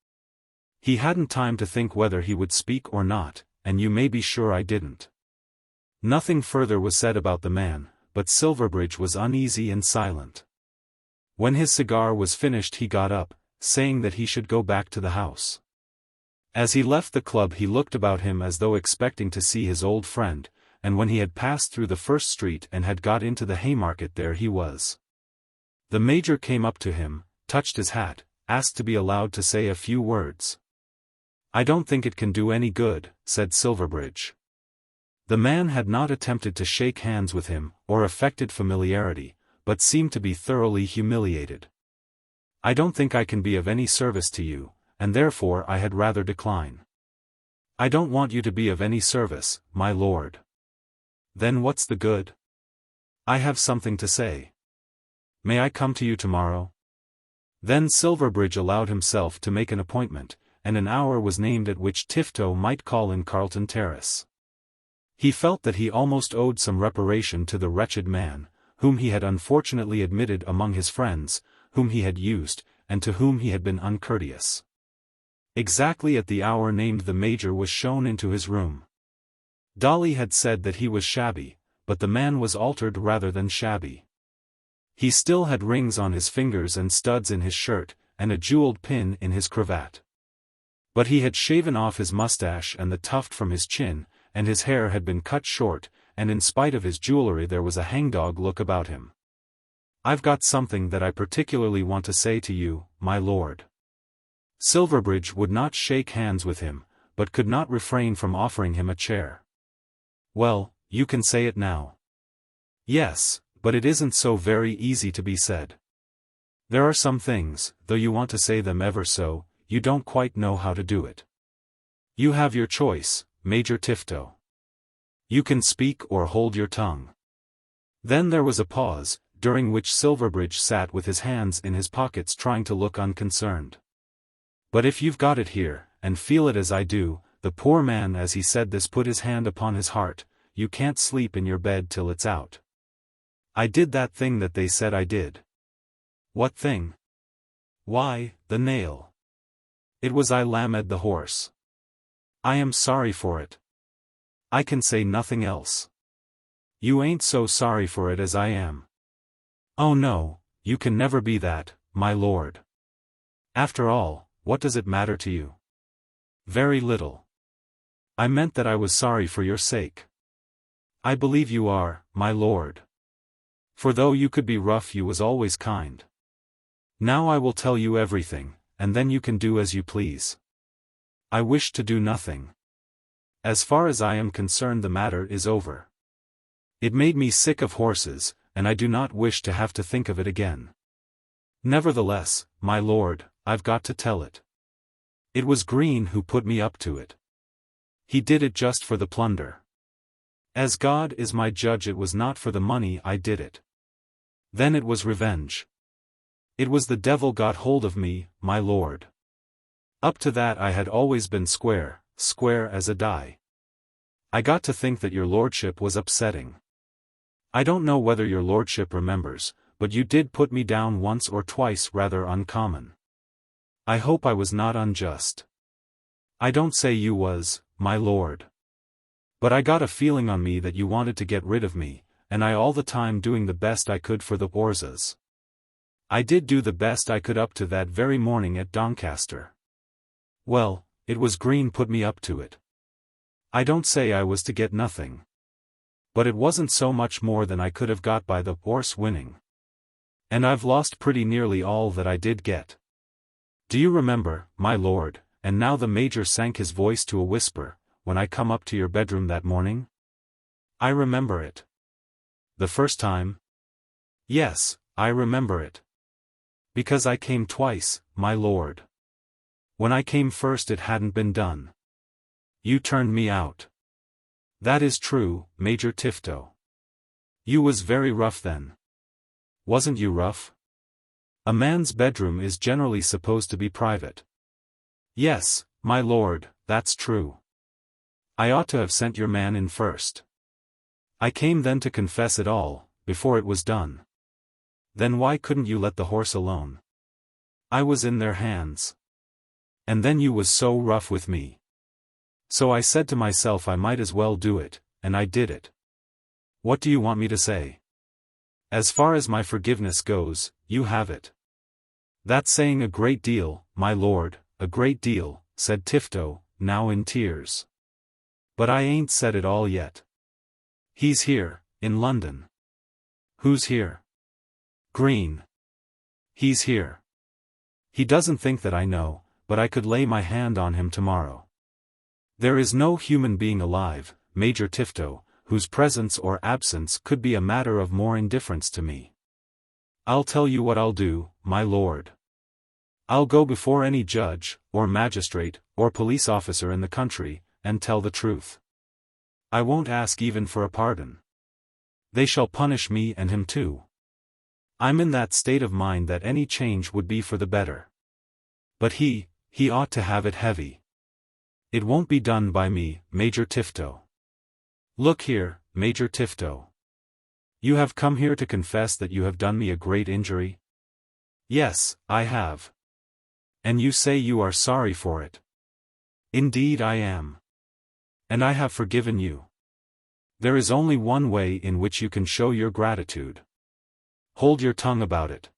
He hadn't time to think whether he would speak or not, and you may be sure I didn't." Nothing further was said about the man, but Silverbridge was uneasy and silent. When his cigar was finished he got up, saying that he should go back to the house. As he left the club he looked about him as though expecting to see his old friend, and when he had passed through the first street and had got into the Haymarket there he was. The Major came up to him, touched his hat, asked to be allowed to say a few words. "I don't think it can do any good," said Silverbridge. The man had not attempted to shake hands with him, or affected familiarity, but seemed to be thoroughly humiliated. "I don't think I can be of any service to you, and therefore I had rather decline." "I don't want you to be of any service, my lord." "Then what's the good?" "I have something to say." "May I come to you tomorrow?" Then Silverbridge allowed himself to make an appointment, and an hour was named at which Tifto might call in Carlton Terrace. He felt that he almost owed some reparation to the wretched man, whom he had unfortunately admitted among his friends, whom he had used, and to whom he had been uncourteous. Exactly at the hour named the Major was shown into his room. Dolly had said that he was shabby, but the man was altered rather than shabby. He still had rings on his fingers and studs in his shirt, and a jeweled pin in his cravat. But he had shaven off his mustache and the tuft from his chin, and his hair had been cut short, and in spite of his jewellery there was a hangdog look about him. "I've got something that I particularly want to say to you, my lord." Silverbridge would not shake hands with him, but could not refrain from offering him a chair. "Well, you can say it now." "Yes, but it isn't so very easy to be said. There are some things, though you want to say them ever so, you don't quite know how to do it. You have your choice, Major Tifto. You can speak or hold your tongue." Then there was a pause, during which Silverbridge sat with his hands in his pockets trying to look unconcerned. "But if you've got it here, and feel it as I do," the poor man as he said this put his hand upon his heart, "you can't sleep in your bed till it's out. I did that thing that they said I did." "What thing?" "Why, the nail. It was I lamed the horse. I am sorry for it. I can say nothing else." "You ain't so sorry for it as I am." "Oh no, you can never be that, my lord. After all, what does it matter to you?" "Very little. I meant that I was sorry for your sake." "I believe you are, my lord. For though you could be rough you was always kind. Now I will tell you everything, and then you can do as you please." "I wish to do nothing. As far as I am concerned the matter is over. It made me sick of horses, and I do not wish to have to think of it again. Nevertheless, my lord, I've got to tell it. It was Green who put me up to it. He did it just for the plunder. As God is my judge it was not for the money I did it. Then it was revenge. It was the devil got hold of me, my lord. Up to that I had always been square as a die. I got to think that your lordship was upsetting. I don't know whether your lordship remembers, but you did put me down once or twice rather uncommon. I hope I was not unjust. I don't say you was, my lord. But I got a feeling on me that you wanted to get rid of me, and I all the time doing the best I could for the Orzas. I did do the best I could up to that very morning at Doncaster. Well, it was Green put me up to it. I don't say I was to get nothing. But it wasn't so much more than I could have got by the horse winning. And I've lost pretty nearly all that I did get. Do you remember, my lord, and now the Major sank his voice to a whisper, when I come up to your bedroom that morning? I remember it. The first time? Yes, I remember it. Because I came twice, my lord. When I came first it hadn't been done. You turned me out. That is true, Major Tifto. You was very rough then. Wasn't you rough? A man's bedroom is generally supposed to be private. Yes, my lord, that's true. I ought to have sent your man in first. I came then to confess it all, before it was done. Then why couldn't you let the horse alone? I was in their hands. And then you was so rough with me. So I said to myself I might as well do it, and I did it. What do you want me to say? As far as my forgiveness goes, you have it. That's saying a great deal, my lord, a great deal, said Tifto, now in tears. But I ain't said it all yet. He's here, in London. Who's here? Green. He's here. He doesn't think that I know, but I could lay my hand on him tomorrow. There is no human being alive, Major Tifto, whose presence or absence could be a matter of more indifference to me. I'll tell you what I'll do, my lord. I'll go before any judge, or magistrate, or police officer in the country, and tell the truth. I won't ask even for a pardon. They shall punish me and him too. I'm in that state of mind that any change would be for the better. But he ought to have it heavy. It won't be done by me, Major Tifto. Look here, Major Tifto. You have come here to confess that you have done me a great injury? Yes, I have. And you say you are sorry for it. Indeed I am. And I have forgiven you. There is only one way in which you can show your gratitude. Hold your tongue about it.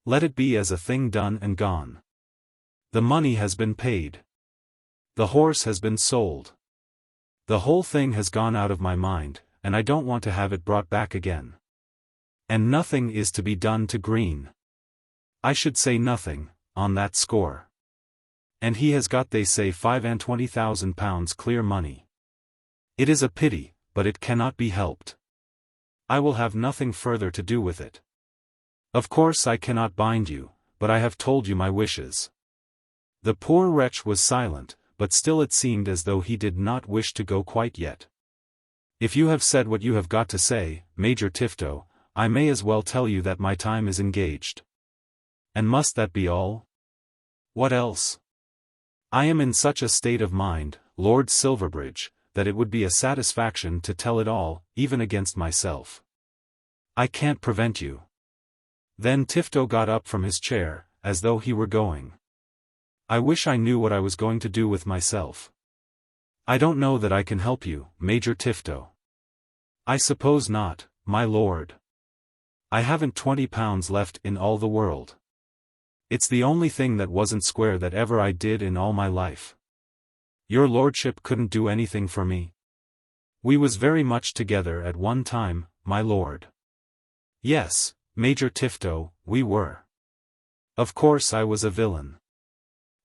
Let it be as a thing done and gone. The money has been paid. The horse has been sold. The whole thing has gone out of my mind, and I don't want to have it brought back again. And nothing is to be done to Green. I should say nothing, on that score. And he has got, they say, £25,000 clear money. It is a pity, but it cannot be helped. I will have nothing further to do with it. Of course I cannot bind you, but I have told you my wishes. The poor wretch was silent, but still it seemed as though he did not wish to go quite yet. If you have said what you have got to say, Major Tifto, I may as well tell you that my time is engaged. And must that be all? What else? I am in such a state of mind, Lord Silverbridge, that it would be a satisfaction to tell it all, even against myself. I can't prevent you. Then Tifto got up from his chair, as though he were going. I wish I knew what I was going to do with myself. I don't know that I can help you, Major Tifto. I suppose not, my lord. I haven't £20 left in all the world. It's the only thing that wasn't square that ever I did in all my life. Your lordship couldn't do anything for me. We was very much together at one time, my lord. Yes, Major Tifto, we were. Of course I was a villain.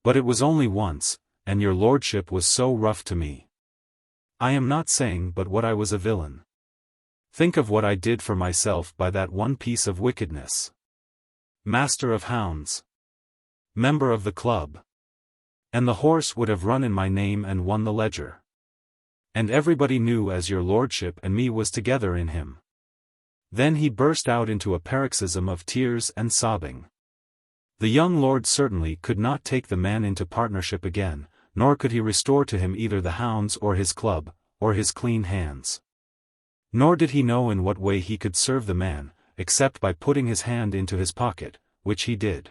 But it was only once, and your lordship was so rough to me. I am not saying but what I was a villain. Think of what I did for myself by that one piece of wickedness. Master of hounds. Member of the club. And the horse would have run in my name and won the ledger. And everybody knew as your lordship and me was together in him. Then he burst out into a paroxysm of tears and sobbing. The young lord certainly could not take the man into partnership again, nor could he restore to him either the hounds or his club, or his clean hands. Nor did he know in what way he could serve the man, except by putting his hand into his pocket, which he did.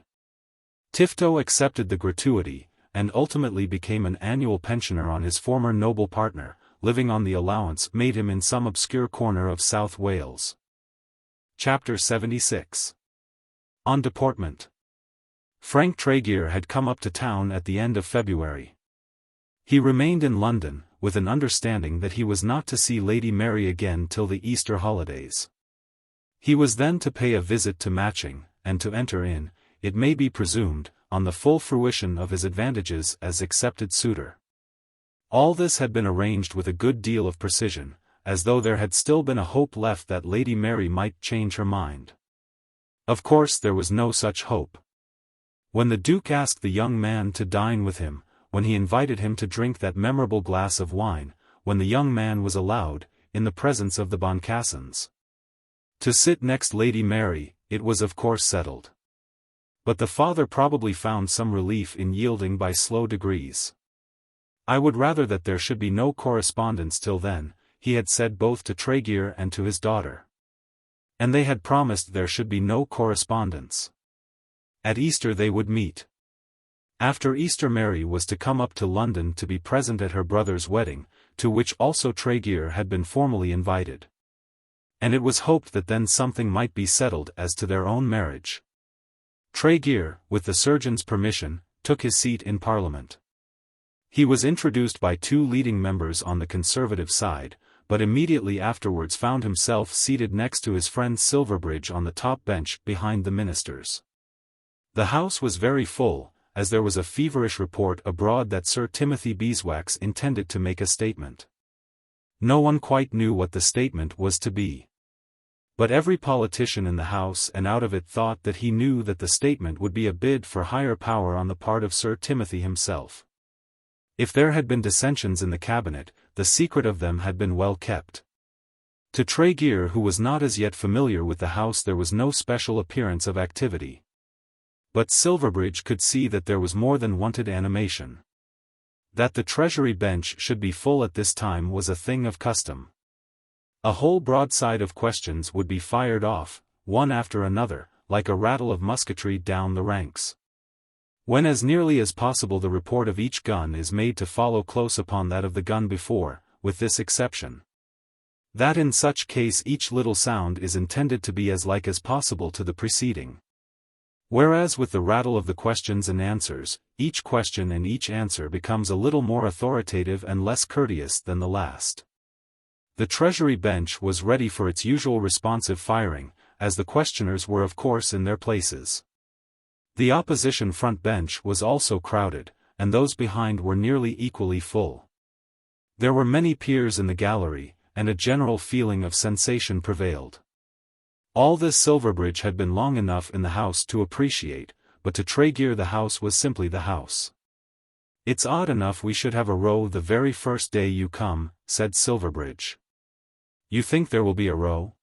Tifto accepted the gratuity, and ultimately became an annual pensioner on his former noble partner, living on the allowance made him in some obscure corner of South Wales. Chapter 76. On deportment. Frank Tregear had come up to town at the end of February. He remained in London, with an understanding that he was not to see Lady Mary again till the Easter holidays. He was then to pay a visit to Matching, and to enter in, it may be presumed, on the full fruition of his advantages as accepted suitor. All this had been arranged with a good deal of precision, as though there had still been a hope left that Lady Mary might change her mind. Of course there was no such hope. When the Duke asked the young man to dine with him, when he invited him to drink that memorable glass of wine, when the young man was allowed, in the presence of the Boncassens, to sit next Lady Mary, it was of course settled. But the father probably found some relief in yielding by slow degrees. I would rather that there should be no correspondence till then, he had said both to Tregear and to his daughter. And they had promised there should be no correspondence. At Easter they would meet. After Easter Mary was to come up to London to be present at her brother's wedding, to which also Tregear had been formally invited. And it was hoped that then something might be settled as to their own marriage. Tregear, with the surgeon's permission, took his seat in Parliament. He was introduced by two leading members on the Conservative side, but immediately afterwards found himself seated next to his friend Silverbridge on the top bench behind the ministers. The House was very full, as there was a feverish report abroad that Sir Timothy Beeswax intended to make a statement. No one quite knew what the statement was to be. But every politician in the House and out of it thought that he knew that the statement would be a bid for higher power on the part of Sir Timothy himself. If there had been dissensions in the cabinet, the secret of them had been well kept. To Tregear, who was not as yet familiar with the House, there was no special appearance of activity. But Silverbridge could see that there was more than wonted animation. That the Treasury bench should be full at this time was a thing of custom. A whole broadside of questions would be fired off, one after another, like a rattle of musketry down the ranks. When as nearly as possible the report of each gun is made to follow close upon that of the gun before, with this exception, that in such case each little sound is intended to be as like as possible to the preceding. Whereas with the rattle of the questions and answers, each question and each answer becomes a little more authoritative and less courteous than the last. The Treasury bench was ready for its usual responsive firing, as the questioners were of course in their places. The opposition front bench was also crowded, and those behind were nearly equally full. There were many peers in the gallery, and a general feeling of sensation prevailed. All this Silverbridge had been long enough in the House to appreciate, but to Tregear the House was simply the House. "It's odd enough we should have a row the very first day you come," said Silverbridge. "You think there will be a row?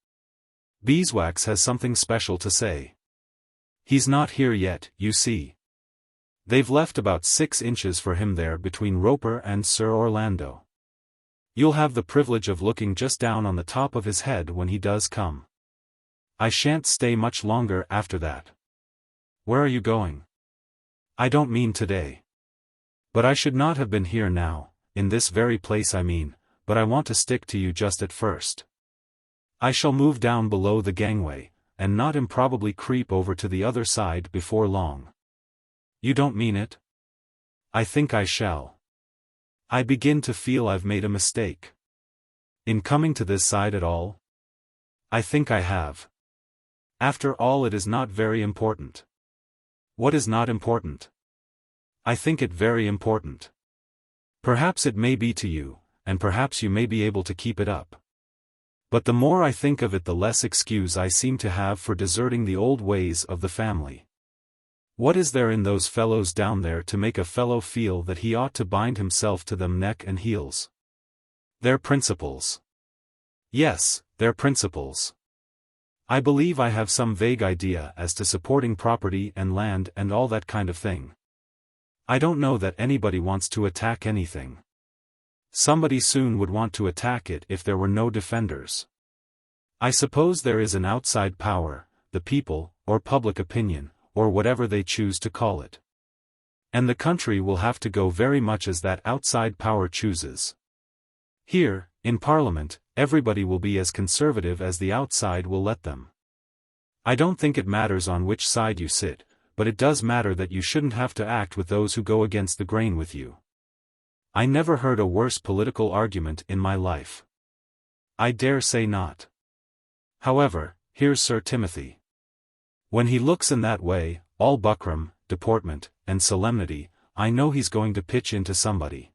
Beeswax has something special to say. He's not here yet, you see. They've left about 6 inches for him there between Roper and Sir Orlando. You'll have the privilege of looking just down on the top of his head when he does come. I shan't stay much longer after that." "Where are you going?" "I don't mean today. But I should not have been here now, in this very place I mean, but I want to stick to you just at first. I shall move down below the gangway, and not improbably creep over to the other side before long." "You don't mean it?" "I think I shall. I begin to feel I've made a mistake." "In coming to this side at all?" "I think I have. After all, it is not very important." "What is not important?" "I think it very important. Perhaps it may be to you, and perhaps you may be able to keep it up. But the more I think of it the less excuse I seem to have for deserting the old ways of the family. What is there in those fellows down there to make a fellow feel that he ought to bind himself to them neck and heels? Their principles. Yes, their principles. I believe I have some vague idea as to supporting property and land and all that kind of thing. I don't know that anybody wants to attack anything. Somebody soon would want to attack it if there were no defenders. I suppose there is an outside power, the people, or public opinion, or whatever they choose to call it. And the country will have to go very much as that outside power chooses. Here, in Parliament, everybody will be as conservative as the outside will let them. I don't think it matters on which side you sit, but it does matter that you shouldn't have to act with those who go against the grain with you. I never heard a worse political argument in my life. I dare say not. However, here's Sir Timothy. When he looks in that way, all buckram, deportment, and solemnity, I know he's going to pitch into somebody."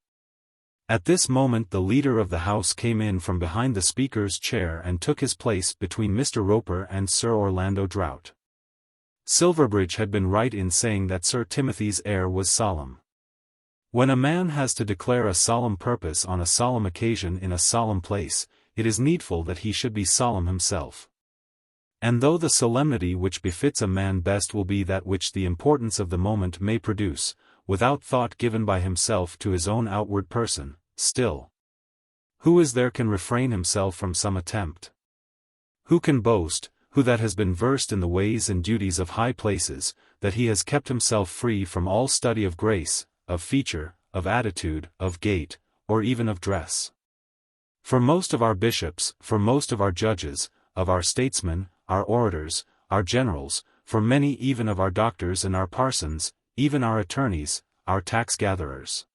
At this moment the leader of the house came in from behind the speaker's chair and took his place between Mr. Roper and Sir Orlando Drought. Silverbridge had been right in saying that Sir Timothy's air was solemn. When a man has to declare a solemn purpose on a solemn occasion in a solemn place, it is needful that he should be solemn himself. And though the solemnity which befits a man best will be that which the importance of the moment may produce, without thought given by himself to his own outward person, still, who is there can refrain himself from some attempt? Who can boast, who that has been versed in the ways and duties of high places, that he has kept himself free from all study of grace, of feature, of attitude, of gait, or even of dress? For most of our bishops, for most of our judges, of our statesmen, our orators, our generals, for many even of our doctors and our parsons, even our attorneys, our tax-gatherers,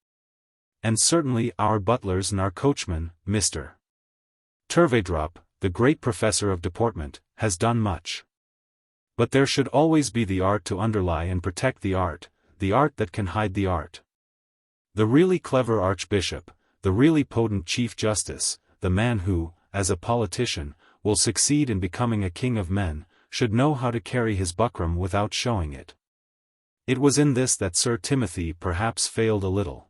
and certainly our butlers and our coachmen, Mr. Turveydrop, the great professor of deportment, has done much. But there should always be the art to underlie and protect the art that can hide the art. The really clever archbishop, the really potent chief justice, the man who, as a politician, will succeed in becoming a king of men, should know how to carry his buckram without showing it. It was in this that Sir Timothy perhaps failed a little.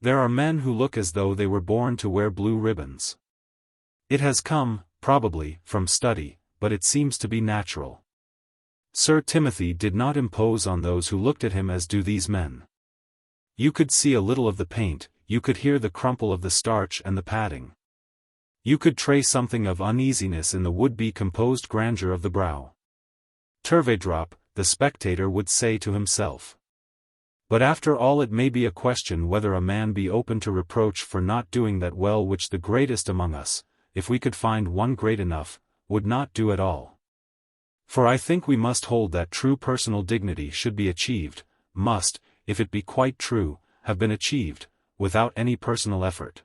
There are men who look as though they were born to wear blue ribbons. It has come, probably, from study, but it seems to be natural. Sir Timothy did not impose on those who looked at him as do these men. You could see a little of the paint, you could hear the crumple of the starch and the padding. You could trace something of uneasiness in the would-be composed grandeur of the brow. Turveydrop, the spectator would say to himself. But after all it may be a question whether a man be open to reproach for not doing that well which the greatest among us, if we could find one great enough, would not do at all. For I think we must hold that true personal dignity should be achieved, must, if it be quite true, have been achieved, without any personal effort.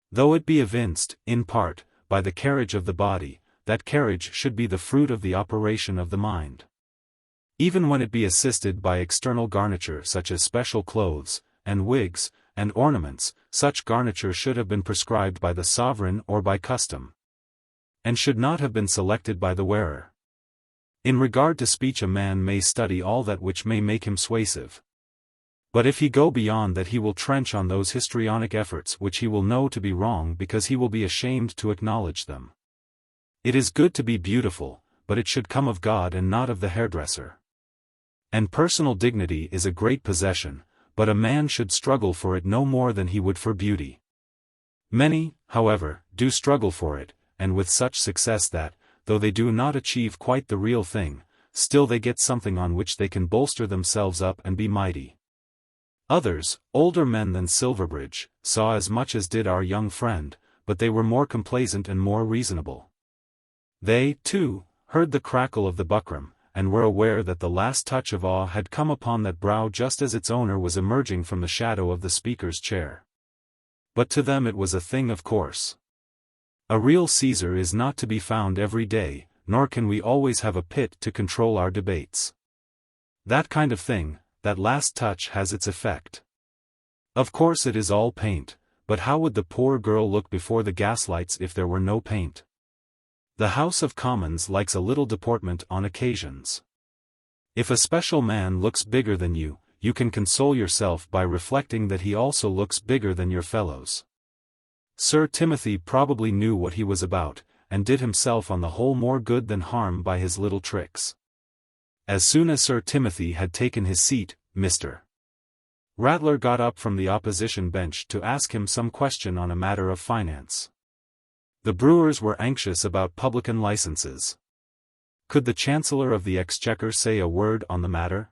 Though it be evinced, in part, by the carriage of the body, that carriage should be the fruit of the operation of the mind. Even when it be assisted by external garniture such as special clothes, and wigs, and ornaments, such garniture should have been prescribed by the sovereign or by custom, and should not have been selected by the wearer. In regard to speech a man may study all that which may make him suasive. But if he go beyond that he will trench on those histrionic efforts which he will know to be wrong because he will be ashamed to acknowledge them. It is good to be beautiful, but it should come of God and not of the hairdresser. And personal dignity is a great possession, but a man should struggle for it no more than he would for beauty. Many, however, do struggle for it, and with such success that, though they do not achieve quite the real thing, still they get something on which they can bolster themselves up and be mighty. Others, older men than Silverbridge, saw as much as did our young friend, but they were more complaisant and more reasonable. They, too, heard the crackle of the buckram, and were aware that the last touch of awe had come upon that brow just as its owner was emerging from the shadow of the speaker's chair. But to them it was a thing of course. A real Caesar is not to be found every day, nor can we always have a pit to control our debates. That kind of thing, that last touch has its effect. Of course it is all paint, but how would the poor girl look before the gaslights if there were no paint? The House of Commons likes a little deportment on occasions. If a special man looks bigger than you, you can console yourself by reflecting that he also looks bigger than your fellows. Sir Timothy probably knew what he was about, and did himself on the whole more good than harm by his little tricks. As soon as Sir Timothy had taken his seat, Mr. Rattler got up from the opposition bench to ask him some question on a matter of finance. The brewers were anxious about publican licenses. Could the Chancellor of the Exchequer say a word on the matter?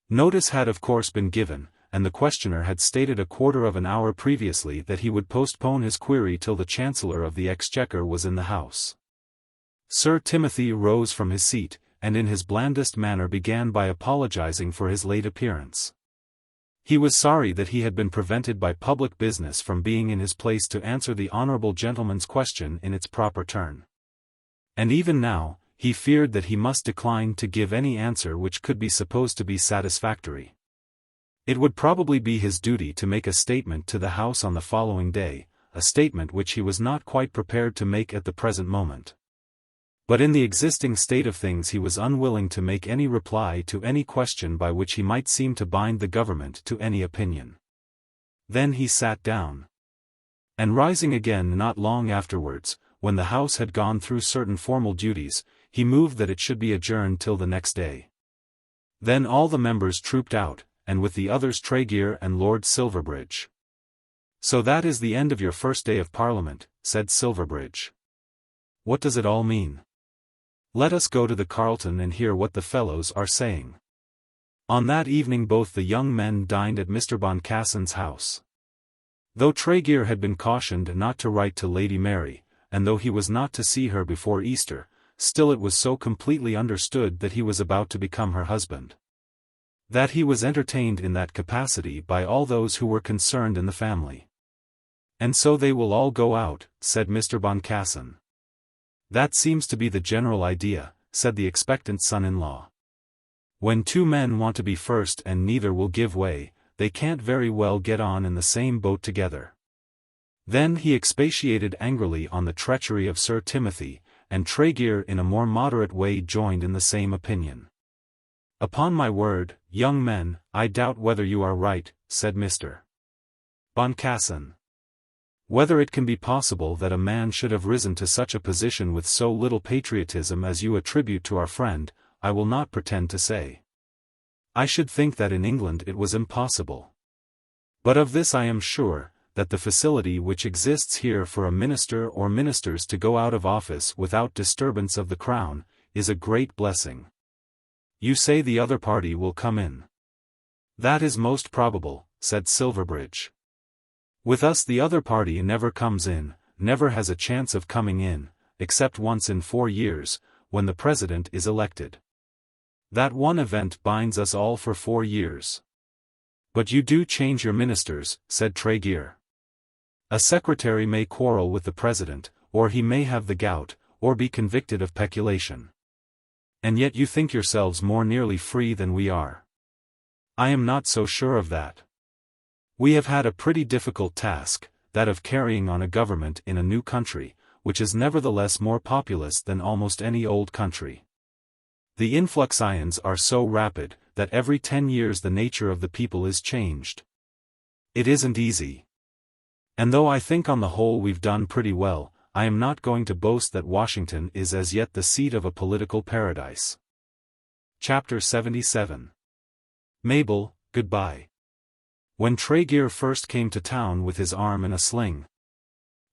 Notice had of course been given, and the questioner had stated a quarter of an hour previously that he would postpone his query till the Chancellor of the Exchequer was in the House. Sir Timothy rose from his seat, and in his blandest manner began by apologizing for his late appearance. He was sorry that he had been prevented by public business from being in his place to answer the honourable gentleman's question in its proper turn. And even now, he feared that he must decline to give any answer which could be supposed to be satisfactory. It would probably be his duty to make a statement to the House on the following day, a statement which he was not quite prepared to make at the present moment. But in the existing state of things he was unwilling to make any reply to any question by which he might seem to bind the government to any opinion. Then he sat down. And rising again not long afterwards, when the House had gone through certain formal duties, he moved that it should be adjourned till the next day. Then all the members trooped out, and with the others Tregear and Lord Silverbridge. "So that is the end of your first day of Parliament," said Silverbridge. "What does it all mean? Let us go to the Carlton and hear what the fellows are saying." On that evening both the young men dined at Mr. Boncassen's house. Though Tregear had been cautioned not to write to Lady Mary, and though he was not to see her before Easter, still it was so completely understood that he was about to become her husband, that he was entertained in that capacity by all those who were concerned in the family. "And so they will all go out," said Mr. Boncassen. "That seems to be the general idea," said the expectant son-in-law. "When two men want to be first and neither will give way, they can't very well get on in the same boat together." Then he expatiated angrily on the treachery of Sir Timothy, and Tregear in a more moderate way joined in the same opinion. "Upon my word, young men, I doubt whether you are right," said Mr. Boncassen. "Whether it can be possible that a man should have risen to such a position with so little patriotism as you attribute to our friend, I will not pretend to say. I should think that in England it was impossible. But of this I am sure, that the facility which exists here for a minister or ministers to go out of office without disturbance of the crown, is a great blessing. You say the other party will come in." "That is most probable," said Silverbridge. "With us the other party never comes in, never has a chance of coming in, except once in 4 years, when the president is elected. That one event binds us all for 4 years. But you do change your ministers," said Tregear. "A secretary may quarrel with the president, or he may have the gout, or be convicted of peculation. And yet you think yourselves more nearly free than we are. I am not so sure of that. We have had a pretty difficult task, that of carrying on a government in a new country, which is nevertheless more populous than almost any old country. The influxions are so rapid, that every 10 years the nature of the people is changed. It isn't easy. And though I think on the whole we've done pretty well, I am not going to boast that Washington is as yet the seat of a political paradise." Chapter 77. Mabel, Goodbye. When Tregear first came to town with his arm in a sling,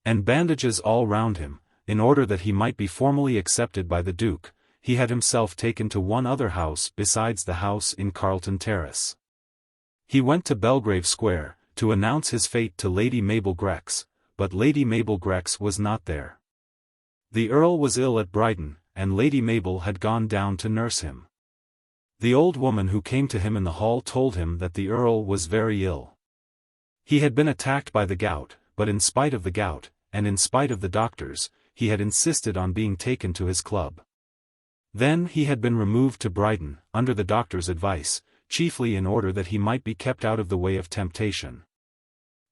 and bandages all round him, in order that he might be formally accepted by the Duke, he had himself taken to one other house besides the house in Carlton Terrace. He went to Belgrave Square, to announce his fate to Lady Mabel Grex, but Lady Mabel Grex was not there. The Earl was ill at Brighton, and Lady Mabel had gone down to nurse him. The old woman who came to him in the hall told him that the Earl was very ill. He had been attacked by the gout, but in spite of the gout, and in spite of the doctors, he had insisted on being taken to his club. Then he had been removed to Brighton, under the doctor's advice, chiefly in order that he might be kept out of the way of temptation.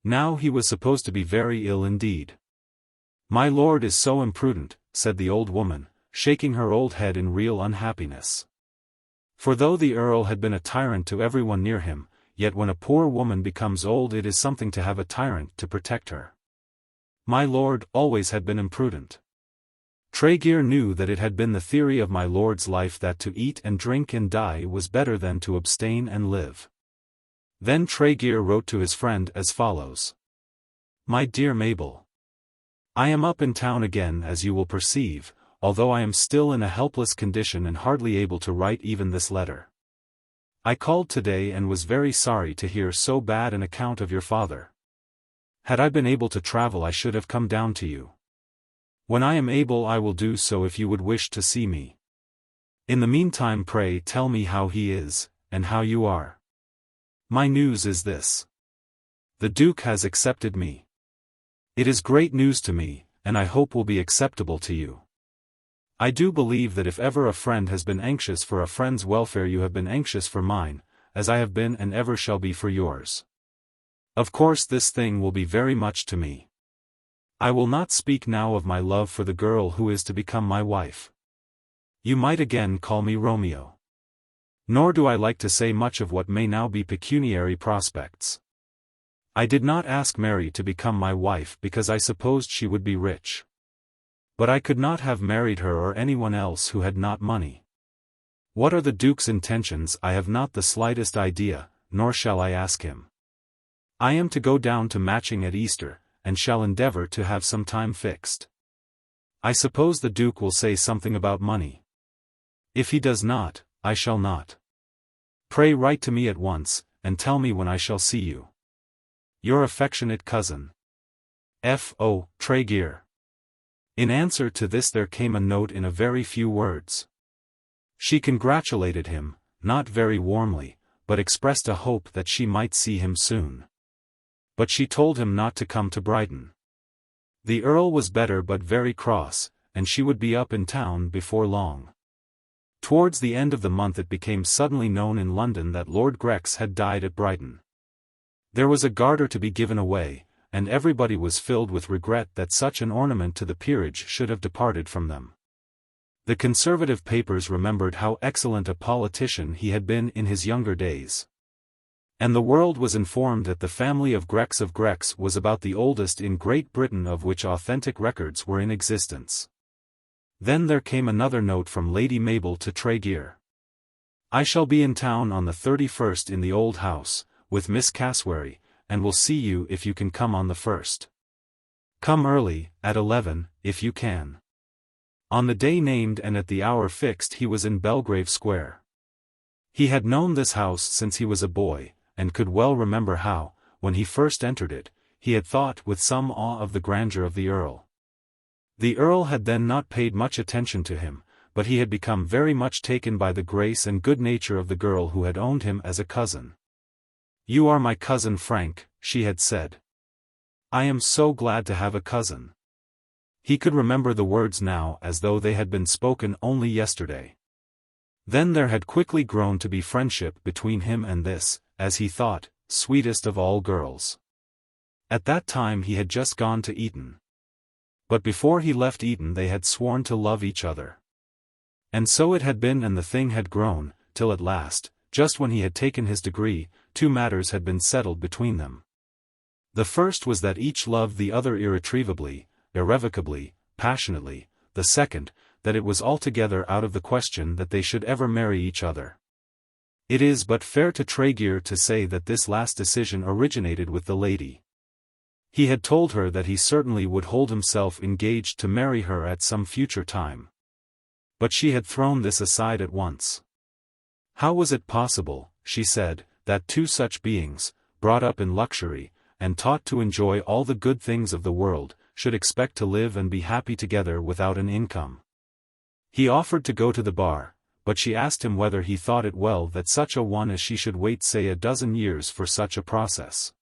Now he was supposed to be very ill indeed. "My lord is so imprudent," said the old woman, shaking her old head in real unhappiness. For though the Earl had been a tyrant to everyone near him, yet when a poor woman becomes old it is something to have a tyrant to protect her. My lord always had been imprudent. Tregear knew that it had been the theory of my lord's life that to eat and drink and die was better than to abstain and live. Then Tregear wrote to his friend as follows. My dear Mabel, I am up in town again as you will perceive, although I am still in a helpless condition and hardly able to write even this letter. I called today and was very sorry to hear so bad an account of your father. Had I been able to travel I should have come down to you. When I am able I will do so if you would wish to see me. In the meantime pray tell me how he is, and how you are. My news is this. The Duke has accepted me. It is great news to me, and I hope will be acceptable to you. I do believe that if ever a friend has been anxious for a friend's welfare, you have been anxious for mine, as I have been and ever shall be for yours. Of course this thing will be very much to me. I will not speak now of my love for the girl who is to become my wife. You might again call me Romeo. Nor do I like to say much of what may now be pecuniary prospects. I did not ask Mary to become my wife because I supposed she would be rich. But I could not have married her or anyone else who had not money. What are the Duke's intentions I have not the slightest idea, nor shall I ask him. I am to go down to Matching at Easter, and shall endeavour to have some time fixed. I suppose the Duke will say something about money. If he does not, I shall not. Pray write to me at once, and tell me when I shall see you. Your affectionate cousin, F.O. Tregear. In answer to this there came a note in a very few words. She congratulated him, not very warmly, but expressed a hope that she might see him soon. But she told him not to come to Brighton. The Earl was better but very cross, and she would be up in town before long. Towards the end of the month it became suddenly known in London that Lord Grex had died at Brighton. There was a garter to be given away, and everybody was filled with regret that such an ornament to the peerage should have departed from them. The Conservative papers remembered how excellent a politician he had been in his younger days. And the world was informed that the family of Grex was about the oldest in Great Britain of which authentic records were in existence. Then there came another note from Lady Mabel to Tregear. I shall be in town on the 31st in the old house, with Miss Cassewary, and will see you if you can come on the 1st. Come early, at 11, if you can. On the day named and at the hour fixed he was in Belgrave Square. He had known this house since he was a boy, and could well remember how, when he first entered it, he had thought with some awe of the grandeur of the Earl. The Earl had then not paid much attention to him, but he had become very much taken by the grace and good nature of the girl who had owned him as a cousin. You are my cousin Frank, she had said. I am so glad to have a cousin. He could remember the words now as though they had been spoken only yesterday. Then there had quickly grown to be friendship between him and this, as he thought, sweetest of all girls. At that time he had just gone to Eton. But before he left Eton they had sworn to love each other. And so it had been, and the thing had grown, till at last, just when he had taken his degree, two matters had been settled between them. The first was that each loved the other irretrievably, irrevocably, passionately; the second, that it was altogether out of the question that they should ever marry each other. It is but fair to Tregear to say that this last decision originated with the lady. He had told her that he certainly would hold himself engaged to marry her at some future time. But she had thrown this aside at once. How was it possible, she said, that two such beings, brought up in luxury, and taught to enjoy all the good things of the world, should expect to live and be happy together without an income? He offered to go to the bar, but she asked him whether he thought it well that such a one as she should wait say a dozen years for such a process.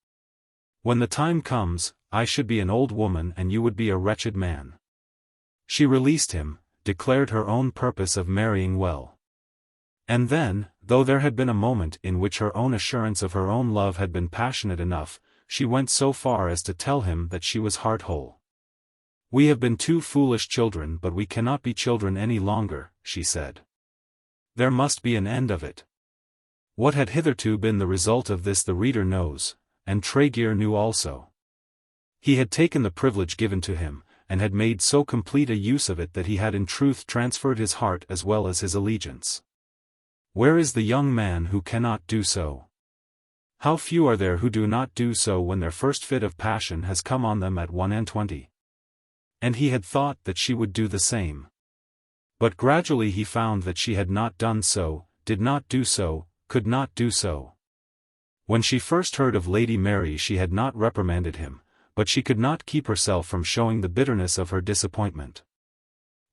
When the time comes, I should be an old woman and you would be a wretched man. She released him, declared her own purpose of marrying well. And then, though there had been a moment in which her own assurance of her own love had been passionate enough, she went so far as to tell him that she was heart-whole. We have been two foolish children, but we cannot be children any longer, she said. There must be an end of it. What had hitherto been the result of this the reader knows, and Tregear knew also. He had taken the privilege given to him, and had made so complete a use of it that he had in truth transferred his heart as well as his allegiance. Where is the young man who cannot do so? How few are there who do not do so when their first fit of passion has come on them at 21. And he had thought that she would do the same. But gradually he found that she had not done so, did not do so, could not do so. When she first heard of Lady Mary she had not reprimanded him, but she could not keep herself from showing the bitterness of her disappointment.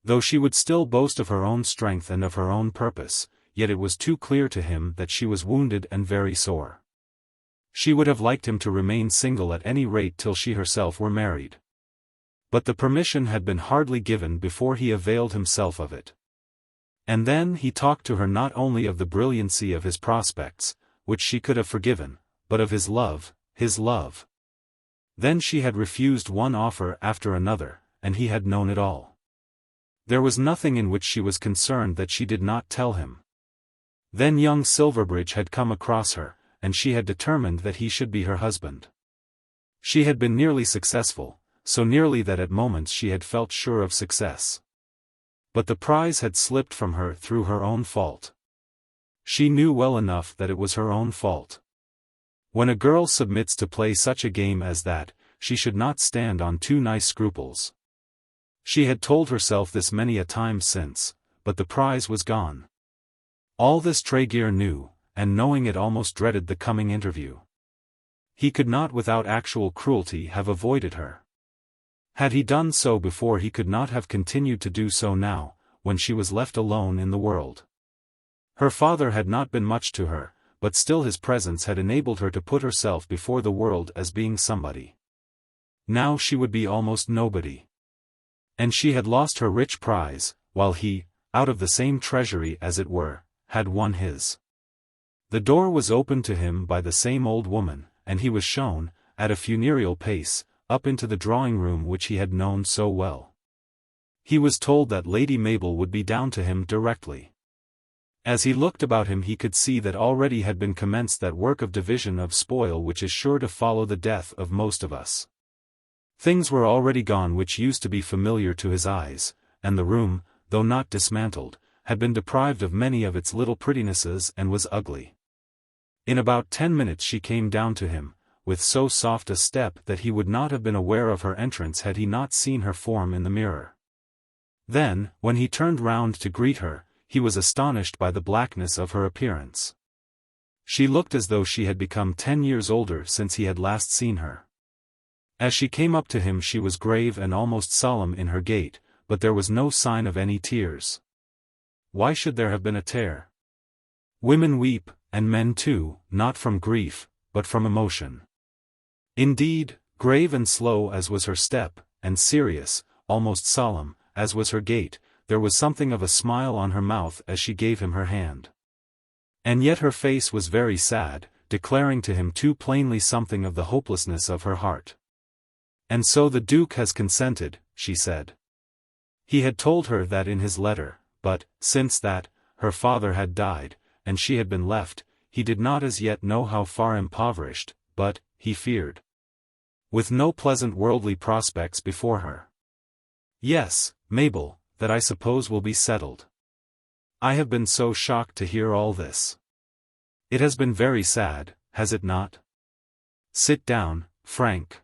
Though she would still boast of her own strength and of her own purpose, yet it was too clear to him that she was wounded and very sore. She would have liked him to remain single at any rate till she herself were married. But the permission had been hardly given before he availed himself of it. And then he talked to her not only of the brilliancy of his prospects, which she could have forgiven, but of his love, his love. Then she had refused one offer after another, and he had known it all. There was nothing in which she was concerned that she did not tell him. Then young Silverbridge had come across her, and she had determined that he should be her husband. She had been nearly successful, so nearly that at moments she had felt sure of success. But the prize had slipped from her through her own fault. She knew well enough that it was her own fault. When a girl submits to play such a game as that, she should not stand on too nice scruples. She had told herself this many a time since, but the prize was gone. All this Tregear knew, and knowing it almost dreaded the coming interview. He could not without actual cruelty have avoided her. Had he done so before he could not have continued to do so now, when she was left alone in the world. Her father had not been much to her, but still his presence had enabled her to put herself before the world as being somebody. Now she would be almost nobody. And she had lost her rich prize, while he, out of the same treasury as it were, had won his. The door was opened to him by the same old woman, and he was shown, at a funereal pace, up into the drawing-room which he had known so well. He was told that Lady Mabel would be down to him directly. As he looked about him he could see that already had been commenced that work of division of spoil which is sure to follow the death of most of us. Things were already gone which used to be familiar to his eyes, and the room, though not dismantled, had been deprived of many of its little prettinesses and was ugly. In about 10 minutes she came down to him, with so soft a step that he would not have been aware of her entrance had he not seen her form in the mirror. Then, when he turned round to greet her, he was astonished by the blackness of her appearance. She looked as though she had become 10 years older since he had last seen her. As she came up to him she was grave and almost solemn in her gait, but there was no sign of any tears. Why should there have been a tear? Women weep, and men too, not from grief, but from emotion. Indeed, grave and slow as was her step, and serious, almost solemn, as was her gait, there was something of a smile on her mouth as she gave him her hand. And yet her face was very sad, declaring to him too plainly something of the hopelessness of her heart. "And so the Duke has consented," she said. He had told her that in his letter, but, since that, her father had died, and she had been left, he did not as yet know how far impoverished, but, he feared, with no pleasant worldly prospects before her. "Yes, Mabel, that I suppose will be settled. I have been so shocked to hear all this. It has been very sad, has it not? Sit down, Frank.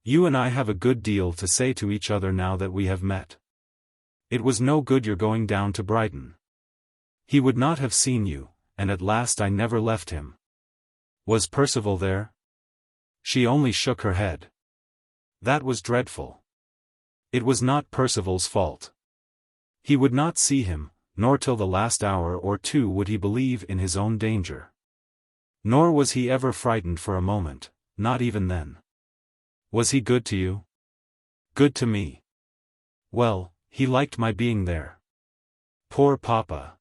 You and I have a good deal to say to each other now that we have met. It was no good your going down to Brighton. He would not have seen you, and at last I never left him. Was Percival there?" She only shook her head. That was dreadful. It was not Percival's fault. He would not see him, nor till the last hour or two would he believe in his own danger. Nor was he ever frightened for a moment, not even then. Was he good to you? Good to me. Well, he liked my being there. Poor papa.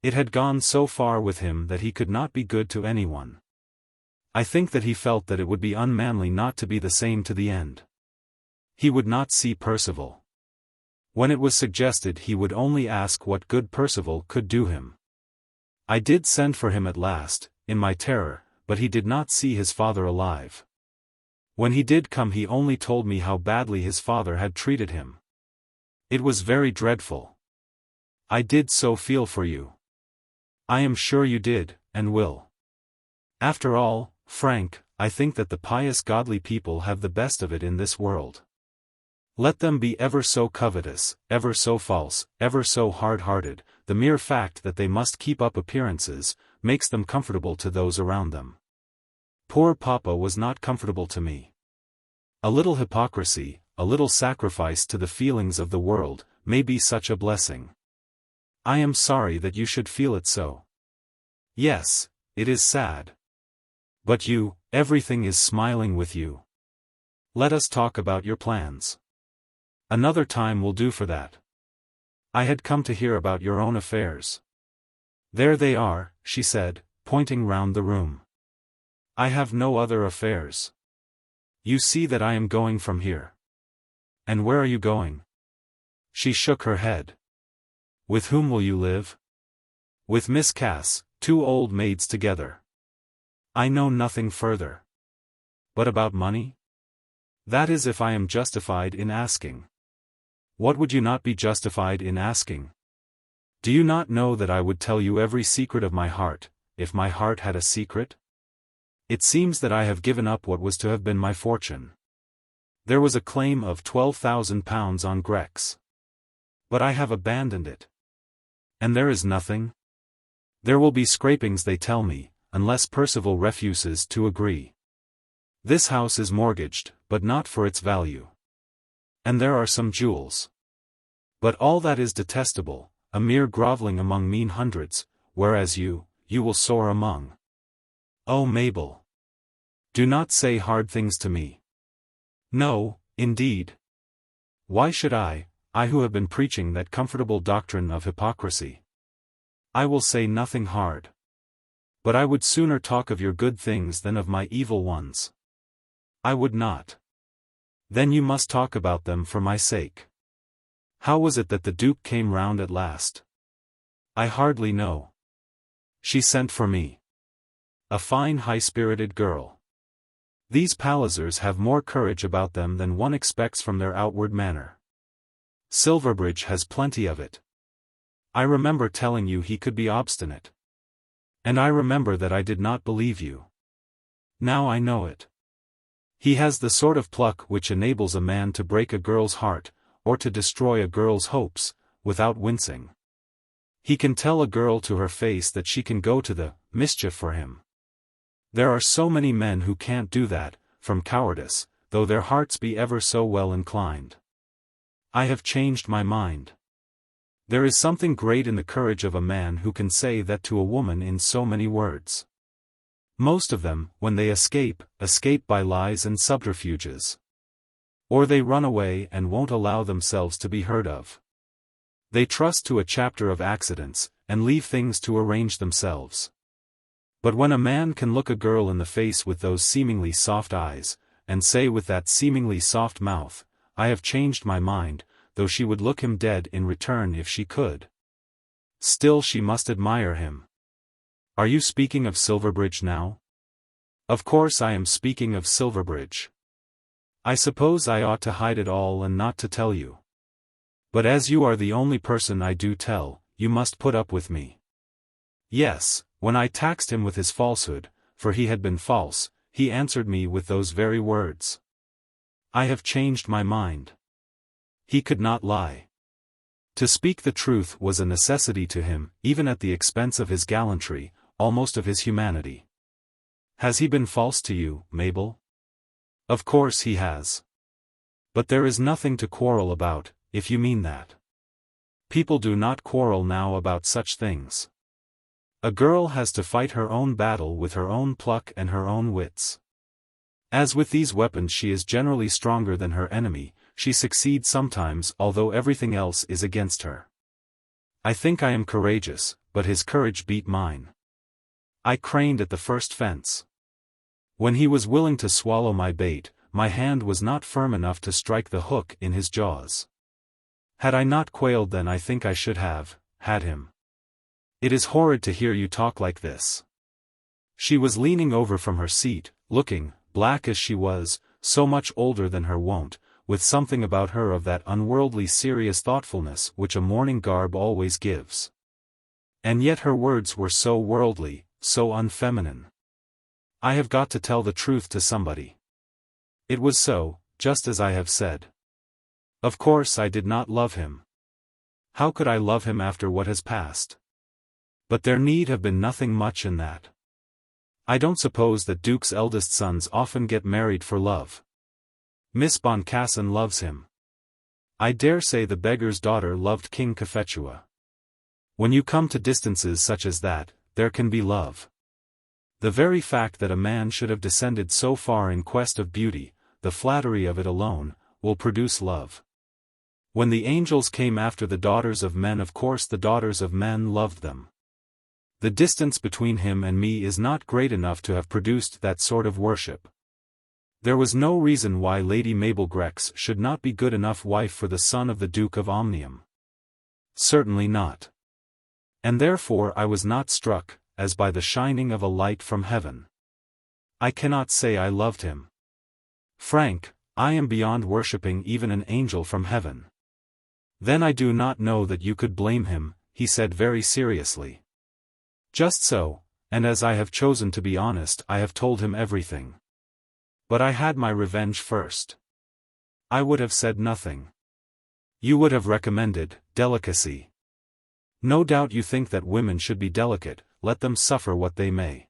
It had gone so far with him that he could not be good to anyone. I think that he felt that it would be unmanly not to be the same to the end. He would not see Percival. When it was suggested he would only ask what good Percival could do him. I did send for him at last, in my terror, but he did not see his father alive. When he did come he only told me how badly his father had treated him. It was very dreadful. I did so feel for you. I am sure you did, and will. After all, Frank, I think that the pious godly people have the best of it in this world. Let them be ever so covetous, ever so false, ever so hard-hearted, the mere fact that they must keep up appearances, makes them comfortable to those around them. Poor papa was not comfortable to me. A little hypocrisy, a little sacrifice to the feelings of the world, may be such a blessing. I am sorry that you should feel it so. Yes, it is sad. But you, everything is smiling with you. Let us talk about your plans. Another time will do for that. I had come to hear about your own affairs. There they are, she said, pointing round the room. I have no other affairs. You see that I am going from here. And where are you going? She shook her head. With whom will you live? With Miss Cass, 2 old maids together. I know nothing further. But about money? That is if I am justified in asking. What would you not be justified in asking? Do you not know that I would tell you every secret of my heart, if my heart had a secret? It seems that I have given up what was to have been my fortune. There was a claim of £12,000 on Grex. But I have abandoned it. And there is nothing? There will be scrapings, they tell me, unless Percival refuses to agree. This house is mortgaged, but not for its value. And there are some jewels. But all that is detestable, a mere grovelling among mean hundreds, whereas you will soar among. Oh, Mabel! Do not say hard things to me. No, indeed. Why should I who have been preaching that comfortable doctrine of hypocrisy? I will say nothing hard. But I would sooner talk of your good things than of my evil ones. I would not. Then you must talk about them for my sake. How was it that the Duke came round at last? I hardly know. She sent for me. A fine high-spirited girl. These Pallisers have more courage about them than one expects from their outward manner. Silverbridge has plenty of it. I remember telling you he could be obstinate. And I remember that I did not believe you. Now I know it. He has the sort of pluck which enables a man to break a girl's heart, or to destroy a girl's hopes, without wincing. He can tell a girl to her face that she can go to the mischief for him. There are so many men who can't do that, from cowardice, though their hearts be ever so well inclined. I have changed my mind. There is something great in the courage of a man who can say that to a woman in so many words. Most of them, when they escape by lies and subterfuges. Or they run away and won't allow themselves to be heard of. They trust to a chapter of accidents, and leave things to arrange themselves. But when a man can look a girl in the face with those seemingly soft eyes, and say with that seemingly soft mouth, I have changed my mind, though she would look him dead in return if she could. Still she must admire him. Are you speaking of Silverbridge now? Of course I am speaking of Silverbridge. I suppose I ought to hide it all and not to tell you. But as you are the only person I do tell, you must put up with me. Yes, when I taxed him with his falsehood, for he had been false, he answered me with those very words. I have changed my mind. He could not lie. To speak the truth was a necessity to him, even at the expense of his gallantry, almost of his humanity. Has he been false to you, Mabel? Of course he has. But there is nothing to quarrel about, if you mean that. People do not quarrel now about such things. A girl has to fight her own battle with her own pluck and her own wits. As with these weapons she is generally stronger than her enemy, she succeeds sometimes although everything else is against her. I think I am courageous, but his courage beat mine. I craned at the first fence. When he was willing to swallow my bait, my hand was not firm enough to strike the hook in his jaws. Had I not quailed then I think I should have had him. It is horrid to hear you talk like this. She was leaning over from her seat, looking, black as she was, so much older than her wont, with something about her of that unworldly serious thoughtfulness which a mourning garb always gives. And yet her words were so worldly, so unfeminine. I have got to tell the truth to somebody. It was so, just as I have said. Of course I did not love him. How could I love him after what has passed? But there need have been nothing much in that. I don't suppose that dukes' eldest sons often get married for love. Miss Boncassen loves him. I dare say the beggar's daughter loved King Cophetua. When you come to distances such as that, there can be love. The very fact that a man should have descended so far in quest of beauty, the flattery of it alone, will produce love. When the angels came after the daughters of men, of course the daughters of men loved them. The distance between him and me is not great enough to have produced that sort of worship. There was no reason why Lady Mabel Grex should not be good enough wife for the son of the Duke of Omnium. Certainly not. And therefore I was not struck, as by the shining of a light from heaven. I cannot say I loved him. Frank, I am beyond worshipping even an angel from heaven. Then I do not know that you could blame him, he said very seriously. Just so, and as I have chosen to be honest, I have told him everything. But I had my revenge first. I would have said nothing. You would have recommended delicacy. No doubt you think that women should be delicate, let them suffer what they may.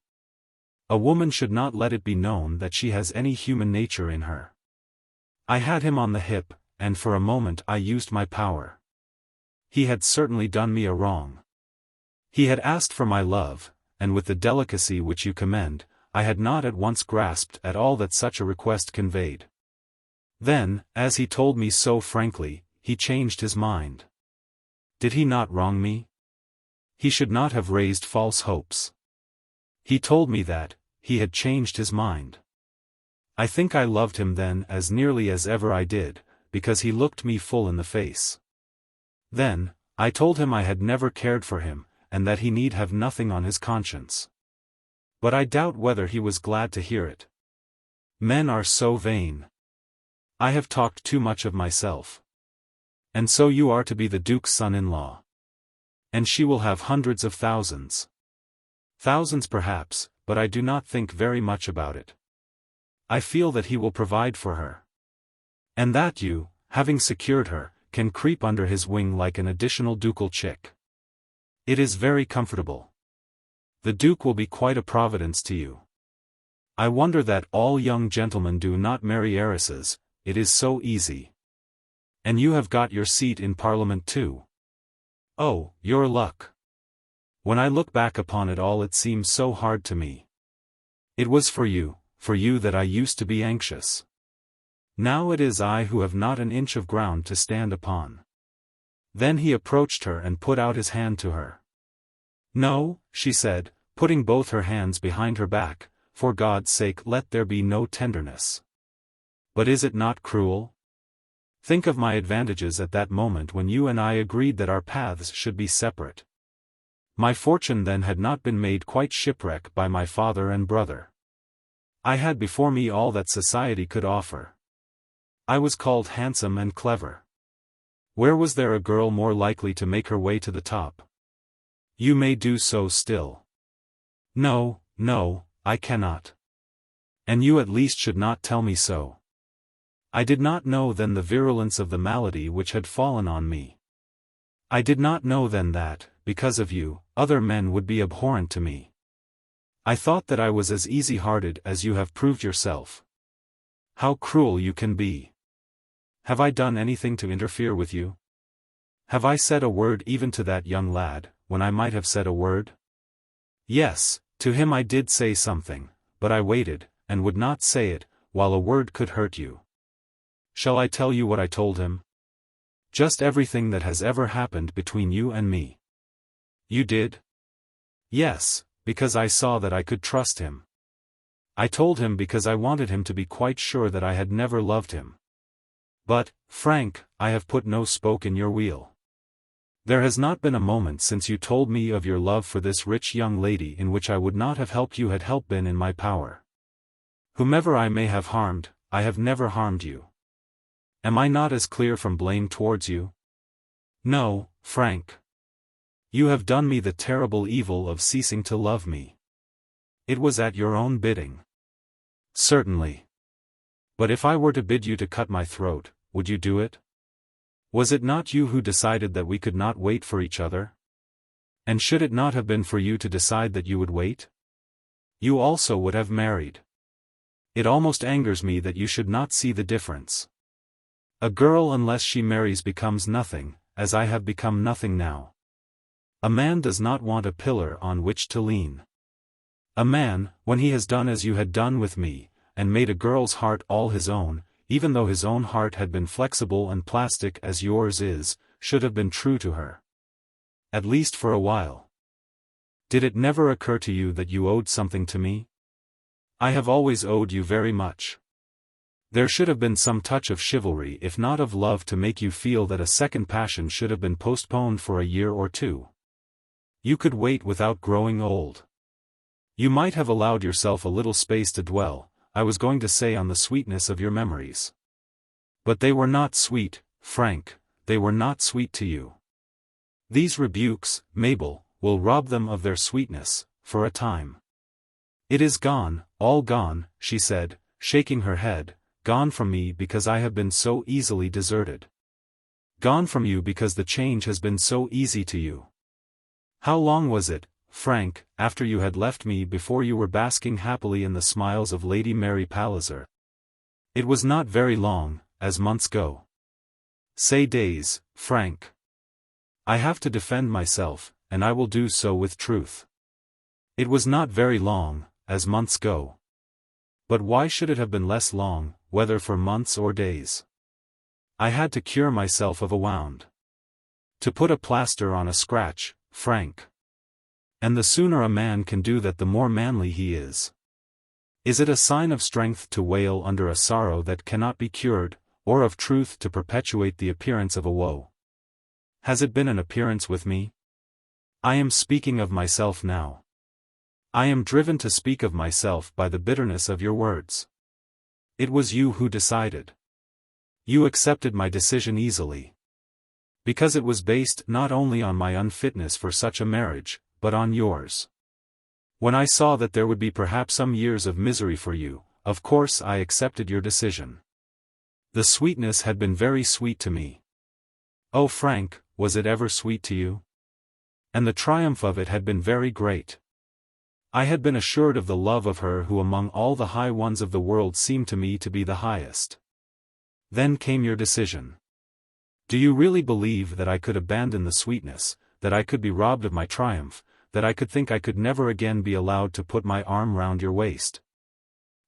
A woman should not let it be known that she has any human nature in her. I had him on the hip, and for a moment I used my power. He had certainly done me a wrong. He had asked for my love, and with the delicacy which you commend, I had not at once grasped at all that such a request conveyed. Then, as he told me so frankly, he changed his mind. Did he not wrong me? He should not have raised false hopes. He told me that he had changed his mind. I think I loved him then as nearly as ever I did, because he looked me full in the face. Then, I told him I had never cared for him, and that he need have nothing on his conscience. But I doubt whether he was glad to hear it. Men are so vain. I have talked too much of myself. And so you are to be the Duke's son-in-law. And she will have hundreds of thousands. Thousands perhaps, but I do not think very much about it. I feel that he will provide for her. And that you, having secured her, can creep under his wing like an additional ducal chick. It is very comfortable. The Duke will be quite a providence to you. I wonder that all young gentlemen do not marry heiresses, it is so easy. And you have got your seat in Parliament too. Oh, your luck. When I look back upon it all, it seems so hard to me. It was for you that I used to be anxious. Now it is I who have not an inch of ground to stand upon. Then he approached her and put out his hand to her. No, she said, putting both her hands behind her back, for God's sake let there be no tenderness. But is it not cruel? Think of my advantages at that moment when you and I agreed that our paths should be separate. My fortune then had not been made quite shipwreck by my father and brother. I had before me all that society could offer. I was called handsome and clever. Where was there a girl more likely to make her way to the top? You may do so still. No, I cannot. And you at least should not tell me so. I did not know then the virulence of the malady which had fallen on me. I did not know then that, because of you, other men would be abhorrent to me. I thought that I was as easy-hearted as you have proved yourself. How cruel you can be. Have I done anything to interfere with you? Have I said a word even to that young lad, when I might have said a word? Yes, to him I did say something, but I waited, and would not say it, while a word could hurt you. Shall I tell you what I told him? Just everything that has ever happened between you and me. You did? Yes, because I saw that I could trust him. I told him because I wanted him to be quite sure that I had never loved him. But, Frank, I have put no spoke in your wheel. There has not been a moment since you told me of your love for this rich young lady in which I would not have helped you had help been in my power. Whomever I may have harmed, I have never harmed you. Am I not as clear from blame towards you? No, Frank. You have done me the terrible evil of ceasing to love me. It was at your own bidding. Certainly. But if I were to bid you to cut my throat, would you do it? Was it not you who decided that we could not wait for each other? And should it not have been for you to decide that you would wait? You also would have married. It almost angers me that you should not see the difference. A girl unless she marries becomes nothing, as I have become nothing now. A man does not want a pillar on which to lean. A man, when he has done as you had done with me, and made a girl's heart all his own, even though his own heart had been flexible and plastic as yours is, should have been true to her. At least for a while. Did it never occur to you that you owed something to me? I have always owed you very much. There should have been some touch of chivalry if not of love to make you feel that a second passion should have been postponed for a year or two. You could wait without growing old. You might have allowed yourself a little space to dwell, I was going to say, on the sweetness of your memories. But they were not sweet, Frank, they were not sweet to you. These rebukes, Mabel, will rob them of their sweetness, for a time. It is gone, all gone, she said, shaking her head, gone from me because I have been so easily deserted. Gone from you because the change has been so easy to you. How long was it, Frank, after you had left me before you were basking happily in the smiles of Lady Mary Palliser? It was not very long, as months go. Say days, Frank. I have to defend myself, and I will do so with truth. It was not very long, as months go. But why should it have been less long, whether for months or days? I had to cure myself of a wound. To put a plaster on a scratch, Frank. And the sooner a man can do that the more manly he is. Is it a sign of strength to wail under a sorrow that cannot be cured, or of truth to perpetuate the appearance of a woe? Has it been an appearance with me? I am speaking of myself now. I am driven to speak of myself by the bitterness of your words. It was you who decided. You accepted my decision easily. Because it was based not only on my unfitness for such a marriage, but on yours. When I saw that there would be perhaps some years of misery for you, of course I accepted your decision. The sweetness had been very sweet to me. Oh Frank, was it ever sweet to you? And the triumph of it had been very great. I had been assured of the love of her who among all the high ones of the world seemed to me to be the highest. Then came your decision. Do you really believe that I could abandon the sweetness, that I could be robbed of my triumph, that I could think I could never again be allowed to put my arm round your waist?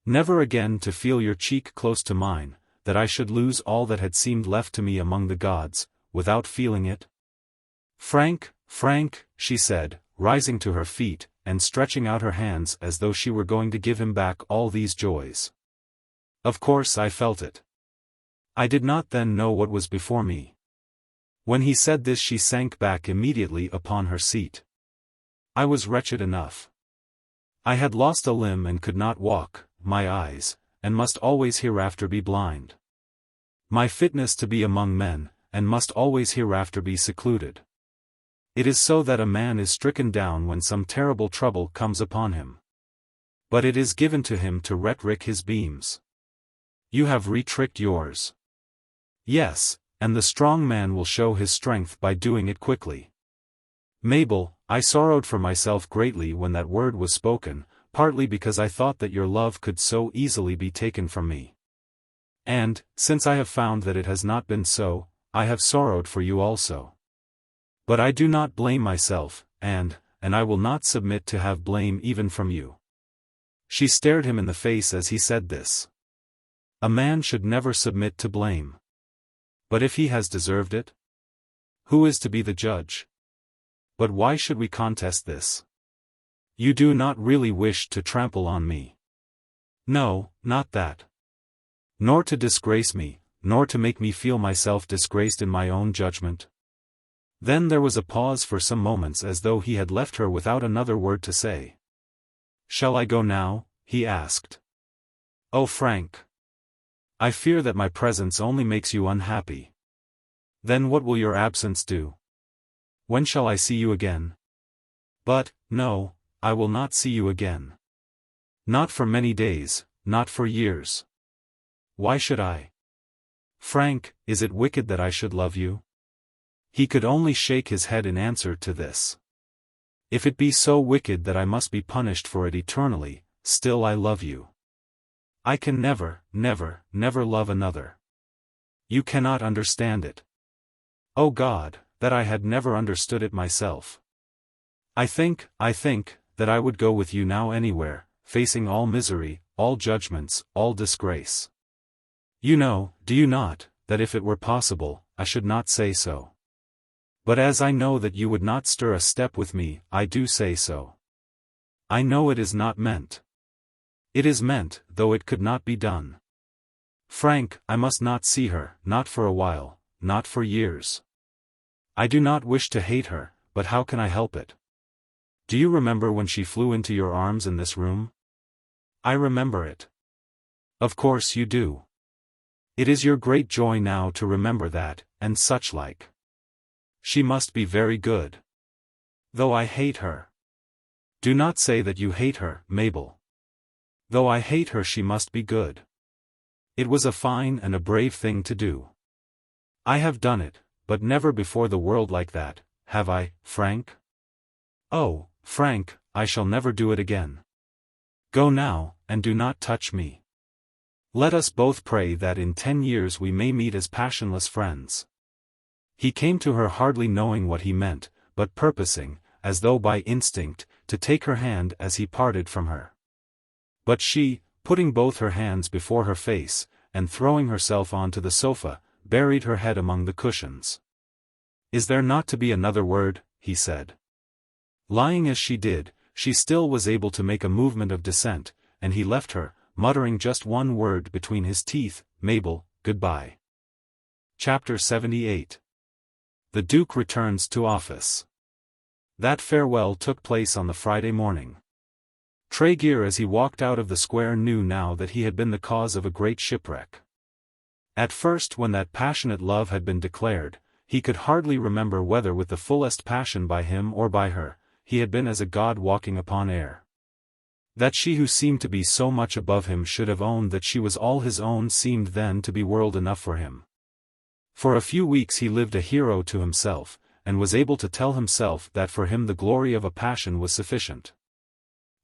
Never again to feel your cheek close to mine, that I should lose all that had seemed left to me among the gods, without feeling it? Frank, Frank, she said, rising to her feet, and stretching out her hands as though she were going to give him back all these joys. Of course I felt it. I did not then know what was before me. When he said this she sank back immediately upon her seat. I was wretched enough. I had lost a limb and could not walk, my eyes, and must always hereafter be blind. My fitness to be among men, and must always hereafter be secluded. It is so that a man is stricken down when some terrible trouble comes upon him. But it is given to him to retrick his beams. You have retricked yours. Yes, and the strong man will show his strength by doing it quickly. Mabel, I sorrowed for myself greatly when that word was spoken, partly because I thought that your love could so easily be taken from me. And, since I have found that it has not been so, I have sorrowed for you also. But I do not blame myself, and I will not submit to have blame even from you. She stared him in the face as he said this. A man should never submit to blame. But if he has deserved it? Who is to be the judge? But why should we contest this? You do not really wish to trample on me. No, not that. Nor to disgrace me, nor to make me feel myself disgraced in my own judgment. Then there was a pause for some moments as though he had left her without another word to say. Shall I go now? He asked. Oh Frank. I fear that my presence only makes you unhappy. Then what will your absence do? When shall I see you again? But, no, I will not see you again. Not for many days, not for years. Why should I? Frank, is it wicked that I should love you? He could only shake his head in answer to this. If it be so wicked that I must be punished for it eternally, still I love you. I can never, never, never love another. You cannot understand it. Oh God, that I had never understood it myself. I think, that I would go with you now anywhere, facing all misery, all judgments, all disgrace. You know, do you not, that if it were possible, I should not say so. But as I know that you would not stir a step with me, I do say so. I know it is not meant. It is meant, though it could not be done. Frank, I must not see her, not for a while, not for years. I do not wish to hate her, but how can I help it? Do you remember when she flew into your arms in this room? I remember it. Of course you do. It is your great joy now to remember that, and such like. She must be very good. Though I hate her. Do not say that you hate her, Mabel. Though I hate her, she must be good. It was a fine and a brave thing to do. I have done it, but never before the world like that, have I, Frank? Oh, Frank, I shall never do it again. Go now, and do not touch me. Let us both pray that in 10 years we may meet as passionless friends. He came to her hardly knowing what he meant, but purposing, as though by instinct, to take her hand as he parted from her. But she, putting both her hands before her face, and throwing herself onto the sofa, buried her head among the cushions. Is there not to be another word? He said. Lying as she did, she still was able to make a movement of dissent, and he left her, muttering just one word between his teeth, Mabel, goodbye. Chapter 78. The Duke returns to office. That farewell took place on the Friday morning. Tregear as he walked out of the square knew now that he had been the cause of a great shipwreck. At first, when that passionate love had been declared, he could hardly remember whether with the fullest passion by him or by her, he had been as a god walking upon air. That she who seemed to be so much above him should have owned that she was all his own seemed then to be world enough for him. For a few weeks he lived a hero to himself, and was able to tell himself that for him the glory of a passion was sufficient.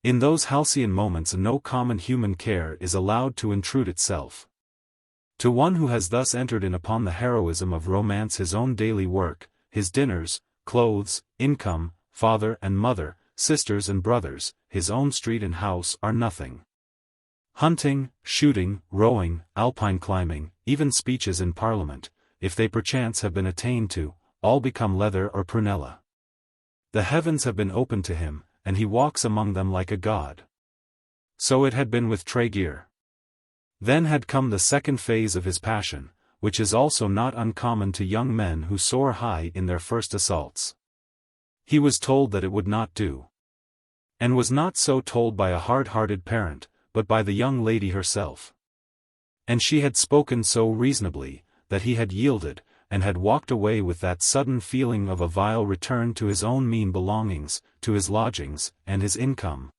In those halcyon moments no common human care is allowed to intrude itself. To one who has thus entered in upon the heroism of romance, his own daily work, his dinners, clothes, income, father and mother, sisters and brothers, his own street and house are nothing. Hunting, shooting, rowing, alpine climbing, even speeches in Parliament, if they perchance have been attained to, all become leather or prunella. The heavens have been opened to him, and he walks among them like a god. So it had been with Tregear. Then had come the second phase of his passion, which is also not uncommon to young men who soar high in their first assaults. He was told that it would not do. And was not so told by a hard-hearted parent, but by the young lady herself. And she had spoken so reasonably, that he had yielded, and had walked away with that sudden feeling of a vile return to his own mean belongings, to his lodgings, and his income,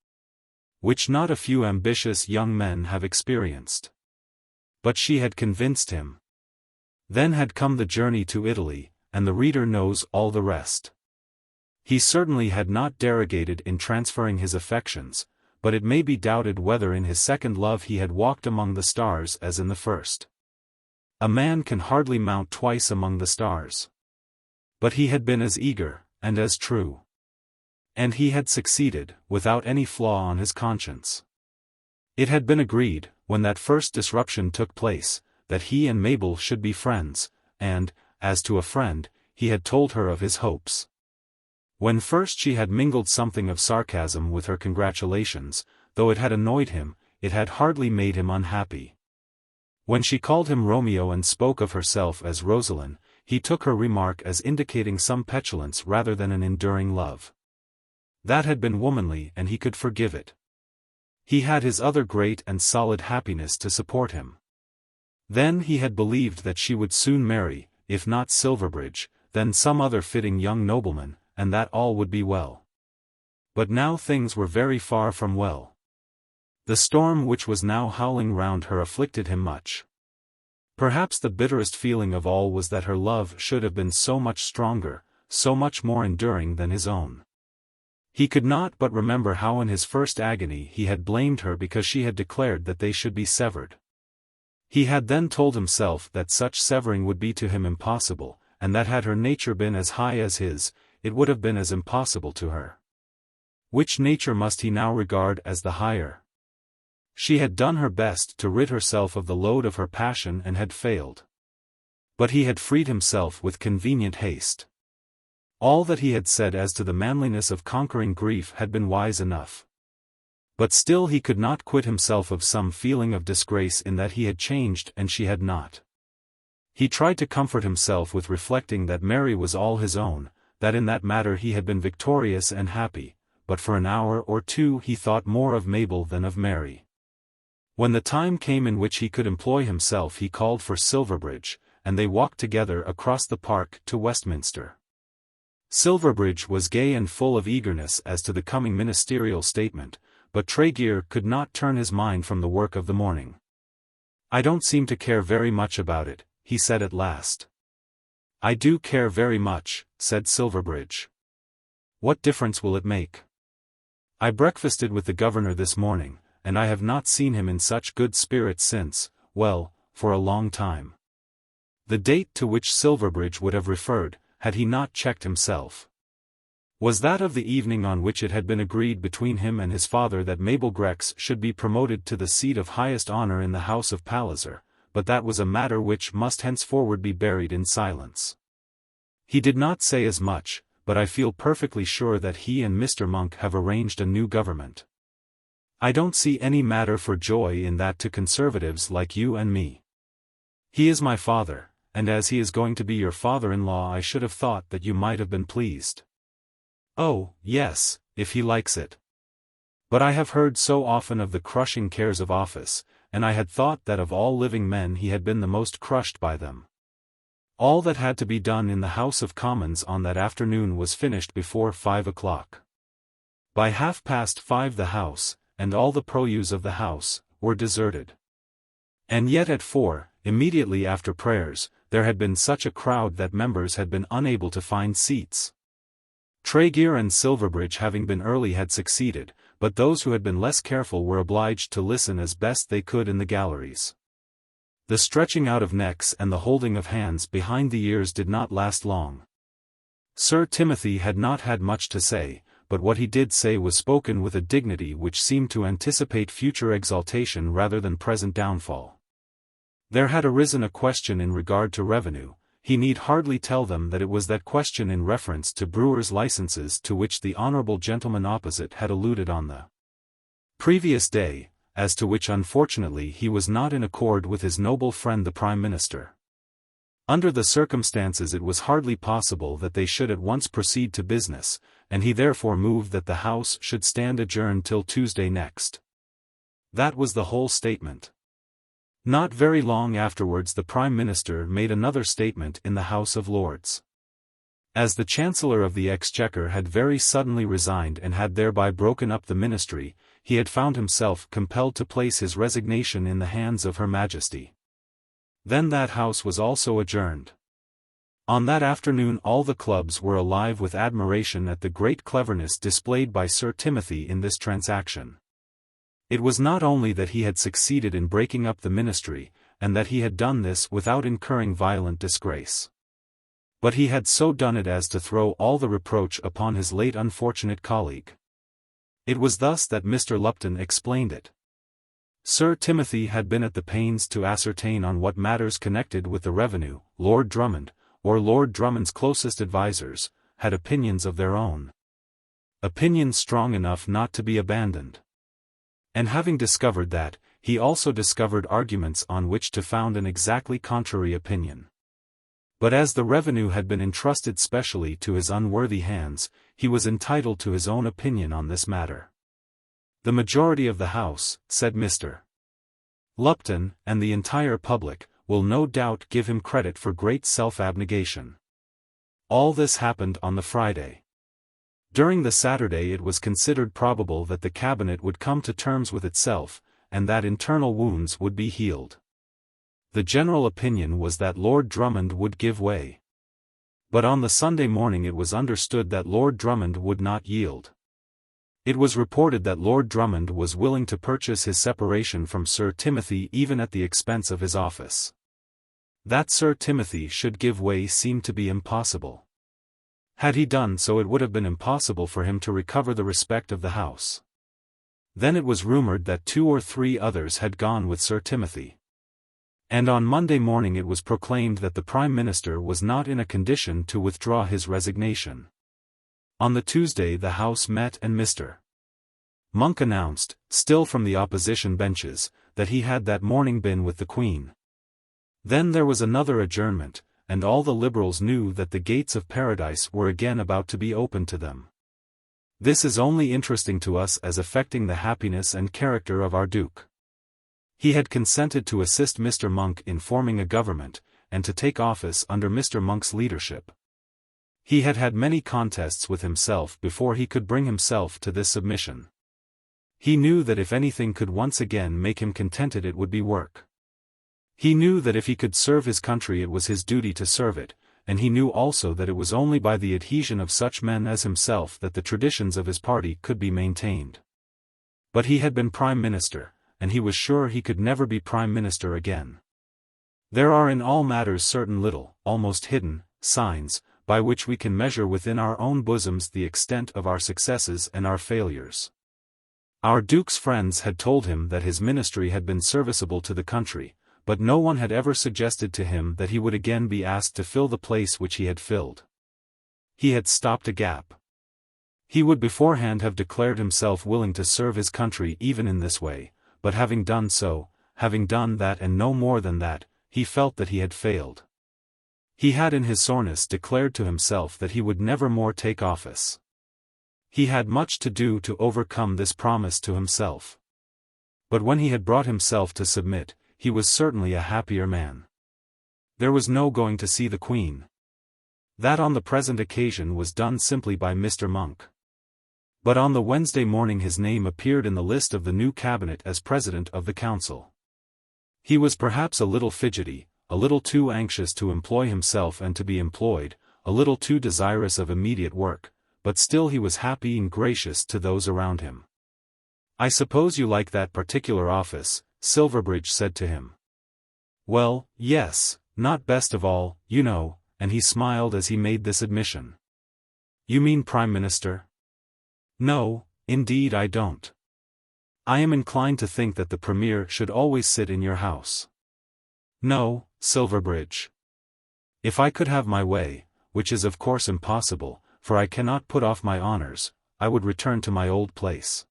which not a few ambitious young men have experienced. But she had convinced him. Then had come the journey to Italy, and the reader knows all the rest. He certainly had not derogated in transferring his affections, but it may be doubted whether in his second love he had walked among the stars as in the first. A man can hardly mount twice among the stars. But he had been as eager, and as true. And he had succeeded, without any flaw on his conscience. It had been agreed, when that first disruption took place, that he and Mabel should be friends, and, as to a friend, he had told her of his hopes. When first she had mingled something of sarcasm with her congratulations, though it had annoyed him, it had hardly made him unhappy. When she called him Romeo and spoke of herself as Rosaline, he took her remark as indicating some petulance rather than an enduring love. That had been womanly and he could forgive it. He had his other great and solid happiness to support him. Then he had believed that she would soon marry, if not Silverbridge, then some other fitting young nobleman, and that all would be well. But now things were very far from well. The storm which was now howling round her afflicted him much. Perhaps the bitterest feeling of all was that her love should have been so much stronger, so much more enduring than his own. He could not but remember how in his first agony he had blamed her because she had declared that they should be severed. He had then told himself that such severing would be to him impossible, and that had her nature been as high as his, it would have been as impossible to her. Which nature must he now regard as the higher? She had done her best to rid herself of the load of her passion and had failed. But he had freed himself with convenient haste. All that he had said as to the manliness of conquering grief had been wise enough. But still he could not quit himself of some feeling of disgrace in that he had changed and she had not. He tried to comfort himself with reflecting that Mary was all his own, that in that matter he had been victorious and happy, but for an hour or two he thought more of Mabel than of Mary. When the time came in which he could employ himself he called for Silverbridge, and they walked together across the park to Westminster. Silverbridge was gay and full of eagerness as to the coming ministerial statement, but Tregear could not turn his mind from the work of the morning. "I don't seem to care very much about it," he said at last. "I do care very much," said Silverbridge. "What difference will it make? I breakfasted with the governor this morning, and I have not seen him in such good spirits since, well, for a long time." The date to which Silverbridge would have referred, had he not checked himself, was that of the evening on which it had been agreed between him and his father that Mabel Grex should be promoted to the seat of highest honour in the house of Palliser, but that was a matter which must henceforward be buried in silence. He did not say as much, but I feel perfectly sure that he and Mr. Monk have arranged a new government. I don't see any matter for joy in that to conservatives like you and me. He is my father, and as he is going to be your father-in-law I should have thought that you might have been pleased. Oh, yes, if he likes it. But I have heard so often of the crushing cares of office, and I had thought that of all living men he had been the most crushed by them. All that had to be done in the House of Commons on that afternoon was finished before 5 o'clock. By 5:30 the House, and all the produce of the House, were deserted. And yet at 4, immediately after prayers, there had been such a crowd that members had been unable to find seats. Tregear and Silverbridge having been early had succeeded, but those who had been less careful were obliged to listen as best they could in the galleries. The stretching out of necks and the holding of hands behind the ears did not last long. Sir Timothy had not had much to say, but what he did say was spoken with a dignity which seemed to anticipate future exaltation rather than present downfall. There had arisen a question in regard to revenue. He need hardly tell them that it was that question in reference to brewers' licenses to which the honourable gentleman opposite had alluded on the previous day, as to which unfortunately he was not in accord with his noble friend the Prime Minister. Under the circumstances it was hardly possible that they should at once proceed to business, and he therefore moved that the House should stand adjourned till Tuesday next. That was the whole statement. Not very long afterwards the Prime Minister made another statement in the House of Lords. As the Chancellor of the Exchequer had very suddenly resigned and had thereby broken up the ministry, he had found himself compelled to place his resignation in the hands of Her Majesty. Then that House was also adjourned. On that afternoon all the clubs were alive with admiration at the great cleverness displayed by Sir Timothy in this transaction. It was not only that he had succeeded in breaking up the ministry, and that he had done this without incurring violent disgrace. But he had so done it as to throw all the reproach upon his late unfortunate colleague. It was thus that Mr. Lupton explained it. Sir Timothy had been at the pains to ascertain on what matters connected with the revenue, Lord Drummond, or Lord Drummond's closest advisers, had opinions of their own. Opinions strong enough not to be abandoned. And having discovered that, he also discovered arguments on which to found an exactly contrary opinion. But as the revenue had been entrusted specially to his unworthy hands, he was entitled to his own opinion on this matter. The majority of the House, said Mr. Lupton, and the entire public, will no doubt give him credit for great self-abnegation. All this happened on the Friday. During the Saturday it was considered probable that the Cabinet would come to terms with itself, and that internal wounds would be healed. The general opinion was that Lord Drummond would give way. But on the Sunday morning it was understood that Lord Drummond would not yield. It was reported that Lord Drummond was willing to purchase his separation from Sir Timothy even at the expense of his office. That Sir Timothy should give way seemed to be impossible. Had he done so it would have been impossible for him to recover the respect of the House. Then it was rumoured that 2 or 3 others had gone with Sir Timothy. And on Monday morning it was proclaimed that the Prime Minister was not in a condition to withdraw his resignation. On the Tuesday the House met and Mr. Monk announced, still from the opposition benches, that he had that morning been with the Queen. Then there was another adjournment, and all the Liberals knew that the gates of paradise were again about to be opened to them. This is only interesting to us as affecting the happiness and character of our Duke. He had consented to assist Mr. Monk in forming a government, and to take office under Mr. Monk's leadership. He had had many contests with himself before he could bring himself to this submission. He knew that if anything could once again make him contented it would be work. He knew that if he could serve his country it was his duty to serve it, and he knew also that it was only by the adhesion of such men as himself that the traditions of his party could be maintained. But he had been Prime Minister, and he was sure he could never be Prime Minister again. There are in all matters certain little, almost hidden, signs, by which we can measure within our own bosoms the extent of our successes and our failures. Our Duke's friends had told him that his ministry had been serviceable to the country, but no one had ever suggested to him that he would again be asked to fill the place which he had filled. He had stopped a gap. He would beforehand have declared himself willing to serve his country even in this way, but having done so, having done that and no more than that, he felt that he had failed. He had in his soreness declared to himself that he would never more take office. He had much to do to overcome this promise to himself. But when he had brought himself to submit, he was certainly a happier man. There was no going to see the Queen. That on the present occasion was done simply by Mr. Monk. But on the Wednesday morning his name appeared in the list of the new cabinet as President of the Council. He was perhaps a little fidgety, a little too anxious to employ himself and to be employed, a little too desirous of immediate work, but still he was happy and gracious to those around him. "I suppose you like that particular office," Silverbridge said to him. "Well, yes, not best of all, you know," and he smiled as he made this admission. "You mean Prime Minister?" "No, indeed I don't. I am inclined to think that the Premier should always sit in your house." "No, Silverbridge. If I could have my way, which is of course impossible, for I cannot put off my honours, I would return to my old place.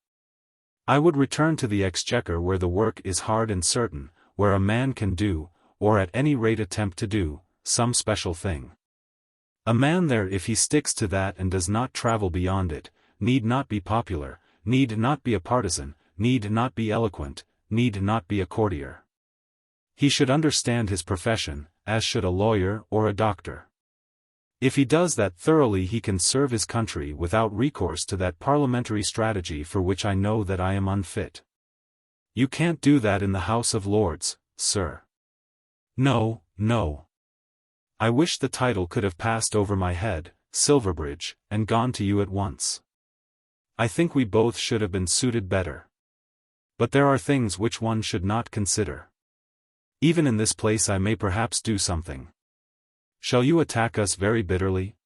I would return to the Exchequer where the work is hard and certain, where a man can do, or at any rate attempt to do, some special thing. A man there if he sticks to that and does not travel beyond it, need not be popular, need not be a partisan, need not be eloquent, need not be a courtier. He should understand his profession, as should a lawyer or a doctor. If he does that thoroughly he can serve his country without recourse to that parliamentary strategy for which I know that I am unfit. You can't do that in the House of Lords, sir. No, no. I wish the title could have passed over my head, Silverbridge, and gone to you at once. I think we both should have been suited better. But there are things which one should not consider. Even in this place I may perhaps do something. Shall you attack us very bitterly?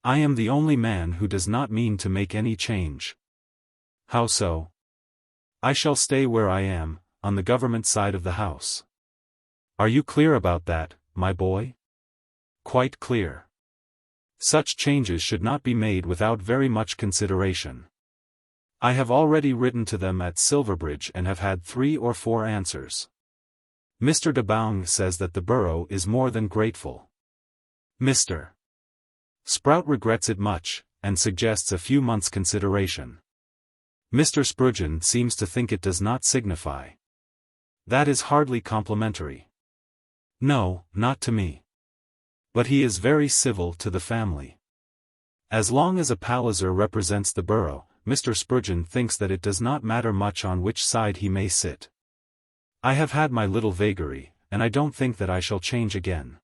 I am the only man who does not mean to make any change. How so? I shall stay where I am, on the government side of the house. Are you clear about that, my boy? Quite clear. Such changes should not be made without very much consideration. I have already written to them at Silverbridge and have had 3 or 4 answers. Mr. de Boughn says that the borough is more than grateful. Mr. Sprout regrets it much, and suggests a few months' consideration. Mr. Spurgeon seems to think it does not signify. That is hardly complimentary. No, not to me. But he is very civil to the family. As long as a Palliser represents the borough, Mr. Spurgeon thinks that it does not matter much on which side he may sit. I have had my little vagary, and I don't think that I shall change again.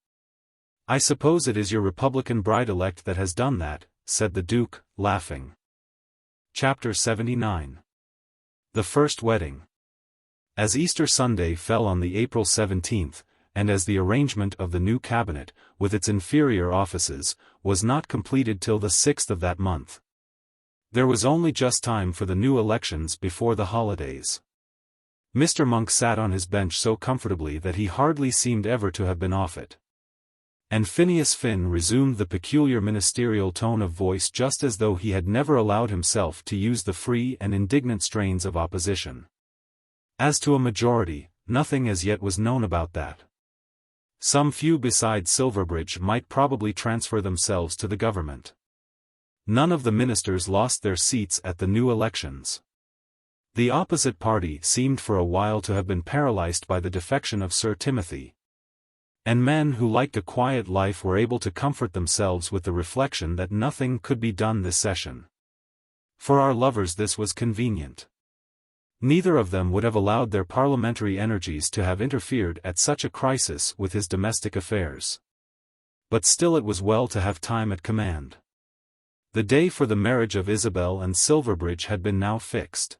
I suppose it is your Republican bride-elect that has done that, said the Duke, laughing. Chapter 79. The First Wedding. As Easter Sunday fell on the April 17th, and as the arrangement of the new cabinet, with its inferior offices, was not completed till the 6th of that month, There was only just time for the new elections before the holidays. Mr. Monk sat on his bench so comfortably that he hardly seemed ever to have been off it. And Phineas Finn resumed the peculiar ministerial tone of voice just as though he had never allowed himself to use the free and indignant strains of opposition. As to a majority, nothing as yet was known about that. Some few besides Silverbridge might probably transfer themselves to the government. None of the ministers lost their seats at the new elections. The opposite party seemed for a while to have been paralyzed by the defection of Sir Timothy. And men who liked a quiet life were able to comfort themselves with the reflection that nothing could be done this session. For our lovers this was convenient. Neither of them would have allowed their parliamentary energies to have interfered at such a crisis with his domestic affairs. But still it was well to have time at command. The day for the marriage of Isabel and Silverbridge had been now fixed.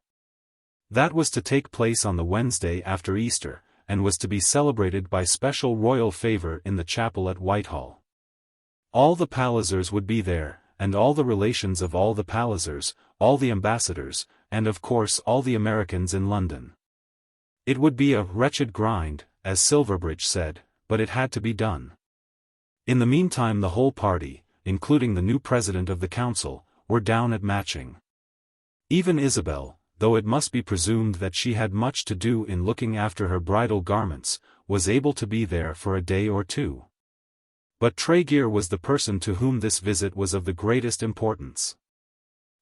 That was to take place on the Wednesday after Easter, and was to be celebrated by special royal favour in the chapel at Whitehall. All the Pallisers would be there, and all the relations of all the Pallisers, all the ambassadors, and of course all the Americans in London. It would be a wretched grind, as Silverbridge said, but it had to be done. In the meantime the whole party, including the new president of the council, were down at Matching. Even Isabel, though it must be presumed that she had much to do in looking after her bridal garments, was able to be there for a day or two. But Tregear was the person to whom this visit was of the greatest importance.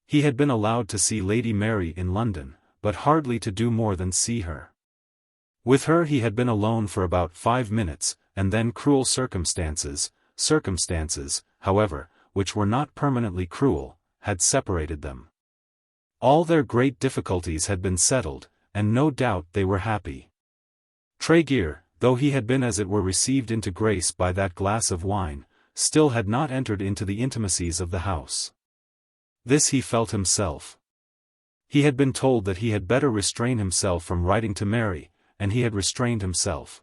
He had been allowed to see Lady Mary in London, but hardly to do more than see her. With her he had been alone for about 5 minutes, and then cruel circumstances, however, which were not permanently cruel, had separated them. All their great difficulties had been settled, and no doubt they were happy. Tregear, though he had been as it were received into grace by that glass of wine, still had not entered into the intimacies of the house. This he felt himself. He had been told that he had better restrain himself from writing to Mary, and he had restrained himself.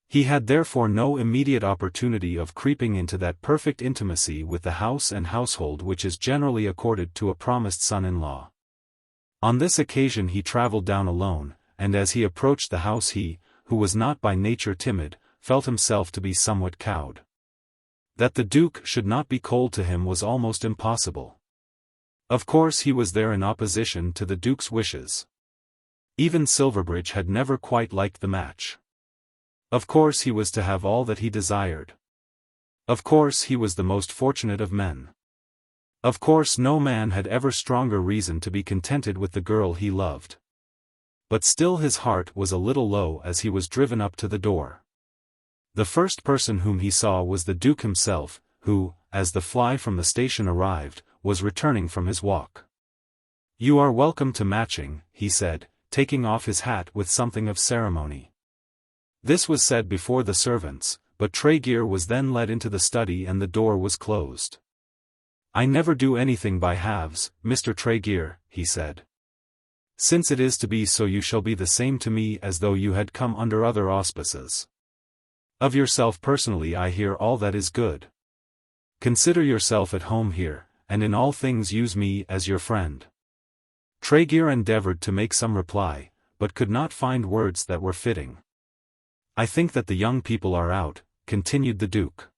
He had therefore no immediate opportunity of creeping into that perfect intimacy with the house and household which is generally accorded to a promised son-in-law. On this occasion he travelled down alone, and as he approached the house he, who was not by nature timid, felt himself to be somewhat cowed. That the Duke should not be cold to him was almost impossible. Of course he was there in opposition to the Duke's wishes. Even Silverbridge had never quite liked the match. Of course he was to have all that he desired. Of course he was the most fortunate of men. Of course no man had ever stronger reason to be contented with the girl he loved. But still his heart was a little low as he was driven up to the door. The first person whom he saw was the Duke himself, who, as the fly from the station arrived, was returning from his walk. "You are welcome to Matching," he said, taking off his hat with something of ceremony. This was said before the servants, but Tregear was then led into the study and the door was closed. "I never do anything by halves, Mr. Tregear," he said. "Since it is to be so you shall be the same to me as though you had come under other auspices. Of yourself personally I hear all that is good. Consider yourself at home here, and in all things use me as your friend." Tregear endeavoured to make some reply, but could not find words that were fitting. "I think that the young people are out," continued the Duke.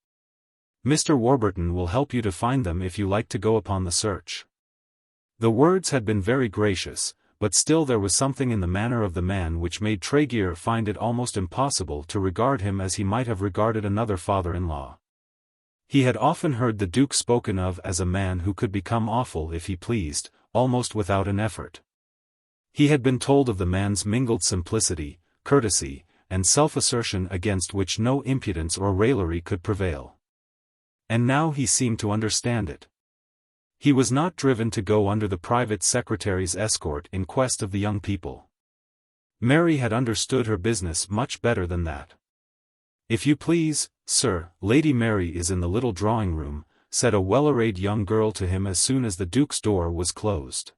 "Mr. Warburton will help you to find them if you like to go upon the search." The words had been very gracious, but still there was something in the manner of the man which made Tregear find it almost impossible to regard him as he might have regarded another father-in-law. He had often heard the Duke spoken of as a man who could become awful if he pleased, almost without an effort. He had been told of the man's mingled simplicity, courtesy, and self-assertion against which no impudence or raillery could prevail. And now he seemed to understand it. He was not driven to go under the private secretary's escort in quest of the young people. Mary had understood her business much better than that. "If you please, sir, Lady Mary is in the little drawing-room," said a well-arrayed young girl to him as soon as the Duke's door was closed.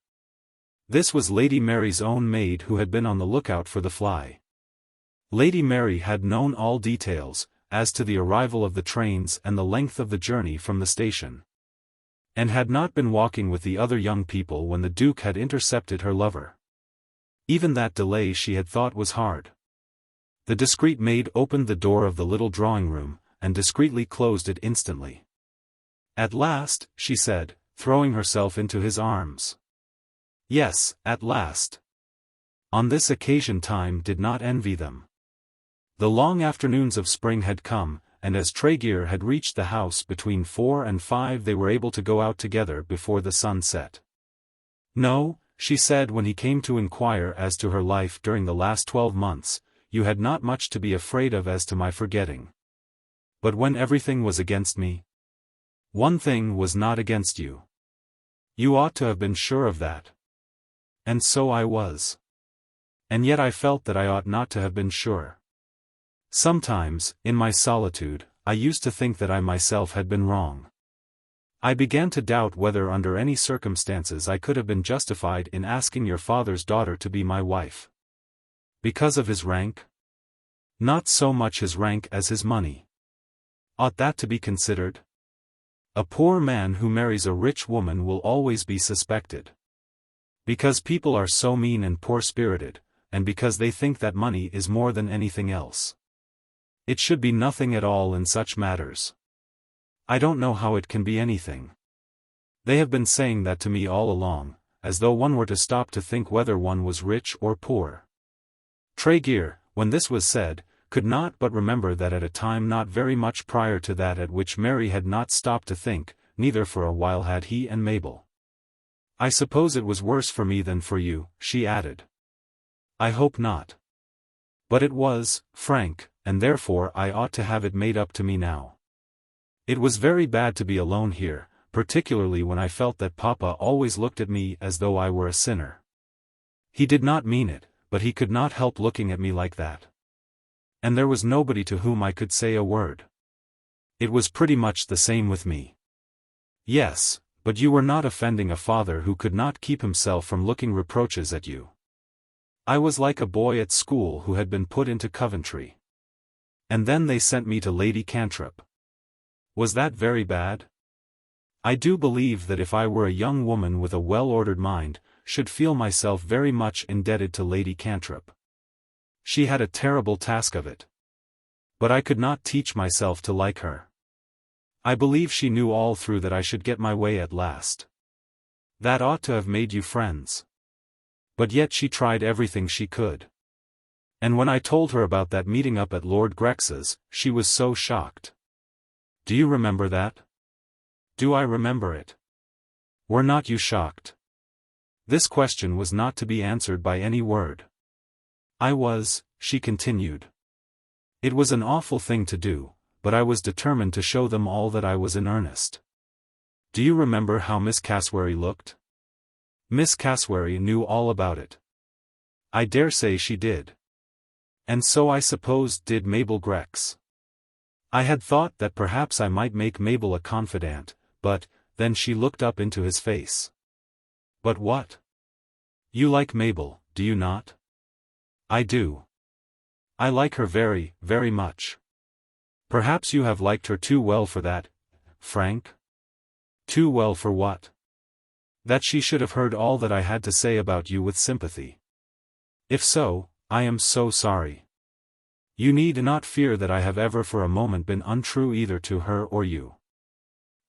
This was Lady Mary's own maid who had been on the lookout for the fly. Lady Mary had known all details, as to the arrival of the trains and the length of the journey from the station. and had not been walking with the other young people when the Duke had intercepted her lover. Even that delay she had thought was hard. The discreet maid opened the door of the little drawing-room, and discreetly closed it instantly. "At last," she said, throwing herself into his arms. Yes, at last. On this occasion time did not envy them. The long afternoons of spring had come, and as Tregear had reached the house between 4 and 5 they were able to go out together before the sun set. "No," she said when he came to inquire as to her life during the last 12 months, "you had not much to be afraid of as to my forgetting. But when everything was against me, one thing was not against you. You ought to have been sure of that. And so I was. And yet I felt that I ought not to have been sure. Sometimes, in my solitude, I used to think that I myself had been wrong. I began to doubt whether under any circumstances I could have been justified in asking your father's daughter to be my wife. Because of his rank? Not so much his rank as his money. Ought that to be considered? A poor man who marries a rich woman will always be suspected. Because people are so mean and poor-spirited, and because they think that money is more than anything else. It should be nothing at all in such matters. I don't know how it can be anything. They have been saying that to me all along, as though one were to stop to think whether one was rich or poor." Tregear, when this was said, could not but remember that at a time not very much prior to that at which Mary had not stopped to think, neither for a while had he and Mabel. "I suppose it was worse for me than for you," she added. "I hope not. But it was, Frank, and therefore I ought to have it made up to me now. It was very bad to be alone here, particularly when I felt that Papa always looked at me as though I were a sinner. He did not mean it, but he could not help looking at me like that. And there was nobody to whom I could say a word. It was pretty much the same with me." "Yes, but you were not offending a father who could not keep himself from looking reproaches at you. I was like a boy at school who had been put into Coventry. And then they sent me to Lady Cantrip. Was that very bad? I do believe that if I were a young woman with a well-ordered mind, should feel myself very much indebted to Lady Cantrip. She had a terrible task of it. But I could not teach myself to like her. I believe she knew all through that I should get my way at last. That ought to have made you friends. But yet she tried everything she could. And when I told her about that meeting up at Lord Grex's, she was so shocked. Do you remember that? Do I remember it? Were not you shocked?" This question was not to be answered by any word. "I was," she continued. "It was an awful thing to do, but I was determined to show them all that I was in earnest. Do you remember how Miss Cassewary looked? Miss Cassewary knew all about it. I dare say she did. And so I suppose did Mabel Grex. I had thought that perhaps I might make Mabel a confidante, but, then she looked up into his face. But what? You like Mabel, do you not? I do. I like her very, very much. Perhaps you have liked her too well for that, Frank? Too well for what? That she should have heard all that I had to say about you with sympathy. If so, I am so sorry. You need not fear that I have ever for a moment been untrue either to her or you.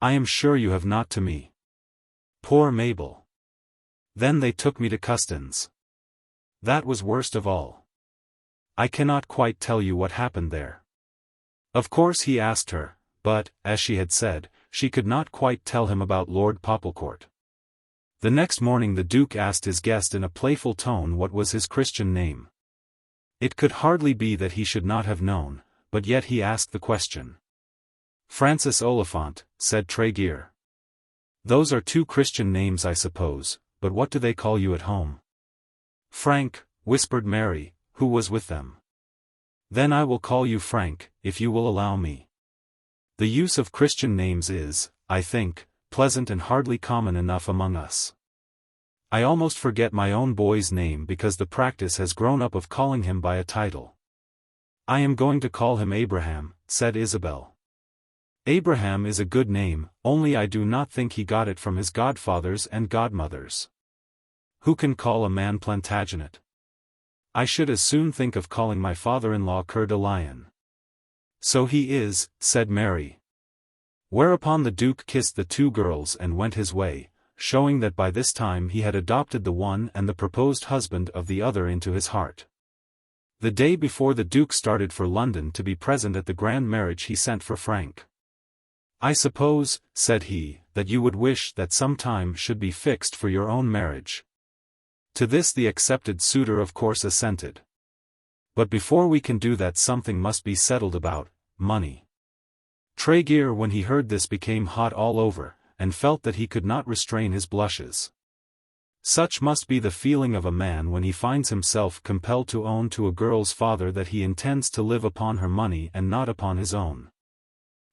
I am sure you have not to me. Poor Mabel. Then they took me to Custins. That was worst of all. I cannot quite tell you what happened there. Of course he asked her, but, as she had said, she could not quite tell him about Lord Popplecourt. The next morning the Duke asked his guest in a playful tone what was his Christian name. It could hardly be that he should not have known, but yet he asked the question. "Francis Oliphant," said Tregear. "Those are 2 Christian names I suppose, but what do they call you at home?" "Frank," whispered Mary, who was with them. "Then I will call you Frank, if you will allow me. The use of Christian names is, I think, pleasant and hardly common enough among us. I almost forget my own boy's name because the practice has grown up of calling him by a title." "I am going to call him Abraham," said Isabel. Abraham is a good name, only I do not think he got it from his godfathers and godmothers. Who can call a man Plantagenet? I should as soon think of calling my father-in-law Coeur de Lion. So he is, said Mary. Whereupon the Duke kissed the two girls and went his way, showing that by this time he had adopted the one and the proposed husband of the other into his heart. The day before the Duke started for London to be present at the grand marriage he sent for Frank. I suppose, said he, that you would wish that some time should be fixed for your own marriage. To this the accepted suitor of course assented. But before we can do that something must be settled about money. Tregear when he heard this became hot all over, and felt that he could not restrain his blushes. Such must be the feeling of a man when he finds himself compelled to own to a girl's father that he intends to live upon her money and not upon his own.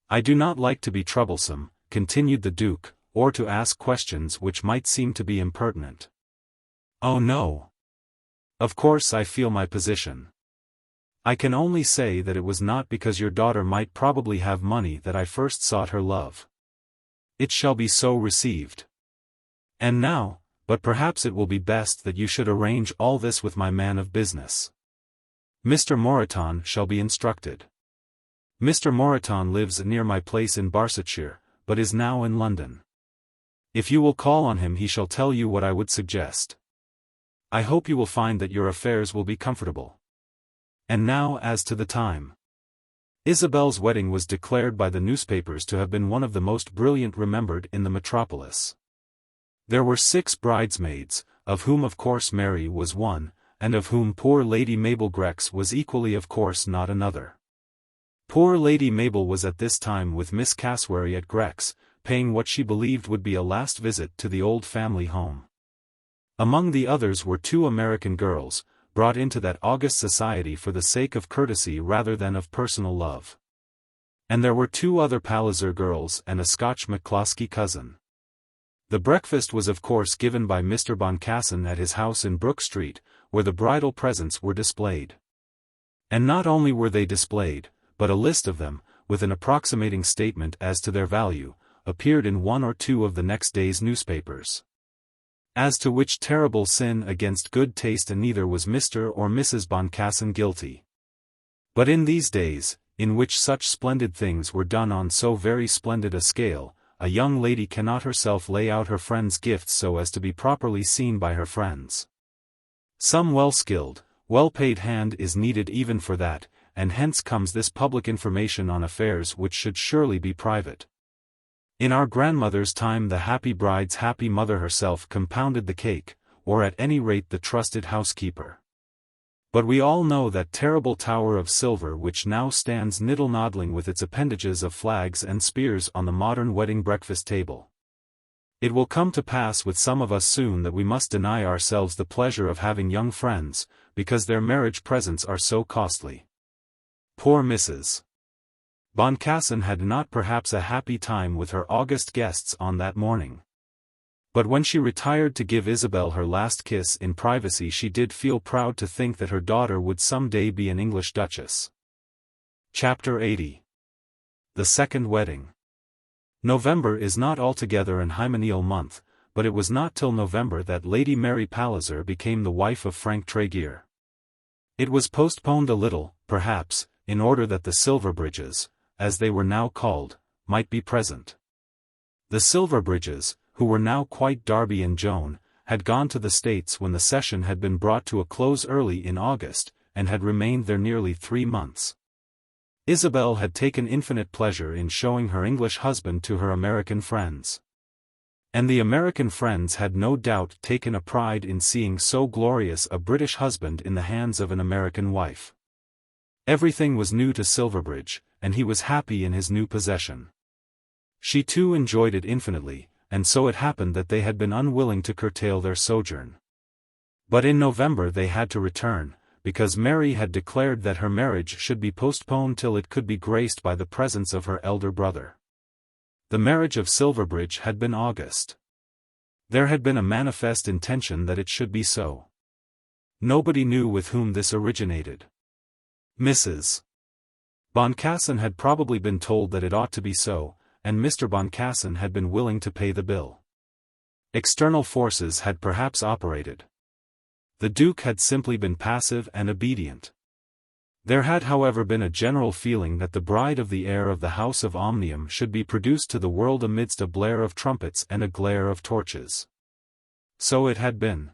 I do not like to be troublesome, continued the Duke, or to ask questions which might seem to be impertinent. Oh no. Of course I feel my position. I can only say that it was not because your daughter might probably have money that I first sought her love. It shall be so received. And now, but perhaps it will be best that you should arrange all this with my man of business. Mr. Moreton shall be instructed. Mr. Moreton lives near my place in Barsetshire, but is now in London. If you will call on him he shall tell you what I would suggest. I hope you will find that your affairs will be comfortable. And now as to the time. Isabel's wedding was declared by the newspapers to have been one of the most brilliant remembered in the metropolis. There were 6 bridesmaids, of whom of course Mary was one, and of whom poor Lady Mabel Grex was equally of course not another. Poor Lady Mabel was at this time with Miss Cassewary at Grex, paying what she believed would be a last visit to the old family home. Among the others were 2 American girls, brought into that august society for the sake of courtesy rather than of personal love. And there were 2 other Palliser girls and a Scotch McCloskey cousin. The breakfast was of course given by Mr. Boncassen at his house in Brook Street, where the bridal presents were displayed. And not only were they displayed, but a list of them, with an approximating statement as to their value, appeared in 1 or 2 of the next day's newspapers. As to which terrible sin against good taste neither was Mr. or Mrs. Boncassen guilty. But in these days, in which such splendid things were done on so very splendid a scale, a young lady cannot herself lay out her friends' gifts so as to be properly seen by her friends. Some well-skilled, well-paid hand is needed even for that, and hence comes this public information on affairs which should surely be private. In our grandmother's time the happy bride's happy mother herself compounded the cake, or at any rate the trusted housekeeper. But we all know that terrible tower of silver which now stands niddle-noddling with its appendages of flags and spears on the modern wedding breakfast table. It will come to pass with some of us soon that we must deny ourselves the pleasure of having young friends, because their marriage presents are so costly. Poor Mrs. Boncassen had not perhaps a happy time with her august guests on that morning. But when she retired to give Isabel her last kiss in privacy she did feel proud to think that her daughter would some day be an English duchess. Chapter 80. The Second Wedding. November is not altogether an hymeneal month, but it was not till November that Lady Mary Palliser became the wife of Frank Tregear. It was postponed a little, perhaps, in order that the Silverbridges, as they were now called, might be present. The Silverbridges, who were now quite Darby and Joan, had gone to the States when the session had been brought to a close early in August, and had remained there nearly 3 months. Isabel had taken infinite pleasure in showing her English husband to her American friends. And the American friends had no doubt taken a pride in seeing so glorious a British husband in the hands of an American wife. Everything was new to Silverbridge, and he was happy in his new possession. She too enjoyed it infinitely, and so it happened that they had been unwilling to curtail their sojourn. But in November they had to return, because Mary had declared that her marriage should be postponed till it could be graced by the presence of her elder brother. The marriage of Silverbridge had been August. There had been a manifest intention that it should be so. Nobody knew with whom this originated. Mrs. Boncassen had probably been told that it ought to be so, and Mr. Boncassen had been willing to pay the bill. External forces had perhaps operated. The Duke had simply been passive and obedient. There had however been a general feeling that the bride of the heir of the House of Omnium should be produced to the world amidst a blare of trumpets and a glare of torches. So it had been.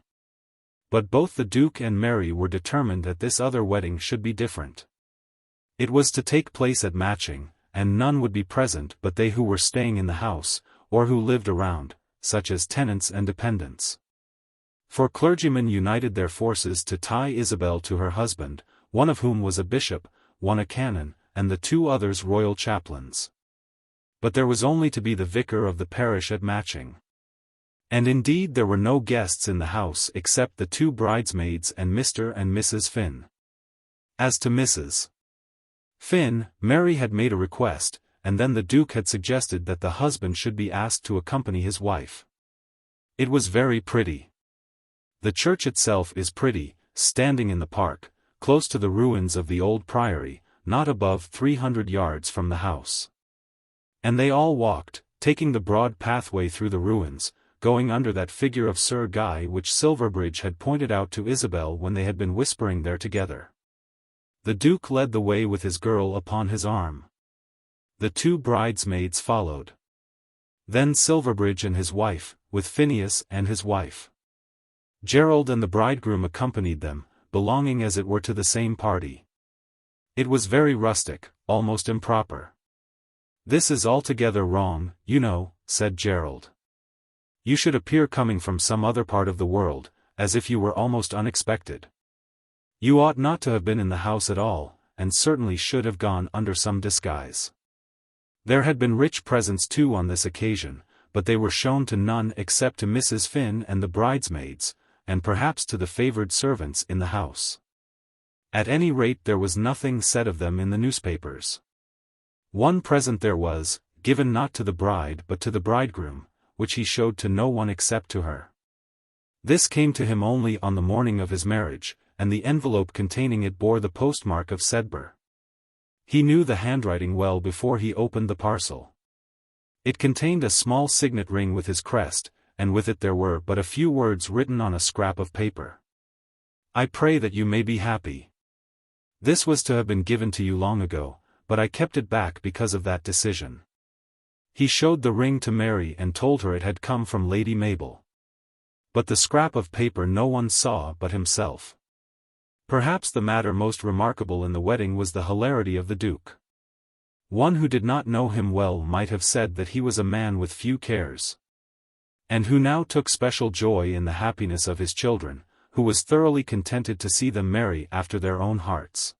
But both the Duke and Mary were determined that this other wedding should be different. It was to take place at Matching, and none would be present but they who were staying in the house, or who lived around, such as tenants and dependents. For clergymen united their forces to tie Isabel to her husband, one of whom was a bishop, one a canon, and the two others royal chaplains. But there was only to be the vicar of the parish at Matching. And indeed there were no guests in the house except the two bridesmaids and Mr. and Mrs. Finn. As to Mrs. Finn, Mary had made a request, and then the Duke had suggested that the husband should be asked to accompany his wife. It was very pretty. The church itself is pretty, standing in the park, close to the ruins of the old priory, not above 300 yards from the house. And they all walked, taking the broad pathway through the ruins, going under that figure of Sir Guy which Silverbridge had pointed out to Isabel when they had been whispering there together. The Duke led the way with his girl upon his arm. The two bridesmaids followed. Then Silverbridge and his wife, with Phineas and his wife. Gerald and the bridegroom accompanied them, belonging as it were to the same party. It was very rustic, almost improper. "This is altogether wrong, you know," said Gerald. "You should appear coming from some other part of the world, as if you were almost unexpected. You ought not to have been in the house at all, and certainly should have gone under some disguise." There had been rich presents too on this occasion, but they were shown to none except to Mrs. Finn and the bridesmaids, and perhaps to the favoured servants in the house. At any rate there was nothing said of them in the newspapers. One present there was, given not to the bride but to the bridegroom, which he showed to no one except to her. This came to him only on the morning of his marriage, and the envelope containing it bore the postmark of Sedbergh. He knew the handwriting well before he opened the parcel. It contained a small signet ring with his crest, and with it there were but a few words written on a scrap of paper. "I pray that you may be happy. This was to have been given to you long ago, but I kept it back because of that decision." He showed the ring to Mary and told her it had come from Lady Mabel. But the scrap of paper no one saw but himself. Perhaps the matter most remarkable in the wedding was the hilarity of the Duke. One who did not know him well might have said that he was a man with few cares, and who now took special joy in the happiness of his children, who was thoroughly contented to see them marry after their own hearts.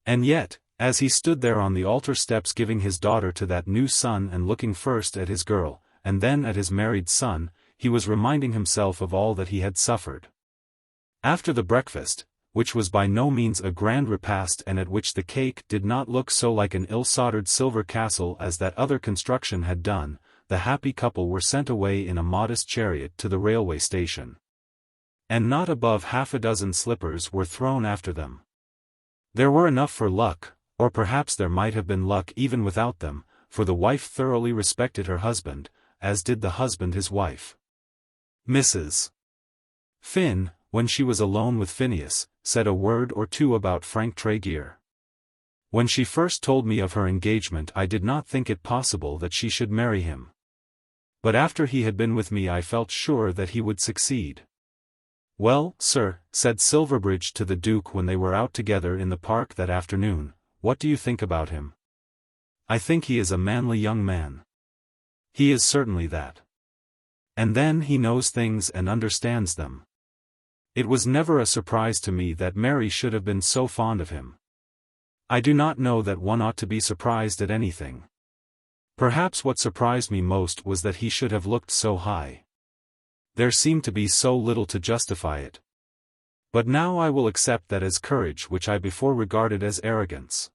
And yet, as he stood there on the altar steps giving his daughter to that new son and looking first at his girl, and then at his married son, he was reminding himself of all that he had suffered. After the breakfast, which was by no means a grand repast and at which the cake did not look so like an ill-soldered silver castle as that other construction had done, the happy couple were sent away in a modest chariot to the railway station. And not above half a dozen slippers were thrown after them. There were enough for luck, or perhaps there might have been luck even without them, for the wife thoroughly respected her husband, as did the husband his wife. Mrs. Finn, when she was alone with Phineas, said a word or two about Frank Tregear. "When she first told me of her engagement I did not think it possible that she should marry him. But after he had been with me I felt sure that he would succeed." "Well, sir," said Silverbridge to the Duke when they were out together in the park that afternoon, "what do you think about him?" "I think he is a manly young man." "He is certainly that. And then he knows things and understands them. It was never a surprise to me that Mary should have been so fond of him. I do not know that one ought to be surprised at anything. Perhaps what surprised me most was that he should have looked so high. There seemed to be so little to justify it. But now I will accept that as courage which I before regarded as arrogance.